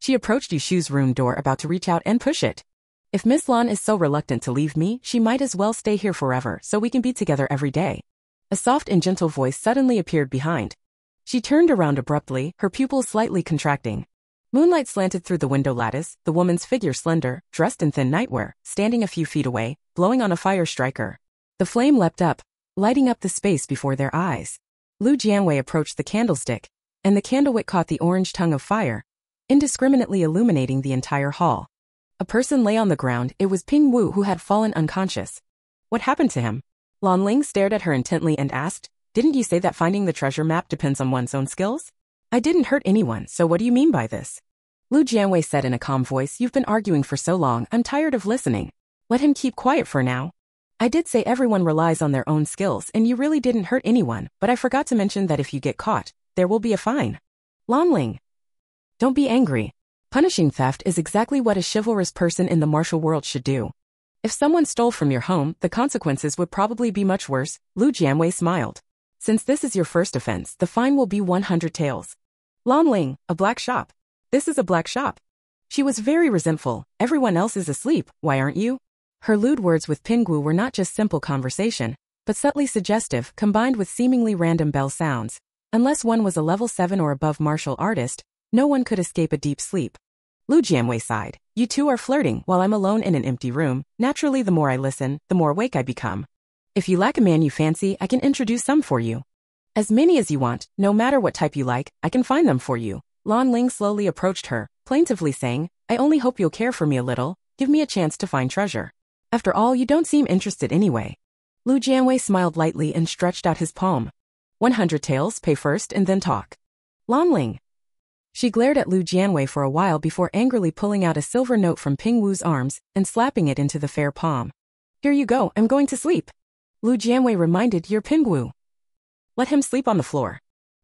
She approached Yushu's room door about to reach out and push it. If Miss Lan is so reluctant to leave me, she might as well stay here forever so we can be together every day. A soft and gentle voice suddenly appeared behind. She turned around abruptly, her pupils slightly contracting. Moonlight slanted through the window lattice, the woman's figure slender, dressed in thin nightwear, standing a few feet away, blowing on a fire striker. The flame leapt up, lighting up the space before their eyes. Lu Jianwei approached the candlestick, and the candlewick caught the orange tongue of fire, indiscriminately illuminating the entire hall. A person lay on the ground, it was Pingwu who had fallen unconscious. What happened to him? Lanling stared at her intently and asked, didn't you say that finding the treasure map depends on one's own skills? I didn't hurt anyone, so what do you mean by this? Lu Jianwei said in a calm voice, you've been arguing for so long, I'm tired of listening. Let him keep quiet for now. I did say everyone relies on their own skills and you really didn't hurt anyone, but I forgot to mention that if you get caught, there will be a fine. Lanling. Don't be angry. Punishing theft is exactly what a chivalrous person in the martial world should do. If someone stole from your home, the consequences would probably be much worse, Lu Jianwei smiled. Since this is your first offense, the fine will be 100 taels. Lanling, a black shop. This is a black shop. She was very resentful, everyone else is asleep, why aren't you? Her lewd words with Pingwu were not just simple conversation, but subtly suggestive, combined with seemingly random bell sounds. Unless one was a level 7 or above martial artist, no one could escape a deep sleep. Lu Jianwei sighed. You two are flirting while I'm alone in an empty room. Naturally, the more I listen, the more awake I become. If you lack a man you fancy, I can introduce some for you. As many as you want, no matter what type you like, I can find them for you. Lanling slowly approached her, plaintively saying, I only hope you'll care for me a little, give me a chance to find treasure. After all, you don't seem interested anyway. Lu Jianwei smiled lightly and stretched out his palm. 100 taels, pay first and then talk. Lanling. She glared at Lu Jianwei for a while before angrily pulling out a silver note from Pingwu's arms and slapping it into the fair palm. Here you go, I'm going to sleep. Lu Jianwei reminded, you're Pingwu. Let him sleep on the floor.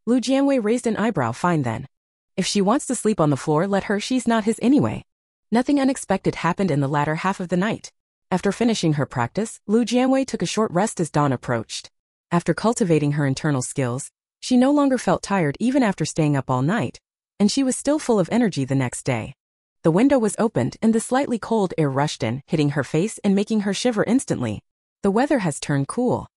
Lu Jianwei raised an eyebrow, fine then. If she wants to sleep on the floor, let her, she's not his anyway. Nothing unexpected happened in the latter half of the night. After finishing her practice, Lu Jianwei took a short rest as dawn approached. After cultivating her internal skills, she no longer felt tired even after staying up all night, and she was still full of energy the next day. The window was opened and the slightly cold air rushed in, hitting her face and making her shiver instantly. The weather has turned cool.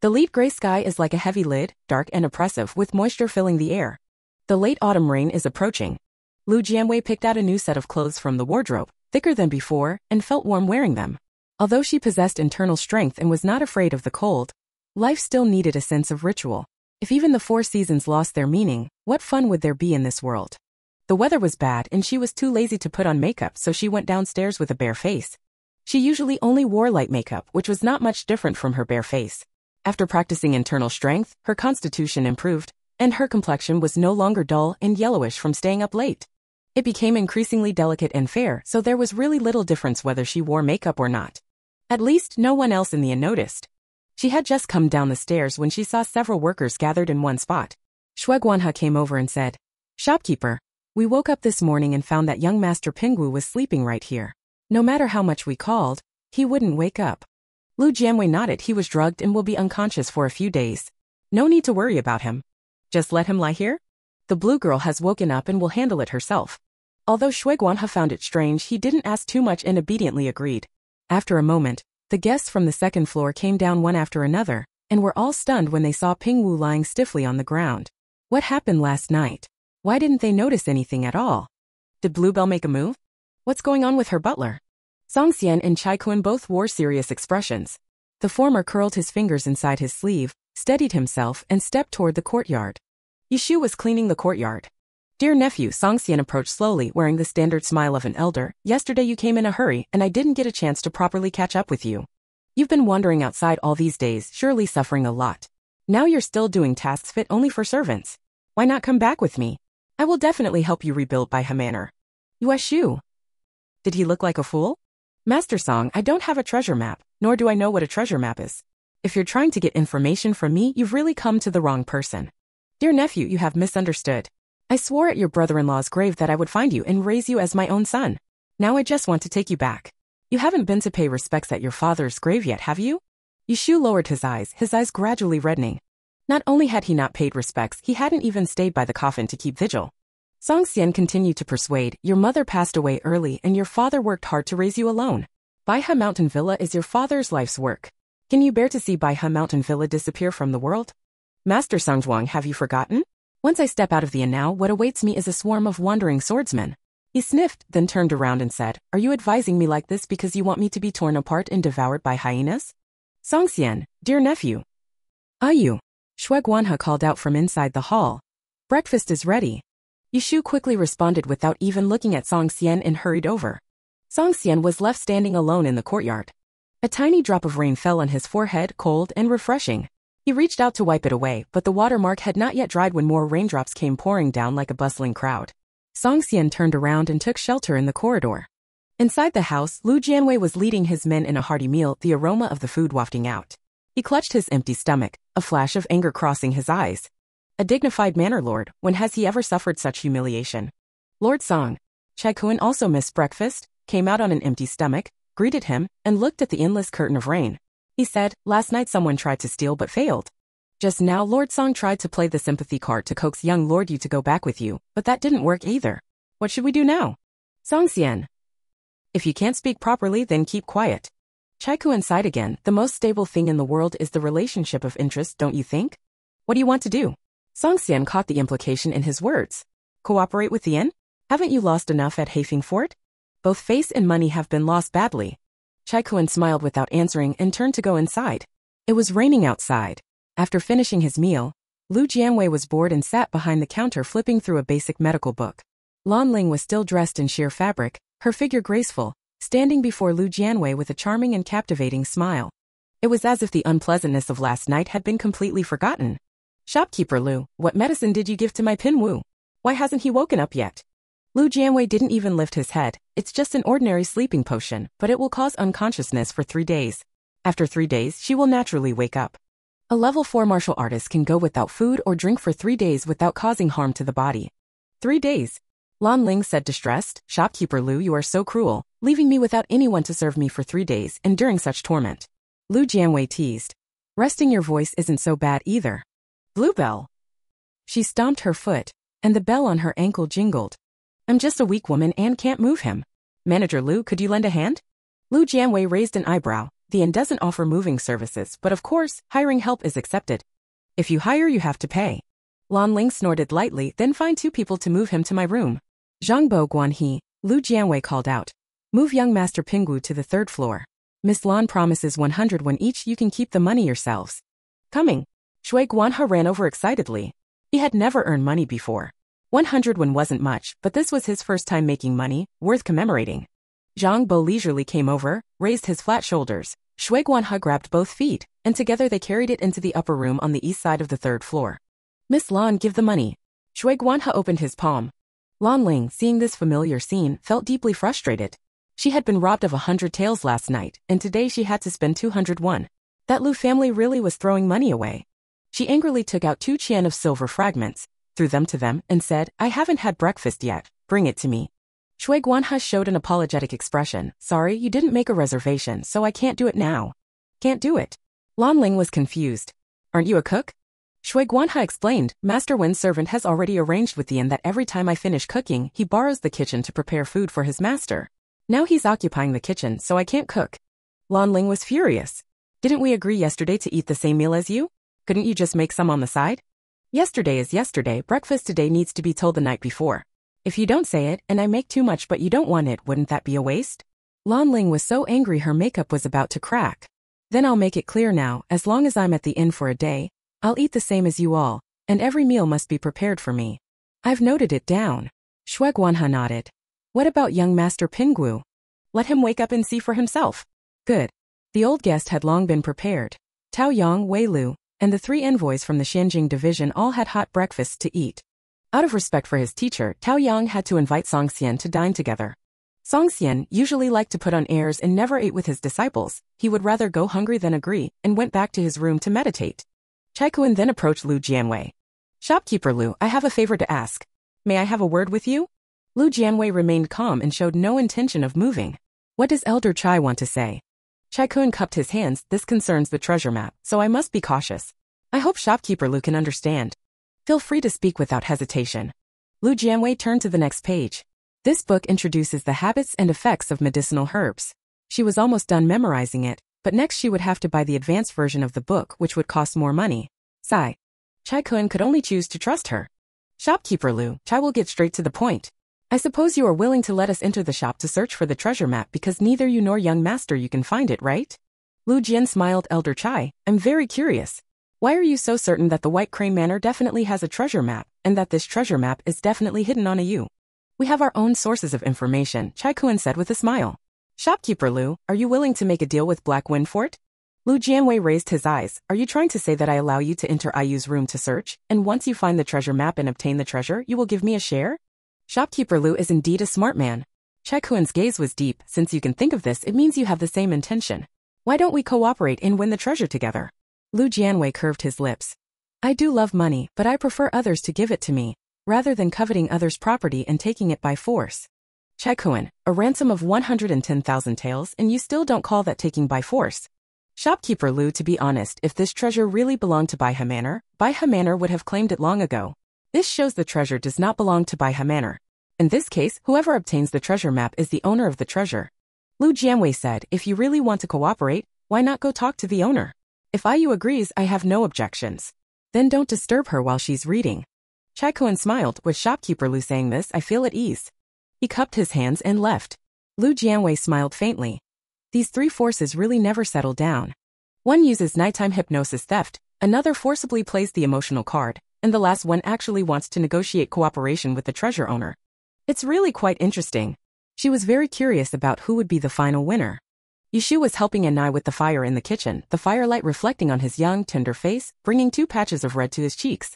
The lead gray sky is like a heavy lid, dark and oppressive with moisture filling the air. The late autumn rain is approaching. Lu Jianwei picked out a new set of clothes from the wardrobe, thicker than before, and felt warm wearing them. Although she possessed internal strength and was not afraid of the cold, life still needed a sense of ritual. If even the 4 seasons lost their meaning, what fun would there be in this world? The weather was bad and she was too lazy to put on makeup, so she went downstairs with a bare face. She usually only wore light makeup, which was not much different from her bare face. After practicing internal strength, her constitution improved, and her complexion was no longer dull and yellowish from staying up late. It became increasingly delicate and fair, so there was really little difference whether she wore makeup or not. At least no one else in the inn noticed. She had just come down the stairs when she saw several workers gathered in one spot. Shueguanhe came over and said, Shopkeeper, we woke up this morning and found that young Master Pingwu was sleeping right here. No matter how much we called, he wouldn't wake up. Lu Jianwei nodded. He was drugged and will be unconscious for a few days. No need to worry about him. Just let him lie here. The blue girl has woken up and will handle it herself. Although Shueguanhe found it strange, he didn't ask too much and obediently agreed. After a moment, the guests from the second floor came down one after another, and were all stunned when they saw Pingwu lying stiffly on the ground. What happened last night? Why didn't they notice anything at all? Did Bluebell make a move? What's going on with her butler? Song Xian and Chai Kun both wore serious expressions. The former curled his fingers inside his sleeve, steadied himself, and stepped toward the courtyard. Yishu was cleaning the courtyard. Dear nephew, Song Xian approached slowly, wearing the standard smile of an elder. Yesterday you came in a hurry, and I didn't get a chance to properly catch up with you. You've been wandering outside all these days, surely suffering a lot. Now you're still doing tasks fit only for servants. Why not come back with me? I will definitely help you rebuild Baihe Manor. Yueshu. Did he look like a fool? Master Song, I don't have a treasure map, nor do I know what a treasure map is. If you're trying to get information from me, you've really come to the wrong person. Dear nephew, you have misunderstood. I swore at your brother-in-law's grave that I would find you and raise you as my own son. Now I just want to take you back. You haven't been to pay respects at your father's grave yet, have you? Yishu lowered his eyes gradually reddening. Not only had he not paid respects, he hadn't even stayed by the coffin to keep vigil. Song Xian continued to persuade, your mother passed away early and your father worked hard to raise you alone. Baihe Mountain Villa is your father's life's work. Can you bear to see Baihe Mountain Villa disappear from the world? Master Songzhuang, have you forgotten? Once I step out of the inn now, what awaits me is a swarm of wandering swordsmen. He sniffed, then turned around and said, are you advising me like this because you want me to be torn apart and devoured by hyenas? Song Xian, dear nephew. You. Shui Guanhe called out from inside the hall. Breakfast is ready. Yishu quickly responded without even looking at Song Xian and hurried over. Song Xian was left standing alone in the courtyard. A tiny drop of rain fell on his forehead, cold and refreshing. He reached out to wipe it away, but the watermark had not yet dried when more raindrops came pouring down like a bustling crowd. Song Xian turned around and took shelter in the corridor. Inside the house, Lu Jianwei was leading his men in a hearty meal, the aroma of the food wafting out. He clutched his empty stomach, a flash of anger crossing his eyes. A dignified manor lord, when has he ever suffered such humiliation? Lord Song. Chai Kun also missed breakfast, came out on an empty stomach, greeted him, and looked at the endless curtain of rain. He said, last night someone tried to steal but failed. Just now Lord Song tried to play the sympathy card to coax young Lord Yu to go back with you, but that didn't work either. What should we do now? Song Xian. If you can't speak properly, then keep quiet. Chai Kun sighed again, the most stable thing in the world is the relationship of interest, don't you think? What do you want to do? Song Xian caught the implication in his words. Cooperate with the inn? Haven't you lost enough at Haifeng Fort? Both face and money have been lost badly. Chai Kun smiled without answering and turned to go inside. It was raining outside. After finishing his meal, Lu Jianwei was bored and sat behind the counter flipping through a basic medical book. Lan Ling was still dressed in sheer fabric, her figure graceful, standing before Lu Jianwei with a charming and captivating smile. It was as if the unpleasantness of last night had been completely forgotten. Shopkeeper Lu, what medicine did you give to my Pinwu? Why hasn't he woken up yet? Lu Jianwei didn't even lift his head. It's just an ordinary sleeping potion, but it will cause unconsciousness for 3 days. After 3 days, she will naturally wake up. A level 4 martial artist can go without food or drink for 3 days without causing harm to the body. 3 days. Lan Ling said distressed, Shopkeeper Lu, you are so cruel, leaving me without anyone to serve me for 3 days, enduring such torment. Lu Jianwei teased. Resting your voice isn't so bad either. Bluebell. She stomped her foot, and the bell on her ankle jingled. I'm just a weak woman and can't move him. Manager Lu, could you lend a hand? Lu Jianwei raised an eyebrow. The inn doesn't offer moving services, but of course, hiring help is accepted. If you hire, you have to pay. Lan Ling snorted lightly, then find 2 people to move him to my room. Zhangbo Guanhe, Lu Jianwei called out. Move young Master Pingwu to the 3rd floor. Miss Lan promises 100 won each, you can keep the money yourselves. Coming. Shui Guanhe ran over excitedly. He had never earned money before. 100 won wasn't much, but this was his first time making money, worth commemorating. Zhang Bo leisurely came over, raised his flat shoulders. Shui Guanhe grabbed both feet, and together they carried it into the upper room on the east side of the 3rd floor. Miss Lan, give the money. Shui Guanhe opened his palm. Lan Ling, seeing this familiar scene, felt deeply frustrated. She had been robbed of 100 taels last night, and today she had to spend 200 won. That Lu family really was throwing money away. She angrily took out 2 qian of silver fragments, threw them to them, and said, I haven't had breakfast yet, bring it to me. Shui Guanhe showed an apologetic expression. Sorry, you didn't make a reservation, so I can't do it now. Can't do it. Lan Ling was confused. Aren't you a cook? Shui Guanhe explained, Master Wen's servant has already arranged with the inn that every time I finish cooking, he borrows the kitchen to prepare food for his master. Now he's occupying the kitchen, so I can't cook. Lan Ling was furious. Didn't we agree yesterday to eat the same meal as you? Couldn't you just make some on the side? Yesterday is yesterday, breakfast today needs to be told the night before. If you don't say it, and I make too much but you don't want it, wouldn't that be a waste? Lan Ling was so angry her makeup was about to crack. Then I'll make it clear now, as long as I'm at the inn for a day, I'll eat the same as you all, and every meal must be prepared for me. I've noted it down. Shui Guanhe nodded. What about young Master Pinggu? Let him wake up and see for himself. Good. The old guest had long been prepared. Tao Yang, Wei Lu, and the 3 envoys from the Xianjing division all had hot breakfasts to eat. Out of respect for his teacher, Tao Yang had to invite Song Xian to dine together. Song Xian usually liked to put on airs and never ate with his disciples. He would rather go hungry than agree, and went back to his room to meditate. Chai Kuan then approached Lu Jianwei. Shopkeeper Lu, I have a favor to ask. May I have a word with you? Lu Jianwei remained calm and showed no intention of moving. What does Elder Chai want to say? Chai Kuan cupped his hands. This concerns the treasure map, so I must be cautious. I hope Shopkeeper Lu can understand. Feel free to speak without hesitation. Lu Jianwei turned to the next page. This book introduces the habits and effects of medicinal herbs. She was almost done memorizing it, but next she would have to buy the advanced version of the book, which would cost more money. Sigh. Chai Kuan could only choose to trust her. Shopkeeper Lu, Chai will get straight to the point. I suppose you are willing to let us enter the shop to search for the treasure map because neither you nor young master you can find it, right? Lu Jian smiled. Elder Chai, I'm very curious. Why are you so certain that the White Crane Manor definitely has a treasure map, and that this treasure map is definitely hidden on a U? We have our own sources of information, Chai Kuan said with a smile. Shopkeeper Lu, are you willing to make a deal with Black Wind Fort? Lu Jianwei raised his eyes. Are you trying to say that I allow you to enter IU's room to search, and once you find the treasure map and obtain the treasure, you will give me a share? Shopkeeper Lu is indeed a smart man. Chai Kuan's gaze was deep. Since you can think of this, it means you have the same intention. Why don't we cooperate and win the treasure together? Lu Jianwei curved his lips. I do love money, but I prefer others to give it to me, rather than coveting others' property and taking it by force. Chai Kuan, a ransom of 110,000 taels, and you still don't call that taking by force? Shopkeeper Lu, to be honest, if this treasure really belonged to Baihe Manor would have claimed it long ago. This shows the treasure does not belong to Baihe Manor. In this case, whoever obtains the treasure map is the owner of the treasure. Lu Jianwei said, if you really want to cooperate, why not go talk to the owner? If IU agrees, I have no objections. Then don't disturb her while she's reading. Chai Kuan smiled. With Shopkeeper Lu saying this, I feel at ease. He cupped his hands and left. Lu Jianwei smiled faintly. These 3 forces really never settle down. One uses nighttime hypnosis theft, another forcibly plays the emotional card, and the last one actually wants to negotiate cooperation with the treasure owner. It's really quite interesting. She was very curious about who would be the final winner. Yushu was helping Anai with the fire in the kitchen, the firelight reflecting on his young, tender face, bringing 2 patches of red to his cheeks.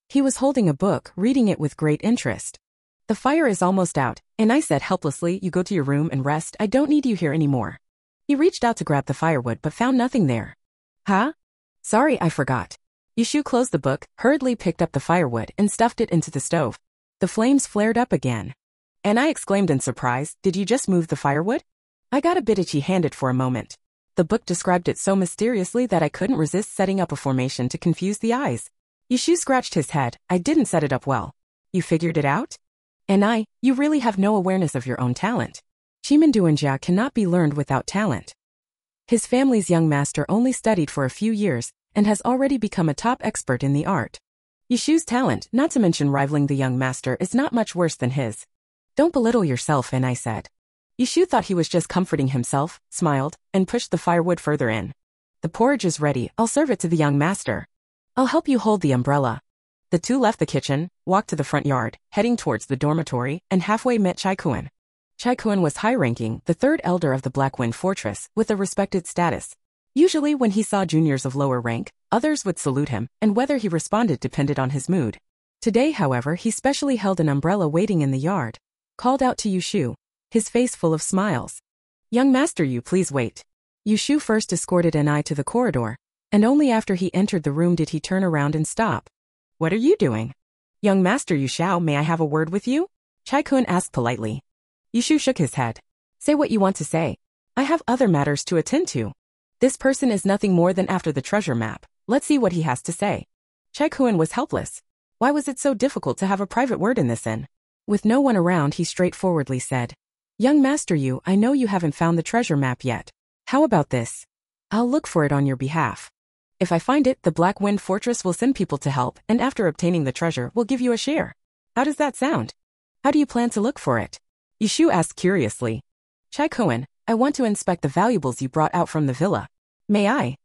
He was holding a book, reading it with great interest. The fire is almost out, Anai said helplessly. You go to your room and rest. I don't need you here anymore. He reached out to grab the firewood but found nothing there. Huh? Sorry, I forgot. Yushu closed the book, hurriedly picked up the firewood, and stuffed it into the stove. The flames flared up again. Anai exclaimed in surprise, did you just move the firewood? I got a bit itchy handed for a moment. The book described it so mysteriously that I couldn't resist setting up a formation to confuse the eyes. Yushu scratched his head. I didn't set it up well. You figured it out? Anai, you really have no awareness of your own talent. Chimanduanjia cannot be learned without talent. His family's young master only studied for a few years, and has already become a top expert in the art. Yushu's talent, not to mention rivaling the young master, is not much worse than his. Don't belittle yourself, Anai said. Yushu thought he was just comforting himself, smiled, and pushed the firewood further in. The porridge is ready. I'll serve it to the young master. I'll help you hold the umbrella. The 2 left the kitchen, walked to the front yard, heading towards the dormitory, and halfway met Chai Kuan. Chai Kuan was high-ranking, the 3rd elder of the Black Wind Fortress, with a respected status. Usually when he saw juniors of lower rank, others would salute him, and whether he responded depended on his mood. Today, however, he specially held an umbrella waiting in the yard. Called out to Yushu, his face full of smiles. Young master, you please wait. Yushu first escorted Anai to the corridor, and only after he entered the room did he turn around and stop. What are you doing? Young master Yushao, may I have a word with you? Chai Kuan asked politely. Yushu shook his head. Say what you want to say. I have other matters to attend to. This person is nothing more than after the treasure map. Let's see what he has to say. Chai Kuan was helpless. Why was it so difficult to have a private word in this inn? With no one around, he straightforwardly said, Young master, I know you haven't found the treasure map yet. How about this? I'll look for it on your behalf. If I find it, the Black Wind Fortress will send people to help, and after obtaining the treasure, we'll give you a share. How does that sound? How do you plan to look for it? Yushu asked curiously. Chai Kuan, I want to inspect the valuables you brought out from the villa. May I?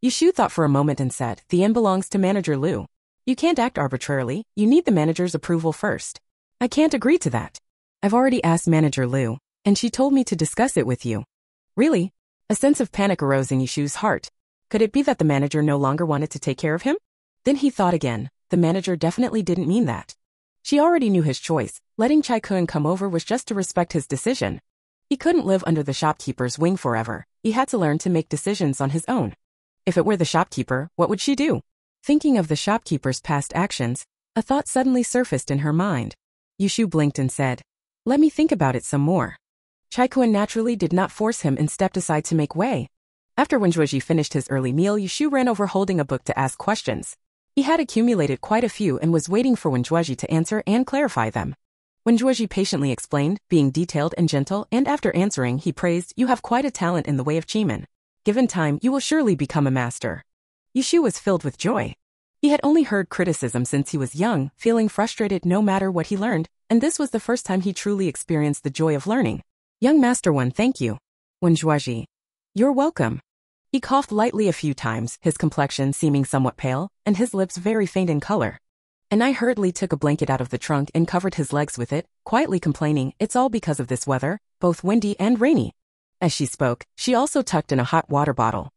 Yushu thought for a moment and said, the inn belongs to Manager Liu. You can't act arbitrarily, you need the manager's approval first. I can't agree to that. I've already asked Manager Liu, and she told me to discuss it with you. Really? A sense of panic arose in Yushu's heart. Could it be that the manager no longer wanted to take care of him? Then he thought again, the manager definitely didn't mean that. She already knew his choice, letting Chai-kun come over was just to respect his decision. He couldn't live under the shopkeeper's wing forever, he had to learn to make decisions on his own. If it were the shopkeeper, what would she do? Thinking of the shopkeeper's past actions, a thought suddenly surfaced in her mind. Yushu blinked and said, let me think about it some more. Chai-kun naturally did not force him and stepped aside to make way. After Wenjueji finished his early meal, Yushu ran over holding a book to ask questions. He had accumulated quite a few and was waiting for Wenjueji to answer and clarify them. Wenjueji patiently explained, being detailed and gentle, and after answering he praised, you have quite a talent in the way of Chiman. Given time, you will surely become a master. Yushu was filled with joy. He had only heard criticism since he was young, feeling frustrated no matter what he learned, and this was the first time he truly experienced the joy of learning. Young Master One, thank you. Wenjueji. You're welcome. He coughed lightly a few times, his complexion seeming somewhat pale, and his lips very faint in color. And I hurriedly took a blanket out of the trunk and covered his legs with it, quietly complaining, it's all because of this weather, both windy and rainy. As she spoke, she also tucked in a hot water bottle.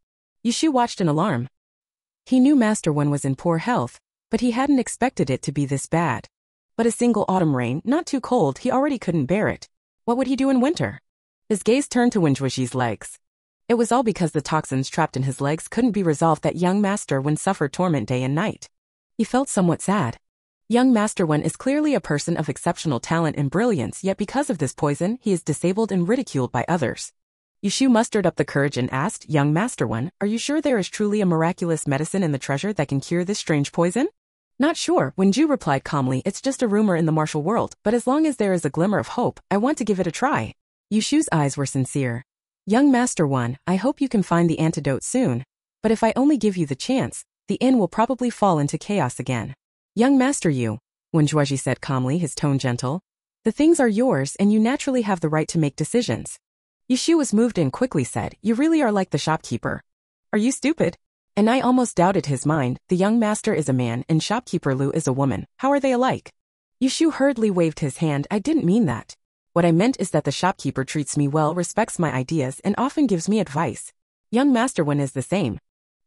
Yushu watched in alarm. He knew Master One was in poor health, but he hadn't expected it to be this bad. But a single autumn rain, not too cold, he already couldn't bear it. What would he do in winter? His gaze turned to Wenjueji's legs. It was all because the toxins trapped in his legs couldn't be resolved that young Master One suffered torment day and night. He felt somewhat sad. Young Master One is clearly a person of exceptional talent and brilliance, yet because of this poison, he is disabled and ridiculed by others. Yushu mustered up the courage and asked, Young Master One, are you sure there is truly a miraculous medicine in the treasure that can cure this strange poison? Not sure, Wenju replied calmly, it's just a rumor in the martial world, but as long as there is a glimmer of hope, I want to give it a try. Yushu's eyes were sincere. Young Master One, I hope you can find the antidote soon. But if I only give you the chance, the inn will probably fall into chaos again. Young Master Yu, Wenjueji said calmly, his tone gentle. The things are yours and you naturally have the right to make decisions. Yushu was moved and quickly said, you really are like the shopkeeper. Are you stupid? And I almost doubted his mind, the young master is a man and shopkeeper Liu is a woman, how are they alike? Yushu hurriedly waved his hand, I didn't mean that. What I meant is that the shopkeeper treats me well, respects my ideas, and often gives me advice. Young Master One is the same.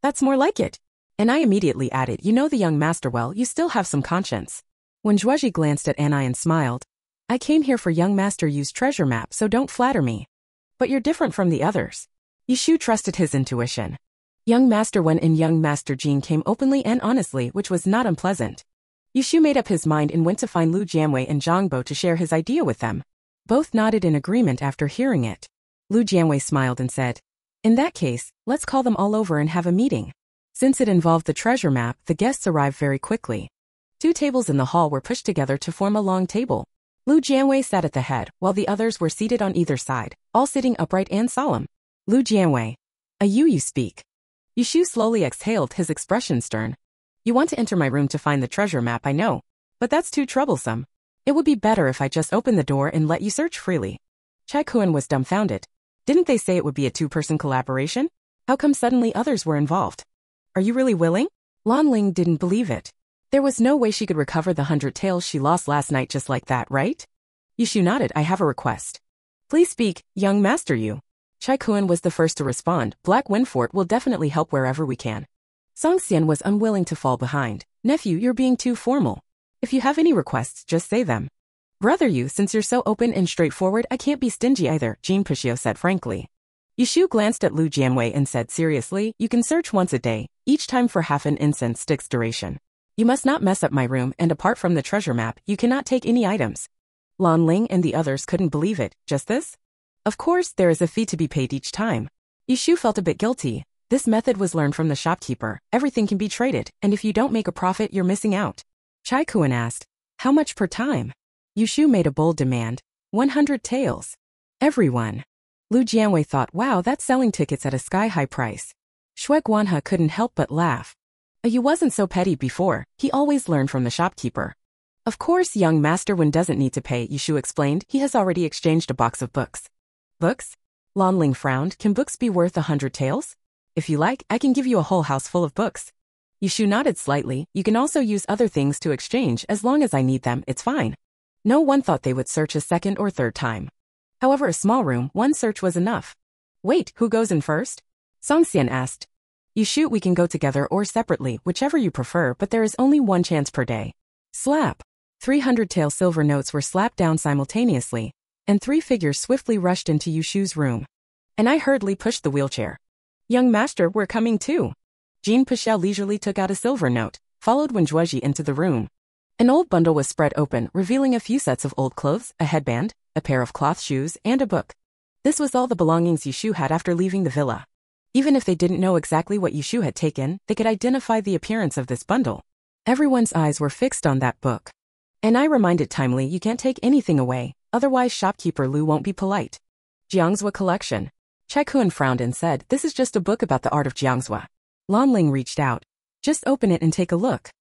That's more like it. And I immediately added, you know the young master well, you still have some conscience. Wenjueji glanced at Anai and smiled. I came here for young Master Yu's treasure map, so don't flatter me. But you're different from the others. Yushu trusted his intuition. Young Master One and young Master Jin came openly and honestly, which was not unpleasant. Yushu made up his mind and went to find Liu Jianwei and Zhang Bo to share his idea with them. Both nodded in agreement after hearing it. Liu Jianwei smiled and said, in that case, let's call them all over and have a meeting. Since it involved the treasure map, the guests arrived very quickly. 2 tables in the hall were pushed together to form a long table. Liu Jianwei sat at the head, while the others were seated on either side, all sitting upright and solemn. Liu Jianwei. You speak. Yushu slowly exhaled, his expression stern. You want to enter my room to find the treasure map, I know. But that's too troublesome. It would be better if I just opened the door and let you search freely. Chai-kun was dumbfounded. Didn't they say it would be a 2-person collaboration? How come suddenly others were involved? Are you really willing? Lan Ling didn't believe it. There was no way she could recover the 100 taels she lost last night just like that, right? Yushu nodded, I have a request. Please speak, young Master Yu. Chai-kun was the first to respond, Black Wind Fort will definitely help wherever we can. Song Xian was unwilling to fall behind. Nephew, you're being too formal. If you have any requests, just say them. Brother Yu, since you're so open and straightforward, I can't be stingy either, Jean Pushio said frankly. Yushu glanced at Liu Jianwei and said seriously, you can search once a day, each time for half an incense stick's duration. You must not mess up my room, and apart from the treasure map, you cannot take any items. Lan Ling and the others couldn't believe it, just this? Of course, there is a fee to be paid each time. Yushu felt a bit guilty. This method was learned from the shopkeeper, everything can be traded, and if you don't make a profit, you're missing out. Chai-kun asked, how much per time? Yushu made a bold demand, 100 taels. Everyone. Liu Jianwei thought, wow, that's selling tickets at a sky-high price. Shui Guanhe couldn't help but laugh. You wasn't so petty before, he always learned from the shopkeeper. Of course, young Master Wen doesn't need to pay, Yushu explained, he has already exchanged a box of books. Books? Lanling frowned. Can books be worth 100 taels? If you like, I can give you a whole house full of books. Yushu nodded slightly. You can also use other things to exchange. As long as I need them, it's fine. No one thought they would search a second or third time. However, a small room, one search was enough. Wait, who goes in first? Song Xian asked. Yushu, we can go together or separately, whichever you prefer, but there is only one chance per day. Slap. 300 tael silver notes were slapped down simultaneously, and 3 figures swiftly rushed into Yushu's room. And I hurriedly pushed the wheelchair. Young master, we're coming too. Jean Pichel leisurely took out a silver note, followed Wenjuozhi into the room. An old bundle was spread open, revealing a few sets of old clothes, a headband, a pair of cloth shoes, and a book. This was all the belongings Yushu had after leaving the villa. Even if they didn't know exactly what Yushu had taken, they could identify the appearance of this bundle. Everyone's eyes were fixed on that book. And I reminded timely, you can't take anything away, otherwise shopkeeper Lu won't be polite. Jianwei collection. Chai Kun frowned and said, this is just a book about the art of Jianwei. Lanling reached out. Just open it and take a look.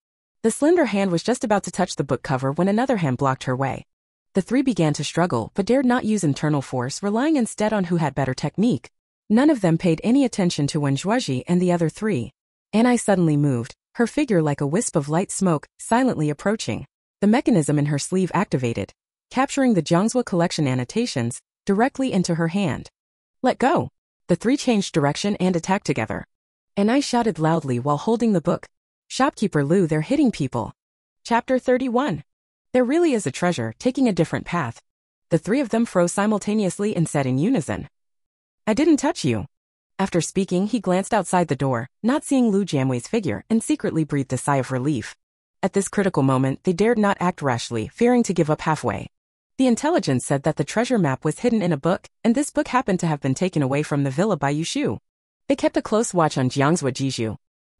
The slender hand was just about to touch the book cover when another hand blocked her way. The 3 began to struggle but dared not use internal force, relying instead on who had better technique. None of them paid any attention to Wenjuozhi and the other 3. Anai suddenly moved, her figure like a wisp of light smoke, silently approaching. The mechanism in her sleeve activated, capturing the Jianwei collection annotations directly into her hand. Let go! The 3 changed direction and attacked together. Anai shouted loudly while holding the book. Shopkeeper Lu, they're hitting people. Chapter 31. There really is a treasure, taking a different path. The 3 of them froze simultaneously and said in unison. I didn't touch you. After speaking, he glanced outside the door, not seeing Lu Jianwei's figure, and secretly breathed a sigh of relief. At this critical moment, they dared not act rashly, fearing to give up halfway. The intelligence said that the treasure map was hidden in a book, and this book happened to have been taken away from the villa by Yushu. They kept a close watch on Jianwei Jiju.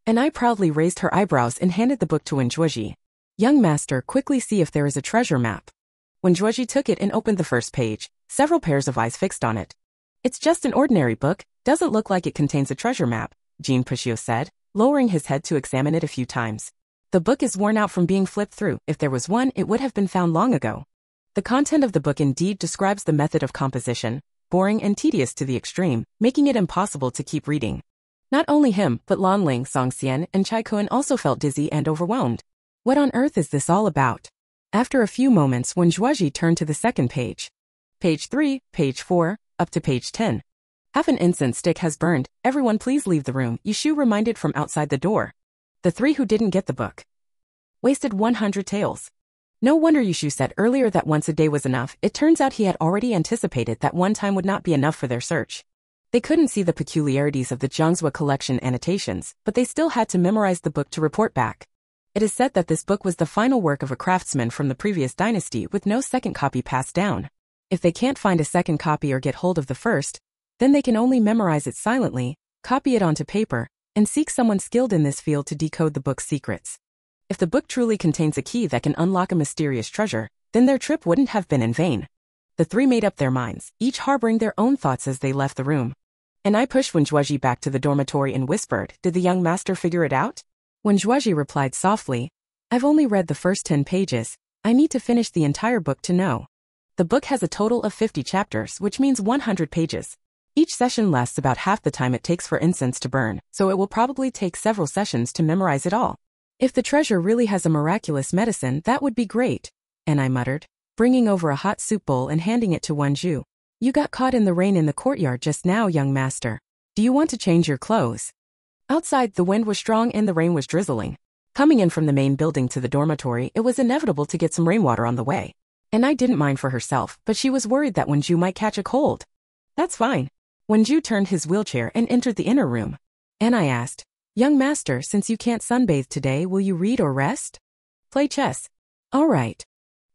And I proudly raised her eyebrows and handed the book to Wenjuozhi. Young master, quickly see if there is a treasure map. Wenjuozhi took it and opened the first page, several pairs of eyes fixed on it. It's just an ordinary book, doesn't look like it contains a treasure map, Jean Pichel said, lowering his head to examine it a few times. The book is worn out from being flipped through. If there was one, it would have been found long ago. The content of the book indeed describes the method of composition, boring and tedious to the extreme, making it impossible to keep reading. Not only him, but Lanling, Song Xian, and Chai Kun also felt dizzy and overwhelmed. What on earth is this all about? After a few moments, Wenjuozhi turned to the second page. Page 3, page 4, up to page 10. Half an incense stick has burned. Everyone please leave the room, Yushu reminded from outside the door. The 3 who didn't get the book wasted 100 taels. No wonder Yushu said earlier that once a day was enough. It turns out he had already anticipated that one time would not be enough for their search. They couldn't see the peculiarities of the Jianwei collection annotations, but they still had to memorize the book to report back. It is said that this book was the final work of a craftsman from the previous dynasty with no second copy passed down. If they can't find a second copy or get hold of the first, then they can only memorize it silently, copy it onto paper, and seek someone skilled in this field to decode the book's secrets. If the book truly contains a key that can unlock a mysterious treasure, then their trip wouldn't have been in vain. The 3 made up their minds, each harboring their own thoughts as they left the room. And I pushed Wenjuozhi back to the dormitory and whispered, did the young master figure it out? Wenjuozhi replied softly, I've only read the first 10 pages. I need to finish the entire book to know. The book has a total of 50 chapters, which means 100 pages. Each session lasts about half the time it takes for incense to burn, so it will probably take several sessions to memorize it all. If the treasure really has a miraculous medicine, that would be great, and I muttered, bringing over a hot soup bowl and handing it to Wenju. You got caught in the rain in the courtyard just now, young master. Do you want to change your clothes? Outside, the wind was strong and the rain was drizzling. Coming in from the main building to the dormitory, it was inevitable to get some rainwater on the way. And I didn't mind for herself, but she was worried that Wenju might catch a cold. That's fine. Wenju turned his wheelchair and entered the inner room. And I asked, young master, since you can't sunbathe today, will you read or rest? Play chess. All right.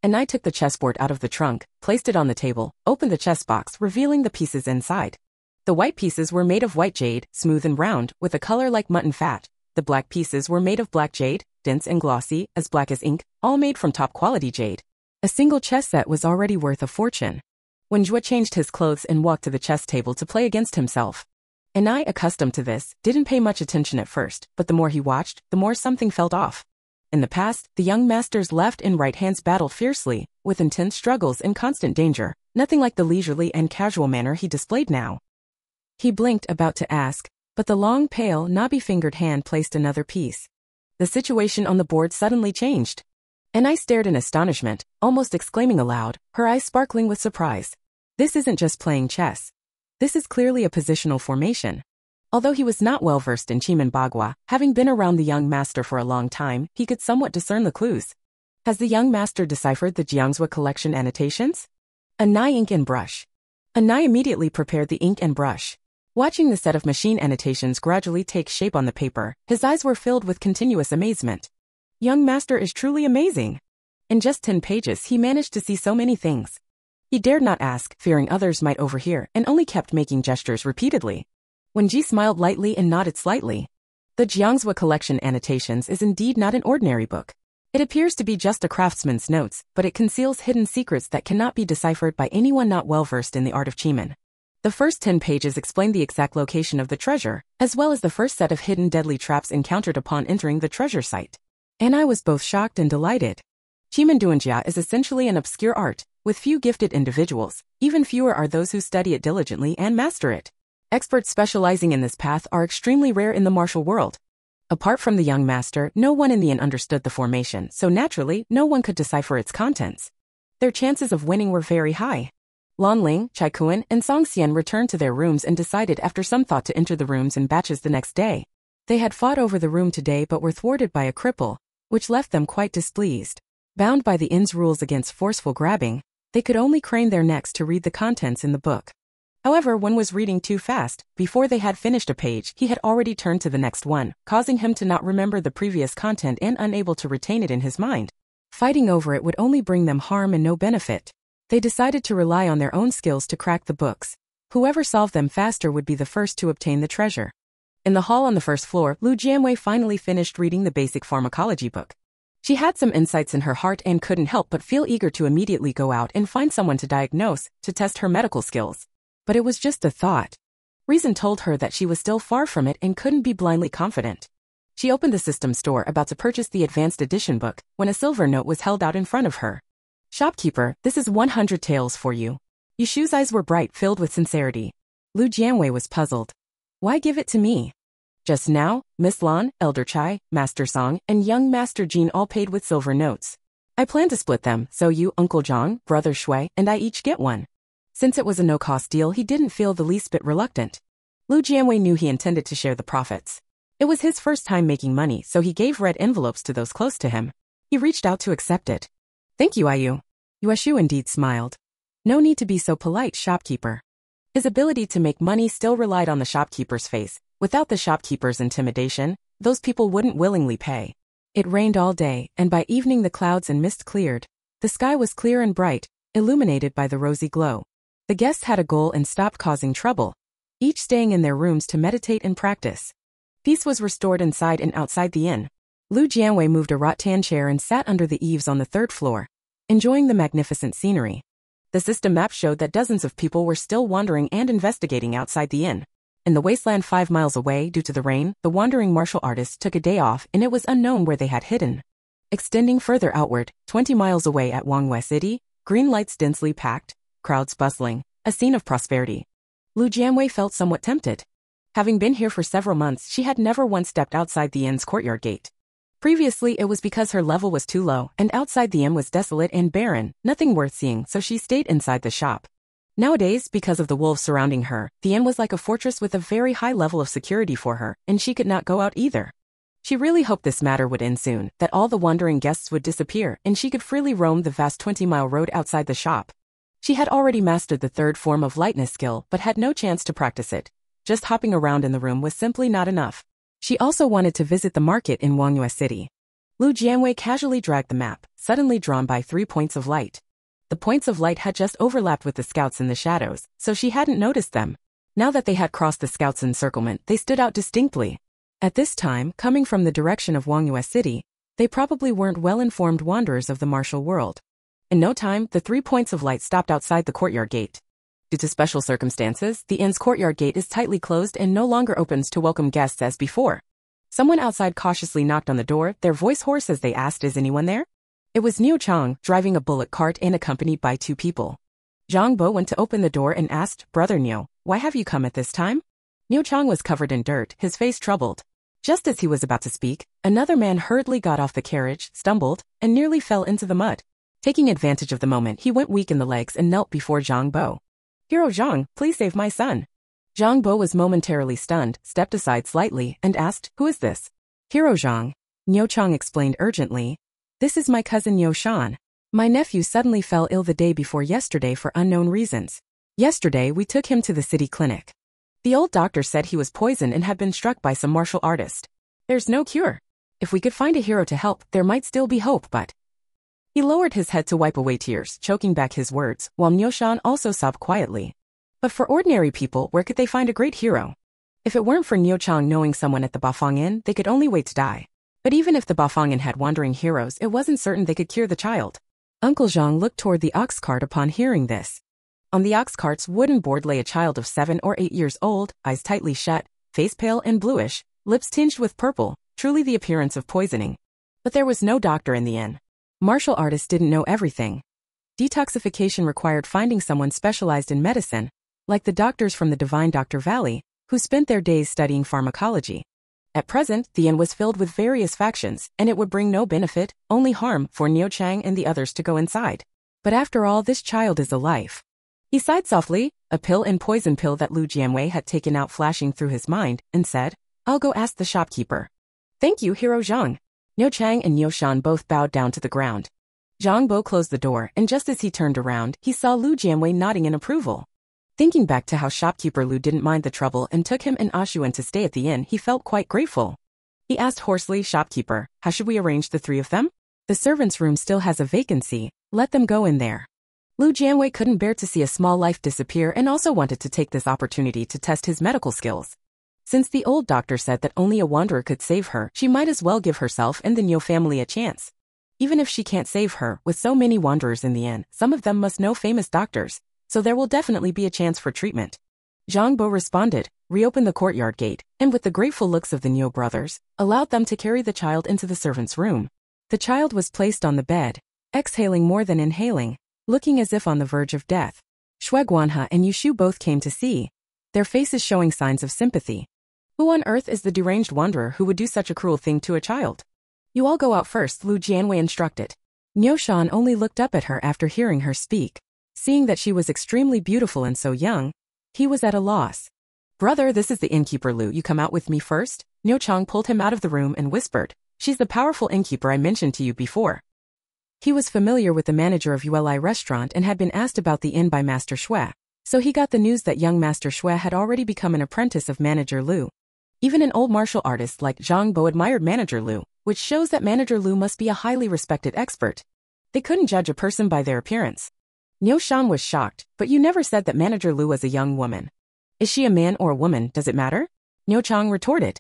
And I took the chessboard out of the trunk, placed it on the table, opened the chess box, revealing the pieces inside. The white pieces were made of white jade, smooth and round, with a color like mutton fat. The black pieces were made of black jade, dense and glossy, as black as ink, all made from top-quality jade. A single chess set was already worth a fortune. Wenjuozhi changed his clothes and walked to the chess table to play against himself. And I, accustomed to this, didn't pay much attention at first, but the more he watched, the more something felt off. In the past, the young master's left and right hands battled fiercely, with intense struggles and constant danger, nothing like the leisurely and casual manner he displayed now. He blinked, about to ask, but the long, pale, knobby-fingered hand placed another piece. The situation on the board suddenly changed. And I stared in astonishment, almost exclaiming aloud, her eyes sparkling with surprise. This isn't just playing chess. This is clearly a positional formation. Although he was not well versed in Bagua, having been around the young master for a long time, he could somewhat discern the clues. Has the young master deciphered the Jianwei collection annotations? Anai ink and brush. Anai immediately prepared the ink and brush. Watching the set of machine annotations gradually take shape on the paper, his eyes were filled with continuous amazement. Young master is truly amazing. In just 10 pages he managed to see so many things. He dared not ask, fearing others might overhear, and only kept making gestures repeatedly. Wen Ji smiled lightly and nodded slightly. The Jiangzhou collection annotations is indeed not an ordinary book. It appears to be just a craftsman's notes, but it conceals hidden secrets that cannot be deciphered by anyone not well versed in the art of Qimon. The first 10 pages explain the exact location of the treasure, as well as the first set of hidden deadly traps encountered upon entering the treasure site. And I was both shocked and delighted. Qimon Duanjia is essentially an obscure art, with few gifted individuals. Even fewer are those who study it diligently and master it. Experts specializing in this path are extremely rare in the martial world. Apart from the young master, no one in the inn understood the formation, so naturally, no one could decipher its contents. Their chances of winning were very high. Lan Ling, Chai Kuan, and Song Xian returned to their rooms and decided after some thought to enter the rooms in batches the next day. They had fought over the room today but were thwarted by a cripple, which left them quite displeased. Bound by the inn's rules against forceful grabbing, they could only crane their necks to read the contents in the book. However, one was reading too fast. Before they had finished a page, he had already turned to the next one, causing him to not remember the previous content and unable to retain it in his mind. Fighting over it would only bring them harm and no benefit. They decided to rely on their own skills to crack the books. Whoever solved them faster would be the first to obtain the treasure. In the hall on the first floor, Lu Jianwei finally finished reading the basic pharmacology book. She had some insights in her heart and couldn't help but feel eager to immediately go out and find someone to diagnose, to test her medical skills. But it was just a thought. Reason told her that she was still far from it and couldn't be blindly confident. She opened the system store about to purchase the advanced edition book, when a silver note was held out in front of her. Shopkeeper, this is 100 taels for you. Yushu's eyes were bright, filled with sincerity. Lu Jianwei was puzzled. Why give it to me? Just now, Miss Lan, Elder Chai, Master Song, and young Master Jean all paid with silver notes. I plan to split them, so you, Uncle Zhang, Brother Shui, and I each get one. Since it was a no-cost deal, he didn't feel the least bit reluctant. Lu Jianwei knew he intended to share the profits. It was his first time making money, so he gave red envelopes to those close to him. He reached out to accept it. Thank you, Ayu. Yueshu indeed smiled. No need to be so polite, shopkeeper. His ability to make money still relied on the shopkeeper's face. Without the shopkeeper's intimidation, those people wouldn't willingly pay. It rained all day, and by evening the clouds and mist cleared. The sky was clear and bright, illuminated by the rosy glow. The guests had a goal and stopped causing trouble, each staying in their rooms to meditate and practice. Peace was restored inside and outside the inn. Lu Jianwei moved a rattan chair and sat under the eaves on the third floor, enjoying the magnificent scenery. The system map showed that dozens of people were still wandering and investigating outside the inn. In the wasteland 5 miles away, due to the rain, the wandering martial artists took a day off and it was unknown where they had hidden. Extending further outward, 20 miles away at Wanghua City, green lights densely packed, crowds bustling, a scene of prosperity. Lu Jianwei felt somewhat tempted. Having been here for several months, she had never once stepped outside the inn's courtyard gate. Previously, it was because her level was too low, and outside the inn was desolate and barren, nothing worth seeing, so she stayed inside the shop. Nowadays, because of the wolves surrounding her, the inn was like a fortress with a very high level of security for her, and she could not go out either. She really hoped this matter would end soon, that all the wandering guests would disappear, and she could freely roam the vast 20-mile road outside the shop. She had already mastered the third form of lightness skill, but had no chance to practice it. Just hopping around in the room was simply not enough. She also wanted to visit the market in Wanghua City. Lu Jianwei casually dragged the map, suddenly drawn by 3 points of light. The points of light had just overlapped with the scouts in the shadows, so she hadn't noticed them. Now that they had crossed the scouts' encirclement, they stood out distinctly. At this time, coming from the direction of Wanghua City, they probably weren't well-informed wanderers of the martial world. In no time, the 3 points of light stopped outside the courtyard gate. Due to special circumstances, the inn's courtyard gate is tightly closed and no longer opens to welcome guests as before. Someone outside cautiously knocked on the door, their voice hoarse as they asked, "Is anyone there?" It was Niu Chang, driving a bullock cart and accompanied by 2 people. Zhang Bo went to open the door and asked, "Brother Niu, why have you come at this time? Niu Chang was covered in dirt, his face troubled. Just as he was about to speak, another man hurriedly got off the carriage, stumbled, and nearly fell into the mud. Taking advantage of the moment, he went weak in the legs and knelt before Zhang Bo. Hero Zhang, please save my son. Zhang Bo was momentarily stunned, stepped aside slightly, and asked, who is this? Hero Zhang. Niu Chang explained urgently. This is my cousin Niu Shan. My nephew suddenly fell ill the day before yesterday for unknown reasons. Yesterday we took him to the city clinic. The old doctor said he was poisoned and had been struck by some martial artist. There's no cure. If we could find a hero to help, there might still be hope, but... He lowered his head to wipe away tears, choking back his words, while Niu Shan also sobbed quietly. But for ordinary people, where could they find a great hero? If it weren't for Niu Chang knowing someone at the Bafang Inn, they could only wait to die. But even if the Bafang Inn had wandering heroes, it wasn't certain they could cure the child. Uncle Zhang looked toward the ox cart upon hearing this. On the ox cart's wooden board lay a child of 7 or 8 years old, eyes tightly shut, face pale and bluish, lips tinged with purple, truly the appearance of poisoning. But there was no doctor in the inn. Martial artists didn't know everything. Detoxification required finding someone specialized in medicine, like the doctors from the Divine Doctor Valley, who spent their days studying pharmacology. At present, the inn was filled with various factions, and it would bring no benefit, only harm, for Niu Chang and the others to go inside. But after all, this child is alive. He sighed softly, a pill and poison pill that Lu Jianwei had taken out flashing through his mind, and said, I'll go ask the shopkeeper. Thank you, Hero Zhang. Niu Chang and Niu Shan both bowed down to the ground. Zhang Bo closed the door, and just as he turned around, he saw Lu Jianwei nodding in approval. Thinking back to how shopkeeper Lu didn't mind the trouble and took him and Ashuan to stay at the inn, he felt quite grateful. He asked hoarsely, shopkeeper, how should we arrange the 3 of them? The servants' room still has a vacancy, let them go in there. Lu Jianwei couldn't bear to see a small life disappear and also wanted to take this opportunity to test his medical skills. Since the old doctor said that only a wanderer could save her, she might as well give herself and the Niu family a chance. Even if she can't save her, with so many wanderers in the inn, some of them must know famous doctors, so there will definitely be a chance for treatment. Zhang Bo responded, reopened the courtyard gate, and with the grateful looks of the Niu brothers, allowed them to carry the child into the servant's room. The child was placed on the bed, exhaling more than inhaling, looking as if on the verge of death. Shui Guanhe and Yushu both came to see, their faces showing signs of sympathy. Who on earth is the deranged wanderer who would do such a cruel thing to a child? You all go out first, Lu Jianwei instructed. Niu Shan only looked up at her after hearing her speak. Seeing that she was extremely beautiful and so young, he was at a loss. Brother, this is the innkeeper Lu, you come out with me first? Niu Chang pulled him out of the room and whispered, she's the powerful innkeeper I mentioned to you before. He was familiar with the manager of Yuelai restaurant and had been asked about the inn by Master Shui, so he got the news that young Master Shui had already become an apprentice of Manager Lu. Even an old martial artist like Zhang Bo admired Manager Lu, which shows that Manager Lu must be a highly respected expert. They couldn't judge a person by their appearance. Niu Shan was shocked, but you never said that Manager Lu was a young woman. Is she a man or a woman, does it matter? Niu Chang retorted.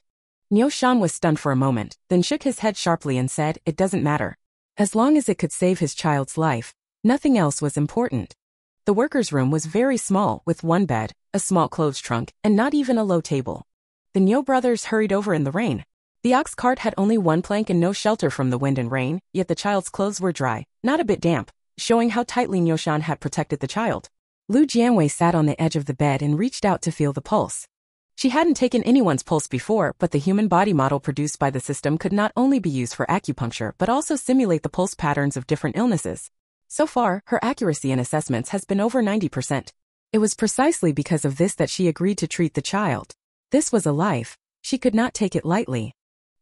Niu Shan was stunned for a moment, then shook his head sharply and said, it doesn't matter. As long as it could save his child's life, nothing else was important. The worker's room was very small, with one bed, a small clothes trunk, and not even a low table. The Niu brothers hurried over in the rain. The ox cart had only one plank and no shelter from the wind and rain, yet the child's clothes were dry, not a bit damp, showing how tightly Niu Shan had protected the child. Lu Jianwei sat on the edge of the bed and reached out to feel the pulse. She hadn't taken anyone's pulse before, but the human body model produced by the system could not only be used for acupuncture but also simulate the pulse patterns of different illnesses. So far, her accuracy in assessments has been over 90%. It was precisely because of this that she agreed to treat the child. This was a life. She could not take it lightly.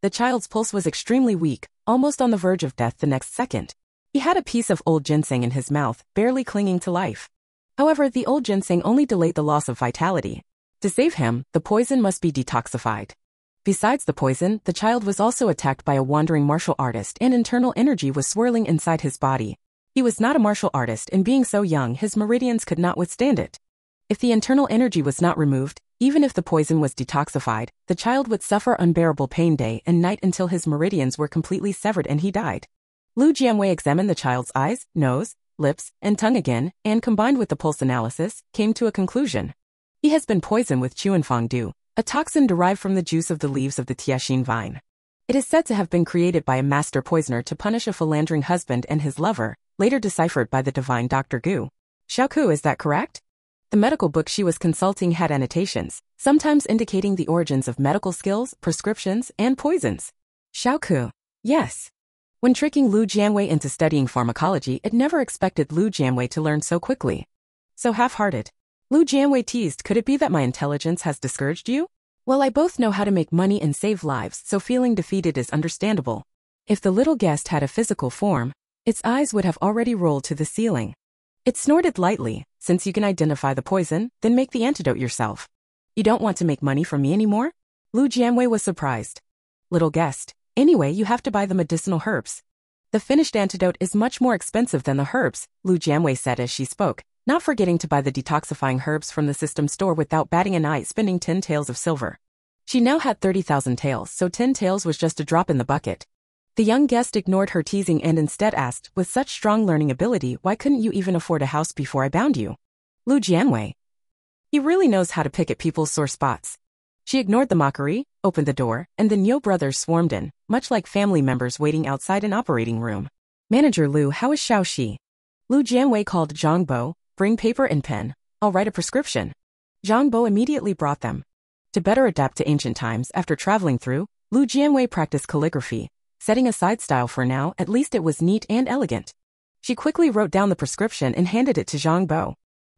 The child's pulse was extremely weak, almost on the verge of death the next second. He had a piece of old ginseng in his mouth, barely clinging to life. However, the old ginseng only delayed the loss of vitality. To save him, the poison must be detoxified. Besides the poison, the child was also attacked by a wandering martial artist and internal energy was swirling inside his body. He was not a martial artist and being so young, his meridians could not withstand it. If the internal energy was not removed, even if the poison was detoxified, the child would suffer unbearable pain day and night until his meridians were completely severed and he died. Lu Jianwei examined the child's eyes, nose, lips, and tongue again, and combined with the pulse analysis, came to a conclusion. He has been poisoned with Chuanfangdu, a toxin derived from the juice of the leaves of the tiaxin vine. It is said to have been created by a master poisoner to punish a philandering husband and his lover, later deciphered by the divine Dr. Gu. Xiaoku, is that correct? The medical book she was consulting had annotations, sometimes indicating the origins of medical skills, prescriptions, and poisons. Xiaoku. Yes. When tricking Lu Jianwei into studying pharmacology, it never expected Lu Jianwei to learn so quickly. So half-hearted. Lu Jianwei teased, could it be that my intelligence has discouraged you? Well, I both know how to make money and save lives, so feeling defeated is understandable. If the little guest had a physical form, its eyes would have already rolled to the ceiling. It snorted lightly, since you can identify the poison, then make the antidote yourself. You don't want to make money from me anymore? Lu Jianwei was surprised. Little guest, anyway you have to buy the medicinal herbs. The finished antidote is much more expensive than the herbs, Lu Jianwei said as she spoke, not forgetting to buy the detoxifying herbs from the system store without batting an eye, spending 10 taels of silver. She now had 30,000 taels, so 10 taels was just a drop in the bucket. The young guest ignored her teasing and instead asked, with such strong learning ability, why couldn't you even afford a house before I bound you? Lu Jianwei. He really knows how to pick at people's sore spots. She ignored the mockery, opened the door, and the Niu brothers swarmed in, much like family members waiting outside an operating room. Manager Lu, how is Xiaoxi? Lu Jianwei called Zhang Bo, bring paper and pen, I'll write a prescription. Zhang Bo immediately brought them. To better adapt to ancient times after traveling through, Lu Jianwei practiced calligraphy. Setting aside style for now, at least it was neat and elegant. She quickly wrote down the prescription and handed it to Zhang Bo.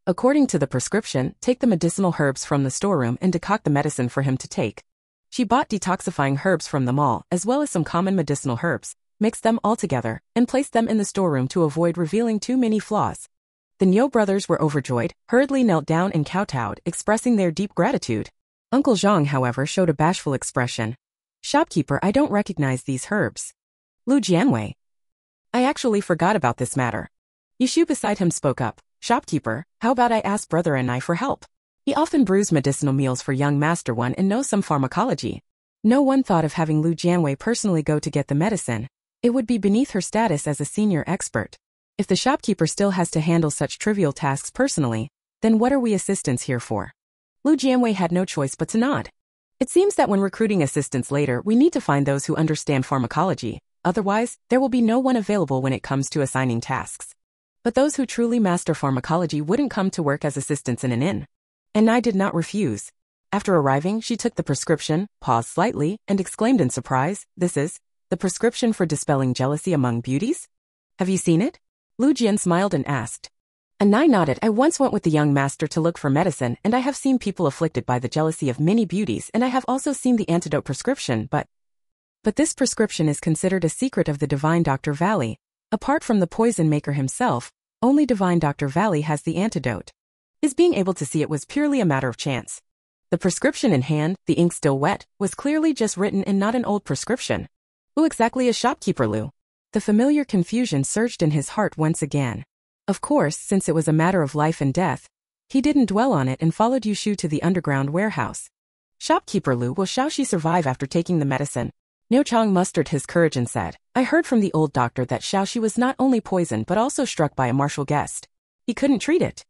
According to the prescription, take the medicinal herbs from the storeroom and decoct the medicine for him to take. She bought detoxifying herbs from the mall, as well as some common medicinal herbs, mixed them all together, and placed them in the storeroom to avoid revealing too many flaws. The Niu brothers were overjoyed, hurriedly knelt down and kowtowed, expressing their deep gratitude. Uncle Zhang, however, showed a bashful expression. Shopkeeper, I don't recognize these herbs. Lu Jianwei. I actually forgot about this matter. Yishu beside him spoke up. Shopkeeper, how about I ask brother and I for help? He often brews medicinal meals for young Master One and knows some pharmacology. No one thought of having Lu Jianwei personally go to get the medicine. It would be beneath her status as a senior expert. If the shopkeeper still has to handle such trivial tasks personally, then what are we assistants here for? Lu Jianwei had no choice but to nod. It seems that when recruiting assistants later, we need to find those who understand pharmacology, otherwise, there will be no one available when it comes to assigning tasks. But those who truly master pharmacology wouldn't come to work as assistants in an inn. And I did not refuse. After arriving, she took the prescription, paused slightly, and exclaimed in surprise, this is the prescription for dispelling jealousy among beauties? Have you seen it? Lu Jian smiled and asked. And I nodded. I once went with the young master to look for medicine, and I have seen people afflicted by the jealousy of many beauties, and I have also seen the antidote prescription, but this prescription is considered a secret of the divine Dr. Valley. Apart from the poison maker himself, only divine Dr. Valley has the antidote. His being able to see it was purely a matter of chance. The prescription in hand, the ink still wet, was clearly just written and not an old prescription. Who exactly is shopkeeper Lu? The familiar confusion surged in his heart once again. Of course, since it was a matter of life and death, he didn't dwell on it and followed Yushu to the underground warehouse. Shopkeeper Lu, will Xiaoxi survive after taking the medicine? Niu Chang mustered his courage and said, I heard from the old doctor that Xiaoxi was not only poisoned but also struck by a martial guest. He couldn't treat it.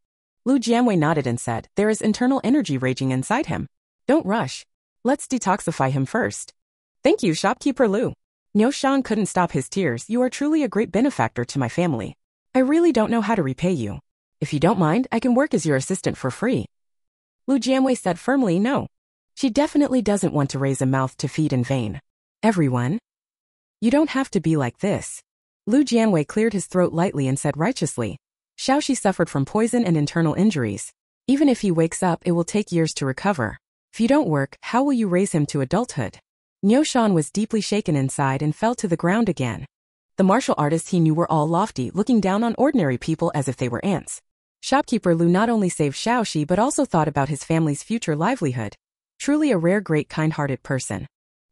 Lu Jianwei nodded and said, there is internal energy raging inside him. Don't rush. Let's detoxify him first. Thank you, Shopkeeper Lu. Niu Chang couldn't stop his tears. You are truly a great benefactor to my family. I really don't know how to repay you. If you don't mind, I can work as your assistant for free. Lu Jianwei said firmly no. She definitely doesn't want to raise a mouth to feed in vain. Everyone. You don't have to be like this. Lu Jianwei cleared his throat lightly and said righteously. Xiaoxi suffered from poison and internal injuries. Even if he wakes up, it will take years to recover. If you don't work, how will you raise him to adulthood? Niu Shan was deeply shaken inside and fell to the ground again. The martial artists he knew were all lofty, looking down on ordinary people as if they were ants. Shopkeeper Lu not only saved Xiaoxi but also thought about his family's future livelihood. Truly a rare, great, kind-hearted person.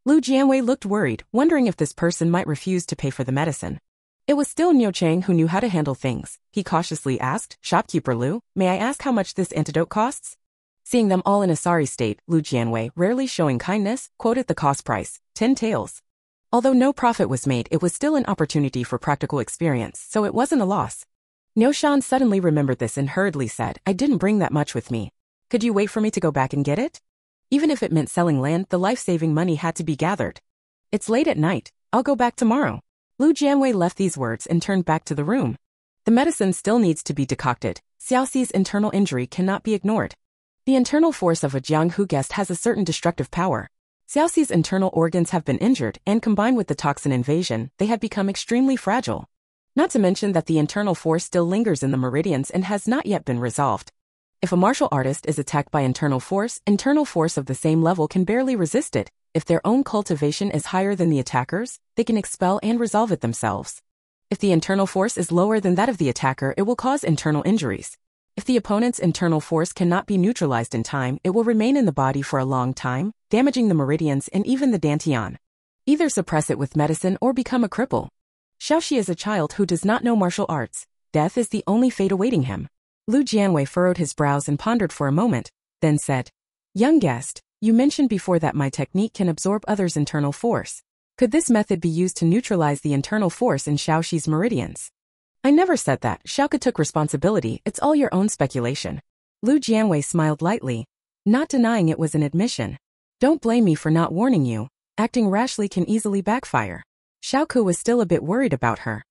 Lu Jianwei looked worried, wondering if this person might refuse to pay for the medicine. It was still Niu Chang who knew how to handle things. He cautiously asked, Shopkeeper Lu, may I ask how much this antidote costs? Seeing them all in a sorry state, Lu Jianwei, rarely showing kindness, quoted the cost price, 10 taels. Although no profit was made, it was still an opportunity for practical experience, so it wasn't a loss. Niu Shan suddenly remembered this and hurriedly said, I didn't bring that much with me. Could you wait for me to go back and get it? Even if it meant selling land, the life-saving money had to be gathered. It's late at night. I'll go back tomorrow. Lu Jianwei left these words and turned back to the room. The medicine still needs to be decocted. Xiaoxi's internal injury cannot be ignored. The internal force of a Jianghu guest has a certain destructive power. Xiaoxi's internal organs have been injured, and combined with the toxin invasion, they have become extremely fragile. Not to mention that the internal force still lingers in the meridians and has not yet been resolved. If a martial artist is attacked by internal force of the same level can barely resist it. If their own cultivation is higher than the attacker's, they can expel and resolve it themselves. If the internal force is lower than that of the attacker, it will cause internal injuries. If the opponent's internal force cannot be neutralized in time, it will remain in the body for a long time, damaging the meridians and even the dantian. Either suppress it with medicine or become a cripple. Xiaoxi is a child who does not know martial arts. Death is the only fate awaiting him. Lu Jianwei furrowed his brows and pondered for a moment, then said, "Young guest, you mentioned before that my technique can absorb others' internal force. Could this method be used to neutralize the internal force in Xiaoxi's meridians?" "I never said that." Xiaoke took responsibility. "It's all your own speculation." Lu Jianwei smiled lightly, not denying it was an admission. "Don't blame me for not warning you. Acting rashly can easily backfire." Xiaoke was still a bit worried about her.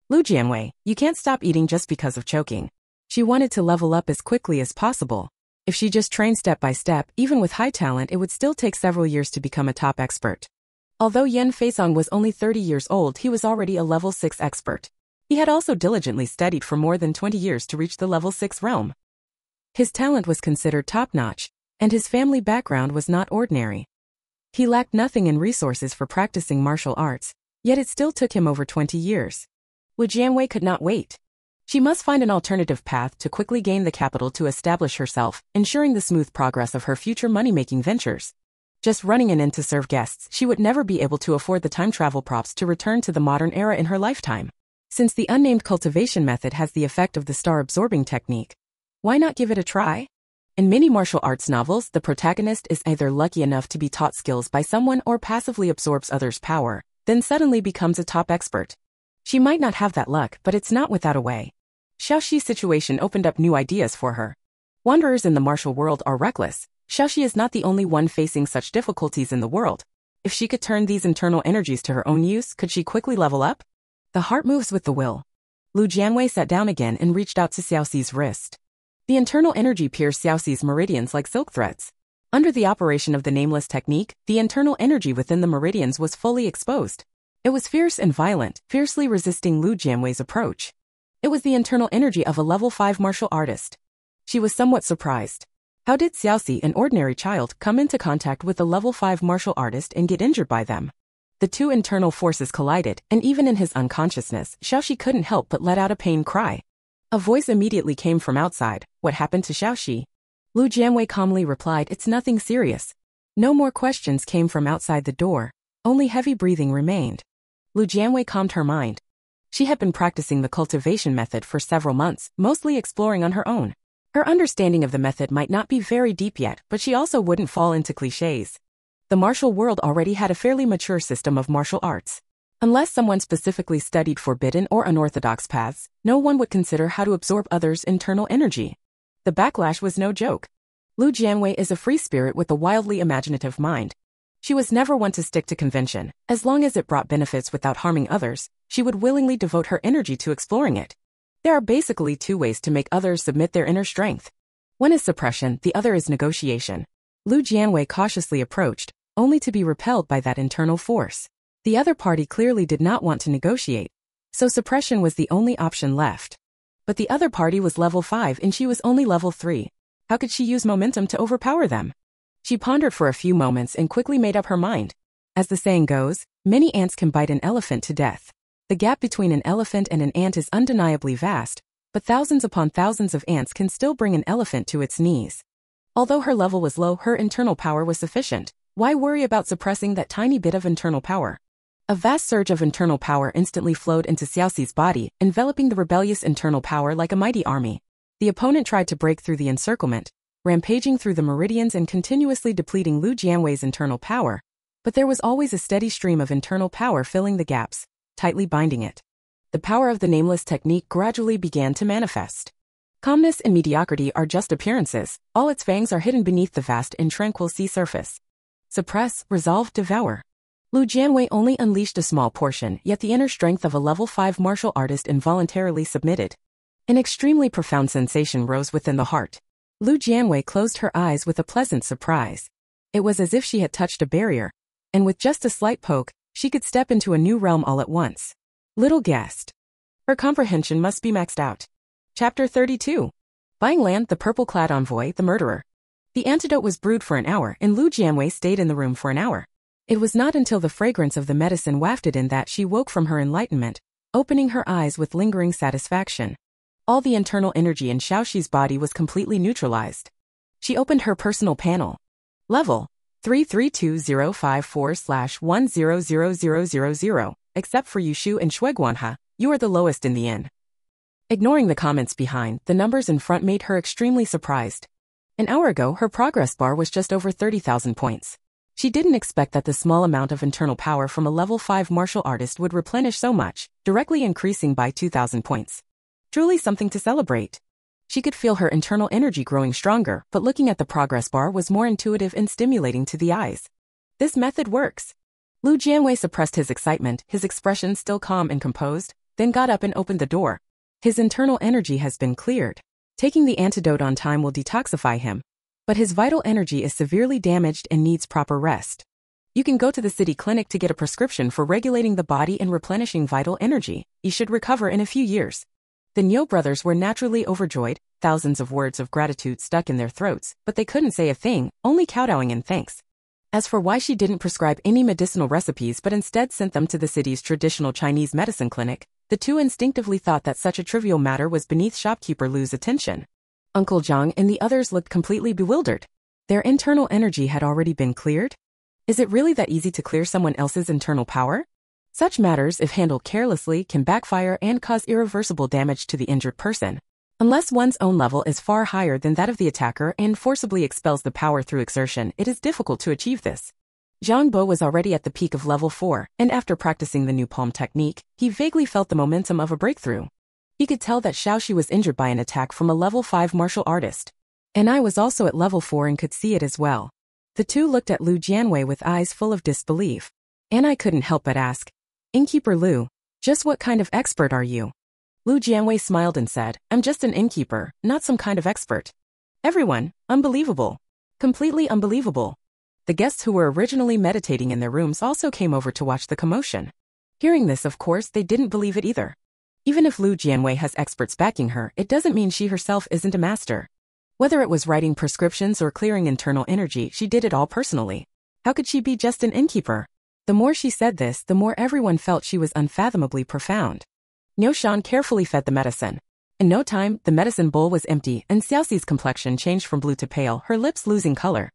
"Lu Jianwei, you can't stop eating just because of choking." She wanted to level up as quickly as possible. If she just trained step by step, even with high talent, it would still take several years to become a top expert. Although Yan Feisong was only 30 years old, he was already a level 6 expert. He had also diligently studied for more than 20 years to reach the level 6 realm. His talent was considered top-notch, and his family background was not ordinary. He lacked nothing in resources for practicing martial arts, yet it still took him over 20 years. Lu Jianwei could not wait. She must find an alternative path to quickly gain the capital to establish herself, ensuring the smooth progress of her future money-making ventures. Just running in to serve guests, she would never be able to afford the time travel props to return to the modern era in her lifetime. Since the unnamed cultivation method has the effect of the star-absorbing technique, why not give it a try? In many martial arts novels, the protagonist is either lucky enough to be taught skills by someone or passively absorbs others' power, then suddenly becomes a top expert. She might not have that luck, but it's not without a way. Xiaoxi's situation opened up new ideas for her. Wanderers in the martial world are reckless. Xiaoxi is not the only one facing such difficulties in the world. If she could turn these internal energies to her own use, could she quickly level up? The heart moves with the will. Lu Jianwei sat down again and reached out to Xiaoxi's wrist. The internal energy pierced Xiaoxi's meridians like silk threads. Under the operation of the nameless technique, the internal energy within the meridians was fully exposed. It was fierce and violent, fiercely resisting Lu Jianwei's approach. It was the internal energy of a level 5 martial artist. She was somewhat surprised. How did Xiaoxi, an ordinary child, come into contact with a level 5 martial artist and get injured by them? The two internal forces collided, and even in his unconsciousness, Xiaoxi couldn't help but let out a pain cry. A voice immediately came from outside. "What happened to Xiaoxi?" Lu Jianwei calmly replied, "It's nothing serious." No more questions came from outside the door. Only heavy breathing remained. Lu Jianwei calmed her mind. She had been practicing the cultivation method for several months, mostly exploring on her own. Her understanding of the method might not be very deep yet, but she also wouldn't fall into clichés. The martial world already had a fairly mature system of martial arts. Unless someone specifically studied forbidden or unorthodox paths, no one would consider how to absorb others' internal energy. The backlash was no joke. Lu Jianwei is a free spirit with a wildly imaginative mind. She was never one to stick to convention. As long as it brought benefits without harming others, she would willingly devote her energy to exploring it. There are basically two ways to make others submit their inner strength. One is suppression, the other is negotiation. Lu Jianwei cautiously approached, only to be repelled by that internal force. The other party clearly did not want to negotiate, so suppression was the only option left. But the other party was level 5 and she was only level 3. How could she use momentum to overpower them? She pondered for a few moments and quickly made up her mind. As the saying goes, many ants can bite an elephant to death. The gap between an elephant and an ant is undeniably vast, but thousands upon thousands of ants can still bring an elephant to its knees. Although her level was low, her internal power was sufficient. Why worry about suppressing that tiny bit of internal power? A vast surge of internal power instantly flowed into Xiaoxi's body, enveloping the rebellious internal power like a mighty army. The opponent tried to break through the encirclement, rampaging through the meridians and continuously depleting Lu Jianwei's internal power, but there was always a steady stream of internal power filling the gaps, tightly binding it. The power of the nameless technique gradually began to manifest. Calmness and mediocrity are just appearances. All its fangs are hidden beneath the vast and tranquil sea surface. Suppress, resolve, devour. Lu Jianwei only unleashed a small portion, yet the inner strength of a level 5 martial artist involuntarily submitted. An extremely profound sensation rose within the heart. Lu Jianwei closed her eyes with a pleasant surprise. It was as if she had touched a barrier, and with just a slight poke, she could step into a new realm all at once. Little guessed. Her comprehension must be maxed out. Chapter 32. Buying land, the purple-clad envoy, the murderer. The antidote was brewed for an hour, and Lu Jianwei stayed in the room for an hour. It was not until the fragrance of the medicine wafted in that she woke from her enlightenment, opening her eyes with lingering satisfaction. All the internal energy in Xiaoxi's body was completely neutralized. She opened her personal panel. Level 332054/100000, except for Yushu and Shuiguanha, you are the lowest in the inn. Ignoring the comments behind, the numbers in front made her extremely surprised. An hour ago, her progress bar was just over 30,000 points. She didn't expect that the small amount of internal power from a level 5 martial artist would replenish so much, directly increasing by 2,000 points. Truly something to celebrate. She could feel her internal energy growing stronger, but looking at the progress bar was more intuitive and stimulating to the eyes. This method works. Lu Jianwei suppressed his excitement, his expression still calm and composed, then got up and opened the door. His internal energy has been cleared. Taking the antidote on time will detoxify him. But his vital energy is severely damaged and needs proper rest. You can go to the city clinic to get a prescription for regulating the body and replenishing vital energy. You should recover in a few years. The Niu brothers were naturally overjoyed, thousands of words of gratitude stuck in their throats, but they couldn't say a thing, only kowtowing in thanks. As for why she didn't prescribe any medicinal recipes but instead sent them to the city's traditional Chinese medicine clinic, the two instinctively thought that such a trivial matter was beneath shopkeeper Lu's attention. Uncle Zhang and the others looked completely bewildered. Their internal energy had already been cleared? Is it really that easy to clear someone else's internal power? Such matters, if handled carelessly, can backfire and cause irreversible damage to the injured person. Unless one's own level is far higher than that of the attacker and forcibly expels the power through exertion, it is difficult to achieve this. Zhang Bo was already at the peak of level 4, and after practicing the new palm technique, he vaguely felt the momentum of a breakthrough. He could tell that Xiaoxi was injured by an attack from a level 5 martial artist. And I was also at level 4 and could see it as well. The two looked at Lu Jianwei with eyes full of disbelief. And I couldn't help but ask, Innkeeper Lu, just what kind of expert are you? Lu Jianwei smiled and said, I'm just an innkeeper, not some kind of expert. Everyone, unbelievable. Completely unbelievable. The guests who were originally meditating in their rooms also came over to watch the commotion. Hearing this, of course, they didn't believe it either. Even if Lu Jianwei has experts backing her, it doesn't mean she herself isn't a master. Whether it was writing prescriptions or clearing internal energy, she did it all personally. How could she be just an innkeeper? The more she said this, the more everyone felt she was unfathomably profound. Niu Shan carefully fed the medicine. In no time, the medicine bowl was empty and Xiaoxi's complexion changed from blue to pale, her lips losing color.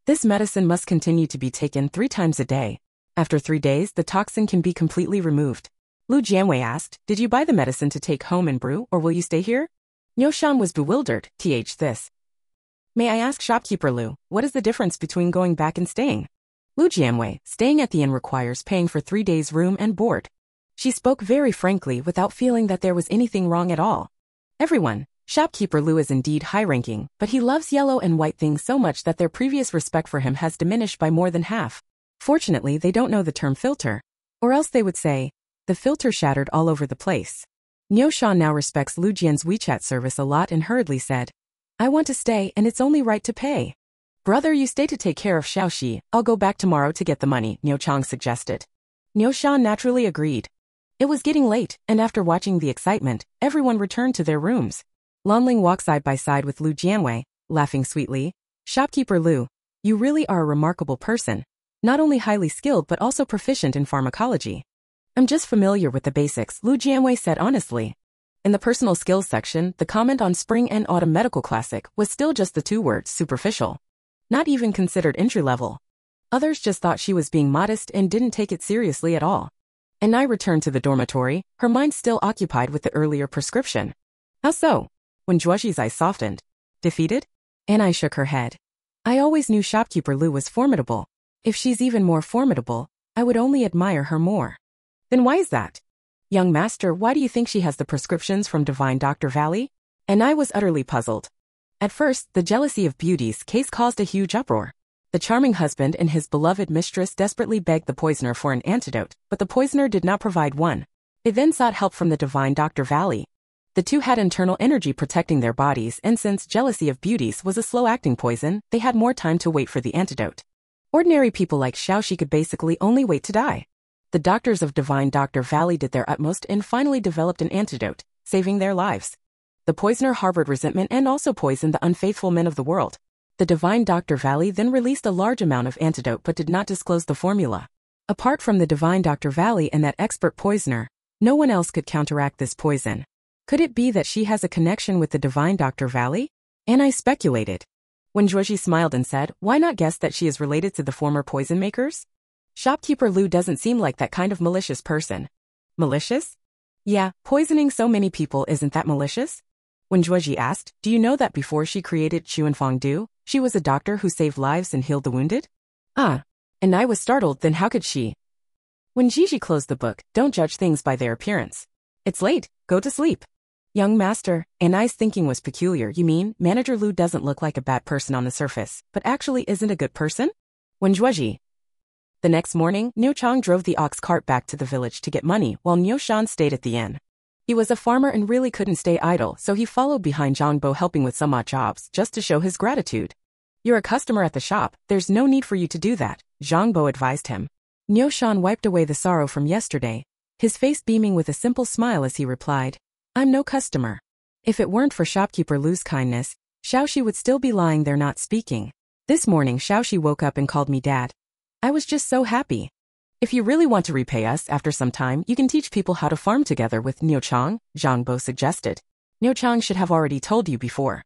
This medicine must continue to be taken 3 times a day. After 3 days, the toxin can be completely removed. Lu Jianwei asked, did you buy the medicine to take home and brew, or will you stay here? Niu Shan was bewildered, this. May I ask shopkeeper Lu, what is the difference between going back and staying? Lu Jianwei, staying at the inn requires paying for 3 days' room and board. She spoke very frankly without feeling that there was anything wrong at all. Everyone, shopkeeper Lu is indeed high-ranking, but he loves yellow and white things so much that their previous respect for him has diminished by more than half. Fortunately, they don't know the term filter. Or else they would say, the filter shattered all over the place. Niu Shan now respects Lu Jian's WeChat service a lot and hurriedly said, I want to stay and it's only right to pay. Brother, you stay to take care of Xiaoxi, I'll go back tomorrow to get the money, Niu Chang suggested. Niu Shan naturally agreed. It was getting late, and after watching the excitement, everyone returned to their rooms. Lanling walked side by side with Lu Jianwei, laughing sweetly. Shopkeeper Lu, you really are a remarkable person. Not only highly skilled but also proficient in pharmacology. I'm just familiar with the basics, Lu Jianwei said honestly. In the personal skills section, the comment on Spring and Autumn Medical Classic was still just the 2 words, superficial. Not even considered entry-level. Others just thought she was being modest and didn't take it seriously at all. And I returned to the dormitory, her mind still occupied with the earlier prescription. How so? When Zhuoxi's eyes softened. Defeated? And I shook her head. I always knew shopkeeper Lu was formidable. If she's even more formidable, I would only admire her more. Then why is that? Young master, why do you think she has the prescriptions from Divine Dr. Valley? And I was utterly puzzled. At first, the jealousy of Beauty's case caused a huge uproar. The charming husband and his beloved mistress desperately begged the poisoner for an antidote, but the poisoner did not provide one. They then sought help from the Divine Dr. Valley. The two had internal energy protecting their bodies, and since jealousy of beauties was a slow-acting poison, they had more time to wait for the antidote. Ordinary people like Xiaoxi could basically only wait to die. The doctors of Divine Dr. Valley did their utmost and finally developed an antidote, saving their lives. The poisoner harbored resentment and also poisoned the unfaithful men of the world. The Divine Dr. Valley then released a large amount of antidote but did not disclose the formula. Apart from the Divine Dr. Valley and that expert poisoner, no one else could counteract this poison. Could it be that she has a connection with the Divine Dr. Valley? And I speculated. When Zhuoji smiled and said, why not guess that she is related to the former poison makers? Shopkeeper Lu doesn't seem like that kind of malicious person. Malicious? Yeah, poisoning so many people isn't that malicious? When Zhuoji asked, do you know that before she created Chuanfang Du, she was a doctor who saved lives and healed the wounded? Ah. And I was startled, then how could she? When Gigi closed the book, don't judge things by their appearance. It's late, go to sleep. Young master, Anai's thinking was peculiar. You mean, Manager Lu doesn't look like a bad person on the surface, but actually isn't a good person? When Zhuoji. The next morning, Niu Chang drove the ox cart back to the village to get money while Niu Shan stayed at the inn. He was a farmer and really couldn't stay idle, so he followed behind Zhang Bo helping with some odd jobs just to show his gratitude. You're a customer at the shop, there's no need for you to do that, Zhang Bo advised him. Niu Shan wiped away the sorrow from yesterday, his face beaming with a simple smile as he replied, I'm no customer. If it weren't for shopkeeper Lu's kindness, Xiaoxi would still be lying there not speaking. This morning Xiaoxi woke up and called me dad. I was just so happy. If you really want to repay us after some time, you can teach people how to farm together with Niu Chang, Zhang Bo suggested. Niu Chang should have already told you before.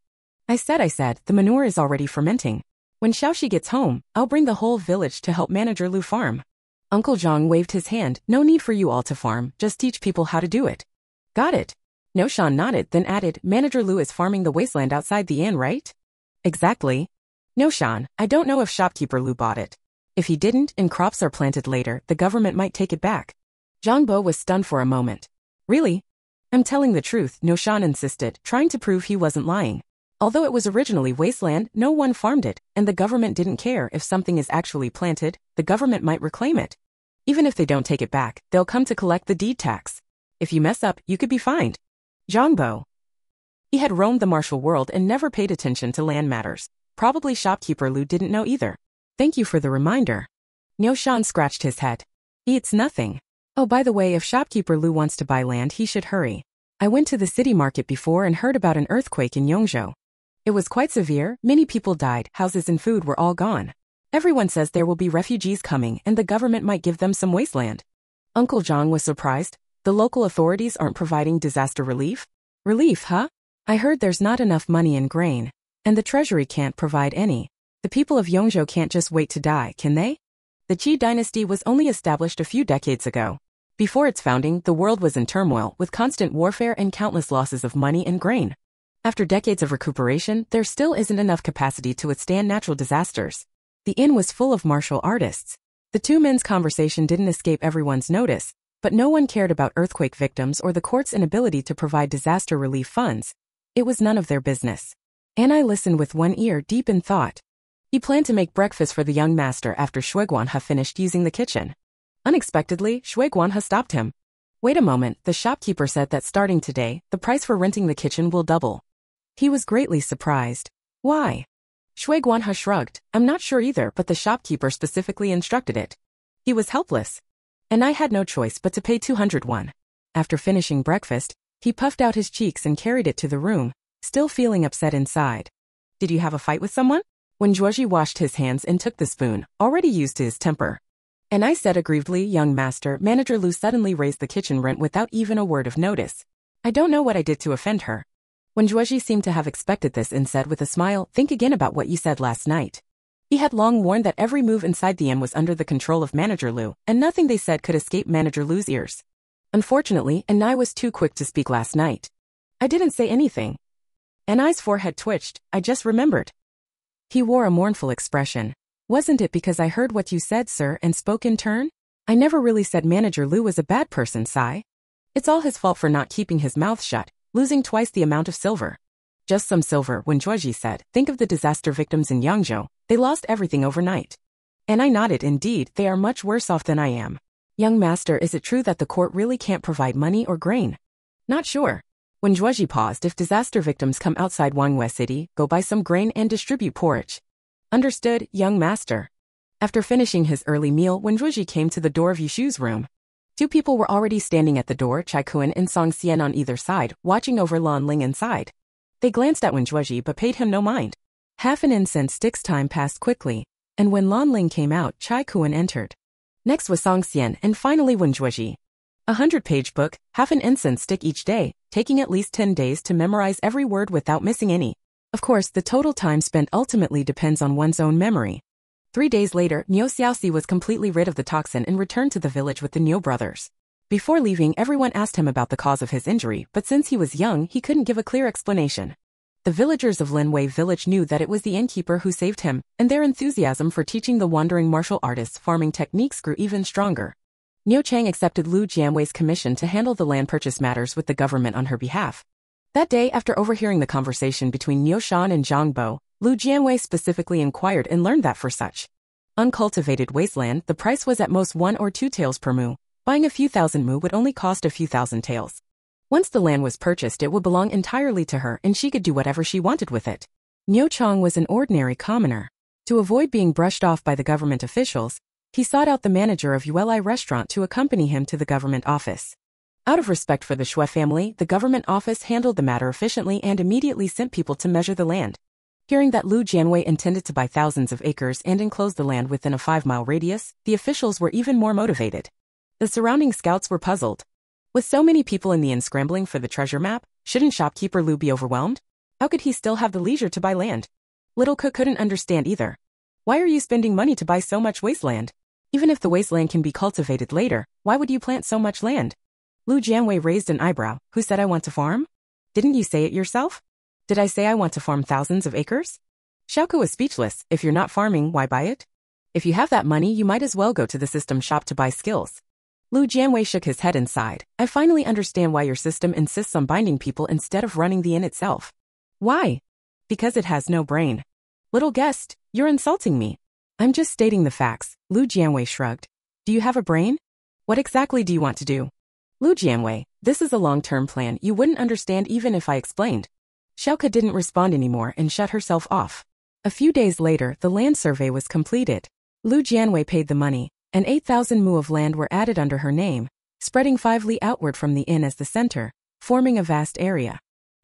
I said, the manure is already fermenting. When Xiaoxi gets home, I'll bring the whole village to help Manager Lu farm. Uncle Zhang waved his hand, no need for you all to farm, just teach people how to do it. Got it. Niu Shan nodded, then added, Manager Lu is farming the wasteland outside the inn, right? Exactly. Niu Shan, I don't know if shopkeeper Lu bought it. If he didn't and crops are planted later, the government might take it back. Zhang Bo was stunned for a moment. Really? I'm telling the truth, Niu Shan insisted, trying to prove he wasn't lying. Although it was originally wasteland, no one farmed it, and the government didn't care if something is actually planted, the government might reclaim it. Even if they don't take it back, they'll come to collect the deed tax. If you mess up, you could be fined. Zhang Bo. He had roamed the martial world and never paid attention to land matters. Probably shopkeeper Lu didn't know either. Thank you for the reminder. Niu Shan scratched his head. It's nothing. Oh, by the way, if shopkeeper Lu wants to buy land, he should hurry. I went to the city market before and heard about an earthquake in Yongzhou. It was quite severe, many people died, houses and food were all gone. Everyone says there will be refugees coming and the government might give them some wasteland. Uncle Zhang was surprised. The local authorities aren't providing disaster relief? Relief, huh? I heard there's not enough money and grain, and the treasury can't provide any. The people of Yongzhou can't just wait to die, can they? The Qi dynasty was only established a few decades ago. Before its founding, the world was in turmoil with constant warfare and countless losses of money and grain. After decades of recuperation, there still isn't enough capacity to withstand natural disasters. The inn was full of martial artists. The two men's conversation didn't escape everyone's notice, but no one cared about earthquake victims or the court's inability to provide disaster relief funds. It was none of their business. Anai listened with one ear deep in thought. He planned to make breakfast for the young master after Shui Guanhe finished using the kitchen. Unexpectedly, Shui Guanhe stopped him. Wait a moment, the shopkeeper said that starting today, the price for renting the kitchen will double. He was greatly surprised. Why? Shui Guanhe shrugged. I'm not sure either, but the shopkeeper specifically instructed it. He was helpless. And I had no choice but to pay 201. After finishing breakfast, he puffed out his cheeks and carried it to the room, still feeling upset inside. Did you have a fight with someone? When Zhuoji washed his hands and took the spoon, already used to his temper. And I said aggrievedly, young master, Manager Lu suddenly raised the kitchen rent without even a word of notice. I don't know what I did to offend her. When Zhuoji seemed to have expected this and said with a smile, think again about what you said last night. He had long warned that every move inside the inn was under the control of Manager Lu, and nothing they said could escape Manager Lu's ears. Unfortunately, Anai was too quick to speak last night. I didn't say anything. Anai's forehead twitched. I just remembered. He wore a mournful expression. Wasn't it because I heard what you said, sir, and spoke in turn? I never really said Manager Lu was a bad person, Sai. It's all his fault for not keeping his mouth shut, losing twice the amount of silver. Just some silver, when Zhuoji said, think of the disaster victims in Yangzhou. They lost everything overnight. And I nodded, indeed, they are much worse off than I am. Young master, is it true that the court really can't provide money or grain? Not sure. When Zhuozhi paused, if disaster victims come outside Jianwei city, go buy some grain and distribute porridge. Understood, young master. After finishing his early meal, when Zhuozhi came to the door of Yushu's room, two people were already standing at the door, Chai Kuan and Song Xian on either side, watching over Lan Ling inside. They glanced at Wen Zhuozhi but paid him no mind. Half an incense stick's time passed quickly, and when Lan Ling came out, Chai Kuan entered. Next was Song Xian, and finally Wen Zhuozhi. 100-page book, half an incense stick each day, taking at least 10 days to memorize every word without missing any. Of course, the total time spent ultimately depends on one's own memory. 3 days later, Niu Xiaoxi was completely rid of the toxin and returned to the village with the Niu brothers. Before leaving, everyone asked him about the cause of his injury, but since he was young, he couldn't give a clear explanation. The villagers of Linwei village knew that it was the innkeeper who saved him, and their enthusiasm for teaching the wandering martial artists farming techniques grew even stronger. Niu Chang accepted Lu Jianwei's commission to handle the land purchase matters with the government on her behalf. That day, after overhearing the conversation between Niu Shan and Zhang Bo, Lu Jianwei specifically inquired and learned that for such uncultivated wasteland, the price was at most 1 or 2 taels per mu. Buying a few thousand mu would only cost a few thousand taels. Once the land was purchased, it would belong entirely to her and she could do whatever she wanted with it. Niu Chang was an ordinary commoner. To avoid being brushed off by the government officials, he sought out the manager of Yuelai restaurant to accompany him to the government office. Out of respect for the Shui family, the government office handled the matter efficiently and immediately sent people to measure the land. Hearing that Lu Jianwei intended to buy thousands of acres and enclose the land within a 5-mile radius, the officials were even more motivated. The surrounding scouts were puzzled. With so many people in the inn scrambling for the treasure map, shouldn't shopkeeper Lu be overwhelmed? How could he still have the leisure to buy land? Little Cook couldn't understand either. Why are you spending money to buy so much wasteland? Even if the wasteland can be cultivated later, why would you plant so much land? Lu Jianwei raised an eyebrow. Who said I want to farm? Didn't you say it yourself? Did I say I want to farm thousands of acres? Xiaoke was speechless. If you're not farming, why buy it? If you have that money, you might as well go to the system shop to buy skills. Lu Jianwei shook his head and sighed. I finally understand why your system insists on binding people instead of running the inn itself. Why? Because it has no brain. Little guest, you're insulting me. I'm just stating the facts. Lu Jianwei shrugged. Do you have a brain? What exactly do you want to do? Lu Jianwei, this is a long-term plan you wouldn't understand even if I explained. Xiaoke didn't respond anymore and shut herself off. A few days later, the land survey was completed. Lu Jianwei paid the money, and 8,000 mu of land were added under her name, spreading 5 li outward from the inn as the center, forming a vast area.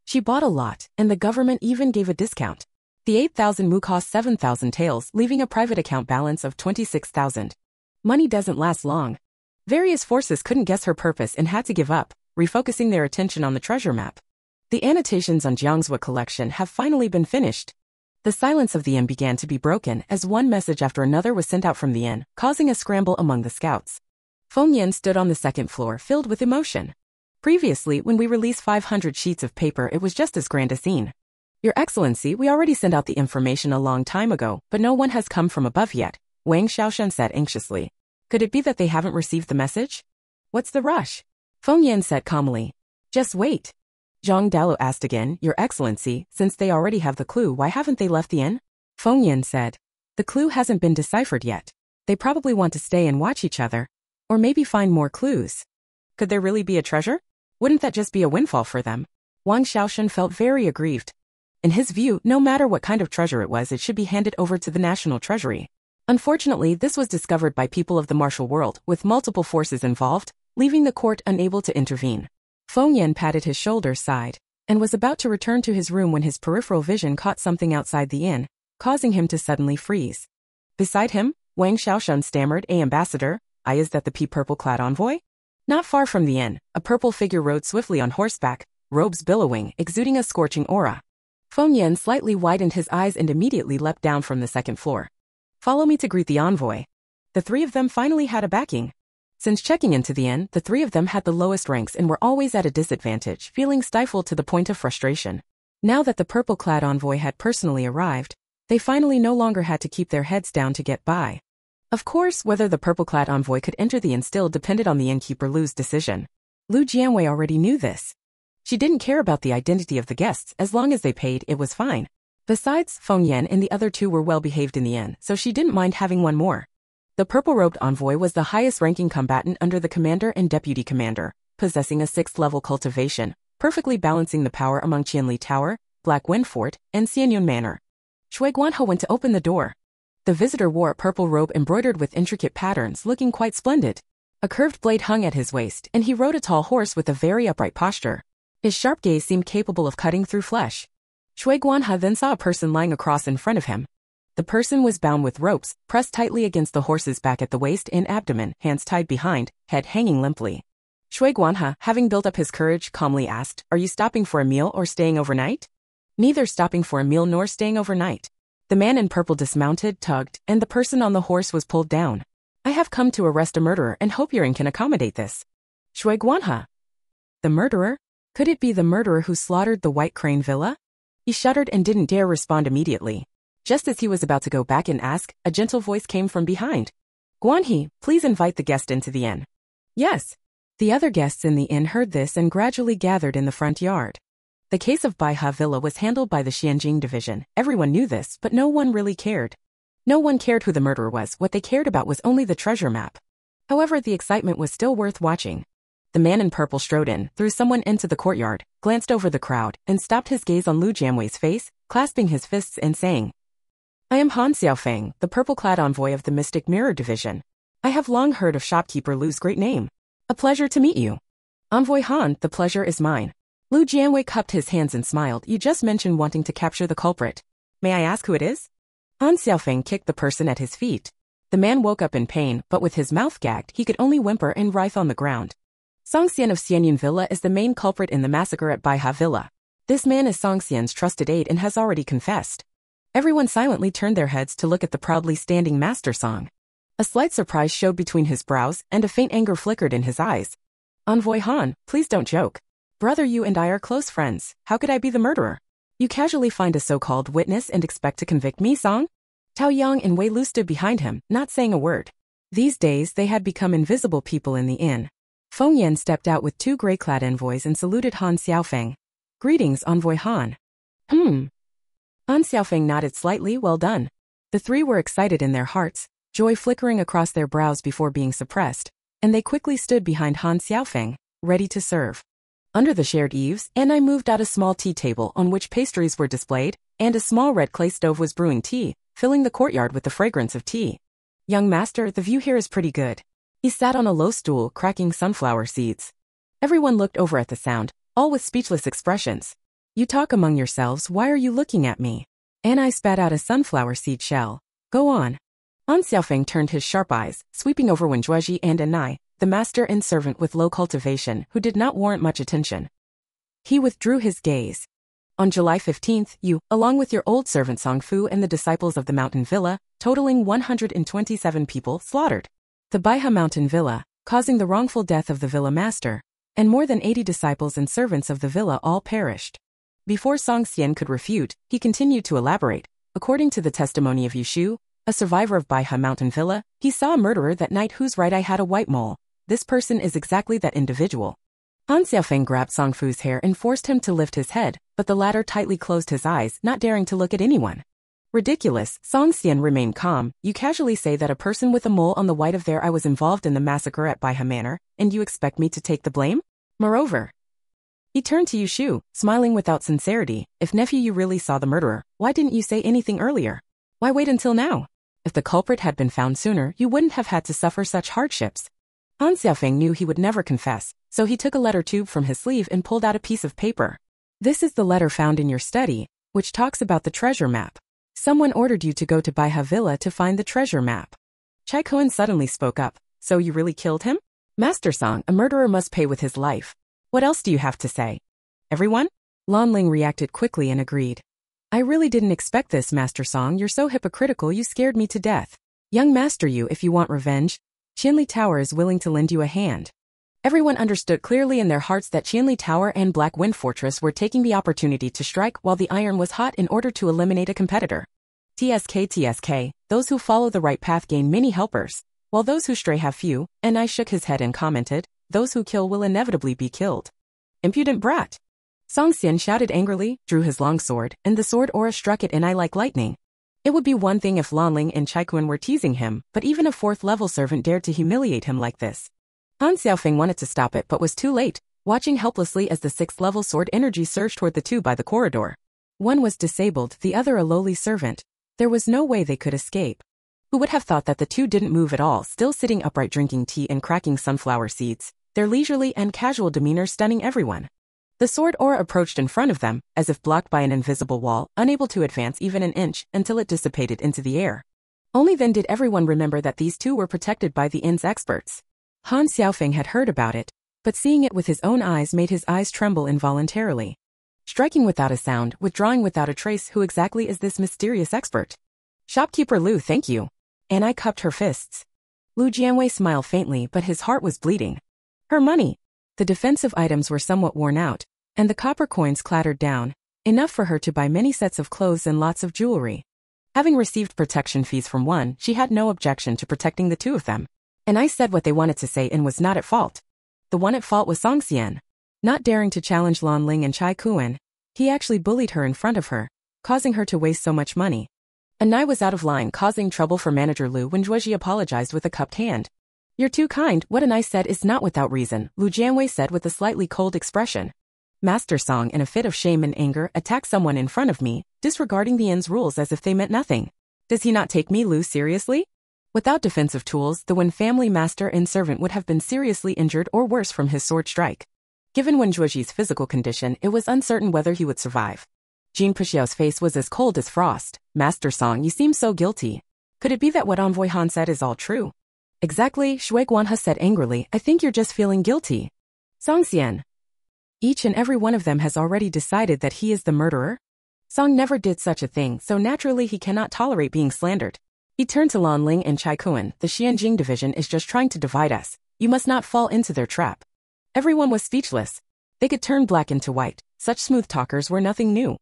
She bought a lot, and the government even gave a discount. The 8,000 mu cost 7,000 taels, leaving a private account balance of 26,000. Money doesn't last long. Various forces couldn't guess her purpose and had to give up, refocusing their attention on the treasure map. The annotations on Jiangzhou collection have finally been finished. The silence of the inn began to be broken as one message after another was sent out from the inn, causing a scramble among the scouts. Feng Yan stood on the second floor, filled with emotion. Previously, when we released 500 sheets of paper, it was just as grand a scene. Your Excellency, we already sent out the information a long time ago, but no one has come from above yet, Wang Xiaoshan said anxiously. Could it be that they haven't received the message? What's the rush? Feng Yan said calmly. Just wait. Zhang Dalo asked again, Your Excellency, since they already have the clue, why haven't they left the inn? Feng Yan said. The clue hasn't been deciphered yet. They probably want to stay and watch each other. Or maybe find more clues. Could there really be a treasure? Wouldn't that just be a windfall for them? Wang Xiaoshan felt very aggrieved. In his view, no matter what kind of treasure it was, it should be handed over to the national treasury. Unfortunately, this was discovered by people of the martial world, with multiple forces involved, leaving the court unable to intervene. Feng Yan patted his shoulder, sighed, and was about to return to his room when his peripheral vision caught something outside the inn, causing him to suddenly freeze. Beside him, Wang Xiaoshan stammered, Ambassador, is that the purple-clad envoy? Not far from the inn, a purple figure rode swiftly on horseback, robes billowing, exuding a scorching aura. Feng Yan slightly widened his eyes and immediately leapt down from the second floor. Follow me to greet the envoy. The 3 of them finally had a backing. Since checking into the inn, the 3 of them had the lowest ranks and were always at a disadvantage, feeling stifled to the point of frustration. Now that the purple-clad envoy had personally arrived, they finally no longer had to keep their heads down to get by. Of course, whether the purple-clad envoy could enter the inn still depended on the innkeeper Lu's decision. Lu Jianwei already knew this. She didn't care about the identity of the guests, as long as they paid, it was fine. Besides, Feng Yan and the other 2 were well behaved in the inn, so she didn't mind having one more. The purple-robed envoy was the highest-ranking combatant under the commander and deputy commander, possessing a 6th-level cultivation, perfectly balancing the power among Qianli Tower, Black Wind Fort, and Xianyun Manor. Shui Guanhe went to open the door. The visitor wore a purple robe embroidered with intricate patterns, looking quite splendid. A curved blade hung at his waist, and he rode a tall horse with a very upright posture. His sharp gaze seemed capable of cutting through flesh. Shui Guanhe then saw a person lying across in front of him. The person was bound with ropes, pressed tightly against the horse's back at the waist and abdomen, hands tied behind, head hanging limply. Shui Guanhe, having built up his courage, calmly asked, "Are you stopping for a meal or staying overnight?" "Neither stopping for a meal nor staying overnight." The man in purple dismounted, tugged, and the person on the horse was pulled down. "I have come to arrest a murderer and hope your inn can accommodate this." Shui Guanhe. The murderer? Could it be the murderer who slaughtered the White Crane Villa? He shuddered and didn't dare respond immediately. Just as he was about to go back and ask, a gentle voice came from behind. "Guanhe, please invite the guest into the inn." "Yes." The other guests in the inn heard this and gradually gathered in the front yard. The case of Baihe Villa was handled by the Xianjing division. Everyone knew this, but no one really cared. No one cared who the murderer was. What they cared about was only the treasure map. However, the excitement was still worth watching. The man in purple strode in, threw someone into the courtyard, glanced over the crowd, and stopped his gaze on Lu Jianwei's face, clasping his fists and saying, "I am Han Xiaofeng, the purple-clad envoy of the Mystic Mirror Division. I have long heard of shopkeeper Lu's great name. A pleasure to meet you." "Envoy Han, the pleasure is mine." Lu Jianwei cupped his hands and smiled. "You just mentioned wanting to capture the culprit. May I ask who it is?" Han Xiaofeng kicked the person at his feet. The man woke up in pain, but with his mouth gagged, he could only whimper and writhe on the ground. Song Xian of Xianyun Villa is the main culprit in the massacre at Baihe Villa. This man is Song Xian's trusted aide and has already confessed. Everyone silently turned their heads to look at the proudly standing Master Song. A slight surprise showed between his brows, and a faint anger flickered in his eyes. "Envoy Han, please don't joke. Brother, you and I are close friends. How could I be the murderer? You casually find a so-called witness and expect to convict me, Song?" Tao Yang and Wei Lu stood behind him, not saying a word. These days, they had become invisible people in the inn. Feng Yan stepped out with two gray-clad envoys and saluted Han Xiaofeng. "Greetings, Envoy Han." Han Xiaofeng nodded slightly. "Well done." The three were excited in their hearts, joy flickering across their brows before being suppressed, and they quickly stood behind Han Xiaofeng, ready to serve. Under the shared eaves, I moved out a small tea table on which pastries were displayed, and a small red clay stove was brewing tea, filling the courtyard with the fragrance of tea. "Young master, the view here is pretty good." He sat on a low stool, cracking sunflower seeds. Everyone looked over at the sound, all with speechless expressions. "You talk among yourselves, why are you looking at me?" I spat out a sunflower seed shell. "Go on." Han Xiaofeng turned his sharp eyes, sweeping over Wen Juezhi and Anai, the master and servant with low cultivation, who did not warrant much attention. He withdrew his gaze. "On July 15th, you, along with your old servant Song Fu and the disciples of the Mountain Villa, totaling 127 people, slaughtered the Baihe Mountain Villa, causing the wrongful death of the villa master, and more than 80 disciples and servants of the villa all perished." Before Song Xian could refute, he continued to elaborate. "According to the testimony of Yushu, a survivor of Baihe Mountain Villa, he saw a murderer that night whose right eye had a white mole. This person is exactly that individual." Han Xiaofeng grabbed Song Fu's hair and forced him to lift his head, but the latter tightly closed his eyes, not daring to look at anyone. "Ridiculous." Song Xian remained calm. "You casually say that a person with a mole on the white of their eye was involved in the massacre at Baihe Manor, and you expect me to take the blame? Moreover," he turned to Yushu, smiling without sincerity, "if nephew you really saw the murderer, why didn't you say anything earlier? Why wait until now? If the culprit had been found sooner, you wouldn't have had to suffer such hardships." Han Xiaofeng knew he would never confess, so he took a letter tube from his sleeve and pulled out a piece of paper. "This is the letter found in your study, which talks about the treasure map. Someone ordered you to go to Baihe Villa to find the treasure map." Chai Koen suddenly spoke up. "So you really killed him? Master Song, a murderer must pay with his life. What else do you have to say?" "Everyone?" Lan Ling reacted quickly and agreed. "I really didn't expect this, Master Song. You're so hypocritical you scared me to death. Young master you, if you want revenge, Qianli Tower is willing to lend you a hand." Everyone understood clearly in their hearts that Qianli Tower and Black Wind Fortress were taking the opportunity to strike while the iron was hot in order to eliminate a competitor. TSK, those who follow the right path gain many helpers, while those who stray have few, and I shook his head and commented, "Those who kill will inevitably be killed." "Impudent brat!" Song Xian shouted angrily, drew his long sword, and the sword aura struck at Anai like lightning. It would be one thing if Lanling and Chai Kun were teasing him, but even a 4th-level servant dared to humiliate him like this. Han Xiaofeng wanted to stop it but was too late. watching helplessly as the 6th-level sword energy surged toward the two by the corridor. One was disabled, the other a lowly servant. There was no way they could escape. Who would have thought that the two didn't move at all, still sitting upright drinking tea and cracking sunflower seeds, their leisurely and casual demeanor stunning everyone. The sword aura approached in front of them, as if blocked by an invisible wall, unable to advance even an inch, until it dissipated into the air. Only then did everyone remember that these two were protected by the inn's experts. Han Xiaofeng had heard about it, but seeing it with his own eyes made his eyes tremble involuntarily. Striking without a sound, withdrawing without a trace, who exactly is this mysterious expert? Shopkeeper Lu, thank you. Anai cupped her fists. Lu Jianwei smiled faintly, but his heart was bleeding. Her money. The defensive items were somewhat worn out, and the copper coins clattered down, enough for her to buy many sets of clothes and lots of jewelry. Having received protection fees from one, she had no objection to protecting the two of them. And I said what they wanted to say and was not at fault. The one at fault was Song Xian. Not daring to challenge Lan Ling and Chai Kuan, he actually bullied her in front of her, causing her to waste so much money. Anai was out of line, causing trouble for Manager Lu when Zhuoji apologized with a cupped hand. You're too kind, what Anai said is not without reason, Lu Jianwei said with a slightly cold expression. Master Song, in a fit of shame and anger, attacked someone in front of me, disregarding the inn's rules as if they meant nothing. Does he not take me, Lu, seriously? Without defensive tools, the Wen family master and servant would have been seriously injured or worse from his sword strike. Given Wen Zhuoji's physical condition, it was uncertain whether he would survive. Jin Puxiao's face was as cold as frost. Master Song, you seem so guilty. Could it be that what Envoy Han said is all true? Exactly, Shui Guanhe said angrily, I think you're just feeling guilty. Song Xian. Each and every one of them has already decided that he is the murderer. Song never did such a thing, so naturally he cannot tolerate being slandered. He turned to Lan Ling and Chai Kuan. The Xianjing division is just trying to divide us. You must not fall into their trap. Everyone was speechless. They could turn black into white. Such smooth talkers were nothing new.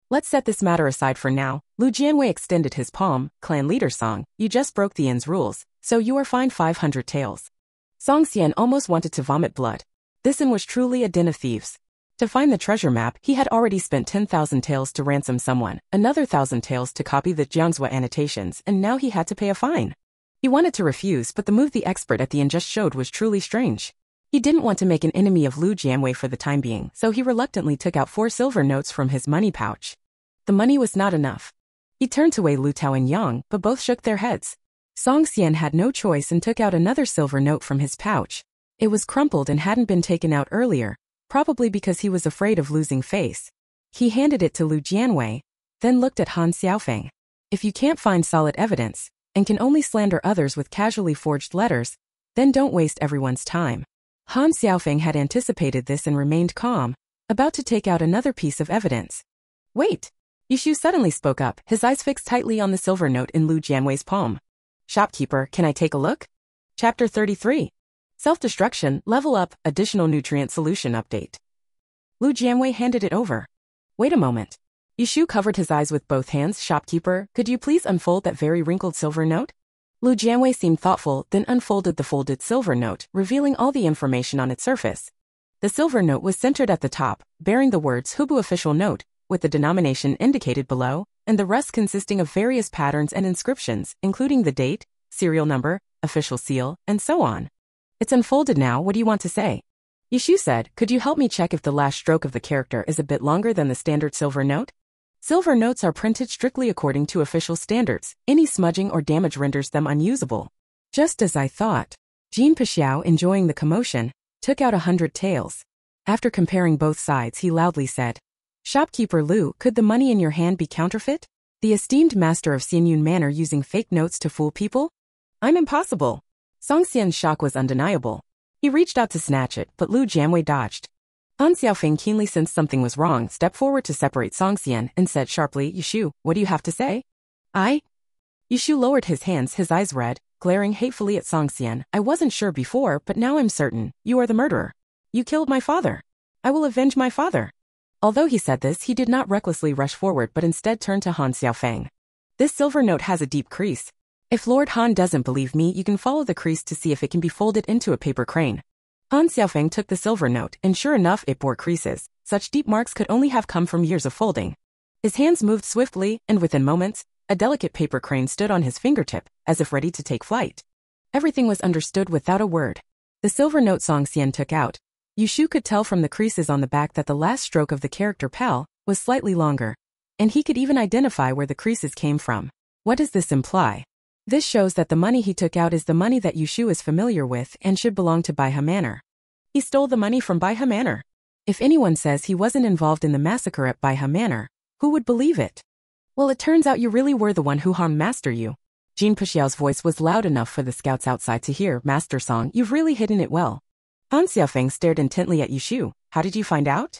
Let's set this matter aside for now. Lu Jianwei extended his palm. Clan leader Song, you just broke the inn's rules, so you are fined 500 taels. Song Xian almost wanted to vomit blood. This inn was truly a den of thieves. To find the treasure map, he had already spent 10,000 taels to ransom someone, another 1,000 taels to copy the Jianwei annotations, and now he had to pay a fine. He wanted to refuse, but the move the expert at the inn just showed was truly strange. He didn't want to make an enemy of Lu Jianwei for the time being, so he reluctantly took out 4 silver notes from his money pouch. The money was not enough. He turned to Wei Lu Tao and Yang, but both shook their heads. Song Xian had no choice and took out another silver note from his pouch. It was crumpled and hadn't been taken out earlier, probably because he was afraid of losing face. He handed it to Lu Jianwei, then looked at Han Xiaofeng. If you can't find solid evidence, and can only slander others with casually forged letters, then don't waste everyone's time. Han Xiaofeng had anticipated this and remained calm, about to take out another piece of evidence. Wait! Yushu suddenly spoke up, his eyes fixed tightly on the silver note in Lu Jianwei's palm. Shopkeeper, can I take a look? Chapter 33. Self-destruction, level up, additional nutrient solution update. Lu Jianwei handed it over. Wait a moment. Yushu covered his eyes with both hands. Shopkeeper, could you please unfold that very wrinkled silver note? Lu Jianwei seemed thoughtful, then unfolded the folded silver note, revealing all the information on its surface. The silver note was centered at the top, bearing the words Hubu official note, with the denomination indicated below, and the rest consisting of various patterns and inscriptions, including the date, serial number, official seal, and so on. It's unfolded now, what do you want to say? Yushu said, could you help me check if the last stroke of the character is a bit longer than the standard silver note? Silver notes are printed strictly according to official standards. Any smudging or damage renders them unusable. Just as I thought. Jin Puxiao, enjoying the commotion, took out 100 taels. After comparing both sides, he loudly said, Shopkeeper Lu, could the money in your hand be counterfeit? The esteemed master of Xianyun Manor using fake notes to fool people? I'm impossible. Song Xian's shock was undeniable. He reached out to snatch it, but Lu Jianwei dodged. Han Xiaofeng keenly sensed something was wrong, stepped forward to separate Song Xian, and said sharply, Yushu, what do you have to say? Yushu lowered his hands, his eyes red, glaring hatefully at Song Xian. I wasn't sure before, but now I'm certain. You are the murderer. You killed my father. I will avenge my father. Although he said this, he did not recklessly rush forward but instead turned to Han Xiaofeng. This silver note has a deep crease. If Lord Han doesn't believe me, you can follow the crease to see if it can be folded into a paper crane. Han Xiaofeng took the silver note, and sure enough it bore creases. Such deep marks could only have come from years of folding. His hands moved swiftly, and within moments, a delicate paper crane stood on his fingertip, as if ready to take flight. Everything was understood without a word. The silver note Song Xian took out, Yushu could tell from the creases on the back that the last stroke of the character Pal was slightly longer, and he could even identify where the creases came from. What does this imply? This shows that the money he took out is the money that Yushu is familiar with and should belong to Baiha Manor. He stole the money from Baiha Manor. If anyone says he wasn't involved in the massacre at Baiha Manor, who would believe it? Well, it turns out you really were the one who harmed Master Yu. Jin Puxiao's voice was loud enough for the scouts outside to hear. Master Song, you've really hidden it well. Han Xiaofeng stared intently at Yushu. How did you find out?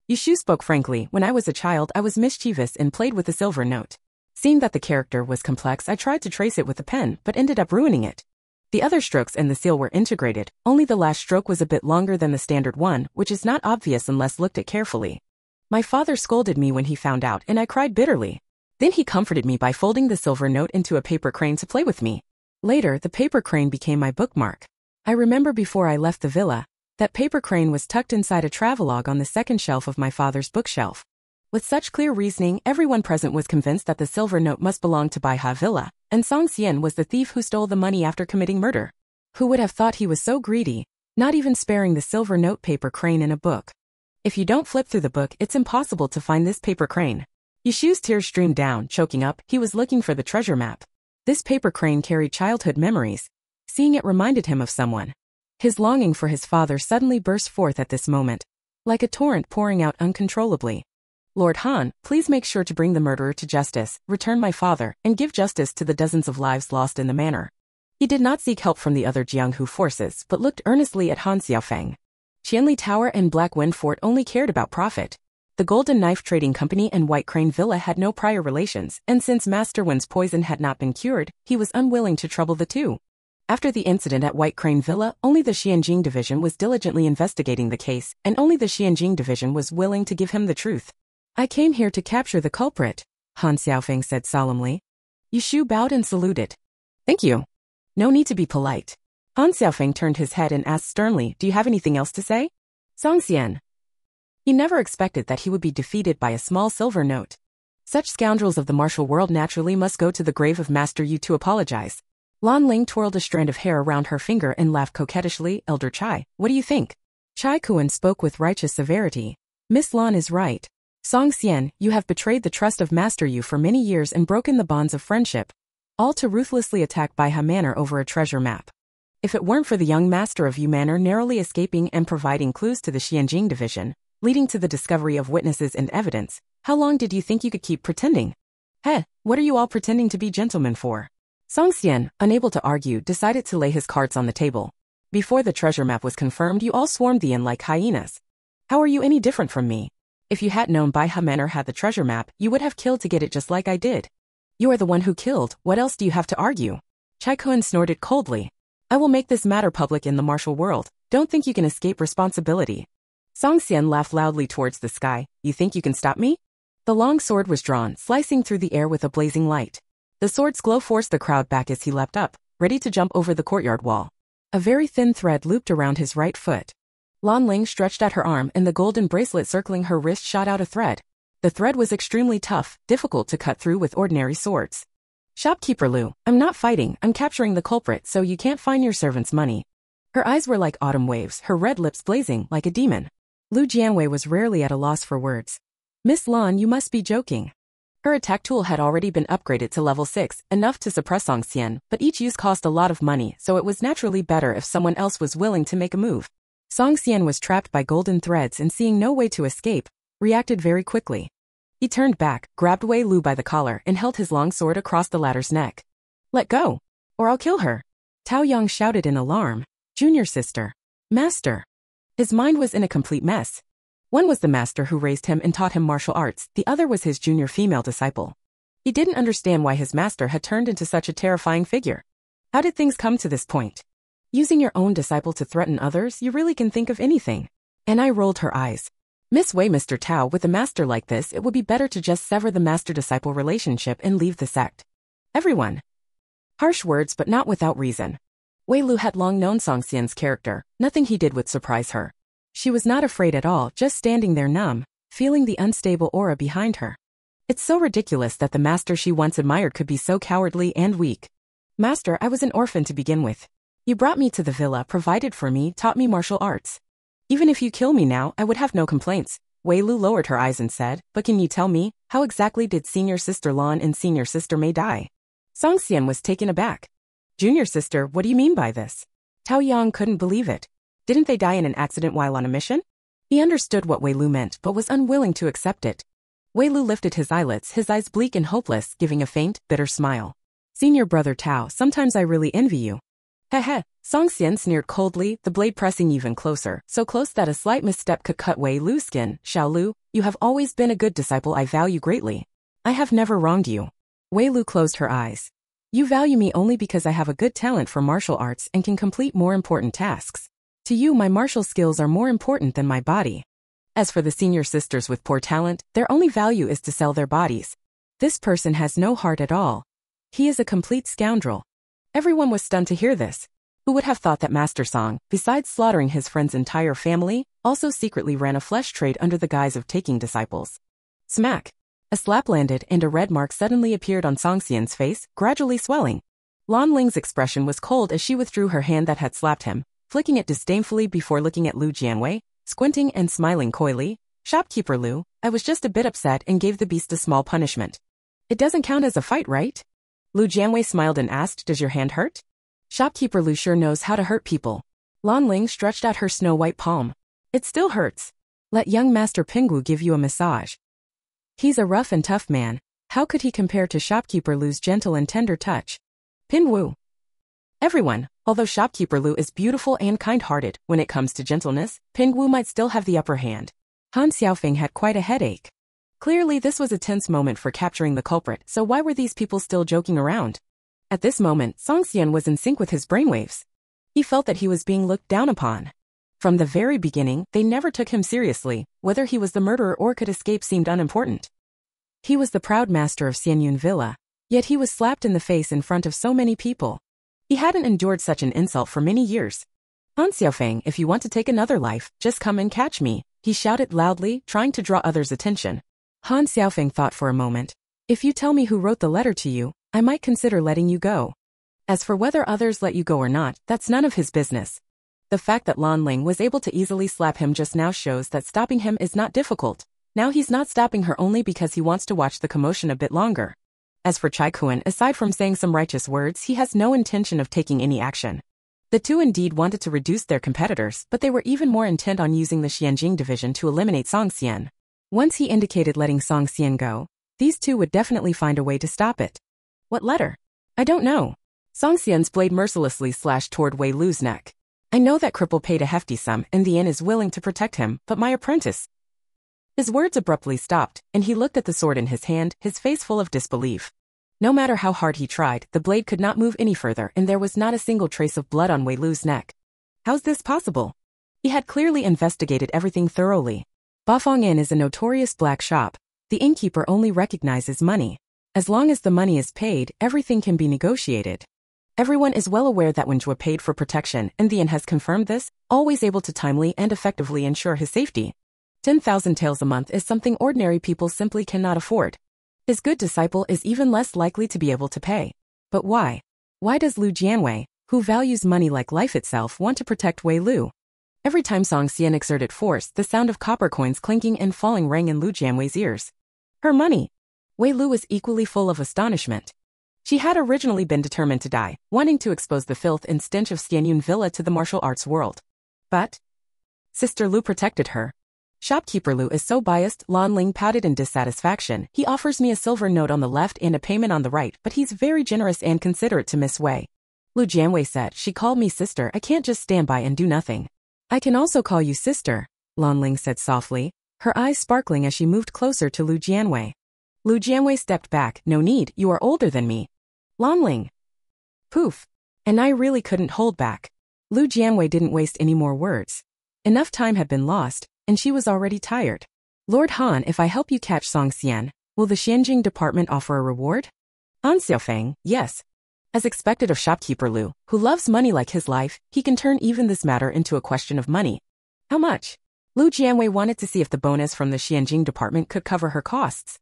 Yushu spoke frankly. When I was a child, I was mischievous and played with a silver note. Seeing that the character was complex, I tried to trace it with a pen, but ended up ruining it. The other strokes and the seal were integrated, only the last stroke was a bit longer than the standard one, which is not obvious unless looked at carefully. My father scolded me when he found out, and I cried bitterly. Then he comforted me by folding the silver note into a paper crane to play with me. Later, the paper crane became my bookmark. I remember before I left the villa, that paper crane was tucked inside a travelogue on the second shelf of my father's bookshelf. With such clear reasoning, everyone present was convinced that the silver note must belong to Baiha Villa, and Song Xian was the thief who stole the money after committing murder. Who would have thought he was so greedy, not even sparing the silver note paper crane in a book? If you don't flip through the book, it's impossible to find this paper crane. Yushu's tears streamed down, choking up. He was looking for the treasure map. This paper crane carried childhood memories. Seeing it reminded him of someone. His longing for his father suddenly burst forth at this moment, like a torrent pouring out uncontrollably. Lord Han, please make sure to bring the murderer to justice, return my father, and give justice to the dozens of lives lost in the manor. He did not seek help from the other Jianghu forces, but looked earnestly at Han Xiaofeng. Qianli Tower and Black Wind Fort only cared about profit. The Golden Knife Trading Company and White Crane Villa had no prior relations, and since Master Wen's poison had not been cured, he was unwilling to trouble the two. After the incident at White Crane Villa, only the Xianjing Division was diligently investigating the case, and only the Xianjing Division was willing to give him the truth. I came here to capture the culprit, Han Xiaofeng said solemnly. Yushu bowed and saluted. Thank you. No need to be polite. Han Xiaofeng turned his head and asked sternly, do you have anything else to say? Song Xian. He never expected that he would be defeated by a small silver note. Such scoundrels of the martial world naturally must go to the grave of Master Yu to apologize. Lan Ling twirled a strand of hair around her finger and laughed coquettishly. Elder Chai, what do you think? Chai Kuan spoke with righteous severity. Miss Lan is right. Song Xian, you have betrayed the trust of Master Yu for many years and broken the bonds of friendship, all to ruthlessly attack Baiha Manor over a treasure map. If it weren't for the young master of Yu Manor narrowly escaping and providing clues to the Xianjing Division, leading to the discovery of witnesses and evidence, how long did you think you could keep pretending? Heh, what are you all pretending to be gentlemen for? Song Xian, unable to argue, decided to lay his cards on the table. Before the treasure map was confirmed, you all swarmed the inn like hyenas. How are you any different from me? If you had known Baiha Manor had the treasure map, you would have killed to get it just like I did. You are the one who killed, what else do you have to argue? Chai Kuan snorted coldly. I will make this matter public in the martial world. Don't think you can escape responsibility. Song Xian laughed loudly towards the sky. You think you can stop me? The long sword was drawn, slicing through the air with a blazing light. The sword's glow forced the crowd back as he leapt up, ready to jump over the courtyard wall. A very thin thread looped around his right foot. Lan Ling stretched out her arm and the golden bracelet circling her wrist shot out a thread. The thread was extremely tough, difficult to cut through with ordinary swords. Shopkeeper Lu, I'm not fighting, I'm capturing the culprit so you can't find your servant's money. Her eyes were like autumn waves, her red lips blazing like a demon. Lu Jianwei was rarely at a loss for words. Miss Lan, you must be joking. Her attack tool had already been upgraded to level 6, enough to suppress Song Xian, but each use cost a lot of money, so it was naturally better if someone else was willing to make a move. Song Xian was trapped by golden threads and seeing no way to escape, reacted very quickly. He turned back, grabbed Wei Lu by the collar, and held his long sword across the latter's neck. Let go, or I'll kill her. Tao Yang shouted in alarm. Junior sister. Master. His mind was in a complete mess. One was the master who raised him and taught him martial arts, the other was his junior female disciple. He didn't understand why his master had turned into such a terrifying figure. How did things come to this point? Using your own disciple to threaten others, you really can think of anything. And I rolled her eyes. Miss Wei, Mr. Tao, with a master like this, it would be better to just sever the master-disciple relationship and leave the sect. Everyone. Harsh words, but not without reason. Wei Lu had long known Song Xian's character. Nothing he did would surprise her. She was not afraid at all, just standing there numb, feeling the unstable aura behind her. It's so ridiculous that the master she once admired could be so cowardly and weak. Master, I was an orphan to begin with. You brought me to the villa, provided for me, taught me martial arts. Even if you kill me now, I would have no complaints. Wei Lu lowered her eyes and said, but can you tell me, how exactly did senior sister Lan and senior sister Mei die? Song Xian was taken aback. Junior sister, what do you mean by this? Tao Yang couldn't believe it. Didn't they die in an accident while on a mission? He understood what Wei Lu meant but was unwilling to accept it. Wei Lu lifted his eyelids, his eyes bleak and hopeless, giving a faint, bitter smile. Senior brother Tao, sometimes I really envy you. Heh. Song Xian sneered coldly, the blade pressing even closer, so close that a slight misstep could cut Wei Lu's skin. Xiao Lu, you have always been a good disciple I value greatly. I have never wronged you. Wei Lu closed her eyes. You value me only because I have a good talent for martial arts and can complete more important tasks. To you, my martial skills are more important than my body. As for the senior sisters with poor talent, their only value is to sell their bodies. This person has no heart at all. He is a complete scoundrel. Everyone was stunned to hear this. Who would have thought that Master Song, besides slaughtering his friend's entire family, also secretly ran a flesh trade under the guise of taking disciples? Smack! A slap landed and a red mark suddenly appeared on Song Xian's face, gradually swelling. Lan Ling's expression was cold as she withdrew her hand that had slapped him, flicking it disdainfully before looking at Lu Jianwei, squinting and smiling coyly. Shopkeeper Lu, I was just a bit upset and gave the beast a small punishment. It doesn't count as a fight, right? Lu Jianwei smiled and asked, does your hand hurt? Shopkeeper Lu sure knows how to hurt people. Lan Ling stretched out her snow-white palm. It still hurts. Let young Master Pingwu give you a massage. He's a rough and tough man. How could he compare to Shopkeeper Lu's gentle and tender touch? Pingwu. Everyone, although Shopkeeper Lu is beautiful and kind-hearted, when it comes to gentleness, Pingwu might still have the upper hand. Han Xiaofeng had quite a headache. Clearly this was a tense moment for capturing the culprit, so why were these people still joking around? At this moment, Song Xian was in sync with his brainwaves. He felt that he was being looked down upon. From the very beginning, they never took him seriously. Whether he was the murderer or could escape seemed unimportant. He was the proud master of Xianyun Villa, yet he was slapped in the face in front of so many people. He hadn't endured such an insult for many years. Han Xiaofeng, if you want to take another life, just come and catch me, he shouted loudly, trying to draw others' attention. Han Xiaofeng thought for a moment. If you tell me who wrote the letter to you, I might consider letting you go. As for whether others let you go or not, that's none of his business. The fact that Lan Ling was able to easily slap him just now shows that stopping him is not difficult. Now he's not stopping her only because he wants to watch the commotion a bit longer. As for Chai Kuan, aside from saying some righteous words, he has no intention of taking any action. The two indeed wanted to reduce their competitors, but they were even more intent on using the Xianjing division to eliminate Song Xian. Once he indicated letting Song Xian go, these two would definitely find a way to stop it. What letter? I don't know. Song Xian's blade mercilessly slashed toward Wei Lu's neck. I know that cripple paid a hefty sum and the inn is willing to protect him, but my apprentice... His words abruptly stopped, and he looked at the sword in his hand, his face full of disbelief. No matter how hard he tried, the blade could not move any further and there was not a single trace of blood on Wei Lu's neck. How's this possible? He had clearly investigated everything thoroughly. Bafong Inn is a notorious black shop. The innkeeper only recognizes money. As long as the money is paid, everything can be negotiated. Everyone is well aware that when Jua paid for protection, and the inn has confirmed this, always able to timely and effectively ensure his safety. 10,000 taels a month is something ordinary people simply cannot afford. His good disciple is even less likely to be able to pay. But why? Why does Lu Jianwei, who values money like life itself, want to protect Wei Lu? Every time Song Xian exerted force, the sound of copper coins clinking and falling rang in Lu Jianwei's ears. Her money! Wei Lu was equally full of astonishment. She had originally been determined to die, wanting to expose the filth and stench of Xianyun Villa to the martial arts world. But Sister Lu protected her. Shopkeeper Lu is so biased, Lan Ling pouted in dissatisfaction. He offers me a silver note on the left and a payment on the right, but he's very generous and considerate to Miss Wei. Lu Jianwei said, she called me sister, I can't just stand by and do nothing. I can also call you sister, Lan Ling said softly, her eyes sparkling as she moved closer to Lu Jianwei. Lu Jianwei stepped back, no need, you are older than me. Lan Ling. Poof. And I really couldn't hold back. Lu Jianwei didn't waste any more words. Enough time had been lost, and she was already tired. Lord Han, if I help you catch Song Xian, will the Xianjing department offer a reward? Han Xiaofeng, yes. As expected of Shopkeeper Lu, who loves money like his life, he can turn even this matter into a question of money. How much? Lu Jianwei wanted to see if the bonus from the Xianjing department could cover her costs.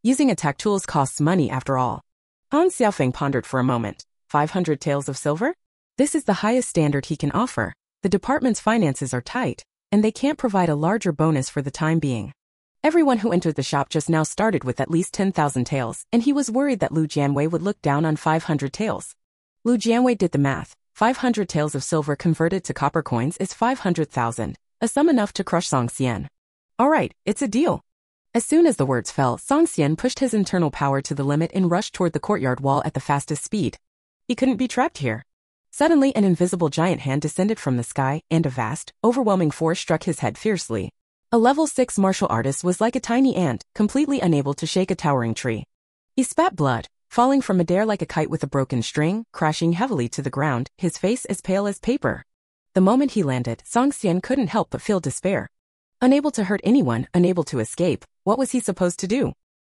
Using attack tools costs money after all. Han Xiaofeng pondered for a moment. 500 taels of silver? This is the highest standard he can offer. The department's finances are tight, and they can't provide a larger bonus for the time being. Everyone who entered the shop just now started with at least 10,000 taels, and he was worried that Lu Jianwei would look down on 500 taels. Lu Jianwei did the math. 500 taels of silver converted to copper coins is 500,000, a sum enough to crush Song Xian. Alright, it's a deal. As soon as the words fell, Song Xian pushed his internal power to the limit and rushed toward the courtyard wall at the fastest speed. He couldn't be trapped here. Suddenly, an invisible giant hand descended from the sky, and a vast, overwhelming force struck his head fiercely. A level 6 martial artist was like a tiny ant, completely unable to shake a towering tree. He spat blood, falling from midair like a kite with a broken string, crashing heavily to the ground, his face as pale as paper. The moment he landed, Song Xian couldn't help but feel despair. Unable to hurt anyone, unable to escape, what was he supposed to do?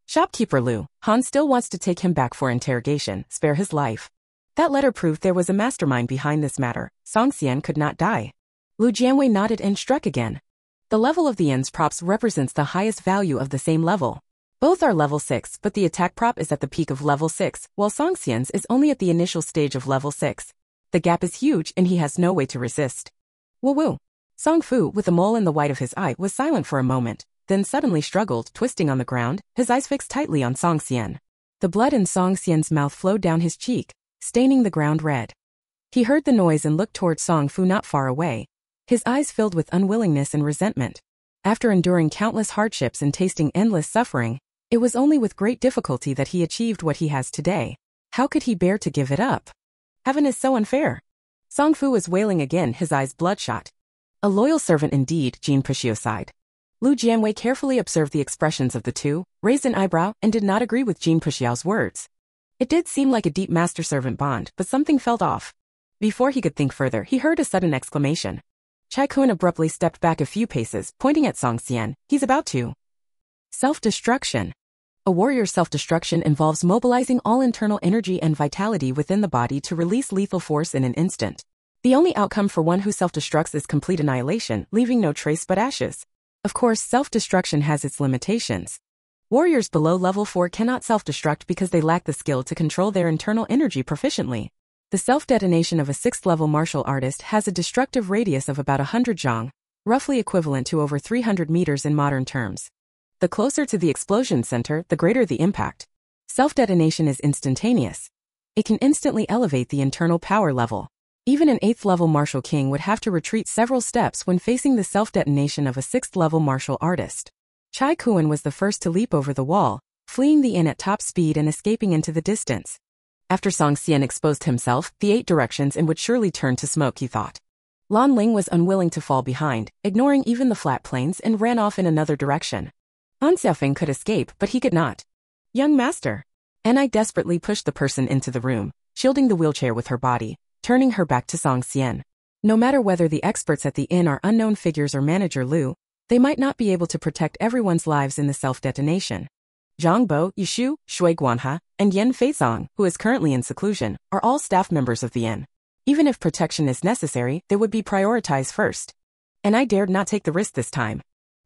Shopkeeper Lu, Han still wants to take him back for interrogation, spare his life. That letter proved there was a mastermind behind this matter. Song Xian could not die. Lu Jianwei nodded and struck again. The level of the end's props represents the highest value of the same level. Both are level 6, but the attack prop is at the peak of level 6, while Song Xian's is only at the initial stage of level 6. The gap is huge and he has no way to resist. Woo-woo. Song Fu, with a mole in the white of his eye, was silent for a moment, then suddenly struggled, twisting on the ground, his eyes fixed tightly on Song Xian. The blood in Song Xian's mouth flowed down his cheek, staining the ground red. He heard the noise and looked toward Song Fu not far away, his eyes filled with unwillingness and resentment. After enduring countless hardships and tasting endless suffering, it was only with great difficulty that he achieved what he has today. How could he bear to give it up? Heaven is so unfair. Song Fu was wailing again, his eyes bloodshot. A loyal servant indeed, Jin Pushio sighed. Lu Jianwei carefully observed the expressions of the two, raised an eyebrow, and did not agree with Jin Pushio's words. It did seem like a deep master-servant bond, but something felt off. Before he could think further, he heard a sudden exclamation. Chai Kun abruptly stepped back a few paces, pointing at Song Xian. He's about to. Self-destruction. A warrior's self-destruction involves mobilizing all internal energy and vitality within the body to release lethal force in an instant. The only outcome for one who self-destructs is complete annihilation, leaving no trace but ashes. Of course, self-destruction has its limitations. Warriors below level 4 cannot self-destruct because they lack the skill to control their internal energy proficiently. The self-detonation of a 6th-level martial artist has a destructive radius of about 100 zhang, roughly equivalent to over 300 meters in modern terms. The closer to the explosion center, the greater the impact. Self-detonation is instantaneous. It can instantly elevate the internal power level. Even an 8th-level martial king would have to retreat several steps when facing the self-detonation of a 6th-level martial artist. Chai Kun was the first to leap over the wall, fleeing the inn at top speed and escaping into the distance. After Song Xian exposed himself, the 8 directions in would surely turn to smoke, he thought. Lan Ling was unwilling to fall behind, ignoring even the flat plains, and ran off in another direction. Han Xiaofeng could escape, but he could not. Young master. Anai desperately pushed the person into the room, shielding the wheelchair with her body, turning her back to Song Xian. No matter whether the experts at the inn are unknown figures or Manager Lu, they might not be able to protect everyone's lives in the self-detonation. Zhang Bo, Yishu, Shui Guanha, and Yan Feizong, who is currently in seclusion, are all staff members of the inn. Even if protection is necessary, they would be prioritized first. And I dared not take the risk this time.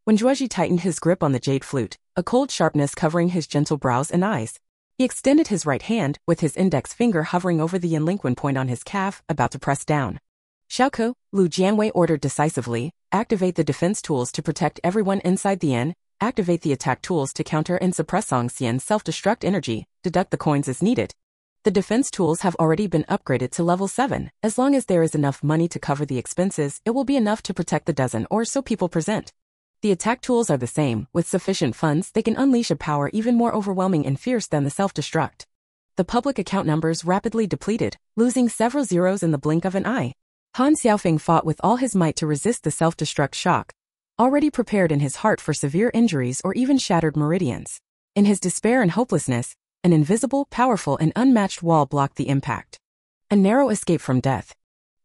When Zhuozhi tightened his grip on the jade flute, a cold sharpness covering his gentle brows and eyes, he extended his right hand, with his index finger hovering over the Yanlinquan point on his calf, about to press down. Xiaoke, Lu Jianwei ordered decisively, activate the defense tools to protect everyone inside the inn, activate the attack tools to counter and suppress Song Xian's self-destruct energy, deduct the coins as needed. The defense tools have already been upgraded to level 7. As long as there is enough money to cover the expenses, it will be enough to protect the dozen or so people present. The attack tools are the same. With sufficient funds, they can unleash a power even more overwhelming and fierce than the self-destruct. The public account numbers rapidly depleted, losing several zeros in the blink of an eye. Han Xiaofeng fought with all his might to resist the self-destruct shock, already prepared in his heart for severe injuries or even shattered meridians. In his despair and hopelessness, an invisible, powerful, and unmatched wall blocked the impact. A narrow escape from death.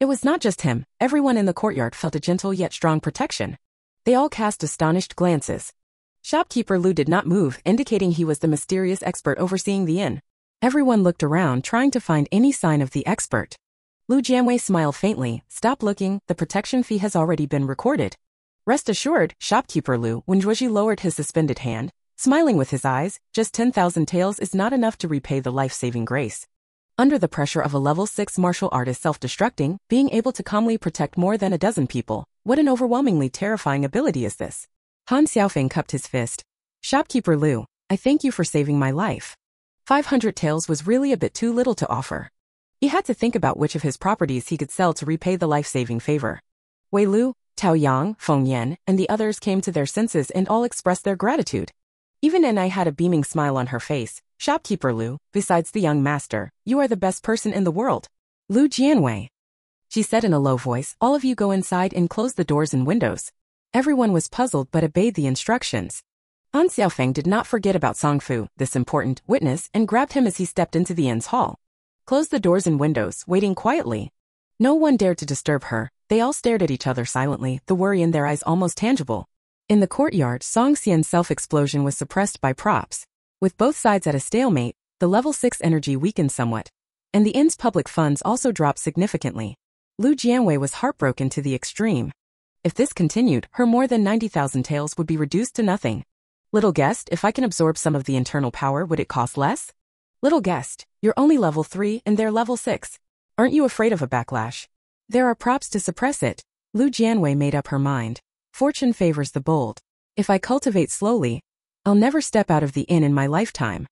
It was not just him. Everyone in the courtyard felt a gentle yet strong protection. They all cast astonished glances. Shopkeeper Lu did not move, indicating he was the mysterious expert overseeing the inn. Everyone looked around, trying to find any sign of the expert. Lu Jianwei smiled faintly. Stop looking, the protection fee has already been recorded. Rest assured, Shopkeeper Lu, when Zhuozhi lowered his suspended hand, smiling with his eyes, just 10,000 taels is not enough to repay the life-saving grace. Under the pressure of a level 6 martial artist self-destructing, being able to calmly protect more than a dozen people, What an overwhelmingly terrifying ability is this? Han Xiaofeng cupped his fist. Shopkeeper Lu, I thank you for saving my life. 500 taels was really a bit too little to offer. He had to think about which of his properties he could sell to repay the life-saving favor. Wei Lu, Tao Yang, Feng Yan, and the others came to their senses and all expressed their gratitude. Even Enai had a beaming smile on her face. Shopkeeper Lu, besides the young master, you are the best person in the world. Lu Jianwei. She said in a low voice, all of you go inside and close the doors and windows. Everyone was puzzled but obeyed the instructions. Han Xiaofeng did not forget about Songfu, this important witness, and grabbed him as he stepped into the inn's hall. Closed the doors and windows, waiting quietly. No one dared to disturb her. They all stared at each other silently, the worry in their eyes almost tangible. In the courtyard, Song Xian's self-explosion was suppressed by props. With both sides at a stalemate, the level 6 energy weakened somewhat. And the inn's public funds also dropped significantly. Lu Jianwei was heartbroken to the extreme. If this continued, her more than 90,000 taels would be reduced to nothing. Little guessed, if I can absorb some of the internal power, would it cost less? Little guessed, you're only level 3 and they're level 6. Aren't you afraid of a backlash? There are props to suppress it. Lu Jianwei made up her mind. Fortune favors the bold. If I cultivate slowly, I'll never step out of the inn in my lifetime.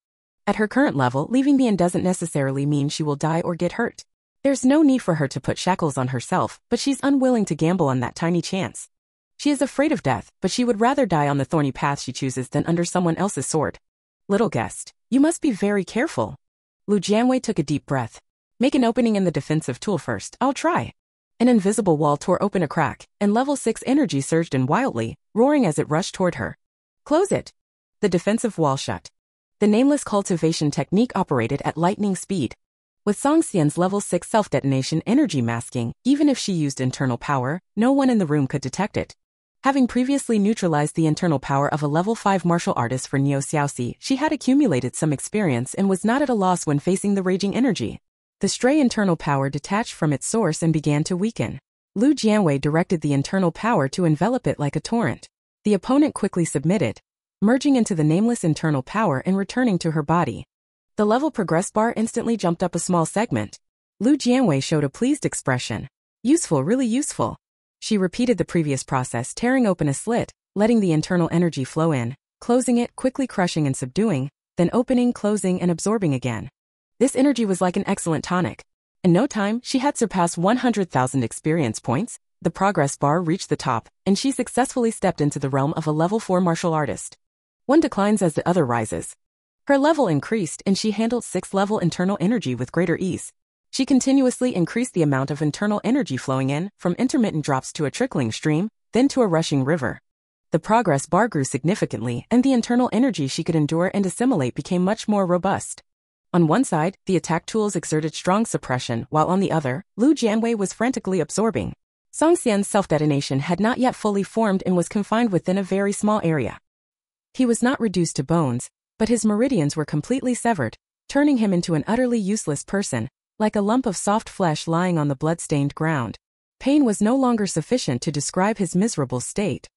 At her current level, leaving the inn doesn't necessarily mean she will die or get hurt. There's no need for her to put shackles on herself, but she's unwilling to gamble on that tiny chance. She is afraid of death, but she would rather die on the thorny path she chooses than under someone else's sword. Little guest, you must be very careful. Lu Jianwei took a deep breath. Make an opening in the defensive tool first, I'll try. An invisible wall tore open a crack, and level 6 energy surged in wildly, roaring as it rushed toward her. Close it. The defensive wall shut. The nameless cultivation technique operated at lightning speed. With Song Xian's level 6 self-detonation energy masking, even if she used internal power, no one in the room could detect it. Having previously neutralized the internal power of a level 5 martial artist for Neo Xiaoxi, she had accumulated some experience and was not at a loss when facing the raging energy. The stray internal power detached from its source and began to weaken. Lu Jianwei directed the internal power to envelop it like a torrent. The opponent quickly submitted, merging into the nameless internal power and returning to her body. The level progress bar instantly jumped up a small segment. Lu Jianwei showed a pleased expression. Useful, really useful. She repeated the previous process, tearing open a slit, letting the internal energy flow in, closing it, quickly crushing and subduing, then opening, closing, and absorbing again. This energy was like an excellent tonic. In no time, she had surpassed 100,000 experience points, the progress bar reached the top, and she successfully stepped into the realm of a level 4 martial artist. One declines as the other rises. Her level increased and she handled 6th level internal energy with greater ease. She continuously increased the amount of internal energy flowing in, from intermittent drops to a trickling stream, then to a rushing river. The progress bar grew significantly and the internal energy she could endure and assimilate became much more robust. On one side, the attack tools exerted strong suppression, while on the other, Lu Jianwei was frantically absorbing. Song Xian's self-detonation had not yet fully formed and was confined within a very small area. He was not reduced to bones, but his meridians were completely severed, turning him into an utterly useless person, like a lump of soft flesh lying on the blood-stained ground. Pain was no longer sufficient to describe his miserable state.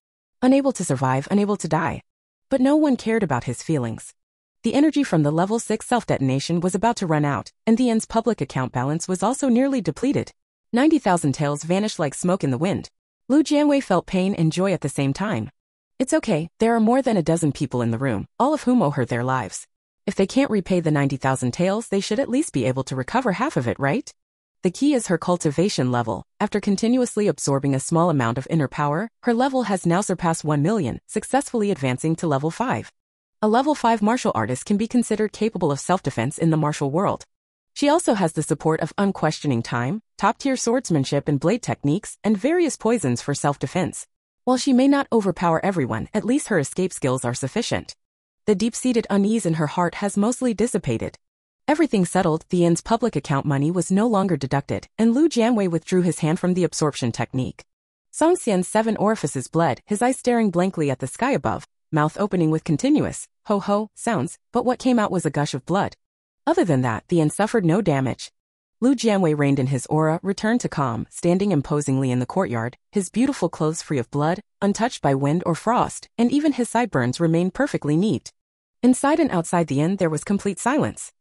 Unable to survive, unable to die. But no one cared about his feelings. The energy from the level 6 self-detonation was about to run out, and the inn's public account balance was also nearly depleted. 90,000 taels vanished like smoke in the wind. Lu Jianwei felt pain and joy at the same time. It's okay, there are more than a dozen people in the room, all of whom owe her their lives. If they can't repay the 90,000 taels, they should at least be able to recover half of it, right? The key is her cultivation level. After continuously absorbing a small amount of inner power, her level has now surpassed 1 million, successfully advancing to level 5. A level 5 martial artist can be considered capable of self-defense in the martial world. She also has the support of unquestioning time, top-tier swordsmanship and blade techniques, and various poisons for self-defense. While she may not overpower everyone, at least her escape skills are sufficient. The deep-seated unease in her heart has mostly dissipated. Everything settled, the inn's public account money was no longer deducted, and Lu Jianwei withdrew his hand from the absorption technique. Song Xian's 7 orifices bled, his eyes staring blankly at the sky above, mouth opening with continuous, ho-ho, sounds, but what came out was a gush of blood. Other than that, the inn suffered no damage. Lu Jianwei reined in his aura, returned to calm, standing imposingly in the courtyard, his beautiful clothes free of blood, untouched by wind or frost, and even his sideburns remained perfectly neat. Inside and outside the inn there was complete silence.